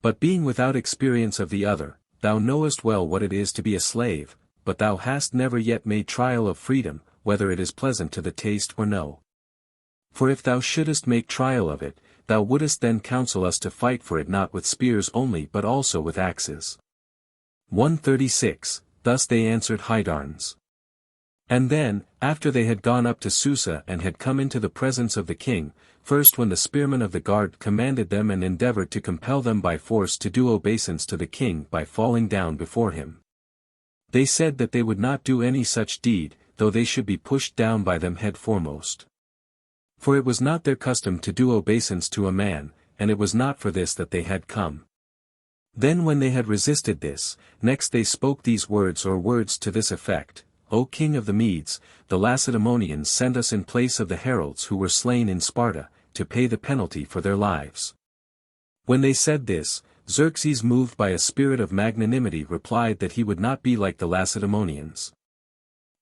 But being without experience of the other, thou knowest well what it is to be a slave, but thou hast never yet made trial of freedom, whether it is pleasant to the taste or no. For if thou shouldest make trial of it, thou wouldest then counsel us to fight for it not with spears only but also with axes. 136. Thus they answered Hydarnes. And then, after they had gone up to Susa and had come into the presence of the king, first when the spearmen of the guard commanded them and endeavored to compel them by force to do obeisance to the king by falling down before him. They said that they would not do any such deed, though they should be pushed down by them head foremost. For it was not their custom to do obeisance to a man, and it was not for this that they had come. Then when they had resisted this, next they spoke these words or words to this effect, O king of the Medes, the Lacedaemonians send us in place of the heralds who were slain in Sparta, to pay the penalty for their lives. When they said this, Xerxes moved by a spirit of magnanimity replied that he would not be like the Lacedaemonians.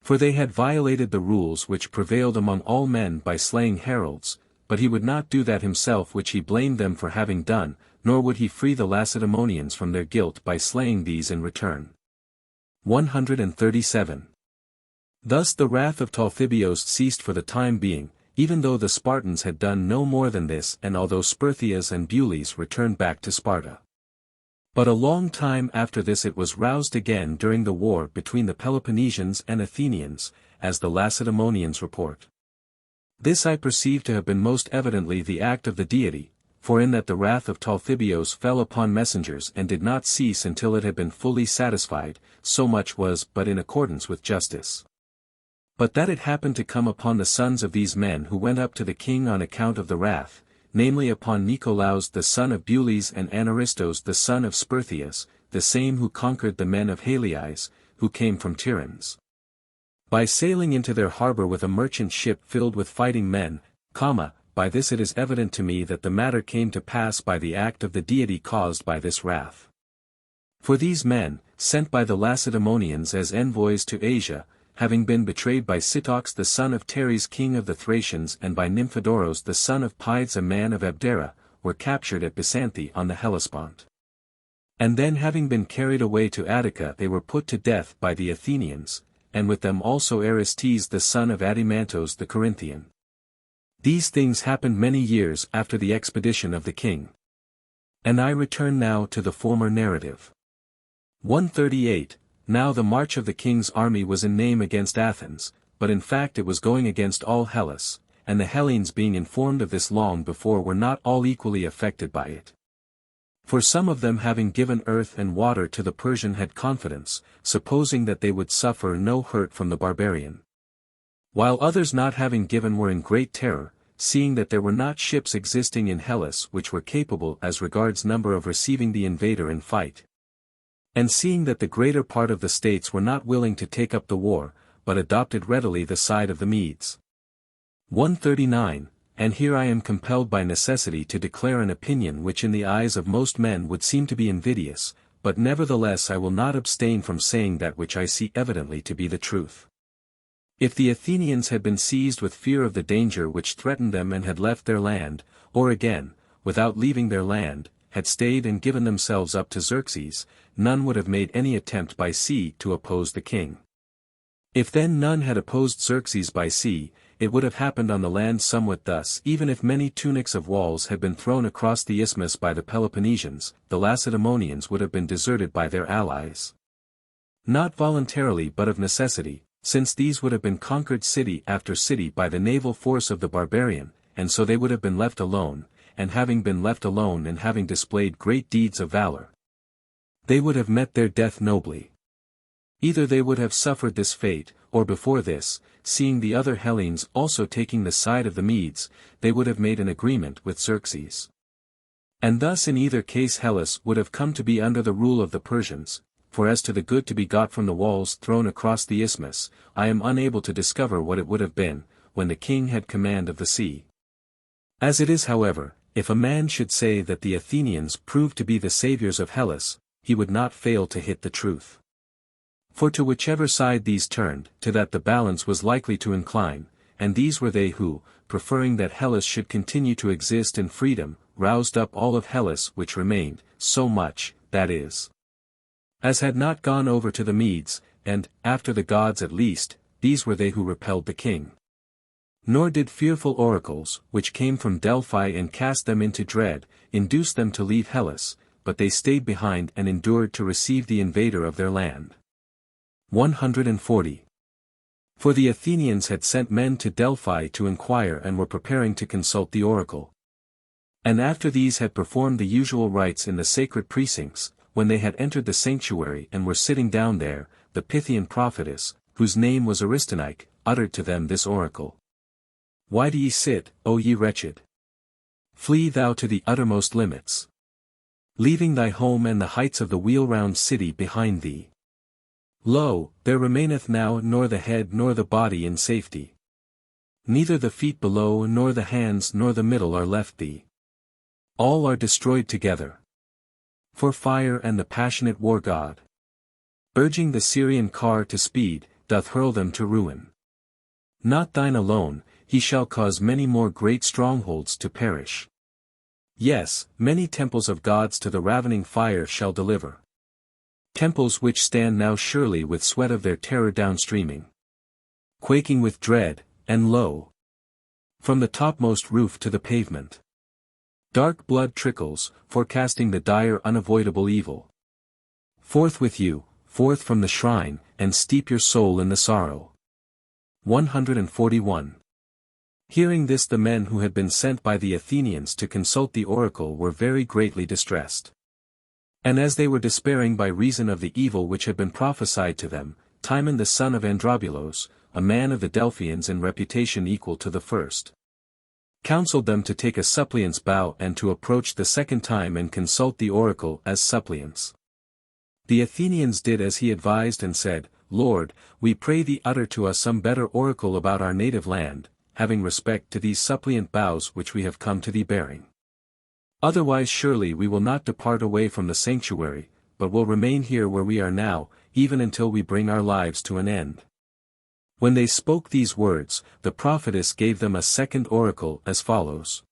For they had violated the rules which prevailed among all men by slaying heralds, but he would not do that himself which he blamed them for having done, nor would he free the Lacedaemonians from their guilt by slaying these in return. 137. Thus the wrath of Talthybios ceased for the time being, even though the Spartans had done no more than this and although Sperthias and Bules returned back to Sparta. But a long time after this it was roused again during the war between the Peloponnesians and Athenians, as the Lacedaemonians report. This I perceive to have been most evidently the act of the deity, for in that the wrath of Talthybios fell upon messengers and did not cease until it had been fully satisfied, so much was but in accordance with justice. But that it happened to come upon the sons of these men who went up to the king on account of the wrath, namely upon Nicolaus the son of Bules and Anaristos the son of Sperthias, the same who conquered the men of Haliais, who came from Tiryns. By sailing into their harbor with a merchant ship filled with fighting men, by this it is evident to me that the matter came to pass by the act of the deity caused by this wrath. For these men, sent by the Lacedaemonians as envoys to Asia, having been betrayed by Sitox the son of Teres king of the Thracians and by Nymphodoros the son of Pythes a man of Abdera, were captured at Byzanti on the Hellespont. And then having been carried away to Attica they were put to death by the Athenians, and with them also Aristes the son of Adimantos the Corinthian. These things happened many years after the expedition of the king. And I return now to the former narrative. 138. Now the march of the king's army was in name against Athens, but in fact it was going against all Hellas, and the Hellenes being informed of this long before were not all equally affected by it. For some of them having given earth and water to the Persian had confidence, supposing that they would suffer no hurt from the barbarian. While others not having given were in great terror, seeing that there were not ships existing in Hellas which were capable as regards number of receiving the invader in fight. And seeing that the greater part of the states were not willing to take up the war, but adopted readily the side of the Medes. 139. And here I am compelled by necessity to declare an opinion which in the eyes of most men would seem to be invidious, but nevertheless I will not abstain from saying that which I see evidently to be the truth. If the Athenians had been seized with fear of the danger which threatened them and had left their land, or again, without leaving their land, had stayed and given themselves up to Xerxes, none would have made any attempt by sea to oppose the king. If then none had opposed Xerxes by sea, it would have happened on the land somewhat thus: even if many tunics of walls had been thrown across the isthmus by the Peloponnesians, the Lacedaemonians would have been deserted by their allies. Not voluntarily but of necessity, since these would have been conquered city after city by the naval force of the barbarian, and so they would have been left alone, and having been left alone and having displayed great deeds of valor, they would have met their death nobly. Either they would have suffered this fate, or before this, seeing the other Hellenes also taking the side of the Medes, they would have made an agreement with Xerxes. And thus in either case Hellas would have come to be under the rule of the Persians, for as to the good to be got from the walls thrown across the isthmus, I am unable to discover what it would have been, when the king had command of the sea. As it is however, if a man should say that the Athenians proved to be the saviors of Hellas, he would not fail to hit the truth. For to whichever side these turned, to that the balance was likely to incline, and these were they who, preferring that Hellas should continue to exist in freedom, roused up all of Hellas which remained, so much, that is, as had not gone over to the Medes, and, after the gods at least, these were they who repelled the king. Nor did fearful oracles, which came from Delphi and cast them into dread, induce them to leave Hellas, but they stayed behind and endured to receive the invader of their land. 140. For the Athenians had sent men to Delphi to inquire and were preparing to consult the oracle. And after these had performed the usual rites in the sacred precincts, when they had entered the sanctuary and were sitting down there, the Pythian prophetess, whose name was Aristonica, uttered to them this oracle. Why do ye sit, O ye wretched? Flee thou to the uttermost limits, leaving thy home and the heights of the wheel-round city behind thee. Lo, there remaineth now nor the head nor the body in safety. Neither the feet below nor the hands nor the middle are left thee. All are destroyed together. For fire and the passionate war god, urging the Syrian car to speed, doth hurl them to ruin. Not thine alone, he shall cause many more great strongholds to perish. Yes, many temples of gods to the ravening fire shall deliver. Temples which stand now surely with sweat of their terror downstreaming, quaking with dread, and lo, from the topmost roof to the pavement, dark blood trickles, forecasting the dire unavoidable evil. Forth with you, forth from the shrine, and steep your soul in the sorrow. 141. Hearing this, the men who had been sent by the Athenians to consult the oracle were very greatly distressed. And as they were despairing by reason of the evil which had been prophesied to them, Timon the son of Androbulos, a man of the Delphians in reputation equal to the first, counseled them to take a suppliant's bow and to approach the second time and consult the oracle as suppliants. The Athenians did as he advised and said, Lord, we pray thee utter to us some better oracle about our native land, having respect to these suppliant bows which we have come to thee bearing. Otherwise surely we will not depart away from the sanctuary, but will remain here where we are now, even until we bring our lives to an end." When they spoke these words, the prophetess gave them a second oracle as follows.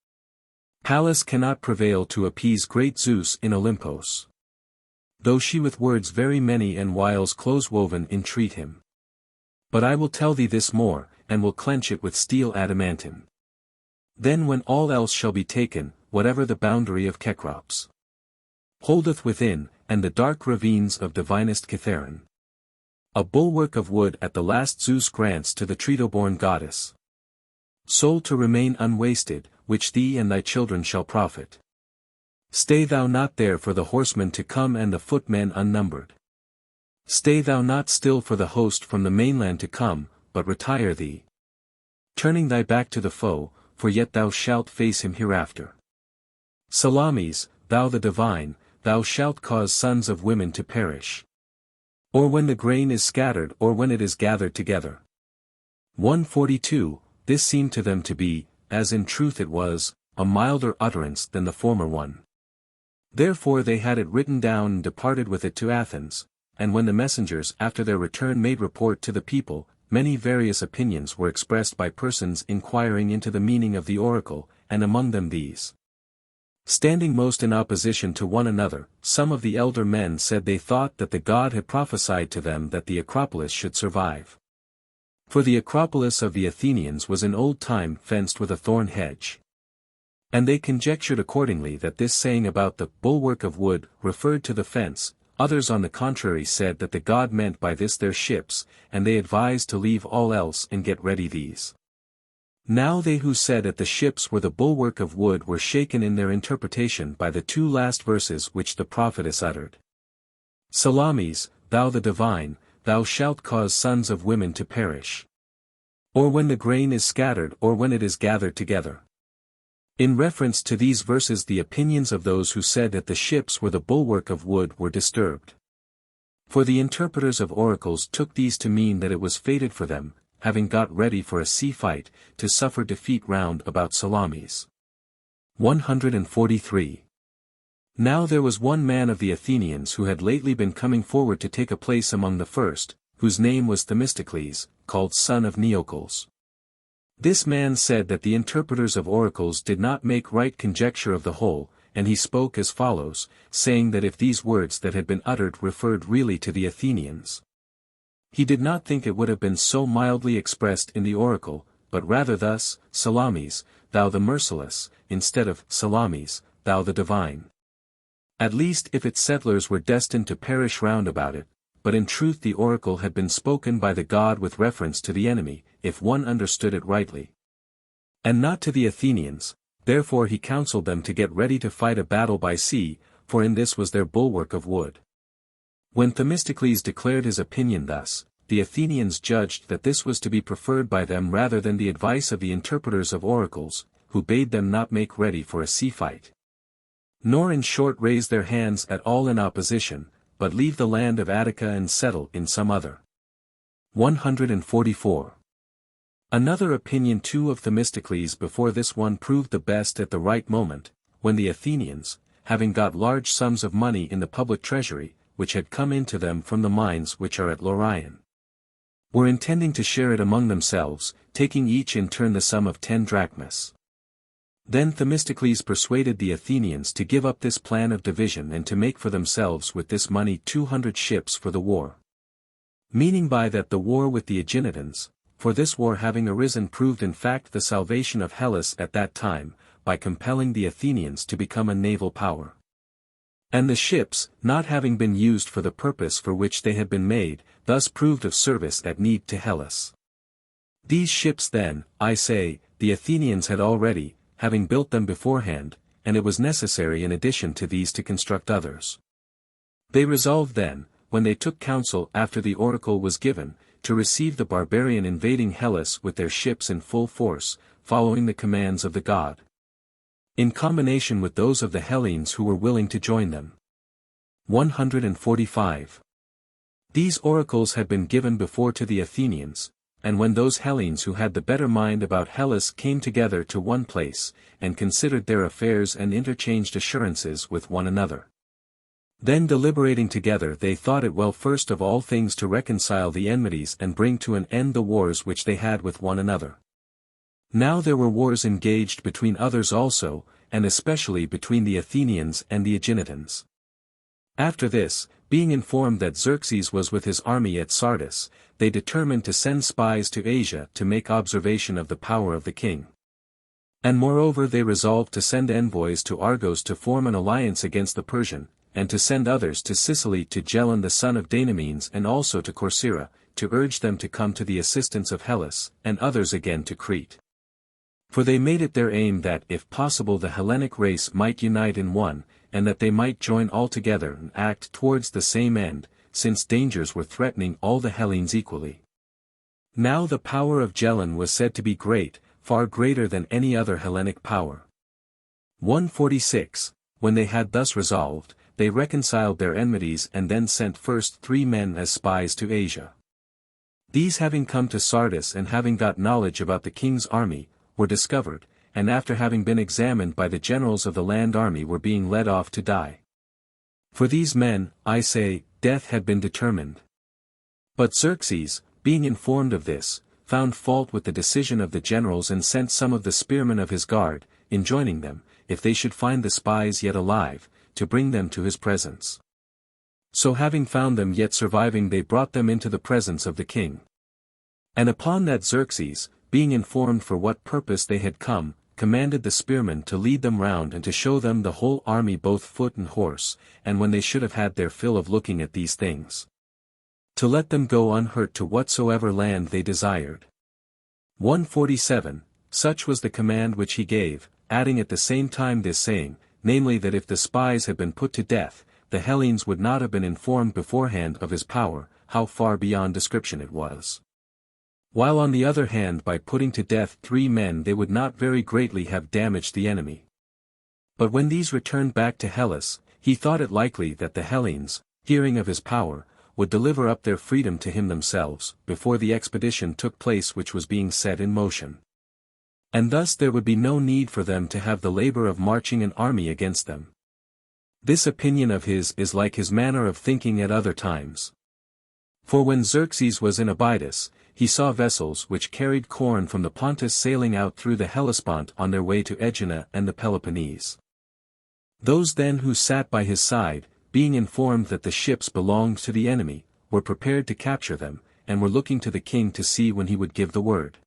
"Pallas cannot prevail to appease great Zeus in Olympos. Though she with words very many and wiles close-woven entreat him. But I will tell thee this more, and will clench it with steel adamantine. Then when all else shall be taken, whatever the boundary of Cecrops holdeth within, and the dark ravines of divinest Kithaeron. A bulwark of wood at the last Zeus grants to the Trito-born goddess. Soul to remain unwasted, which thee and thy children shall profit. Stay thou not there for the horsemen to come and the footmen unnumbered. Stay thou not still for the host from the mainland to come, but retire thee. Turning thy back to the foe, for yet thou shalt face him hereafter. Salamis, thou the divine, thou shalt cause sons of women to perish. Or when the grain is scattered or when it is gathered together." 142, This seemed to them to be, as in truth it was, a milder utterance than the former one. Therefore they had it written down and departed with it to Athens, and when the messengers after their return made report to the people, many various opinions were expressed by persons inquiring into the meaning of the oracle, and among them these. Standing most in opposition to one another, some of the elder men said they thought that the god had prophesied to them that the Acropolis should survive. For the Acropolis of the Athenians was in old time fenced with a thorn hedge. And they conjectured accordingly that this saying about the bulwark of wood referred to the fence. Others on the contrary said that the god meant by this their ships, and they advised to leave all else and get ready these. Now they who said that the ships were the bulwark of wood were shaken in their interpretation by the two last verses which the prophetess uttered. Salamis, thou the divine, thou shalt cause sons of women to perish. Or when the grain is scattered or when it is gathered together. In reference to these verses the opinions of those who said that the ships were the bulwark of wood were disturbed. For the interpreters of oracles took these to mean that it was fated for them, having got ready for a sea fight, to suffer defeat round about Salamis. 143. Now there was one man of the Athenians who had lately been coming forward to take a place among the first, whose name was Themistocles, called son of Neocles. This man said that the interpreters of oracles did not make right conjecture of the whole, and he spoke as follows, saying that if these words that had been uttered referred really to the Athenians, he did not think it would have been so mildly expressed in the oracle, but rather thus, Salamis, thou the merciless, instead of Salamis, thou the divine. At least if its settlers were destined to perish round about it, but in truth the oracle had been spoken by the god with reference to the enemy, if one understood it rightly. And not to the Athenians, therefore he counseled them to get ready to fight a battle by sea, for in this was their bulwark of wood. When Themistocles declared his opinion thus, the Athenians judged that this was to be preferred by them rather than the advice of the interpreters of oracles, who bade them not make ready for a sea fight. Nor in short raise their hands at all in opposition, but leave the land of Attica and settle in some other. 144. Another opinion too of Themistocles before this one proved the best at the right moment, when the Athenians, having got large sums of money in the public treasury, which had come into them from the mines which are at Laurion, were intending to share it among themselves, taking each in turn the sum of 10 drachmas. Then Themistocles persuaded the Athenians to give up this plan of division and to make for themselves with this money 200 ships for the war. Meaning by that the war with the Aeginetans, for this war having arisen proved in fact the salvation of Hellas at that time, by compelling the Athenians to become a naval power. And the ships, not having been used for the purpose for which they had been made, thus proved of service at need to Hellas. These ships then, I say, the Athenians had already, having built them beforehand, and it was necessary in addition to these to construct others. They resolved then, when they took counsel after the oracle was given, to receive the barbarian invading Hellas with their ships in full force, following the commands of the god, in combination with those of the Hellenes who were willing to join them. 145. These oracles had been given before to the Athenians, and when those Hellenes who had the better mind about Hellas came together to one place, and considered their affairs and interchanged assurances with one another. Then deliberating together they thought it well first of all things to reconcile the enmities and bring to an end the wars which they had with one another. Now there were wars engaged between others also, and especially between the Athenians and the Aeginetans. After this, being informed that Xerxes was with his army at Sardis, they determined to send spies to Asia to make observation of the power of the king. And moreover they resolved to send envoys to Argos to form an alliance against the Persian, and to send others to Sicily to Gelon the son of Danamenes and also to Corcyra, to urge them to come to the assistance of Hellas, and others again to Crete. For they made it their aim that if possible the Hellenic race might unite in one, and that they might join all together and act towards the same end, since dangers were threatening all the Hellenes equally. Now the power of Gelon was said to be great, far greater than any other Hellenic power. 146. When they had thus resolved, they reconciled their enmities and then sent first 3 men as spies to Asia. These having come to Sardis and having got knowledge about the king's army, were discovered, and after having been examined by the generals of the land army were being led off to die. For these men, I say, death had been determined. But Xerxes, being informed of this, found fault with the decision of the generals and sent some of the spearmen of his guard, enjoining them, if they should find the spies yet alive, to bring them to his presence. So having found them yet surviving they brought them into the presence of the king. And upon that Xerxes, being informed for what purpose they had come, commanded the spearmen to lead them round and to show them the whole army both foot and horse, and when they should have had their fill of looking at these things, to let them go unhurt to whatsoever land they desired. 147. Such was the command which he gave, adding at the same time this saying, namely that if the spies had been put to death, the Hellenes would not have been informed beforehand of his power, how far beyond description it was. While on the other hand by putting to death 3 men they would not very greatly have damaged the enemy. But when these returned back to Hellas, he thought it likely that the Hellenes, hearing of his power, would deliver up their freedom to him themselves, before the expedition took place which was being set in motion. And thus there would be no need for them to have the labor of marching an army against them. This opinion of his is like his manner of thinking at other times. For when Xerxes was in Abydos, he saw vessels which carried corn from the Pontus sailing out through the Hellespont on their way to Aegina and the Peloponnese. Those then who sat by his side, being informed that the ships belonged to the enemy, were prepared to capture them, and were looking to the king to see when he would give the word.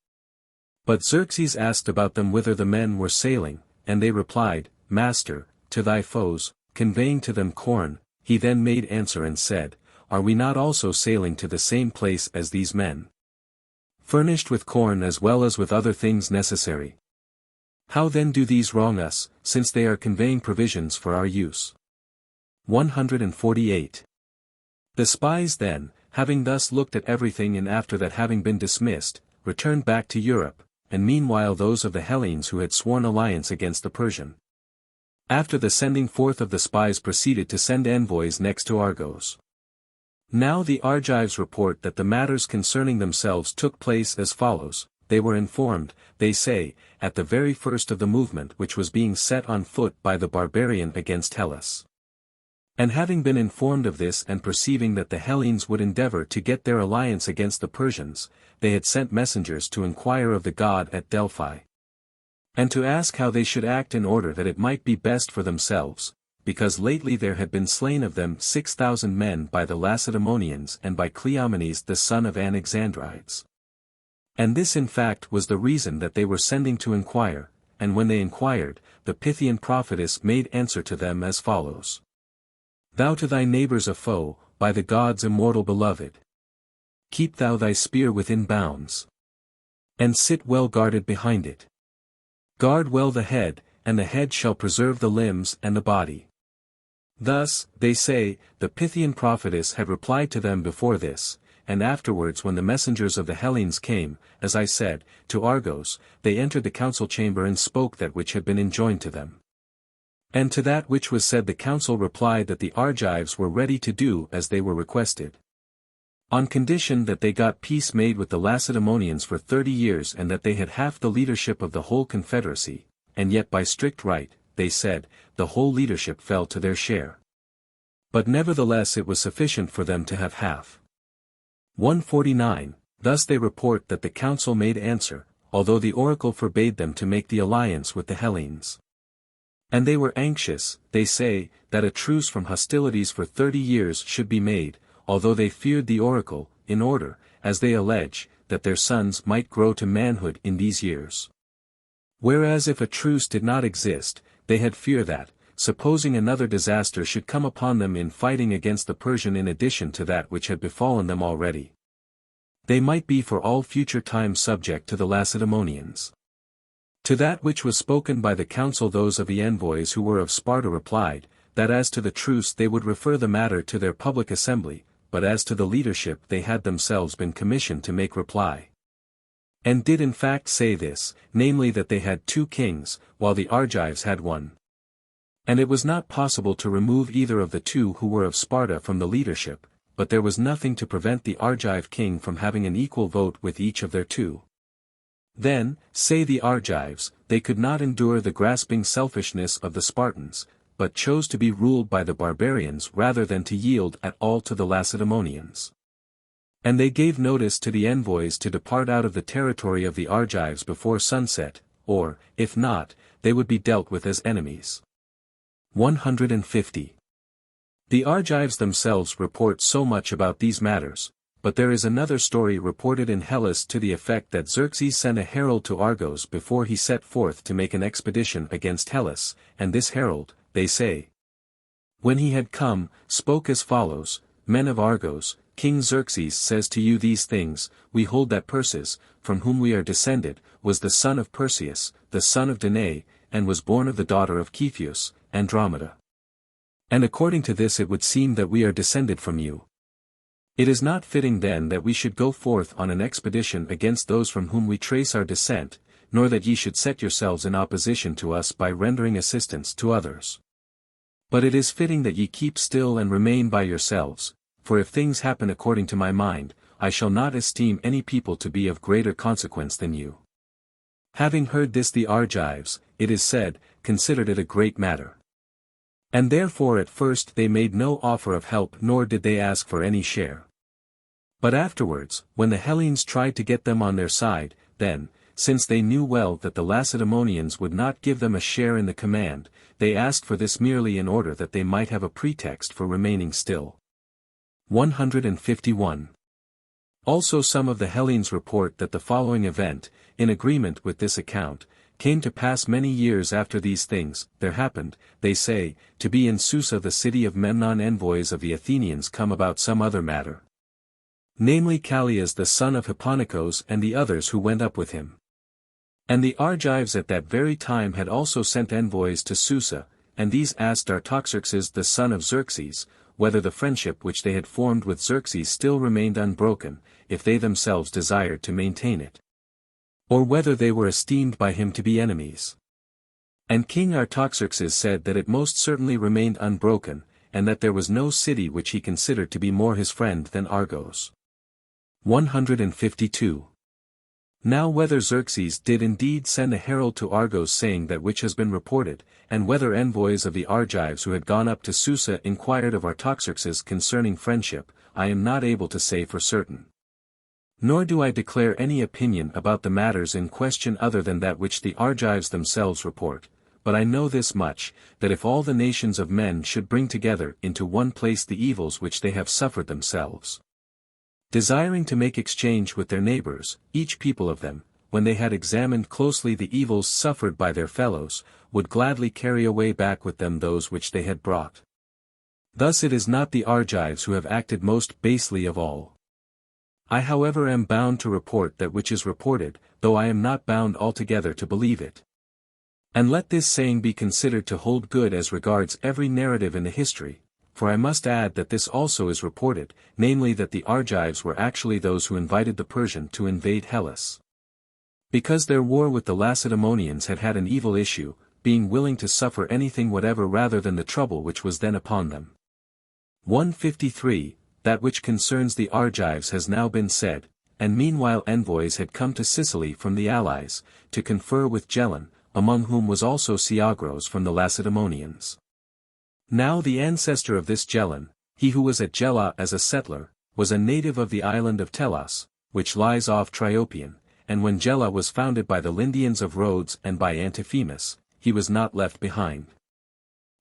But Xerxes asked about them whither the men were sailing, and they replied, Master, to thy foes, conveying to them corn. He then made answer and said, Are we not also sailing to the same place as these men, furnished with corn as well as with other things necessary? How then do these wrong us, since they are conveying provisions for our use? 148. The spies then, having thus looked at everything and after that having been dismissed, returned back to Europe, and meanwhile those of the Hellenes who had sworn alliance against the Persian. After the sending forth of the spies proceeded to send envoys next to Argos. Now the Argives report that the matters concerning themselves took place as follows. They were informed, they say, at the very first of the movement which was being set on foot by the barbarian against Hellas. And having been informed of this and perceiving that the Hellenes would endeavor to get their alliance against the Persians, they had sent messengers to inquire of the god at Delphi, and to ask how they should act in order that it might be best for themselves, because lately there had been slain of them 6,000 men by the Lacedaemonians and by Cleomenes the son of Anaxandrides. And this in fact was the reason that they were sending to inquire, and when they inquired, the Pythian prophetess made answer to them as follows. Thou to thy neighbors a foe, by the gods immortal beloved. Keep thou thy spear within bounds, and sit well guarded behind it. Guard well the head, and the head shall preserve the limbs and the body. Thus, they say, the Pythian prophetess had replied to them before this, and afterwards when the messengers of the Hellenes came, as I said, to Argos, they entered the council chamber and spoke that which had been enjoined to them. And to that which was said the council replied that the Argives were ready to do as they were requested. on condition that they got peace made with the Lacedaemonians for 30 years and that they had half the leadership of the whole confederacy, and yet by strict right, they said, the whole leadership fell to their share. But nevertheless it was sufficient for them to have half. 149, thus they report that the council made answer, although the oracle forbade them to make the alliance with the Hellenes. And they were anxious, they say, that a truce from hostilities for 30 years should be made, although they feared the oracle, in order, as they allege, that their sons might grow to manhood in these years. Whereas if a truce did not exist, they had fear that, supposing another disaster should come upon them in fighting against the Persian in addition to that which had befallen them already, they might be for all future time subject to the Lacedaemonians. To that which was spoken by the council those of the envoys who were of Sparta replied, that as to the truce they would refer the matter to their public assembly, but as to the leadership they had themselves been commissioned to make reply. And did in fact say this, namely that they had 2 kings, while the Argives had 1. And it was not possible to remove either of the 2 who were of Sparta from the leadership, but there was nothing to prevent the Argive king from having an equal vote with each of their 2. Then, say the Argives, they could not endure the grasping selfishness of the Spartans, but chose to be ruled by the barbarians rather than to yield at all to the Lacedaemonians. And they gave notice to the envoys to depart out of the territory of the Argives before sunset, or, if not, they would be dealt with as enemies. 150. The Argives themselves report so much about these matters, but there is another story reported in Hellas to the effect that Xerxes sent a herald to Argos before he set forth to make an expedition against Hellas, and this herald, they say, when he had come, spoke as follows: Men of Argos, King Xerxes says to you these things, we hold that Perses, from whom we are descended, was the son of Perseus, the son of Danae, and was born of the daughter of Cepheus, Andromeda. And according to this it would seem that we are descended from you. It is not fitting then that we should go forth on an expedition against those from whom we trace our descent, nor that ye should set yourselves in opposition to us by rendering assistance to others. But it is fitting that ye keep still and remain by yourselves, for if things happen according to my mind, I shall not esteem any people to be of greater consequence than you. Having heard this the Argives, it is said, considered it a great matter. And therefore at first they made no offer of help nor did they ask for any share. But afterwards, when the Hellenes tried to get them on their side, then, since they knew well that the Lacedaemonians would not give them a share in the command, they asked for this merely in order that they might have a pretext for remaining still. 151. Also some of the Hellenes report that the following event, in agreement with this account, came to pass many years after these things. There happened, they say, to be in Susa the city of Memnon envoys of the Athenians come about some other matter. Namely Callias the son of Hipponikos and the others who went up with him. And the Argives at that very time had also sent envoys to Susa, and these asked Artaxerxes the son of Xerxes, whether the friendship which they had formed with Xerxes still remained unbroken, if they themselves desired to maintain it, or whether they were esteemed by him to be enemies. And King Artaxerxes said that it most certainly remained unbroken, and that there was no city which he considered to be more his friend than Argos. 152. Now whether Xerxes did indeed send a herald to Argos saying that which has been reported, and whether envoys of the Argives who had gone up to Susa inquired of Artaxerxes concerning friendship, I am not able to say for certain. Nor do I declare any opinion about the matters in question other than that which the Argives themselves report, but I know this much, that if all the nations of men should bring together into one place the evils which they have suffered themselves, desiring to make exchange with their neighbors, each people of them, when they had examined closely the evils suffered by their fellows, would gladly carry away back with them those which they had brought. Thus it is not the Argives who have acted most basely of all. I however am bound to report that which is reported, though I am not bound altogether to believe it. And let this saying be considered to hold good as regards every narrative in the history, for I must add that this also is reported, namely that the Argives were actually those who invited the Persian to invade Hellas. Because their war with the Lacedaemonians had had an evil issue, being willing to suffer anything whatever rather than the trouble which was then upon them. 153. that which concerns the Argives has now been said, and meanwhile envoys had come to Sicily from the allies, to confer with Gelon, among whom was also Siagros from the Lacedaemonians. Now the ancestor of this Gelon, he who was at Gela as a settler, was a native of the island of Telos, which lies off Triopian, and when Gela was founded by the Lindians of Rhodes and by Antiphemus, he was not left behind.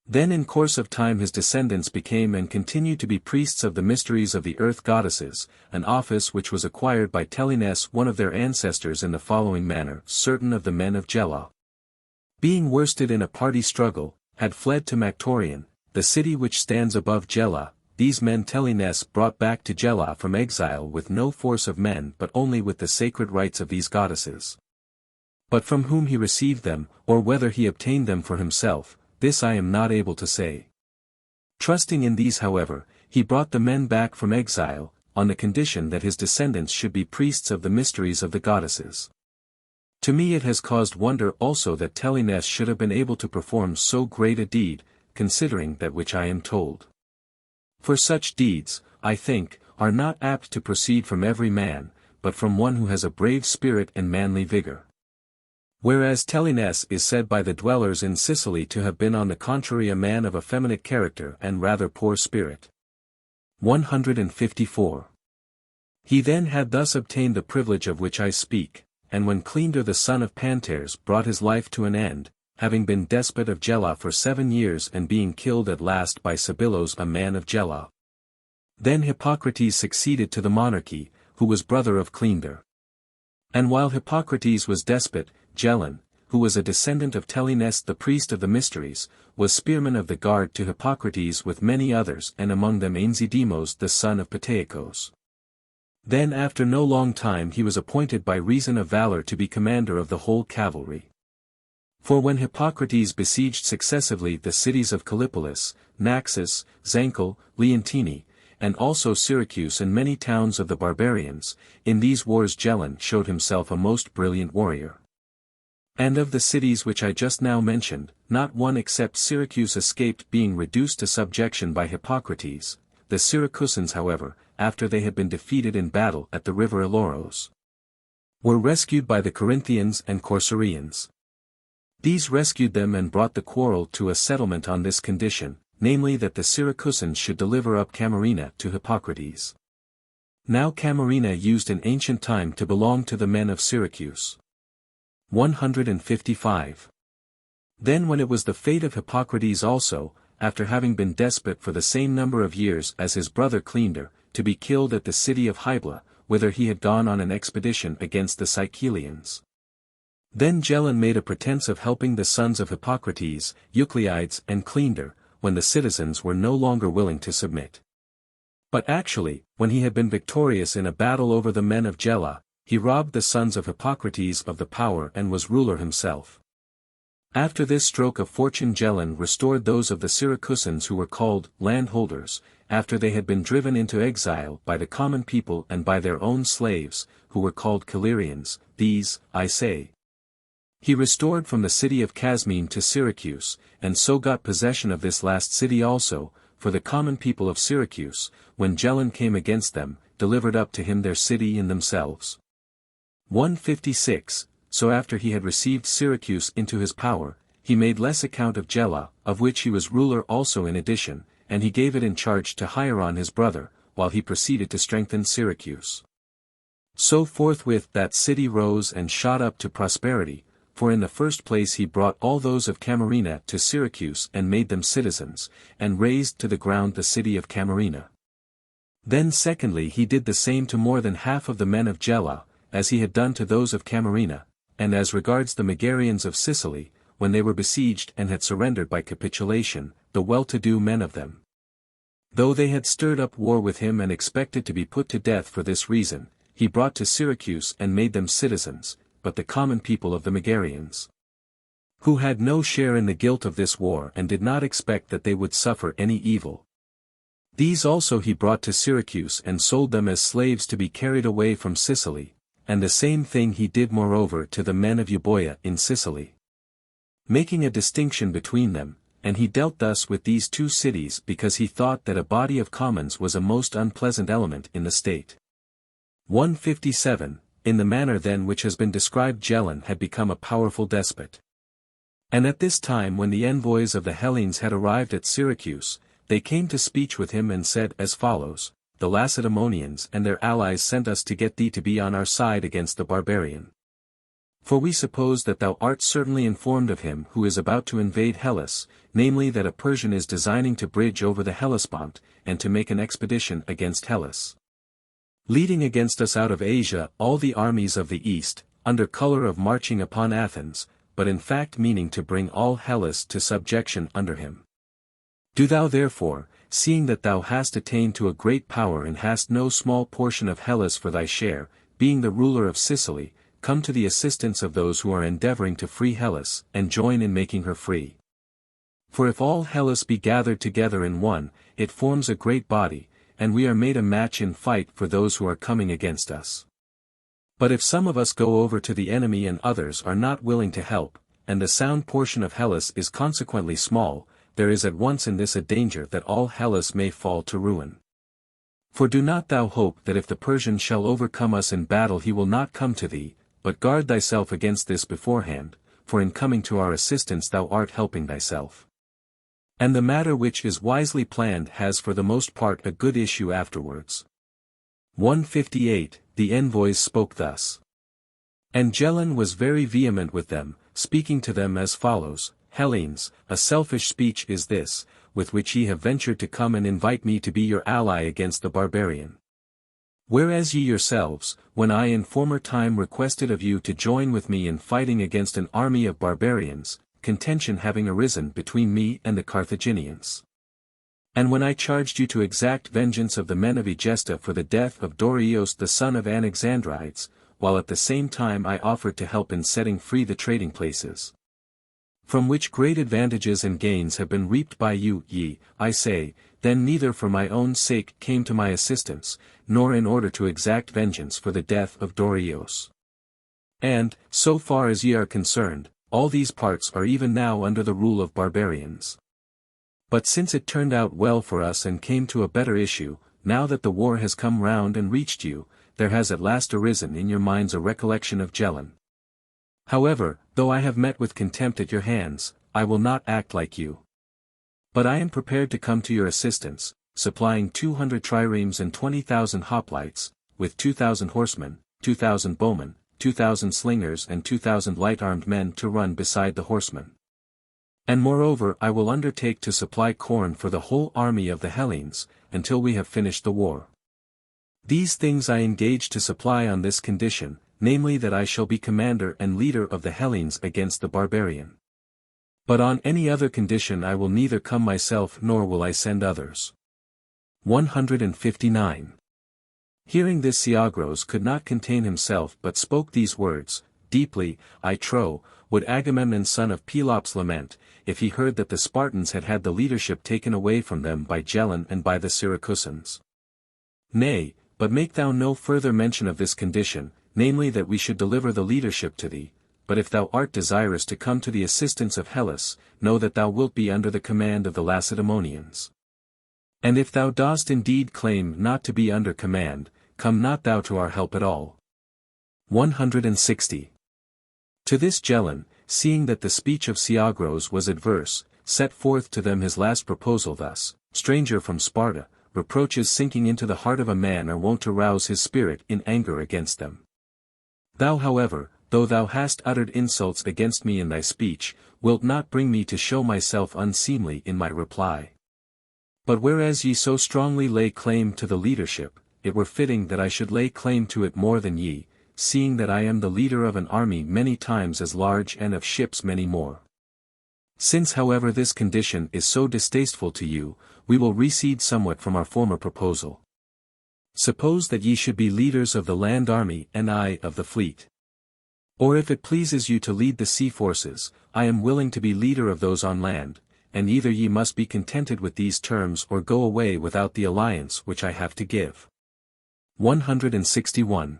Then in course of time his descendants became and continue to be priests of the mysteries of the earth goddesses, an office which was acquired by Telines one of their ancestors in the following manner. Certain of the men of Gela, being worsted in a party struggle, had fled to Mactorian, the city which stands above Gela. These men Telines brought back to Gela from exile with no force of men but only with the sacred rites of these goddesses. But from whom he received them, or whether he obtained them for himself, this I am not able to say. Trusting in these however, he brought the men back from exile, on the condition that his descendants should be priests of the mysteries of the goddesses. To me it has caused wonder also that Telines should have been able to perform so great a deed, considering that which I am told. For such deeds, I think, are not apt to proceed from every man, but from one who has a brave spirit and manly vigor. Whereas Telines is said by the dwellers in Sicily to have been on the contrary a man of effeminate character and rather poor spirit. 154. He then had thus obtained the privilege of which I speak, and when Cleander the son of Pantares brought his life to an end, having been despot of Gela for 7 years and being killed at last by Sibylos a man of Gela. Then Hippocrates succeeded to the monarchy, who was brother of Cleander. And while Hippocrates was despot, Gelon, who was a descendant of Telines the priest of the mysteries, was spearman of the guard to Hippocrates with many others and among them Ainzidemos the son of Pataikos. Then after no long time he was appointed by reason of valor to be commander of the whole cavalry. For when Hippocrates besieged successively the cities of Callipolis, Naxos, Zancle, Leontini, and also Syracuse and many towns of the barbarians, in these wars Gelon showed himself a most brilliant warrior. And of the cities which I just now mentioned, not one except Syracuse escaped being reduced to subjection by Hippocrates. The Syracusans however, after they had been defeated in battle at the river Iloros, were rescued by the Corinthians and Corcyraeans. These rescued them and brought the quarrel to a settlement on this condition, namely that the Syracusans should deliver up Camarina to Hippocrates. Now Camarina used in ancient time to belong to the men of Syracuse. 155. Then when it was the fate of Hippocrates also, after having been despot for the same number of years as his brother Cleander, to be killed at the city of Hybla, whither he had gone on an expedition against the Sicilians. Then Gelon made a pretense of helping the sons of Hippocrates, Eucleides and Cleander, when the citizens were no longer willing to submit. But actually, when he had been victorious in a battle over the men of Gela, he robbed the sons of Hippocrates of the power and was ruler himself. After this stroke of fortune Gelon restored those of the Syracusans who were called landholders, after they had been driven into exile by the common people and by their own slaves, who were called Calirians. These, I say, he restored from the city of Casmene to Syracuse, and so got possession of this last city also, for the common people of Syracuse, when Gelon came against them, delivered up to him their city and themselves. 156. So after he had received Syracuse into his power, he made less account of Gela, of which he was ruler also in addition, and he gave it in charge to Hieron his brother, while he proceeded to strengthen Syracuse. So forthwith that city rose and shot up to prosperity, for in the first place he brought all those of Camarina to Syracuse and made them citizens, and razed to the ground the city of Camarina. Then secondly he did the same to more than half of the men of Gela, as he had done to those of Camarina, and as regards the Megarians of Sicily, when they were besieged and had surrendered by capitulation, the well-to-do men of them, though they had stirred up war with him and expected to be put to death for this reason, he brought to Syracuse and made them citizens, but the common people of the Megarians, who had no share in the guilt of this war and did not expect that they would suffer any evil. These also he brought to Syracuse and sold them as slaves to be carried away from Sicily, and the same thing he did moreover to the men of Euboea in Sicily, making a distinction between them, and he dealt thus with these two cities because he thought that a body of commons was a most unpleasant element in the state. 157. In the manner then which has been described, Gelon had become a powerful despot. And at this time, when the envoys of the Hellenes had arrived at Syracuse, they came to speech with him and said as follows: The Lacedaemonians and their allies sent us to get thee to be on our side against the barbarian. For we suppose that thou art certainly informed of him who is about to invade Hellas, namely that a Persian is designing to bridge over the Hellespont, and to make an expedition against Hellas, leading against us out of Asia all the armies of the east, under color of marching upon Athens, but in fact meaning to bring all Hellas to subjection under him. Do thou therefore, seeing that thou hast attained to a great power and hast no small portion of Hellas for thy share, being the ruler of Sicily, come to the assistance of those who are endeavoring to free Hellas, and join in making her free. For if all Hellas be gathered together in one, it forms a great body, and we are made a match in fight for those who are coming against us. But if some of us go over to the enemy and others are not willing to help, and the sound portion of Hellas is consequently small, there is at once in this a danger that all Hellas may fall to ruin. For do not thou hope that if the Persian shall overcome us in battle he will not come to thee, but guard thyself against this beforehand, for in coming to our assistance thou art helping thyself. And the matter which is wisely planned has for the most part a good issue afterwards. 158. The envoys spoke thus. And Gelon was very vehement with them, speaking to them as follows: Hellenes, a selfish speech is this, with which ye have ventured to come and invite me to be your ally against the barbarian. Whereas ye yourselves, when I in former time requested of you to join with me in fighting against an army of barbarians, contention having arisen between me and the Carthaginians. And when I charged you to exact vengeance of the men of Egesta for the death of Dorieus the son of Anaxandrides, while at the same time I offered to help in setting free the trading places, from which great advantages and gains have been reaped by you, ye, I say, then neither for my own sake came to my assistance, nor in order to exact vengeance for the death of Dorieus. And, so far as ye are concerned, all these parts are even now under the rule of barbarians. But since it turned out well for us and came to a better issue, now that the war has come round and reached you, there has at last arisen in your minds a recollection of Gelon. However, though I have met with contempt at your hands, I will not act like you. But I am prepared to come to your assistance, supplying 200 triremes and 20,000 hoplites, with 2,000 horsemen, 2,000 bowmen, 2,000 slingers and 2,000 light-armed men to run beside the horsemen. And moreover I will undertake to supply corn for the whole army of the Hellenes, until we have finished the war. These things I engage to supply on this condition, namely that I shall be commander and leader of the Hellenes against the barbarian. But on any other condition I will neither come myself nor will I send others. 159. Hearing this, Siagros could not contain himself but spoke these words: Deeply, I trow, would Agamemnon son of Pelops lament, if he heard that the Spartans had had the leadership taken away from them by Gelon and by the Syracusans. Nay, but make thou no further mention of this condition, namely that we should deliver the leadership to thee, but if thou art desirous to come to the assistance of Hellas, know that thou wilt be under the command of the Lacedaemonians. And if thou dost indeed claim not to be under command, come not thou to our help at all. 160. To this Gelon, seeing that the speech of Siagros was adverse, set forth to them his last proposal thus: Stranger from Sparta, reproaches sinking into the heart of a man are wont to rouse his spirit in anger against them. Thou however, though thou hast uttered insults against me in thy speech, wilt not bring me to show myself unseemly in my reply. But whereas ye so strongly lay claim to the leadership, it were fitting that I should lay claim to it more than ye, seeing that I am the leader of an army many times as large and of ships many more. Since however this condition is so distasteful to you, we will recede somewhat from our former proposal. Suppose that ye should be leaders of the land army and I of the fleet. Or if it pleases you to lead the sea forces, I am willing to be leader of those on land, and either ye must be contented with these terms or go away without the alliance which I have to give. 161.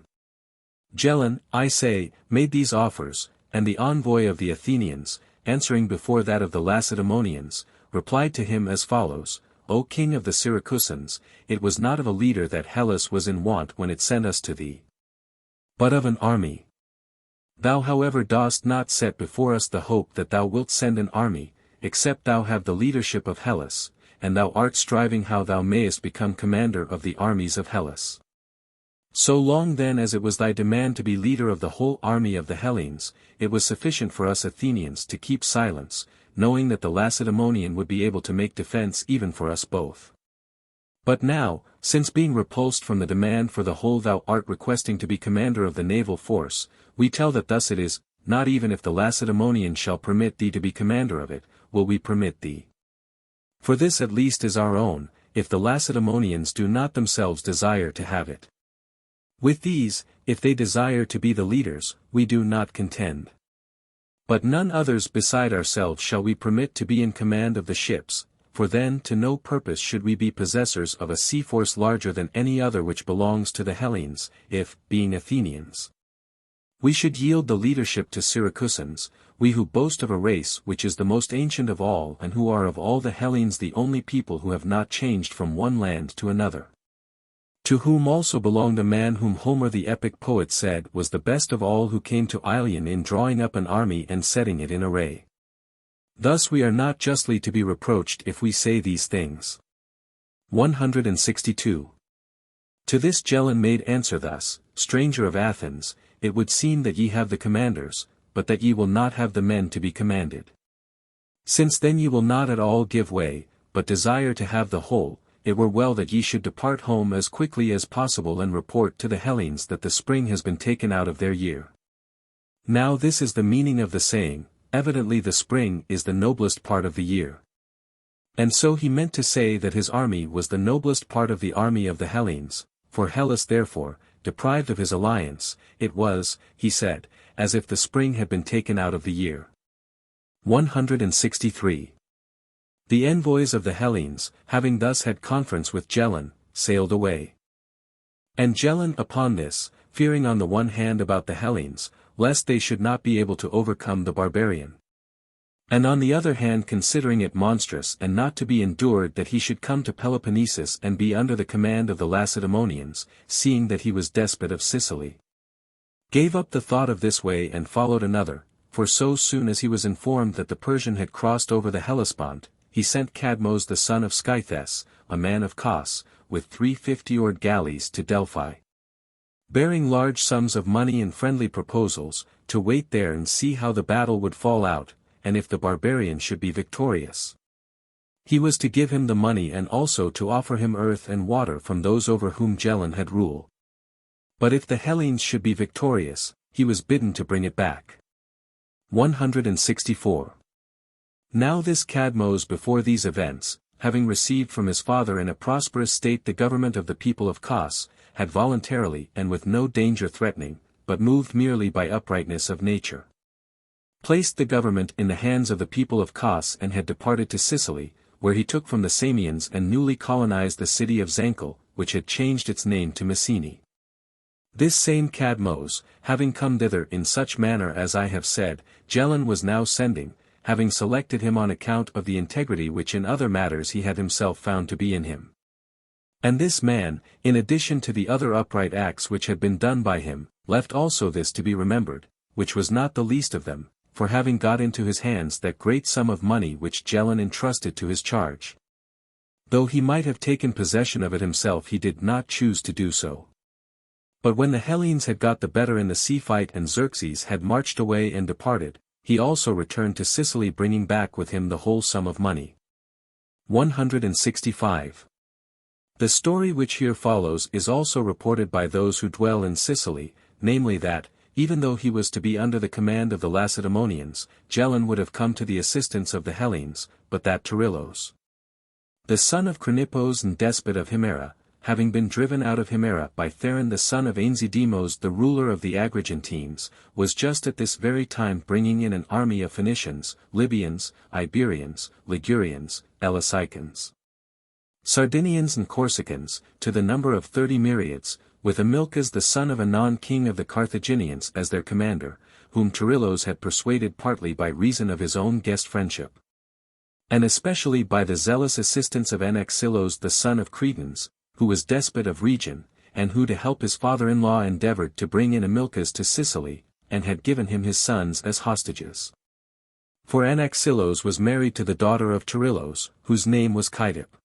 Gelon, I say, made these offers, and the envoy of the Athenians, answering before that of the Lacedaemonians, replied to him as follows: O king of the Syracusans, it was not of a leader that Hellas was in want when it sent us to thee, but of an army. Thou however dost not set before us the hope that thou wilt send an army, except thou have the leadership of Hellas, and thou art striving how thou mayest become commander of the armies of Hellas. So long then as it was thy demand to be leader of the whole army of the Hellenes, it was sufficient for us Athenians to keep silence, knowing that the Lacedaemonian would be able to make defense even for us both. But now, since being repulsed from the demand for the whole thou art requesting to be commander of the naval force, we tell that thus it is, not even if the Lacedaemonian shall permit thee to be commander of it, will we permit thee. For this at least is our own, if the Lacedaemonians do not themselves desire to have it. With these, if they desire to be the leaders, we do not contend. But none others beside ourselves shall we permit to be in command of the ships, for then to no purpose should we be possessors of a sea force larger than any other which belongs to the Hellenes, if, being Athenians, we should yield the leadership to Syracusans, we who boast of a race which is the most ancient of all and who are of all the Hellenes the only people who have not changed from one land to another. To whom also belonged a man whom Homer the epic poet said was the best of all, who came to Ilion in drawing up an army and setting it in array. Thus we are not justly to be reproached if we say these things. 162. To this Gelon made answer thus: Stranger of Athens, it would seem that ye have the commanders, but that ye will not have the men to be commanded. Since then ye will not at all give way, but desire to have the whole, it were well that ye should depart home as quickly as possible and report to the Hellenes that the spring has been taken out of their year. Now this is the meaning of the saying, evidently the spring is the noblest part of the year. And so he meant to say that his army was the noblest part of the army of the Hellenes, for Hellas therefore, deprived of his alliance, it was, he said, as if the spring had been taken out of the year. 163. The envoys of the Hellenes, having thus had conference with Gelon, sailed away. And Gelon upon this, fearing on the one hand about the Hellenes, lest they should not be able to overcome the barbarian, and on the other hand considering it monstrous and not to be endured that he should come to Peloponnesus and be under the command of the Lacedaemonians, seeing that he was despot of Sicily, gave up the thought of this way and followed another, for so soon as he was informed that the Persian had crossed over the Hellespont, he sent Cadmos the son of Scythes, a man of Cos, with 350-oared galleys to Delphi, bearing large sums of money and friendly proposals, to wait there and see how the battle would fall out, and if the barbarian should be victorious, he was to give him the money and also to offer him earth and water from those over whom Gelon had rule. But if the Hellenes should be victorious, he was bidden to bring it back. 164. Now this Cadmos before these events, having received from his father in a prosperous state the government of the people of Cos, had voluntarily and with no danger threatening, but moved merely by uprightness of nature, placed the government in the hands of the people of Cos and had departed to Sicily, where he took from the Samians and newly colonized the city of Zancle, which had changed its name to Messene. This same Cadmos, having come thither in such manner as I have said, Gelon was now sending, having selected him on account of the integrity which in other matters he had himself found to be in him. And this man, in addition to the other upright acts which had been done by him, left also this to be remembered, which was not the least of them, for having got into his hands that great sum of money which Gelon entrusted to his charge. Though he might have taken possession of it himself, he did not choose to do so. But when the Hellenes had got the better in the sea fight and Xerxes had marched away and departed, he also returned to Sicily, bringing back with him the whole sum of money. 165. The story which here follows is also reported by those who dwell in Sicily, namely that, even though he was to be under the command of the Lacedaemonians, Gelon would have come to the assistance of the Hellenes, but that Torillos, the son of Crinippos and despot of Himera, having been driven out of Himera by Theron the son of Anzidemos the ruler of the Agrigentines, was just at this very time bringing in an army of Phoenicians, Libyans, Iberians, Ligurians, Elasicans, Sardinians and Corsicans, to the number of 30 myriads, with Amilcas the son of Anon king of the Carthaginians as their commander, whom Torillos had persuaded partly by reason of his own guest friendship, and especially by the zealous assistance of Anaxilos the son of Cretans, who was despot of region, and who to help his father-in-law endeavored to bring in Amilcas to Sicily, and had given him his sons as hostages. For Anaxilos was married to the daughter of Torillos, whose name was Cydip.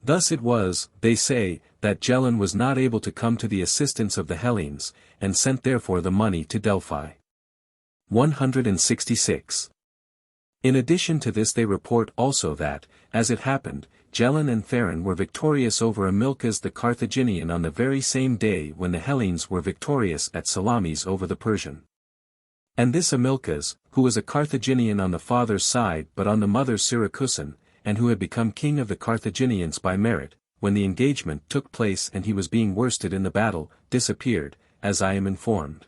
Thus it was, they say, that Gelon was not able to come to the assistance of the Hellenes, and sent therefore the money to Delphi. 166. In addition to this they report also that, as it happened, Gelon and Theron were victorious over Amilcas the Carthaginian on the very same day when the Hellenes were victorious at Salamis over the Persian. And this Amilcas, who was a Carthaginian on the father's side but on the mother's Syracusan, and who had become king of the Carthaginians by merit, when the engagement took place and he was being worsted in the battle, disappeared, as I am informed.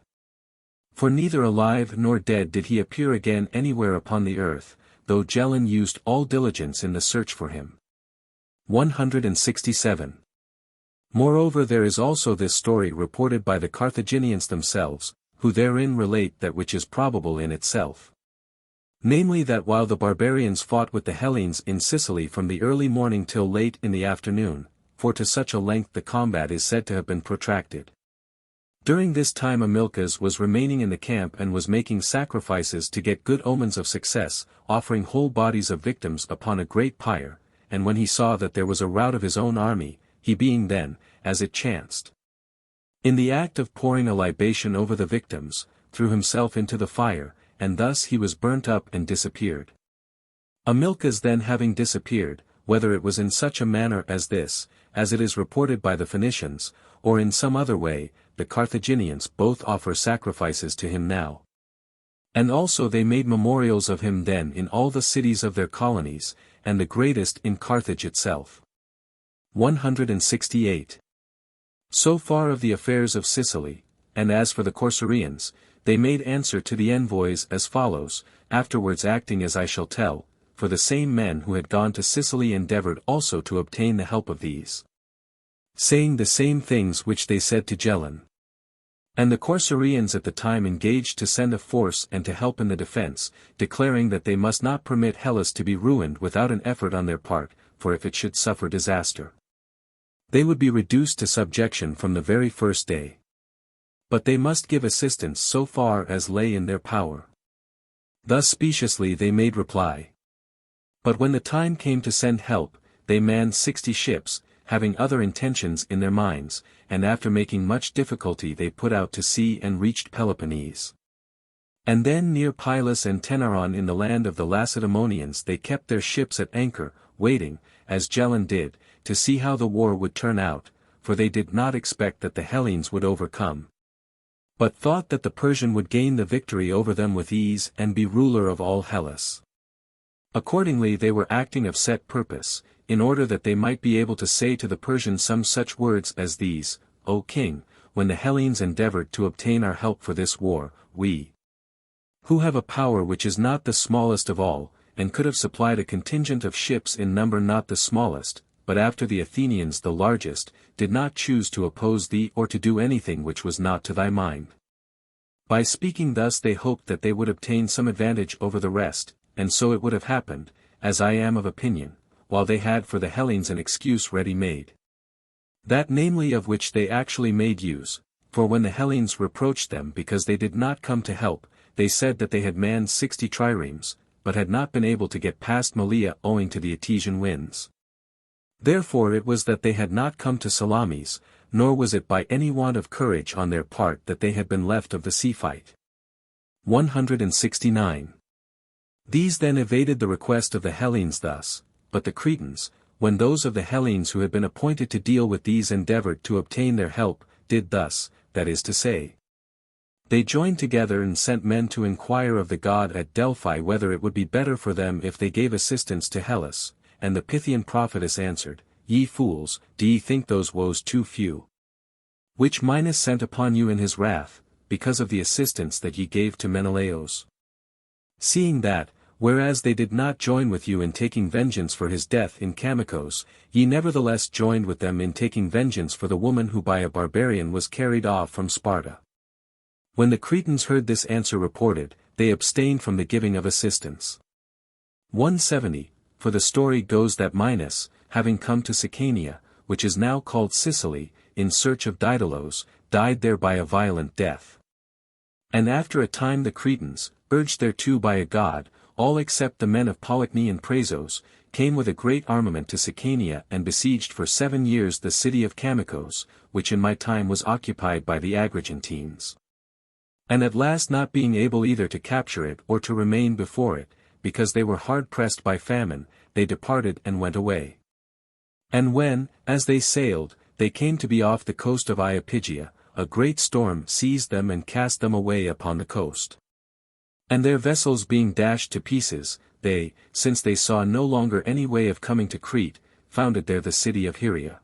For neither alive nor dead did he appear again anywhere upon the earth, though Gelon used all diligence in the search for him. 167. Moreover there is also this story reported by the Carthaginians themselves, who therein relate that which is probable in itself. Namely that while the barbarians fought with the Hellenes in Sicily from the early morning till late in the afternoon, for to such a length the combat is said to have been protracted. During this time Amilcas was remaining in the camp and was making sacrifices to get good omens of success, offering whole bodies of victims upon a great pyre, and when he saw that there was a rout of his own army, he being then, as it chanced, in the act of pouring a libation over the victims, threw himself into the fire, and thus he was burnt up and disappeared. Amilcas then having disappeared, whether it was in such a manner as this, as it is reported by the Phoenicians, or in some other way, the Carthaginians both offer sacrifices to him now. And also they made memorials of him then in all the cities of their colonies, and the greatest in Carthage itself. 168. So far of the affairs of Sicily, and as for the Corcyraeans, they made answer to the envoys as follows, afterwards acting as I shall tell, for the same men who had gone to Sicily endeavored also to obtain the help of these, saying the same things which they said to Gelon. And the Corcyraeans at the time engaged to send a force and to help in the defense, declaring that they must not permit Hellas to be ruined without an effort on their part, for if it should suffer disaster, they would be reduced to subjection from the very first day. But they must give assistance so far as lay in their power. Thus speciously they made reply. But when the time came to send help, they manned 60 ships, having other intentions in their minds, and after making much difficulty they put out to sea and reached Peloponnese. And then near Pylos and Tenaron in the land of the Lacedaemonians they kept their ships at anchor, waiting, as Gelon did, to see how the war would turn out, for they did not expect that the Hellenes would overcome, but thought that the Persian would gain the victory over them with ease and be ruler of all Hellas. Accordingly they were acting of set purpose, in order that they might be able to say to the Persian some such words as these, O king, when the Hellenes endeavored to obtain our help for this war, we, who have a power which is not the smallest of all, and could have supplied a contingent of ships in number not the smallest, but after the Athenians the largest, did not choose to oppose thee or to do anything which was not to thy mind. By speaking thus they hoped that they would obtain some advantage over the rest, and so it would have happened, as I am of opinion, while they had for the Hellenes an excuse ready made. That namely of which they actually made use, for when the Hellenes reproached them because they did not come to help, they said that they had manned 60 triremes, but had not been able to get past Malea owing to the Etesian winds. Therefore it was that they had not come to Salamis, nor was it by any want of courage on their part that they had been left of the sea fight. 169. These then evaded the request of the Hellenes thus, but the Cretans, when those of the Hellenes who had been appointed to deal with these endeavored to obtain their help, did thus, that is to say, they joined together and sent men to inquire of the god at Delphi whether it would be better for them if they gave assistance to Hellas, and the Pythian prophetess answered, Ye fools, do ye think those woes too few, which Minos sent upon you in his wrath, because of the assistance that ye gave to Menelaus? Seeing that, Whereas they did not join with you in taking vengeance for his death in Kamikos, ye nevertheless joined with them in taking vengeance for the woman who by a barbarian was carried off from Sparta. When the Cretans heard this answer reported, they abstained from the giving of assistance. 170, for the story goes that Minos, having come to Sicania, which is now called Sicily, in search of Daedalus, died there by a violent death. And after a time the Cretans, urged thereto by a god, all except the men of Polymnia and Praesos, came with a great armament to Sicania and besieged for 7 years the city of Kamikos, which in my time was occupied by the Agrigentines. And at last not being able either to capture it or to remain before it, because they were hard pressed by famine, they departed and went away. And when, as they sailed, they came to be off the coast of Iapygia, a great storm seized them and cast them away upon the coast. And their vessels being dashed to pieces, they, since they saw no longer any way of coming to Crete, founded there the city of Hyria.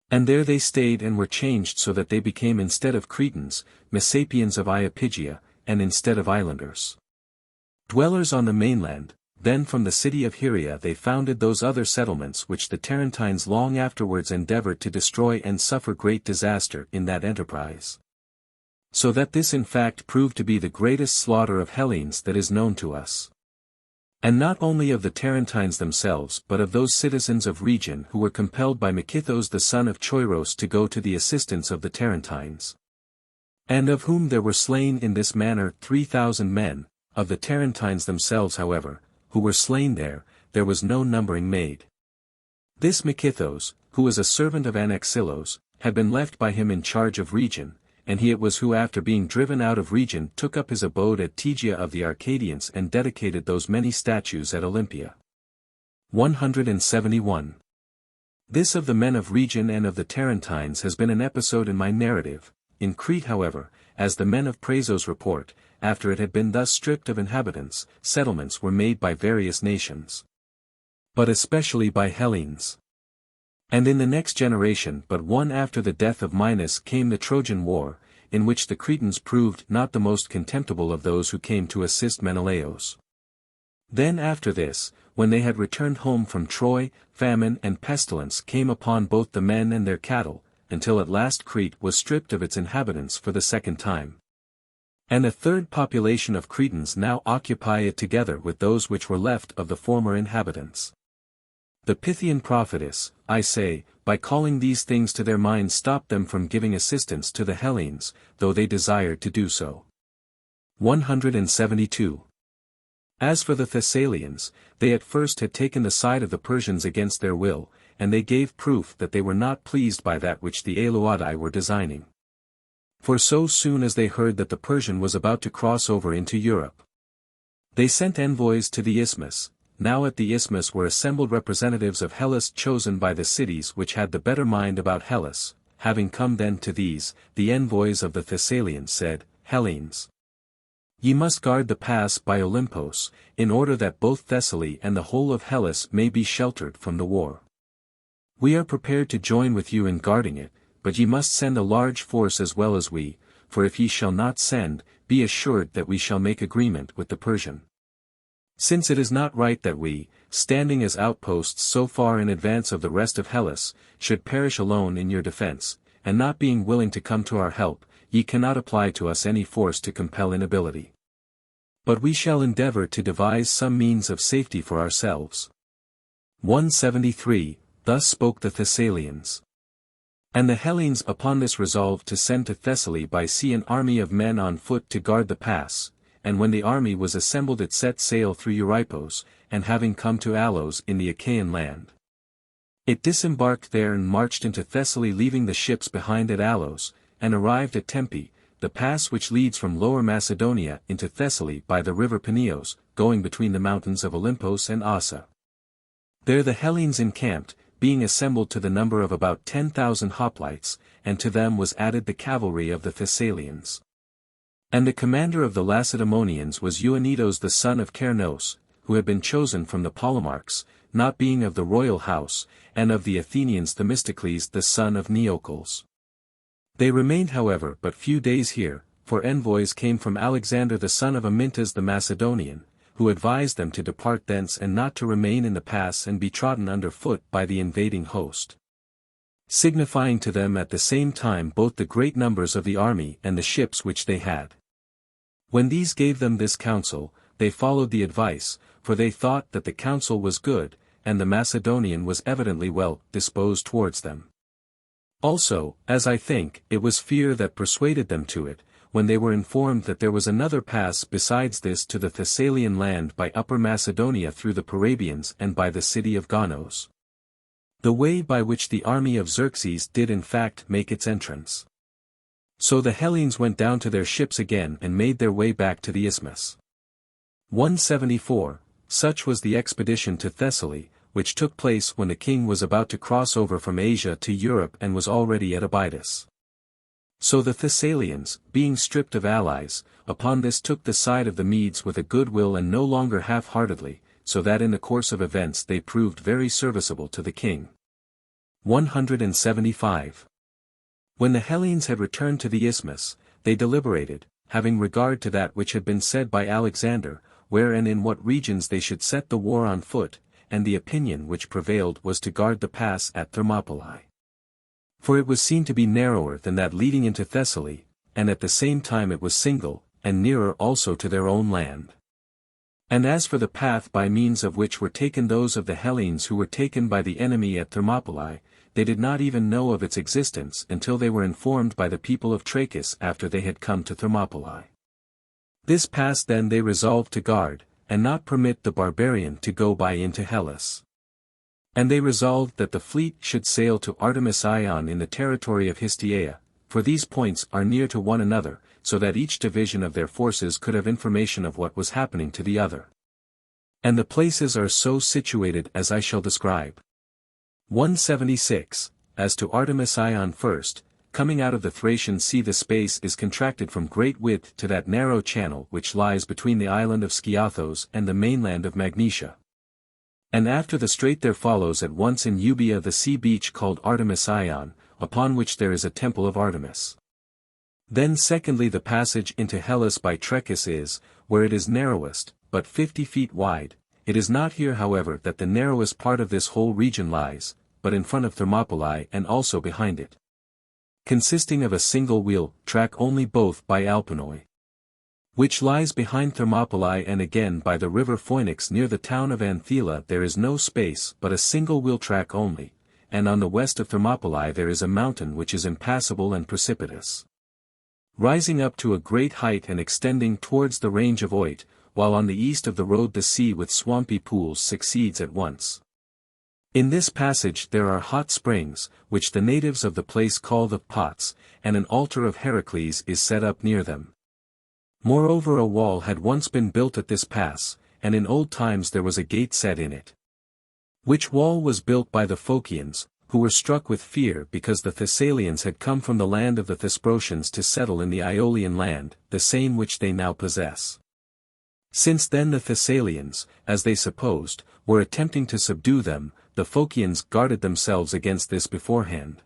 And there they stayed and were changed so that they became instead of Cretans, Messapians of Iapygia, and instead of islanders, dwellers on the mainland. Then from the city of Hyria they founded those other settlements which the Tarentines long afterwards endeavored to destroy and suffer great disaster in that enterprise. So that this in fact proved to be the greatest slaughter of Hellenes that is known to us. And not only of the Tarentines themselves but of those citizens of region who were compelled by Machithos the son of Choiros to go to the assistance of the Tarentines. And of whom there were slain in this manner 3,000 men, of the Tarentines themselves however, who were slain there was no numbering made. This Machithos, who was a servant of Anaxilos, had been left by him in charge of region, and he it was who after being driven out of region took up his abode at Tegea of the Arcadians and dedicated those many statues at Olympia. 171. This of the men of region and of the Tarentines has been an episode in my narrative. In Crete however, as the men of Praesos report, after it had been thus stripped of inhabitants, settlements were made by various nations. But especially by Hellenes. And in the next generation but one after the death of Minos came the Trojan War, in which the Cretans proved not the most contemptible of those who came to assist Menelaus. Then after this, when they had returned home from Troy, famine and pestilence came upon both the men and their cattle, until at last Crete was stripped of its inhabitants for the second time. And a third population of Cretans now occupy it together with those which were left of the former inhabitants. The Pythian prophetess, I say, by calling these things to their minds stopped them from giving assistance to the Hellenes, though they desired to do so. 172. As for the Thessalians, they at first had taken the side of the Persians against their will, and they gave proof that they were not pleased by that which the Aeloadae were designing. For so soon as they heard that the Persian was about to cross over into Europe, they sent envoys to the Isthmus. Now at the Isthmus were assembled representatives of Hellas chosen by the cities which had the better mind about Hellas. Having come then to these, the envoys of the Thessalians said, Hellenes, ye must guard the pass by Olympos, in order that both Thessaly and the whole of Hellas may be sheltered from the war. We are prepared to join with you in guarding it, but ye must send a large force as well as we, for if ye shall not send, be assured that we shall make agreement with the Persian. Since it is not right that we, standing as outposts so far in advance of the rest of Hellas, should perish alone in your defense, and not being willing to come to our help, ye cannot apply to us any force to compel inability. But we shall endeavor to devise some means of safety for ourselves. 173, Thus spoke the Thessalians. And the Hellenes upon this resolved to send to Thessaly by sea an army of men on foot to guard the pass, and when the army was assembled it set sail through Euripos, and having come to Alos in the Achaean land, it disembarked there and marched into Thessaly leaving the ships behind at Alos, and arrived at Tempe, the pass which leads from Lower Macedonia into Thessaly by the river Peneus, going between the mountains of Olympos and Ossa. There the Hellenes encamped, being assembled to the number of about 10,000 hoplites, and to them was added the cavalry of the Thessalians. And the commander of the Lacedaemonians was Euanitos the son of Cernos, who had been chosen from the Polemarchs, not being of the royal house, and of the Athenians Themistocles the son of Neocles. They remained however but few days here, for envoys came from Alexander the son of Amyntas the Macedonian, who advised them to depart thence and not to remain in the pass and be trodden under foot by the invading host. Signifying to them at the same time both the great numbers of the army and the ships which they had. When these gave them this counsel, they followed the advice, for they thought that the counsel was good, and the Macedonian was evidently well disposed towards them. Also, as I think, it was fear that persuaded them to it, when they were informed that there was another pass besides this to the Thessalian land by Upper Macedonia through the Parabians and by the city of Gonos. The way by which the army of Xerxes did in fact make its entrance. So the Hellenes went down to their ships again and made their way back to the isthmus. 174, such was the expedition to Thessaly, which took place when the king was about to cross over from Asia to Europe and was already at Abydos. So the Thessalians, being stripped of allies, upon this took the side of the Medes with a good will and no longer half-heartedly, so that in the course of events they proved very serviceable to the king. 175. When the Hellenes had returned to the isthmus, they deliberated, having regard to that which had been said by Alexander, where and in what regions they should set the war on foot, and the opinion which prevailed was to guard the pass at Thermopylae. For it was seen to be narrower than that leading into Thessaly, and at the same time it was single, and nearer also to their own land. And as for the path by means of which were taken those of the Hellenes who were taken by the enemy at Thermopylae, they did not even know of its existence until they were informed by the people of Trachis after they had come to Thermopylae. This pass then they resolved to guard, and not permit the barbarian to go by into Hellas. And they resolved that the fleet should sail to Artemis Ion in the territory of Histiaea, for these points are near to one another, so that each division of their forces could have information of what was happening to the other. And the places are so situated as I shall describe. 176, as to Artemis Ion first, coming out of the Thracian sea the space is contracted from great width to that narrow channel which lies between the island of Skiathos and the mainland of Magnesia. And after the strait there follows at once in Euboea the sea beach called Artemis Ion, upon which there is a temple of Artemis. Then secondly the passage into Hellas by Trachis is, where it is narrowest, but 50 feet wide. It is not here however that the narrowest part of this whole region lies, but in front of Thermopylae and also behind it. Consisting of a single wheel track only both by Alpanoi, which lies behind Thermopylae, and again by the river Phoenix near the town of Anthela there is no space but a single wheel track only, and on the west of Thermopylae there is a mountain which is impassable and precipitous, rising up to a great height and extending towards the range of Oit, while on the east of the road the sea with swampy pools succeeds at once. In this passage there are hot springs, which the natives of the place call the pots, and an altar of Heracles is set up near them. Moreover a wall had once been built at this pass, and in old times there was a gate set in it. Which wall was built by the Phocians, who were struck with fear because the Thessalians had come from the land of the Thesprotians to settle in the Aeolian land, the same which they now possess. Since then the Thessalians, as they supposed, were attempting to subdue them, the Phocians guarded themselves against this beforehand.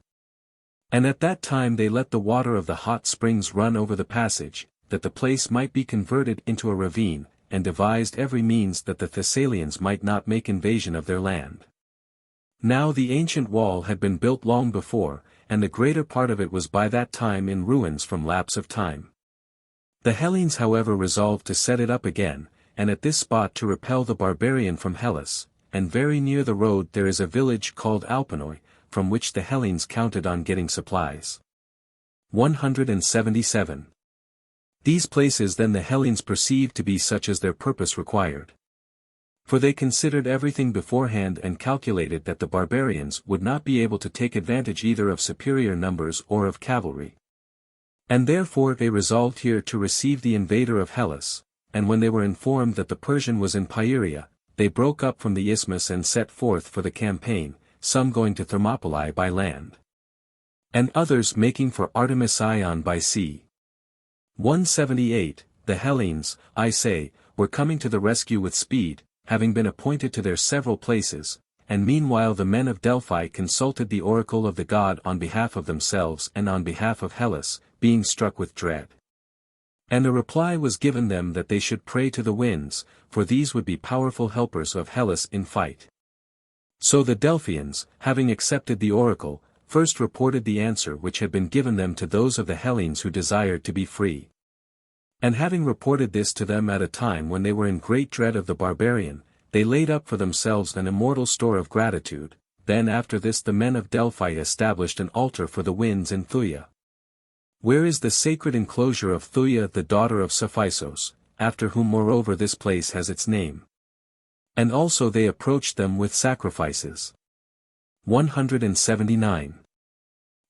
And at that time they let the water of the hot springs run over the passage, that the place might be converted into a ravine, and devised every means that the Thessalians might not make invasion of their land. Now the ancient wall had been built long before, and the greater part of it was by that time in ruins from lapse of time. The Hellenes however resolved to set it up again, and at this spot to repel the barbarian from Hellas, and very near the road there is a village called Alpanoi, from which the Hellenes counted on getting supplies. 177. These places then the Hellenes perceived to be such as their purpose required. For they considered everything beforehand and calculated that the barbarians would not be able to take advantage either of superior numbers or of cavalry. And therefore they resolved here to receive the invader of Hellas, and when they were informed that the Persian was in Pieria, they broke up from the isthmus and set forth for the campaign, some going to Thermopylae by land, and others making for Artemis Ion by sea. 178, the Hellenes, I say, were coming to the rescue with speed, having been appointed to their several places, and meanwhile the men of Delphi consulted the oracle of the god on behalf of themselves and on behalf of Hellas, being struck with dread. And a reply was given them that they should pray to the winds, for these would be powerful helpers of Hellas in fight. So the Delphians, having accepted the oracle, first reported the answer which had been given them to those of the Hellenes who desired to be free. And having reported this to them at a time when they were in great dread of the barbarian, they laid up for themselves an immortal store of gratitude. Then after this the men of Delphi established an altar for the winds in Thuia. Where is the sacred enclosure of Thuia the daughter of Cephisos, after whom moreover this place has its name. And also they approached them with sacrifices. 179.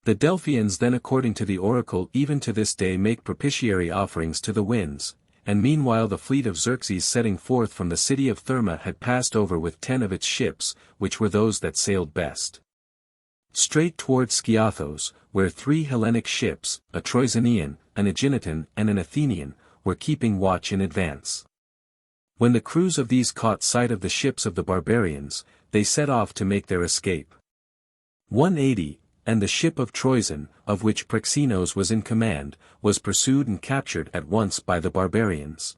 The Delphians then according to the oracle even to this day make propitiatory offerings to the winds, and meanwhile the fleet of Xerxes setting forth from the city of Therma had passed over with 10 of its ships, which were those that sailed best. Straight towards Skiathos, where 3 Hellenic ships, a Troezenian, an Aeginetan and an Athenian, were keeping watch in advance. When the crews of these caught sight of the ships of the barbarians, they set off to make their escape. 180, and the ship of Troezen, of which Praxinos was in command, was pursued and captured at once by the barbarians.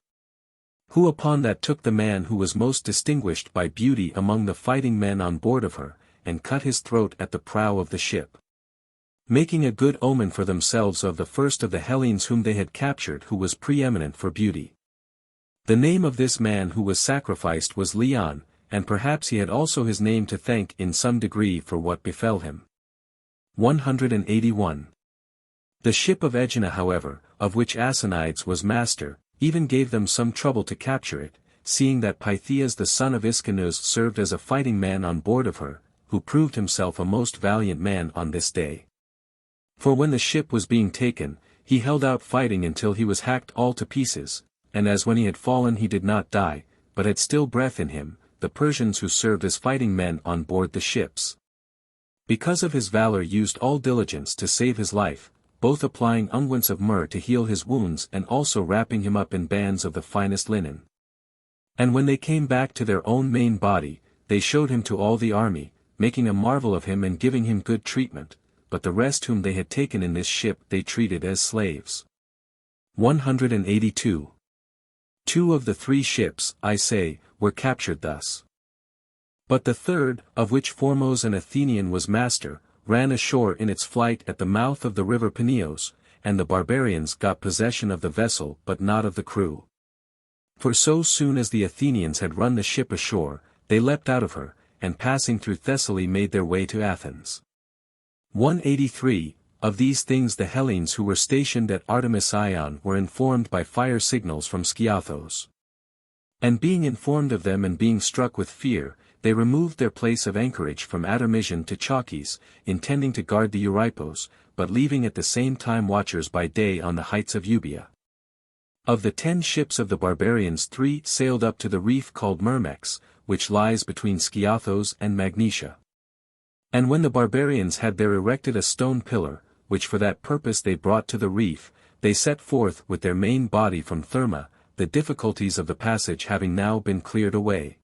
Who upon that took the man who was most distinguished by beauty among the fighting men on board of her, and cut his throat at the prow of the ship. Making a good omen for themselves of the first of the Hellenes whom they had captured who was preeminent for beauty. The name of this man who was sacrificed was Leon, and perhaps he had also his name to thank in some degree for what befell him. 181. The ship of Aegina however, of which Asinides was master, even gave them some trouble to capture it, seeing that Pythias the son of Iscanus served as a fighting man on board of her, who proved himself a most valiant man on this day. For when the ship was being taken, he held out fighting until he was hacked all to pieces, and as when he had fallen he did not die, but had still breath in him, the Persians who served as fighting men on board the ships, because of his valor used all diligence to save his life, both applying unguents of myrrh to heal his wounds and also wrapping him up in bands of the finest linen. And when they came back to their own main body, they showed him to all the army, making a marvel of him and giving him good treatment, but the rest whom they had taken in this ship they treated as slaves. 182. 2 of the 3 ships, I say, were captured thus. But the third, of which Formos an Athenian was master, ran ashore in its flight at the mouth of the river Peneos, and the barbarians got possession of the vessel but not of the crew. For so soon as the Athenians had run the ship ashore, they leapt out of her, and passing through Thessaly made their way to Athens. 183, of these things the Hellenes who were stationed at Artemis-Ion were informed by fire signals from Skiathos. And being informed of them and being struck with fear, they removed their place of anchorage from Adermision to Chalkis, intending to guard the Euripos, but leaving at the same time watchers by day on the heights of Euboea. Of the 10 ships of the barbarians 3 sailed up to the reef called Myrmex, which lies between Skiathos and Magnesia. And when the barbarians had there erected a stone pillar, which for that purpose they brought to the reef, they set forth with their main body from Therma, the difficulties of the passage having now been cleared away.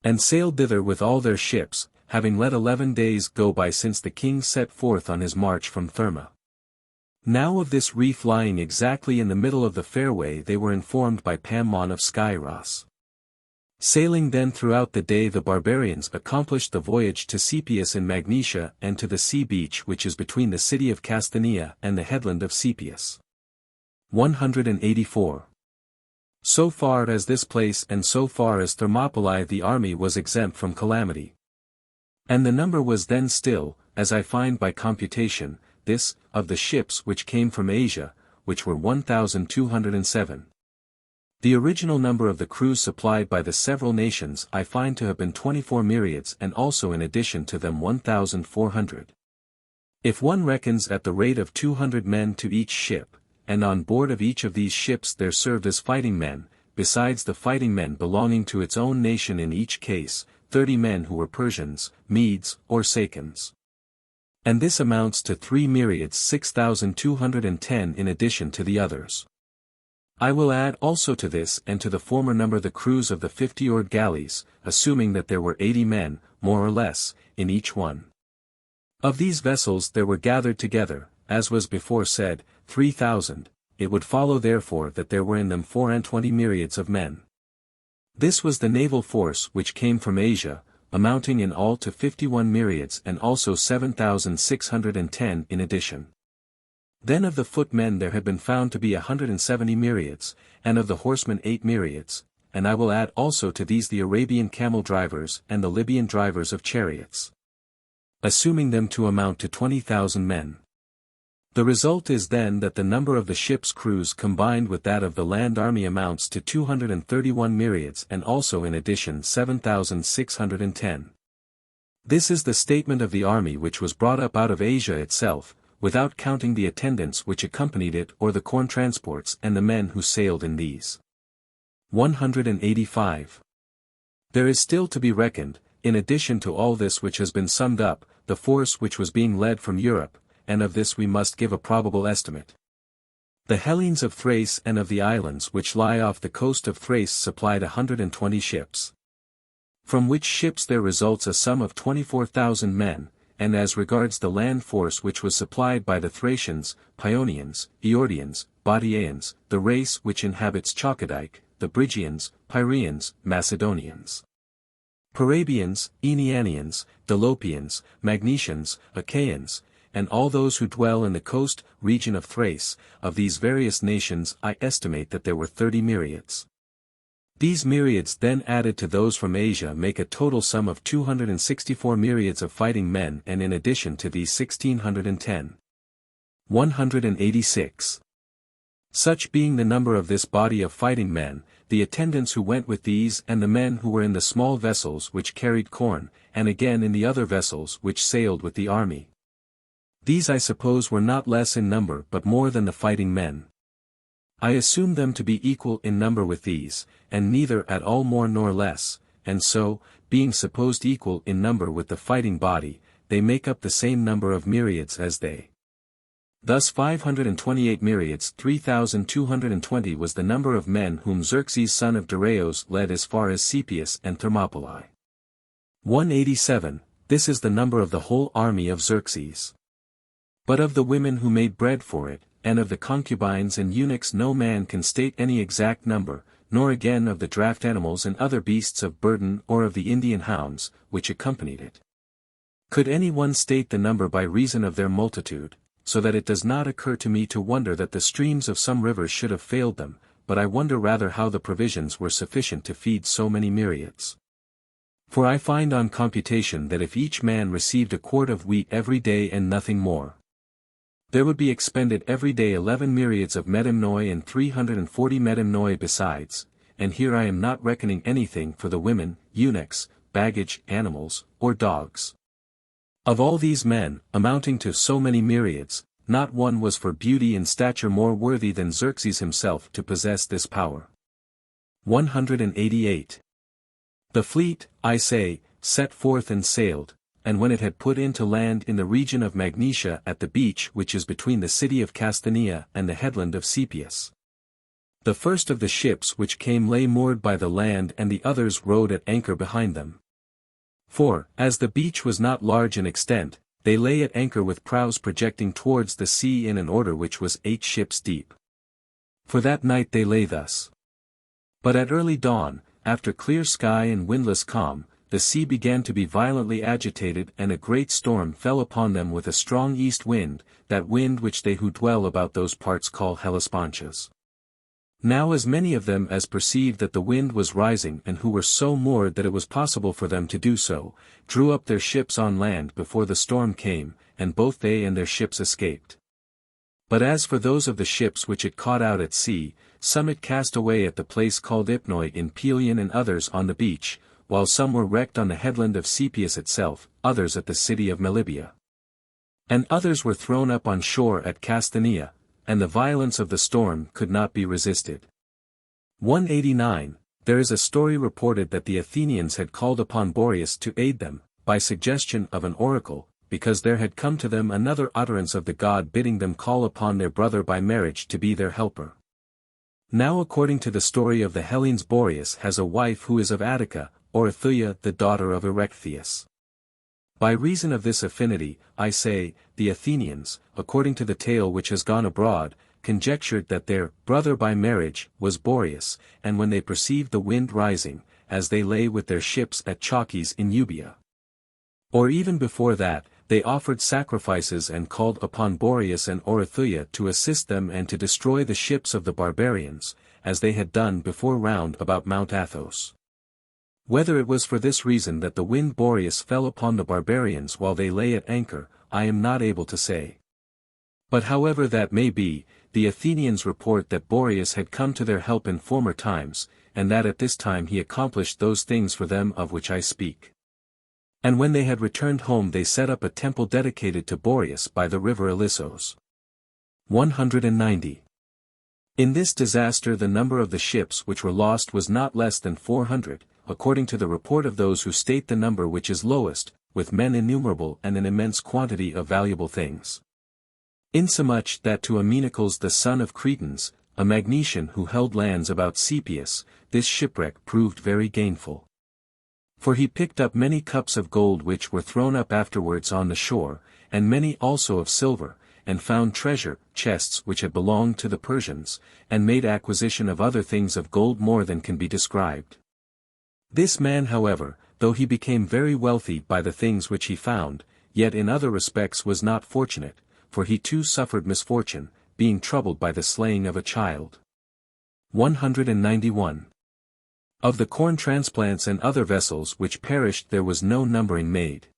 And sailed thither with all their ships, having let 11 days go by since the king set forth on his march from Therma. Now of this reef lying exactly in the middle of the fairway they were informed by Pammon of Skyros. Sailing then throughout the day the barbarians accomplished the voyage to Sepias in Magnesia and to the sea beach which is between the city of Casthanea and the headland of Sepias. 184. So far as this place and so far as Thermopylae the army was exempt from calamity. And the number was then still, as I find by computation, this, of the ships which came from Asia, which were 1,207. The original number of the crews supplied by the several nations I find to have been 24 myriads and also in addition to them 1,400. If one reckons at the rate of 200 men to each ship, and on board of each of these ships there served as fighting men, besides the fighting men belonging to its own nation in each case, 30 men who were Persians, Medes, or Sacans. And this amounts to 3 myriads 6,210 in addition to the others. I will add also to this and to the former number the crews of the 50-oared galleys, assuming that there were 80 men, more or less, in each one. Of these vessels there were gathered together, as was before said, 3,000, it would follow therefore that there were in them 24 myriads of men. This was the naval force which came from Asia, amounting in all to 51 myriads and also 7,610 in addition. Then of the footmen there had been found to be 170 myriads, and of the horsemen 8 myriads, and I will add also to these the Arabian camel drivers and the Libyan drivers of chariots, assuming them to amount to 20,000 men. The result is then that the number of the ship's crews combined with that of the land army amounts to 231 myriads and also in addition 7,610. This is the statement of the army which was brought up out of Asia itself, without counting the attendants which accompanied it or the corn transports and the men who sailed in these. 185. There is still to be reckoned, in addition to all this which has been summed up, the force which was being led from Europe, and of this we must give a probable estimate. The Hellenes of Thrace and of the islands which lie off the coast of Thrace supplied 120 ships. From which ships there results a sum of 24,000 men, and as regards the land force which was supplied by the Thracians, Paeonians, Eordians, Bottiaeans, the race which inhabits Chalkidike, the Brygians, Pyrians, Macedonians, Parabians, Aenianians, Dolopians, Magnesians, Achaeans, and all those who dwell in the coast region of Thrace, of these various nations I estimate that there were 30 myriads. These myriads then added to those from Asia make a total sum of 264 myriads of fighting men and in addition to these 1,610. 186. Such being the number of this body of fighting men, the attendants who went with these and the men who were in the small vessels which carried corn, and again in the other vessels which sailed with the army. These I suppose were not less in number but more than the fighting men. I assume them to be equal in number with these, and neither at all more nor less, and so, being supposed equal in number with the fighting body, they make up the same number of myriads as they. Thus 528 myriads 3,220 was the number of men whom Xerxes son of Darius led as far as Sepias and Thermopylae. 187, this is the number of the whole army of Xerxes. But of the women who made bread for it, and of the concubines and eunuchs no man can state any exact number, nor again of the draught animals and other beasts of burden or of the Indian hounds, which accompanied it. Could any one state the number by reason of their multitude, so that it does not occur to me to wonder that the streams of some rivers should have failed them, but I wonder rather how the provisions were sufficient to feed so many myriads. For I find on computation that if each man received a quart of wheat every day and nothing more, there would be expended every day 11 myriads of medimnoi and 340 medimnoi besides, and here I am not reckoning anything for the women, eunuchs, baggage, animals, or dogs. Of all these men, amounting to so many myriads, not one was for beauty and stature more worthy than Xerxes himself to possess this power. 188. The fleet, I say, set forth and sailed, and when it had put into land in the region of Magnesia at the beach which is between the city of Casthanea and the headland of Sepias. The first of the ships which came lay moored by the land and the others rode at anchor behind them. For, as the beach was not large in extent, they lay at anchor with prows projecting towards the sea in an order which was 8 ships deep. For that night they lay thus. But at early dawn, after clear sky and windless calm, the sea began to be violently agitated and a great storm fell upon them with a strong east wind, that wind which they who dwell about those parts call Hellespontias. Now as many of them as perceived that the wind was rising and who were so moored that it was possible for them to do so, drew up their ships on land before the storm came, and both they and their ships escaped. But as for those of the ships which it caught out at sea, some it cast away at the place called Ipnoi in Pelion and others on the beach, while some were wrecked on the headland of Sepias itself, others at the city of Melibea. And others were thrown up on shore at Casthanea, and the violence of the storm could not be resisted. 189, there is a story reported that the Athenians had called upon Boreas to aid them, by suggestion of an oracle, because there had come to them another utterance of the god bidding them call upon their brother by marriage to be their helper. Now according to the story of the Hellenes Boreas has a wife who is of Attica, or Athlia the daughter of Erechtheus. By reason of this affinity, I say, the Athenians, according to the tale which has gone abroad, conjectured that their brother by marriage was Boreas, and when they perceived the wind rising, as they lay with their ships at Chalkis in Euboea. Or even before that, they offered sacrifices and called upon Boreas and Orithuia to assist them and to destroy the ships of the barbarians, as they had done before round about Mount Athos. Whether it was for this reason that the wind Boreas fell upon the barbarians while they lay at anchor, I am not able to say. But however that may be, the Athenians report that Boreas had come to their help in former times, and that at this time he accomplished those things for them of which I speak. And when they had returned home they set up a temple dedicated to Boreas by the river Ilissos. 190. In this disaster the number of the ships which were lost was not less than 400, according to the report of those who state the number which is lowest, with men innumerable and an immense quantity of valuable things. Insomuch that to Amenocles the son of Cretans, a Magnesian who held lands about Sepius, this shipwreck proved very gainful. For he picked up many cups of gold which were thrown up afterwards on the shore, and many also of silver, and found treasure chests which had belonged to the Persians, and made acquisition of other things of gold more than can be described. This man however, though he became very wealthy by the things which he found, yet in other respects was not fortunate, for he too suffered misfortune, being troubled by the slaying of a child. 191. Of the corn transplants and other vessels which perished there was no numbering made.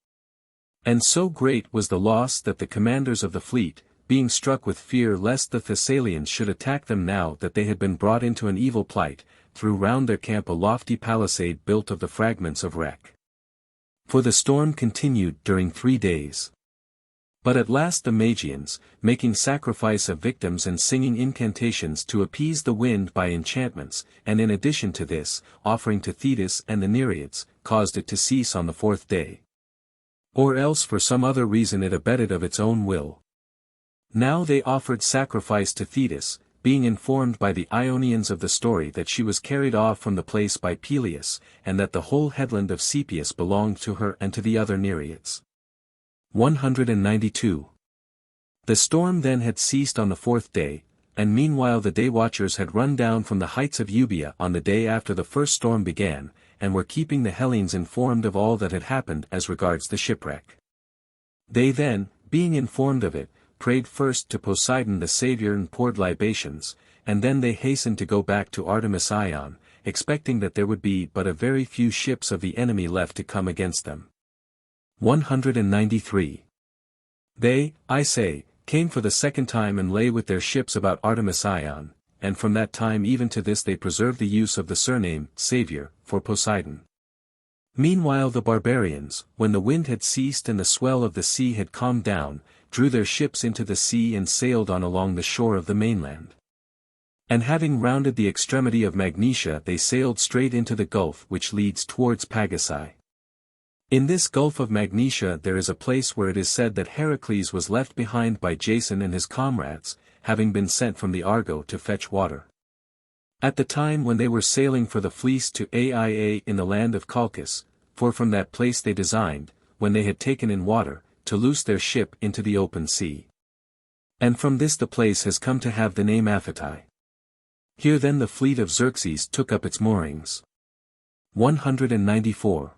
And so great was the loss that the commanders of the fleet, being struck with fear lest the Thessalians should attack them now that they had been brought into an evil plight, threw round their camp a lofty palisade built of the fragments of wreck. For the storm continued during 3 days. But at last the Magians, making sacrifice of victims and singing incantations to appease the wind by enchantments, and in addition to this, offering to Thetis and the Nereids, caused it to cease on the 4th day. Or else for some other reason it abated of its own will. Now they offered sacrifice to Thetis, being informed by the Ionians of the story that she was carried off from the place by Peleus, and that the whole headland of Sepius belonged to her and to the other Nereids. 192. The storm then had ceased on the 4th day, and meanwhile the day-watchers had run down from the heights of Euboea on the day after the first storm began, and were keeping the Hellenes informed of all that had happened as regards the shipwreck. They then, being informed of it, prayed first to Poseidon the Saviour and poured libations, and then they hastened to go back to Artemis Ion, expecting that there would be but a very few ships of the enemy left to come against them. 193. They, I say, came for the second time and lay with their ships about Artemis Ion, and from that time even to this they preserve the use of the surname, Saviour, for Poseidon. Meanwhile the barbarians, when the wind had ceased and the swell of the sea had calmed down, drew their ships into the sea and sailed on along the shore of the mainland. And having rounded the extremity of Magnesia they sailed straight into the gulf which leads towards Pagasai. In this Gulf of Magnesia there is a place where it is said that Heracles was left behind by Jason and his comrades, having been sent from the Argo to fetch water. At the time when they were sailing for the fleece to Aia in the land of Colchis, for from that place they designed, when they had taken in water, to loose their ship into the open sea. And from this the place has come to have the name Aphetai. Here then the fleet of Xerxes took up its moorings. 194.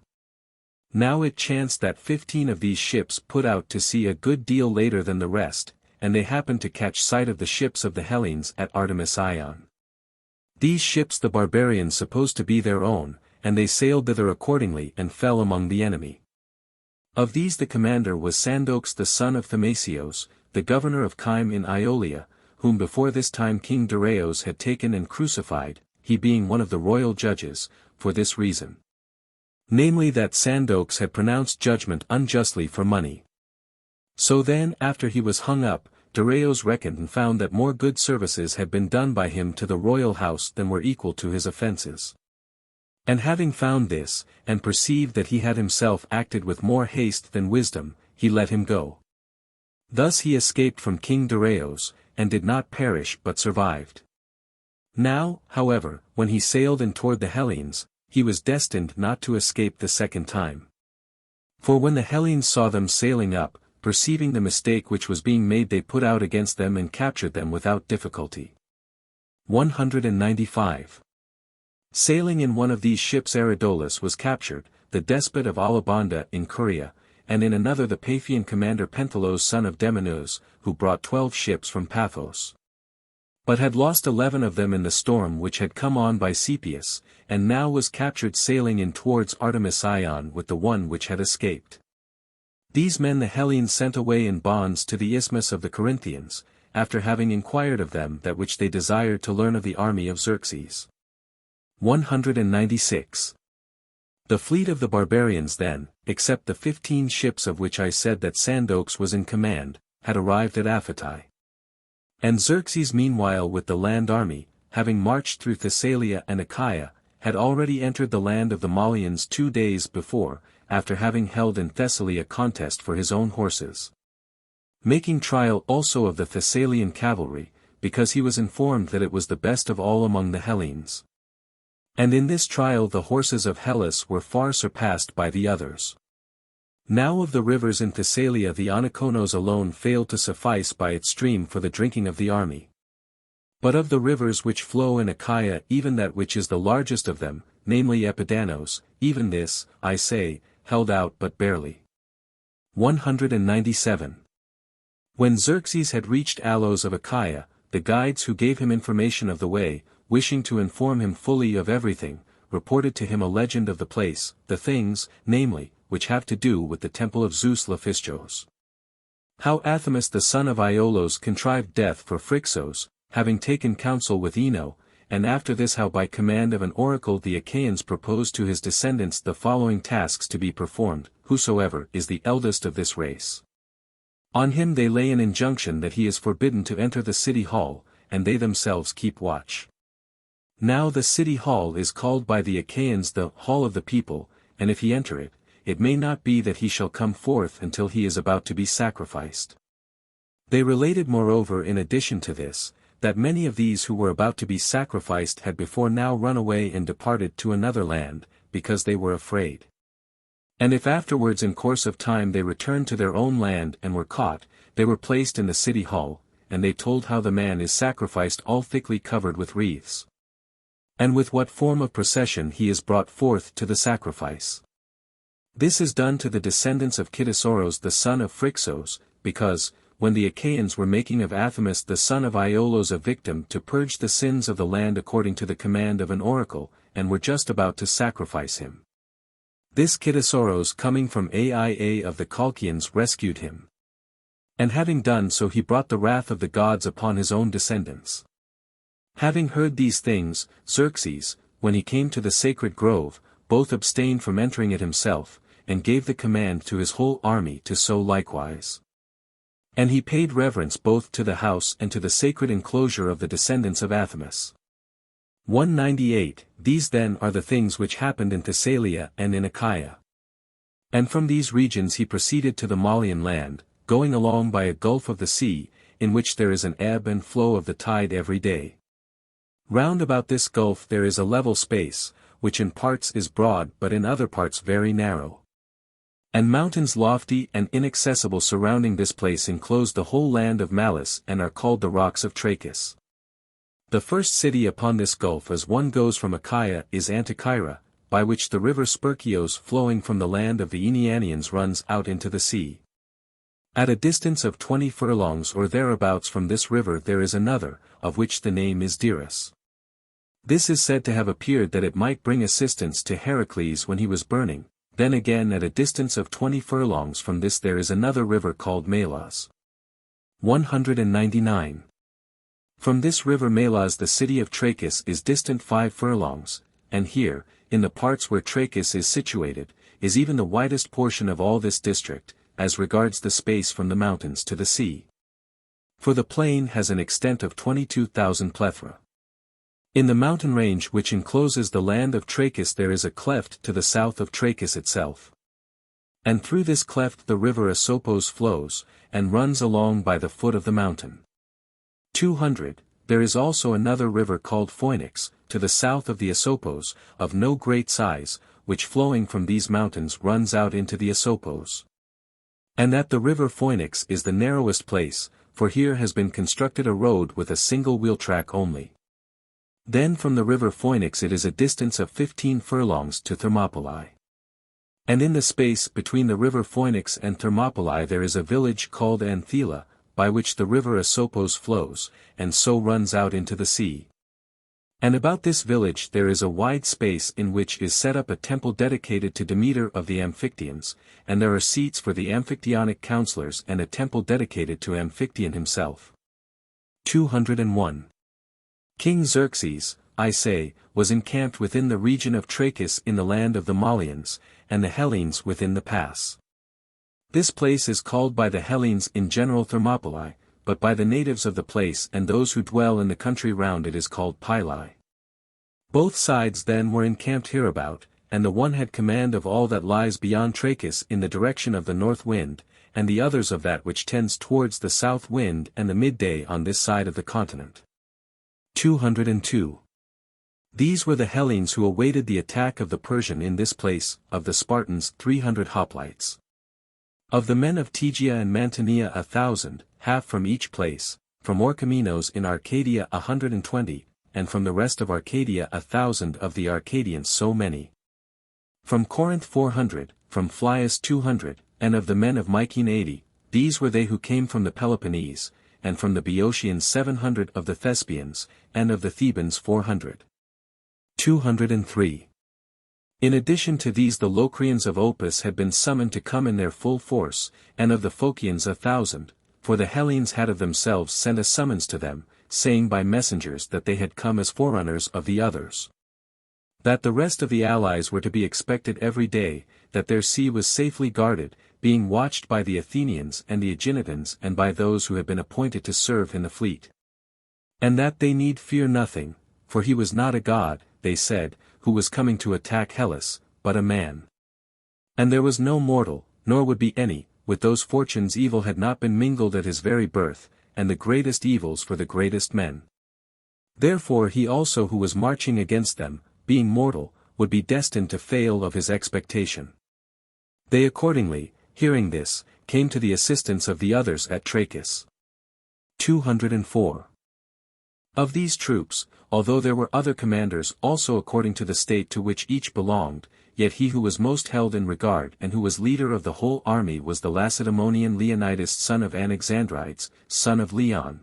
Now it chanced that 15 of these ships put out to sea a good deal later than the rest, and they happened to catch sight of the ships of the Hellenes at Artemis Ion. These ships the barbarians supposed to be their own, and they sailed thither accordingly and fell among the enemy. Of these the commander was Sandox the son of Themasios, the governor of Kyme in Iolia, whom before this time King Darius had taken and crucified, he being one of the royal judges, for this reason. Namely that Sandox had pronounced judgment unjustly for money. So then after he was hung up, Darius reckoned and found that more good services had been done by him to the royal house than were equal to his offences. And having found this, and perceived that he had himself acted with more haste than wisdom, he let him go. Thus he escaped from King Darius, and did not perish but survived. Now, however, when he sailed in toward the Hellenes, he was destined not to escape the second time. For when the Hellenes saw them sailing up, perceiving the mistake which was being made, they put out against them and captured them without difficulty. 195. Sailing in one of these ships Eratolus was captured, the despot of Alabanda in Curia, and in another the Paphian commander Penthelos son of Demeneus, who brought 12 ships from Paphos. But had lost 11 of them in the storm which had come on by Sepias, and now was captured sailing in towards Artemisium with the one which had escaped. These men the Hellenes sent away in bonds to the isthmus of the Corinthians, after having inquired of them that which they desired to learn of the army of Xerxes. 196. The fleet of the barbarians then, except the 15 ships of which I said that Sandox was in command, had arrived at Aphetai. And Xerxes meanwhile with the land army, having marched through Thessalia and Achaia, had already entered the land of the Malians 2 days before, after having held in Thessaly a contest for his own horses. Making trial also of the Thessalian cavalry, because he was informed that it was the best of all among the Hellenes. And in this trial the horses of Hellas were far surpassed by the others. Now of the rivers in Thessalia the Onychonos alone failed to suffice by its stream for the drinking of the army. But of the rivers which flow in Achaia even that which is the largest of them, namely Epidanos, even this, I say, held out but barely. 197. When Xerxes had reached Alos of Achaia, the guides who gave him information of the way, wishing to inform him fully of everything, reported to him a legend of the place, the things, namely, which have to do with the temple of Zeus Laphistos. How Athamas the son of Iolos contrived death for Phrixos, having taken counsel with Ino, and after this how by command of an oracle the Achaeans proposed to his descendants the following tasks to be performed, whosoever is the eldest of this race. On him they lay an injunction that he is forbidden to enter the city hall, and they themselves keep watch. Now the city hall is called by the Achaeans the hall of the people, and if he enter it, it may not be that he shall come forth until he is about to be sacrificed. They related moreover in addition to this, that many of these who were about to be sacrificed had before now run away and departed to another land, because they were afraid. And if afterwards in course of time they returned to their own land and were caught, they were placed in the city hall, and they told how the man is sacrificed all thickly covered with wreaths. And with what form of procession he is brought forth to the sacrifice. This is done to the descendants of Kitisoros the son of Phrixos, because, when the Achaeans were making of Athamas the son of Iolos a victim to purge the sins of the land according to the command of an oracle, and were just about to sacrifice him. This Kitisoros coming from Aia of the Colchians rescued him. And having done so he brought the wrath of the gods upon his own descendants. Having heard these things, Xerxes, when he came to the sacred grove, both abstained from entering it himself, and gave the command to his whole army to so likewise. And he paid reverence both to the house and to the sacred enclosure of the descendants of Athamas. 198. These then are the things which happened in Thessalia and in Achaia. And from these regions he proceeded to the Malian land, going along by a gulf of the sea, in which there is an ebb and flow of the tide every day. Round about this gulf there is a level space, which in parts is broad but in other parts very narrow. And mountains lofty and inaccessible surrounding this place enclose the whole land of Malis and are called the rocks of Trachis. The first city upon this gulf as one goes from Achaia is Antikyra, by which the river Sperchios flowing from the land of the Aenianians runs out into the sea. At a distance of 20 furlongs or thereabouts from this river there is another, of which the name is Dirus. This is said to have appeared that it might bring assistance to Heracles when he was burning. Then again at a distance of 20 furlongs from this there is another river called Melas. 199. From this river Melas the city of Trachis is distant 5 furlongs, and here, in the parts where Trachis is situated, is even the widest portion of all this district, as regards the space from the mountains to the sea. For the plain has an extent of 22,000 plethra. In the mountain range which encloses the land of Trachis there is a cleft to the south of Trachis itself. And through this cleft the river Asopos flows, and runs along by the foot of the mountain. 200. There is also another river called Phoenix, to the south of the Asopos, of no great size, which flowing from these mountains runs out into the Asopos. And that the river Phoenix is the narrowest place, for here has been constructed a road with a single wheel track only. Then from the river Phoenix it is a distance of 15 furlongs to Thermopylae. And in the space between the river Phoenix and Thermopylae there is a village called Anthela, by which the river Asopos flows, and so runs out into the sea. And about this village there is a wide space in which is set up a temple dedicated to Demeter of the Amphictyons, and there are seats for the Amphictyonic counselors and a temple dedicated to Amphictyon himself. 201. King Xerxes, I say, was encamped within the region of Trachis in the land of the Malians, and the Hellenes within the pass. This place is called by the Hellenes in general Thermopylae, but by the natives of the place and those who dwell in the country round it is called Pylae. Both sides then were encamped hereabout, and the one had command of all that lies beyond Trachis in the direction of the north wind, and the others of that which tends towards the south wind and the midday on this side of the continent. 202. These were the Hellenes who awaited the attack of the Persian in this place, of the Spartans 300 hoplites. Of the men of Tegea and Mantinea 1,000, half from each place, from Orchomenos in Arcadia 120, and from the rest of Arcadia 1,000 of the Arcadians so many. From Corinth 400, from Phlius 200, and of the men of Mycene 80, these were they who came from the Peloponnese, and from the Boeotians 700 of the Thespians, and of the Thebans 400. 203. In addition to these the Locrians of Opus had been summoned to come in their full force, and of the Phocians 1,000, for the Hellenes had of themselves sent a summons to them, saying by messengers that they had come as forerunners of the others. That the rest of the allies were to be expected every day, that their sea was safely guarded, being watched by the Athenians and the Aeginetans and by those who had been appointed to serve in the fleet. And that they need fear nothing, for he was not a god, they said, who was coming to attack Hellas, but a man. And there was no mortal, nor would be any, with those fortunes evil had not been mingled at his very birth, and the greatest evils for the greatest men. Therefore he also who was marching against them, being mortal, would be destined to fail of his expectation. They accordingly, hearing this, came to the assistance of the others at Trachis. 204. Of these troops, although there were other commanders also according to the state to which each belonged, yet he who was most held in regard and who was leader of the whole army was the Lacedaemonian Leonidas son of Anaxandrides, son of Leon,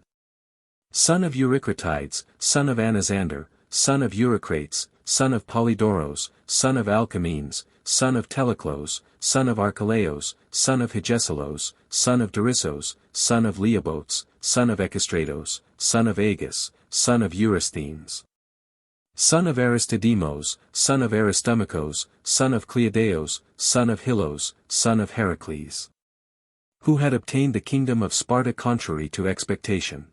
son of Eurycratides, son of Anaxander, son of Eurycrates, son of Polydoros, son of Alcamenes, son of Teleclos, son of Archelaos, son of Hygesilos, son of Dorissos, son of Leobotes, son of Echestratos, son of Agus, son of Eurysthenes, son of Aristodemos, son of Aristomachos, son of Cleodeos, son of Hylos, son of Heracles, who had obtained the kingdom of Sparta contrary to expectation.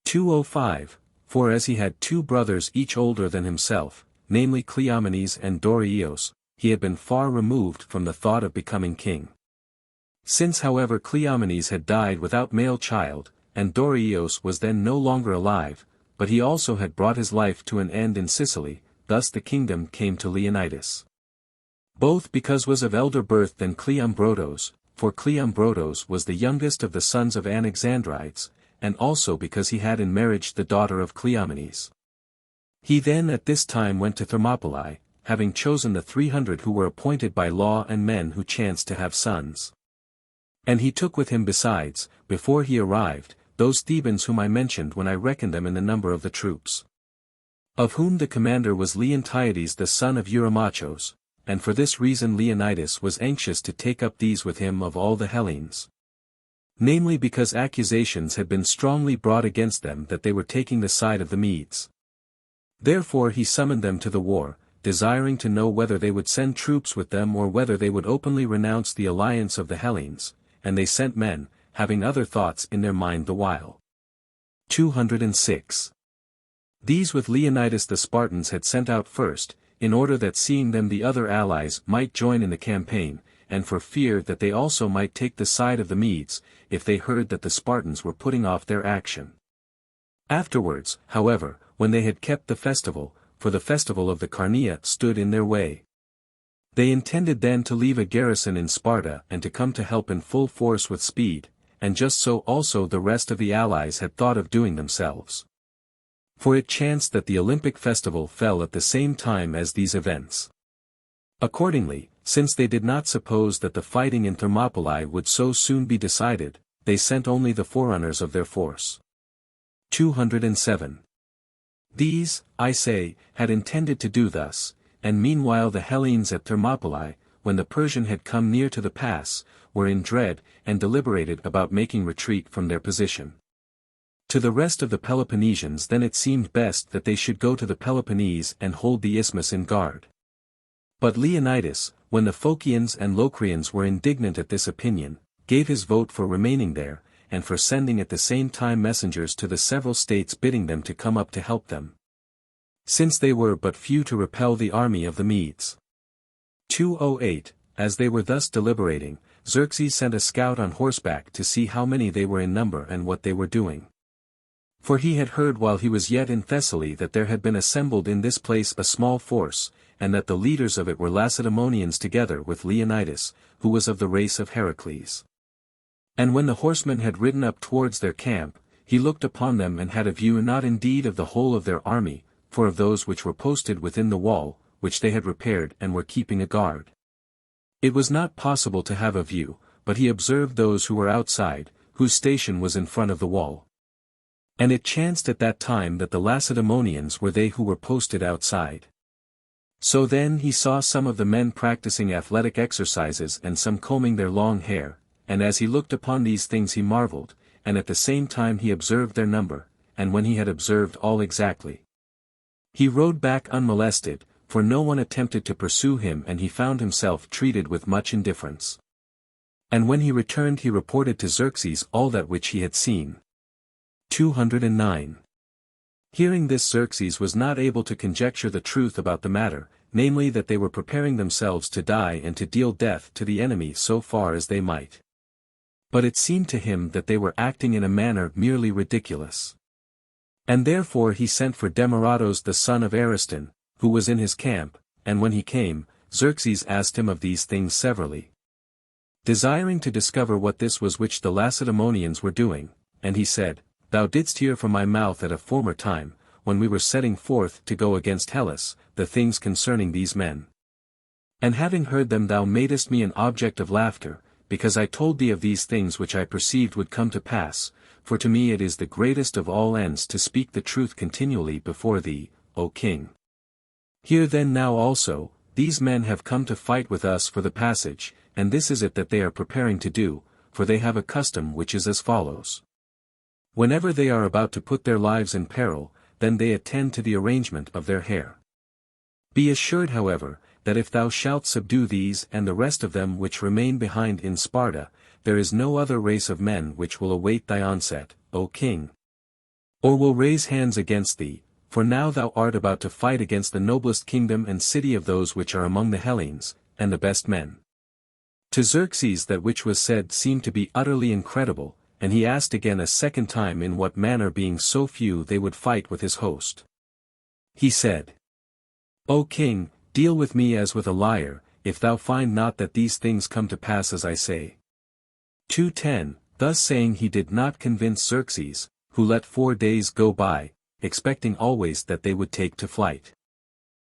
205, for as he had two brothers each older than himself, namely Cleomenes and Dorieus, he had been far removed from the thought of becoming king. Since however Cleomenes had died without male child, and Dorieus was then no longer alive, but he also had brought his life to an end in Sicily, thus the kingdom came to Leonidas. Both because was of elder birth than Cleombrotus, for Cleombrotus was the youngest of the sons of Anaxandrides, and also because he had in marriage the daughter of Cleomenes. He then at this time went to Thermopylae, having chosen the 300 who were appointed by law and men who chanced to have sons. And he took with him besides, before he arrived, those Thebans whom I mentioned when I reckoned them in the number of the troops. Of whom the commander was Leontiades the son of Eurymachos, and for this reason Leonidas was anxious to take up these with him of all the Hellenes. Namely because accusations had been strongly brought against them that they were taking the side of the Medes. Therefore he summoned them to the war, desiring to know whether they would send troops with them or whether they would openly renounce the alliance of the Hellenes, and they sent men, having other thoughts in their mind the while. 206. These with Leonidas the Spartans had sent out first, in order that seeing them the other allies might join in the campaign, and for fear that they also might take the side of the Medes, if they heard that the Spartans were putting off their action. Afterwards, however, when they had kept the festival, for the festival of the Carnea stood in their way, They intended then to leave a garrison in Sparta and to come to help in full force with speed, and just so also the rest of the allies had thought of doing themselves. For it chanced that the Olympic festival fell at the same time as these events. Accordingly, since they did not suppose that the fighting in Thermopylae would so soon be decided, they sent only the forerunners of their force. 207. These, I say, had intended to do thus, and meanwhile the Hellenes at Thermopylae, when the Persian had come near to the pass, were in dread, and deliberated about making retreat from their position. To the rest of the Peloponnesians then it seemed best that they should go to the Peloponnese and hold the isthmus in guard. But Leonidas, when the Phocians and Locrians were indignant at this opinion, gave his vote for remaining there, and for sending at the same time messengers to the several states bidding them to come up to help them, since they were but few to repel the army of the Medes. 208. As they were thus deliberating, Xerxes sent a scout on horseback to see how many they were in number and what they were doing. For he had heard while he was yet in Thessaly that there had been assembled in this place a small force, and that the leaders of it were Lacedaemonians together with Leonidas, who was of the race of Heracles. And when the horsemen had ridden up towards their camp, he looked upon them and had a view not indeed of the whole of their army, for of those which were posted within the wall, which they had repaired and were keeping a guard. It was not possible to have a view, but he observed those who were outside, whose station was in front of the wall. And it chanced at that time that the Lacedaemonians were they who were posted outside. So then he saw some of the men practicing athletic exercises and some combing their long hair, and as he looked upon these things he marveled, and at the same time he observed their number, and when he had observed all exactly, he rode back unmolested, for no one attempted to pursue him and he found himself treated with much indifference. And when he returned he reported to Xerxes all that which he had seen. 209. Hearing this Xerxes was not able to conjecture the truth about the matter, namely that they were preparing themselves to die and to deal death to the enemy so far as they might. But it seemed to him that they were acting in a manner merely ridiculous. And therefore he sent for Demaratos the son of Ariston, who was in his camp, and when he came, Xerxes asked him of these things severally, desiring to discover what this was which the Lacedaemonians were doing, and he said, Thou didst hear from my mouth at a former time, when we were setting forth to go against Hellas, the things concerning these men. And having heard them thou madest me an object of laughter, because I told thee of these things which I perceived would come to pass, for to me it is the greatest of all ends to speak the truth continually before thee, O king. Hear then now also, these men have come to fight with us for the passage, and this is it that they are preparing to do, for they have a custom which is as follows. Whenever they are about to put their lives in peril, then they attend to the arrangement of their hair. Be assured however, that if thou shalt subdue these and the rest of them which remain behind in Sparta, there is no other race of men which will await thy onset, O king, or will raise hands against thee, for now thou art about to fight against the noblest kingdom and city of those which are among the Hellenes, and the best men. To Xerxes that which was said seemed to be utterly incredible, and he asked again a second time in what manner being so few they would fight with his host. He said, O king, deal with me as with a liar, if thou find not that these things come to pass as I say. 210. Thus saying he did not convince Xerxes, who let 4 days go by, expecting always that they would take to flight.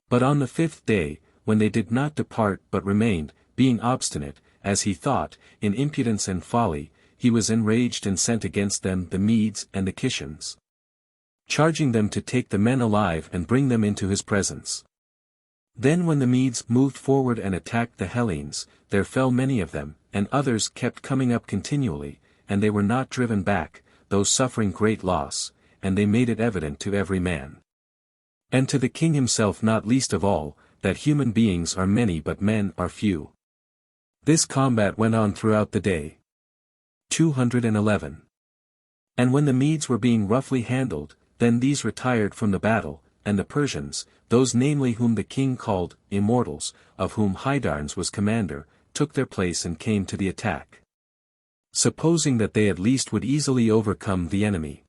But on the 5th day, when they did not depart but remained, being obstinate, as he thought, in impudence and folly, he was enraged and sent against them the Medes and the Kishans, charging them to take the men alive and bring them into his presence. Then when the Medes moved forward and attacked the Hellenes, there fell many of them, and others kept coming up continually, and they were not driven back, though suffering great loss, and they made it evident to every man, and to the king himself not least of all, that human beings are many but men are few. This combat went on throughout the day. 211. And when the Medes were being roughly handled, then these retired from the battle, and the Persians, those namely whom the king called immortals, of whom Hydarnes was commander, took their place and came to the attack, supposing that they at least would easily overcome the enemy.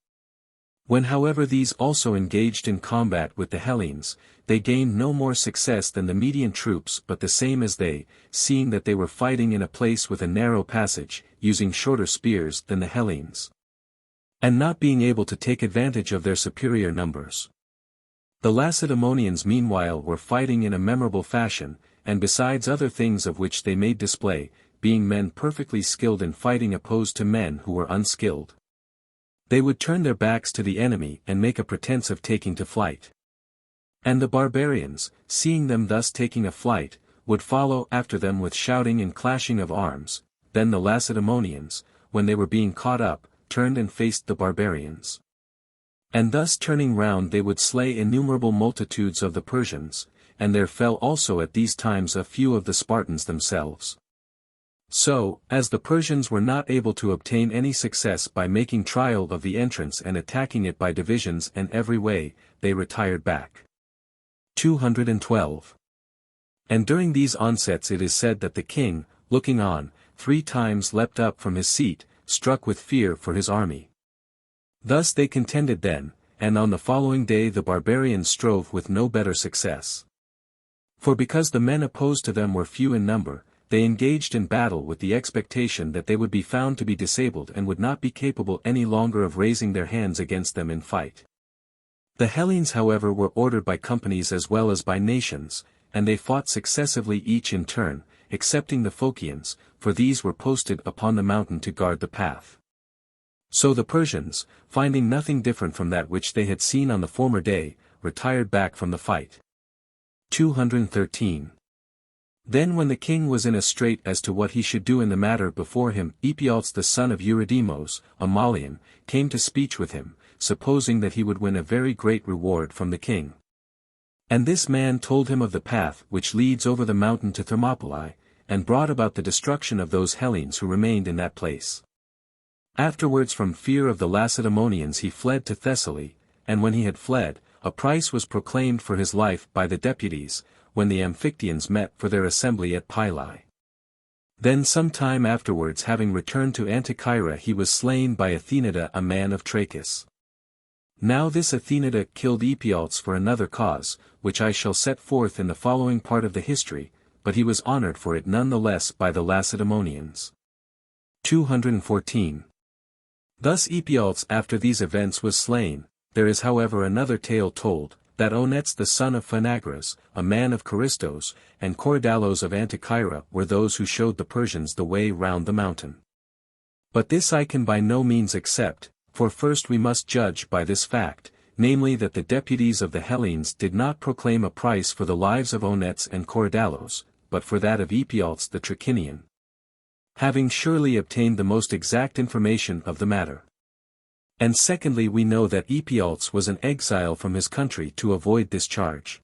When however these also engaged in combat with the Hellenes, they gained no more success than the Median troops but the same as they, seeing that they were fighting in a place with a narrow passage, using shorter spears than the Hellenes, and not being able to take advantage of their superior numbers. The Lacedaemonians meanwhile were fighting in a memorable fashion, and besides other things of which they made display, being men perfectly skilled in fighting opposed to men who were unskilled, they would turn their backs to the enemy and make a pretense of taking to flight. And the barbarians, seeing them thus taking a flight, would follow after them with shouting and clashing of arms. Then the Lacedaemonians, when they were being caught up, turned and faced the barbarians. And thus turning round they would slay innumerable multitudes of the Persians, and there fell also at these times a few of the Spartans themselves. So, as the Persians were not able to obtain any success by making trial of the entrance and attacking it by divisions and every way, they retired back. 212. And during these onsets it is said that the king, looking on, 3 times leapt up from his seat, struck with fear for his army. Thus they contended then, and on the following day the barbarians strove with no better success. For because the men opposed to them were few in number, they engaged in battle with the expectation that they would be found to be disabled and would not be capable any longer of raising their hands against them in fight. The Hellenes however were ordered by companies as well as by nations, and they fought successively each in turn, excepting the Phocians, for these were posted upon the mountain to guard the path. So the Persians, finding nothing different from that which they had seen on the former day, retired back from the fight. 213. Then when the king was in a strait as to what he should do in the matter before him, Ephialtes the son of Eurydemus, a Malian, came to speech with him, supposing that he would win a very great reward from the king. And this man told him of the path which leads over the mountain to Thermopylae, and brought about the destruction of those Hellenes who remained in that place. Afterwards from fear of the Lacedaemonians he fled to Thessaly, and when he had fled, a price was proclaimed for his life by the deputies, when the Amphictyons met for their assembly at Pylae. Then some time afterwards having returned to Anticyra he was slain by Athenada a man of Trachis. Now this Athenada killed Ephialtes for another cause, which I shall set forth in the following part of the history, but he was honored for it none the less by the Lacedaemonians. 214. Thus Ephialtes after these events was slain. There is however another tale told, that Onets the son of Phanagoras, a man of Charistos, and Corydallos of Anticyra were those who showed the Persians the way round the mountain. But this I can by no means accept, for first we must judge by this fact, namely that the deputies of the Hellenes did not proclaim a price for the lives of Onets and Corydallos, but for that of Ephialtes the Trachinian, having surely obtained the most exact information of the matter. And secondly we know that Ephialtes was an exile from his country to avoid this charge.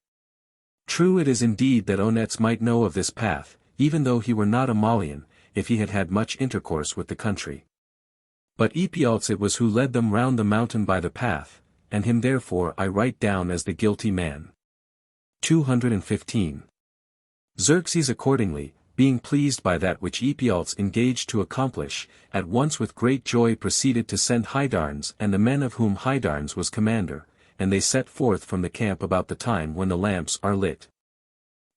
True it is indeed that Onets might know of this path, even though he were not a Malian, if he had had much intercourse with the country. But Ephialtes it was who led them round the mountain by the path, and him therefore I write down as the guilty man. 215. Xerxes accordingly, being pleased by that which Ephialtes engaged to accomplish, at once with great joy proceeded to send Hydarnes and the men of whom Hydarnes was commander, and they set forth from the camp about the time when the lamps are lit.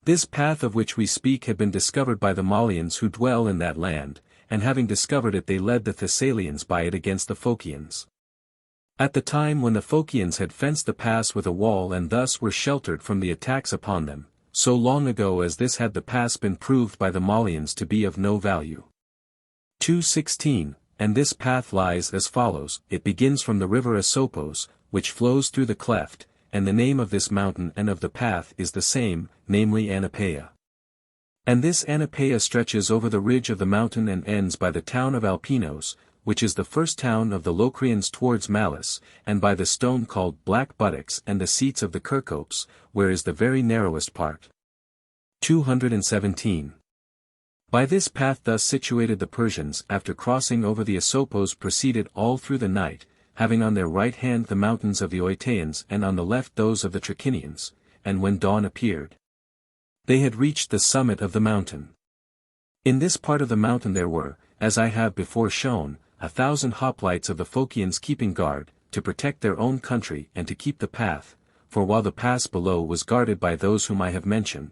This path of which we speak had been discovered by the Malians who dwell in that land, and having discovered it they led the Thessalians by it against the Phocians. At the time when the Phocians had fenced the pass with a wall and thus were sheltered from the attacks upon them, so long ago as this had the pass been proved by the Malians to be of no value. 216, and this path lies as follows, it begins from the river Asopos, which flows through the cleft, and the name of this mountain and of the path is the same, namely Anapeia. And this Anapeia stretches over the ridge of the mountain and ends by the town of Alpinos, which is the first town of the Locrians towards Malis, and by the stone called Black Buttocks and the seats of the Kirkopes, where is the very narrowest part. 217. By this path thus situated the Persians after crossing over the Asopos proceeded all through the night, having on their right hand the mountains of the Oetaeans and on the left those of the Trachinians, and when dawn appeared, they had reached the summit of the mountain. In this part of the mountain there were, as I have before shown, 1,000 hoplites of the Phocians keeping guard, to protect their own country and to keep the path, for while the pass below was guarded by those whom I have mentioned,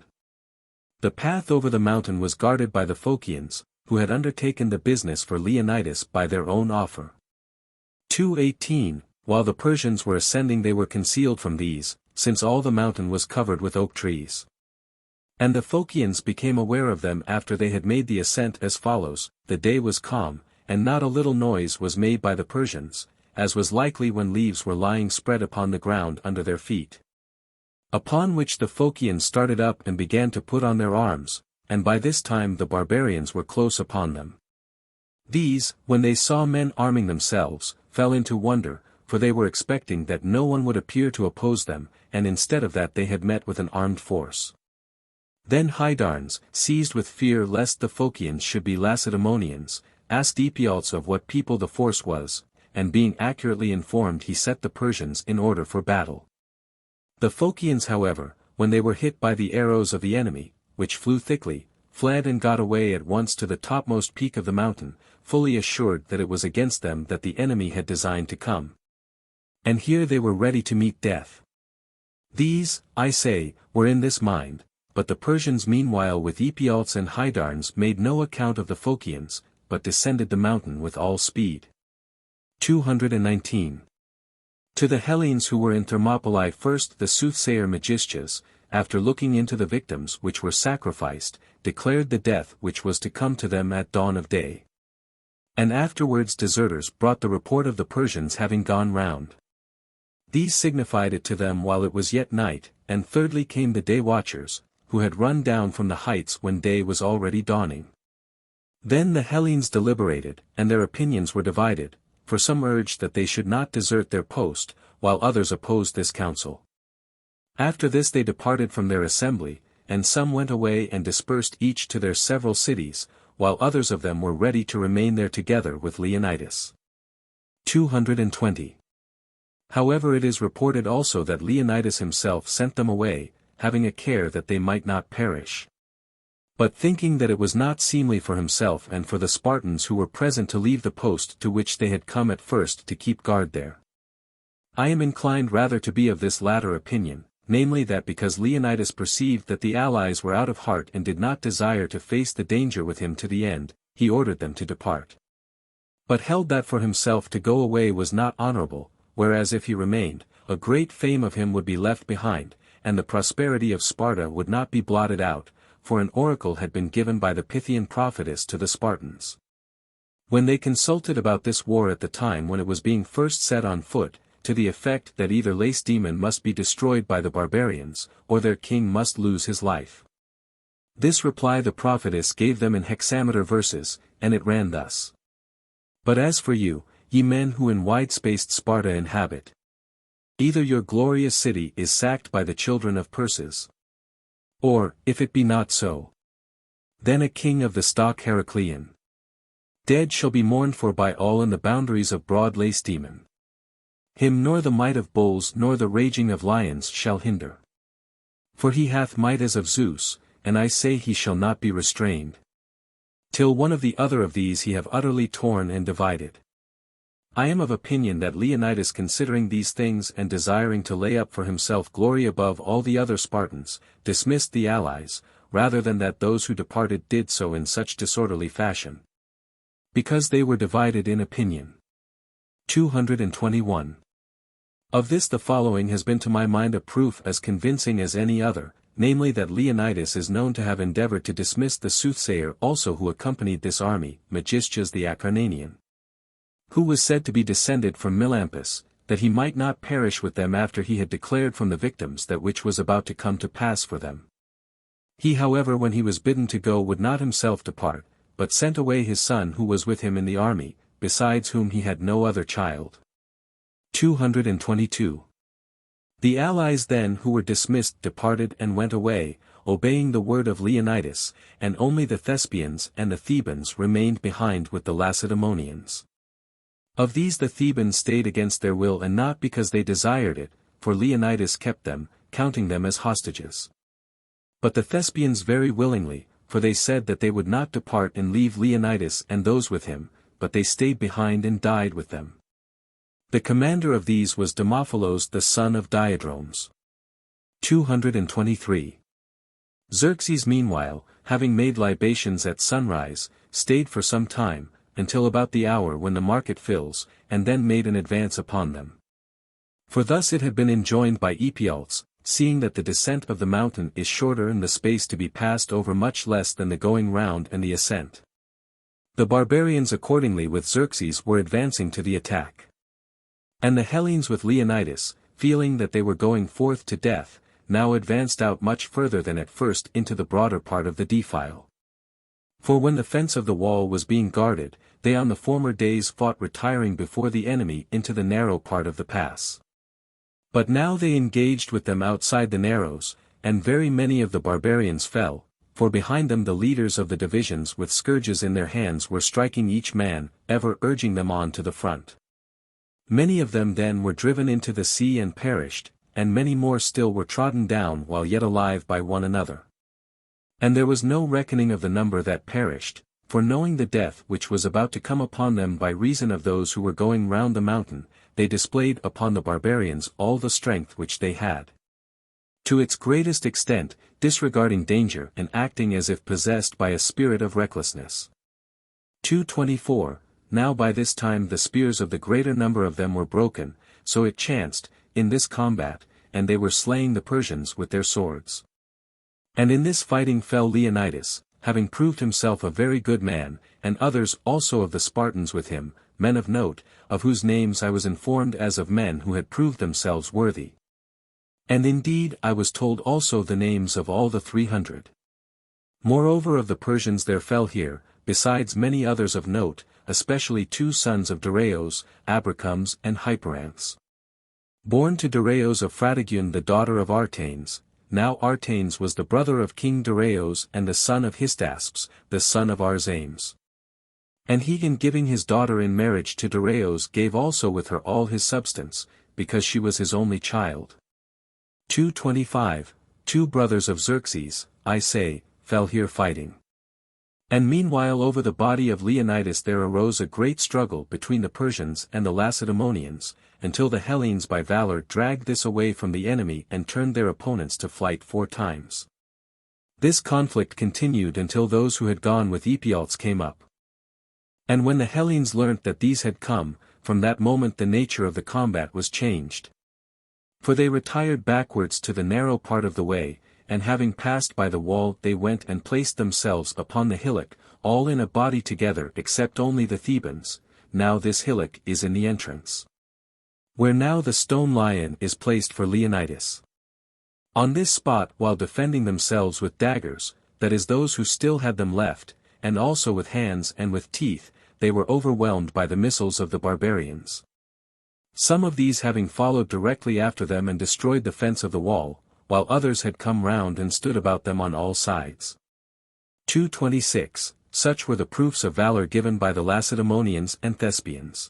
the path over the mountain was guarded by the Phocians, who had undertaken the business for Leonidas by their own offer. 2:18 While the Persians were ascending they were concealed from these, since all the mountain was covered with oak trees. And the Phocians became aware of them after they had made the ascent as follows: the day was calm, and not a little noise was made by the Persians, as was likely when leaves were lying spread upon the ground under their feet. Upon which the Phocians started up and began to put on their arms, and by this time the barbarians were close upon them. These, when they saw men arming themselves, fell into wonder, for they were expecting that no one would appear to oppose them, and instead of that they had met with an armed force. Then Hydarnes, seized with fear lest the Phocians should be Lacedaemonians, asked Epialtes of what people the force was, and being accurately informed he set the Persians in order for battle. The Phocians however, when they were hit by the arrows of the enemy, which flew thickly, fled and got away at once to the topmost peak of the mountain, fully assured that it was against them that the enemy had designed to come. And here they were ready to meet death. These, I say, were in this mind, but the Persians meanwhile with Epialtes and Hydarnes made no account of the Phocians, but descended the mountain with all speed. 219. To the Hellenes who were in Thermopylae first the soothsayer Megistheus, after looking into the victims which were sacrificed, declared the death which was to come to them at dawn of day. And afterwards deserters brought the report of the Persians having gone round. These signified it to them while it was yet night, and thirdly came the day watchers, who had run down from the heights when day was already dawning. Then the Hellenes deliberated, and their opinions were divided, for some urged that they should not desert their post, while others opposed this counsel. After this they departed from their assembly, and some went away and dispersed each to their several cities, while others of them were ready to remain there together with Leonidas. 220. However it is reported also that Leonidas himself sent them away, having a care that they might not perish. But thinking that it was not seemly for himself and for the Spartans who were present to leave the post to which they had come at first to keep guard there. I am inclined rather to be of this latter opinion, namely that because Leonidas perceived that the allies were out of heart and did not desire to face the danger with him to the end, he ordered them to depart. But held that for himself to go away was not honorable, whereas if he remained, a great fame of him would be left behind, and the prosperity of Sparta would not be blotted out, for an oracle had been given by the Pythian prophetess to the Spartans. When they consulted about this war at the time when it was being first set on foot, to the effect that either Lacedaemon must be destroyed by the barbarians, or their king must lose his life. This reply the prophetess gave them in hexameter verses, and it ran thus. But as for you, ye men who in wide-spaced Sparta inhabit, either your glorious city is sacked by the children of Perses, or, if it be not so, then a king of the stock Heraclean dead shall be mourned for by all in the boundaries of broad Lacedaemon. Him nor the might of bulls nor the raging of lions shall hinder. For he hath might as of Zeus, and I say he shall not be restrained, till one of the other of these he have utterly torn and divided. I am of opinion that Leonidas considering these things and desiring to lay up for himself glory above all the other Spartans, dismissed the allies, rather than that those who departed did so in such disorderly fashion. Because they were divided in opinion. 221. Of this the following has been to my mind a proof as convincing as any other, namely that Leonidas is known to have endeavored to dismiss the soothsayer also who accompanied this army, Megistheus the Acarnanian, who was said to be descended from Melampus, that he might not perish with them after he had declared from the victims that which was about to come to pass for them. He however when he was bidden to go would not himself depart, but sent away his son who was with him in the army, besides whom he had no other child. 222. The allies then who were dismissed departed and went away, obeying the word of Leonidas, and only the Thespians and the Thebans remained behind with the Lacedaemonians. Of these the Thebans stayed against their will and not because they desired it, for Leonidas kept them, counting them as hostages. But the Thespians very willingly, for they said that they would not depart and leave Leonidas and those with him, but they stayed behind and died with them. The commander of these was Demophilos the son of Diadromes. 223. Xerxes meanwhile, having made libations at sunrise, stayed for some time, until about the hour when the market fills, and then made an advance upon them. For thus it had been enjoined by Epialtes, seeing that the descent of the mountain is shorter and the space to be passed over much less than the going round and the ascent. The barbarians accordingly with Xerxes were advancing to the attack. And the Hellenes with Leonidas, feeling that they were going forth to death, now advanced out much further than at first into the broader part of the defile. For when the fence of the wall was being guarded, they on the former days fought retiring before the enemy into the narrow part of the pass. But now they engaged with them outside the narrows, and very many of the barbarians fell, for behind them the leaders of the divisions with scourges in their hands were striking each man, ever urging them on to the front. Many of them then were driven into the sea and perished, and many more still were trodden down while yet alive by one another. And there was no reckoning of the number that perished, for knowing the death which was about to come upon them by reason of those who were going round the mountain, they displayed upon the barbarians all the strength which they had. To its greatest extent, disregarding danger and acting as if possessed by a spirit of recklessness. 224. Now by this time the spears of the greater number of them were broken, so it chanced, in this combat, and they were slaying the Persians with their swords. And in this fighting fell Leonidas, having proved himself a very good man, and others also of the Spartans with him, men of note, of whose names I was informed as of men who had proved themselves worthy. And indeed I was told also the names of all the 300. Moreover of the Persians there fell here, besides many others of note, especially 2 sons of Dareios, Abracomes and Hyperanthes. Born to Dareios of Phratagune the daughter of Artanes, now Artanes was the brother of King Dareios and the son of Hystaspes, the son of Arzames. And he in giving his daughter in marriage to Dareios gave also with her all his substance, because she was his only child. 225. 2 brothers of Xerxes, I say, fell here fighting. And meanwhile over the body of Leonidas there arose a great struggle between the Persians and the Lacedaemonians, until the Hellenes by valor dragged this away from the enemy and turned their opponents to flight 4 times. This conflict continued until those who had gone with Epialtes came up. And when the Hellenes learnt that these had come, from that moment the nature of the combat was changed. For they retired backwards to the narrow part of the way, and having passed by the wall they went and placed themselves upon the hillock, all in a body together except only the Thebans. Now this hillock is in the entrance, where now the stone lion is placed for Leonidas. On this spot while defending themselves with daggers, that is those who still had them left, and also with hands and with teeth, they were overwhelmed by the missiles of the barbarians. Some of these having followed directly after them and destroyed the fence of the wall, while others had come round and stood about them on all sides. 226. Such were the proofs of valor given by the Lacedaemonians and Thespians.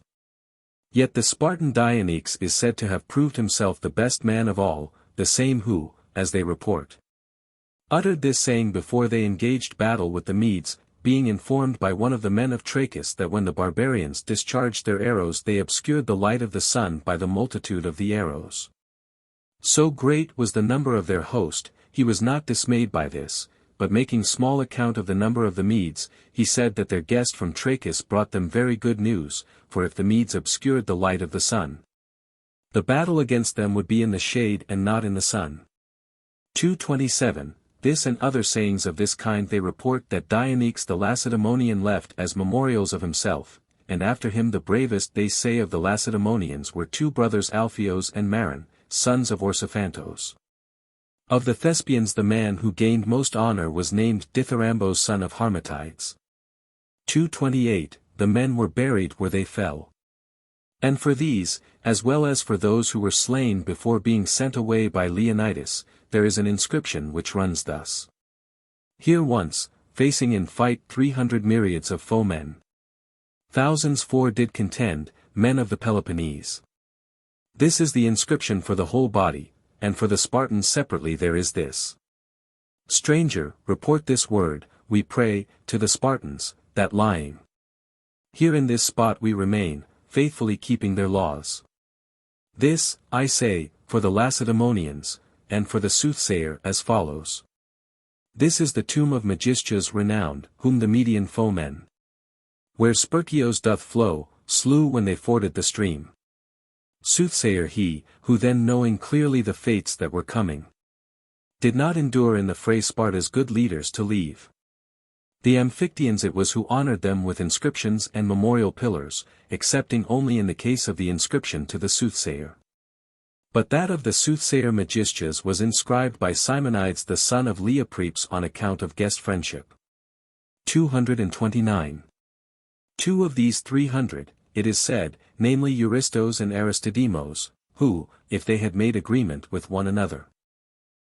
Yet the Spartan Dionysus is said to have proved himself the best man of all, the same who, as they report, uttered this saying before they engaged battle with the Medes, being informed by one of the men of Trachis that when the barbarians discharged their arrows they obscured the light of the sun by the multitude of the arrows. So great was the number of their host, he was not dismayed by this, but making small account of the number of the Medes, he said that their guest from Trachis brought them very good news, for if the Medes obscured the light of the sun, the battle against them would be in the shade and not in the sun. 227. This and other sayings of this kind they report that Dionysus the Lacedaemonian left as memorials of himself, and after him the bravest they say of the Lacedaemonians were 2 brothers Alpheos and Maron, sons of Orsiphantos. Of the Thespians the man who gained most honor was named Dithyrambos son of Harmatides. 228. The men were buried where they fell. And for these, as well as for those who were slain before being sent away by Leonidas, there is an inscription which runs thus. Here once, facing in fight 300 myriads of foemen. Thousands 4 did contend, men of the Peloponnese. This is the inscription for the whole body, and for the Spartans separately there is this. Stranger, report this word, we pray, to the Spartans, that lying here in this spot we remain, faithfully keeping their laws. This, I say, for the Lacedaemonians, and for the soothsayer as follows. This is the tomb of Megistheus renowned, whom the Median foemen, where Sperchios doth flow, slew when they forded the stream. Soothsayer he, who then knowing clearly the fates that were coming, did not endure in the fray Sparta's good leaders to leave. The Amphictyons it was who honored them with inscriptions and memorial pillars, excepting only in the case of the inscription to the soothsayer. But that of the soothsayer Megistheus was inscribed by Simonides the son of Leoprepes on account of guest friendship. 229. Two of these 300, it is said, namely Eurystos and Aristodemos, who, if they had made agreement with one another,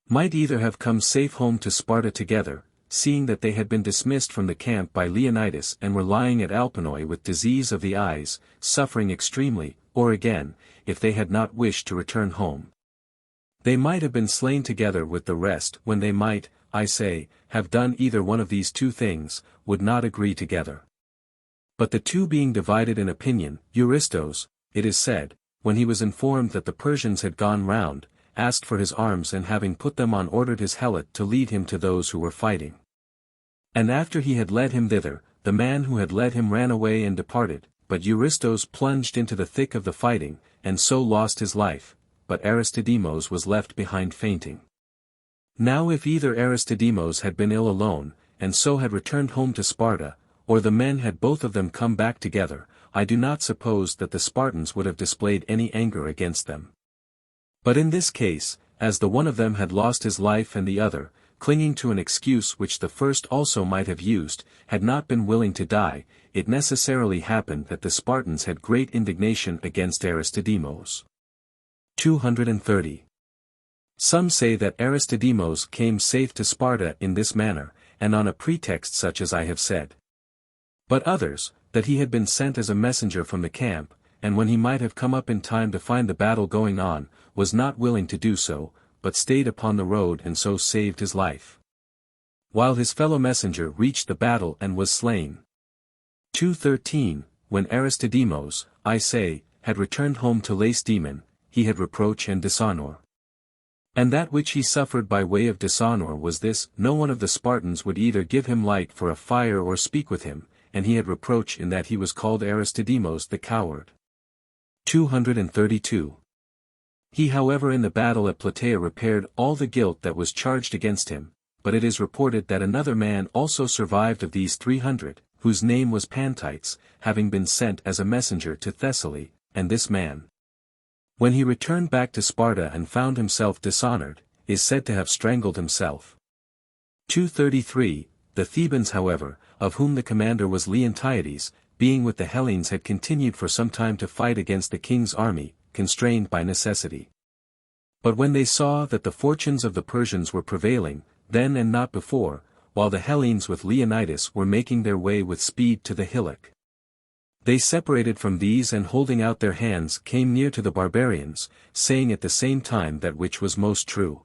might either have come safe home to Sparta together, seeing that they had been dismissed from the camp by Leonidas and were lying at Alpanoi with disease of the eyes, suffering extremely, or again, if they had not wished to return home, they might have been slain together with the rest when they might, I say, have done either one of these two things, would not agree together. But the two being divided in opinion, Eurystos, it is said, when he was informed that the Persians had gone round, asked for his arms and having put them on ordered his helot to lead him to those who were fighting. And after he had led him thither, the man who had led him ran away and departed, but Eurystos plunged into the thick of the fighting, and so lost his life, but Aristodemos was left behind fainting. Now if either Aristodemos had been ill alone, and so had returned home to Sparta, or the men had both of them come back together, I do not suppose that the Spartans would have displayed any anger against them. But in this case, as the one of them had lost his life and the other, clinging to an excuse which the first also might have used, had not been willing to die, it necessarily happened that the Spartans had great indignation against Aristodemos. 230. Some say that Aristodemos came safe to Sparta in this manner, and on a pretext such as I have said. But others, that he had been sent as a messenger from the camp, and when he might have come up in time to find the battle going on, was not willing to do so, but stayed upon the road and so saved his life, while his fellow messenger reached the battle and was slain. 213. When Aristodemos, I say, had returned home to Lacedaemon, he had reproach and dishonor. And that which he suffered by way of dishonor was this: no one of the Spartans would either give him light for a fire or speak with him, and he had reproach in that he was called Aristodemos the coward. 232. He however in the battle at Plataea repaired all the guilt that was charged against him, but it is reported that another man also survived of these 300, whose name was Pantites, having been sent as a messenger to Thessaly, and this man, when he returned back to Sparta and found himself dishonored, is said to have strangled himself. 233. The Thebans however, of whom the commander was Leontiades, being with the Hellenes had continued for some time to fight against the king's army, constrained by necessity. But when they saw that the fortunes of the Persians were prevailing, then and not before, while the Hellenes with Leonidas were making their way with speed to the hillock, they separated from these and holding out their hands came near to the barbarians, saying at the same time that which was most true.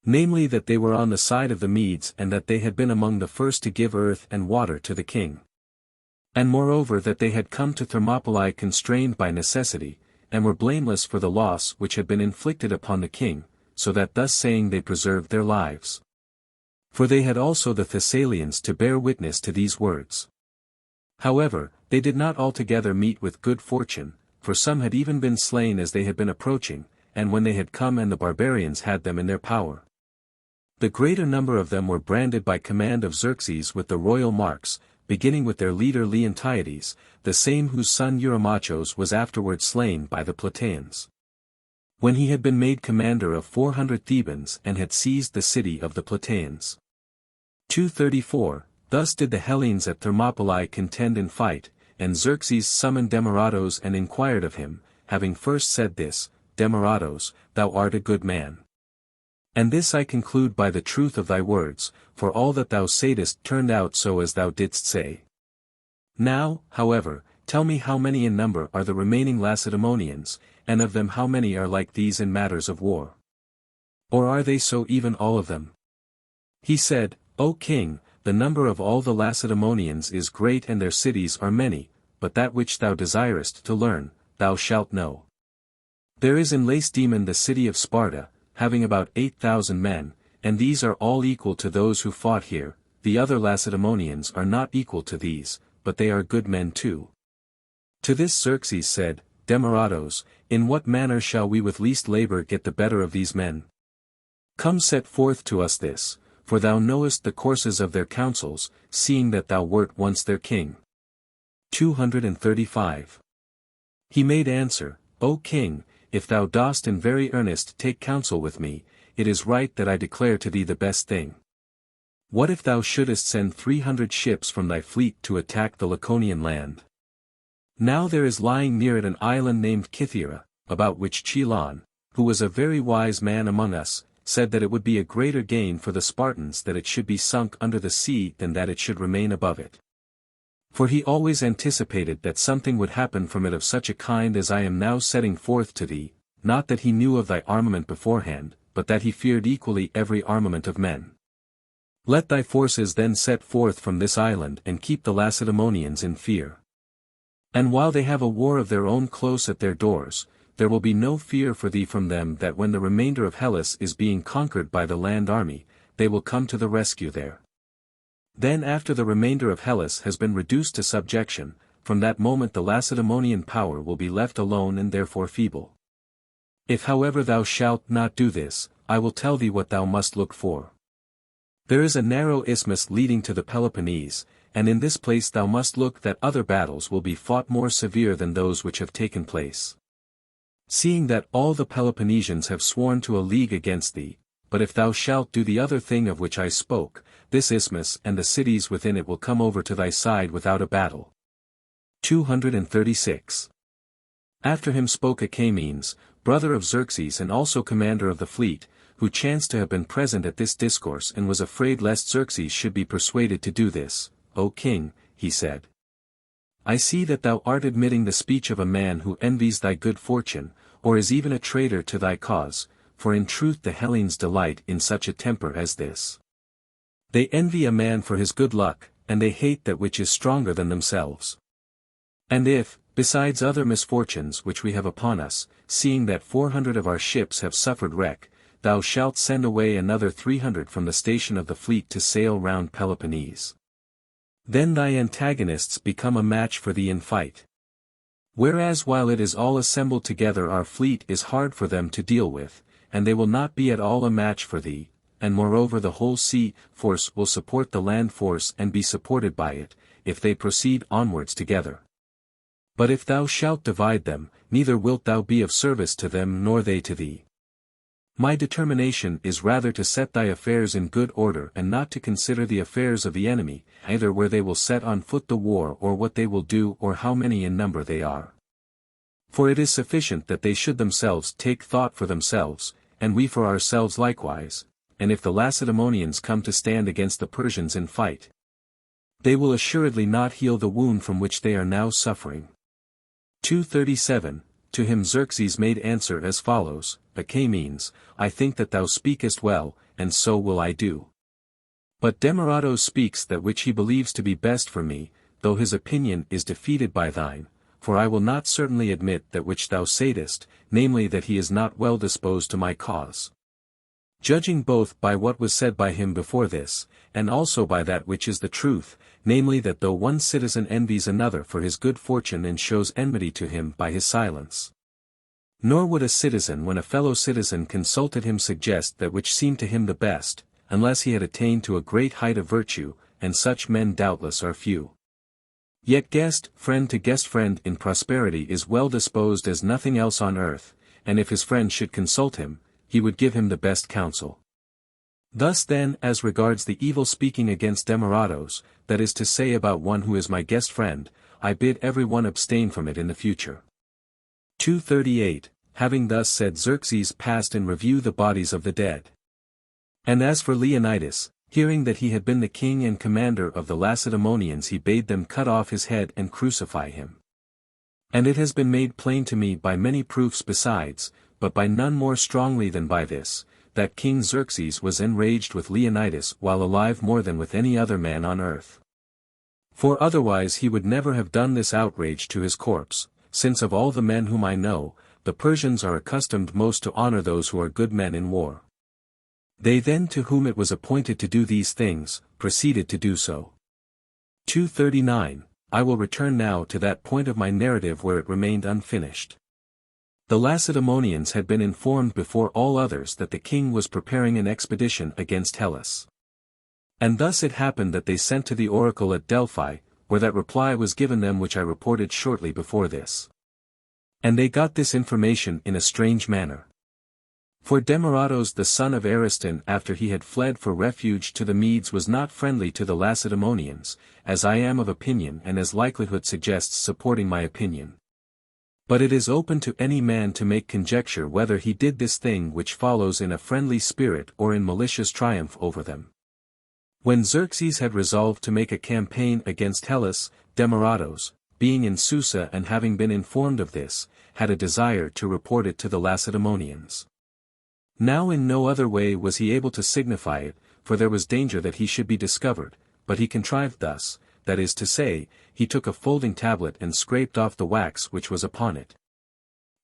Namely that they were on the side of the Medes and that they had been among the first to give earth and water to the king. And moreover that they had come to Thermopylae constrained by necessity, and were blameless for the loss which had been inflicted upon the king, so that thus saying they preserved their lives. For they had also the Thessalians to bear witness to these words. However, they did not altogether meet with good fortune, for some had even been slain as they had been approaching, and when they had come and the barbarians had them in their power. The greater number of them were branded by command of Xerxes with the royal marks, beginning with their leader Leontiades, the same whose son Eurymachos was afterward slain by the Plataeans, when he had been made commander of 400 Thebans and had seized the city of the Plataeans. 234. Thus did the Hellenes at Thermopylae contend in fight, and Xerxes summoned Demaratos and inquired of him, having first said this: Demaratos, thou art a good man. And this I conclude by the truth of thy words, for all that thou saidst turned out so as thou didst say. Now, however, tell me how many in number are the remaining Lacedaemonians, and of them how many are like these in matters of war? Or are they so even all of them? He said, O king, the number of all the Lacedaemonians is great and their cities are many, but that which thou desirest to learn, thou shalt know. There is in Lacedaemon the city of Sparta, having about 8,000 men, and these are all equal to those who fought here. The other Lacedaemonians are not equal to these, but they are good men too. To this Xerxes said, Demaratos, in what manner shall we with least labor get the better of these men? Come set forth to us this, for thou knowest the courses of their counsels, seeing that thou wert once their king. 235. He made answer, O king, if thou dost in very earnest take counsel with me, it is right that I declare to thee the best thing. What if thou shouldest send 300 ships from thy fleet to attack the Laconian land? Now there is lying near it an island named Cythera, about which Chilon, who was a very wise man among us, said that it would be a greater gain for the Spartans that it should be sunk under the sea than that it should remain above it. For he always anticipated that something would happen from it of such a kind as I am now setting forth to thee, not that he knew of thy armament beforehand, but that he feared equally every armament of men. Let thy forces then set forth from this island and keep the Lacedaemonians in fear. And while they have a war of their own close at their doors, there will be no fear for thee from them that when the remainder of Hellas is being conquered by the land army, they will come to the rescue there. Then after the remainder of Hellas has been reduced to subjection, from that moment the Lacedaemonian power will be left alone and therefore feeble. If however thou shalt not do this, I will tell thee what thou must look for. There is a narrow isthmus leading to the Peloponnese, and in this place thou must look that other battles will be fought more severe than those which have taken place. Seeing that all the Peloponnesians have sworn to a league against thee, but if thou shalt do the other thing of which I spoke, this isthmus and the cities within it will come over to thy side without a battle. 236. After him spoke Achaemenes, brother of Xerxes and also commander of the fleet, who chanced to have been present at this discourse and was afraid lest Xerxes should be persuaded to do this. O king, he said. I see that thou art admitting the speech of a man who envies thy good fortune, or is even a traitor to thy cause, for in truth the Hellenes delight in such a temper as this. They envy a man for his good luck, and they hate that which is stronger than themselves. And if, besides other misfortunes which we have upon us, seeing that 400 of our ships have suffered wreck, thou shalt send away another 300 from the station of the fleet to sail round Peloponnese. Then thy antagonists become a match for thee in fight. Whereas while it is all assembled together our fleet is hard for them to deal with, and they will not be at all a match for thee, and moreover the whole sea force will support the land force and be supported by it, if they proceed onwards together. But if thou shalt divide them, neither wilt thou be of service to them nor they to thee. My determination is rather to set thy affairs in good order and not to consider the affairs of the enemy, either where they will set on foot the war or what they will do or how many in number they are. For it is sufficient that they should themselves take thought for themselves, and we for ourselves likewise, and if the Lacedaemonians come to stand against the Persians in fight, they will assuredly not heal the wound from which they are now suffering. 237. To him Xerxes made answer as follows, Achaemenes, I think that thou speakest well, and so will I do. But Demaratos speaks that which he believes to be best for me, though his opinion is defeated by thine, for I will not certainly admit that which thou saidest, namely that he is not well disposed to my cause. Judging both by what was said by him before this, and also by that which is the truth, namely that though one citizen envies another for his good fortune and shows enmity to him by his silence, nor would a citizen when a fellow citizen consulted him suggest that which seemed to him the best, unless he had attained to a great height of virtue, and such men doubtless are few. Yet guest, friend to guest friend in prosperity is well disposed as nothing else on earth, and if his friend should consult him, he would give him the best counsel. Thus then as regards the evil speaking against Demaratos, that is to say about one who is my guest friend, I bid every one abstain from it in the future. 238. Having thus said Xerxes passed in review the bodies of the dead. And as for Leonidas, hearing that he had been the king and commander of the Lacedaemonians he bade them cut off his head and crucify him. And it has been made plain to me by many proofs besides, but by none more strongly than by this, that King Xerxes was enraged with Leonidas while alive more than with any other man on earth. For otherwise he would never have done this outrage to his corpse, since of all the men whom I know, the Persians are accustomed most to honor those who are good men in war. They then to whom it was appointed to do these things, proceeded to do so. 239. I will return now to that point of my narrative where it remained unfinished. The Lacedaemonians had been informed before all others that the king was preparing an expedition against Hellas. And thus it happened that they sent to the oracle at Delphi, where that reply was given them which I reported shortly before this. And they got this information in a strange manner. For Demaratos the son of Ariston after he had fled for refuge to the Medes was not friendly to the Lacedaemonians, as I am of opinion and as likelihood suggests supporting my opinion. But it is open to any man to make conjecture whether he did this thing which follows in a friendly spirit or in malicious triumph over them. When Xerxes had resolved to make a campaign against Hellas, Demaratos, being in Susa and having been informed of this, had a desire to report it to the Lacedaemonians. Now in no other way was he able to signify it, for there was danger that he should be discovered, but he contrived thus, that is to say, he took a folding tablet and scraped off the wax which was upon it.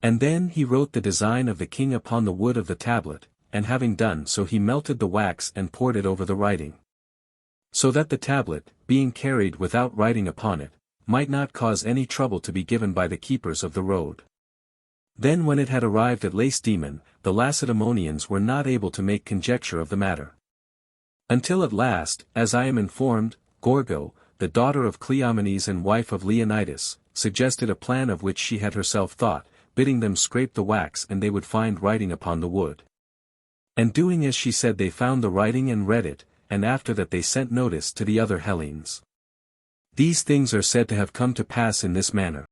And then he wrote the design of the king upon the wood of the tablet, and having done so he melted the wax and poured it over the writing. So that the tablet, being carried without writing upon it, might not cause any trouble to be given by the keepers of the road. Then when it had arrived at Lacedaemon, the Lacedaemonians were not able to make conjecture of the matter. Until at last, as I am informed, Gorgo, the daughter of Cleomenes and wife of Leonidas, suggested a plan of which she had herself thought, bidding them scrape the wax and they would find writing upon the wood. And doing as she said they found the writing and read it, and after that they sent notice to the other Hellenes. These things are said to have come to pass in this manner.